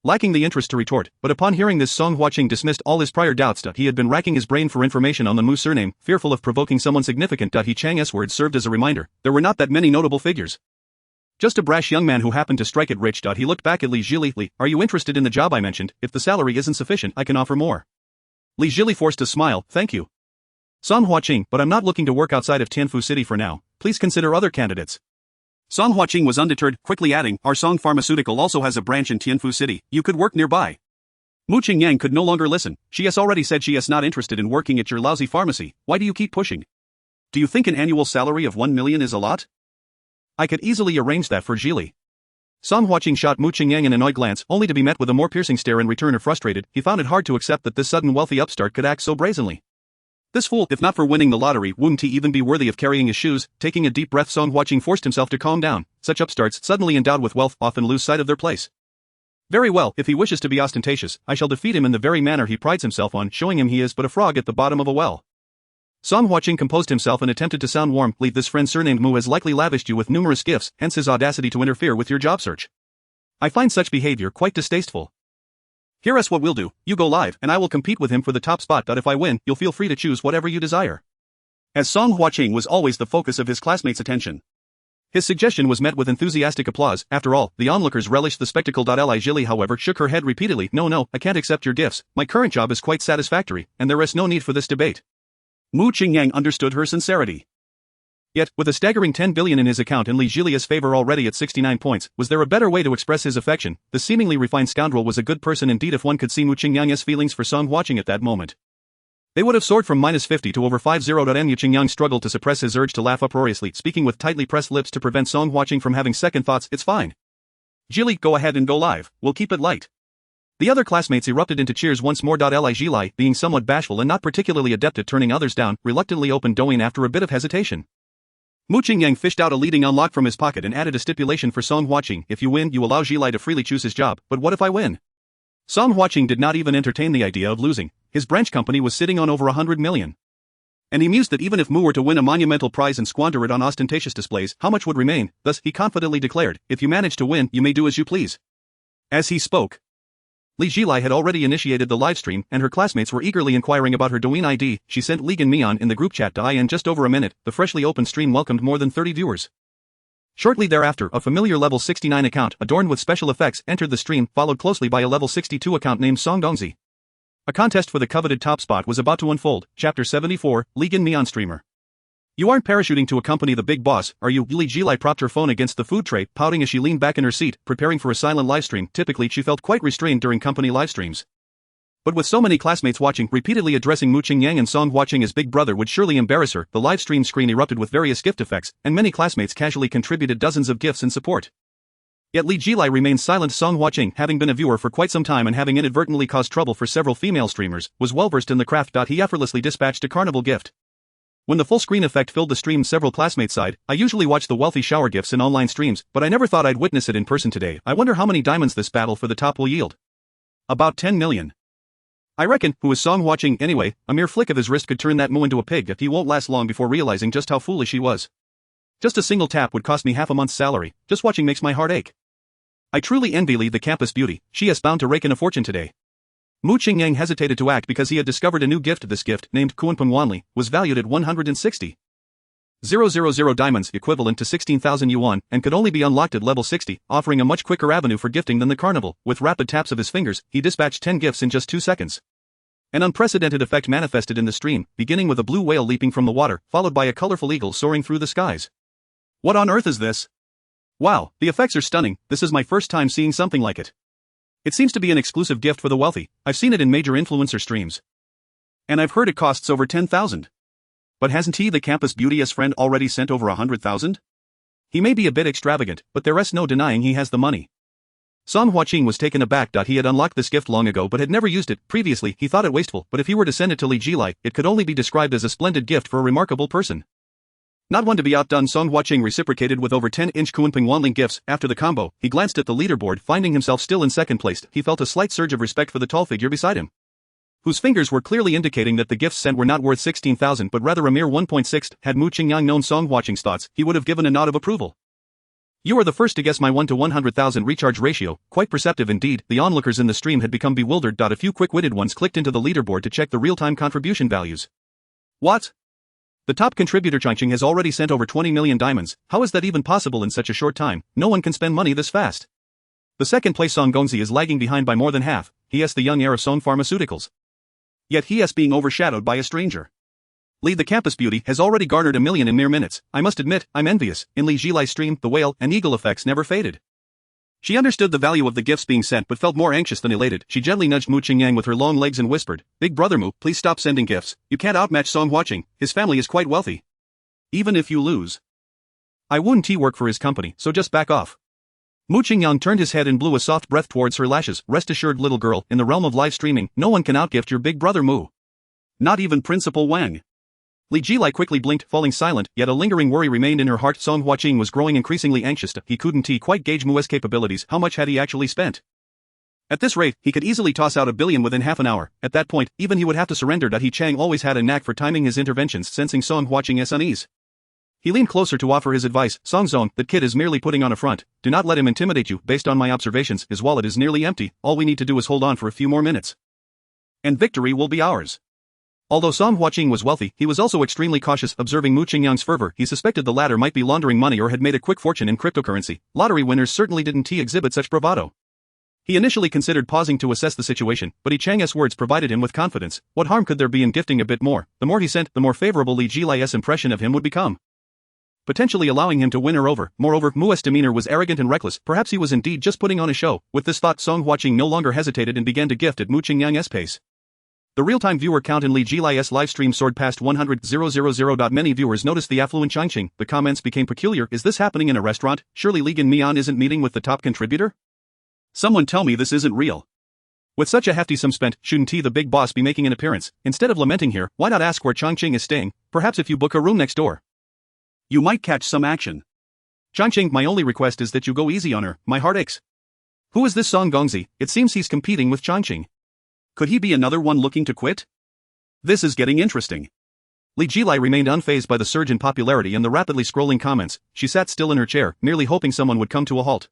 lacking the interest to retort, but upon hearing this, Song Huaqing dismissed all his prior doubts. He had been racking his brain for information on the Mu surname, fearful of provoking someone significant. Chang's words served as a reminder. There were not that many notable figures. Just a brash young man who happened to strike it rich. He looked back at Li Jili. Li, are you interested in the job I mentioned? If the salary isn't sufficient, I can offer more. Li Jili forced a smile. Thank you, Song Huaqing, but I'm not looking to work outside of Tianfu City for now. Please consider other candidates. Song Huaqing was undeterred, quickly adding, our Song Pharmaceutical also has a branch in Tianfu City. You could work nearby. Mu Qingyang could no longer listen. She has already said she is not interested in working at your lousy pharmacy. Why do you keep pushing? Do you think an annual salary of 1 million is a lot? I could easily arrange that for Jili. Song Huaqing shot Mu Qingyang an annoyed glance, only to be met with a more piercing stare in return. Frustrated, he found it hard to accept that this sudden wealthy upstart could act so brazenly. This fool, if not for winning the lottery, wouldn't he even be worthy of carrying his shoes? Taking a deep breath, Song Huaqing forced himself to calm down. Such upstarts, suddenly endowed with wealth, often lose sight of their place. Very well, if he wishes to be ostentatious, I shall defeat him in the very manner he prides himself on, showing him he is but a frog at the bottom of a well. Song Huaqing composed himself and attempted to sound warm. Li, this friend surnamed Mu has likely lavished you with numerous gifts, hence his audacity to interfere with your job search. I find such behavior quite distasteful. Here's what we'll do, you go live, and I will compete with him for the top spot. If I win, you'll feel free to choose whatever you desire. As Song Huaqing was always the focus of his classmates' attention, his suggestion was met with enthusiastic applause. After all, the onlookers relished the spectacle. Li Jili, however, shook her head repeatedly. No, I can't accept your gifts. My current job is quite satisfactory, and there is no need for this debate. Mu Qingyang understood her sincerity. Yet, with a staggering 10 billion in his account and Li Jili's favor already at 69 points, was there a better way to express his affection? The seemingly refined scoundrel was a good person indeed. If one could see Mu Qingyang's feelings for Song Huaqing at that moment, they would have soared from -50 to over 50. Mu Qingyang struggled to suppress his urge to laugh uproariously, speaking with tightly pressed lips to prevent Song Huaqing from having second thoughts. It's fine. Jili, go ahead and go live, we'll keep it light. The other classmates erupted into cheers once more. Li Jili, being somewhat bashful and not particularly adept at turning others down, reluctantly opened Douyin after a bit of hesitation. Mu Qingyang fished out a leading unlock from his pocket and added a stipulation for Song Huaqing. If you win, you allow Jili to freely choose his job, but what if I win? Song Huaqing did not even entertain the idea of losing. His branch company was sitting on over 100 million. And he mused that even if Mu were to win a monumental prize and squander it on ostentatious displays, how much would remain? Thus, he confidently declared, if you manage to win, you may do as you please. As he spoke, Li Jili had already initiated the livestream, and her classmates were eagerly inquiring about her Douyin ID. She sent Ligan Mian in the group chat. In just over a minute, the freshly opened stream welcomed more than 30 viewers. Shortly thereafter, a familiar level 69 account, adorned with special effects, entered the stream, followed closely by a level 62 account named Song Dongzi. A contest for the coveted top spot was about to unfold. Chapter 74, Ligan Mian Streamer. You aren't parachuting to accompany the big boss, are you? Li Jilai propped her phone against the food tray, pouting as she leaned back in her seat, preparing for a silent livestream. Typically she felt quite restrained during company livestreams. But with so many classmates watching, repeatedly addressing Mu Qingyang and Song watching as big brother would surely embarrass her, the live stream screen erupted with various gift effects, and many classmates casually contributed dozens of gifts in support. Yet Li Jilai remained silent. Song watching, having been a viewer for quite some time and having inadvertently caused trouble for several female streamers, was well versed in the craft. He effortlessly dispatched a carnival gift. When the full screen effect filled the stream, several classmates sighed. I usually watch the wealthy shower gifts in online streams, but I never thought I'd witness it in person today. I wonder how many diamonds this battle for the top will yield. About 10 million. I reckon. Who is Song watching anyway? A mere flick of his wrist could turn that Mu into a pig. He won't last long before realizing just how foolish he was. Just a single tap would cost me half a month's salary. Just watching makes my heart ache. I truly envy Li, the campus beauty. She is bound to rake in a fortune today. Mu Qingyang hesitated to act because he had discovered a new gift. This gift, named Kunpeng Wanli, was valued at 160,000 diamonds, equivalent to 16,000 yuan, and could only be unlocked at level 60, offering a much quicker avenue for gifting than the carnival. With rapid taps of his fingers, he dispatched 10 gifts in just 2 seconds. An unprecedented effect manifested in the stream, beginning with a blue whale leaping from the water, followed by a colorful eagle soaring through the skies. What on earth is this? Wow, the effects are stunning. This is my first time seeing something like it. It seems to be an exclusive gift for the wealthy. I've seen it in major influencer streams. And I've heard it costs over 10,000. But hasn't he, the campus beauty's friend, already sent over 100,000? He may be a bit extravagant, but there's no denying he has the money. Song Huaqing was taken aback. He had unlocked this gift long ago but had never used it. Previously, he thought it wasteful, but if he were to send it to Li Jilai, it could only be described as a splendid gift for a remarkable person. Not one to be outdone, Song Huaqing reciprocated with over 10-inch Kunpeng Wanling gifts. After the combo, he glanced at the leaderboard. Finding himself still in second place, he felt a slight surge of respect for the tall figure beside him, whose fingers were clearly indicating that the gifts sent were not worth 16,000 but rather a mere 1.6. Had Mu Qingyang known Song Huaqing's thoughts, he would have given a nod of approval. You are the first to guess my 1 to 100,000 recharge ratio, quite perceptive indeed. The onlookers in the stream had become bewildered. A few quick-witted ones clicked into the leaderboard to check the real-time contribution values. What? The top contributor Changqing has already sent over 20 million diamonds. How is that even possible in such a short time? No one can spend money this fast. The second place Song Gongzi is lagging behind by more than half. He is the young heir of Song Pharmaceuticals. Yet he is being overshadowed by a stranger. Li, the campus beauty, has already garnered 1 million in mere minutes. I must admit, I'm envious. In Li Jilai's stream, the whale and eagle effects never faded. She understood the value of the gifts being sent but felt more anxious than elated. She gently nudged Mu Qingyang with her long legs and whispered, Big brother Mu, please stop sending gifts. You can't outmatch Song Huaqing. His family is quite wealthy. Even if you lose, I wouldn't work for his company, so just back off. Mu Qingyang turned his head and blew a soft breath towards her lashes. Rest assured, little girl, in the realm of live streaming, no one can outgift your big brother Mu. Not even Principal Wang. Li Jilai quickly blinked, falling silent, yet a lingering worry remained in her heart. Song Huaqing was growing increasingly anxious. He couldn't quite gauge Mu's capabilities. How much had he actually spent? At this rate, he could easily toss out 1 billion within half an hour. At that point, even he would have to surrender. He Chang always had a knack for timing his interventions. Sensing Song Huaqing's unease, he leaned closer to offer his advice. Song Zone, that kid is merely putting on a front. Do not let him intimidate you. Based on my observations, his wallet is nearly empty. All we need to do is hold on for a few more minutes, and victory will be ours. Although Song Huaqing was wealthy, he was also extremely cautious. Observing Mu Qingyang's fervor, he suspected the latter might be laundering money or had made a quick fortune in cryptocurrency. Lottery winners certainly didn't exhibit such bravado. He initially considered pausing to assess the situation, but Chang's words provided him with confidence. What harm could there be in gifting a bit more? The more he sent, the more favorable Li Jilai's impression of him would become, potentially allowing him to win her over. Moreover, Mu's demeanor was arrogant and reckless. Perhaps he was indeed just putting on a show. With this thought, Song Huaqing no longer hesitated and began to gift at Mu Qingyang's pace. The real-time viewer count in Li Jilai's livestream soared past 100,000. Many viewers noticed the affluent Changqing. The comments became peculiar. Is this happening in a restaurant? Surely Li Mian isn't meeting with the top contributor? Someone tell me this isn't real. With such a hefty sum spent, shouldn't the big boss be making an appearance? Instead of lamenting here, why not ask where Changqing is staying? Perhaps if you book a room next door, you might catch some action. Changqing, my only request is that you go easy on her. My heart aches. Who is this Song Gongzi? It seems he's competing with Changqing. Could he be another one looking to quit? This is getting interesting. Li Jilai remained unfazed by the surge in popularity and the rapidly scrolling comments. She sat still in her chair, merely hoping someone would come to a halt.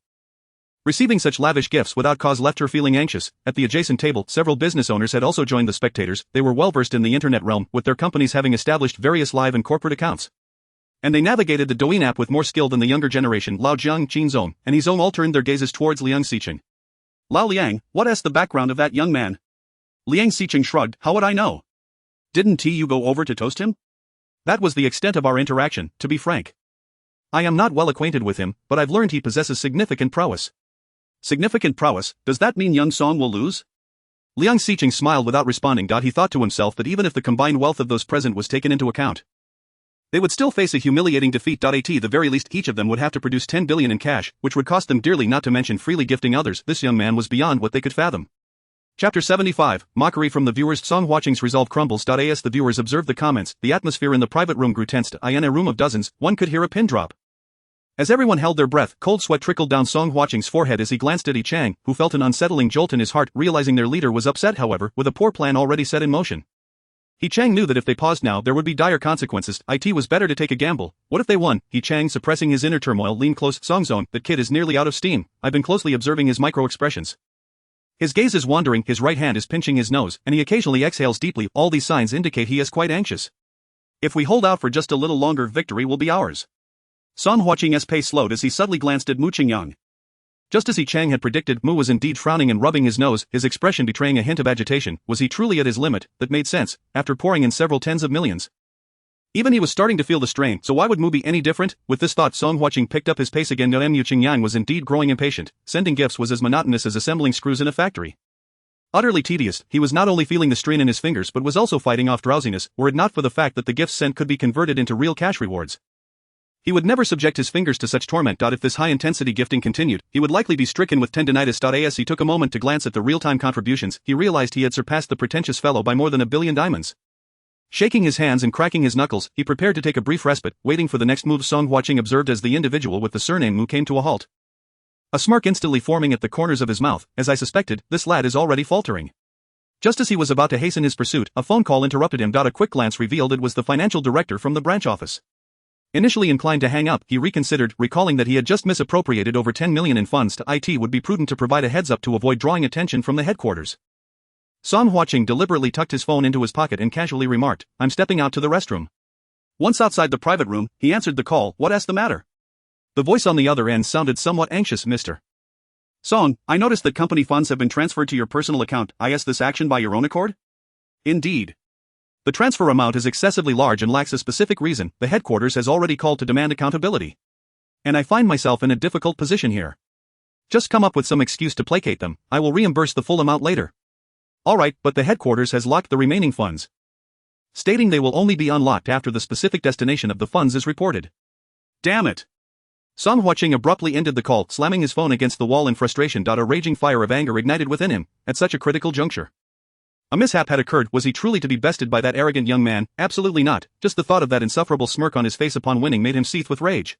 Receiving such lavish gifts without cause left her feeling anxious. At the adjacent table, several business owners had also joined the spectators. They were well versed in the internet realm, with their companies having established various live and corporate accounts, and they navigated the Douyin app with more skill than the younger generation. Lao Jiang, Qin Zong, and He Zong all turned their gazes towards Liang Xiqing. Lao Liang, what is the background of that young man? Liang Xiqing shrugged. How would I know? Didn't you go over to toast him? That was the extent of our interaction, to be frank. I am not well acquainted with him, but I've learned he possesses significant prowess. Significant prowess, does that mean young Song will lose? Liang Xiqing smiled without responding. He thought to himself that even if the combined wealth of those present was taken into account, they would still face a humiliating defeat. At the very least, each of them would have to produce 10 billion in cash, which would cost them dearly, not to mention freely gifting others. This young man was beyond what they could fathom. Chapter 75, Mockery from the viewers. Song Huaqing's resolve crumbles. As the viewers observed the comments, the atmosphere in the private room grew tense. In a room of dozens, one could hear a pin drop. As everyone held their breath, cold sweat trickled down Song Huaqing's forehead as he glanced at Yi Chang, who felt an unsettling jolt in his heart, realizing their leader was upset, however, with a poor plan already set in motion. Yi Chang knew that if they paused now, there would be dire consequences. It was better to take a gamble. What if they won? Yi Chang, suppressing his inner turmoil, leaned close. Songzone, that kid is nearly out of steam. I've been closely observing his micro-expressions. His gaze is wandering, his right hand is pinching his nose, and he occasionally exhales deeply. All these signs indicate he is quite anxious. If we hold out for just a little longer, victory will be ours. Song Huaqing's pace slowed as he subtly glanced at Mu Qingyang. Just as Yi Chang had predicted, Mu was indeed frowning and rubbing his nose, his expression betraying a hint of agitation. Was he truly at his limit? That made sense, after pouring in several tens of millions. Even he was starting to feel the strain, so why would Mu be any different? With this thought, Song Huaqing picked up his pace again. Mu Qingyang was indeed growing impatient. Sending gifts was as monotonous as assembling screws in a factory. Utterly tedious, he was not only feeling the strain in his fingers but was also fighting off drowsiness, were it not for the fact that the gifts sent could be converted into real cash rewards. He would never subject his fingers to such torment. If this high-intensity gifting continued, he would likely be stricken with tendinitis. As he took a moment to glance at the real-time contributions, he realized he had surpassed the pretentious fellow by more than 1 billion diamonds. Shaking his hands and cracking his knuckles, he prepared to take a brief respite, waiting for the next move. Song Huaqing observed as the individual with the surname Mu came to a halt. A smirk instantly forming at the corners of his mouth. As I suspected, this lad is already faltering. Just as he was about to hasten his pursuit, a phone call interrupted him. A quick glance revealed it was the financial director from the branch office. Initially inclined to hang up, he reconsidered, recalling that he had just misappropriated over 10 million in funds. It would be prudent to provide a heads-up to avoid drawing attention from the headquarters. Song Huaqing deliberately tucked his phone into his pocket and casually remarked, "I'm stepping out to the restroom." Once outside the private room, he answered the call. "What is the matter?" The voice on the other end sounded somewhat anxious. "Mr. Song, I noticed that company funds have been transferred to your personal account. Is this action by your own accord?" "Indeed. The transfer amount is excessively large and lacks a specific reason. The headquarters has already called to demand accountability. And I find myself in a difficult position here. Just come up with some excuse to placate them. I will reimburse the full amount later." "Alright, but the headquarters has locked the remaining funds, stating they will only be unlocked after the specific destination of the funds is reported." "Damn it!" Song Huaqing abruptly ended the call, slamming his phone against the wall in frustration. A raging fire of anger ignited within him, at such a critical juncture. A mishap had occurred. Was he truly to be bested by that arrogant young man? Absolutely not. Just the thought of that insufferable smirk on his face upon winning made him seethe with rage.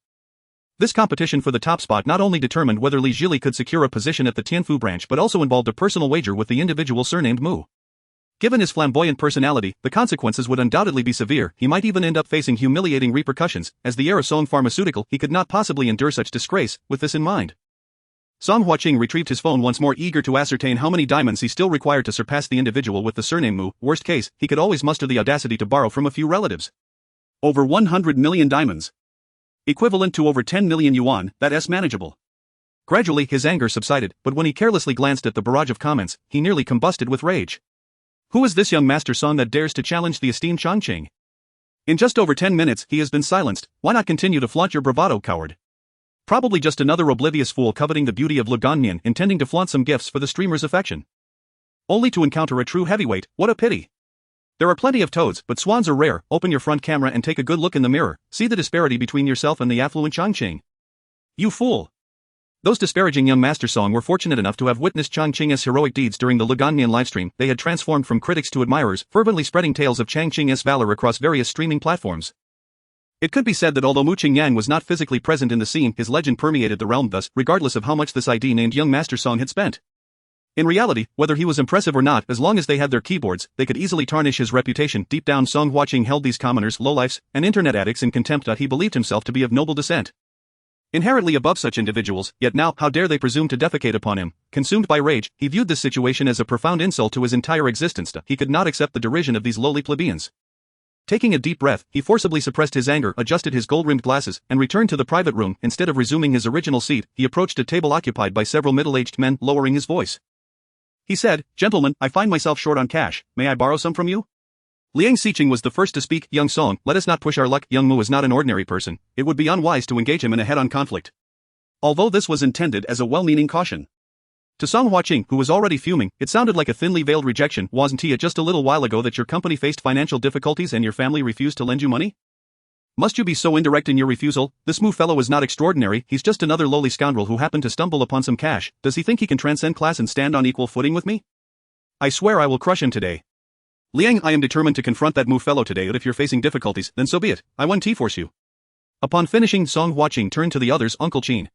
This competition for the top spot not only determined whether Li Zhili could secure a position at the Tianfu branch but also involved a personal wager with the individual surnamed Mu. Given his flamboyant personality, the consequences would undoubtedly be severe. He might even end up facing humiliating repercussions. As the heir of Song Pharmaceutical, he could not possibly endure such disgrace. With this in mind, Song Huaqing retrieved his phone once more, eager to ascertain how many diamonds he still required to surpass the individual with the surname Mu. Worst case, he could always muster the audacity to borrow from a few relatives. Over 100 million diamonds. Equivalent to over 10 million yuan, that's manageable. Gradually, his anger subsided, but when he carelessly glanced at the barrage of comments, he nearly combusted with rage. Who is this young Master Song that dares to challenge the esteemed Changqing? In just over 10 minutes, he has been silenced. Why not continue to flaunt your bravado, coward? Probably just another oblivious fool coveting the beauty of Le Gannian, intending to flaunt some gifts for the streamer's affection. Only to encounter a true heavyweight. What a pity. There are plenty of toads, but swans are rare. Open your front camera and take a good look in the mirror. See the disparity between yourself and the affluent Changqing. You fool. Those disparaging young Master Song were fortunate enough to have witnessed Changqing's heroic deeds during the Le Gannian livestream. They had transformed from critics to admirers, fervently spreading tales of Changqing's valor across various streaming platforms. It could be said that although Mu Qingyang was not physically present in the scene, his legend permeated the realm thus, regardless of how much this ID-named young Master Song had spent. In reality, whether he was impressive or not, as long as they had their keyboards, they could easily tarnish his reputation. Deep down, Song Huaqing held these commoners, lowlifes, and internet addicts in contempt. He believed himself to be of noble descent, inherently above such individuals, yet now, how dare they presume to defecate upon him? Consumed by rage, he viewed this situation as a profound insult to his entire existence. He could not accept the derision of these lowly plebeians. Taking a deep breath, he forcibly suppressed his anger, adjusted his gold-rimmed glasses, and returned to the private room. Instead of resuming his original seat, he approached a table occupied by several middle-aged men, lowering his voice. He said, "Gentlemen, I find myself short on cash. May I borrow some from you?" Liang Xiqing was the first to speak. Young Song, let us not push our luck. Young Mu is not an ordinary person. It would be unwise to engage him in a head-on conflict. Although this was intended as a well-meaning caution. To Song Huaqing, who was already fuming, it sounded like a thinly veiled rejection. Wasn't it just a little while ago that your company faced financial difficulties and your family refused to lend you money? Must you be so indirect in your refusal? This Mu fellow is not extraordinary, he's just another lowly scoundrel who happened to stumble upon some cash. Does he think he can transcend class and stand on equal footing with me? I swear I will crush him today. Liang, I am determined to confront that Mu fellow today, but if you're facing difficulties, then so be it. I won't force you. Upon finishing, Song Huaqing turned to the others. Uncle Qin.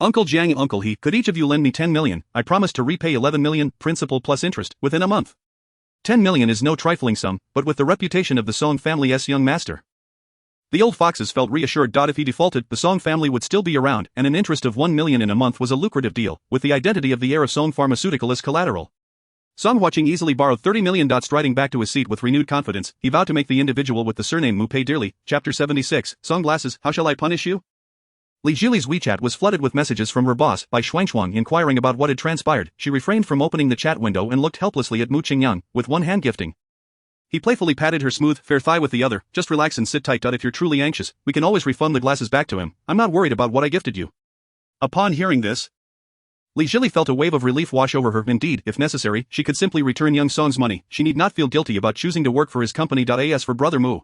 Uncle Jiang, Uncle He, could each of you lend me 10 million? I promise to repay 11 million, principal plus interest, within a month. 10 million is no trifling sum, but with the reputation of the Song family's young master. The old foxes felt reassured. If he defaulted, the Song family would still be around, and an interest of 1 million in a month was a lucrative deal, with the identity of the heir of Song Pharmaceutical as collateral. Song Huaqing easily borrowed 30 million. Striding back to his seat with renewed confidence, he vowed to make the individual with the surname Mu pay dearly. Chapter 76, Song Glasses, how shall I punish you? Li Jili's WeChat was flooded with messages from her boss by Shuangshuang inquiring about what had transpired. She refrained from opening the chat window and looked helplessly at Mu Qingyang, with one hand gifting. He playfully patted her smooth, fair thigh with the other. Just relax and sit tight. If you're truly anxious, we can always refund the glasses back to him. I'm not worried about what I gifted you. Upon hearing this, Li Jili felt a wave of relief wash over her. Indeed, if necessary, she could simply return Young Song's money. She need not feel guilty about choosing to work for his company. As for brother Mu,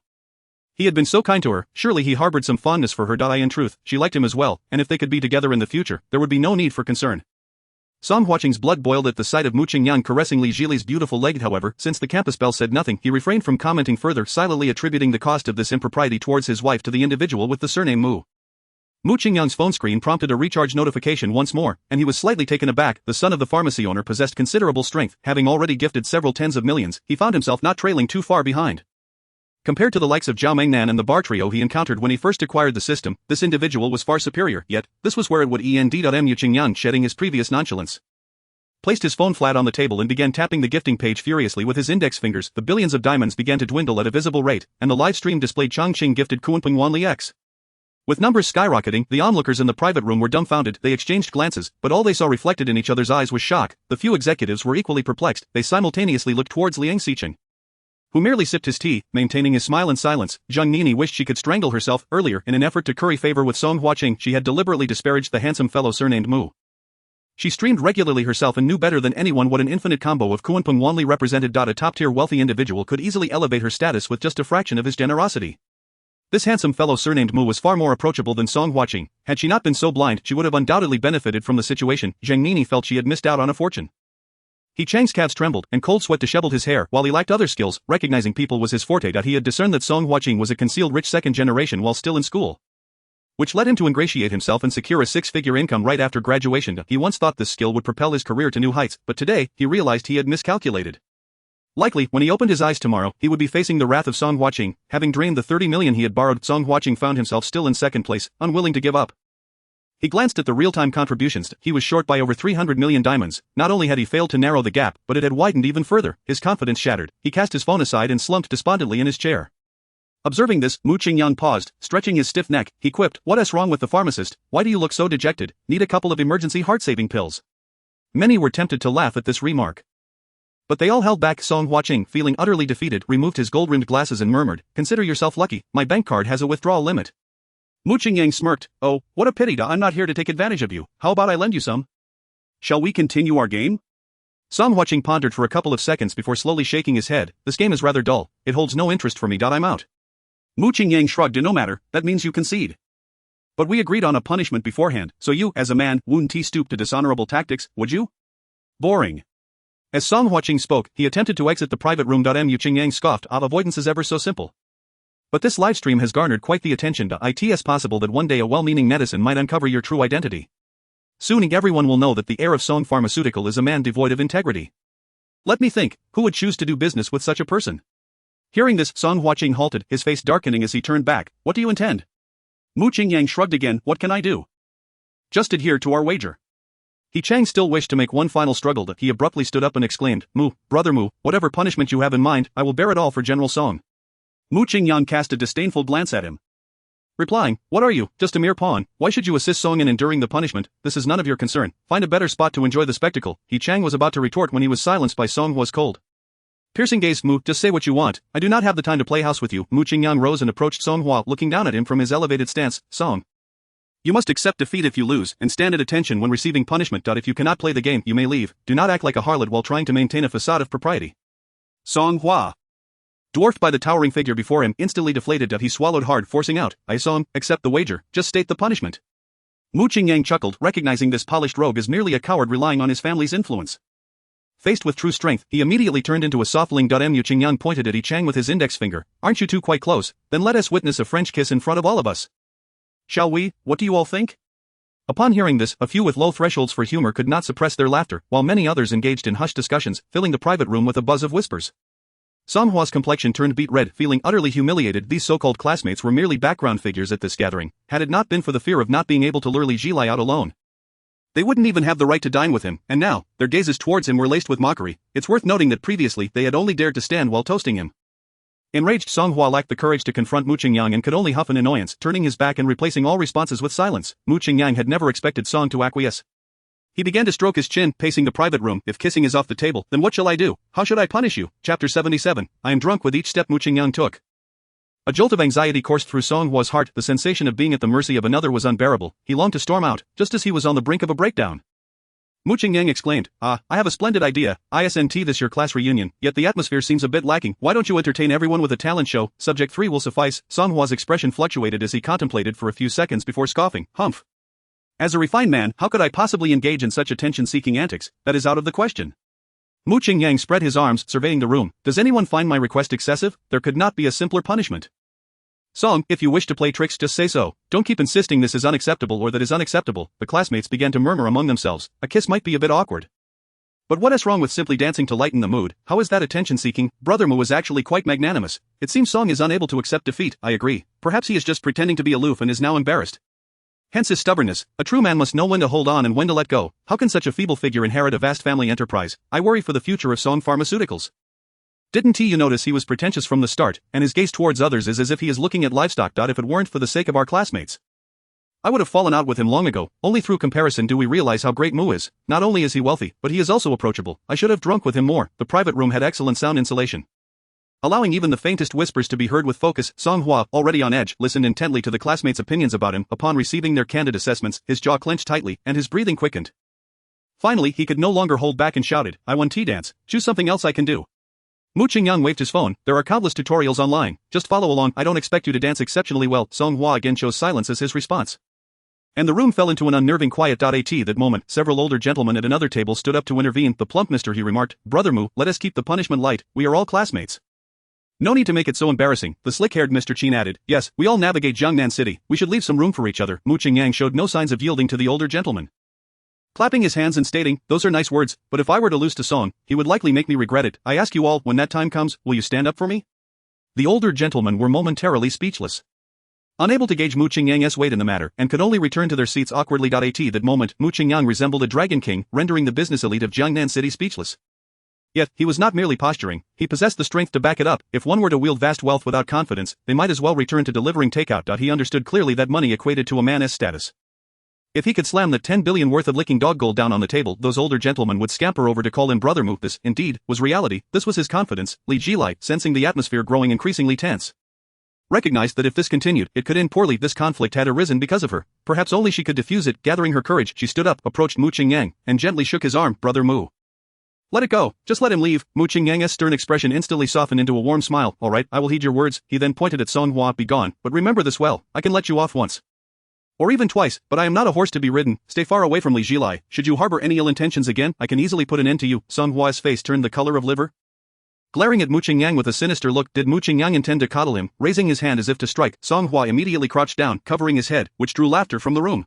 he had been so kind to her, surely he harbored some fondness for her. In truth, she liked him as well, and if they could be together in the future, there would be no need for concern. Song Huaqing's blood boiled at the sight of Mu Qingyang caressing Li Jili's beautiful leg. However, since the campus bell said nothing, he refrained from commenting further, silently attributing the cost of this impropriety towards his wife to the individual with the surname Mu. Mu Qingyang's phone screen prompted a recharge notification once more, and he was slightly taken aback. The son of the pharmacy owner possessed considerable strength, having already gifted several tens of millions. He found himself not trailing too far behind. Compared to the likes of Zhao Mengnan and the bar trio he encountered when he first acquired the system, this individual was far superior, yet, this was where it would end. Mu Qingyang, shedding his previous nonchalance, placed his phone flat on the table and began tapping the gifting page furiously with his index fingers. The billions of diamonds began to dwindle at a visible rate, and the live stream displayed Chongqing gifted Kuanping Wanli X. With numbers skyrocketing, the onlookers in the private room were dumbfounded. They exchanged glances, but all they saw reflected in each other's eyes was shock. The few executives were equally perplexed. They simultaneously looked towards Liang Xiqing, who merely sipped his tea, maintaining his smile in silence. Zhang Nini wished she could strangle herself. Earlier, in an effort to curry favor with Song Huaqing, she had deliberately disparaged the handsome fellow surnamed Mu. She streamed regularly herself and knew better than anyone what an infinite combo of Kuanping Wanli represented. A top-tier wealthy individual could easily elevate her status with just a fraction of his generosity. This handsome fellow surnamed Mu was far more approachable than Song Huaqing. Had she not been so blind, she would have undoubtedly benefited from the situation. Zhang Nini felt she had missed out on a fortune. He Chang's calves trembled, and cold sweat disheveled his hair. While he lacked other skills, recognizing people was his forte. He had discerned that Song Huaqing was a concealed rich second generation while still in school, which led him to ingratiate himself and secure a six-figure income right after graduation. He once thought this skill would propel his career to new heights, but today, he realized he had miscalculated. Likely, when he opened his eyes tomorrow, he would be facing the wrath of Song Huaqing. Having drained the 30 million he had borrowed, Song Huaqing found himself still in second place, unwilling to give up. He glanced at the real-time contributions. He was short by over 300 million diamonds. Not only had he failed to narrow the gap, but it had widened even further. His confidence shattered. He cast his phone aside and slumped despondently in his chair. Observing this, Mu Qingyang paused, stretching his stiff neck. He quipped, "What's wrong with the pharmacist? Why do you look so dejected? Need a couple of emergency heart-saving pills?" Many were tempted to laugh at this remark, but they all held back. Song Huaqing, feeling utterly defeated, removed his gold-rimmed glasses and murmured, "Consider yourself lucky, my bank card has a withdrawal limit." Mu Qingyang smirked, "Oh, what a pity. I'm not here to take advantage of you. How about I lend you some? Shall we continue our game?" Song Huaqing pondered for a couple of seconds before slowly shaking his head. "This game is rather dull. It holds no interest for me. I'm out." Mu Qingyang shrugged. "No matter, that means you concede. But we agreed on a punishment beforehand, so you, as a man, wouldn't stoop to dishonorable tactics, would you? Boring." As Song Huaqing spoke, he attempted to exit the private room. Mu Qingyang scoffed, "Avoidance is ever so simple. But this livestream has garnered quite the attention. It's possible that one day a well-meaning netizen might uncover your true identity. Soon everyone will know that the heir of Song Pharmaceutical is a man devoid of integrity. Let me think, who would choose to do business with such a person?" Hearing this, Song Huaqing halted, his face darkening as he turned back. "What do you intend?" Mu Qingyang shrugged again. "What can I do? Just adhere to our wager." He Chang still wished to make one final struggle. He abruptly stood up and exclaimed, Brother Mu, whatever punishment you have in mind, I will bear it all for General Song." Mu Qingyang cast a disdainful glance at him, replying, "What are you, just a mere pawn? Why should you assist Song in enduring the punishment? This is none of your concern. Find a better spot to enjoy the spectacle." He Chang was about to retort when he was silenced by Song Hua's cold, Piercing gaze, Mu, just say what you want, I do not have the time to play house with you. Mu Qingyang rose and approached Song Hua, looking down at him from his elevated stance. Song, you must accept defeat if you lose, and stand at attention when receiving punishment. If you cannot play the game, you may leave. Do not act like a harlot while trying to maintain a facade of propriety. Song Hua, dwarfed by the towering figure before him, instantly deflated. He swallowed hard, forcing out, I saw him, accept the wager, just state the punishment. Mu Qingyang chuckled, recognizing this polished rogue as merely a coward relying on his family's influence. Faced with true strength, he immediately turned into a softling. Mu Qingyang pointed at Yi Chang with his index finger. Aren't you two quite close? Then let us witness a French kiss in front of all of us. Shall we? What do you all think? Upon hearing this, a few with low thresholds for humor could not suppress their laughter, while many others engaged in hushed discussions, filling the private room with a buzz of whispers. Song Hua's complexion turned beet red, feeling utterly humiliated. These so-called classmates were merely background figures at this gathering, had it not been for the fear of not being able to lure Li Jilai out alone. They wouldn't even have the right to dine with him, and now, their gazes towards him were laced with mockery. It's worth noting that previously they had only dared to stand while toasting him. Enraged, Song Hua lacked the courage to confront Mu Qingyang and could only huff in annoyance, turning his back and replacing all responses with silence. Mu Qingyang had never expected Song to acquiesce. He began to stroke his chin, pacing the private room. If kissing is off the table, then what shall I do? How should I punish you? Chapter 77. I am drunk with each step Mu Qingyang took. A jolt of anxiety coursed through Song Hua's heart. The sensation of being at the mercy of another was unbearable. He longed to storm out, just as he was on the brink of a breakdown. Mu Qingyang exclaimed, I have a splendid idea. ISNT, this your class reunion, yet the atmosphere seems a bit lacking. Why don't you entertain everyone with a talent show? Subject 3 will suffice. Song Hua's expression fluctuated as he contemplated for a few seconds before scoffing. Humph. As a refined man, how could I possibly engage in such attention-seeking antics? That is out of the question. Mu Qingyang spread his arms, surveying the room. Does anyone find my request excessive? There could not be a simpler punishment. Song, if you wish to play tricks, just say so. Don't keep insisting this is unacceptable or that is unacceptable. The classmates began to murmur among themselves. A kiss might be a bit awkward. But what is wrong with simply dancing to lighten the mood? How is that attention-seeking? Brother Mu was actually quite magnanimous. It seems Song is unable to accept defeat. I agree. Perhaps he is just pretending to be aloof and is now embarrassed. Hence his stubbornness. A true man must know when to hold on and when to let go. How can such a feeble figure inherit a vast family enterprise? I worry for the future of Song Pharmaceuticals. Didn't you notice he was pretentious from the start, and his gaze towards others is as if he is looking at livestock. If it weren't for the sake of our classmates, I would have fallen out with him long ago. Only through comparison do we realize how great Mu is. Not only is he wealthy, but he is also approachable. I should have drunk with him more. The private room had excellent sound insulation, allowing even the faintest whispers to be heard with focus. Song Hua, already on edge, listened intently to the classmates' opinions about him. Upon receiving their candid assessments, his jaw clenched tightly, and his breathing quickened. Finally, he could no longer hold back and shouted, I won tea dance. Choose something else I can do. Mu Qingyang waved his phone. There are countless tutorials online. Just follow along. I don't expect you to dance exceptionally well. Song Hua again chose silence as his response. And the room fell into an unnerving quiet. At that moment, several older gentlemen at another table stood up to intervene. The plump mister, he remarked, Brother Mu, let us keep the punishment light. We are all classmates. No need to make it so embarrassing. The slick-haired Mr. Qin added, yes, we all navigate Jiangnan City. We should leave some room for each other. Mu Qingyang showed no signs of yielding to the older gentleman, clapping his hands and stating, those are nice words, but if I were to lose to Song, he would likely make me regret it. I ask you all, when that time comes, will you stand up for me? The older gentlemen were momentarily speechless, unable to gauge Mu Qingyang's weight in the matter, and could only return to their seats awkwardly. At that moment, Mu Qingyang resembled a dragon king, rendering the business elite of Jiangnan City speechless. Yet, he was not merely posturing, he possessed the strength to back it up. If one were to wield vast wealth without confidence, they might as well return to delivering takeout. He understood clearly that money equated to a man's status. If he could slam the 10 billion worth of licking dog gold down on the table, those older gentlemen would scamper over to call him Brother Mu. This, indeed, was reality. This was his confidence. Li Jilai, sensing the atmosphere growing increasingly tense, recognized that if this continued, it could end poorly. This conflict had arisen because of her. Perhaps only she could diffuse it. Gathering her courage, she stood up, approached Mu Qingyang, and gently shook his arm. Brother Mu, let it go. Just let him leave. Mu Qingyang's stern expression instantly softened into a warm smile. All right, I will heed your words. He then pointed at Song Hua. Be gone, but remember this well. I can let you off once, or even twice, but I am not a horse to be ridden. Stay far away from Li Jilai. Should you harbor any ill intentions again, I can easily put an end to you. Song Hua's face turned the color of liver, glaring at Mu Qingyang with a sinister look. Did Mu Qingyang intend to coddle him? Raising his hand as if to strike, Song Hua immediately crouched down, covering his head, which drew laughter from the room.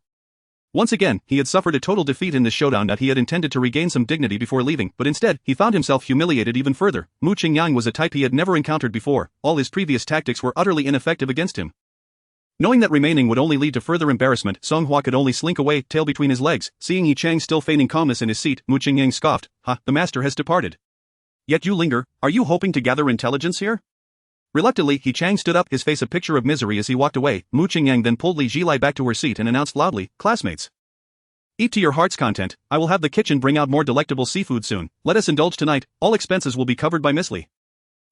Once again, he had suffered a total defeat in this showdown. That he had intended to regain some dignity before leaving, but instead, he found himself humiliated even further. Mu Qingyang was a type he had never encountered before. All his previous tactics were utterly ineffective against him. Knowing that remaining would only lead to further embarrassment, Song Hua could only slink away, tail between his legs. Seeing Yi Chang still feigning calmness in his seat, Mu Qingyang scoffed. Ha, the master has departed. Yet you linger. Are you hoping to gather intelligence here? Reluctantly, Yi Chang stood up, his face a picture of misery as he walked away. Mu Qingyang then pulled Li Jilai back to her seat and announced loudly, classmates, eat to your heart's content. I will have the kitchen bring out more delectable seafood soon. Let us indulge tonight. All expenses will be covered by Miss Li.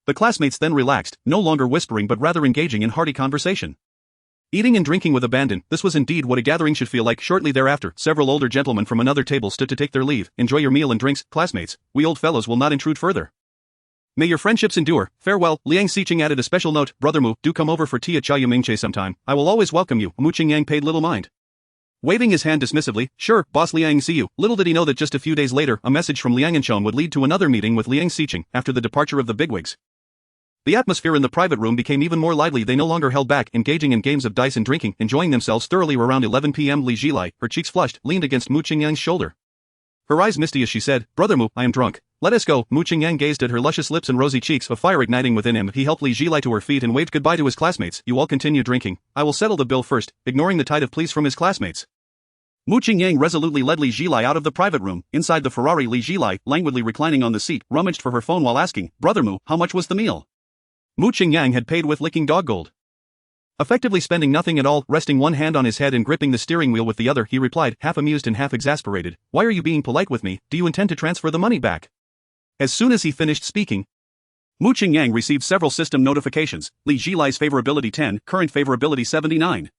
The classmates then relaxed, no longer whispering but rather engaging in hearty conversation. Eating and drinking with abandon, this was indeed what a gathering should feel like. Shortly thereafter, several older gentlemen from another table stood to take their leave. Enjoy your meal and drinks, classmates. We old fellows will not intrude further. May your friendships endure. Farewell. Liang Xiqing added a special note. Brother Mu, do come over for tea at Chaoyumingche sometime. I will always welcome you. Mu Qingyang paid little mind. Waving his hand dismissively, sure, boss Liang, see you. Little did he know that just a few days later, a message from Liang Anshon would lead to another meeting with Liang Xiqing after the departure of the bigwigs. The atmosphere in the private room became even more lively. They no longer held back, engaging in games of dice and drinking, enjoying themselves thoroughly. Around 11 p.m. Li Jilai, her cheeks flushed, leaned against Mu Qingyang's shoulder. Her eyes misty as she said, Brother Mu, I am drunk. Let us go. Mu Qingyang gazed at her luscious lips and rosy cheeks, a fire igniting within him. He helped Li Jilai to her feet and waved goodbye to his classmates. You all continue drinking. I will settle the bill first, ignoring the tide of pleas from his classmates. Mu Qingyang resolutely led Li Jilai out of the private room. Inside the Ferrari, Li Jilai, languidly reclining on the seat, rummaged for her phone while asking, Brother Mu, how much was the meal? Mu Qingyang had paid with licking dog gold. Effectively spending nothing at all, resting one hand on his head and gripping the steering wheel with the other, he replied, half amused and half exasperated, Why are you being polite with me? Do you intend to transfer the money back? As soon as he finished speaking, Mu Qingyang received several system notifications. Li Jilai's favorability 10, current favorability 79.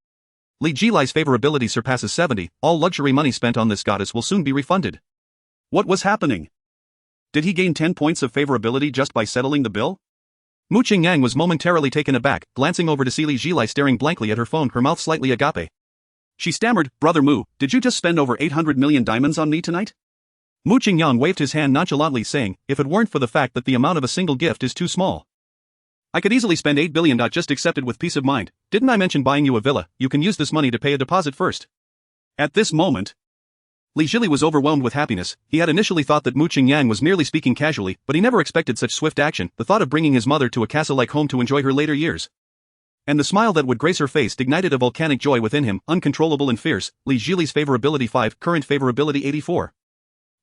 Li Jilai's favorability surpasses 70, all luxury money spent on this goddess will soon be refunded. What was happening? Did he gain 10 points of favorability just by settling the bill? Mu Qingyang was momentarily taken aback, glancing over to see Li Jilai staring blankly at her phone, her mouth slightly agape. She stammered, Brother Mu, did you just spend over 800 million diamonds on me tonight? Mu Qingyang waved his hand nonchalantly saying, if it weren't for the fact that the amount of a single gift is too small. I could easily spend 8 billion. Just accept it with peace of mind. Didn't I mention buying you a villa? You can use this money to pay a deposit first. At this moment, Li Jilai was overwhelmed with happiness. He had initially thought that Mu Qingyang was merely speaking casually, but he never expected such swift action, the thought of bringing his mother to a castle-like home to enjoy her later years. And the smile that would grace her face ignited a volcanic joy within him, uncontrollable and fierce. Li Jilai's favorability 5, current favorability 84.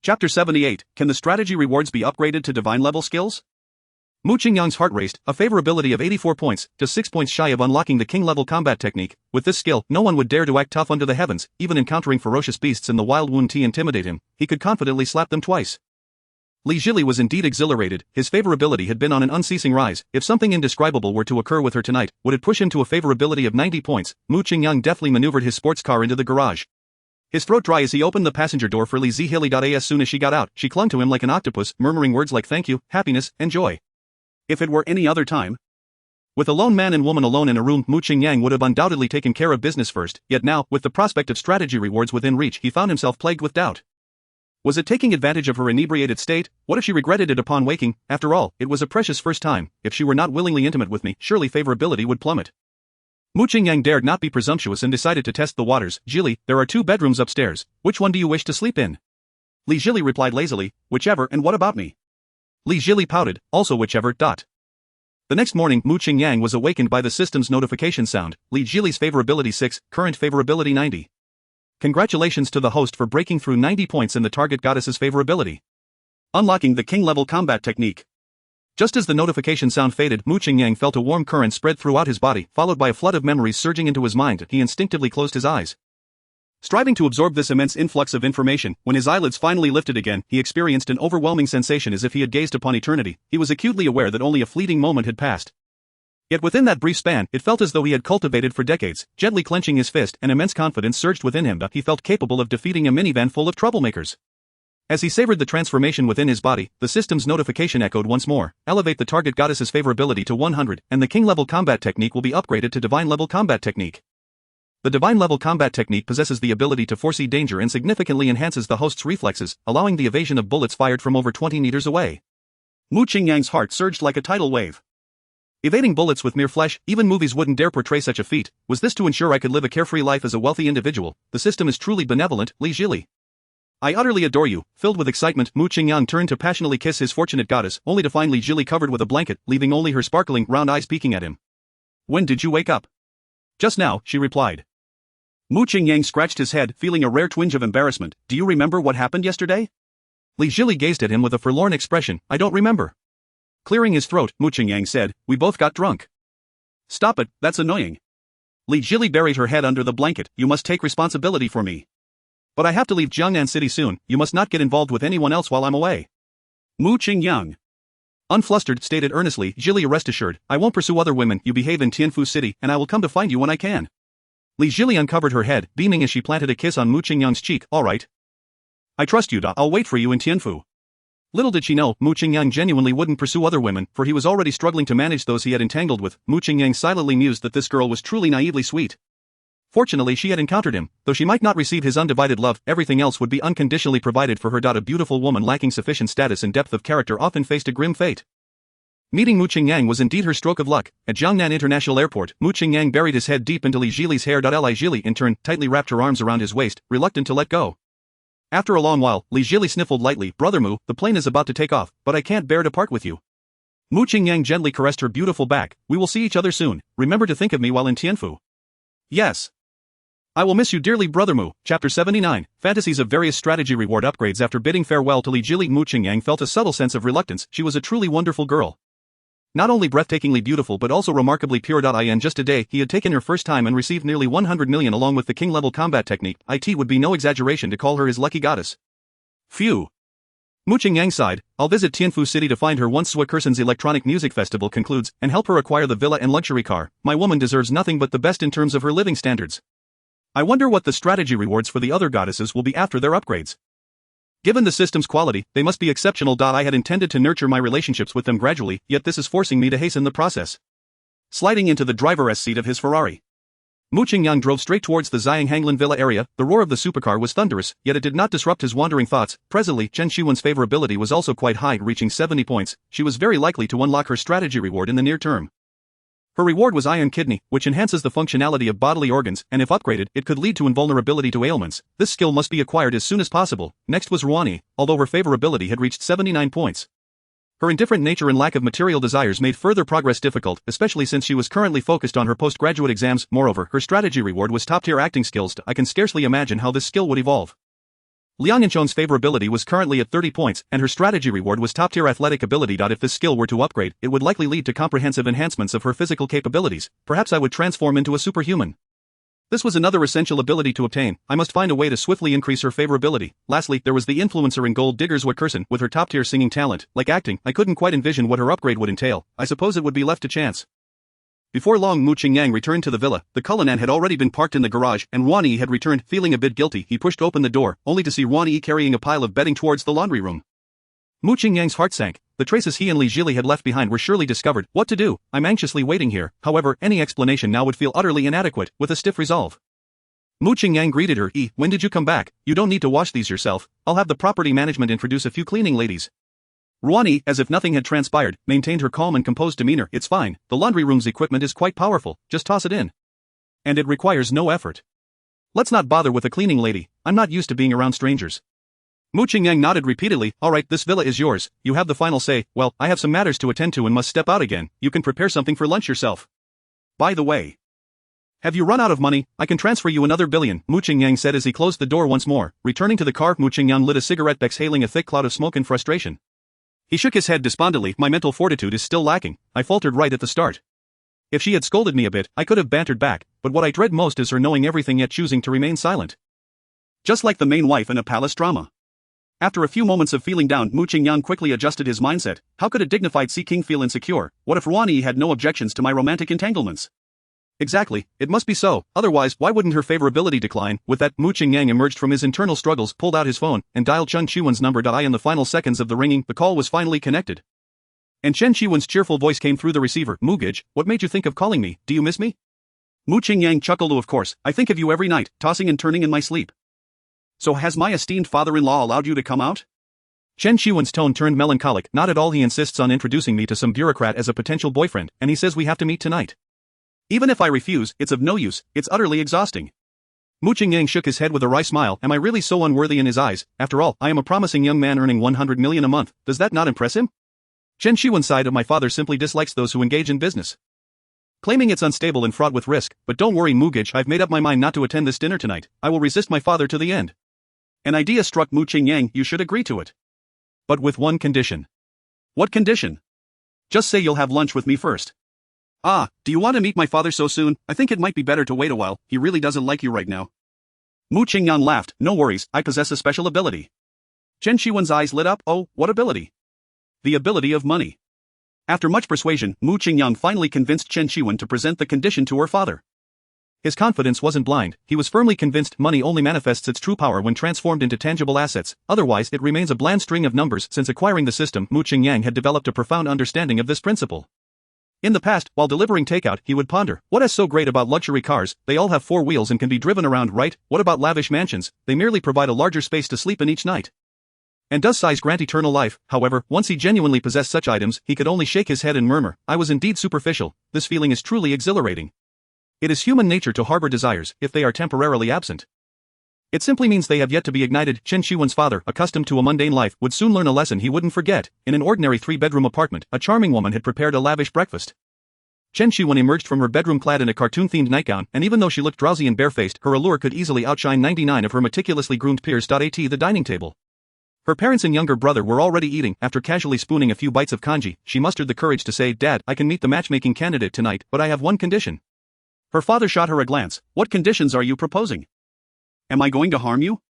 Chapter 78, Can the strategy rewards be upgraded to divine level skills? Mu Qingyang's heart raced, a favorability of 84 points, just 6 points shy of unlocking the king-level combat technique. With this skill, no one would dare to act tough under the heavens, even encountering ferocious beasts in the wild wound to intimidate him. He could confidently slap them twice. Li Jilai was indeed exhilarated. His favorability had been on an unceasing rise. If something indescribable were to occur with her tonight, would it push him to a favorability of 90 points? Mu Qingyang deftly maneuvered his sports car into the garage. His throat dry as he opened the passenger door for Li Zihili. As soon as she got out, she clung to him like an octopus, murmuring words like thank you, happiness, and joy. If it were any other time, with a lone man and woman alone in a room, Mu Qingyang would have undoubtedly taken care of business first, yet now, with the prospect of strategy rewards within reach, he found himself plagued with doubt. Was it taking advantage of her inebriated state? What if she regretted it upon waking? After all, it was a precious first time. If she were not willingly intimate with me, surely favorability would plummet. Mu Qingyang dared not be presumptuous and decided to test the waters. Jilai, there are 2 bedrooms upstairs. Which one do you wish to sleep in? Li Jilai replied lazily, whichever. And what about me? Li Jilai pouted, also whichever. The next morning, Mu Qingyang was awakened by the system's notification sound. Li Jilai's favorability 6, current favorability 90. Congratulations to the host for breaking through 90 points in the target goddess's favorability. Unlocking the king-level combat technique. Just as the notification sound faded, Mu Qingyang felt a warm current spread throughout his body, followed by a flood of memories surging into his mind. He instinctively closed his eyes, striving to absorb this immense influx of information. When his eyelids finally lifted again, he experienced an overwhelming sensation as if he had gazed upon eternity. He was acutely aware that only a fleeting moment had passed. Yet within that brief span, it felt as though he had cultivated for decades. Gently clenching his fist, an immense confidence surged within him. He felt capable of defeating a minivan full of troublemakers. As he savored the transformation within his body, the system's notification echoed once more. Elevate the target goddess's favorability to 100, and the king-level combat technique will be upgraded to divine-level combat technique. The divine-level combat technique possesses the ability to foresee danger and significantly enhances the host's reflexes, allowing the evasion of bullets fired from over 20 meters away. Mu Qingyang's heart surged like a tidal wave. Evading bullets with mere flesh, even movies wouldn't dare portray such a feat. Was this to ensure I could live a carefree life as a wealthy individual? The system is truly benevolent. Li Jilai, I utterly adore you. Filled with excitement, Mu Qingyang turned to passionately kiss his fortunate goddess, only to find Li Jilai covered with a blanket, leaving only her sparkling, round eyes peeking at him. When did you wake up? Just now, she replied. Mu Qingyang scratched his head, feeling a rare twinge of embarrassment. Do you remember what happened yesterday? Li Jilai gazed at him with a forlorn expression. I don't remember. Clearing his throat, Mu Qingyang said, we both got drunk. Stop it, that's annoying. Li Jilai buried her head under the blanket. You must take responsibility for me. But I have to leave Jiangnan City soon. You must not get involved with anyone else while I'm away. Mu Qingyang, Unflustered, stated earnestly, Jili, rest assured, I won't pursue other women, you behave in Tianfu City, and I will come to find you when I can. Li Jili uncovered her head, beaming as she planted a kiss on Mu Qingyang's cheek. All right. I trust you, I'll wait for you in Tianfu. Little did she know, Mu Qingyang genuinely wouldn't pursue other women, for he was already struggling to manage those he had entangled with. Mu Qingyang silently mused that this girl was truly naively sweet. Fortunately she had encountered him, though she might not receive his undivided love, everything else would be unconditionally provided for her. A beautiful woman lacking sufficient status and depth of character often faced a grim fate. Meeting Mu Qingyang was indeed her stroke of luck. At Jiangnan International Airport, Mu Qingyang buried his head deep into Li Jili's hair. Li Jili in turn tightly wrapped her arms around his waist, reluctant to let go. After a long while, Li Jili sniffled lightly. Brother Mu, the plane is about to take off, but I can't bear to part with you. Mu Qingyang gently caressed her beautiful back. We will see each other soon. Remember to think of me while in Tianfu. Yes. I will miss you dearly, Brother Mu. Chapter 79, Fantasies of Various Strategy Reward Upgrades. After bidding farewell to Li Jili, Mu Qingyang felt a subtle sense of reluctance. She was a truly wonderful girl. Not only breathtakingly beautiful but also remarkably pure. In just a day, he had taken her first time and received nearly 100 million along with the king-level combat technique. It would be no exaggeration to call her his lucky goddess. Phew. Mu Qingyang sighed. I'll visit Tianfu City to find her once Swakerson's electronic music festival concludes, and help her acquire the villa and luxury car. My woman deserves nothing but the best in terms of her living standards. I wonder what the strategy rewards for the other goddesses will be after their upgrades. Given the system's quality, they must be exceptional. I had intended to nurture my relationships with them gradually, yet this is forcing me to hasten the process. Sliding into the driver's seat of his Ferrari, Mu Qingyang drove straight towards the Xianghanglan villa area. The roar of the supercar was thunderous, yet it did not disrupt his wandering thoughts. Presently, Chen Xiwen's favorability was also quite high, reaching 70 points. She was very likely to unlock her strategy reward in the near term. Her reward was Iron Kidney, which enhances the functionality of bodily organs, and if upgraded, it could lead to invulnerability to ailments. This skill must be acquired as soon as possible. Next was Ruani, although her favorability had reached 79 points. Her indifferent nature and lack of material desires made further progress difficult, especially since she was currently focused on her postgraduate exams. Moreover, her strategy reward was top-tier acting skills. I can scarcely imagine how this skill would evolve. Liang Yanchon's favorability was currently at 30 points, and her strategy reward was top-tier athletic ability. If this skill were to upgrade, it would likely lead to comprehensive enhancements of her physical capabilities. Perhaps I would transform into a superhuman. This was another essential ability to obtain. I must find a way to swiftly increase her favorability. Lastly, there was the influencer in Gold Digger's Wickerson. With her top-tier singing talent, like acting, I couldn't quite envision what her upgrade would entail. I suppose it would be left to chance. Before long, Mu Qingyang returned to the villa. The Cullinan had already been parked in the garage, and Ruani had returned. Feeling a bit guilty, he pushed open the door, only to see Ruani carrying a pile of bedding towards the laundry room. Mu Qingyang's heart sank. The traces he and Li Jili had left behind were surely discovered. What to do? I'm anxiously waiting here. However, any explanation now would feel utterly inadequate. With a stiff resolve, Mu Qingyang greeted her. When did you come back? You don't need to wash these yourself. I'll have the property management introduce a few cleaning ladies. Ruani, as if nothing had transpired, maintained her calm and composed demeanor. It's fine, the laundry room's equipment is quite powerful, just toss it in. And it requires no effort. Let's not bother with a cleaning lady, I'm not used to being around strangers. Mu Qingyang nodded repeatedly. Alright, this villa is yours, you have the final say. Well, I have some matters to attend to and must step out again. You can prepare something for lunch yourself. By the way, have you run out of money? I can transfer you another billion, Mu Qingyang said as he closed the door once more. Returning to the car, Mu Qingyang lit a cigarette, exhaling a thick cloud of smoke in frustration. He shook his head despondently. My mental fortitude is still lacking. I faltered right at the start. If she had scolded me a bit, I could have bantered back, but what I dread most is her knowing everything yet choosing to remain silent. Just like the main wife in a palace drama. After a few moments of feeling down, Mu Qingyang quickly adjusted his mindset. How could a dignified sea king feel insecure? What if Ruani had no objections to my romantic entanglements? Exactly, it must be so, otherwise why wouldn't her favorability decline? With that, Mu Qingyang emerged from his internal struggles, pulled out his phone, and dialed Chen Qiwen's number. In the final seconds of the ringing, the call was finally connected. And Chen Qiwen's cheerful voice came through the receiver. Mugage, what made you think of calling me? Do you miss me? Mu Qingyang chuckled. Of course, I think of you every night, tossing and turning in my sleep. So has my esteemed father-in-law allowed you to come out? Chen Qiwen's tone turned melancholic. Not at all. He insists on introducing me to some bureaucrat as a potential boyfriend, and he says we have to meet tonight. Even if I refuse, it's of no use, it's utterly exhausting. Mu Qingyang shook his head with a wry smile. Am I really so unworthy in his eyes? After all, I am a promising young man earning 100 million a month. Does that not impress him? Chen Qiwen sighed. My father simply dislikes those who engage in business, claiming it's unstable and fraught with risk. But don't worry, Mugage, I've made up my mind not to attend this dinner tonight. I will resist my father to the end. An idea struck Mu Qingyang. You should agree to it. But with one condition. What condition? Just say you'll have lunch with me first. Ah, do you want to meet my father so soon? I think it might be better to wait a while, he really doesn't like you right now. Mu Qingyang laughed. No worries, I possess a special ability. Chen Qiwen's eyes lit up. Oh, what ability? The ability of money. After much persuasion, Mu Qingyang finally convinced Chen Shiwen to present the condition to her father. His confidence wasn't blind, he was firmly convinced money only manifests its true power when transformed into tangible assets, otherwise it remains a bland string of numbers. Since acquiring the system, Mu Qingyang had developed a profound understanding of this principle. In the past, while delivering takeout, he would ponder, what is so great about luxury cars? They all have 4 wheels and can be driven around, right? What about lavish mansions? They merely provide a larger space to sleep in each night. And does size grant eternal life? However, once he genuinely possessed such items, he could only shake his head and murmur, I was indeed superficial. This feeling is truly exhilarating. It is human nature to harbor desires, if they are temporarily absent. It simply means they have yet to be ignited. Chen Shiwen's father, accustomed to a mundane life, would soon learn a lesson he wouldn't forget. In an ordinary 3-bedroom apartment, a charming woman had prepared a lavish breakfast. Chen Shiwen emerged from her bedroom clad in a cartoon-themed nightgown, and even though she looked drowsy and barefaced, her allure could easily outshine 99 of her meticulously groomed peers. At the dining table, her parents and younger brother were already eating. After casually spooning a few bites of congee, she mustered the courage to say, Dad, I can meet the matchmaking candidate tonight, but I have one condition. Her father shot her a glance. What conditions are you proposing? Am I going to harm you?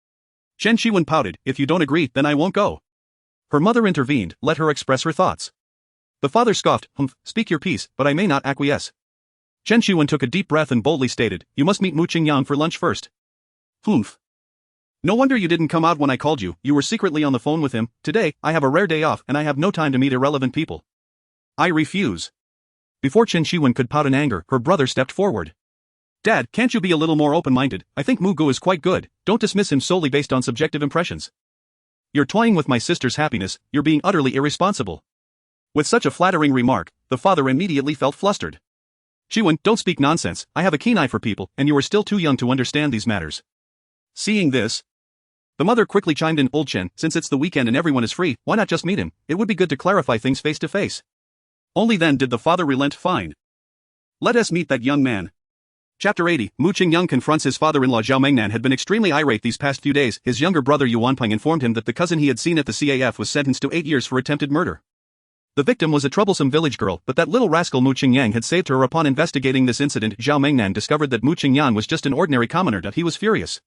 Chen Shiwen pouted, if you don't agree, then I won't go. Her mother intervened, let her express her thoughts. The father scoffed, speak your piece, but I may not acquiesce. Chen Shiwen took a deep breath and boldly stated, you must meet Mu Qingyang for lunch first. No wonder you didn't come out when I called you, you were secretly on the phone with him. Today, I have a rare day off and I have no time to meet irrelevant people. I refuse. Before Chen Shiwen could pout in anger, her brother stepped forward. Dad, can't you be a little more open-minded? I think Mu Gu is quite good, don't dismiss him solely based on subjective impressions. You're toying with my sister's happiness, you're being utterly irresponsible. With such a flattering remark, the father immediately felt flustered. Shiwen, don't speak nonsense, I have a keen eye for people, and you are still too young to understand these matters. Seeing this, the mother quickly chimed in, Old Chen, since it's the weekend and everyone is free, why not just meet him? It would be good to clarify things face to face. Only then did the father relent. Fine. Let us meet that young man. Chapter 80, Mu Qingyang confronts his father-in-law. Zhao Mengnan had been extremely irate these past few days. His younger brother Yuan Peng informed him that the cousin he had seen at the CAF was sentenced to 8 years for attempted murder. The victim was a troublesome village girl, but that little rascal Mu Qingyang had saved her. Upon investigating this incident, Zhao Mengnan discovered that Mu Qingyang was just an ordinary commoner. He was furious.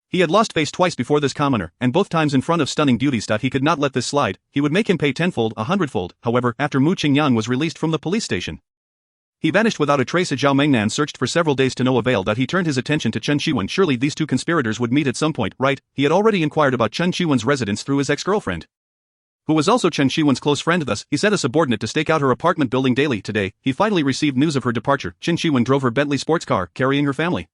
He had lost face twice before this commoner, and both times in front of stunning beauties. He could not let this slide, he would make him pay 10-fold, 100-fold. However, after Mu Qingyang was released from the police station, he vanished without a trace. Zhao Mengnan searched for several days to no avail. He turned his attention to Chen Shiwen. Surely these two conspirators would meet at some point, right? He had already inquired about Chen Shiwen's residence through his ex-girlfriend, who was also Chen Shiwen's close friend. Thus, he set a subordinate to stake out her apartment building daily. Today, he finally received news of her departure. Chen Shiwen drove her Bentley sports car, carrying her family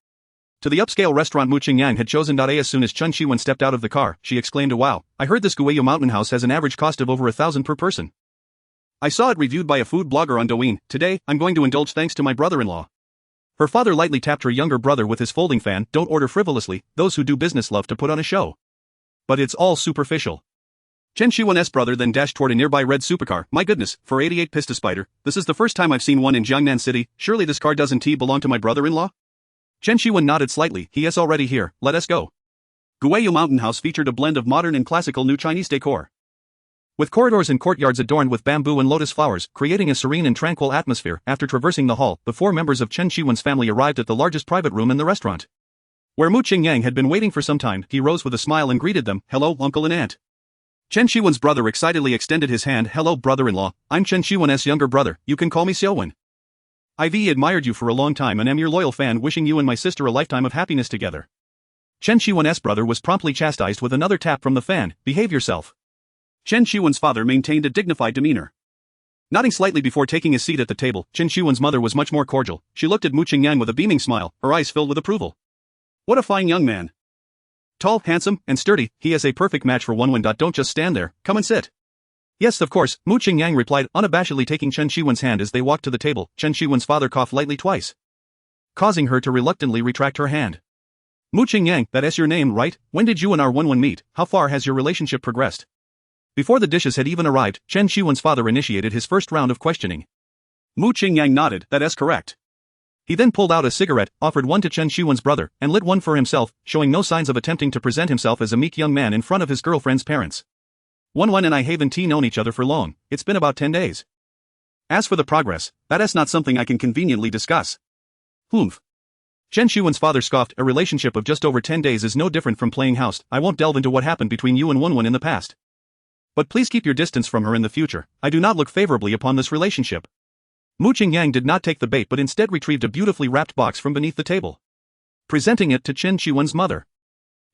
to the upscale restaurant Mu Qingyang had chosen. As soon as Chen Shiwen stepped out of the car, she exclaimed, wow, I heard this Guiyu mountain house has an average cost of over 1,000 per person. I saw it reviewed by a food blogger on Douyin. Today, I'm going to indulge thanks to my brother-in-law. Her father lightly tapped her younger brother with his folding fan. Don't order frivolously, those who do business love to put on a show. But it's all superficial. Chen Shiwen's brother then dashed toward a nearby red supercar. My goodness, for 88 Pista Spider, this is the first time I've seen one in Jiangnan City. Surely this car doesn't belong to my brother-in-law? Chen Shiwen nodded slightly. He is already here, let us go. Guiyu Mountain House featured a blend of modern and classical new Chinese decor, with corridors and courtyards adorned with bamboo and lotus flowers, creating a serene and tranquil atmosphere. After traversing the hall, the 4 members of Chen Shiwen's family arrived at the largest private room in the restaurant, where Mu Qingyang had been waiting for some time. He rose with a smile and greeted them. Hello, uncle and aunt. Chen Shiwen's brother excitedly extended his hand. Hello, brother-in-law, I'm Chen Shiwen's younger brother, you can call me Xiaowen. I've admired you for a long time and am your loyal fan, wishing you and my sister a lifetime of happiness together. Chen Shiwen's brother was promptly chastised with another tap from the fan. Behave yourself. Chen Shiwen's father maintained a dignified demeanor, nodding slightly before taking his seat at the table. Chen Shiwen's mother was much more cordial. She looked at Mu Qingyang with a beaming smile, her eyes filled with approval. What a fine young man. Tall, handsome, and sturdy, he is a perfect match for one. Don't just stand there, come and sit. Yes, of course, Mu Qingyang replied, unabashedly taking Chen Shiwen's hand as they walked to the table. Chen Shiwen's father coughed lightly twice, causing her to reluctantly retract her hand. Mu Qingyang, that is your name, right? When did you and our Wenwen meet? How far has your relationship progressed? Before the dishes had even arrived, Chen Shiwen's father initiated his first round of questioning. Mu Qingyang nodded, that is correct. He then pulled out a cigarette, offered one to Chen Shiwen's brother, and lit one for himself, showing no signs of attempting to present himself as a meek young man in front of his girlfriend's parents. Wenwen and I haven't known each other for long, it's been about 10 days. As for the progress, that is not something I can conveniently discuss. Chen Shiwen's father scoffed, a relationship of just over 10 days is no different from playing house. I won't delve into what happened between you and Wenwen in the past. But please keep your distance from her in the future. I do not look favorably upon this relationship. Mu Qingyang did not take the bait but instead retrieved a beautifully wrapped box from beneath the table, presenting it to Chen Qiwen's mother.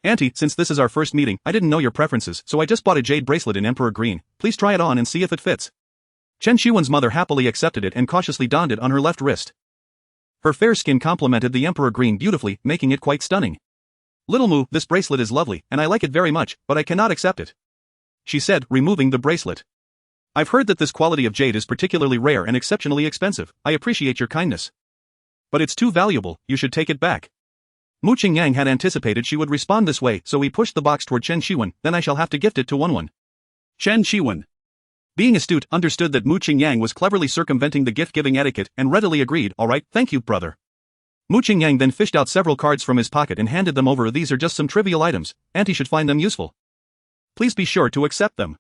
Auntie, since this is our first meeting, I didn't know your preferences, so I just bought a jade bracelet in Emperor Green. Please try it on and see if it fits. Chen Qiwen's mother happily accepted it and cautiously donned it on her left wrist. Her fair skin complemented the Emperor Green beautifully, making it quite stunning. Little Mu, this bracelet is lovely, and I like it very much, but I cannot accept it, she said, removing the bracelet. I've heard that this quality of jade is particularly rare and exceptionally expensive. I appreciate your kindness, but it's too valuable, you should take it back. Mu Qingyang had anticipated she would respond this way, so he pushed the box toward Chen Qiwen. Then I shall have to gift it to Wenwen. Chen Qiwen, being astute, understood that Mu Qingyang was cleverly circumventing the gift-giving etiquette and readily agreed, all right, thank you, brother. Mu Qingyang then fished out several cards from his pocket and handed them over. These are just some trivial items. Auntie should find them useful. Please be sure to accept them.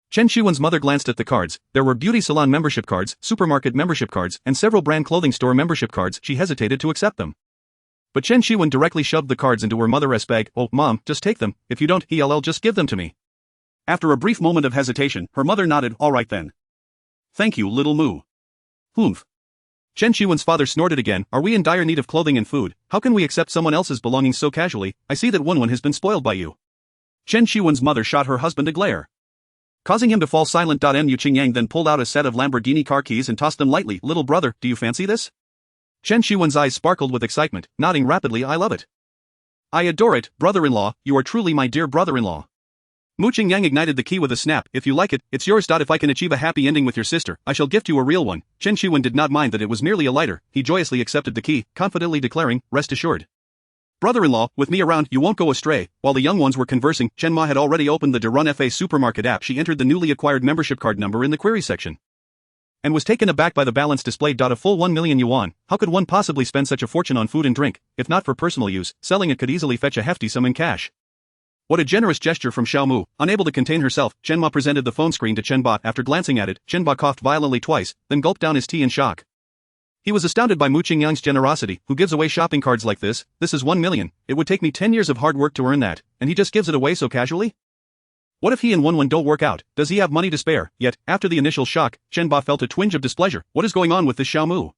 Chen Qiwen's mother glanced at the cards. There were beauty salon membership cards, supermarket membership cards, and several brand clothing store membership cards. She hesitated to accept them, but Chen Qiwen directly shoved the cards into her mother's bag. Oh, Mom, just take them. If you don't, he'll just give them to me. After a brief moment of hesitation, her mother nodded. All right then. Thank you, little Mu. Humph. Chen Qiwen's father snorted again. Are we in dire need of clothing and food? How can we accept someone else's belongings so casually? I see that Wenwen has been spoiled by you. Chen Qiwen's mother shot her husband a glare, causing him to fall silent. Mu Qingyang then pulled out a set of Lamborghini car keys and tossed them lightly. Little brother, do you fancy this? Chen Qiwen's eyes sparkled with excitement, nodding rapidly. I love it. I adore it, brother-in-law, you are truly my dear brother-in-law. Mu Qingyang ignited the key with a snap. If you like it, it's yours. If I can achieve a happy ending with your sister, I shall gift you a real one. Chen Qiwen did not mind that it was merely a lighter. He joyously accepted the key, confidently declaring, rest assured, brother-in-law, with me around, you won't go astray. While the young ones were conversing, Chen Ma had already opened the Derun FA supermarket app. She entered the newly acquired membership card number in the query section, and was taken aback by the balance displayed. A full 1 million yuan. How could one possibly spend such a fortune on food and drink? If not for personal use, selling it could easily fetch a hefty sum in cash. What a generous gesture from Xiao Mu. Unable to contain herself, Chen Ma presented the phone screen to Chen Ba. After glancing at it, Chen Ba coughed violently twice, then gulped down his tea in shock. He was astounded by Mu Qingyang's generosity. Who gives away shopping cards like this? This is 1 million. It would take me 10 years of hard work to earn that, and he just gives it away so casually? What if he and Wenwen don't work out? Does he have money to spare? Yet, after the initial shock, Chen Ba felt a twinge of displeasure. What is going on with this Xiao Mu?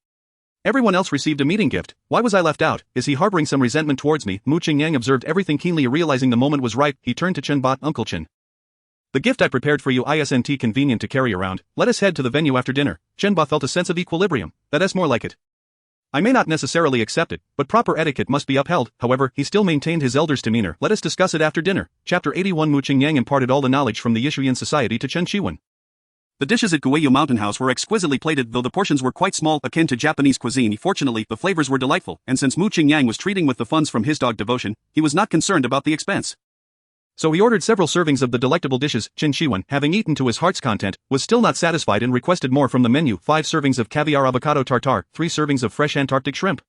Everyone else received a meeting gift. Why was I left out? Is he harboring some resentment towards me? Mu Qingyang observed everything keenly. Realizing the moment was ripe, he turned to Chen Ba. Uncle Chen, the gift I prepared for you isn't convenient to carry around. Let us head to the venue after dinner. Chen Ba felt a sense of equilibrium. That's more like it. I may not necessarily accept it, but proper etiquette must be upheld. However, he still maintained his elder's demeanor. Let us discuss it after dinner. Chapter 81. Mu Qingyang imparted all the knowledge from the Yishuyan society to Chen Qiwen. The dishes at Guiyu Mountain House were exquisitely plated, though the portions were quite small, akin to Japanese cuisine. Fortunately, the flavors were delightful, and since Mu Qingyang was treating with the funds from his dog devotion, he was not concerned about the expense. So he ordered several servings of the delectable dishes. Chen Qiwen, having eaten to his heart's content, was still not satisfied and requested more from the menu. 5 servings of caviar avocado tartare, 3 servings of fresh Antarctic shrimp,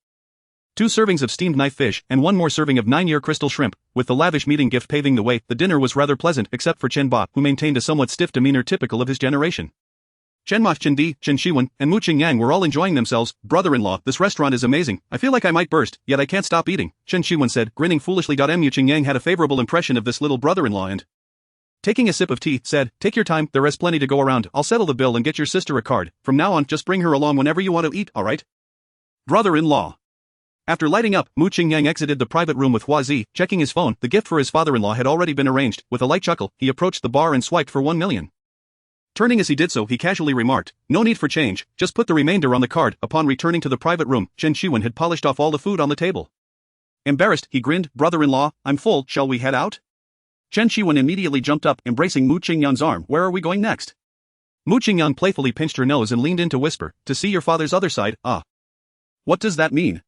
2 servings of steamed knife fish, and 1 more serving of 9-year crystal shrimp. With the lavish meeting gift paving the way, the dinner was rather pleasant, except for Chen Ba, who maintained a somewhat stiff demeanor typical of his generation. Chen Ma, Chen Di, Chen Qiwen, and Mu Qingyang were all enjoying themselves. Brother-in-law, this restaurant is amazing. I feel like I might burst, yet I can't stop eating, Chen Qiwen said, grinning foolishly. Mu Qingyang had a favorable impression of this little brother-in-law and, taking a sip of tea, said, take your time, there is plenty to go around. I'll settle the bill and get your sister a card. From now on, just bring her along whenever you want to eat, alright? Brother-in-law. After lighting up, Mu Qingyang exited the private room with Hua Zi, checking his phone. The gift for his father-in-law had already been arranged. With a light chuckle, he approached the bar and swiped for 1 million. Turning as he did so, he casually remarked, no need for change, just put the remainder on the card. Upon returning to the private room, Chen Qiwen had polished off all the food on the table. Embarrassed, he grinned, brother-in-law, I'm full, shall we head out? Chen Qiwen immediately jumped up, embracing Mu Qingyang's arm. Where are we going next? Mu Qingyang playfully pinched her nose and leaned in to whisper, to see your father's other side. Ah. What does that mean?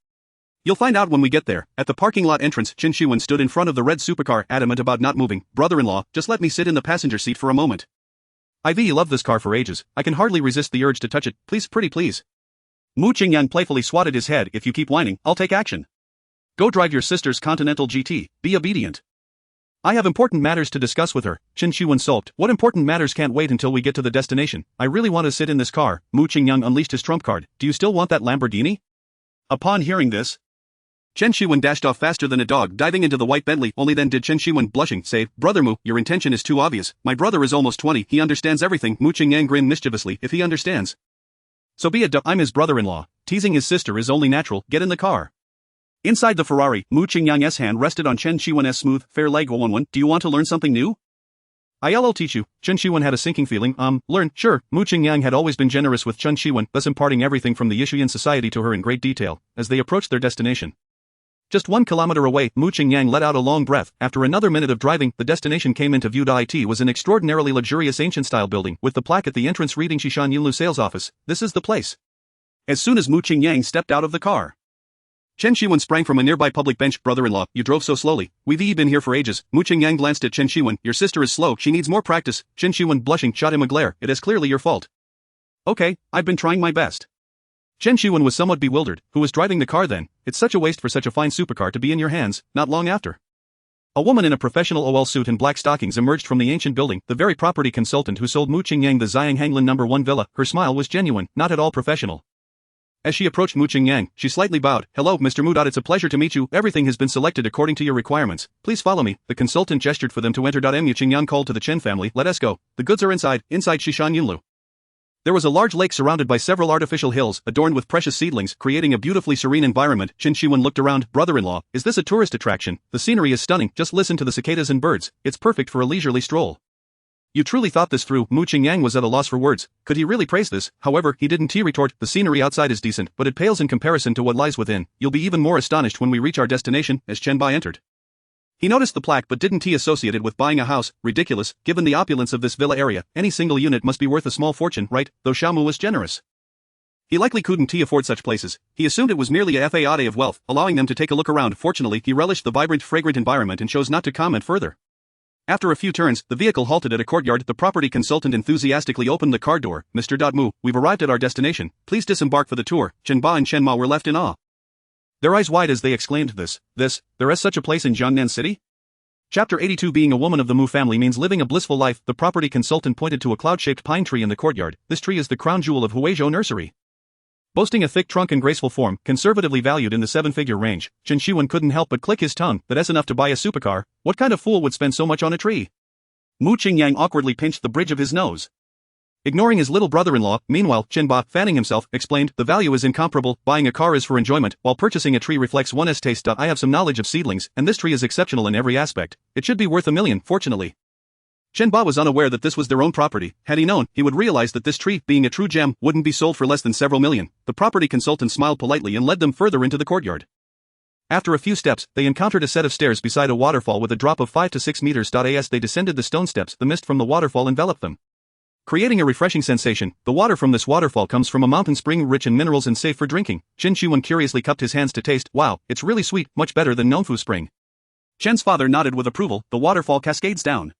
You'll find out when we get there. At the parking lot entrance, Chen Qiwen stood in front of the red supercar, adamant about not moving. Brother-in-law, just let me sit in the passenger seat for a moment. I've loved this car for ages. I can hardly resist the urge to touch it. Please, pretty please. Mu Qingyang playfully swatted his head. If you keep whining, I'll take action. Go drive your sister's Continental GT. Be obedient. I have important matters to discuss with her. Chen Qiwen sulked. What important matters can't wait until we get to the destination? I really want to sit in this car. Mu Qingyang unleashed his trump card. Do you still want that Lamborghini? Upon hearing this, Chen Shiwen dashed off faster than a dog, diving into the white Bentley. Only then did Chen Shiwen, blushing, say, "Brother Mu, your intention is too obvious. My brother is almost 20, he understands everything." Mu Qingyang grinned mischievously. "If he understands, so be it. I'm his brother-in-law. Teasing his sister is only natural. Get in the car." Inside the Ferrari, Mu Qingyang's hand rested on Chen Shiwen's smooth, fair leg. "One, do you want to learn something new?" "I'll teach you." Chen Shiwen had a sinking feeling. Learn, sure." Mu Qingyang had always been generous with Chen Shiwen, thus imparting everything from the Yishuyan society to her in great detail. As they approached their destination, just 1 kilometer away, Mu Qingyang let out a long breath. After another minute of driving, the destination came into view. It was an extraordinarily luxurious ancient-style building, with the plaque at the entrance reading Shishan Yunlu Sales Office. "This is the place." As soon as Mu Qingyang stepped out of the car, Chen Shiwen sprang from a nearby public bench. "Brother-in-law, you drove so slowly. We've been here for ages." Mu Qingyang glanced at Chen Shiwen. "Your sister is slow, she needs more practice." Chen Shiwen, blushing, shot him a glare. "It is clearly your fault." "Okay, I've been trying my best." Chen Shiwen was somewhat bewildered. Who was driving the car then? It's such a waste for such a fine supercar to be in your hands. Not long after, a woman in a professional OL suit and black stockings emerged from the ancient building, the very property consultant who sold Mu Qingyang the Xiang Hanglin No. 1 villa. Her smile was genuine, not at all professional. As she approached Mu Qingyang, she slightly bowed. "Hello, Mr. Mu. It's a pleasure to meet you. Everything has been selected according to your requirements. Please follow me." The consultant gestured for them to enter. Mu Qingyang called to the Chen family. "Let us go. The goods are inside Shishan Yunlu." There was a large lake surrounded by several artificial hills, adorned with precious seedlings, creating a beautifully serene environment. Chen Shiwen looked around. "Brother-in-law, is this a tourist attraction? The scenery is stunning. Just listen to the cicadas and birds. It's perfect for a leisurely stroll." "You truly thought this through." Mu Qingyang was at a loss for words. Could he really praise this? However, he didn't retort. "The scenery outside is decent, but it pales in comparison to what lies within. You'll be even more astonished when we reach our destination." As Chen Ba entered, he noticed the plaque but didn't associate it with buying a house. Ridiculous, given the opulence of this villa area. Any single unit must be worth a small fortune, right? Though Xiaomu was generous, he likely couldn't afford such places. He assumed it was merely a fade of wealth, allowing them to take a look around. Fortunately, he relished the vibrant, fragrant environment and chose not to comment further. After a few turns, the vehicle halted at a courtyard. The property consultant enthusiastically opened the car door. "Mr. Mu, we've arrived at our destination. Please disembark for the tour." Chen Ba and Chen Ma were left in awe, their eyes wide as they exclaimed, there is such a place in Jiangnan City?" Chapter 82. Being a woman of the Mu family means living a blissful life. The property consultant pointed to a cloud-shaped pine tree in the courtyard. This tree is the crown jewel of Huizhou Nursery, boasting a thick trunk and graceful form, conservatively valued in the 7-figure range. Chen Shiwen couldn't help but click his tongue. "That's enough to buy a supercar. What kind of fool would spend so much on a tree?" Mu Qingyang awkwardly pinched the bridge of his nose, ignoring his little brother-in-law. Meanwhile, Chen Ba, fanning himself, explained, "The value is incomparable. Buying a car is for enjoyment, while purchasing a tree reflects one's taste. I have some knowledge of seedlings, and this tree is exceptional in every aspect. It should be worth $1 million. Fortunately, Chen Ba was unaware that this was their own property. Had he known, he would realize that this tree, being a true gem, wouldn't be sold for less than several million. The property consultant smiled politely and led them further into the courtyard. After a few steps, they encountered a set of stairs beside a waterfall with a drop of 5 to 6 meters. As they descended the stone steps, the mist from the waterfall enveloped them, creating a refreshing sensation. The water from this waterfall comes from a mountain spring rich in minerals and safe for drinking. Chen Shiwen curiously cupped his hands to taste. "Wow, it's really sweet, much better than Nongfu Spring." Chen's father nodded with approval. The waterfall cascades down,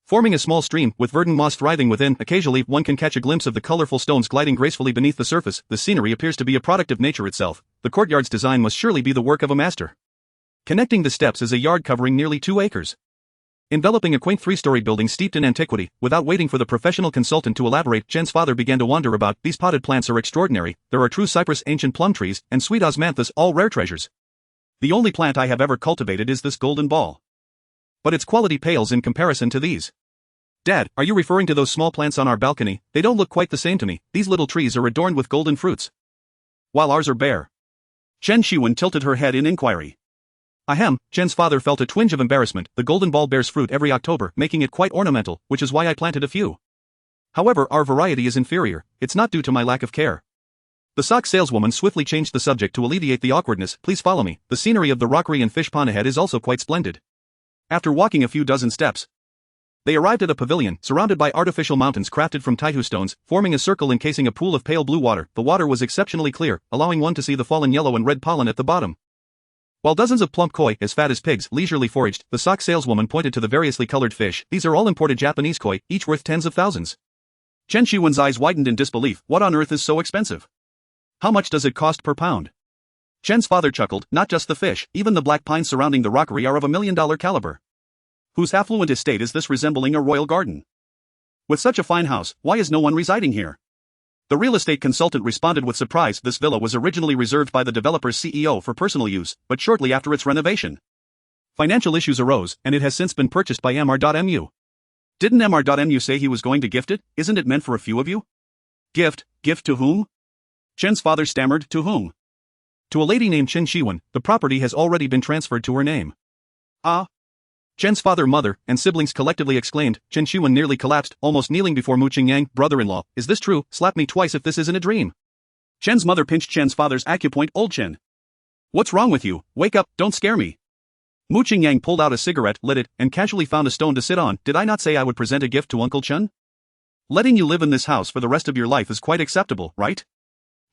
forming a small stream, with verdant moss thriving within. Occasionally, one can catch a glimpse of the colorful stones gliding gracefully beneath the surface. The scenery appears to be a product of nature itself. The courtyard's design must surely be the work of a master. Connecting the steps is a yard covering nearly 2 acres, enveloping a quaint 3-story building steeped in antiquity. Without waiting for the professional consultant to elaborate, Chen's father began to wander about. "These potted plants are extraordinary. There are true cypress, ancient plum trees, and sweet osmanthus, all rare treasures. The only plant I have ever cultivated is this golden ball, but its quality pales in comparison to these." "Dad, are you referring to those small plants on our balcony? They don't look quite the same to me. These little trees are adorned with golden fruits, while ours are bare." Chen Shiwen tilted her head in inquiry. "Ahem." Chen's father felt a twinge of embarrassment. "The golden ball bears fruit every October, making it quite ornamental, which is why I planted a few. However, our variety is inferior. It's not due to my lack of care." The sock saleswoman swiftly changed the subject to alleviate the awkwardness. "Please follow me. The scenery of the rockery and fish pond ahead is also quite splendid." After walking a few dozen steps, they arrived at a pavilion, surrounded by artificial mountains crafted from typhoon stones, forming a circle encasing a pool of pale blue water. The water was exceptionally clear, allowing one to see the fallen yellow and red pollen at the bottom, while dozens of plump koi, as fat as pigs, leisurely foraged. The sock saleswoman pointed to the variously colored fish. "These are all imported Japanese koi, each worth tens of thousands." Chen Shiwen's eyes widened in disbelief. "What on earth is so expensive? How much does it cost per pound?" Chen's father chuckled. "Not just the fish, even the black pines surrounding the rockery are of $1 million caliber. Whose affluent estate is this, resembling a royal garden? With such a fine house, why is no one residing here?" The real estate consultant responded with surprise. This villa was originally reserved by the developer's CEO for personal use, but shortly after its renovation, financial issues arose, and it has since been purchased by Mr.Mu. Didn't Mr.Mu say he was going to gift it? Isn't it meant for a few of you? Gift? Gift to whom? Chen's father stammered, to whom? To a lady named Chen Shiwen. The property has already been transferred to her name. Ah? Chen's father, mother, and siblings collectively exclaimed. Chen Shiwen nearly collapsed, almost kneeling before Mu Qingyang, brother-in-law. Is this true? Slap me twice if this isn't a dream. Chen's mother pinched Chen's father's acupoint. Old Chen. What's wrong with you? Wake up, don't scare me. Mu Qingyang pulled out a cigarette, lit it, and casually found a stone to sit on. Did I not say I would present a gift to Uncle Chen? Letting you live in this house for the rest of your life is quite acceptable, right?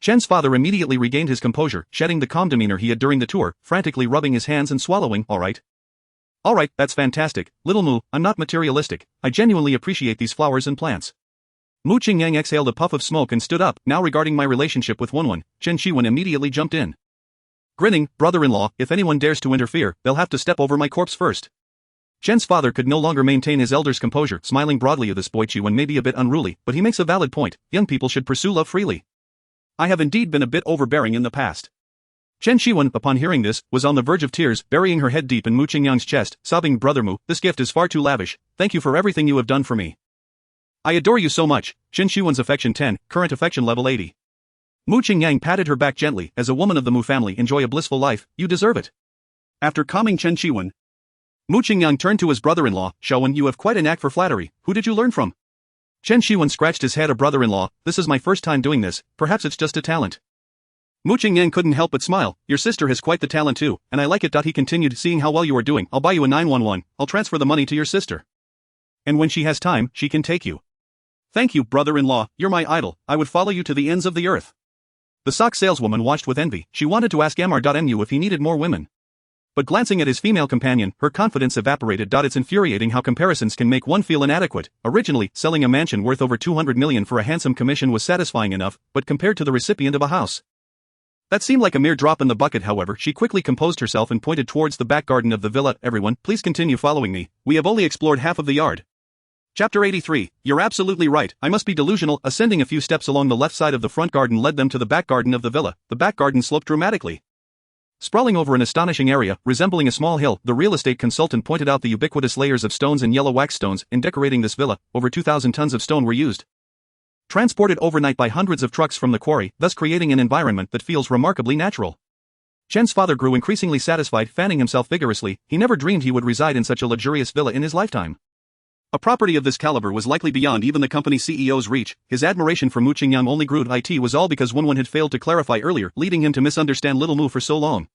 Chen's father immediately regained his composure, shedding the calm demeanor he had during the tour, frantically rubbing his hands and swallowing. Alright, that's fantastic, little Mu, I'm not materialistic, I genuinely appreciate these flowers and plants. Mu Qingyang exhaled a puff of smoke and stood up. Now regarding my relationship with Wenwen, Chen Shiwen immediately jumped in. Grinning, brother-in-law, if anyone dares to interfere, they'll have to step over my corpse first. Chen's father could no longer maintain his elder's composure, smiling broadly at this boy. Qinwen may be a bit unruly, but he makes a valid point. Young people should pursue love freely. I have indeed been a bit overbearing in the past. Chen Shiwen, upon hearing this, was on the verge of tears, burying her head deep in Mu Qingyang's chest, sobbing, Brother Mu, this gift is far too lavish, thank you for everything you have done for me. I adore you so much. Chen Shiwen's affection 10, current affection level 80. Mu Qingyang patted her back gently. As a woman of the Mu family, enjoy a blissful life, you deserve it. After calming Chen Shiwen, Mu Qingyang turned to his brother-in-law. Shiwen, you have quite a knack for flattery, who did you learn from? Chen Shiwen scratched his head. A brother-in-law, this is my first time doing this, perhaps it's just a talent. Mu Qingyang couldn't help but smile. Your sister has quite the talent too, and I like it. He continued, seeing how well you are doing, I'll buy you a 911, I'll transfer the money to your sister. And when she has time, she can take you. Thank you, brother-in-law, you're my idol, I would follow you to the ends of the earth. The sock saleswoman watched with envy. She wanted to ask Mr.Mu if he needed more women. But glancing at his female companion, her confidence evaporated. It's infuriating how comparisons can make one feel inadequate. Originally, selling a mansion worth over 200 million for a handsome commission was satisfying enough, but compared to the recipient of a house, that seemed like a mere drop in the bucket. However, she quickly composed herself and pointed towards the back garden of the villa. Everyone, please continue following me, we have only explored half of the yard. Chapter 83, you're absolutely right, I must be delusional. Ascending a few steps along the left side of the front garden led them to the back garden of the villa. The back garden sloped dramatically, sprawling over an astonishing area, resembling a small hill. The real estate consultant pointed out the ubiquitous layers of stones and yellow wax stones. In decorating this villa, over 2,000 tons of stone were used, transported overnight by hundreds of trucks from the quarry, thus creating an environment that feels remarkably natural. Chen's father grew increasingly satisfied, fanning himself vigorously. He never dreamed he would reside in such a luxurious villa in his lifetime. A property of this caliber was likely beyond even the company CEO's reach. His admiration for Mu Qingyang only grew. It was all because Wenwen had failed to clarify earlier, leading him to misunderstand little Mu for so long.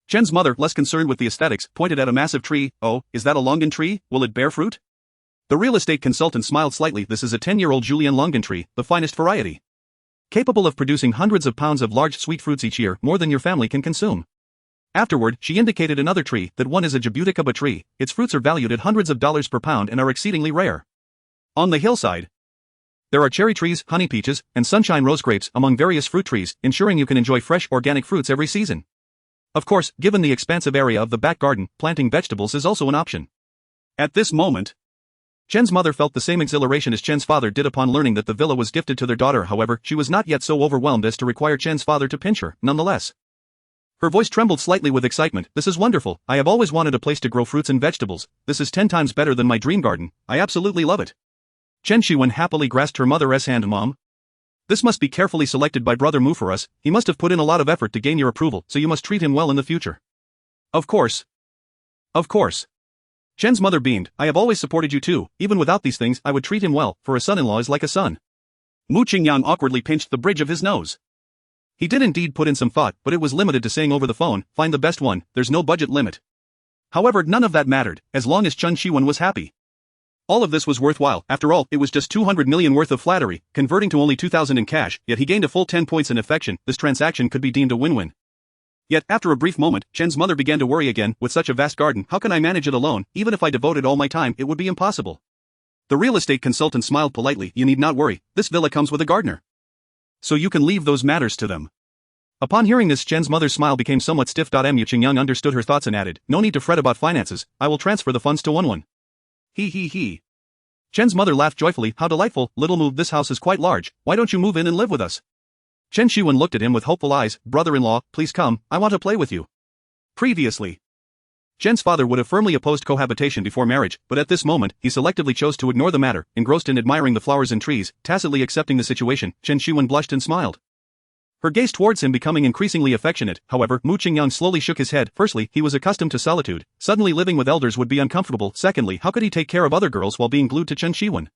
Chen's mother, less concerned with the aesthetics, pointed at a massive tree. Oh, is that a longan tree? Will it bear fruit? The real estate consultant smiled slightly. This is a 10-year-old Julian longan tree, the finest variety, capable of producing hundreds of pounds of large sweet fruits each year, more than your family can consume. Afterward, she indicated another tree. That one is a jabuticaba tree. Its fruits are valued at hundreds of dollars per pound and are exceedingly rare. On the hillside, there are cherry trees, honey peaches, and sunshine rose grapes among various fruit trees, ensuring you can enjoy fresh organic fruits every season. Of course, given the expansive area of the back garden, planting vegetables is also an option. At this moment, Chen's mother felt the same exhilaration as Chen's father did upon learning that the villa was gifted to their daughter. However, she was not yet so overwhelmed as to require Chen's father to pinch her. Nonetheless, her voice trembled slightly with excitement. This is wonderful. I have always wanted a place to grow fruits and vegetables. This is 10 times better than my dream garden. I absolutely love it. Chen Shiwen happily grasped her mother's hand. Mom, this must be carefully selected by Brother Mu for us. He must have put in a lot of effort to gain your approval, so you must treat him well in the future. Of course. Of course. Chen's mother beamed. I have always supported you too. Even without these things, I would treat him well, for a son-in-law is like a son. Mu Qingyang awkwardly pinched the bridge of his nose. He did indeed put in some thought, but it was limited to saying over the phone, find the best one, there's no budget limit. However, none of that mattered, as long as Chen Shiwen was happy. All of this was worthwhile. After all, it was just 200 million worth of flattery, converting to only 2,000 in cash, yet he gained a full 10 points in affection. This transaction could be deemed a win-win. Yet, after a brief moment, Chen's mother began to worry again. With such a vast garden, how can I manage it alone? Even if I devoted all my time, it would be impossible. The real estate consultant smiled politely. You need not worry, this villa comes with a gardener, so you can leave those matters to them. Upon hearing this, Chen's mother's smile became somewhat stiff. Mu Qingyang understood her thoughts and added, no need to fret about finances, I will transfer the funds to Wenwen. He. Chen's mother laughed joyfully. How delightful, little Mu, this house is quite large, why don't you move in and live with us? Chen Shiwen looked at him with hopeful eyes. Brother-in-law, please come, I want to play with you. Previously, Chen's father would have firmly opposed cohabitation before marriage, but at this moment, he selectively chose to ignore the matter, engrossed in admiring the flowers and trees, tacitly accepting the situation. Chen Shiwen blushed and smiled, her gaze towards him becoming increasingly affectionate. However, Mu Qingyang slowly shook his head. Firstly, he was accustomed to solitude. Suddenly living with elders would be uncomfortable. Secondly, how could he take care of other girls while being glued to Chen Shiwen?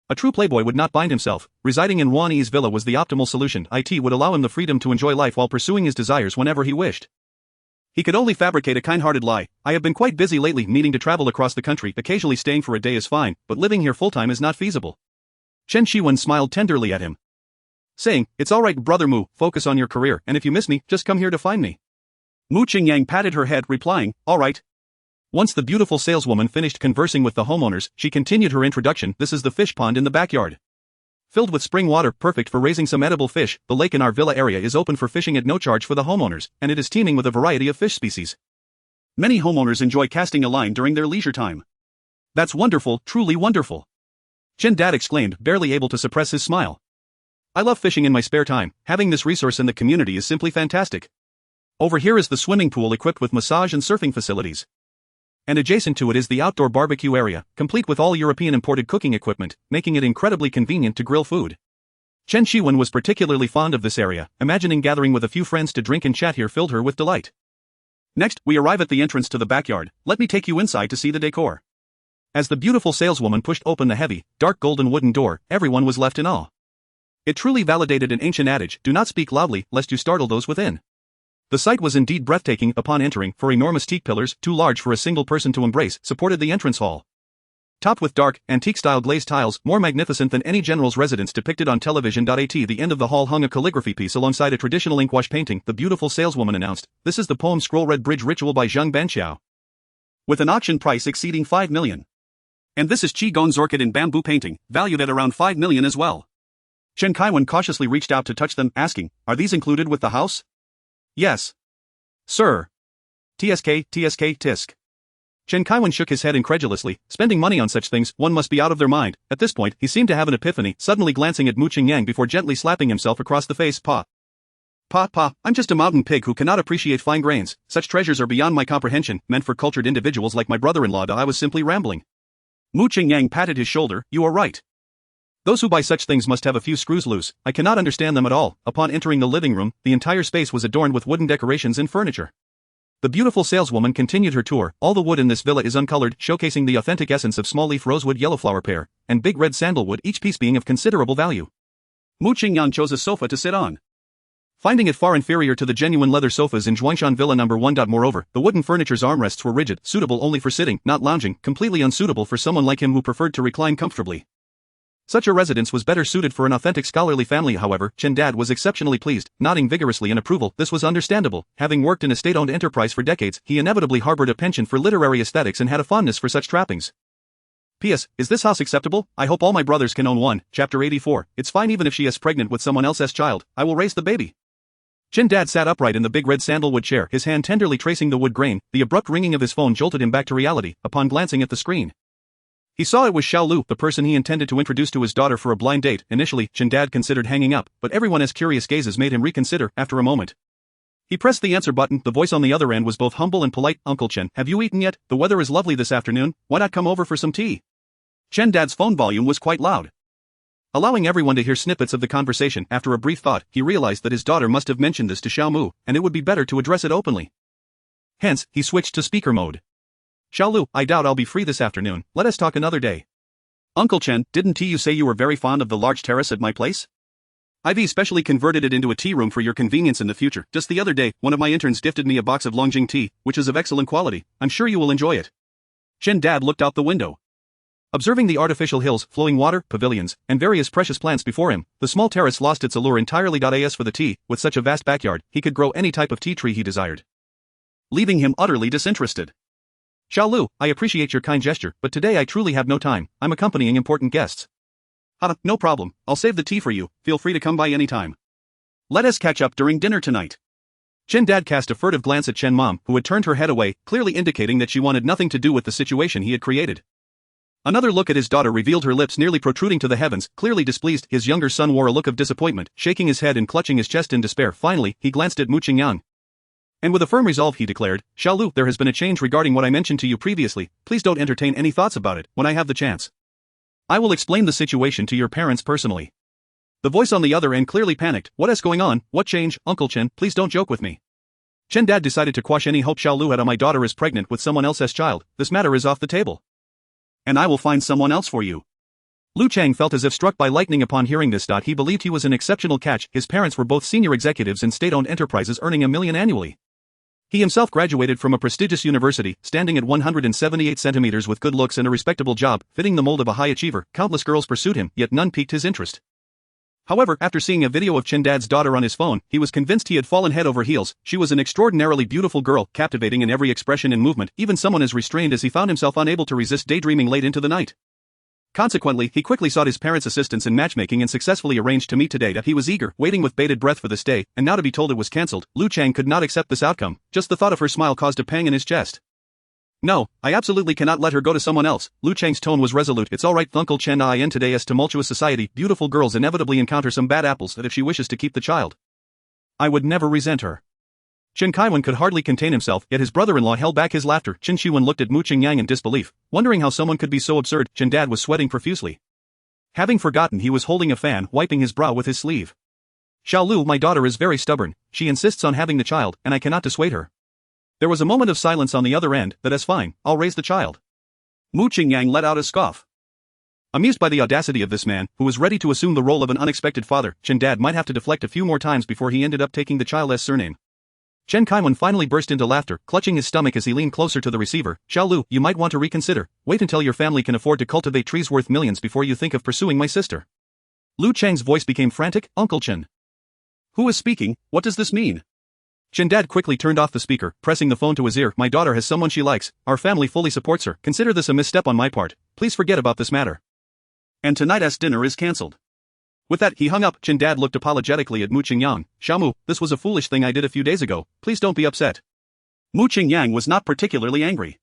A true playboy would not bind himself. Residing in Wan Yi's villa was the optimal solution. It would allow him the freedom to enjoy life while pursuing his desires whenever he wished. He could only fabricate a kind-hearted lie. I have been quite busy lately, needing to travel across the country. Occasionally staying for a day is fine, but living here full-time is not feasible. Chen Shiwen smiled tenderly at him, saying, it's alright brother Mu, focus on your career, and if you miss me, just come here to find me. Mu Qingyang patted her head, replying, alright. Once the beautiful saleswoman finished conversing with the homeowners, she continued her introduction. This is the fish pond in the backyard, filled with spring water, perfect for raising some edible fish. The lake in our villa area is open for fishing at no charge for the homeowners, and it is teeming with a variety of fish species. Many homeowners enjoy casting a line during their leisure time. That's wonderful, truly wonderful. Chen Dad exclaimed, barely able to suppress his smile. I love fishing in my spare time. Having this resource in the community is simply fantastic. Over here is the swimming pool equipped with massage and surfing facilities, and adjacent to it is the outdoor barbecue area, complete with all European imported cooking equipment, making it incredibly convenient to grill food. Chen Shiwen was particularly fond of this area. Imagining gathering with a few friends to drink and chat here filled her with delight. Next, we arrive at the entrance to the backyard. Let me take you inside to see the decor. As the beautiful saleswoman pushed open the heavy, dark golden wooden door, everyone was left in awe. It truly validated an ancient adage, do not speak loudly, lest you startle those within. The sight was indeed breathtaking. Upon entering, four enormous teak pillars, too large for a single person to embrace, supported the entrance hall, topped with dark, antique-style glazed tiles, more magnificent than any general's residence depicted on television. At the end of the hall hung a calligraphy piece alongside a traditional inkwash painting. The beautiful saleswoman announced, this is the poem Scroll Red Bridge Ritual by Zheng Banqiao, with an auction price exceeding 5 million. And this is Qigon's orchid in bamboo painting, valued at around 5 million as well. Chen Kaiwen cautiously reached out to touch them, asking, are these included with the house? Yes, sir. TSK, tisk. Chen Kaiwen shook his head incredulously. Spending money on such things, one must be out of their mind. At this point, he seemed to have an epiphany, suddenly glancing at Mu Qingyang before gently slapping himself across the face. Pa, I'm just a mountain pig who cannot appreciate fine grains. Such treasures are beyond my comprehension, meant for cultured individuals like my brother-in-law. I was simply rambling. Mu Qingyang patted his shoulder. You are right. Those who buy such things must have a few screws loose. I cannot understand them at all. Upon entering the living room, the entire space was adorned with wooden decorations and furniture. The beautiful saleswoman continued her tour. All the wood in this villa is uncolored, showcasing the authentic essence of small leaf rosewood, yellowflower pear, and big red sandalwood, each piece being of considerable value. Mu Qingyang chose a sofa to sit on, finding it far inferior to the genuine leather sofas in Zhuangshan Villa No. 1. Moreover, the wooden furniture's armrests were rigid, suitable only for sitting, not lounging, completely unsuitable for someone like him who preferred to recline comfortably. Such a residence was better suited for an authentic scholarly family. However, Chen Dad was exceptionally pleased, nodding vigorously in approval. This was understandable. Having worked in a state-owned enterprise for decades, he inevitably harbored a penchant for literary aesthetics and had a fondness for such trappings. P.S. Is this house acceptable? I hope all my brothers can own one. Chapter 84. It's fine even if she is pregnant with someone else's child. I will raise the baby. Chen Dad sat upright in the big red sandalwood chair, his hand tenderly tracing the wood grain. The abrupt ringing of his phone jolted him back to reality. Upon glancing at the screen, he saw it was Xiao Lu, the person he intended to introduce to his daughter for a blind date. Initially, Chen Dad considered hanging up, but everyone's curious gazes made him reconsider. After a moment, he pressed the answer button. The voice on the other end was both humble and polite. Uncle Chen, have you eaten yet? The weather is lovely this afternoon. Why not come over for some tea? Chen Dad's phone volume was quite loud, allowing everyone to hear snippets of the conversation. After a brief thought, he realized that his daughter must have mentioned this to Xiao Mu, and it would be better to address it openly. Hence, he switched to speaker mode. Xiao Lu, I doubt I'll be free this afternoon. Let us talk another day. Uncle Chen, didn't you say you were very fond of the large terrace at my place? I've specially converted it into a tea room for your convenience in the future. Just the other day, one of my interns gifted me a box of Longjing tea, which is of excellent quality. I'm sure you will enjoy it. Chen Dad looked out the window, observing the artificial hills, flowing water, pavilions, and various precious plants before him. The small terrace lost its allure entirely. As for the tea, with such a vast backyard, he could grow any type of tea tree he desired, leaving him utterly disinterested. Xiao Lu, I appreciate your kind gesture, but today I truly have no time. I'm accompanying important guests. No problem. I'll save the tea for you. Feel free to come by any time. Let us catch up during dinner tonight. Chen Dad cast a furtive glance at Chen Mom, who had turned her head away, clearly indicating that she wanted nothing to do with the situation he had created. Another look at his daughter revealed her lips nearly protruding to the heavens. Clearly displeased, his younger son wore a look of disappointment, shaking his head and clutching his chest in despair. Finally, he glanced at Mu Qingyang. And with a firm resolve he declared, "Xiaolu, there has been a change regarding what I mentioned to you previously. Please don't entertain any thoughts about it. When I have the chance, I will explain the situation to your parents personally." The voice on the other end clearly panicked. "What is going on? What change? Uncle Chen, please don't joke with me." Chen Dad decided to quash any hope Xiaolu had on my daughter is pregnant with someone else's child. This matter is off the table. And I will find someone else for you. Lu Chang felt as if struck by lightning upon hearing this. He believed he was an exceptional catch. His parents were both senior executives in state-owned enterprises earning $1 million annually. He himself graduated from a prestigious university, standing at 178 centimeters with good looks and a respectable job, fitting the mold of a high achiever. Countless girls pursued him, yet none piqued his interest. However, after seeing a video of Chen Dad's daughter on his phone, he was convinced he had fallen head over heels. She was an extraordinarily beautiful girl, captivating in every expression and movement, even someone as restrained as he found himself unable to resist daydreaming late into the night. Consequently, he quickly sought his parents' assistance in matchmaking and successfully arranged to meet today. He was eager, waiting with bated breath for this day, and now to be told it was cancelled. Lu Chang could not accept this outcome. Just the thought of her smile caused a pang in his chest. "No, I absolutely cannot let her go to someone else." Lu Chang's tone was resolute. "It's alright, Uncle Chen. In today's tumultuous society, beautiful girls inevitably encounter some bad apples that if she wishes to keep the child, I would never resent her." Chen Kaiwan could hardly contain himself, yet his brother-in-law held back his laughter. Chen Qiwen looked at Mu Qingyang in disbelief, wondering how someone could be so absurd. Chen Dad was sweating profusely. Having forgotten he was holding a fan, wiping his brow with his sleeve. "Xiaolu, my daughter is very stubborn. She insists on having the child, and I cannot dissuade her." There was a moment of silence on the other end. "That is fine, I'll raise the child." Mu Qingyang let out a scoff. Amused by the audacity of this man, who was ready to assume the role of an unexpected father, Chen Dad might have to deflect a few more times before he ended up taking the child's surname. Chen Kaiwan finally burst into laughter, clutching his stomach as he leaned closer to the receiver. "Xiaolu, you might want to reconsider. Wait until your family can afford to cultivate trees worth millions before you think of pursuing my sister." Lu Chang's voice became frantic. "Uncle Chen. Who is speaking? What does this mean?" Chen Dad quickly turned off the speaker, pressing the phone to his ear. "My daughter has someone she likes. Our family fully supports her. Consider this a misstep on my part. Please forget about this matter. And tonight's dinner is cancelled." With that, he hung up. Chen Dad looked apologetically at Mu Qingyang. "Xiaomu, this was a foolish thing I did a few days ago. Please don't be upset." Mu Qingyang was not particularly angry.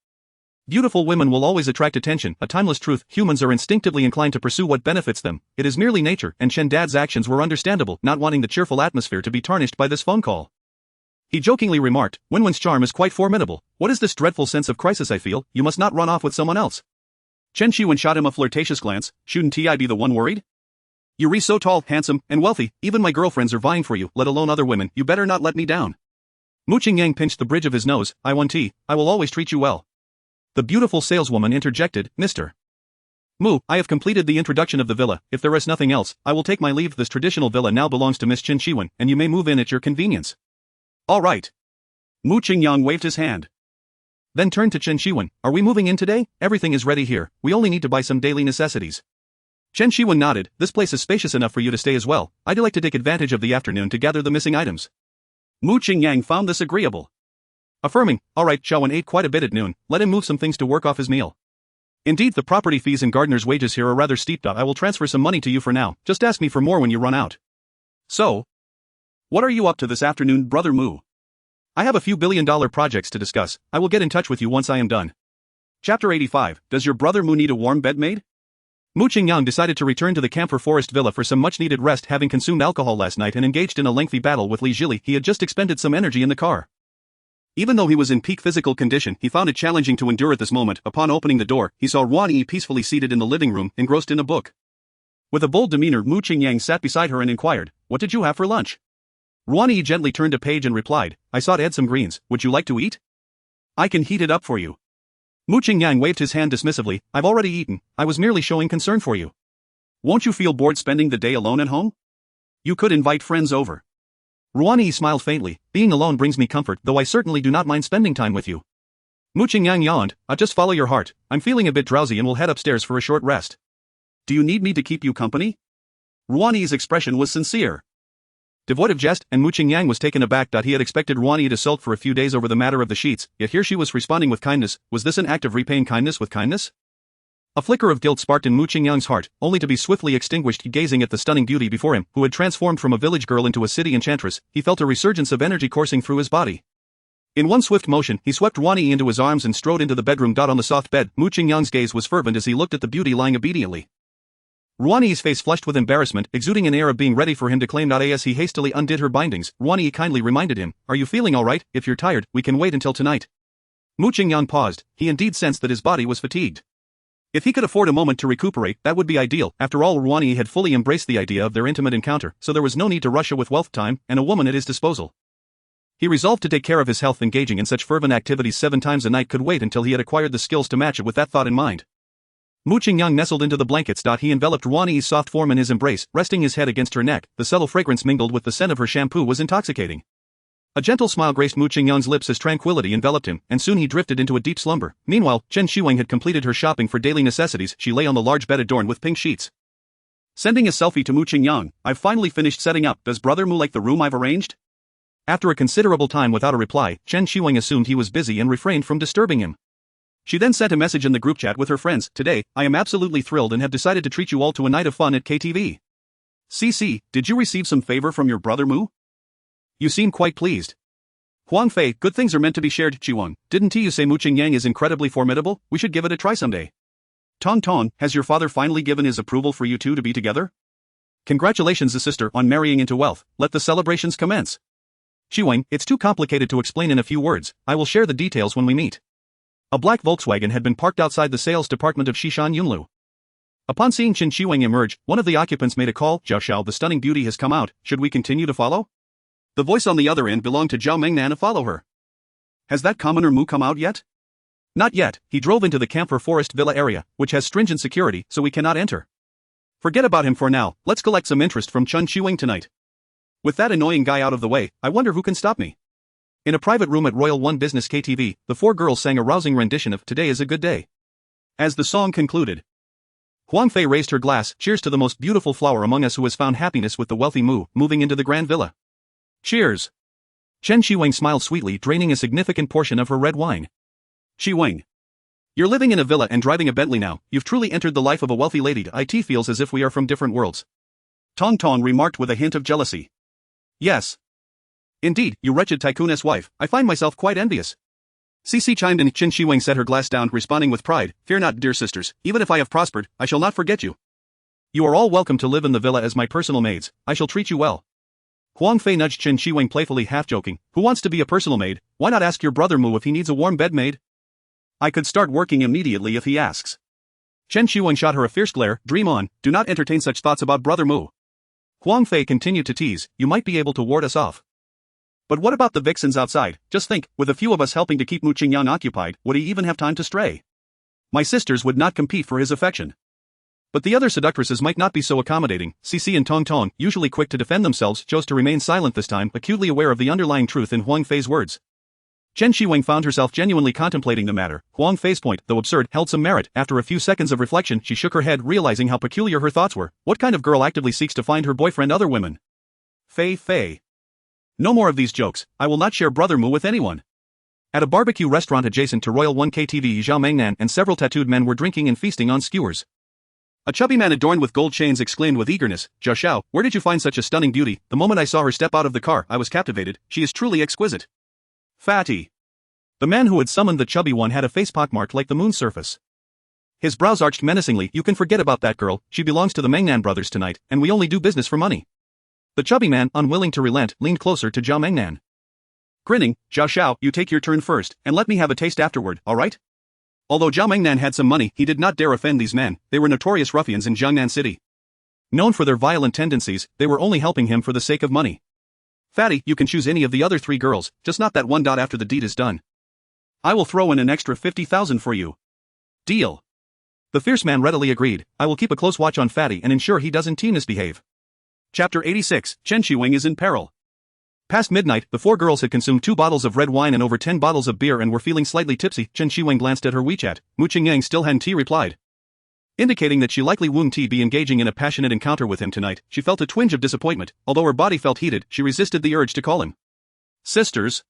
Beautiful women will always attract attention, a timeless truth. Humans are instinctively inclined to pursue what benefits them. It is merely nature, and Chen Dad's actions were understandable, not wanting the cheerful atmosphere to be tarnished by this phone call. He jokingly remarked, "Wenwen's charm is quite formidable. What is this dreadful sense of crisis I feel? You must not run off with someone else." Chen Qiwen shot him a flirtatious glance. "Shouldn't I be the one worried? You're so tall, handsome, and wealthy, even my girlfriends are vying for you, let alone other women. You better not let me down." Mu Qingyang pinched the bridge of his nose. "I will always treat you well." The beautiful saleswoman interjected, "Mr. Mu, I have completed the introduction of the villa. If there is nothing else, I will take my leave. This traditional villa now belongs to Miss Chen Qiwen, and you may move in at your convenience." "All right." Mu Qingyang waved his hand. Then turned to Chen Qiwen. "Are we moving in today? Everything is ready here. We only need to buy some daily necessities." Chen Qiwen nodded. "This place is spacious enough for you to stay as well. I'd like to take advantage of the afternoon to gather the missing items." Mu Qingyang found this agreeable. Affirming, "All right." Xiaowen ate quite a bit at noon. Let him move some things to work off his meal. "Indeed, the property fees and gardener's wages here are rather steep. I will transfer some money to you for now. Just ask me for more when you run out." "So, what are you up to this afternoon, Brother Mu?" "I have a few billion-dollar projects to discuss. I will get in touch with you once I am done." Chapter 85. Does your brother Mu need a warm bed made? Mu Qingyang decided to return to the Camphor Forest Villa for some much-needed rest. Having consumed alcohol last night and engaged in a lengthy battle with Li Zhili, he had just expended some energy in the car. Even though he was in peak physical condition, he found it challenging to endure at this moment. Upon opening the door, he saw Ruan Yi peacefully seated in the living room, engrossed in a book. With a bold demeanor, Mu Qingyang sat beside her and inquired, "What did you have for lunch?" Ruan Yi gently turned a page and replied, "I saw to add some greens. Would you like to eat? I can heat it up for you." Mu Qingyang waved his hand dismissively. "I've already eaten. I was merely showing concern for you. Won't you feel bored spending the day alone at home? You could invite friends over." Ruan Yi smiled faintly. "Being alone brings me comfort, though I certainly do not mind spending time with you." Mu Qingyang yawned. Just follow your heart. I'm feeling a bit drowsy and will head upstairs for a short rest." "Do you need me to keep you company?" Ruan Yi's expression was sincere. Devoid of jest, and Mu Qingyang was taken aback. He had expected Ruan Yi to sulk for a few days over the matter of the sheets, yet here she was responding with kindness. Was this an act of repaying kindness with kindness? A flicker of guilt sparked in Mu Qingyang's heart, only to be swiftly extinguished. Gazing at the stunning beauty before him, who had transformed from a village girl into a city enchantress, he felt a resurgence of energy coursing through his body. In one swift motion, he swept Ruani into his arms and strode into the bedroom. On the soft bed, Mu Qingyang's gaze was fervent as he looked at the beauty lying obediently. Ruani's face flushed with embarrassment, exuding an air of being ready for him to claim. As he hastily undid her bindings, Ruani kindly reminded him, "Are you feeling all right? If you're tired, we can wait until tonight." Mu Qingyang paused. He indeed sensed that his body was fatigued. If he could afford a moment to recuperate, that would be ideal. After all, Ruani had fully embraced the idea of their intimate encounter, so there was no need to rush with wealth, time, and a woman at his disposal. He resolved to take care of his health. Engaging in such fervent activities 7 times a night could wait until he had acquired the skills to match it. With that thought in mind, Mu Qingyang nestled into the blankets. He enveloped Ruani's soft form in his embrace, resting his head against her neck. The subtle fragrance mingled with the scent of her shampoo was intoxicating. A gentle smile graced Mu Qingyang's lips as tranquility enveloped him, and soon he drifted into a deep slumber. Meanwhile, Chen Shiwang had completed her shopping for daily necessities. She lay on the large bed adorned with pink sheets. Sending a selfie to Mu Qingyang, "I've finally finished setting up. Does Brother Mu like the room I've arranged?" After a considerable time without a reply, Chen Shiwang assumed he was busy and refrained from disturbing him. She then sent a message in the group chat with her friends. "Today, I am absolutely thrilled and have decided to treat you all to a night of fun at KTV. CC, did you receive some favor from your brother Mu? You seem quite pleased. Huang Fei, good things are meant to be shared. Chiwang, didn't you say Mu Qingyang is incredibly formidable? We should give it a try someday. Tong Tong, has your father finally given his approval for you two to be together? Congratulations, sister, on marrying into wealth. Let the celebrations commence. Chiwang, it's too complicated to explain in a few words. I will share the details when we meet." A black Volkswagen had been parked outside the sales department of Shishan Yunlu. Upon seeing Chen Shiwang emerge, one of the occupants made a call. "Zhao Xiao, the stunning beauty has come out. Should we continue to follow?" The voice on the other end belonged to Zhao Mengnan. "Follow her. Has that commoner Mu come out yet?" "Not yet. He drove into the Camphor Forest Villa area, which has stringent security, so we cannot enter. Forget about him for now. Let's collect some interest from Chen Shiwang tonight. With that annoying guy out of the way, I wonder who can stop me." In a private room at Royal One Business KTV, the 4 girls sang a rousing rendition of "Today is a Good Day." As the song concluded, Huang Fei raised her glass. "Cheers to the most beautiful flower among us who has found happiness with the wealthy Mu, moving into the grand villa. Cheers." Chen Shiwang smiled sweetly, draining a significant portion of her red wine. "Shiwang, you're living in a villa and driving a Bentley now. You've truly entered the life of a wealthy lady. It feels as if we are from different worlds." Tong Tong remarked with a hint of jealousy. "Yes. Indeed, you wretched tycooness wife, I find myself quite envious." CC chimed in. Chen Shiwang set her glass down, responding with pride, "Fear not, dear sisters, even if I have prospered, I shall not forget you. You are all welcome to live in the villa as my personal maids. I shall treat you well." Huang Fei nudged Chen Shiwang playfully, half joking. "Who wants to be a personal maid? Why not ask your brother Mu if he needs a warm bed maid? I could start working immediately if he asks." Chen Shiwang shot her a fierce glare. "Dream on, do not entertain such thoughts about brother Mu." Huang Fei continued to tease, "You might be able to ward us off. But what about the vixens outside? Just think, with a few of us helping to keep Mu Qingyang occupied, would he even have time to stray? My sisters would not compete for his affection. But the other seductresses might not be so accommodating." Cici and Tong Tong, usually quick to defend themselves, chose to remain silent this time, acutely aware of the underlying truth in Huang Fei's words. Chen Shiwang found herself genuinely contemplating the matter. Huang Fei's point, though absurd, held some merit. After a few seconds of reflection, she shook her head, realizing how peculiar her thoughts were. What kind of girl actively seeks to find her boyfriend other women? Fei. No more of these jokes. I will not share brother Mu with anyone. At a barbecue restaurant adjacent to Royal One KTV, Zhao Mengnan and several tattooed men were drinking and feasting on skewers. A chubby man adorned with gold chains exclaimed with eagerness, "Zhao Xiao, where did you find such a stunning beauty? The moment I saw her step out of the car, I was captivated. She is truly exquisite." Fatty. The man who had summoned the chubby one had a face pockmarked like the moon's surface. His brows arched menacingly. "You can forget about that girl. She belongs to the Mengnan brothers tonight, and we only do business for money." The chubby man, unwilling to relent, leaned closer to Zhao Mengnan. Grinning, "Zhao Xiao, you take your turn first, and let me have a taste afterward, alright?" Although Zhao Mengnan had some money, he did not dare offend these men. They were notorious ruffians in Jiangnan City. Known for their violent tendencies, they were only helping him for the sake of money. "Fatty, you can choose any of the other 3 girls, just not that one. After the deed is done, I will throw in an extra 50,000 for you. Deal." The fierce man readily agreed. "I will keep a close watch on Fatty and ensure he doesn't misbehave." Chapter 86, Chen Shiwang is in peril. Past midnight, the 4 girls had consumed 2 bottles of red wine and over 10 bottles of beer and were feeling slightly tipsy. Chen Shiwang glanced at her WeChat. Mu Qingyang still hadn't replied, indicating that she likely wouldn't be engaging in a passionate encounter with him tonight. She felt a twinge of disappointment. Although her body felt heated, she resisted the urge to call him. "Sisters,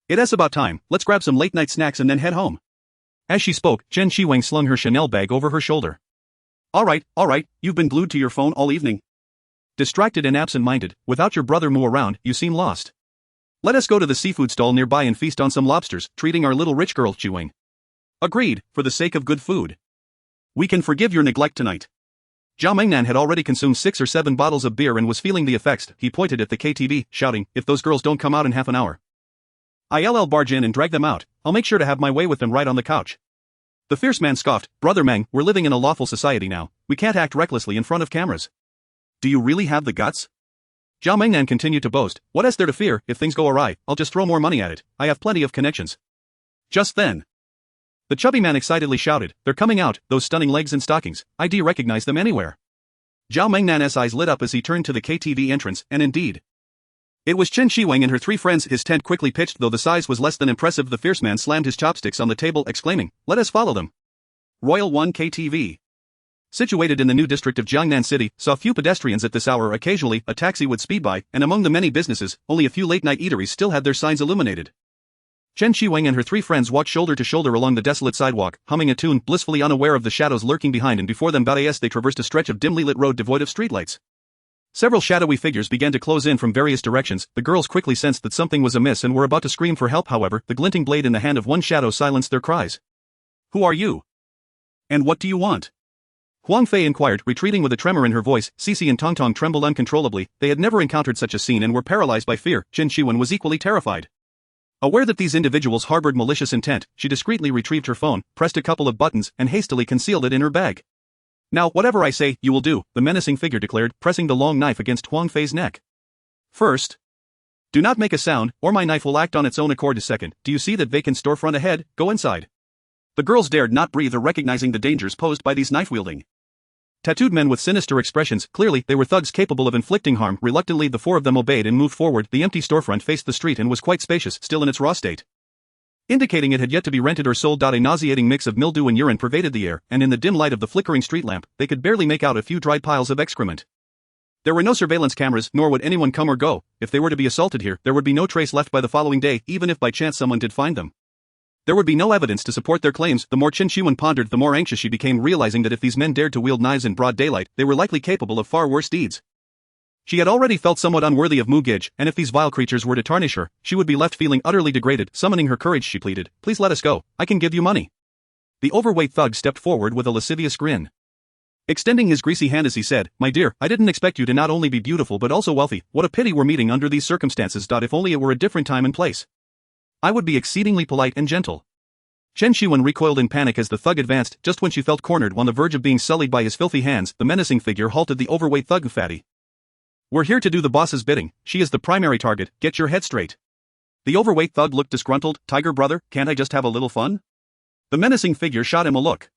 it's about time. Let's grab some late-night snacks and then head home." As she spoke, Chen Shiwang slung her Chanel bag over her shoulder. All right, you've been glued to your phone all evening. Distracted and absent-minded, without your brother Mu around, you seem lost. Let us go to the seafood stall nearby and feast on some lobsters, treating our little rich girl, Chiwing. Agreed, for the sake of good food. We can forgive your neglect tonight. Zhao Mengnan had already consumed 6 or 7 bottles of beer and was feeling the effects. He pointed at the KTV, shouting, "If those girls don't come out in half an hour, I'll barge in and drag them out. I'll make sure to have my way with them right on the couch." The fierce man scoffed, "Brother Meng, we're living in a lawful society now. We can't act recklessly in front of cameras." "Do you really have the guts?" Zhao Mengnan continued to boast, "What is there to fear? If things go awry, I'll just throw more money at it. I have plenty of connections." Just then, the chubby man excitedly shouted, "They're coming out, those stunning legs and stockings. I recognize them anywhere." Zhao Mengnan's eyes lit up as he turned to the KTV entrance, and indeed, it was Chen Shiwang and her 3 friends. His tent quickly pitched, though the size was less than impressive. The fierce man slammed his chopsticks on the table, exclaiming, "Let us follow them." Royal 1 KTV, situated in the new district of Jiangnan City, saw few pedestrians at this hour. Occasionally, a taxi would speed by, and among the many businesses, only a few late-night eateries still had their signs illuminated. Chen Shiwang and her 3 friends walked shoulder to shoulder along the desolate sidewalk, humming a tune, blissfully unaware of the shadows lurking behind and before them. As they traversed a stretch of dimly lit road devoid of streetlights, several shadowy figures began to close in from various directions. The girls quickly sensed that something was amiss and were about to scream for help. However, the glinting blade in the hand of one shadow silenced their cries. "Who are you? And what do you want?" Huang Fei inquired, retreating with a tremor in her voice. Cici and Tongtong trembled uncontrollably. They had never encountered such a scene and were paralyzed by fear. Chen Shiwen was equally terrified. Aware that these individuals harbored malicious intent, she discreetly retrieved her phone, pressed a couple of buttons, and hastily concealed it in her bag. "Now, whatever I say, you will do," the menacing figure declared, pressing the long knife against Huang Fei's neck. "First, do not make a sound, or my knife will act on its own accord. Second, do you see that vacant storefront ahead? Go inside." The girls dared not breathe, recognizing the dangers posed by these knife-wielding, tattooed men with sinister expressions. Clearly, they were thugs capable of inflicting harm. Reluctantly, the 4 of them obeyed and moved forward. The empty storefront faced the street and was quite spacious, still in its raw state, indicating it had yet to be rented or sold. A nauseating mix of mildew and urine pervaded the air, and in the dim light of the flickering street lamp, they could barely make out a few dried piles of excrement. There were no surveillance cameras, nor would anyone come or go. If they were to be assaulted here, there would be no trace left by the following day, even if by chance someone did find them. There would be no evidence to support their claims. The more Chen Shiwen pondered, the more anxious she became, realizing that if these men dared to wield knives in broad daylight, they were likely capable of far worse deeds. She had already felt somewhat unworthy of Mu Gij, and if these vile creatures were to tarnish her, she would be left feeling utterly degraded. Summoning her courage, she pleaded, "Please let us go, I can give you money." The overweight thug stepped forward with a lascivious grin, extending his greasy hand as he said, "My dear, I didn't expect you to not only be beautiful but also wealthy. What a pity we're meeting under these circumstances. If only it were a different time and place, I would be exceedingly polite and gentle." Chen Shiwen recoiled in panic as the thug advanced. Just when she felt cornered, on the verge of being sullied by his filthy hands, the menacing figure halted the overweight thug. "Fatty, we're here to do the boss's bidding. She is the primary target. Get your head straight." The overweight thug looked disgruntled. "Tiger brother, can't I just have a little fun?" The menacing figure shot him a look.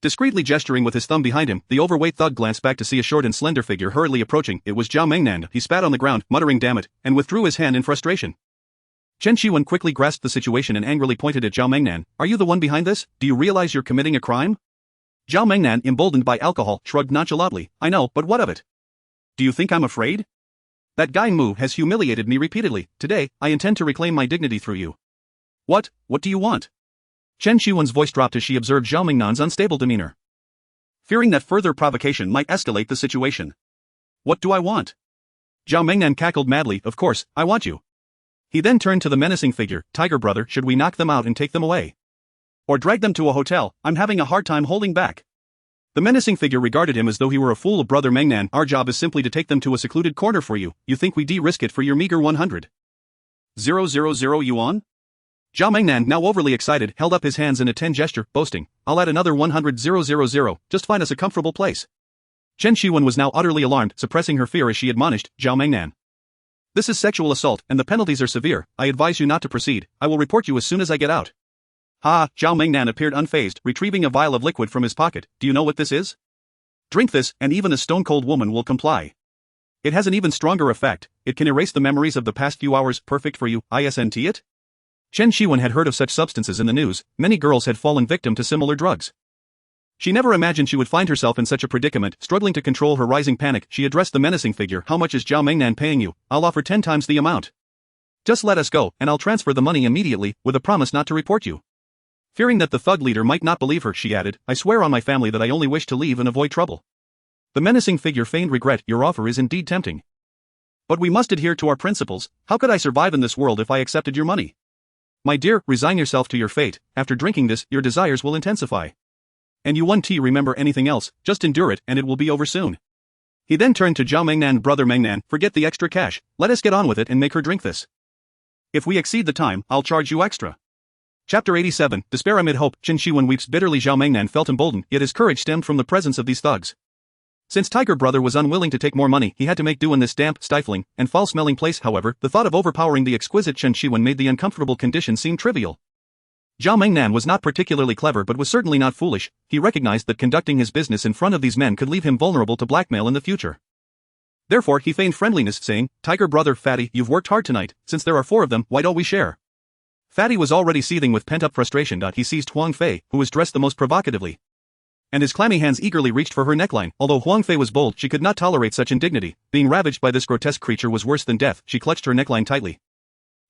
Discreetly gesturing with his thumb behind him, the overweight thug glanced back to see a short and slender figure hurriedly approaching. It was Zhao Mengnan. He spat on the ground, muttering "damn it," and withdrew his hand in frustration. Chen Shiwen quickly grasped the situation and angrily pointed at Zhao Mengnan. "Are you the one behind this? Do you realize you're committing a crime?" Zhao Mengnan, emboldened by alcohol, shrugged nonchalantly. "I know, but what of it? Do you think I'm afraid? That guy Mu has humiliated me repeatedly. Today, I intend to reclaim my dignity through you." What do you want?" Chen Shiwen's voice dropped as she observed Zhao Mengnan's unstable demeanor, fearing that further provocation might escalate the situation. "What do I want?" Zhao Mengnan cackled madly. "Of course, I want you." He then turned to the menacing figure. "Tiger brother, should we knock them out and take them away? Or drag them to a hotel? I'm having a hard time holding back." The menacing figure regarded him as though he were a fool. "Brother Mengnan, our job is simply to take them to a secluded corner for you. You think we de-risk it for your meager 100,000 yuan? Zhao Mengnan, now overly excited, held up his hands in a 10 gesture, boasting, "I'll add another 100,000, just find us a comfortable place." Chen Shiwen was now utterly alarmed, suppressing her fear as she admonished Zhao Mengnan, "This is sexual assault, and the penalties are severe. I advise you not to proceed. I will report you as soon as I get out." "Ha!" Zhao Mengnan appeared unfazed, retrieving a vial of liquid from his pocket. "Do you know what this is? Drink this, and even a stone-cold woman will comply. It has an even stronger effect. It can erase the memories of the past few hours. Perfect for you. Isn't it?" Chen Shiwen had heard of such substances in the news. Many girls had fallen victim to similar drugs. She never imagined she would find herself in such a predicament. Struggling to control her rising panic, she addressed the menacing figure. "How much is Zhao Mengnan paying you? I'll offer 10 times the amount. Just let us go, and I'll transfer the money immediately, with a promise not to report you." Fearing that the thug leader might not believe her, she added, "I swear on my family that I only wish to leave and avoid trouble." The menacing figure feigned regret. "Your offer is indeed tempting. But we must adhere to our principles. How could I survive in this world if I accepted your money? My dear, resign yourself to your fate. After drinking this, your desires will intensify. And you won't remember anything else, just endure it and it will be over soon. He then turned to Zhao Mengnan. Brother Mengnan, forget the extra cash, let us get on with it and make her drink this. If we exceed the time, I'll charge you extra. Chapter 87, Despair amid hope. Chen Shiwen weeps bitterly. Zhao Mengnan felt emboldened, yet his courage stemmed from the presence of these thugs. Since Tiger Brother was unwilling to take more money, he had to make do in this damp, stifling, and foul-smelling place. However, the thought of overpowering the exquisite Chen Shiwen made the uncomfortable condition seem trivial. Zhao Mengnan was not particularly clever but was certainly not foolish. He recognized that conducting his business in front of these men could leave him vulnerable to blackmail in the future. Therefore, he feigned friendliness, saying, Tiger Brother, Fatty, you've worked hard tonight. Since there are 4 of them, why don't we share? Fatty was already seething with pent-up frustration. He seized Huang Fei, who was dressed the most provocatively, and his clammy hands eagerly reached for her neckline. Although Huang Fei was bold, she could not tolerate such indignity. Being ravaged by this grotesque creature was worse than death. She clutched her neckline tightly,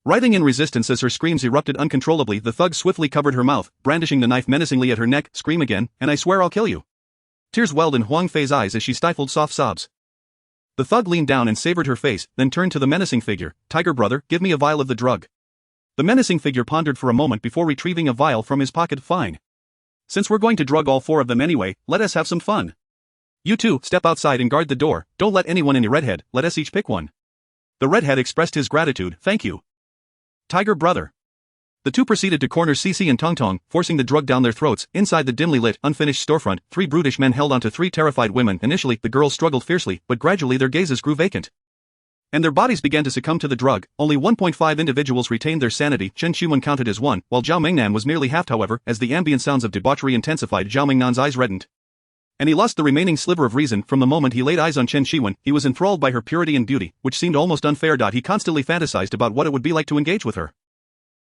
writhing in resistance as her screams erupted uncontrollably. The thug swiftly covered her mouth, brandishing the knife menacingly at her neck. Scream again, and I swear I'll kill you. Tears welled in Huang Fei's eyes as she stifled soft sobs. The thug leaned down and savored her face, then turned to the menacing figure. Tiger Brother, give me a vial of the drug. The menacing figure pondered for a moment before retrieving a vial from his pocket. Fine. Since we're going to drug all 4 of them anyway, let us have some fun. You two, step outside and guard the door. Don't let anyone in. Your redhead, let us each pick one. The redhead expressed his gratitude. Thank you, Tiger Brother. The two proceeded to corner Cici and Tong Tong, forcing the drug down their throats. Inside the dimly lit, unfinished storefront, 3 brutish men held onto 3 terrified women. Initially, the girls struggled fiercely, but gradually their gazes grew vacant, and their bodies began to succumb to the drug. Only 1.5 individuals retained their sanity. Chen Shiwen counted as 1, while Zhao Mengnan was merely halved. However, as the ambient sounds of debauchery intensified, Zhao Mengnan's eyes reddened, and he lost the remaining sliver of reason. From the moment he laid eyes on Chen Shiwen, he was enthralled by her purity and beauty, which seemed almost unfair. He constantly fantasized about what it would be like to engage with her.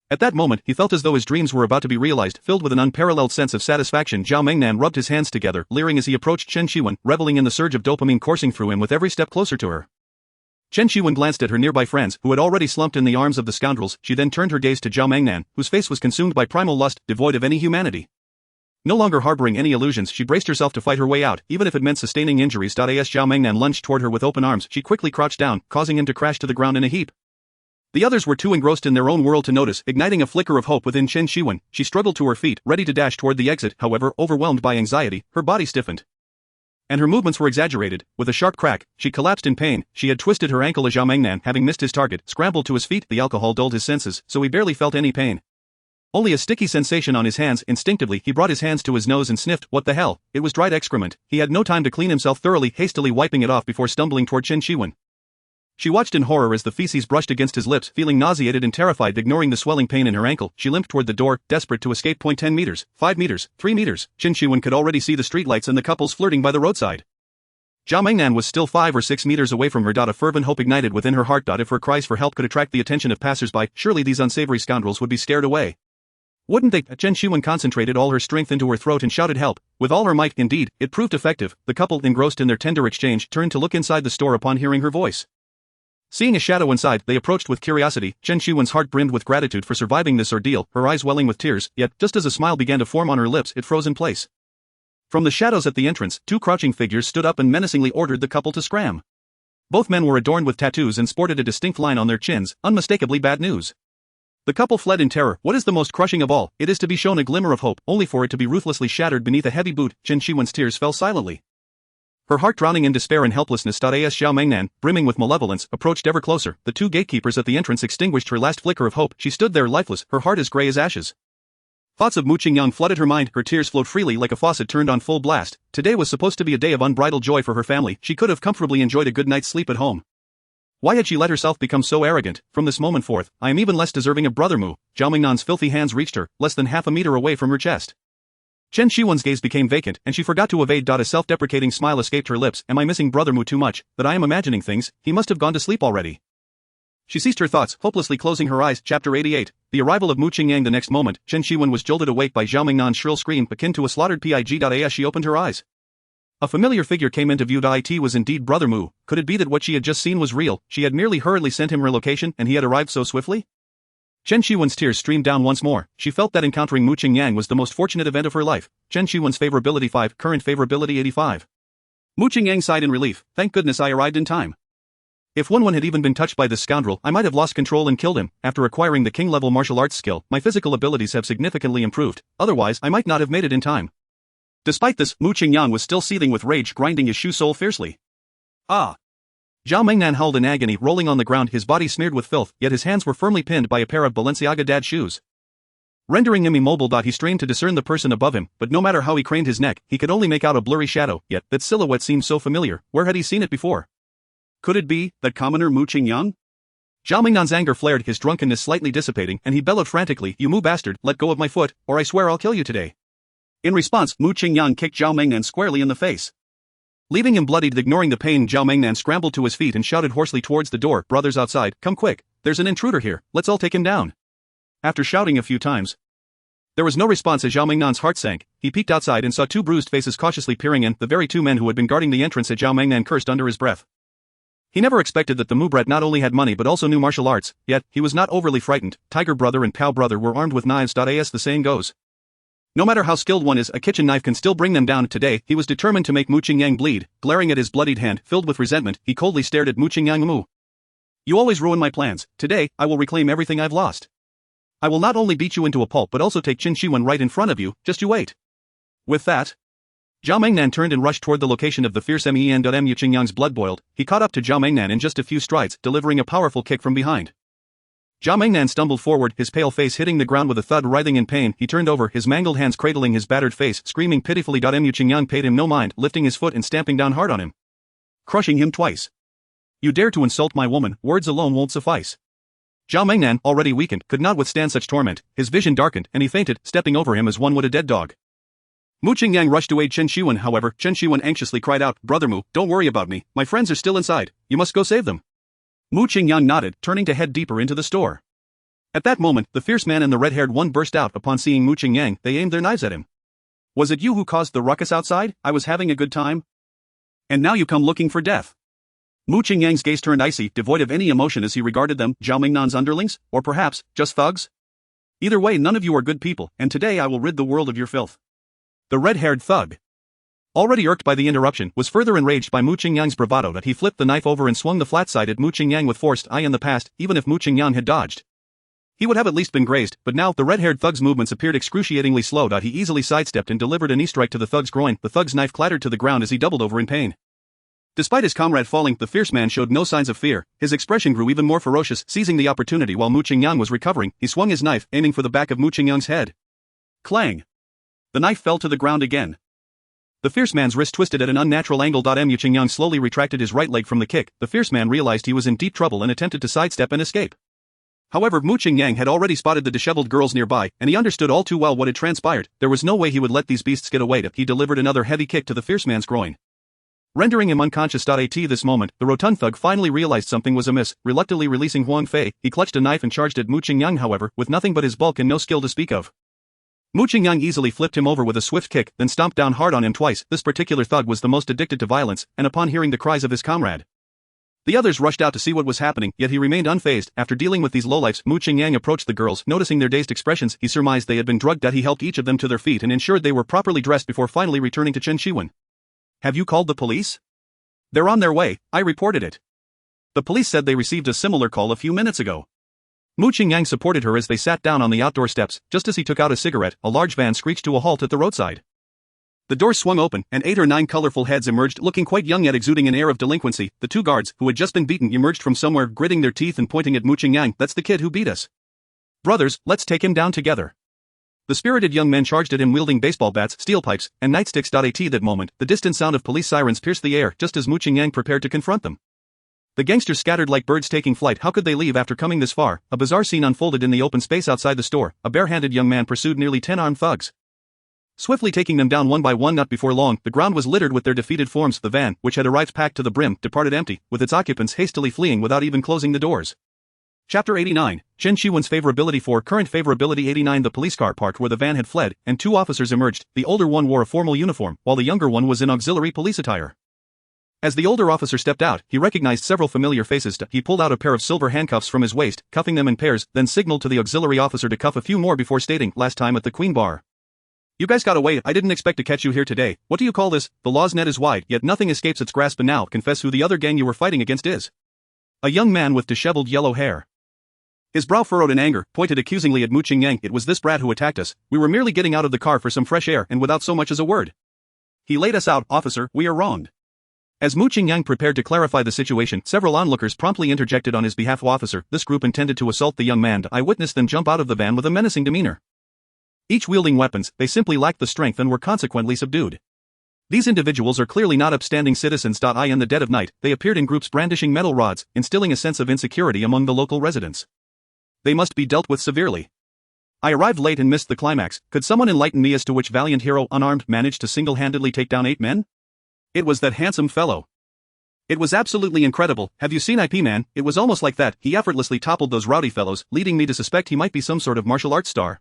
At that moment, he felt as though his dreams were about to be realized. Filled with an unparalleled sense of satisfaction, Zhao Mengnan rubbed his hands together, leering as he approached Chen Shiwen, reveling in the surge of dopamine coursing through him with every step closer to her. Chen Shiwen glanced at her nearby friends, who had already slumped in the arms of the scoundrels. She then turned her gaze to Zhao Mengnan, whose face was consumed by primal lust, devoid of any humanity. No longer harboring any illusions, she braced herself to fight her way out, even if it meant sustaining injuries. As Zhao Mengnan lunged toward her with open arms, she quickly crouched down, causing him to crash to the ground in a heap. The others were too engrossed in their own world to notice. Igniting a flicker of hope within Chen Shiwen, she struggled to her feet, ready to dash toward the exit. However, overwhelmed by anxiety, her body stiffened, and her movements were exaggerated. With a sharp crack, she collapsed in pain. She had twisted her ankle as Zhao Mengnan, having missed his target, scrambled to his feet. The alcohol dulled his senses, so he barely felt any pain, only a sticky sensation on his hands. Instinctively, he brought his hands to his nose and sniffed. What the hell? It was dried excrement. He had no time to clean himself thoroughly, hastily wiping it off before stumbling toward Chen Shiwen. She watched in horror as the feces brushed against his lips. Feeling nauseated and terrified, ignoring the swelling pain in her ankle, she limped toward the door, desperate to escape. 10 meters, 5 meters, 3 meters. Chen Shiwen could already see the streetlights and the couples flirting by the roadside. Zhao Mengnan was still 5 or 6 meters away from her. A fervent hope ignited within her heart. If her cries for help could attract the attention of passers-by, surely these unsavory scoundrels would be scared away, wouldn't they? Chen Shiwen concentrated all her strength into her throat and shouted help, with all her might. Indeed, it proved effective. The couple, engrossed in their tender exchange, turned to look inside the store upon hearing her voice. Seeing a shadow inside, they approached with curiosity. Chen Shiwen's heart brimmed with gratitude for surviving this ordeal, her eyes welling with tears, yet, just as a smile began to form on her lips, it froze in place. From the shadows at the entrance, 2 crouching figures stood up and menacingly ordered the couple to scram. Both men were adorned with tattoos and sported a distinct line on their chins, unmistakably bad news. The couple fled in terror. What is the most crushing of all? It is to be shown a glimmer of hope, only for it to be ruthlessly shattered beneath a heavy boot. Chen Shiwen's tears fell silently, her heart drowning in despair and helplessness. As Zhao Mengnan, brimming with malevolence, approached ever closer, the 2 gatekeepers at the entrance extinguished her last flicker of hope. She stood there lifeless, her heart as gray as ashes. Thoughts of Mu Qingyang flooded her mind. Her tears flowed freely like a faucet turned on full blast. Today was supposed to be a day of unbridled joy for her family. She could have comfortably enjoyed a good night's sleep at home. Why had she let herself become so arrogant? From this moment forth, I am even less deserving of Brother Mu. Zhao Mengnan's filthy hands reached her, less than half a meter away from her chest. Chen Shiwen's gaze became vacant, and she forgot to evade. A self-deprecating smile escaped her lips. Am I missing Brother Mu too much, that I am imagining things? He must have gone to sleep already. She ceased her thoughts, hopelessly closing her eyes. Chapter 88. The arrival of Mu Qingyang. The next moment, Chen Shiwen was jolted awake by Zhao Mengnan's shrill scream, akin to a slaughtered pig. As she opened her eyes, a familiar figure came into view. It was indeed Brother Mu. Could it be that what she had just seen was real? She had merely hurriedly sent him her location, and he had arrived so swiftly? Chen Shiwen's tears streamed down once more. She felt that encountering Mu Qingyang was the most fortunate event of her life. Chen Shiwen's favorability 5, current favorability 85. Mu Qingyang sighed in relief. Thank goodness I arrived in time. If one had even been touched by this scoundrel, I might have lost control and killed him. After acquiring the king-level martial arts skill, my physical abilities have significantly improved, otherwise I might not have made it in time. Despite this, Mu Qingyang was still seething with rage, grinding his shoe sole fiercely. Ah! Zhao Mengnan howled in agony, rolling on the ground, his body smeared with filth, yet his hands were firmly pinned by a pair of Balenciaga dad shoes. Rendering him immobile, he strained to discern the person above him, but no matter how he craned his neck, he could only make out a blurry shadow, yet that silhouette seemed so familiar. Where had he seen it before? Could it be that commoner Mu Qingyang? Zhao Mengnan's anger flared, his drunkenness slightly dissipating, and he bellowed frantically, "You Mu bastard, let go of my foot, or I swear I'll kill you today." In response, Mu Qingyang kicked Zhao Mengnan squarely in the face. Leaving him bloodied, ignoring the pain, Zhao Mengnan scrambled to his feet and shouted hoarsely towards the door, "Brothers outside, come quick, there's an intruder here, let's all take him down." After shouting a few times, there was no response as Zhao Mengnan's heart sank. He peeked outside and saw two bruised faces cautiously peering in, the very two men who had been guarding the entrance. Zhao Mengnan cursed under his breath. He never expected that the Mu brat not only had money but also knew martial arts, yet he was not overly frightened. Tiger brother and Pao brother were armed with knives. As the saying goes, no matter how skilled one is, a kitchen knife can still bring them down. Today, he was determined to make Mu Qingyang bleed. Glaring at his bloodied hand, filled with resentment, he coldly stared at Mu Qingyang. "Mu, you always ruin my plans. Today, I will reclaim everything I've lost. I will not only beat you into a pulp but also take Qin Shiwen right in front of you, just you wait." With that, Zhao Mengnan turned and rushed toward the location of the fierce Mu Qingyang's blood boiled. He caught up to Zhao Mengnan in just a few strides, delivering a powerful kick from behind. Zhao Mengnan stumbled forward, his pale face hitting the ground with a thud. Writhing in pain, he turned over, his mangled hands cradling his battered face, screaming pitifully. Mu Qingyang paid him no mind, lifting his foot and stamping down hard on him, crushing him twice. "You dare to insult my woman, words alone won't suffice." Zhao Mengnan, already weakened, could not withstand such torment. His vision darkened, and he fainted, stepping over him as one would a dead dog. Mu Qingyang rushed to aid Chen Shiwen. However, Chen Shiwen anxiously cried out, "Brother Mu, don't worry about me, my friends are still inside, you must go save them." Mu Qingyang nodded, turning to head deeper into the store. At that moment, the fierce man and the red-haired one burst out. Upon seeing Mu Qingyang, they aimed their knives at him. "Was it you who caused the ruckus outside? I was having a good time. And now you come looking for death." Mu Qingyang's gaze turned icy, devoid of any emotion as he regarded them. Zhao Mengnan's underlings? Or perhaps, just thugs? Either way, none of you are good people, and today I will rid the world of your filth. The red-haired thug, already irked by the interruption, was further enraged by Mu Qingyang's bravado that he flipped the knife over and swung the flat side at Mu Qingyang with forced eye. In the past, even if Mu Qingyang had dodged, he would have at least been grazed, but now, the red-haired thug's movements appeared excruciatingly slow. He easily sidestepped and delivered a knee strike to the thug's groin. The thug's knife clattered to the ground as he doubled over in pain. Despite his comrade falling, the fierce man showed no signs of fear. His expression grew even more ferocious. Seizing the opportunity while Mu Qingyang was recovering, he swung his knife, aiming for the back of Mu Qingyang's head. Clang! The knife fell to the ground again. The fierce man's wrist twisted at an unnatural angle. Mu Qingyang slowly retracted his right leg from the kick. The fierce man realized he was in deep trouble and attempted to sidestep and escape. However, Mu Qingyang had already spotted the disheveled girls nearby, and he understood all too well what had transpired. There was no way he would let these beasts get away. He delivered another heavy kick to the fierce man's groin, rendering him unconscious. At this moment, the rotund thug finally realized something was amiss. Reluctantly releasing Huang Fei, he clutched a knife and charged at Mu Qingyang. However, with nothing but his bulk and no skill to speak of, Mu Qingyang easily flipped him over with a swift kick, then stomped down hard on him twice. This particular thug was the most addicted to violence, and upon hearing the cries of his comrade, the others rushed out to see what was happening, yet he remained unfazed. After dealing with these lowlifes, Mu Qingyang approached the girls. Noticing their dazed expressions, he surmised they had been drugged. He helped each of them to their feet and ensured they were properly dressed before finally returning to Chen Shiwen. "Have you called the police?" "They're on their way, I reported it. The police said they received a similar call a few minutes ago." Mu Qingyang supported her as they sat down on the outdoor steps. Just as he took out a cigarette, a large van screeched to a halt at the roadside. The doors swung open, and 8 or 9 colorful heads emerged, looking quite young yet exuding an air of delinquency. The 2 guards, who had just been beaten, emerged from somewhere, gritting their teeth and pointing at Mu Qingyang. "That's the kid who beat us. Brothers, let's take him down together." The spirited young men charged at him wielding baseball bats, steel pipes, and nightsticks. At that moment, the distant sound of police sirens pierced the air just as Mu Qingyang prepared to confront them. The gangsters scattered like birds taking flight. How could they leave after coming this far? A bizarre scene unfolded in the open space outside the store. A bare-handed young man pursued nearly 10 armed thugs, swiftly taking them down one by one. Not before long, the ground was littered with their defeated forms. The van, which had arrived packed to the brim, departed empty, with its occupants hastily fleeing without even closing the doors. Chapter 89. Chen Shiwen's favorability. For current favorability 89. The police car parked where the van had fled, and 2 officers emerged. The older one wore a formal uniform, while the younger one was in auxiliary police attire. As the older officer stepped out, he recognized several familiar faces. He pulled out a pair of silver handcuffs from his waist, cuffing them in pairs, then signaled to the auxiliary officer to cuff a few more before stating, "Last time at the Queen Bar, you guys got away. I didn't expect to catch you here today. What do you call this? The law's net is wide, yet nothing escapes its grasp. And now, confess who the other gang you were fighting against is." A young man with disheveled yellow hair. His brow furrowed in anger, pointed accusingly at Mu Qingyang. It was this brat who attacked us. We were merely getting out of the car for some fresh air and without so much as a word. He laid us out, officer, we are wronged. As Mu Qingyang prepared to clarify the situation, several onlookers promptly interjected on his behalf. Officer, this group intended to assault the young man. I witnessed them jump out of the van with a menacing demeanor. Each wielding weapons, they simply lacked the strength and were consequently subdued. These individuals are clearly not upstanding citizens. In the dead of night, they appeared in groups brandishing metal rods, instilling a sense of insecurity among the local residents. They must be dealt with severely. I arrived late and missed the climax. Could someone enlighten me as to which valiant hero, unarmed, managed to single-handedly take down 8 men? It was that handsome fellow. It was absolutely incredible. Have you seen IP Man? It was almost like that. He effortlessly toppled those rowdy fellows, leading me to suspect he might be some sort of martial arts star.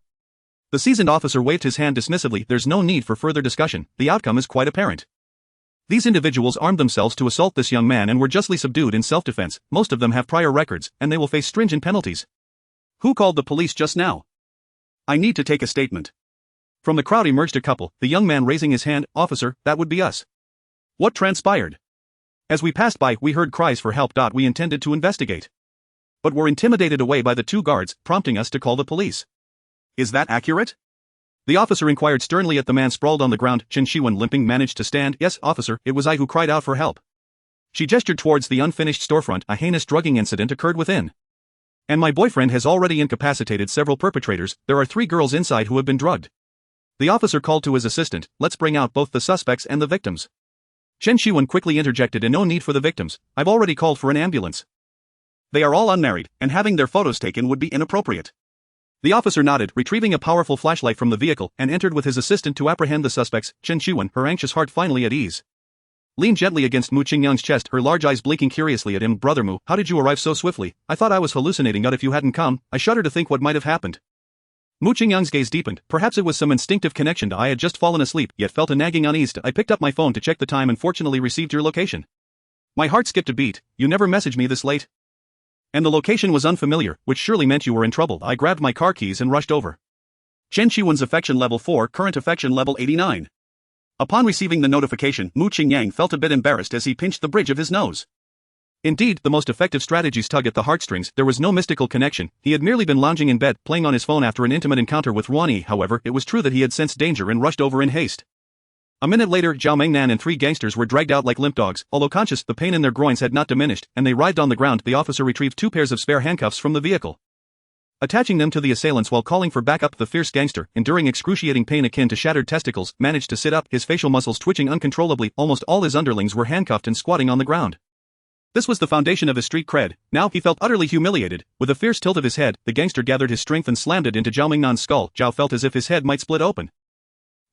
The seasoned officer waved his hand dismissively. There's no need for further discussion. The outcome is quite apparent. These individuals armed themselves to assault this young man and were justly subdued in self-defense. Most of them have prior records, and they will face stringent penalties. Who called the police just now? I need to take a statement. From the crowd emerged a couple, the young man raising his hand. Officer, that would be us. What transpired? As we passed by, we heard cries for help. We intended to investigate, but were intimidated away by the 2 guards, prompting us to call the police. Is that accurate? The officer inquired sternly at the man sprawled on the ground. Chen Shiwen, limping, managed to stand. Yes, officer, it was I who cried out for help. She gestured towards the unfinished storefront. A heinous drugging incident occurred within. And my boyfriend has already incapacitated several perpetrators. There are 3 girls inside who have been drugged. The officer called to his assistant. Let's bring out both the suspects and the victims. Chen Shiwen quickly interjected. And no need for the victims. I've already called for an ambulance. They are all unmarried, and having their photos taken would be inappropriate. The officer nodded, retrieving a powerful flashlight from the vehicle, and entered with his assistant to apprehend the suspects. Chen Shiwen, her anxious heart finally at ease, leaned gently against Mu Qingyang's chest, her large eyes blinking curiously at him. Brother Mu, how did you arrive so swiftly? I thought I was hallucinating. Not if you hadn't come. I shudder to think what might have happened. Mu Qingyang's gaze deepened. Perhaps it was some instinctive connection. I had just fallen asleep, yet felt a nagging unease. I picked up my phone to check the time and fortunately received your location. My heart skipped a beat. You never messaged me this late. And the location was unfamiliar, which surely meant you were in trouble. I grabbed my car keys and rushed over. Chen Shiwen's affection level 4, current affection level 89. Upon receiving the notification, Mu Qingyang felt a bit embarrassed as he pinched the bridge of his nose. Indeed, the most effective strategies tug at the heartstrings. There was no mystical connection. He had merely been lounging in bed, playing on his phone after an intimate encounter with Ruan. However, it was true that he had sensed danger and rushed over in haste. A minute later, Zhao Mengnan and 3 gangsters were dragged out like limp dogs. Although conscious, the pain in their groins had not diminished, and they writhed on the ground. The officer retrieved 2 pairs of spare handcuffs from the vehicle. Attaching them to the assailants while calling for backup, the fierce gangster, enduring excruciating pain akin to shattered testicles, managed to sit up, his facial muscles twitching uncontrollably. Almost all his underlings were handcuffed and squatting on the ground. This was the foundation of his street cred. Now he felt utterly humiliated. With a fierce tilt of his head, the gangster gathered his strength and slammed it into Zhao Mengnan's skull. Zhao felt as if his head might split open.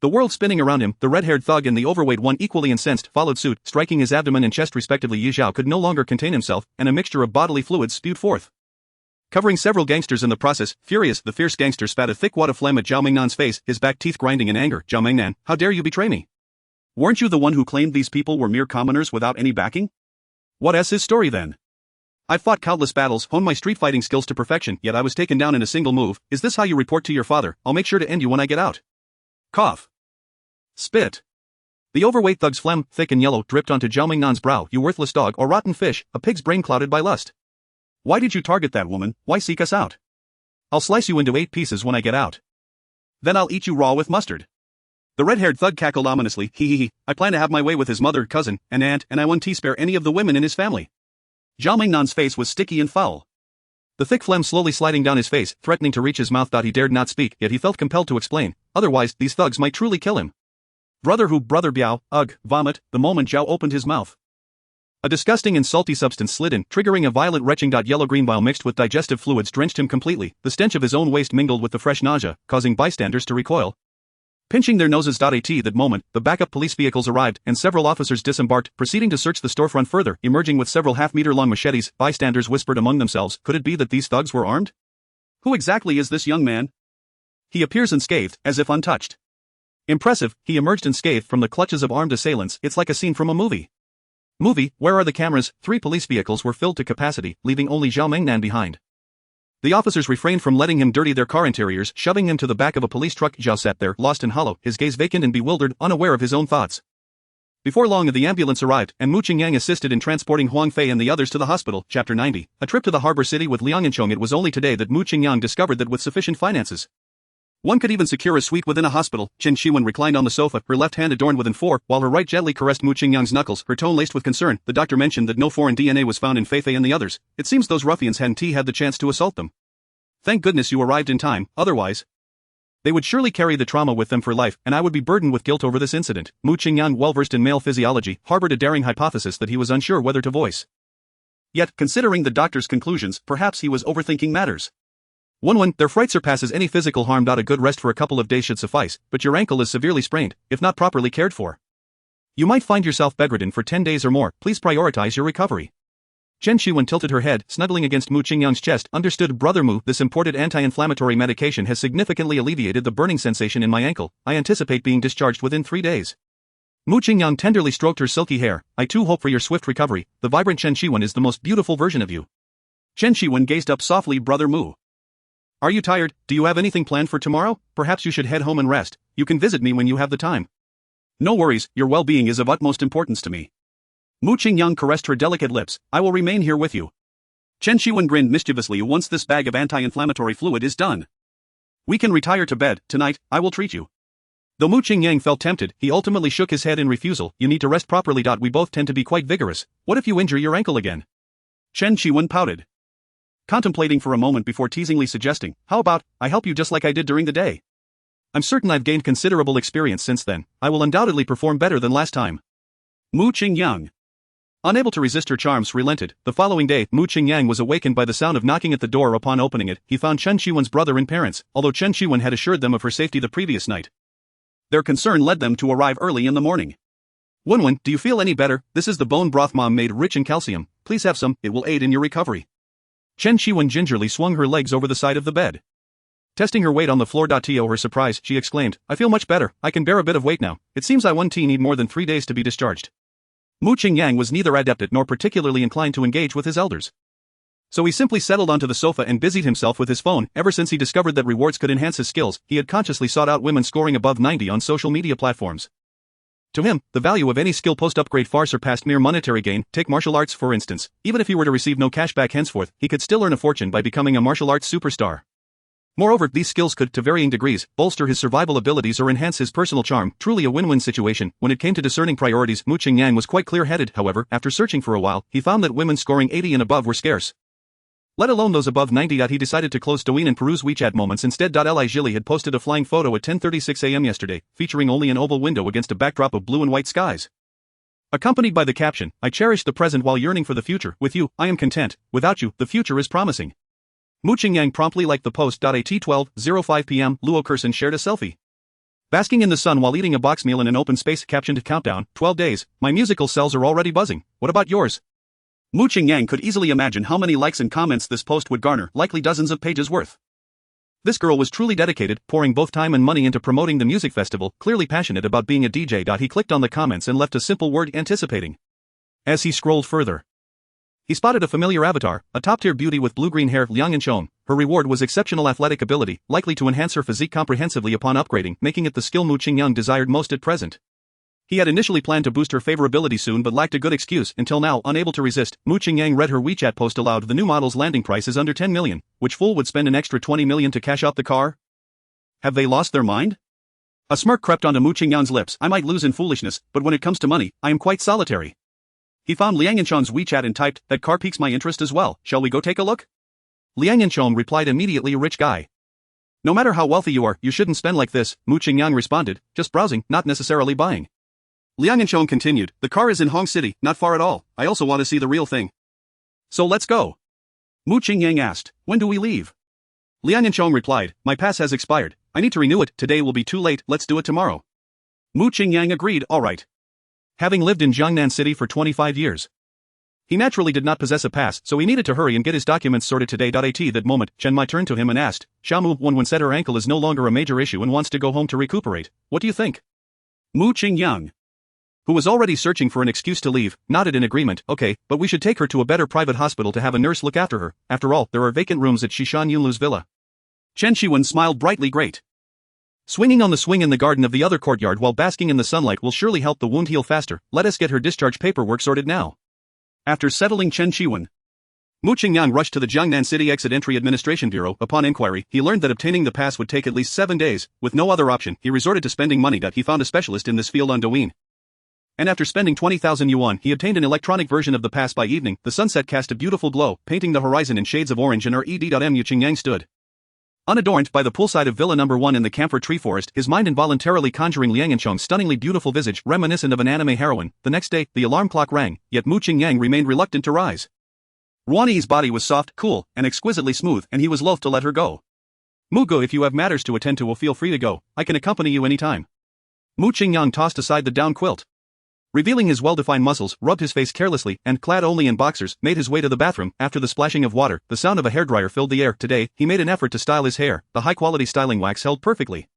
The world spinning around him, the red-haired thug and the overweight one, equally incensed, followed suit, striking his abdomen and chest respectively. Yi Zhao could no longer contain himself, and a mixture of bodily fluids spewed forth, covering several gangsters in the process. Furious, the fierce gangster spat a thick wad of phlegm at Zhao Mengnan's face, his back teeth grinding in anger. Zhao Mengnan, how dare you betray me? Weren't you the one who claimed these people were mere commoners without any backing? What is his story then? I've fought countless battles, honed my street fighting skills to perfection, yet I was taken down in a single move. Is this how you report to your father? I'll make sure to end you when I get out. Cough. Spit. The overweight thug's phlegm, thick and yellow, dripped onto Zhao Mengnan's brow. You worthless dog, or rotten fish, a pig's brain clouded by lust. Why did you target that woman? Why seek us out? I'll slice you into 8 pieces when I get out. Then I'll eat you raw with mustard. The red-haired thug cackled ominously. He. I plan to have my way with his mother, cousin, and aunt, and I won't spare any of the women in his family. Zhao Mengnan's face was sticky and foul, the thick phlegm slowly sliding down his face, threatening to reach his mouth. He dared not speak, yet he felt compelled to explain. Otherwise, these thugs might truly kill him. Brother Biao, ugh, vomit. The moment Zhao opened his mouth, a disgusting and salty substance slid in, triggering a violent retching. Yellow-green bile mixed with digestive fluids drenched him completely. The stench of his own waste mingled with the fresh nausea, causing bystanders to recoil, pinching their noses. At that moment, the backup police vehicles arrived, and several officers disembarked, proceeding to search the storefront further. Emerging with several half-meter-long machetes, bystanders whispered among themselves, could it be that these thugs were armed? Who exactly is this young man? He appears unscathed, as if untouched. Impressive, he emerged unscathed from the clutches of armed assailants. It's like a scene from a movie. Where are the cameras? 3 police vehicles were filled to capacity, leaving only Zhao Mengnan behind. The officers refrained from letting him dirty their car interiors, shoving him to the back of a police truck. Zhao sat there, lost and hollow, his gaze vacant and bewildered, unaware of his own thoughts. Before long the ambulance arrived, and Mu Qingyang assisted in transporting Huang Fei and the others to the hospital. Chapter 90. A trip to the harbor city with Liang Yanchong. It was only today that Mu Qingyang discovered that with sufficient finances, one could even secure a suite within a hospital. Chen Shiwen reclined on the sofa, her left hand adorned with an four, while her right gently caressed Mu Qingyang's knuckles, her tone laced with concern. The doctor mentioned that no foreign DNA was found in Feifei and the others. It seems those ruffians hadn't had the chance to assault them. Thank goodness you arrived in time, otherwise they would surely carry the trauma with them for life, and I would be burdened with guilt over this incident. Mu Qingyang, well-versed in male physiology, harbored a daring hypothesis that he was unsure whether to voice. Yet, considering the doctor's conclusions, perhaps he was overthinking matters. 1. Their fright surpasses any physical harm. A good rest for a couple of days should suffice, but your ankle is severely sprained, if not properly cared for. You might find yourself bedridden for 10 days or more. Please prioritize your recovery. Chen Shiwen tilted her head, snuggling against Mu Qingyang's chest. Understood, Brother Mu. This imported anti-inflammatory medication has significantly alleviated the burning sensation in my ankle. I anticipate being discharged within 3 days. Mu Qingyang tenderly stroked her silky hair. I too hope for your swift recovery. The vibrant Chen Shiwen is the most beautiful version of you. Chen Shiwen gazed up softly. Brother Mu, are you tired? Do you have anything planned for tomorrow? Perhaps you should head home and rest. You can visit me when you have the time. No worries, your well-being is of utmost importance to me. Mu Qingyang caressed her delicate lips. I will remain here with you. Chen Shiwen grinned mischievously. Once this bag of anti-inflammatory fluid is done, we can retire to bed. Tonight, I will treat you. Though Mu Qingyang felt tempted, he ultimately shook his head in refusal. You need to rest properly. We both tend to be quite vigorous. What if you injure your ankle again? Chen Shiwen pouted, contemplating for a moment before teasingly suggesting, how about, I help you just like I did during the day? I'm certain I've gained considerable experience since then. I will undoubtedly perform better than last time. Mu Qingyang, unable to resist her charms, relented. The following day, Mu Qingyang was awakened by the sound of knocking at the door. Upon opening it, he found Chen Shiwen's brother and parents, although Chen Shiwen had assured them of her safety the previous night. Their concern led them to arrive early in the morning. Wenwen, do you feel any better? This is the bone broth Mom made, rich in calcium. Please have some, it will aid in your recovery. Chen Shiwen gingerly swung her legs over the side of the bed, testing her weight on the floor. To her surprise, she exclaimed, I feel much better. I can bear a bit of weight now. It seems I won't need more than 3 days to be discharged. Mu Qingyang was neither adept at nor particularly inclined to engage with his elders, so he simply settled onto the sofa and busied himself with his phone. Ever since he discovered that rewards could enhance his skills, he had consciously sought out women scoring above 90 on social media platforms. To him, the value of any skill post upgrade far surpassed mere monetary gain. Take martial arts for instance. Even if he were to receive no cash back henceforth, he could still earn a fortune by becoming a martial arts superstar. Moreover, these skills could, to varying degrees, bolster his survival abilities or enhance his personal charm. Truly a win-win situation. When it came to discerning priorities, Mu Qingyang was quite clear-headed. However, after searching for a while, he found that women scoring 80 and above were scarce, let alone those above 90. He decided to close Douyin and peruse WeChat moments instead. Li Jili had posted a flying photo at 10:36 a.m. yesterday, featuring only an oval window against a backdrop of blue and white skies, accompanied by the caption, I cherish the present while yearning for the future. With you, I am content. Without you, the future is promising. Mu Qingyang promptly liked the post. At 12:05 p.m., Luo Kersen shared a selfie, basking in the sun while eating a box meal in an open space, captioned, countdown, 12 days, my musical cells are already buzzing. What about yours? Mu Qingyang could easily imagine how many likes and comments this post would garner, likely dozens of pages worth. This girl was truly dedicated, pouring both time and money into promoting the music festival, clearly passionate about being a DJ. He clicked on the comments and left a simple word, anticipating. As he scrolled further, he spotted a familiar avatar, a top-tier beauty with blue-green hair, Liang Yanchong. Her reward was exceptional athletic ability, likely to enhance her physique comprehensively upon upgrading, making it the skill Mu Qingyang desired most at present. He had initially planned to boost her favorability soon but lacked a good excuse. Until now, unable to resist, Mu Qingyang read her WeChat post aloud. The new model's landing price is under 10 million. Which fool would spend an extra 20 million to cash out the car? Have they lost their mind? A smirk crept onto Mu Qingyang's lips. I might lose in foolishness, but when it comes to money, I am quite solitary. He found Liang Yanchong's WeChat and typed, that car piques my interest as well. Shall we go take a look? Liang Yanchong replied immediately, rich guy. No matter how wealthy you are, you shouldn't spend like this. Mu Qingyang responded, just browsing, not necessarily buying. Liang Yanchong continued, the car is in Hong City, not far at all. I also want to see the real thing. So let's go. Mu Qingyang asked, when do we leave? Liang Yanchong replied, my pass has expired. I need to renew it. Today will be too late. Let's do it tomorrow. Mu Qingyang agreed, all right. Having lived in Jiangnan City for 25 years, he naturally did not possess a pass, so he needed to hurry and get his documents sorted today. At that moment, Chen Mai turned to him and asked, Xiaomu, when said her ankle is no longer a major issue and wants to go home to recuperate. What do you think? Mu Qingyang, who was already searching for an excuse to leave, nodded in agreement. Okay, but we should take her to a better private hospital to have a nurse look after her. After all, there are vacant rooms at Shishan Yunlu's villa. Chen Shiwen smiled brightly. Great. Swinging on the swing in the garden of the other courtyard while basking in the sunlight will surely help the wound heal faster. Let us get her discharge paperwork sorted now. After settling Chen Chiwen, Mu Qingyang rushed to the Jiangnan City Exit Entry Administration Bureau. Upon inquiry, he learned that obtaining the pass would take at least 7 days. With no other option, he resorted to spending money. He found a specialist in this field on Douyin. And after spending 20,000 yuan, he obtained an electronic version of the pass. By evening, the sunset cast a beautiful glow, painting the horizon in shades of orange, and Mu Qingyang stood unadorned by the poolside of Villa No. 1 in the camphor tree forest, his mind involuntarily conjuring Liang Yanchong's stunningly beautiful visage, reminiscent of an anime heroine. The next day, the alarm clock rang, yet Mu Qingyang remained reluctant to rise. Ruani's body was soft, cool, and exquisitely smooth, and he was loath to let her go. Mugo, if you have matters to attend to, will feel free to go. I can accompany you any time. Mu Qingyang tossed aside the down quilt, revealing his well-defined muscles, rubbed his face carelessly, and, clad only in boxers, made his way to the bathroom. After the splashing of water, the sound of a hairdryer filled the air. Today, he made an effort to style his hair. The high-quality styling wax held perfectly.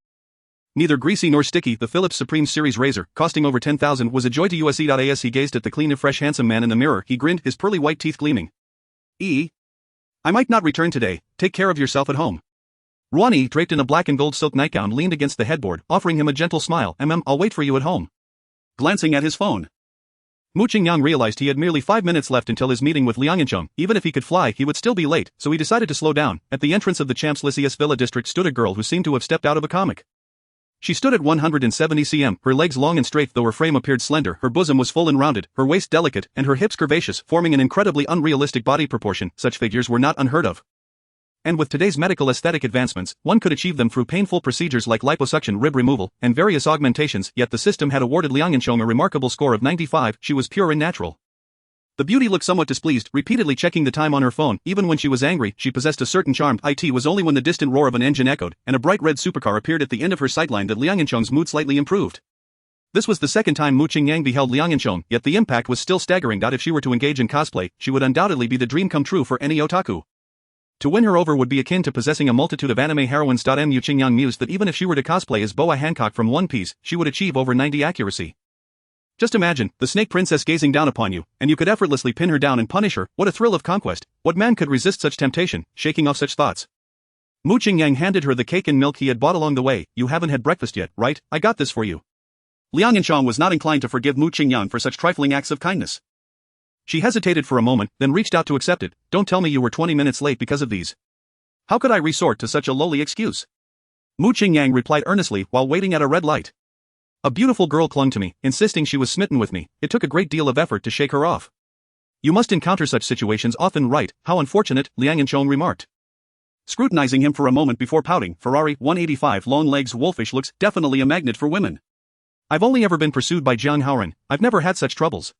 Neither greasy nor sticky, the Philips Supreme Series razor, costing over 10,000, was a joy to use. As he gazed at the clean, fresh, handsome man in the mirror, he grinned, his pearly white teeth gleaming. I might not return today. Take care of yourself at home. Ruani, draped in a black and gold silk nightgown, leaned against the headboard, offering him a gentle smile. I'll wait for you at home. Glancing at his phone, Mu Qingyang realized he had merely 5 minutes left until his meeting with Liang Yanchong. Even if he could fly, he would still be late, so he decided to slow down. At the entrance of the Champs-Élysées Villa district stood a girl who seemed to have stepped out of a comic. She stood at 170 cm, her legs long and straight though her frame appeared slender, her bosom was full and rounded, her waist delicate, and her hips curvaceous, forming an incredibly unrealistic body proportion. Such figures were not unheard of. And with today's medical aesthetic advancements, one could achieve them through painful procedures like liposuction, rib removal, and various augmentations. Yet the system had awarded Liang Yanchong a remarkable score of 95. She was pure and natural. The beauty looked somewhat displeased, repeatedly checking the time on her phone. Even when she was angry, she possessed a certain charm. It was only when the distant roar of an engine echoed, and a bright red supercar appeared at the end of her sightline, that Liang Yanchong's mood slightly improved. This was the second time Mu Qingyang beheld Liang Yanchong, yet the impact was still staggering. If she were to engage in cosplay, she would undoubtedly be the dream come true for any otaku. To win her over would be akin to possessing a multitude of anime heroines. Mu Qingyang mused that even if she were to cosplay as Boa Hancock from One Piece, she would achieve over 90 accuracy. Just imagine, the snake princess gazing down upon you, and you could effortlessly pin her down and punish her. What a thrill of conquest! What man could resist such temptation? Shaking off such thoughts, Mu Qingyang handed her the cake and milk he had bought along the way. You haven't had breakfast yet, right? I got this for you. Liang Yanchong was not inclined to forgive Mu Qingyang for such trifling acts of kindness. She hesitated for a moment, then reached out to accept it. Don't tell me you were 20 minutes late because of these. How could I resort to such a lowly excuse? Mu Qingyang replied earnestly while waiting at a red light. A beautiful girl clung to me, insisting she was smitten with me. It took a great deal of effort to shake her off. You must encounter such situations often, right? How unfortunate, Liang Yanchong remarked, scrutinizing him for a moment before pouting. Ferrari 185, long legs, wolfish looks, definitely a magnet for women. I've only ever been pursued by Jiang Haoren. I've never had such troubles.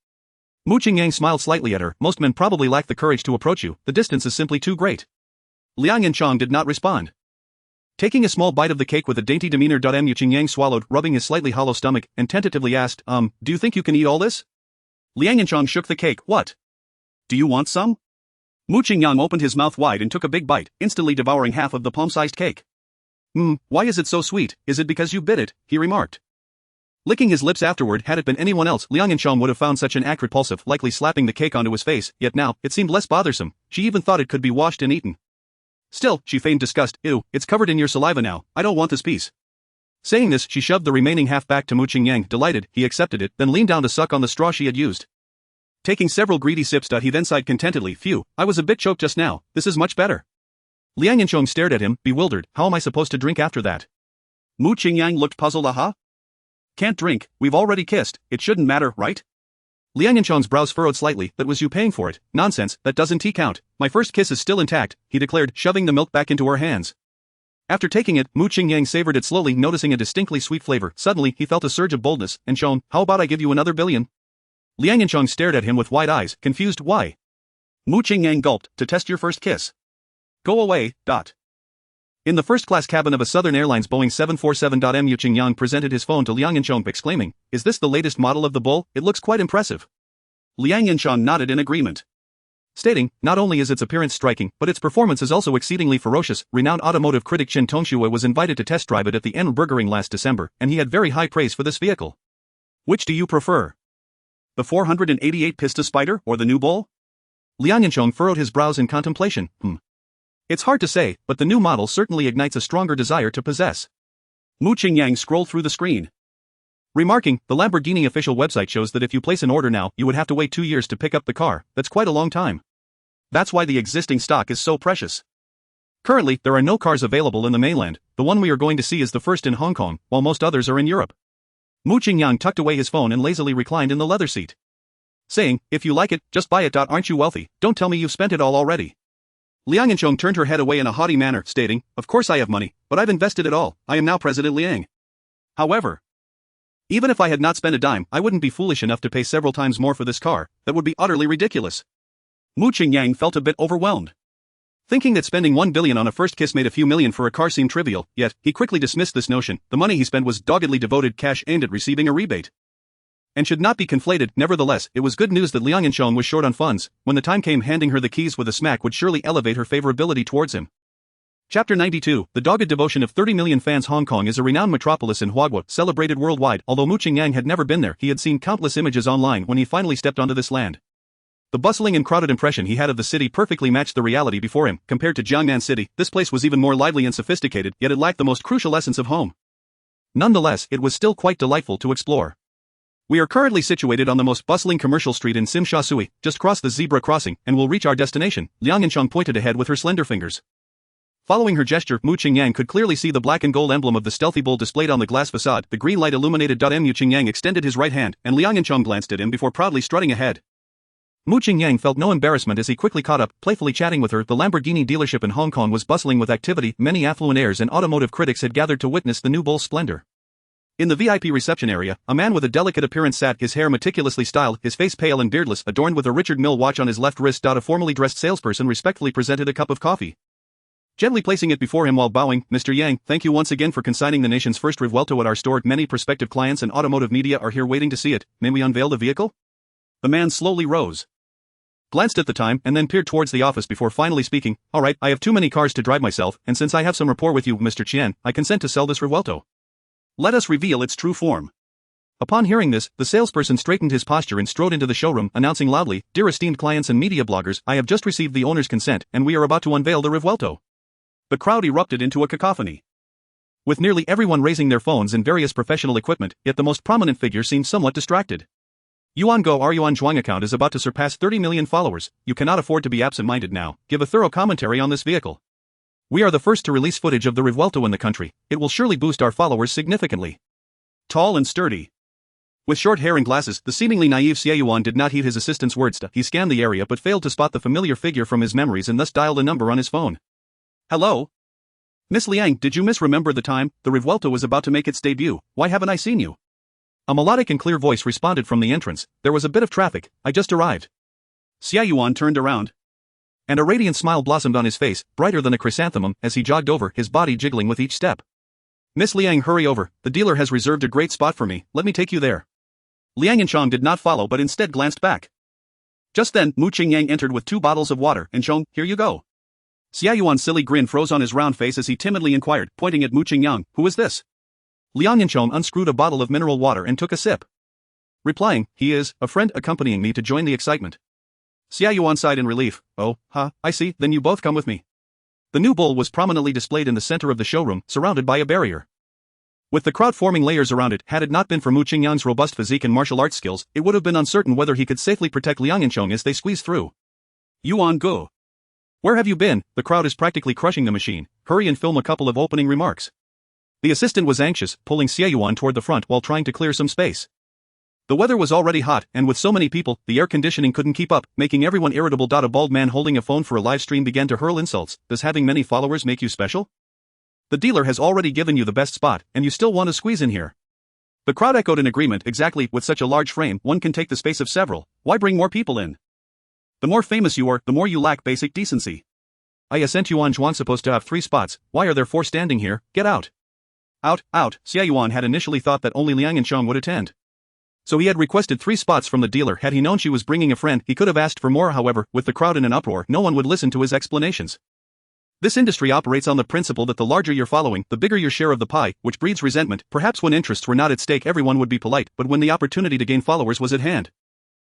Mu Qingyang smiled slightly at her. Most men probably lack the courage to approach you. The distance is simply too great. Liang Yanchong did not respond. Taking a small bite of the cake with a dainty demeanor, Mu Qingyang swallowed, rubbing his slightly hollow stomach, and tentatively asked, do you think you can eat all this? Liang Yanchong shook the cake. What? Do you want some? Mu Qingyang opened his mouth wide and took a big bite, instantly devouring half of the palm-sized cake. Why is it so sweet? Is it because you bit it? He remarked, licking his lips afterward. Had it been anyone else, Liang Yanchong would have found such an act repulsive, likely slapping the cake onto his face, yet now, it seemed less bothersome. She even thought it could be washed and eaten. Still, she feigned disgust. Ew, it's covered in your saliva now, I don't want this piece. Saying this, she shoved the remaining half back to Mu Qingyang. Delighted, he accepted it, then leaned down to suck on the straw she had used. Taking several greedy sips, he then sighed contentedly. Phew, I was a bit choked just now, this is much better. Liang Yanchong stared at him, bewildered. How am I supposed to drink after that? Mu Qingyang looked puzzled. Can't drink, we've already kissed, it shouldn't matter, right? Liang Yanchong's brows furrowed slightly. But was you paying for it? Nonsense, that doesn't count. My first kiss is still intact, he declared, shoving the milk back into her hands. After taking it, Mu Qingyang savored it slowly, noticing a distinctly sweet flavor. Suddenly, he felt a surge of boldness. And Yanchong, how about I give you another billion? Liang Yanchong stared at him with wide eyes, confused. Why? Mu Qingyang gulped. To test your first kiss. Go away. In the first-class cabin of a Southern Airlines Boeing 747. Mu Qingyang presented his phone to Liang Yanchong, exclaiming, is this the latest model of the Bull? It looks quite impressive. Liang Yanchong nodded in agreement, stating, not only is its appearance striking, but its performance is also exceedingly ferocious. Renowned automotive critic Chen Tongxue was invited to test drive it at the Nürburgring last December, and he had very high praise for this vehicle. Which do you prefer? The 488 Pista Spider, or the new Bull? Liang Yanchong furrowed his brows in contemplation. It's hard to say, but the new model certainly ignites a stronger desire to possess. Mu Qingyang scrolled through the screen, remarking, the Lamborghini official website shows that if you place an order now, you would have to wait 2 years to pick up the car. That's quite a long time. That's why the existing stock is so precious. Currently, there are no cars available in the mainland. The one we are going to see is the first in Hong Kong, while most others are in Europe. Mu Qingyang tucked away his phone and lazily reclined in the leather seat, saying, if you like it, just buy it. Aren't you wealthy? Don't tell me you've spent it all already. Liang Yanchong turned her head away in a haughty manner, stating, of course I have money, but I've invested it all. I am now President Liang. However, even if I had not spent a dime, I wouldn't be foolish enough to pay several times more for this car. That would be utterly ridiculous. Mu Qingyang felt a bit overwhelmed, thinking that spending 1 billion on a first kiss made a few million for a car seemed trivial, yet, he quickly dismissed this notion. The money he spent was doggedly devoted cash aimed at receiving a rebate, and should not be conflated. Nevertheless, it was good news that Liang Yanchong was short on funds. When the time came, handing her the keys with a smack would surely elevate her favorability towards him. Chapter 92, The dogged devotion of 30 million fans. Hong Kong is a renowned metropolis in Huaguo, celebrated worldwide. Although Mu Qingyang had never been there, he had seen countless images online when he finally stepped onto this land. The bustling and crowded impression he had of the city perfectly matched the reality before him. Compared to Jiangnan City, this place was even more lively and sophisticated, yet it lacked the most crucial essence of home. Nonetheless, it was still quite delightful to explore. We are currently situated on the most bustling commercial street in Sim Sha Sui. Just cross the zebra crossing, and we'll reach our destination. Liang Yanchong pointed ahead with her slender fingers. Following her gesture, Mu Qingyang could clearly see the black and gold emblem of the stealthy bull displayed on the glass facade. The green light illuminated. Mu Qingyang extended his right hand, and Liang Yanchong glanced at him before proudly strutting ahead. Mu Qingyang felt no embarrassment as he quickly caught up, playfully chatting with her. The Lamborghini dealership in Hong Kong was bustling with activity. Many affluent heirs and automotive critics had gathered to witness the new bull's splendor. In the VIP reception area, a man with a delicate appearance sat, his hair meticulously styled, his face pale and beardless, adorned with a Richard Mille watch on his left wrist. A formally dressed salesperson respectfully presented a cup of coffee, gently placing it before him while bowing. Mr. Yang, thank you once again for consigning the nation's first Revuelto at our store. Many prospective clients and automotive media are here waiting to see it. May we unveil the vehicle? The man slowly rose, glanced at the time, and then peered towards the office before finally speaking. All right, I have too many cars to drive myself, and since I have some rapport with you, Mr. Qian, I consent to sell this Revuelto. Let us reveal its true form. Upon hearing this, the salesperson straightened his posture and strode into the showroom, announcing loudly, dear esteemed clients and media bloggers, I have just received the owner's consent, and we are about to unveil the Revuelto. The crowd erupted into a cacophony, with nearly everyone raising their phones and various professional equipment, yet the most prominent figure seemed somewhat distracted. Yuan Go, our Yuan Zhuang account is about to surpass 30 million followers. You cannot afford to be absent-minded now. Give a thorough commentary on this vehicle. We are the first to release footage of the Revuelto in the country. It will surely boost our followers significantly. Tall and sturdy, with short hair and glasses, the seemingly naive Xie Yuan did not heed his assistant's words. He scanned the area but failed to spot the familiar figure from his memories and thus dialed a number on his phone. Hello? Miss Liang, did you misremember the time? The Revuelto was about to make its debut. Why haven't I seen you? A melodic and clear voice responded from the entrance. There was a bit of traffic. I just arrived. Xie Yuan turned around, and a radiant smile blossomed on his face, brighter than a chrysanthemum, as he jogged over, his body jiggling with each step. Miss Liang, hurry over. The dealer has reserved a great spot for me. Let me take you there. Liang Yanchong did not follow but instead glanced back. Just then, Mu Qingyang entered with 2 bottles of water. Yanchong, here you go. Xie Yuan's silly grin froze on his round face as he timidly inquired, pointing at Mu Qingyang, who is this? Liang Yanchong unscrewed a bottle of mineral water and took a sip, replying, he is a friend accompanying me to join the excitement. Xie Yuan sighed in relief. Oh, I see, then you both come with me. The new bull was prominently displayed in the center of the showroom, surrounded by a barrier, with the crowd forming layers around it. Had it not been for Mu Qingyang's robust physique and martial arts skills, it would have been uncertain whether he could safely protect Liang Yanchong as they squeezed through. Yuan Go, where have you been? The crowd is practically crushing the machine. Hurry and film a couple of opening remarks. The assistant was anxious, pulling Xie Yuan toward the front while trying to clear some space. The weather was already hot, and with so many people, the air conditioning couldn't keep up, making everyone irritable. A bald man holding a phone for a live stream began to hurl insults. Does having many followers make you special? The dealer has already given you the best spot, and you still want to squeeze in here. The crowd echoed in agreement. Exactly, with such a large frame, one can take the space of several. Why bring more people in? The more famous you are, the more you lack basic decency. I sent Yuan Zhuan supposed to have 3 spots. Why are there 4 standing here? Get out. Out. Xie Yuan had initially thought that only Liang Yanchong would attend, so he had requested 3 spots from the dealer. Had he known she was bringing a friend, he could have asked for more. However, with the crowd in an uproar, no one would listen to his explanations. This industry operates on the principle that the larger your following, the bigger your share of the pie, which breeds resentment. Perhaps when interests were not at stake everyone would be polite, but when the opportunity to gain followers was at hand,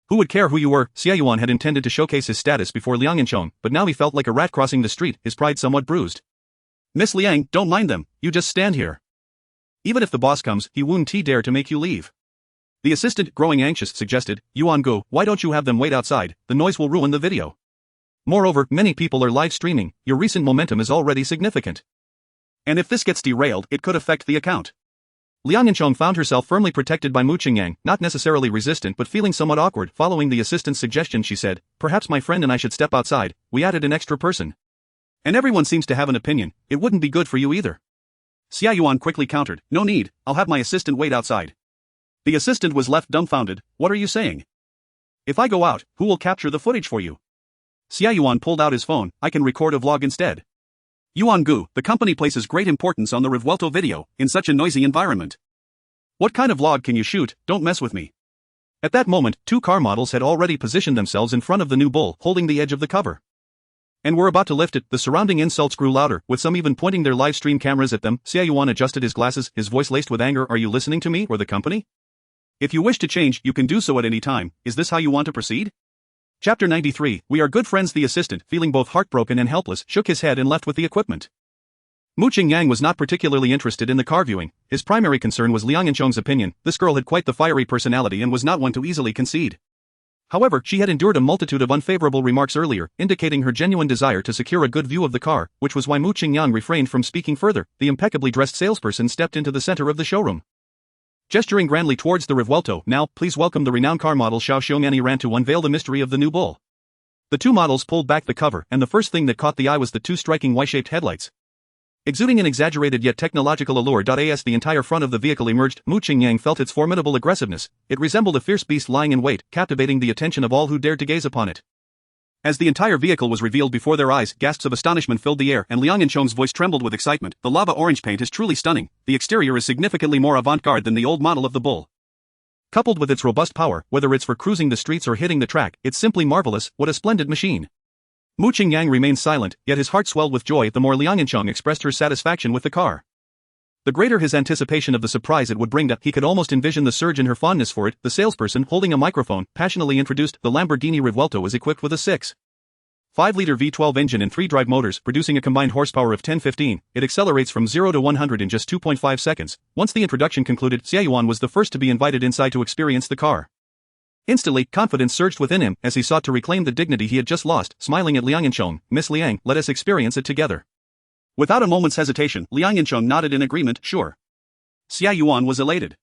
who would care who you were? Xie Yuan had intended to showcase his status before Liang Yanchong, but now he felt like a rat crossing the street, his pride somewhat bruised. Miss Liang, don't mind them, you just stand here. Even if the boss comes, he won't dare to make you leave. The assistant, growing anxious, suggested, Yuan Gu, why don't you have them wait outside, the noise will ruin the video. Moreover, many people are live streaming, your recent momentum is already significant. And if this gets derailed, it could affect the account. Liang Yanchong found herself firmly protected by Mu Qingyang, not necessarily resistant but feeling somewhat awkward. Following the assistant's suggestion, she said, perhaps my friend and I should step outside, we added an extra person. And everyone seems to have an opinion, it wouldn't be good for you either. Xia Yuan quickly countered, no need, I'll have my assistant wait outside. The assistant was left dumbfounded, what are you saying? If I go out, who will capture the footage for you? Xia Yuan pulled out his phone, I can record a vlog instead. Yuan Gu, the company places great importance on the revuelto video, in such a noisy environment. What kind of vlog can you shoot, don't mess with me. At that moment, 2 car models had already positioned themselves in front of the new bull, holding the edge of the cover. And were about to lift it, the surrounding insults grew louder, with some even pointing their live stream cameras at them. Xia Yuan adjusted his glasses, his voice laced with anger, are you listening to me or the company? If you wish to change, you can do so at any time, is this how you want to proceed? Chapter 93, We are good friends. The assistant, feeling both heartbroken and helpless, shook his head and left with the equipment. Mu Qingyang was not particularly interested in the car viewing, his primary concern was Liang Yanchong's opinion. This girl had quite the fiery personality and was not one to easily concede. However, she had endured a multitude of unfavorable remarks earlier, indicating her genuine desire to secure a good view of the car, which was why Mu Qingyang refrained from speaking further. The impeccably dressed salesperson stepped into the center of the showroom. Gesturing grandly towards the revuelto, now, please welcome the renowned car model Xiao Xiongani ran to unveil the mystery of the new bull. The 2 models pulled back the cover, and the first thing that caught the eye was the 2 striking Y-shaped headlights. Exuding an exaggerated yet technological allure. As the entire front of the vehicle emerged, Mu Qingyang felt its formidable aggressiveness. It resembled a fierce beast lying in wait, captivating the attention of all who dared to gaze upon it. As the entire vehicle was revealed before their eyes, gasps of astonishment filled the air, and Liang Yanchong's voice trembled with excitement. The lava orange paint is truly stunning. The exterior is significantly more avant-garde than the old model of the bull. Coupled with its robust power, whether it's for cruising the streets or hitting the track, it's simply marvelous. What a splendid machine. Mu Qingyang remained silent, yet his heart swelled with joy the more Liang Yanchong expressed her satisfaction with the car. The greater his anticipation of the surprise it would bring, he could almost envision the surge in her fondness for it. The salesperson, holding a microphone, passionately introduced, the Lamborghini Revuelto is equipped with a 6.5-liter V12 engine and 3 drive motors, producing a combined horsepower of 1015. It accelerates from 0 to 100 in just 2.5 seconds. Once the introduction concluded, Xia Yuan was the first to be invited inside to experience the car. Instantly, confidence surged within him as he sought to reclaim the dignity he had just lost, smiling at Liang Yanchong. Miss Liang, let us experience it together. Without a moment's hesitation, Liang Yanchong nodded in agreement, sure. Xia Yuan was elated.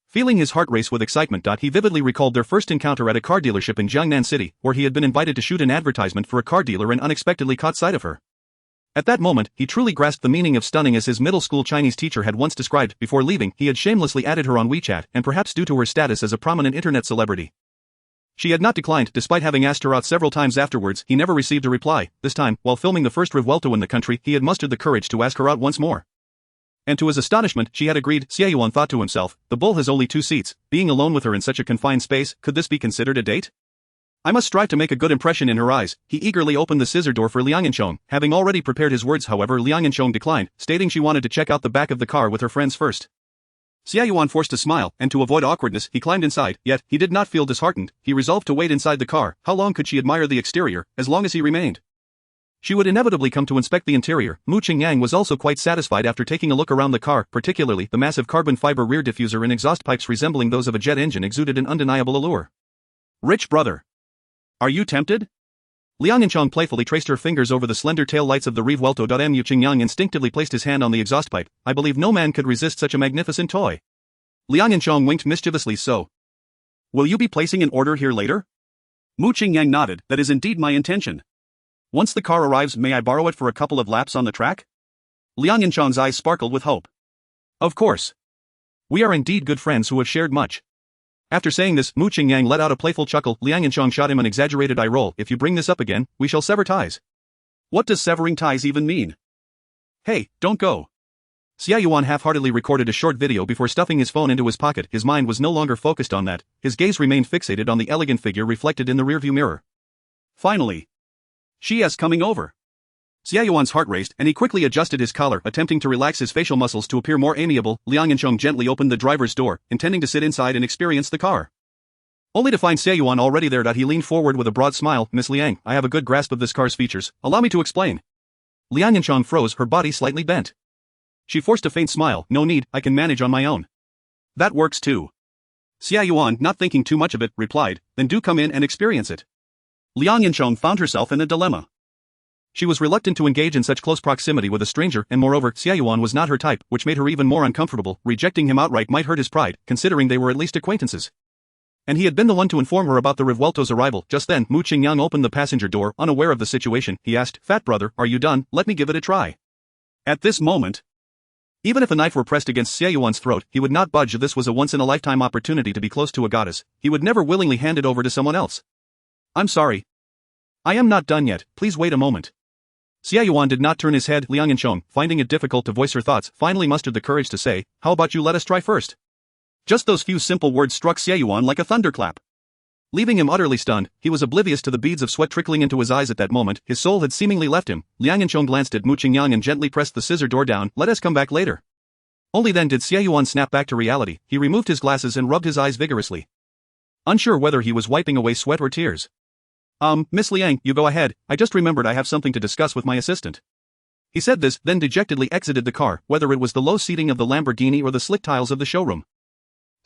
Feeling his heart race with excitement, he vividly recalled their first encounter at a car dealership in Jiangnan City, where he had been invited to shoot an advertisement for a car dealer and unexpectedly caught sight of her. At that moment, he truly grasped the meaning of stunning as his middle school Chinese teacher had once described. Before leaving, he had shamelessly added her on WeChat, and perhaps due to her status as a prominent internet celebrity, she had not declined. Despite having asked her out several times afterwards, he never received a reply. This time, while filming the first revuelto in the country, he had mustered the courage to ask her out once more. And to his astonishment, she had agreed. Xia Yuan thought to himself, the bull has only 2 seats, being alone with her in such a confined space, could this be considered a date? I must strive to make a good impression in her eyes. He eagerly opened the scissor door for Liang Yanchong, having already prepared his words. However, Liang Yanchong declined, stating she wanted to check out the back of the car with her friends first. Xia Yuan forced a smile, and to avoid awkwardness, he climbed inside, yet, he did not feel disheartened. He resolved to wait inside the car. How long could she admire the exterior? As long as he remained, she would inevitably come to inspect the interior. Mu Qingyang was also quite satisfied after taking a look around the car, particularly the massive carbon fiber rear diffuser and exhaust pipes resembling those of a jet engine exuded an undeniable allure. Rich brother. Are you tempted? Liang Yanchong playfully traced her fingers over the slender tail lights of the revuelto. Mu Qingyang instinctively placed his hand on the exhaust pipe. I believe no man could resist such a magnificent toy. Liang Yanchong winked mischievously. So, will you be placing an order here later? Mu Qingyang nodded. That is indeed my intention. Once the car arrives, may I borrow it for a couple of laps on the track? Liang Yanchong's eyes sparkled with hope. Of course. We are indeed good friends who have shared much. After saying this, Mu Qingyang let out a playful chuckle. Liang Yanchong shot him an exaggerated eye roll. If you bring this up again, we shall sever ties. What does severing ties even mean? Hey, don't go. Xia Yuan half-heartedly recorded a short video before stuffing his phone into his pocket. His mind was no longer focused on that. His gaze remained fixated on the elegant figure reflected in the rearview mirror. Finally, she is coming over. Xia Yuan's heart raced, and he quickly adjusted his collar, attempting to relax his facial muscles to appear more amiable. Liang Yanchong gently opened the driver's door, intending to sit inside and experience the car. Only to find Xia Yuan already there. He leaned forward with a broad smile. Miss Liang, I have a good grasp of this car's features. Allow me to explain. Liang Yanchong froze, her body slightly bent. She forced a faint smile. No need, I can manage on my own. That works too. Xia Yuan, not thinking too much of it, replied, then do come in and experience it. Liang Yanchong found herself in a dilemma. She was reluctant to engage in such close proximity with a stranger, and moreover, Xia Yuan was not her type, which made her even more uncomfortable. Rejecting him outright might hurt his pride, considering they were at least acquaintances. And he had been the one to inform her about the revuelto's arrival. Just then, Mu Qingyang opened the passenger door. Unaware of the situation, he asked, "Fat brother, are you done? Let me give it a try." At this moment, even if a knife were pressed against Xia Yuan's throat, he would not budge. This was a once-in-a-lifetime opportunity to be close to a goddess. He would never willingly hand it over to someone else. "I'm sorry. I am not done yet, please wait a moment." Xia Yuan did not turn his head. Liang Yanchong, finding it difficult to voice her thoughts, finally mustered the courage to say, "How about you let us try first?" Just those few simple words struck Xia Yuan like a thunderclap. Leaving him utterly stunned, he was oblivious to the beads of sweat trickling into his eyes at that moment. His soul had seemingly left him. Liang Yanchong glanced at Mu Qingyang and gently pressed the scissor door down. "Let us come back later." Only then did Xia Yuan snap back to reality. He removed his glasses and rubbed his eyes vigorously, unsure whether he was wiping away sweat or tears. Miss Liang, you go ahead, I just remembered I have something to discuss with my assistant." He said this, then dejectedly exited the car, whether it was the low seating of the Lamborghini or the slick tiles of the showroom.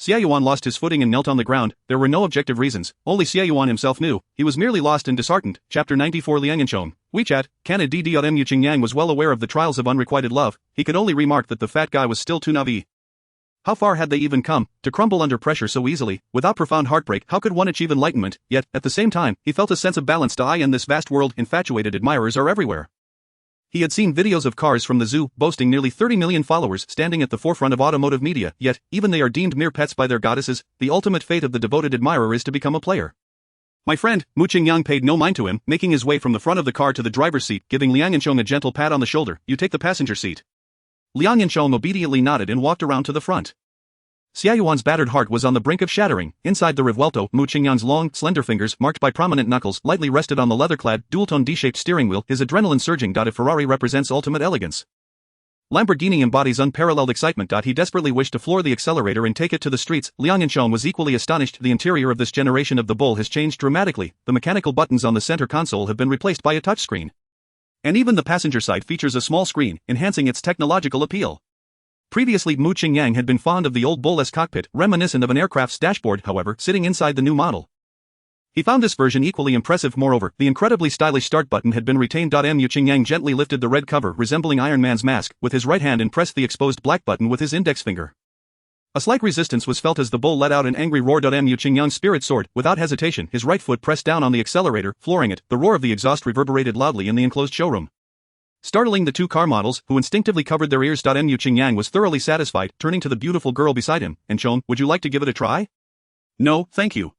Xia Yuan lost his footing and knelt on the ground. There were no objective reasons, only Xia Yuan himself knew. He was merely lost and disheartened. Chapter 94 Liang Yanchong, WeChat, Canada Mu Qingyang was well aware of the trials of unrequited love. He could only remark that the fat guy was still too naive. How far had they even come, to crumble under pressure so easily, without profound heartbreak? How could one achieve enlightenment? Yet, at the same time, he felt a sense of balance. In this vast world, infatuated admirers are everywhere. He had seen videos of cars from the zoo, boasting nearly 30 million followers, standing at the forefront of automotive media, yet, even they are deemed mere pets by their goddesses. The ultimate fate of the devoted admirer is to become a player. My friend, Mu Qingyang paid no mind to him, making his way from the front of the car to the driver's seat, giving Liang Yanchong a gentle pat on the shoulder. "You take the passenger seat." Liang Yanchong obediently nodded and walked around to the front. Xia Yuan's battered heart was on the brink of shattering. Inside the revuelto, Mu Qingyang's long, slender fingers, marked by prominent knuckles, lightly rested on the leather-clad, dual-tone D-shaped steering wheel, his adrenaline surging. If Ferrari represents ultimate elegance, Lamborghini embodies unparalleled excitement. He desperately wished to floor the accelerator and take it to the streets. Liang Yanchong was equally astonished. The interior of this generation of the Bull has changed dramatically. The mechanical buttons on the center console have been replaced by a touchscreen. And even the passenger side features a small screen, enhancing its technological appeal. Previously, Mu Qingyang had been fond of the old Bull's cockpit, reminiscent of an aircraft's dashboard, however, sitting inside the new model. He found this version equally impressive. Moreover, the incredibly stylish start button had been retained. Mu Qingyang gently lifted the red cover resembling Iron Man's mask with his right hand and pressed the exposed black button with his index finger. A slight resistance was felt as the Bull let out an angry roar. Mu Qingyang's spirit soared. Without hesitation, his right foot pressed down on the accelerator, flooring it. The roar of the exhaust reverberated loudly in the enclosed showroom, startling the two car models, who instinctively covered their ears. Mu Qingyang was thoroughly satisfied, turning to the beautiful girl beside him. "Yanchong, would you like to give it a try?" "No, thank you."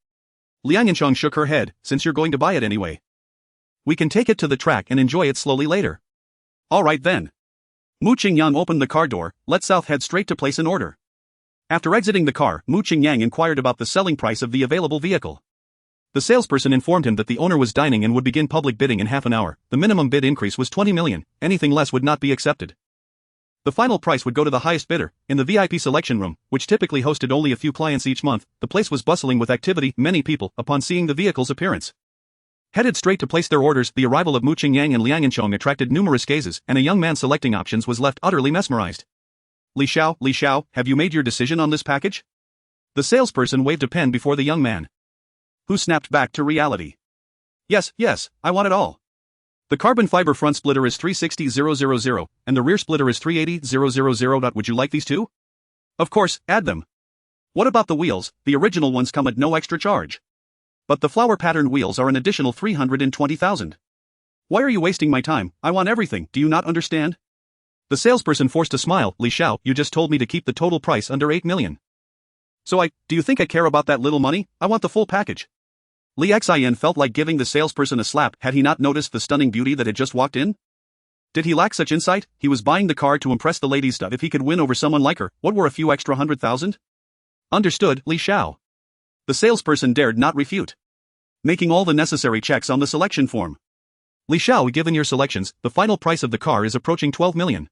Liang Yanchong shook her head. "Since you're going to buy it anyway, we can take it to the track and enjoy it slowly later." "All right then." Mu Qingyang opened the car door. "Let South head straight to place an order." After exiting the car, Mu Qingyang inquired about the selling price of the available vehicle. The salesperson informed him that the owner was dining and would begin public bidding in half an hour. The minimum bid increase was 20 million, anything less would not be accepted. The final price would go to the highest bidder. In the VIP selection room, which typically hosted only a few clients each month, the place was bustling with activity. Many people, upon seeing the vehicle's appearance, headed straight to place their orders. The arrival of Mu Qingyang and Liang Yanchong attracted numerous gazes, and a young man selecting options was left utterly mesmerized. Li Xiao, have you made your decision on this package?" The salesperson waved a pen before the young man, who snapped back to reality. Yes, I want it all. The carbon fiber front splitter is 360,000, and the rear splitter is 380,000. Would you like these too? Of course, add them. What about the wheels? The original ones come at no extra charge. But the flower pattern wheels are an additional 320,000. Why are you wasting my time? I want everything, do you not understand? The salesperson forced a smile. Li Xiao, you just told me to keep the total price under 8 million. So do you think I care about that little money? I want the full package. Li Xian felt like giving the salesperson a slap. Had he not noticed the stunning beauty that had just walked in? Did he lack such insight? He was buying the car to impress the ladies. If he could win over someone like her, what were a few extra 100,000? Understood, Li Xiao. The salesperson dared not refute, making all the necessary checks on the selection form. Li Xiao, given your selections, the final price of the car is approaching 12 million.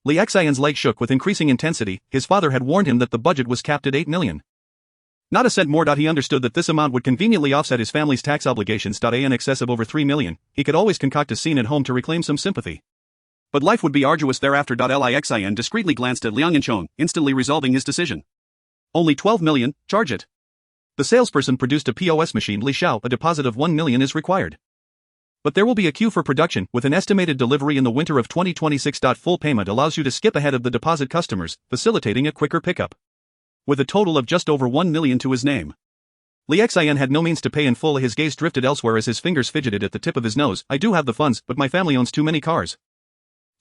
Li Xian's leg shook with increasing intensity. His father had warned him that the budget was capped at 8 million. Not a cent more. He understood that this amount would conveniently offset his family's tax obligations. In excess of over 3 million, he could always concoct a scene at home to reclaim some sympathy. But life would be arduous thereafter. Lixin discreetly glanced at Liang Yanchong, instantly resolving his decision. Only 12 million, charge it. The salesperson produced a POS machine. Li Xiao, a deposit of 1 million is required. But there will be a queue for production, with an estimated delivery in the winter of 2026. Full payment allows you to skip ahead of the deposit customers, facilitating a quicker pickup. With a total of just over 1 million to his name. Li Xian had no means to pay in full. His gaze drifted elsewhere as his fingers fidgeted at the tip of his nose. I do have the funds, but my family owns too many cars.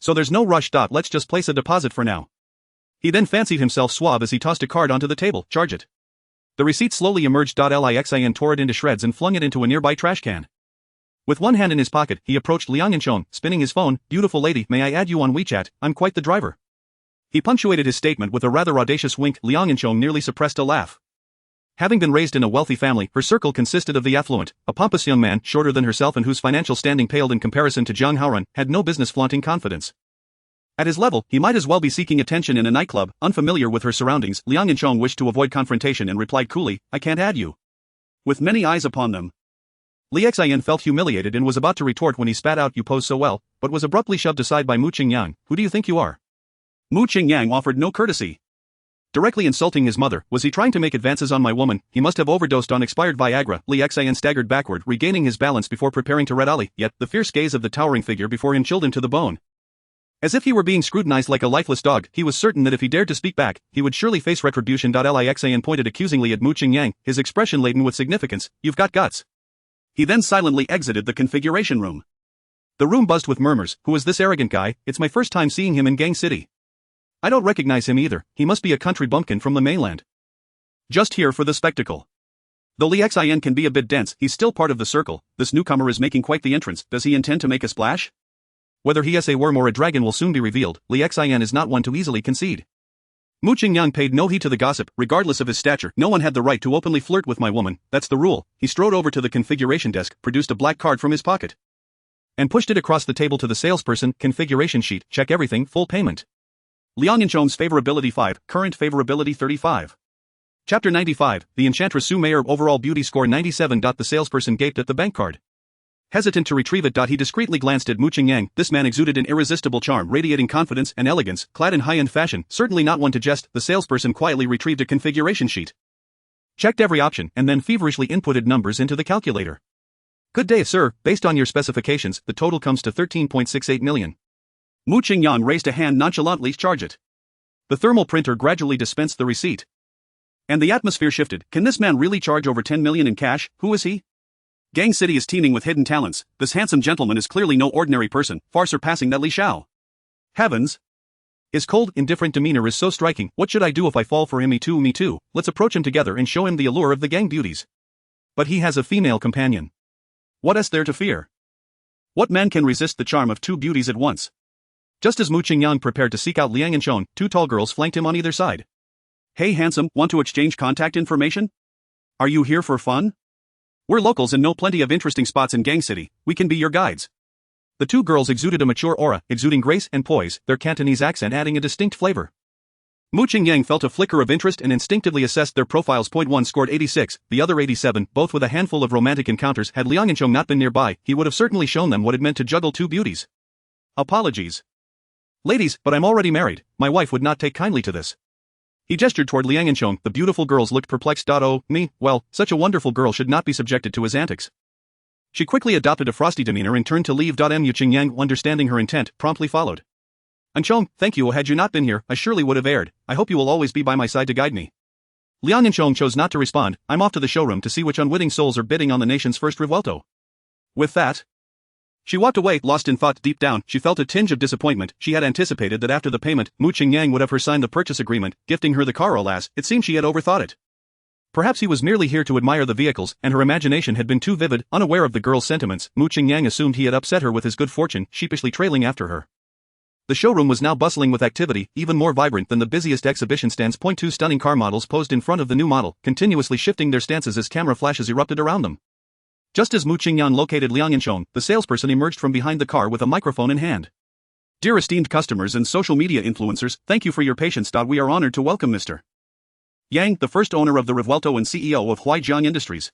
So there's no rush. Let's just place a deposit for now. He then fancied himself suave as he tossed a card onto the table. Charge it. The receipt slowly emerged. Li Xian tore it into shreds and flung it into a nearby trash can. With one hand in his pocket, he approached Liang Yanchong, spinning his phone. Beautiful lady, may I add you on WeChat? I'm quite the driver. He punctuated his statement with a rather audacious wink. Liang Yanchong nearly suppressed a laugh. Having been raised in a wealthy family, her circle consisted of the affluent. A pompous young man, shorter than herself and whose financial standing paled in comparison to Jiang Haoran, had no business flaunting confidence. At his level, he might as well be seeking attention in a nightclub. Unfamiliar with her surroundings, Liang Yanchong wished to avoid confrontation and replied coolly, I can't add you. With many eyes upon them. Li Xian felt humiliated and was about to retort when he spat out, you pose so well, but was abruptly shoved aside by Mu Qingyang. Who do you think you are? Mu Qingyang offered no courtesy. Directly insulting his mother, was he trying to make advances on my woman? He must have overdosed on expired Viagra. Li Xian staggered backward, regaining his balance before preparing to rally, yet the fierce gaze of the towering figure before him chilled him to the bone. As if he were being scrutinized like a lifeless dog, he was certain that if he dared to speak back, he would surely face retribution. Li Xian pointed accusingly at Mu Qingyang, his expression laden with significance. You've got guts. He then silently exited the configuration room. The room buzzed with murmurs. Who is this arrogant guy? It's my first time seeing him in Gang City. I don't recognize him either. He must be a country bumpkin from the mainland. Just here for the spectacle. Though Li Xian can be a bit dense, he's still part of the circle. This newcomer is making quite the entrance. Does he intend to make a splash? Whether he is a worm or a dragon will soon be revealed. Li Xian is not one to easily concede. Mu Qingyang paid no heed to the gossip. Regardless of his stature, no one had the right to openly flirt with my woman. That's the rule. He strode over to the configuration desk, produced a black card from his pocket, and pushed it across the table to the salesperson. Configuration sheet, check everything, full payment. Liang Yanchong's favorability 5, current favorability 35. Chapter 95, the Enchantress Su Mayer overall beauty score 97. The salesperson gaped at the bank card. Hesitant to retrieve it. He discreetly glanced at Mu Qingyang. This man exuded an irresistible charm, radiating confidence and elegance, clad in high-end fashion, certainly not one to jest. The salesperson quietly retrieved a configuration sheet, checked every option, and then feverishly inputted numbers into the calculator. Good day, sir. Based on your specifications, the total comes to 13.68 million. Mu Qingyang raised a hand nonchalantly. Charge it. The thermal printer gradually dispensed the receipt. And the atmosphere shifted. Can this man really charge over 10 million in cash? Who is he? Gang City is teeming with hidden talents. This handsome gentleman is clearly no ordinary person, far surpassing that Li Xiao. Heavens! His cold, indifferent demeanor is so striking. What should I do if I fall for him? Me too. Let's approach him together and show him the allure of the gang beauties. But he has a female companion. What is there to fear? What man can resist the charm of two beauties at once? Just as Mu Qingyang prepared to seek out Liang Yanchong, two tall girls flanked him on either side. Hey handsome, want to exchange contact information? Are you here for fun? We're locals and know plenty of interesting spots in Gang City. We can be your guides. The two girls exuded a mature aura, exuding grace and poise, their Cantonese accent adding a distinct flavor. Mu Qingyang felt a flicker of interest and instinctively assessed their profiles. One scored 86, the other 87, both with a handful of romantic encounters. Had Liang Yanchong not been nearby, he would have certainly shown them what it meant to juggle two beauties. Apologies, ladies, but I'm already married. My wife would not take kindly to this. He gestured toward Liang Yanchong. The beautiful girls looked perplexed. Oh, me, well, such a wonderful girl should not be subjected to his antics. She quickly adopted a frosty demeanor and turned to leave. Mu Qingyang, understanding her intent, promptly followed. Yanchong, thank you. Had you not been here, I surely would have erred. I hope you will always be by my side to guide me. Liang Yanchong chose not to respond. I'm off to the showroom to see which unwitting souls are bidding on the nation's first revuelto. With that, she walked away, lost in thought. Deep down, she felt a tinge of disappointment. She had anticipated that after the payment, Mu Qingyang would have her sign the purchase agreement, gifting her the car. Alas, it seemed she had overthought it. Perhaps he was merely here to admire the vehicles, and her imagination had been too vivid. Unaware of the girl's sentiments, Mu Qingyang assumed he had upset her with his good fortune, sheepishly trailing after her. The showroom was now bustling with activity, even more vibrant than the busiest exhibition stands. Two stunning car models posed in front of the new model, continuously shifting their stances as camera flashes erupted around them. Just as Mu Qingyang located Liang Yanchong, the salesperson emerged from behind the car with a microphone in hand. Dear esteemed customers and social media influencers, thank you for your patience. We are honored to welcome Mr. Yang, the first owner of the Revuelto and CEO of Huijiang Industries.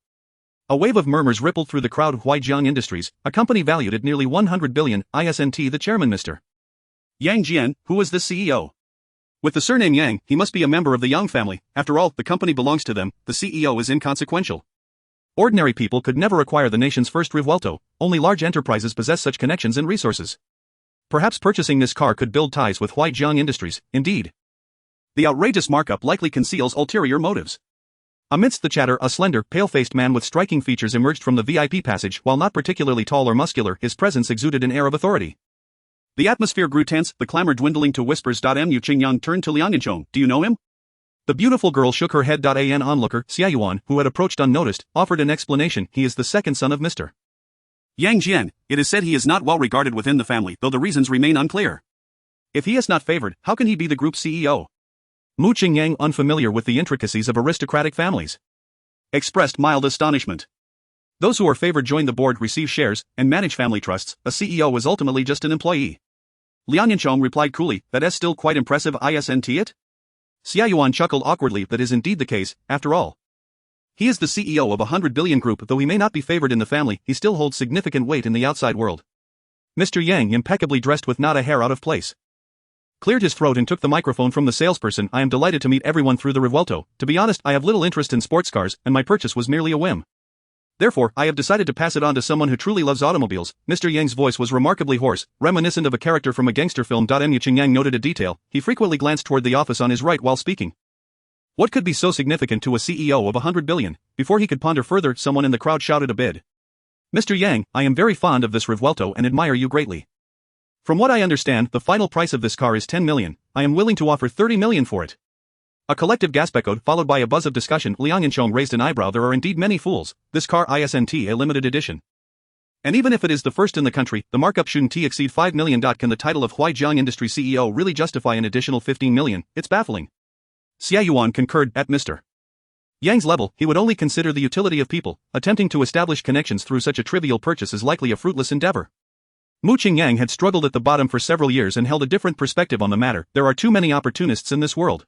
A wave of murmurs rippled through the crowd. Huijiang Industries, a company valued at nearly 100 billion, ISNT. The chairman Mr. Yang Jian, who is this CEO? With the surname Yang, he must be a member of the Yang family. After all, the company belongs to them. The CEO is inconsequential. Ordinary people could never acquire the nation's first revuelto. Only large enterprises possess such connections and resources. Perhaps purchasing this car could build ties with Huijiang Industries. Indeed, the outrageous markup likely conceals ulterior motives. Amidst the chatter, a slender, pale-faced man with striking features emerged from the VIP passage. While not particularly tall or muscular, his presence exuded an air of authority. The atmosphere grew tense, the clamor dwindling to whispers. Mu Qingyang turned to Liang Yanchong. Do you know him? The beautiful girl shook her head. An onlooker, Xia Yuan, who had approached unnoticed, offered an explanation. He is the second son of Mr. Yang Jian. It is said he is not well regarded within the family, though the reasons remain unclear. If he is not favored, how can he be the group CEO? Mu Qingyang, unfamiliar with the intricacies of aristocratic families, expressed mild astonishment. Those who are favored join the board, receive shares, and manage family trusts. A CEO is ultimately just an employee. Liang Yanchong replied coolly, that is still quite impressive, isn't it? Xia Yuan chuckled awkwardly. That is indeed the case, after all. He is the CEO of a 100 billion group. Though he may not be favored in the family, he still holds significant weight in the outside world. Mr. Yang, impeccably dressed with not a hair out of place, cleared his throat and took the microphone from the salesperson. I am delighted to meet everyone through the revuelto. To be honest, I have little interest in sports cars, and my purchase was merely a whim. Therefore, I have decided to pass it on to someone who truly loves automobiles. Mr. Yang's voice was remarkably hoarse, reminiscent of a character from a gangster film. Mu Qingyang noted a detail. He frequently glanced toward the office on his right while speaking. What could be so significant to a CEO of 100 billion? Before he could ponder further, someone in the crowd shouted a bid. Mr. Yang, I am very fond of this revuelto and admire you greatly. From what I understand, the final price of this car is 10 million. I am willing to offer 30 million for it. A collective gasp echoed, followed by a buzz of discussion. Liang Yanchong raised an eyebrow. There are indeed many fools. This car isn't a limited edition. And even if it is the first in the country, the markup shouldn't exceed 5 million. Can the title of Huijiang Industry CEO really justify an additional 15 million? It's baffling. Xia Yuan concurred. At Mr. Yang's level, he would only consider the utility of people. Attempting to establish connections through such a trivial purchase is likely a fruitless endeavor. Mu Qingyang had struggled at the bottom for several years and held a different perspective on the matter. There are too many opportunists in this world.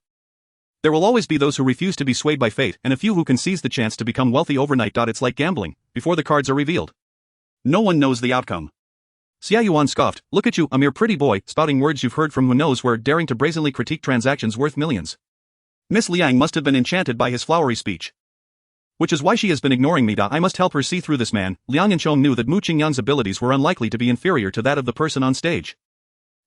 There will always be those who refuse to be swayed by fate, and a few who can seize the chance to become wealthy overnight. It's like gambling. Before the cards are revealed, no one knows the outcome. Xia Yuan scoffed. Look at you, a mere pretty boy, spouting words you've heard from who knows where, daring to brazenly critique transactions worth millions. Miss Liang must have been enchanted by his flowery speech. Which is why she has been ignoring me. I must help her see through this man. Liang Yanchong knew that Mu Qingyang's abilities were unlikely to be inferior to that of the person on stage.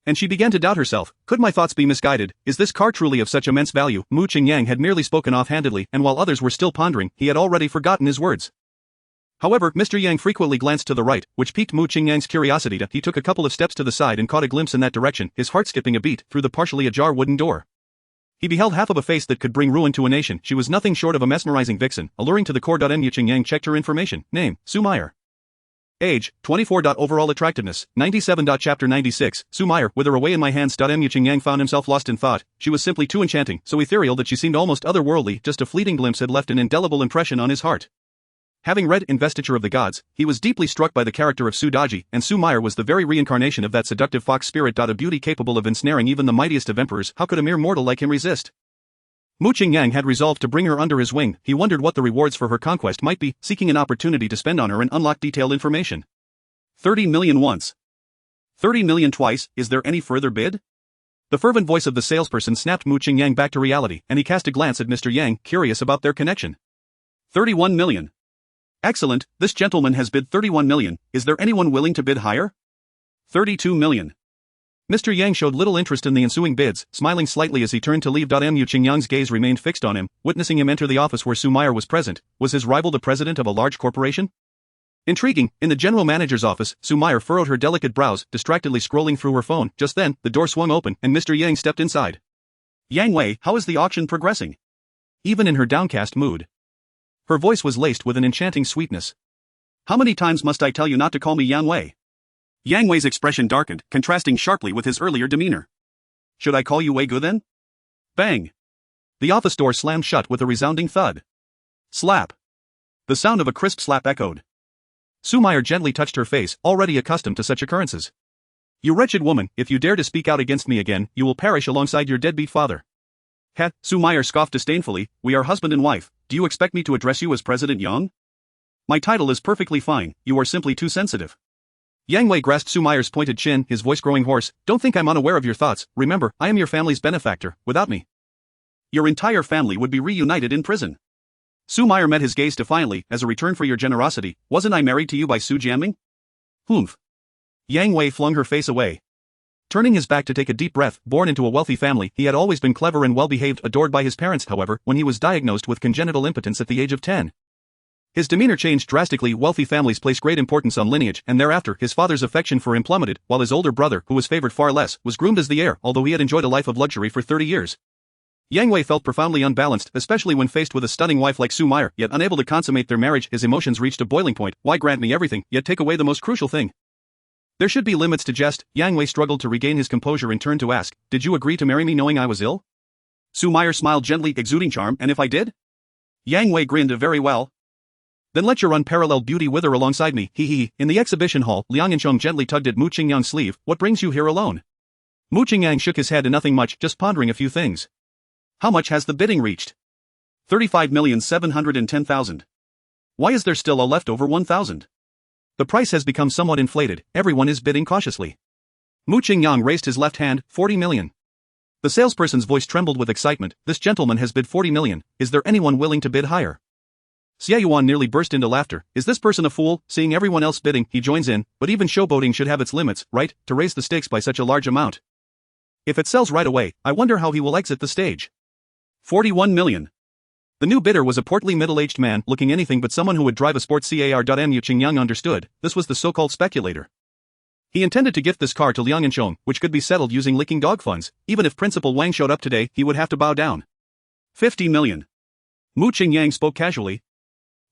And she began to doubt herself. Could my thoughts be misguided? Is this car truly of such immense value? Mu Qingyang had merely spoken offhandedly, and while others were still pondering, he had already forgotten his words. However, Mr. Yang frequently glanced to the right, which piqued Mu Qingyang's curiosity. He took a couple of steps to the side and caught a glimpse in that direction, his heart skipping a beat, through the partially ajar wooden door. He beheld half of a face that could bring ruin to a nation. She was nothing short of a mesmerizing vixen, alluring to the core. Mu Qingyang checked her information. Name, Su Meyer. Age, 24. Overall attractiveness, 97. Chapter 96, Su Meyer, with her away in my hands. Mu Qingyang found himself lost in thought. She was simply too enchanting, so ethereal that she seemed almost otherworldly. Just a fleeting glimpse had left an indelible impression on his heart. Having read Investiture of the Gods, he was deeply struck by the character of Su Daji, and Su Meyer was the very reincarnation of that seductive fox spirit. A beauty capable of ensnaring even the mightiest of emperors. How could a mere mortal like him resist? Mu Qingyang had resolved to bring her under his wing. He wondered what the rewards for her conquest might be, seeking an opportunity to spend on her and unlock detailed information. 30 million once. 30 million twice. Is there any further bid? The fervent voice of the salesperson snapped Mu Qingyang back to reality, and he cast a glance at Mr. Yang, curious about their connection. 31 million. Excellent, this gentleman has bid 31 million. Is there anyone willing to bid higher? 32 million. Mr. Yang showed little interest in the ensuing bids, smiling slightly as he turned to leave. Mu Qingyang's gaze remained fixed on him, witnessing him enter the office where Su Meyer was present. Was his rival the president of a large corporation? Intriguing. In the general manager's office, Su Meyer furrowed her delicate brows, distractedly scrolling through her phone. Just then, the door swung open, and Mr. Yang stepped inside. Yang Wei, how is the auction progressing? Even in her downcast mood, her voice was laced with an enchanting sweetness. How many times must I tell you not to call me Yang Wei? Yang Wei's expression darkened, contrasting sharply with his earlier demeanor. Should I call you Wei Gu then? Bang! The office door slammed shut with a resounding thud. Slap! The sound of a crisp slap echoed. Su Meyer gently touched her face, already accustomed to such occurrences. You wretched woman, if you dare to speak out against me again, you will perish alongside your deadbeat father. Ha! Su Meyer scoffed disdainfully. We are husband and wife. Do you expect me to address you as President Yang? My title is perfectly fine, you are simply too sensitive. Yang Wei grasped Su Meyer's pointed chin, his voice growing hoarse. Don't think I'm unaware of your thoughts. Remember, I am your family's benefactor. Without me, your entire family would be reunited in prison. Su Meyer met his gaze defiantly. As a return for your generosity, wasn't I married to you by Su Jianming? Humph. Yang Wei flung her face away. Turning his back to take a deep breath, born into a wealthy family, he had always been clever and well-behaved, adored by his parents. However, when he was diagnosed with congenital impotence at the age of 10, his demeanor changed drastically. Wealthy families place great importance on lineage, and thereafter his father's affection for him plummeted, while his older brother, who was favored far less, was groomed as the heir, although he had enjoyed a life of luxury for 30 years. Yang Wei felt profoundly unbalanced, especially when faced with a stunning wife like Su Meyer, yet unable to consummate their marriage. His emotions reached a boiling point. Why grant me everything, yet take away the most crucial thing? There should be limits to jest. Yang Wei struggled to regain his composure and turned to ask, did you agree to marry me knowing I was ill? Su Meyer smiled gently, exuding charm. And if I did? Yang Wei grinned. Very well. Then let your unparalleled beauty wither alongside me. He. In the exhibition hall, Liang Yanchong gently tugged at Mu Qingyang's sleeve. What brings you here alone? Mu Qingyang shook his head. Nothing much, just pondering a few things. How much has the bidding reached? 35,710,000. Why is there still a leftover 1,000? The price has become somewhat inflated. Everyone is bidding cautiously. Mu Qingyang raised his left hand. 40 million. The salesperson's voice trembled with excitement. This gentleman has bid 40 million. Is there anyone willing to bid higher? Xia Yuan nearly burst into laughter. Is this person a fool? Seeing everyone else bidding, he joins in, but even showboating should have its limits, right? To raise the stakes by such a large amount. If it sells right away, I wonder how he will exit the stage. 41 million. The new bidder was a portly middle-aged man, looking anything but someone who would drive a sports car. Mu Qingyang understood, this was the so-called speculator. He intended to gift this car to Liang Yanchong, which could be settled using licking dog funds. Even if Principal Wang showed up today, he would have to bow down. 50 million. Mu Qingyang spoke casually.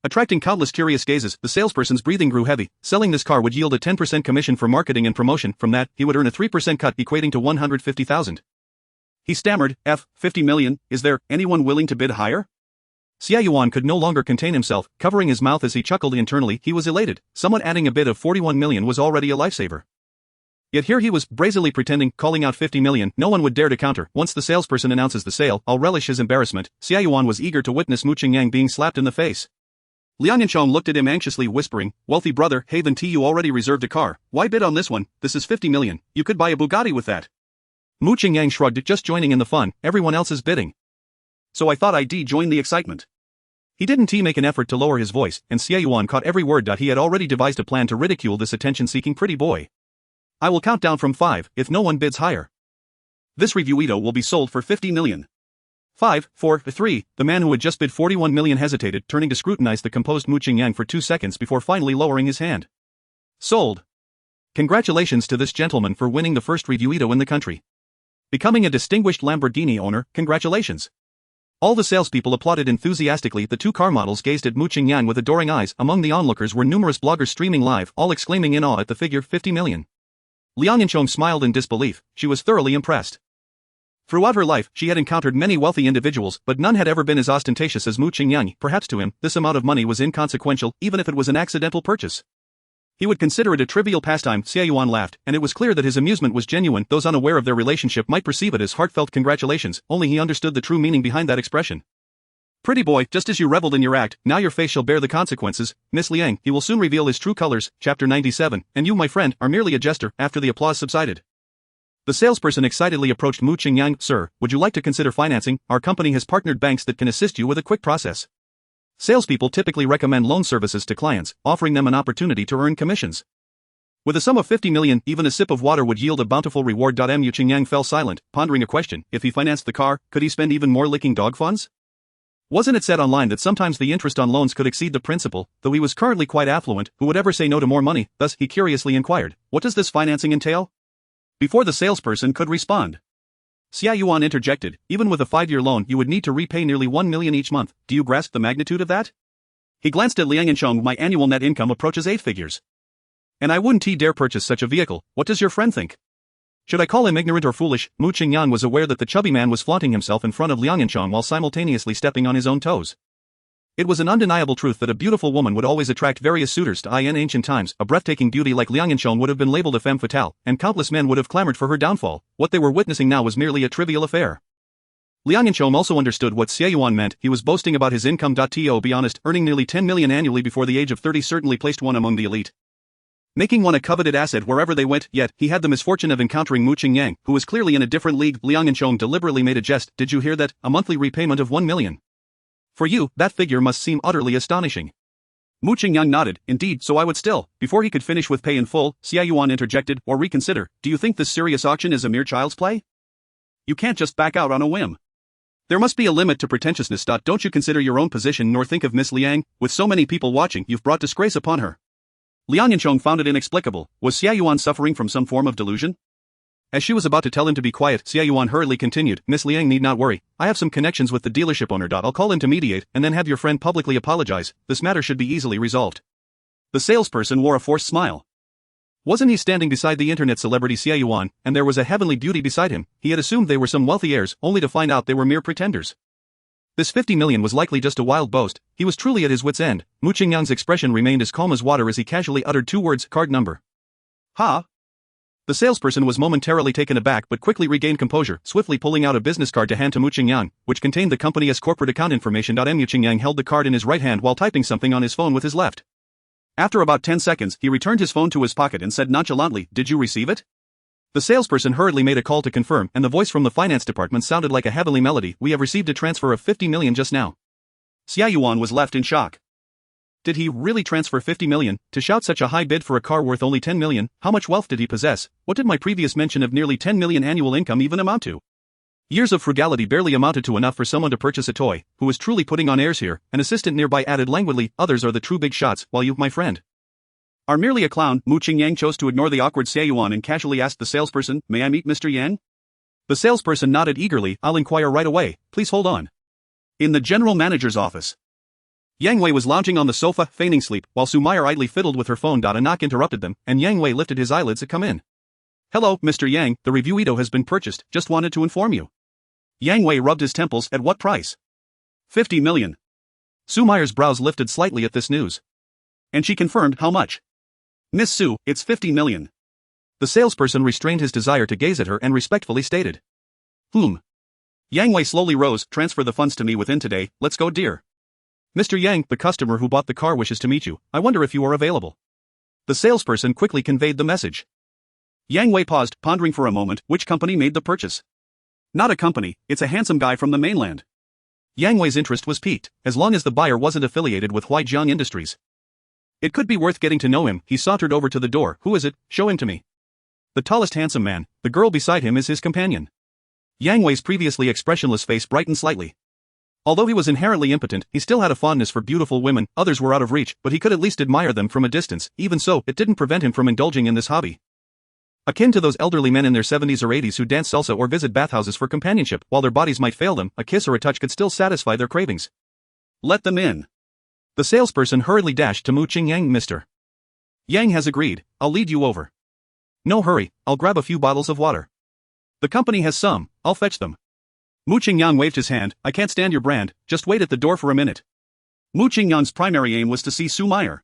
Attracting countless curious gazes, the salesperson's breathing grew heavy. Selling this car would yield a 10% commission for marketing and promotion. From that, he would earn a 3% cut, equating to 150,000. He stammered, 50 million, is there anyone willing to bid higher? Xia Yuan could no longer contain himself, covering his mouth as he chuckled internally. He was elated. Someone adding a bid of 41 million was already a lifesaver. Yet here he was, brazenly pretending, calling out 50 million. No one would dare to counter. Once the salesperson announces the sale, I'll relish his embarrassment. Xia Yuan was eager to witness Mu Qingyang being slapped in the face. Liang Yanchong looked at him anxiously, whispering, wealthy brother, Haven T, you already reserved a car. Why bid on this one? This is 50 million. You could buy a Bugatti with that. Mu Qingyang shrugged, just joining in the fun. Everyone else is bidding. So I thought I'd join the excitement. He didn't make an effort to lower his voice, and Xia Yuan caught every word. He had already devised a plan to ridicule this attention-seeking pretty boy. I will count down from 5, if no one bids higher. This revuito will be sold for 50 million. 5, 4, 3, the man who had just bid 41 million hesitated, turning to scrutinize the composed Mu Qingyang for 2 seconds before finally lowering his hand. Sold. Congratulations to this gentleman for winning the first revuito in the country. Becoming a distinguished Lamborghini owner, congratulations. All the salespeople applauded enthusiastically. The 2 car models gazed at Mu Qingyang with adoring eyes. Among the onlookers were numerous bloggers streaming live, all exclaiming in awe at the figure 50 million. Liang Yanchong smiled in disbelief. She was thoroughly impressed. Throughout her life, she had encountered many wealthy individuals, but none had ever been as ostentatious as Mu Qingyang. Perhaps to him, this amount of money was inconsequential, even if it was an accidental purchase. He would consider it a trivial pastime. Xia Yuan laughed, and it was clear that his amusement was genuine. Those unaware of their relationship might perceive it as heartfelt congratulations, only he understood the true meaning behind that expression. Pretty boy, just as you reveled in your act, now your face shall bear the consequences. Miss Liang, he will soon reveal his true colors. Chapter 97, and you, my friend, are merely a jester. After the applause subsided, the salesperson excitedly approached Mu Qingyang. Sir, would you like to consider financing? Our company has partnered banks that can assist you with a quick process. Salespeople typically recommend loan services to clients, offering them an opportunity to earn commissions. With a sum of 50 million, even a sip of water would yield a bountiful reward. Mu Qingyang fell silent, pondering a question. If he financed the car, could he spend even more licking dog funds? Wasn't it said online that sometimes the interest on loans could exceed the principal? Though he was currently quite affluent, who would ever say no to more money? Thus, he curiously inquired, what does this financing entail? Before the salesperson could respond, Xia Yuan interjected, even with a 5-year loan you would need to repay nearly 1 million each month. Do you grasp the magnitude of that? He glanced at Liang Yanchong. My annual net income approaches 8 figures. And I wouldn't dare purchase such a vehicle. What does your friend think? Should I call him ignorant or foolish? Mu Qingyang was aware that the chubby man was flaunting himself in front of Liang Yanchong while simultaneously stepping on his own toes. It was an undeniable truth that a beautiful woman would always attract various suitors. In ancient times, a breathtaking beauty like Liang Yanchong would have been labeled a femme fatale, and countless men would have clamored for her downfall. What they were witnessing now was merely a trivial affair. Liang Yanchong also understood what Xia Yuan meant. He was boasting about his income. To be honest, earning nearly 10 million annually before the age of 30 certainly placed one among the elite. making one a coveted asset wherever they went. Yet, he had the misfortune of encountering Mu Qingyang, who was clearly in a different league. Liang Yanchong deliberately made a jest. Did you hear that? A monthly repayment of 1 million. For you, that figure must seem utterly astonishing. Mu Qingyang nodded. Indeed, so I would still. Before he could finish with pay in full, Xia Yuan interjected, or reconsider. Do you think this serious auction is a mere child's play? You can't just back out on a whim. There must be a limit to pretentiousness. Don't you consider your own position nor think of Miss Liang? With so many people watching, you've brought disgrace upon her. Liang Yanchong found it inexplicable. Was Xia Yuan suffering from some form of delusion? As she was about to tell him to be quiet, Xia Yuan hurriedly continued, Miss Liang need not worry. I have some connections with the dealership owner. I'll call in to mediate, and then have your friend publicly apologize. This matter should be easily resolved. The salesperson wore a forced smile. Wasn't he standing beside the internet celebrity Xia Yuan, and there was a heavenly beauty beside him? He had assumed they were some wealthy heirs, only to find out they were mere pretenders. This 50 million was likely just a wild boast. He was truly at his wit's end. Mu Qingyang's expression remained as calm as water as he casually uttered 2 words, card number. Ha! The salesperson was momentarily taken aback but quickly regained composure, swiftly pulling out a business card to hand to Mu Qingyang, which contained the company's corporate account information. Mu Qingyang held the card in his right hand while typing something on his phone with his left. After about 10 seconds, he returned his phone to his pocket and said nonchalantly, Did you receive it? The salesperson hurriedly made a call to confirm, and the voice from the finance department sounded like a heavenly melody. We have received a transfer of 50 million just now. Xia Yuan was left in shock. Did he really transfer 50 million? To shout such a high bid for a car worth only 10 million, how much wealth did he possess? What did my previous mention of nearly 10 million annual income even amount to? Years of frugality barely amounted to enough for someone to purchase a toy. Who was truly putting on airs here? An assistant nearby added languidly, others are the true big shots, while you, my friend, are merely a clown. Mu Qingyang chose to ignore the awkward Xia Yuan and casually asked the salesperson, May I meet Mr. Yang? The salesperson nodded eagerly, I'll inquire right away, please hold on. In the general manager's office, Yang Wei was lounging on the sofa, feigning sleep, while Su Meyer idly fiddled with her phone. A knock interrupted them, and Yang Wei lifted his eyelids to come in. Hello, Mr. Yang, the review Ito has been purchased, just wanted to inform you. Yang Wei rubbed his temples. At what price? 50 million. Su Meyer's brows lifted slightly at this news. And she confirmed, how much? Miss Su, it's 50 million. The salesperson restrained his desire to gaze at her and respectfully stated. Yang Wei slowly rose, transfer the funds to me within today, let's go dear. Mr. Yang, the customer who bought the car wishes to meet you, I wonder if you are available. The salesperson quickly conveyed the message. Yang Wei paused, pondering for a moment, which company made the purchase? Not a company, it's a handsome guy from the mainland. Yang Wei's interest was piqued, as long as the buyer wasn't affiliated with Huijiang Industries. It could be worth getting to know him. He sauntered over to the door. Who is it? Show him to me. The tallest handsome man, the girl beside him is his companion. Yang Wei's previously expressionless face brightened slightly. Although he was inherently impotent, he still had a fondness for beautiful women. Others were out of reach, but he could at least admire them from a distance. Even so, it didn't prevent him from indulging in this hobby. Akin to those elderly men in their 70s or 80s who dance salsa or visit bathhouses for companionship, while their bodies might fail them, a kiss or a touch could still satisfy their cravings. Let them in. The salesperson hurriedly dashed to Mu Qingyang. Mr. Yang has agreed, I'll lead you over. No hurry, I'll grab a few bottles of water. The company has some, I'll fetch them. Mu Qingyang waved his hand, I can't stand your brand, just wait at the door for a minute. Mu Qingyang's primary aim was to see Su Meyer.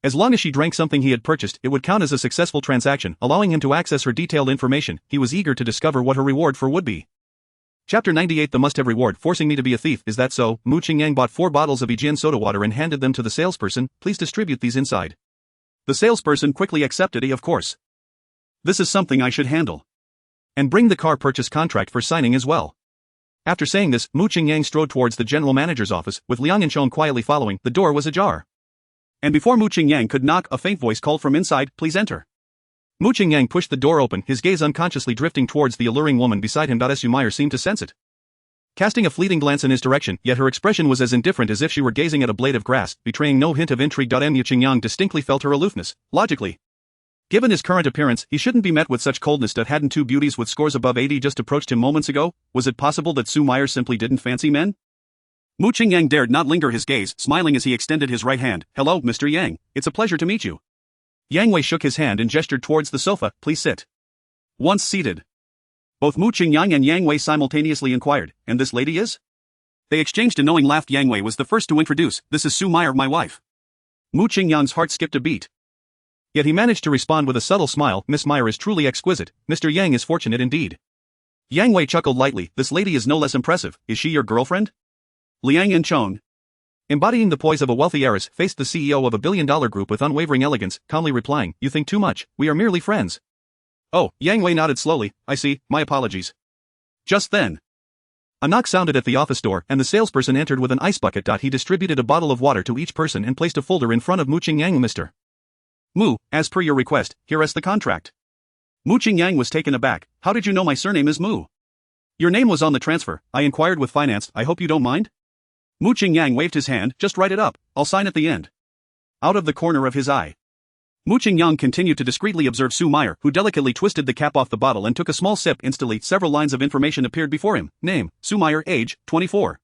As long as she drank something he had purchased, it would count as a successful transaction, allowing him to access her detailed information. He was eager to discover what her reward for would be. Chapter 98 The must-have reward. Forcing me to be a thief, is that so? Mu Qingyang bought 4 bottles of Aegean soda water and handed them to the salesperson. Please distribute these inside. The salesperson quickly accepted. Of course. This is something I should handle. And bring the car purchase contract for signing as well. After saying this, Mu Qingyang strode towards the general manager's office, with Liang Yanchong quietly following. The door was ajar. And before Mu Qingyang could knock, a faint voice called from inside, please enter. Mu Qingyang pushed the door open, his gaze unconsciously drifting towards the alluring woman beside him. Su Meyer seemed to sense it. Casting a fleeting glance in his direction, yet her expression was as indifferent as if she were gazing at a blade of grass, betraying no hint of intrigue. Mu Qingyang distinctly felt her aloofness. Logically, given his current appearance, he shouldn't be met with such coldness. Hadn't 2 beauties with scores above 80 just approached him moments ago? Was it possible that Su Meyer simply didn't fancy men? Mu Qingyang dared not linger his gaze, smiling as he extended his right hand. Hello, Mr. Yang, it's a pleasure to meet you. Yang Wei shook his hand and gestured towards the sofa. Please sit. Once seated, both Mu Qingyang and Yang Wei simultaneously inquired, and this lady is? They exchanged a knowing laugh. Yang Wei was the first to introduce, this is Su Meyer, my wife. Mu Qingyang's heart skipped a beat. Yet he managed to respond with a subtle smile. Miss Meyer is truly exquisite. Mr. Yang is fortunate indeed. Yang Wei chuckled lightly. This lady is no less impressive. Is she your girlfriend? Liang Yanchong. embodying the poise of a wealthy heiress, faced the CEO of a billion-dollar group with unwavering elegance, calmly replying, "You think too much, we are merely friends." "Oh," Yang Wei nodded slowly, "I see, my apologies." Just then, a knock sounded at the office door and the salesperson entered with an ice bucket. He distributed a bottle of water to each person and placed a folder in front of Mu Qingyang. "Mr. Mu, as per your request, here is the contract." Mu Qingyang was taken aback. "How did you know my surname is Mu?" "Your name was on the transfer, I inquired with finance, I hope you don't mind?" Mu Qingyang waved his hand, "Just write it up, I'll sign at the end." Out of the corner of his eye, Mu Qingyang continued to discreetly observe Su Meyer, who delicately twisted the cap off the bottle and took a small sip. Instantly, several lines of information appeared before him. Name, Su Meyer, age, 24.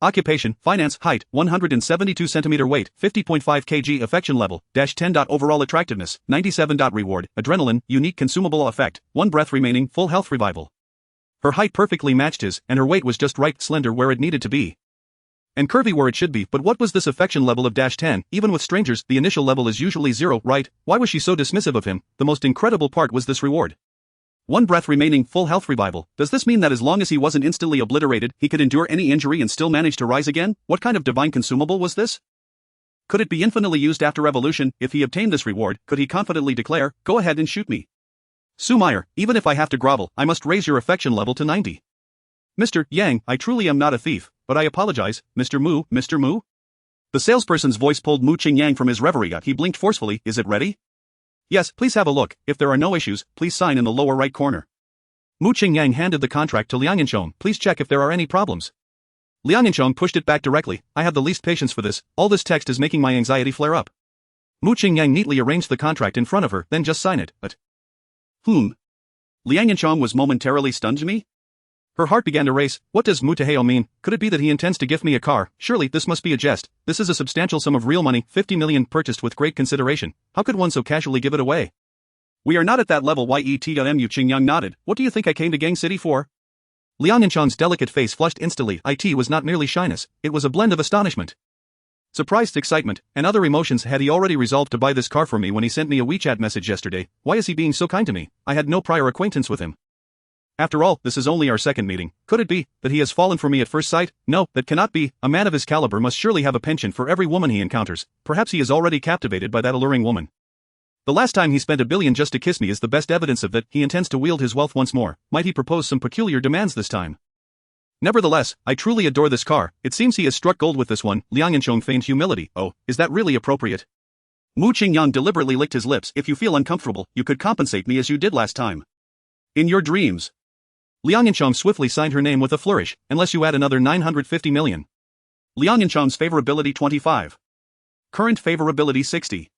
Occupation, finance, height, 172 cm, weight, 50.5 kg, affection level, -10. Overall attractiveness, 97. Reward, adrenaline, unique consumable effect, 1 breath remaining, full health revival. Her height perfectly matched his, and her weight was just right, slender where it needed to be, and curvy where it should be. But what was this affection level of -10? Even with strangers, the initial level is usually 0, right? Why was she so dismissive of him? The most incredible part was this reward. 1 breath remaining, full health revival. Does this mean that as long as he wasn't instantly obliterated, he could endure any injury and still manage to rise again? What kind of divine consumable was this? Could it be infinitely used after evolution? If he obtained this reward, could he confidently declare, "Go ahead and shoot me. Su Meyer, even if I have to grovel, I must raise your affection level to 90. Mr. Yang, I truly am not a thief, but I apologize, Mr. Mu, Mr. Mu?" The salesperson's voice pulled Mu Qingyang from his reverie. He blinked forcefully. "Is it ready?" "Yes, please have a look. If there are no issues, please sign in the lower right corner." Mu Qingyang handed the contract to Liang Yanchong. "Please check if there are any problems." Liang Yanchong pushed it back directly. "I have the least patience for this. All this text is making my anxiety flare up." Mu Qingyang neatly arranged the contract in front of her, "Then just sign it." "But Liang Yanchong was momentarily stunned. "Me?" Her heart began to race. What does Mu Taheo mean? Could it be that he intends to gift me a car? Surely this must be a jest. This is a substantial sum of real money, 50 million, purchased with great consideration. How could one so casually give it away? "We are not at that level." Mu Qingyang nodded. "What do you think I came to Gang City for?" Liang Yanchong's delicate face flushed instantly. It was not merely shyness, it was a blend of astonishment, surprised excitement, and other emotions. Had he already resolved to buy this car for me when he sent me a WeChat message yesterday? Why is he being so kind to me? I had no prior acquaintance with him. After all, this is only our second meeting. Could it be that he has fallen for me at first sight? No, that cannot be. A man of his caliber must surely have a penchant for every woman he encounters. Perhaps he is already captivated by that alluring woman. The last time he spent $1 billion just to kiss me is the best evidence of that. He intends to wield his wealth once more. Might he propose some peculiar demands this time? Nevertheless, I truly adore this car. It seems he has struck gold with this one. Liang Yanchong feigned humility. "Oh, is that really appropriate?" Mu Qingyang deliberately licked his lips. "If you feel uncomfortable, you could compensate me as you did last time. In your dreams." Liang Yanchong swiftly signed her name with a flourish. "Unless you add another 950 million. Liang Yanchong's favorability 25. Current favorability 60.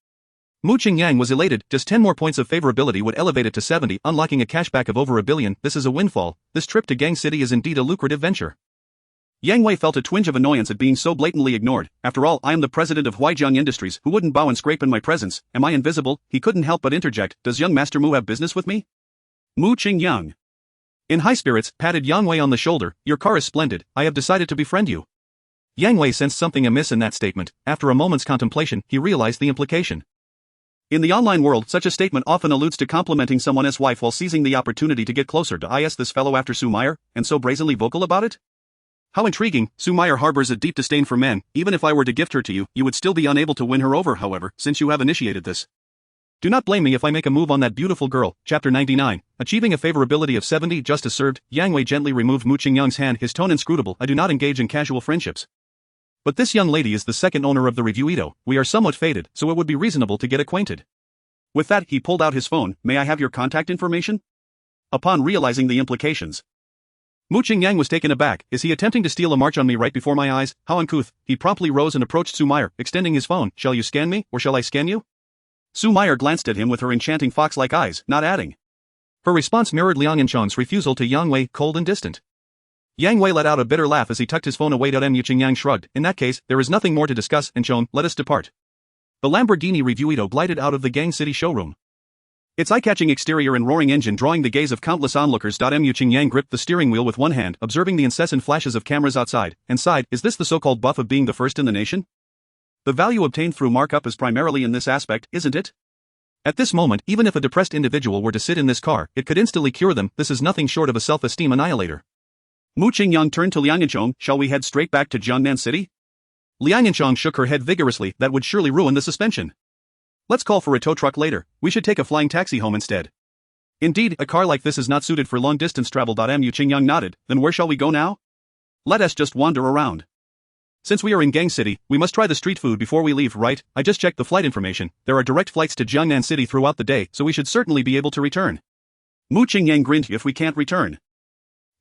Mu Qingyang was elated. Just 10 more points of favorability would elevate it to 70, unlocking a cashback of over $1 billion. This is a windfall. This trip to Gang City is indeed a lucrative venture. Yang Wei felt a twinge of annoyance at being so blatantly ignored. After all, I am the president of Huijiang Industries. Who wouldn't bow and scrape in my presence? Am I invisible? He couldn't help but interject. "Does young Master Mu have business with me?" Mu Qingyang, in high spirits, patted Yang Wei on the shoulder. "Your car is splendid. I have decided to befriend you." Yang Wei sensed something amiss in that statement. After a moment's contemplation, he realized the implication. In the online world, such a statement often alludes to complimenting someone's wife while seizing the opportunity to get closer to this fellow after Su Meyer, and so brazenly vocal about it? How intriguing. Su Meyer harbors a deep disdain for men. Even if I were to gift her to you, you would still be unable to win her over, however, since you have initiated this. Do not blame me if I make a move on that beautiful girl. Chapter 99. Achieving a favorability of 70. Just as served. Yang Wei gently removed Mu Qingyang's hand, his tone inscrutable. "I do not engage in casual friendships. But this young lady is the second owner of the review Ito. We are somewhat faded, so it would be reasonable to get acquainted." With that, he pulled out his phone. "May I have your contact information?" Upon realizing the implications, Mu Qingyang was taken aback. Is he attempting to steal a march on me right before my eyes? How uncouth. He promptly rose and approached Su Meyer, extending his phone. "Shall you scan me, or shall I scan you?" Su Meyer glanced at him with her enchanting fox-like eyes, not adding. Her response mirrored Liang Yanchong's refusal to Yang Wei, cold and distant. Yang Wei let out a bitter laugh as he tucked his phone away. Mu Qingyang shrugged. "In that case, there is nothing more to discuss, Yanchong, let us depart." The Lamborghini Review Ito glided out of the Gang City showroom, its eye-catching exterior and roaring engine drawing the gaze of countless onlookers. Mu Qingyang gripped the steering wheel with one hand, observing the incessant flashes of cameras outside, and sighed. Is this the so-called buff of being the first in the nation? The value obtained through markup is primarily in this aspect, isn't it? At this moment, even if a depressed individual were to sit in this car, it could instantly cure them. This is nothing short of a self-esteem annihilator. Mu Qingyang turned to Liang Yanchong. "Shall we head straight back to Jiangnan City?" Liang Yanchong shook her head vigorously. That would surely ruin the suspension. Let's call for a tow truck later. We should take a flying taxi home instead. Indeed, a car like this is not suited for long-distance travel. Mu Qingyang nodded. Then where shall we go now? Let us just wander around. Since we are in Gang City, we must try the street food before we leave, right? I just checked the flight information. There are direct flights to Jiangnan City throughout the day, so we should certainly be able to return. Mu Qingyang grinned. If we can't return.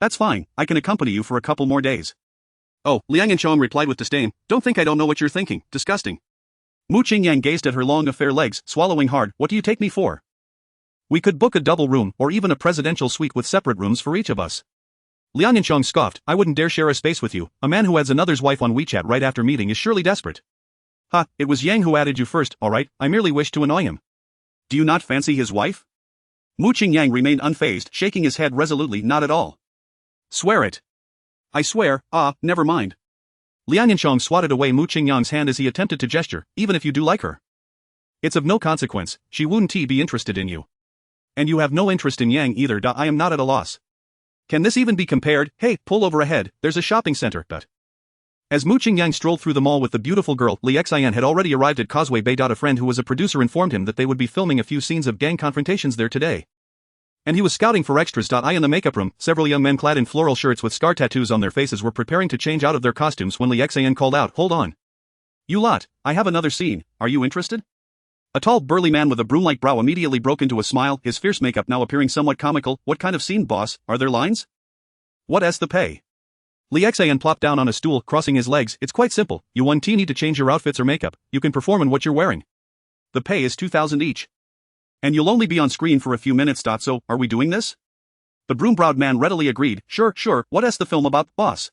That's fine, I can accompany you for a couple more days. Oh, Liang Yanchong replied with disdain. Don't think I don't know what you're thinking. Disgusting. Mu Qingyang gazed at her long fair legs, swallowing hard. What do you take me for? We could book a double room or even a presidential suite with separate rooms for each of us. Liang Yanchong scoffed. I wouldn't dare share a space with you. A man who adds another's wife on WeChat right after meeting is surely desperate. Ha, it was Yang who added you first, alright, I merely wished to annoy him. Do you not fancy his wife? Mu Qingyang remained unfazed, shaking his head resolutely. Not at all. Swear it. I swear. Never mind. Liang Yanchong swatted away Mu Qingyang's hand as he attempted to gesture. Even if you do like her. It's of no consequence, she wouldn't be interested in you. And you have no interest in Yang either. I am not at a loss. Can this even be compared? Hey, pull over ahead, there's a shopping center. But as Mu Qingyang strolled through the mall with the beautiful girl, Li Xian had already arrived at Causeway Bay. A friend who was a producer informed him that they would be filming a few scenes of gang confrontations there today. And he was scouting for extras. In the makeup room, several young men clad in floral shirts with scar tattoos on their faces were preparing to change out of their costumes when Li Xian called out, Hold on. You lot, I have another scene, are you interested? A tall burly man with a broom-like brow immediately broke into a smile, his fierce makeup now appearing somewhat comical. What kind of scene, boss? Are there lines? What's the pay? Li Xian plopped down on a stool, crossing his legs. It's quite simple, you need to change your outfits or makeup, you can perform in what you're wearing. The pay is 2,000 each. And you'll only be on screen for a few minutes. So, are we doing this? The broom-browed man readily agreed. Sure, what's the film about, boss?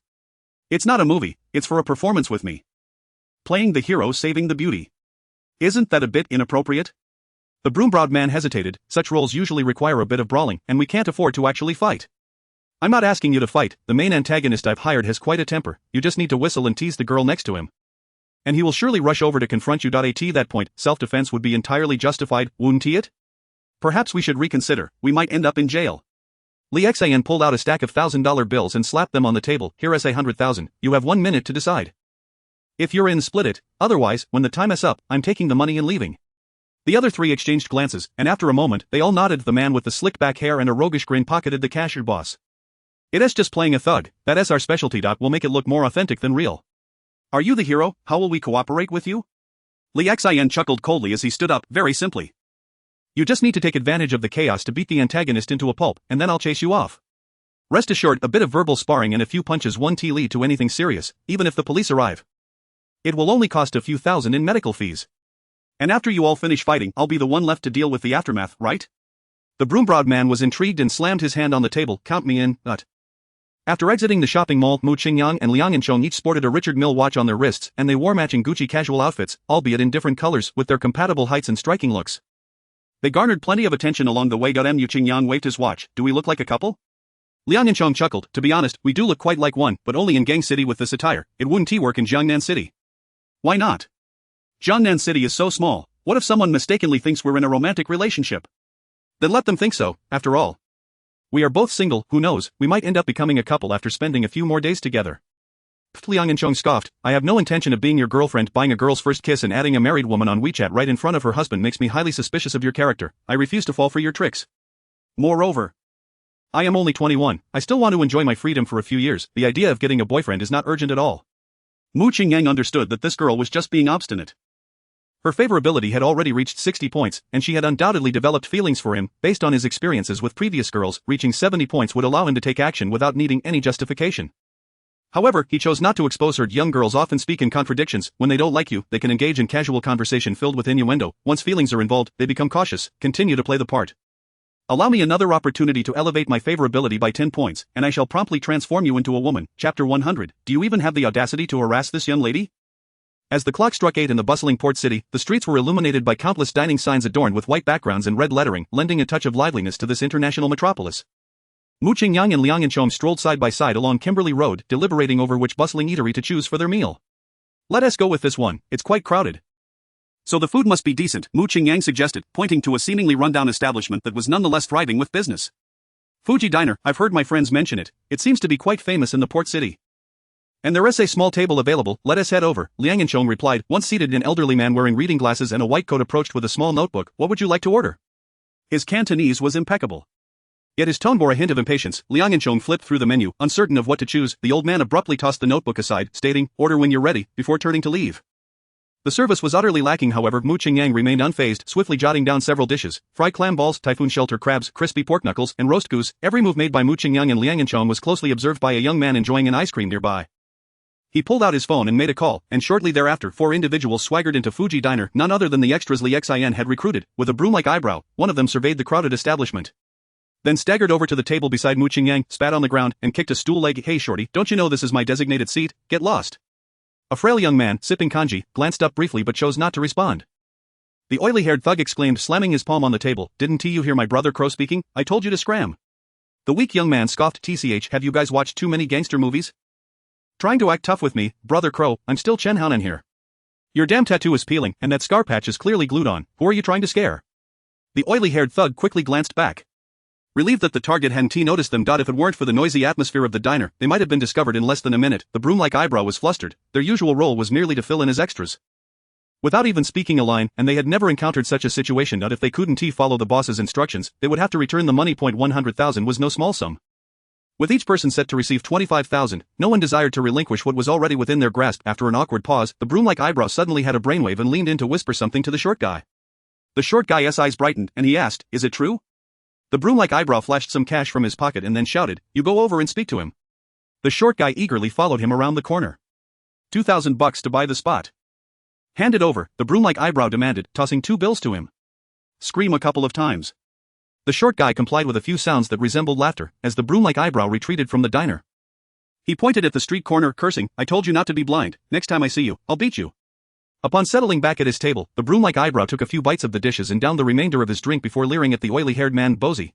It's not a movie, it's for a performance with me. Playing the hero saving the beauty. Isn't that a bit inappropriate? The broom-browed man hesitated. Such roles usually require a bit of brawling, and we can't afford to actually fight. I'm not asking you to fight, the main antagonist I've hired has quite a temper, you just need to whistle and tease the girl next to him. And he will surely rush over to confront you. At that point, self-defense would be entirely justified, wouldn't it? Perhaps we should reconsider, we might end up in jail. Li Xian pulled out a stack of $1,000 bills and slapped them on the table. Here's 100,000, you have 1 minute to decide. If you're in, split it, otherwise, when the time is up, I'm taking the money and leaving. The other three exchanged glances, and after a moment, they all nodded. The man with the slicked back hair and a roguish grin pocketed the cashier. Boss. It's just playing a thug, that's our specialty. We'll make it look more authentic than real. Are you the hero? How will we cooperate with you? Li Xian chuckled coldly as he stood up. Very simply. You just need to take advantage of the chaos to beat the antagonist into a pulp, and then I'll chase you off. Rest assured, a bit of verbal sparring and a few punches won't lead to anything serious, even if the police arrive. It will only cost a few thousand in medical fees. And after you all finish fighting, I'll be the one left to deal with the aftermath, right? The broom-browed man was intrigued and slammed his hand on the table. Count me in, After exiting the shopping mall, Mu Qingyang and Liang Yanchong each sported a Richard Mille watch on their wrists, and they wore matching Gucci casual outfits, albeit in different colors, with their compatible heights and striking looks. They garnered plenty of attention along the way. Mu Qingyang waved his watch. Do we look like a couple? Liang Yanchong chuckled. To be honest, we do look quite like one, but only in Gang City with this attire. It wouldn't work in Jiangnan City. Why not? Jiangnan City is so small, what if someone mistakenly thinks we're in a romantic relationship? Then let them think so, after all. We are both single, who knows, we might end up becoming a couple after spending a few more days together. Liang Yanchong scoffed. I have no intention of being your girlfriend. Buying a girl's first kiss and adding a married woman on WeChat right in front of her husband makes me highly suspicious of your character. I refuse to fall for your tricks. Moreover, I am only 21, I still want to enjoy my freedom for a few years. The idea of getting a boyfriend is not urgent at all. Mu Qingyang understood that this girl was just being obstinate. Her favorability had already reached 60 points, and she had undoubtedly developed feelings for him, based on his experiences with previous girls. Reaching 70 points would allow him to take action without needing any justification. However, he chose not to expose her. Young girls often speak in contradictions. When they don't like you, they can engage in casual conversation filled with innuendo. Once feelings are involved, they become cautious, continue to play the part. Allow me another opportunity to elevate my favorability by 10 points, and I shall promptly transform you into a woman. Chapter 100. Do you even have the audacity to harass this young lady? As the clock struck 8 in the bustling port city, the streets were illuminated by countless dining signs adorned with white backgrounds and red lettering, lending a touch of liveliness to this international metropolis. Mu Qingyang and Liang Yanchong strolled side by side along Kimberley Road, deliberating over which bustling eatery to choose for their meal. Let us go with this one, it's quite crowded. So the food must be decent, Mu Qingyang suggested, pointing to a seemingly rundown establishment that was nonetheless thriving with business. Fuji Diner, I've heard my friends mention it, it seems to be quite famous in the port city. And there is a small table available, let us head over, Liang Yanchong replied. Once seated, an elderly man wearing reading glasses and a white coat approached with a small notebook. What would you like to order? His Cantonese was impeccable. Yet his tone bore a hint of impatience. Liang Yanchong flipped through the menu, uncertain of what to choose. The old man abruptly tossed the notebook aside, stating, order when you're ready, before turning to leave. The service was utterly lacking, however. Mu Qingyang remained unfazed, swiftly jotting down several dishes: fried clam balls, typhoon shelter crabs, crispy pork knuckles, and roast goose. Every move made by Mu Qingyang and Liang Yanchong was closely observed by a young man enjoying an ice cream nearby. He pulled out his phone and made a call, and shortly thereafter 4 individuals swaggered into Fuji Diner, none other than the extras Li Xian had recruited. With a broom-like eyebrow, one of them surveyed the crowded establishment. Then staggered over to the table beside Mu Qingyang, spat on the ground, and kicked a stool leg. Hey shorty, don't you know this is my designated seat? Get lost. A frail young man, sipping kanji, glanced up briefly but chose not to respond. The oily-haired thug exclaimed, slamming his palm on the table, didn't you hear my brother Crow speaking? I told you to scram. The weak young man scoffed, tch, have you guys watched too many gangster movies? Trying to act tough with me, brother Crow, I'm still Chen Haonan here. Your damn tattoo is peeling, and that scar patch is clearly glued on. Who are you trying to scare? The oily-haired thug quickly glanced back. Relieved that the target hadn't noticed them. If it weren't for the noisy atmosphere of the diner, they might have been discovered in less than a minute. The broom-like eyebrow was flustered. Their usual role was merely to fill in as extras. Without even speaking a line, and they had never encountered such a situation. If they couldn't follow the boss's instructions, they would have to return the money. 100,000 was no small sum. With each person set to receive 25,000, no one desired to relinquish what was already within their grasp. After an awkward pause, the broom-like eyebrow suddenly had a brainwave and leaned in to whisper something to the short guy. The short guy's eyes brightened, and he asked, is it true? The broom-like eyebrow flashed some cash from his pocket and then shouted, you go over and speak to him. The short guy eagerly followed him around the corner. 2,000 bucks to buy the spot. Hand it over, the broom-like eyebrow demanded, tossing 2 bills to him. Scream a couple of times. The short guy complied with a few sounds that resembled laughter, as the broom-like eyebrow retreated from the diner. He pointed at the street corner, cursing, I told you not to be blind, next time I see you, I'll beat you. Upon settling back at his table, the broom-like eyebrow took a few bites of the dishes and downed the remainder of his drink before leering at the oily-haired man, Bozy.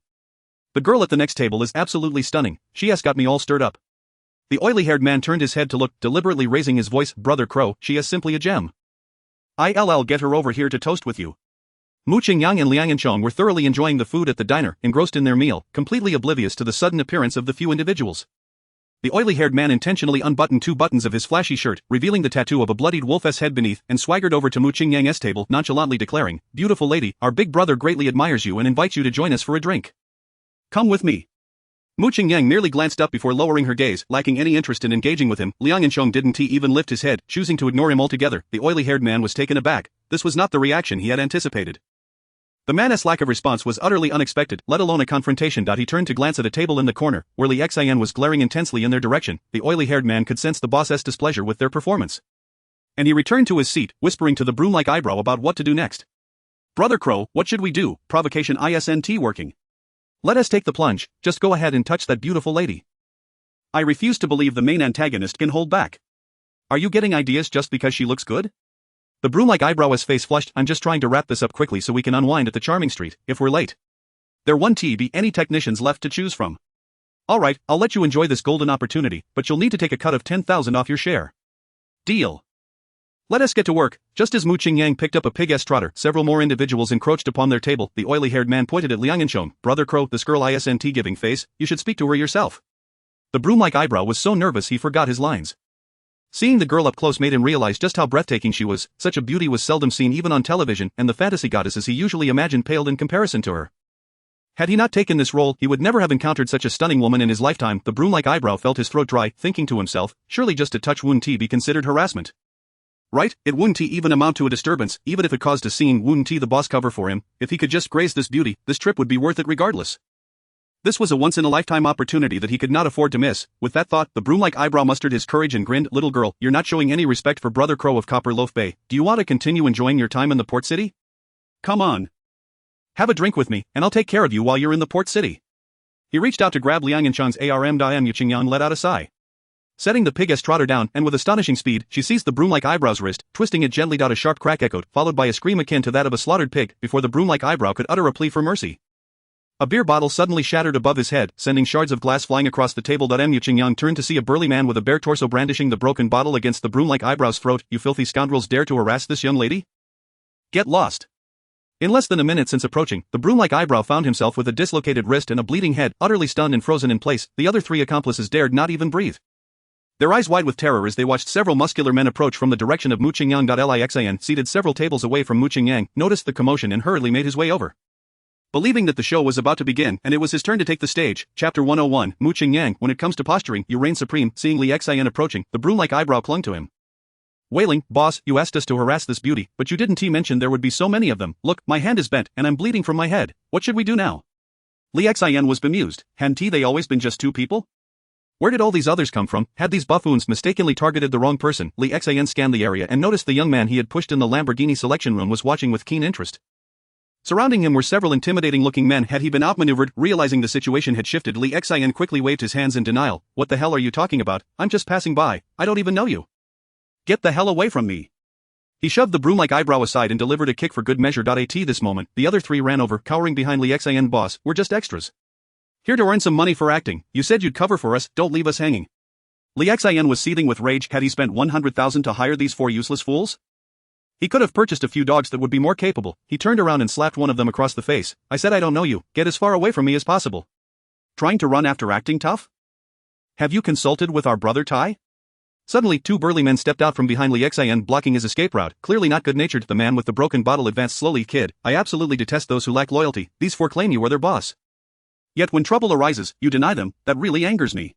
The girl at the next table is absolutely stunning, she has got me all stirred up. The oily-haired man turned his head to look, deliberately raising his voice, brother Crow, she is simply a gem. I'll get her over here to toast with you. Mu Qingyang and Liang Yanchong were thoroughly enjoying the food at the diner, engrossed in their meal, completely oblivious to the sudden appearance of the few individuals. The oily-haired man intentionally unbuttoned 2 buttons of his flashy shirt, revealing the tattoo of a bloodied wolf's head beneath, and swaggered over to Mu Qingyang's table, nonchalantly declaring, beautiful lady, our big brother greatly admires you and invites you to join us for a drink. Come with me. Mu Qingyang merely glanced up before lowering her gaze, lacking any interest in engaging with him. Liang Yanchong didn't even lift his head, choosing to ignore him altogether. The oily-haired man was taken aback. This was not the reaction he had anticipated. The man's lack of response was utterly unexpected, let alone a confrontation. He turned to glance at a table in the corner, where Li Xian was glaring intensely in their direction. The oily-haired man could sense the boss's displeasure with their performance. And he returned to his seat, whispering to the broom-like eyebrow about what to do next. Brother Crow, what should we do? Provocation isn't working. Let us take the plunge, just go ahead and touch that beautiful lady. I refuse to believe the main antagonist can hold back. Are you getting ideas just because she looks good? The broom-like eyebrow's face flushed, I'm just trying to wrap this up quickly so we can unwind at the Charming Street, if we're late. There won't be any technicians left to choose from. Alright, I'll let you enjoy this golden opportunity, but you'll need to take a cut of 10,000 off your share. Deal. Let us get to work. Just as Mu Qingyang picked up a pig-ass trotter, several more individuals encroached upon their table. The oily-haired man pointed at Liang Yanchong, brother Crow, this girl isn't giving face, you should speak to her yourself. The broom-like eyebrow was so nervous he forgot his lines. Seeing the girl up close made him realize just how breathtaking she was. Such a beauty was seldom seen even on television, and the fantasy goddesses he usually imagined paled in comparison to her. Had he not taken this role, he would never have encountered such a stunning woman in his lifetime. The broom-like eyebrow felt his throat dry, thinking to himself, surely just a touch wouldn't be considered harassment. Right, it wouldn't even amount to a disturbance, even if it caused a scene. Wouldn't the boss cover for him? If he could just graze this beauty, this trip would be worth it regardless. This was a once-in-a-lifetime opportunity that he could not afford to miss. With that thought, the broom-like eyebrow mustered his courage and grinned, little girl, you're not showing any respect for brother Crow of Copper Loaf Bay. Do you want to continue enjoying your time in the port city? Come on. Have a drink with me, and I'll take care of you while you're in the port city. He reached out to grab Liang Yanchong's arm. Mu Qingyang let out a sigh. Setting the pig-ass trotter down, and with astonishing speed, she seized the broom-like eyebrow's wrist, twisting it gently. A sharp crack echoed, followed by a scream akin to that of a slaughtered pig, before the broom-like eyebrow could utter a plea for mercy. A beer bottle suddenly shattered above his head, sending shards of glass flying across the table. Mu Qingyang turned to see a burly man with a bare torso brandishing the broken bottle against the broom-like eyebrow's throat. You filthy scoundrels dare to harass this young lady? Get lost. In less than a minute since approaching, the broom-like eyebrow found himself with a dislocated wrist and a bleeding head, utterly stunned and frozen in place. The other 3 accomplices dared not even breathe. Their eyes wide with terror as they watched several muscular men approach from the direction of Mu Qingyang. Lixan, seated several tables away from Mu Qingyang, noticed the commotion and hurriedly made his way over. Believing that the show was about to begin and it was his turn to take the stage, Chapter 101, Mu Qingyang, when it comes to posturing, you reign supreme. Seeing Lixan approaching, the broom-like eyebrow clung to him. Wailing, "Boss, you asked us to harass this beauty, but you didn't mention there would be so many of them. Look, my hand is bent and I'm bleeding from my head. What should we do now?" Lixan was bemused. Hadn't they always been just two people? Where did all these others come from? Had these buffoons mistakenly targeted the wrong person? Lixan scanned the area and noticed the young man he had pushed in the Lamborghini selection room was watching with keen interest. Surrounding him were several intimidating-looking men. Had he been outmaneuvered? Realizing the situation had shifted, Lixan quickly waved his hands in denial. "What the hell are you talking about? I'm just passing by. I don't even know you. Get the hell away from me." He shoved the broom-like eyebrow aside and delivered a kick for good measure. At this moment, the other three ran over, cowering behind Lixan. "Boss, we're just extras. Here to earn some money for acting. You said you'd cover for us, don't leave us hanging." Lixan was seething with rage. Had he spent 100,000 to hire these four useless fools? He could have purchased a few dogs that would be more capable. He turned around and slapped one of them across the face. "I said I don't know you. Get as far away from me as possible. Trying to run after acting tough? Have you consulted with our brother Tai?" Suddenly, two burly men stepped out from behind Lixan, blocking his escape route. Clearly not good-natured, the man with the broken bottle advanced slowly. "Kid, I absolutely detest those who lack loyalty. These four claim you are their boss. Yet when trouble arises, you deny them. That really angers me."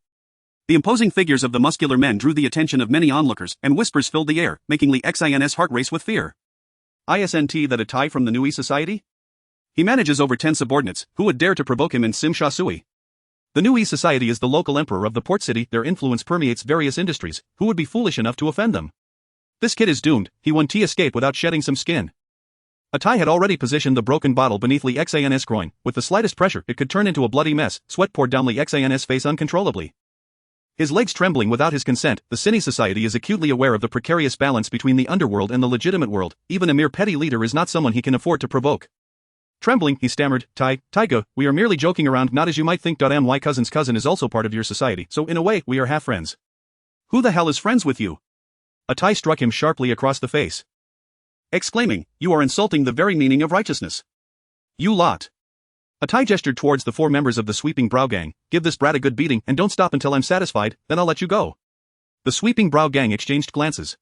The imposing figures of the muscular men drew the attention of many onlookers, and whispers filled the air, making Lixan's heart race with fear. Isn't that a Tai from the New Society? He manages over 10 subordinates. Who would dare to provoke him in Sim Sha Sui? The New Society is the local emperor of the port city. Their influence permeates various industries. Who would be foolish enough to offend them? This kid is doomed. He won't escape without shedding some skin. A Tai had already positioned the broken bottle beneath Lixan's groin. With the slightest pressure, it could turn into a bloody mess. Sweat poured down Lixan's face uncontrollably. His legs trembling without his consent. The Cine Society is acutely aware of the precarious balance between the underworld and the legitimate world. Even a mere petty leader is not someone he can afford to provoke. Trembling, he stammered, Taiga, we are merely joking around, not as you might think. My cousin's cousin is also part of your society, so in a way, we are half friends." "Who the hell is friends with you?" A Tai struck him sharply across the face, exclaiming, "You are insulting the very meaning of righteousness. You lot." A Tai gestured towards the four members of the Sweeping Brow Gang. "Give this brat a good beating and don't stop until I'm satisfied, then I'll let you go." The Sweeping Brow Gang exchanged glances,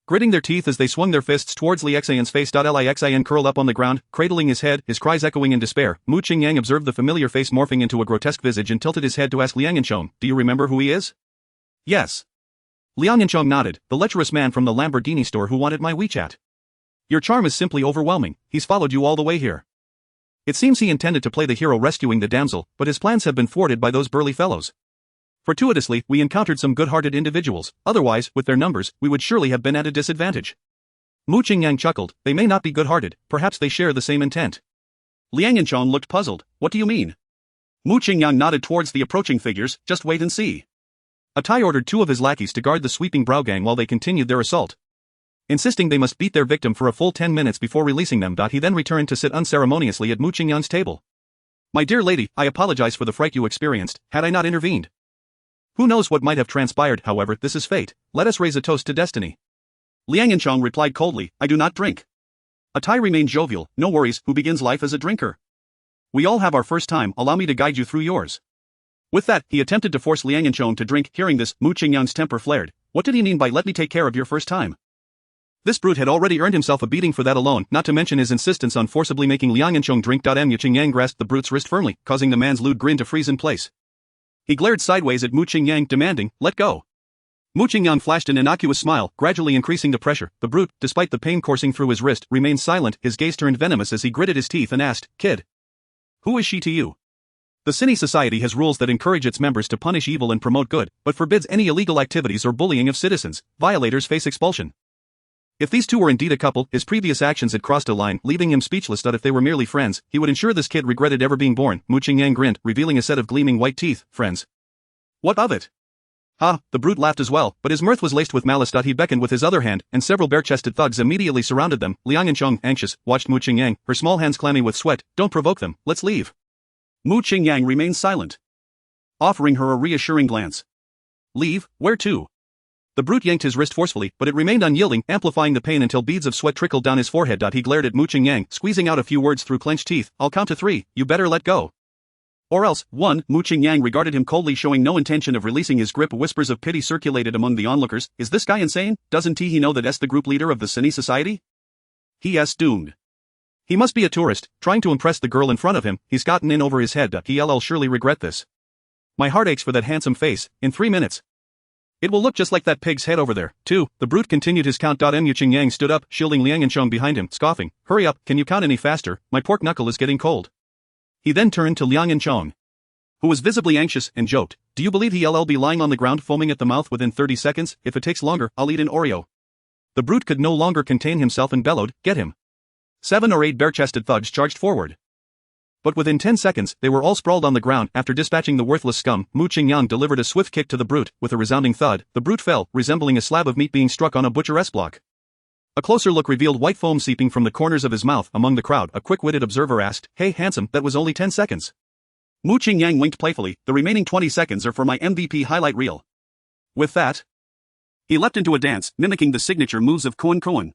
gritting their teeth as they swung their fists towards Lixan's face. Lixan curled up on the ground, cradling his head, his cries echoing in despair. Mu Qingyang observed the familiar face morphing into a grotesque visage and tilted his head to ask Liangchong, "Do you remember who he is?" "Yes." Liangchong nodded, "The lecherous man from the Lamborghini store who wanted my WeChat. Your charm is simply overwhelming. He's followed you all the way here. It seems he intended to play the hero rescuing the damsel, but his plans have been thwarted by those burly fellows. Fortuitously, we encountered some good-hearted individuals, otherwise, with their numbers, we would surely have been at a disadvantage." Mu Qingyang chuckled, "They may not be good-hearted, perhaps they share the same intent." Liangchong looked puzzled, "What do you mean?" Mu Qingyang nodded towards the approaching figures, "Just wait and see." A Tai ordered two of his lackeys to guard the Sweeping Brow Gang while they continued their assault, insisting they must beat their victim for a full 10 minutes before releasing them. He then returned to sit unceremoniously at Mu Qingyang's table. "My dear lady, I apologize for the fright you experienced. Had I not intervened, who knows what might have transpired. However, this is fate. Let us raise a toast to destiny." Liangchong replied coldly, "I do not drink." A Tai remained jovial, "No worries, who begins life as a drinker? We all have our first time, allow me to guide you through yours." With that, he attempted to force Liangchong to drink. Hearing this, Mu Qingyang's temper flared. What did he mean by "let me take care of your first time"? This brute had already earned himself a beating for that alone, not to mention his insistence on forcibly making Liangchong drink. Mu Qingyang grasped the brute's wrist firmly, causing the man's lewd grin to freeze in place. He glared sideways at Mu Qingyang, demanding, "Let go." Mu Qingyang flashed an innocuous smile, gradually increasing the pressure. The brute, despite the pain coursing through his wrist, remained silent, his gaze turned venomous as he gritted his teeth and asked, "Kid, who is she to you?" The Cine Society has rules that encourage its members to punish evil and promote good, but forbids any illegal activities or bullying of citizens. Violators face expulsion. If these two were indeed a couple, his previous actions had crossed a line, leaving him speechless. If they were merely friends, he would ensure this kid regretted ever being born. Mu Qingyang grinned, revealing a set of gleaming white teeth. "Friends? What of it?" "Ha!" The brute laughed as well, but his mirth was laced with malice. He beckoned with his other hand, and several bare-chested thugs immediately surrounded them. Liangchong, anxious, watched Mu Qingyang, her small hands clammy with sweat. "Don't provoke them, let's leave." Mu Qingyang remained silent, offering her a reassuring glance. "Leave? Where to?" The brute yanked his wrist forcefully, but it remained unyielding, amplifying the pain until beads of sweat trickled down his forehead. He glared at Mu Qingyang, squeezing out a few words through clenched teeth. "I'll count to 3, you better let go." Or else, 1. Mu Qingyang regarded him coldly, showing no intention of releasing his grip. Whispers of pity circulated among the onlookers. Is this guy insane? Doesn't he know that the group leader of the Cine Society? He doomed. He must be a tourist, trying to impress the girl in front of him. He's gotten in over his head. He'll surely regret this. My heart aches for that handsome face. In 3 minutes. It will look just like that pig's head over there. 2. The brute continued his count. Mu Qingyang stood up, shielding Liang Yanchong behind him, scoffing. Hurry up, can you count any faster? My pork knuckle is getting cold. He then turned to Liang Yanchong, who was visibly anxious, and joked. Do you believe he'll be lying on the ground foaming at the mouth within 30 seconds? If it takes longer, I'll eat an Oreo. The brute could no longer contain himself and bellowed, get him. 7 or 8 bare-chested thugs charged forward. But within 10 seconds, they were all sprawled on the ground. After dispatching the worthless scum, Mu Qingyang delivered a swift kick to the brute. With a resounding thud, the brute fell, resembling a slab of meat being struck on a butcher's block. A closer look revealed white foam seeping from the corners of his mouth. Among the crowd, a quick-witted observer asked, Hey handsome, that was only 10 seconds. Mu Qingyang winked playfully. The remaining 20 seconds are for my MVP highlight reel. With that, he leapt into a dance, mimicking the signature moves of Koan Koan.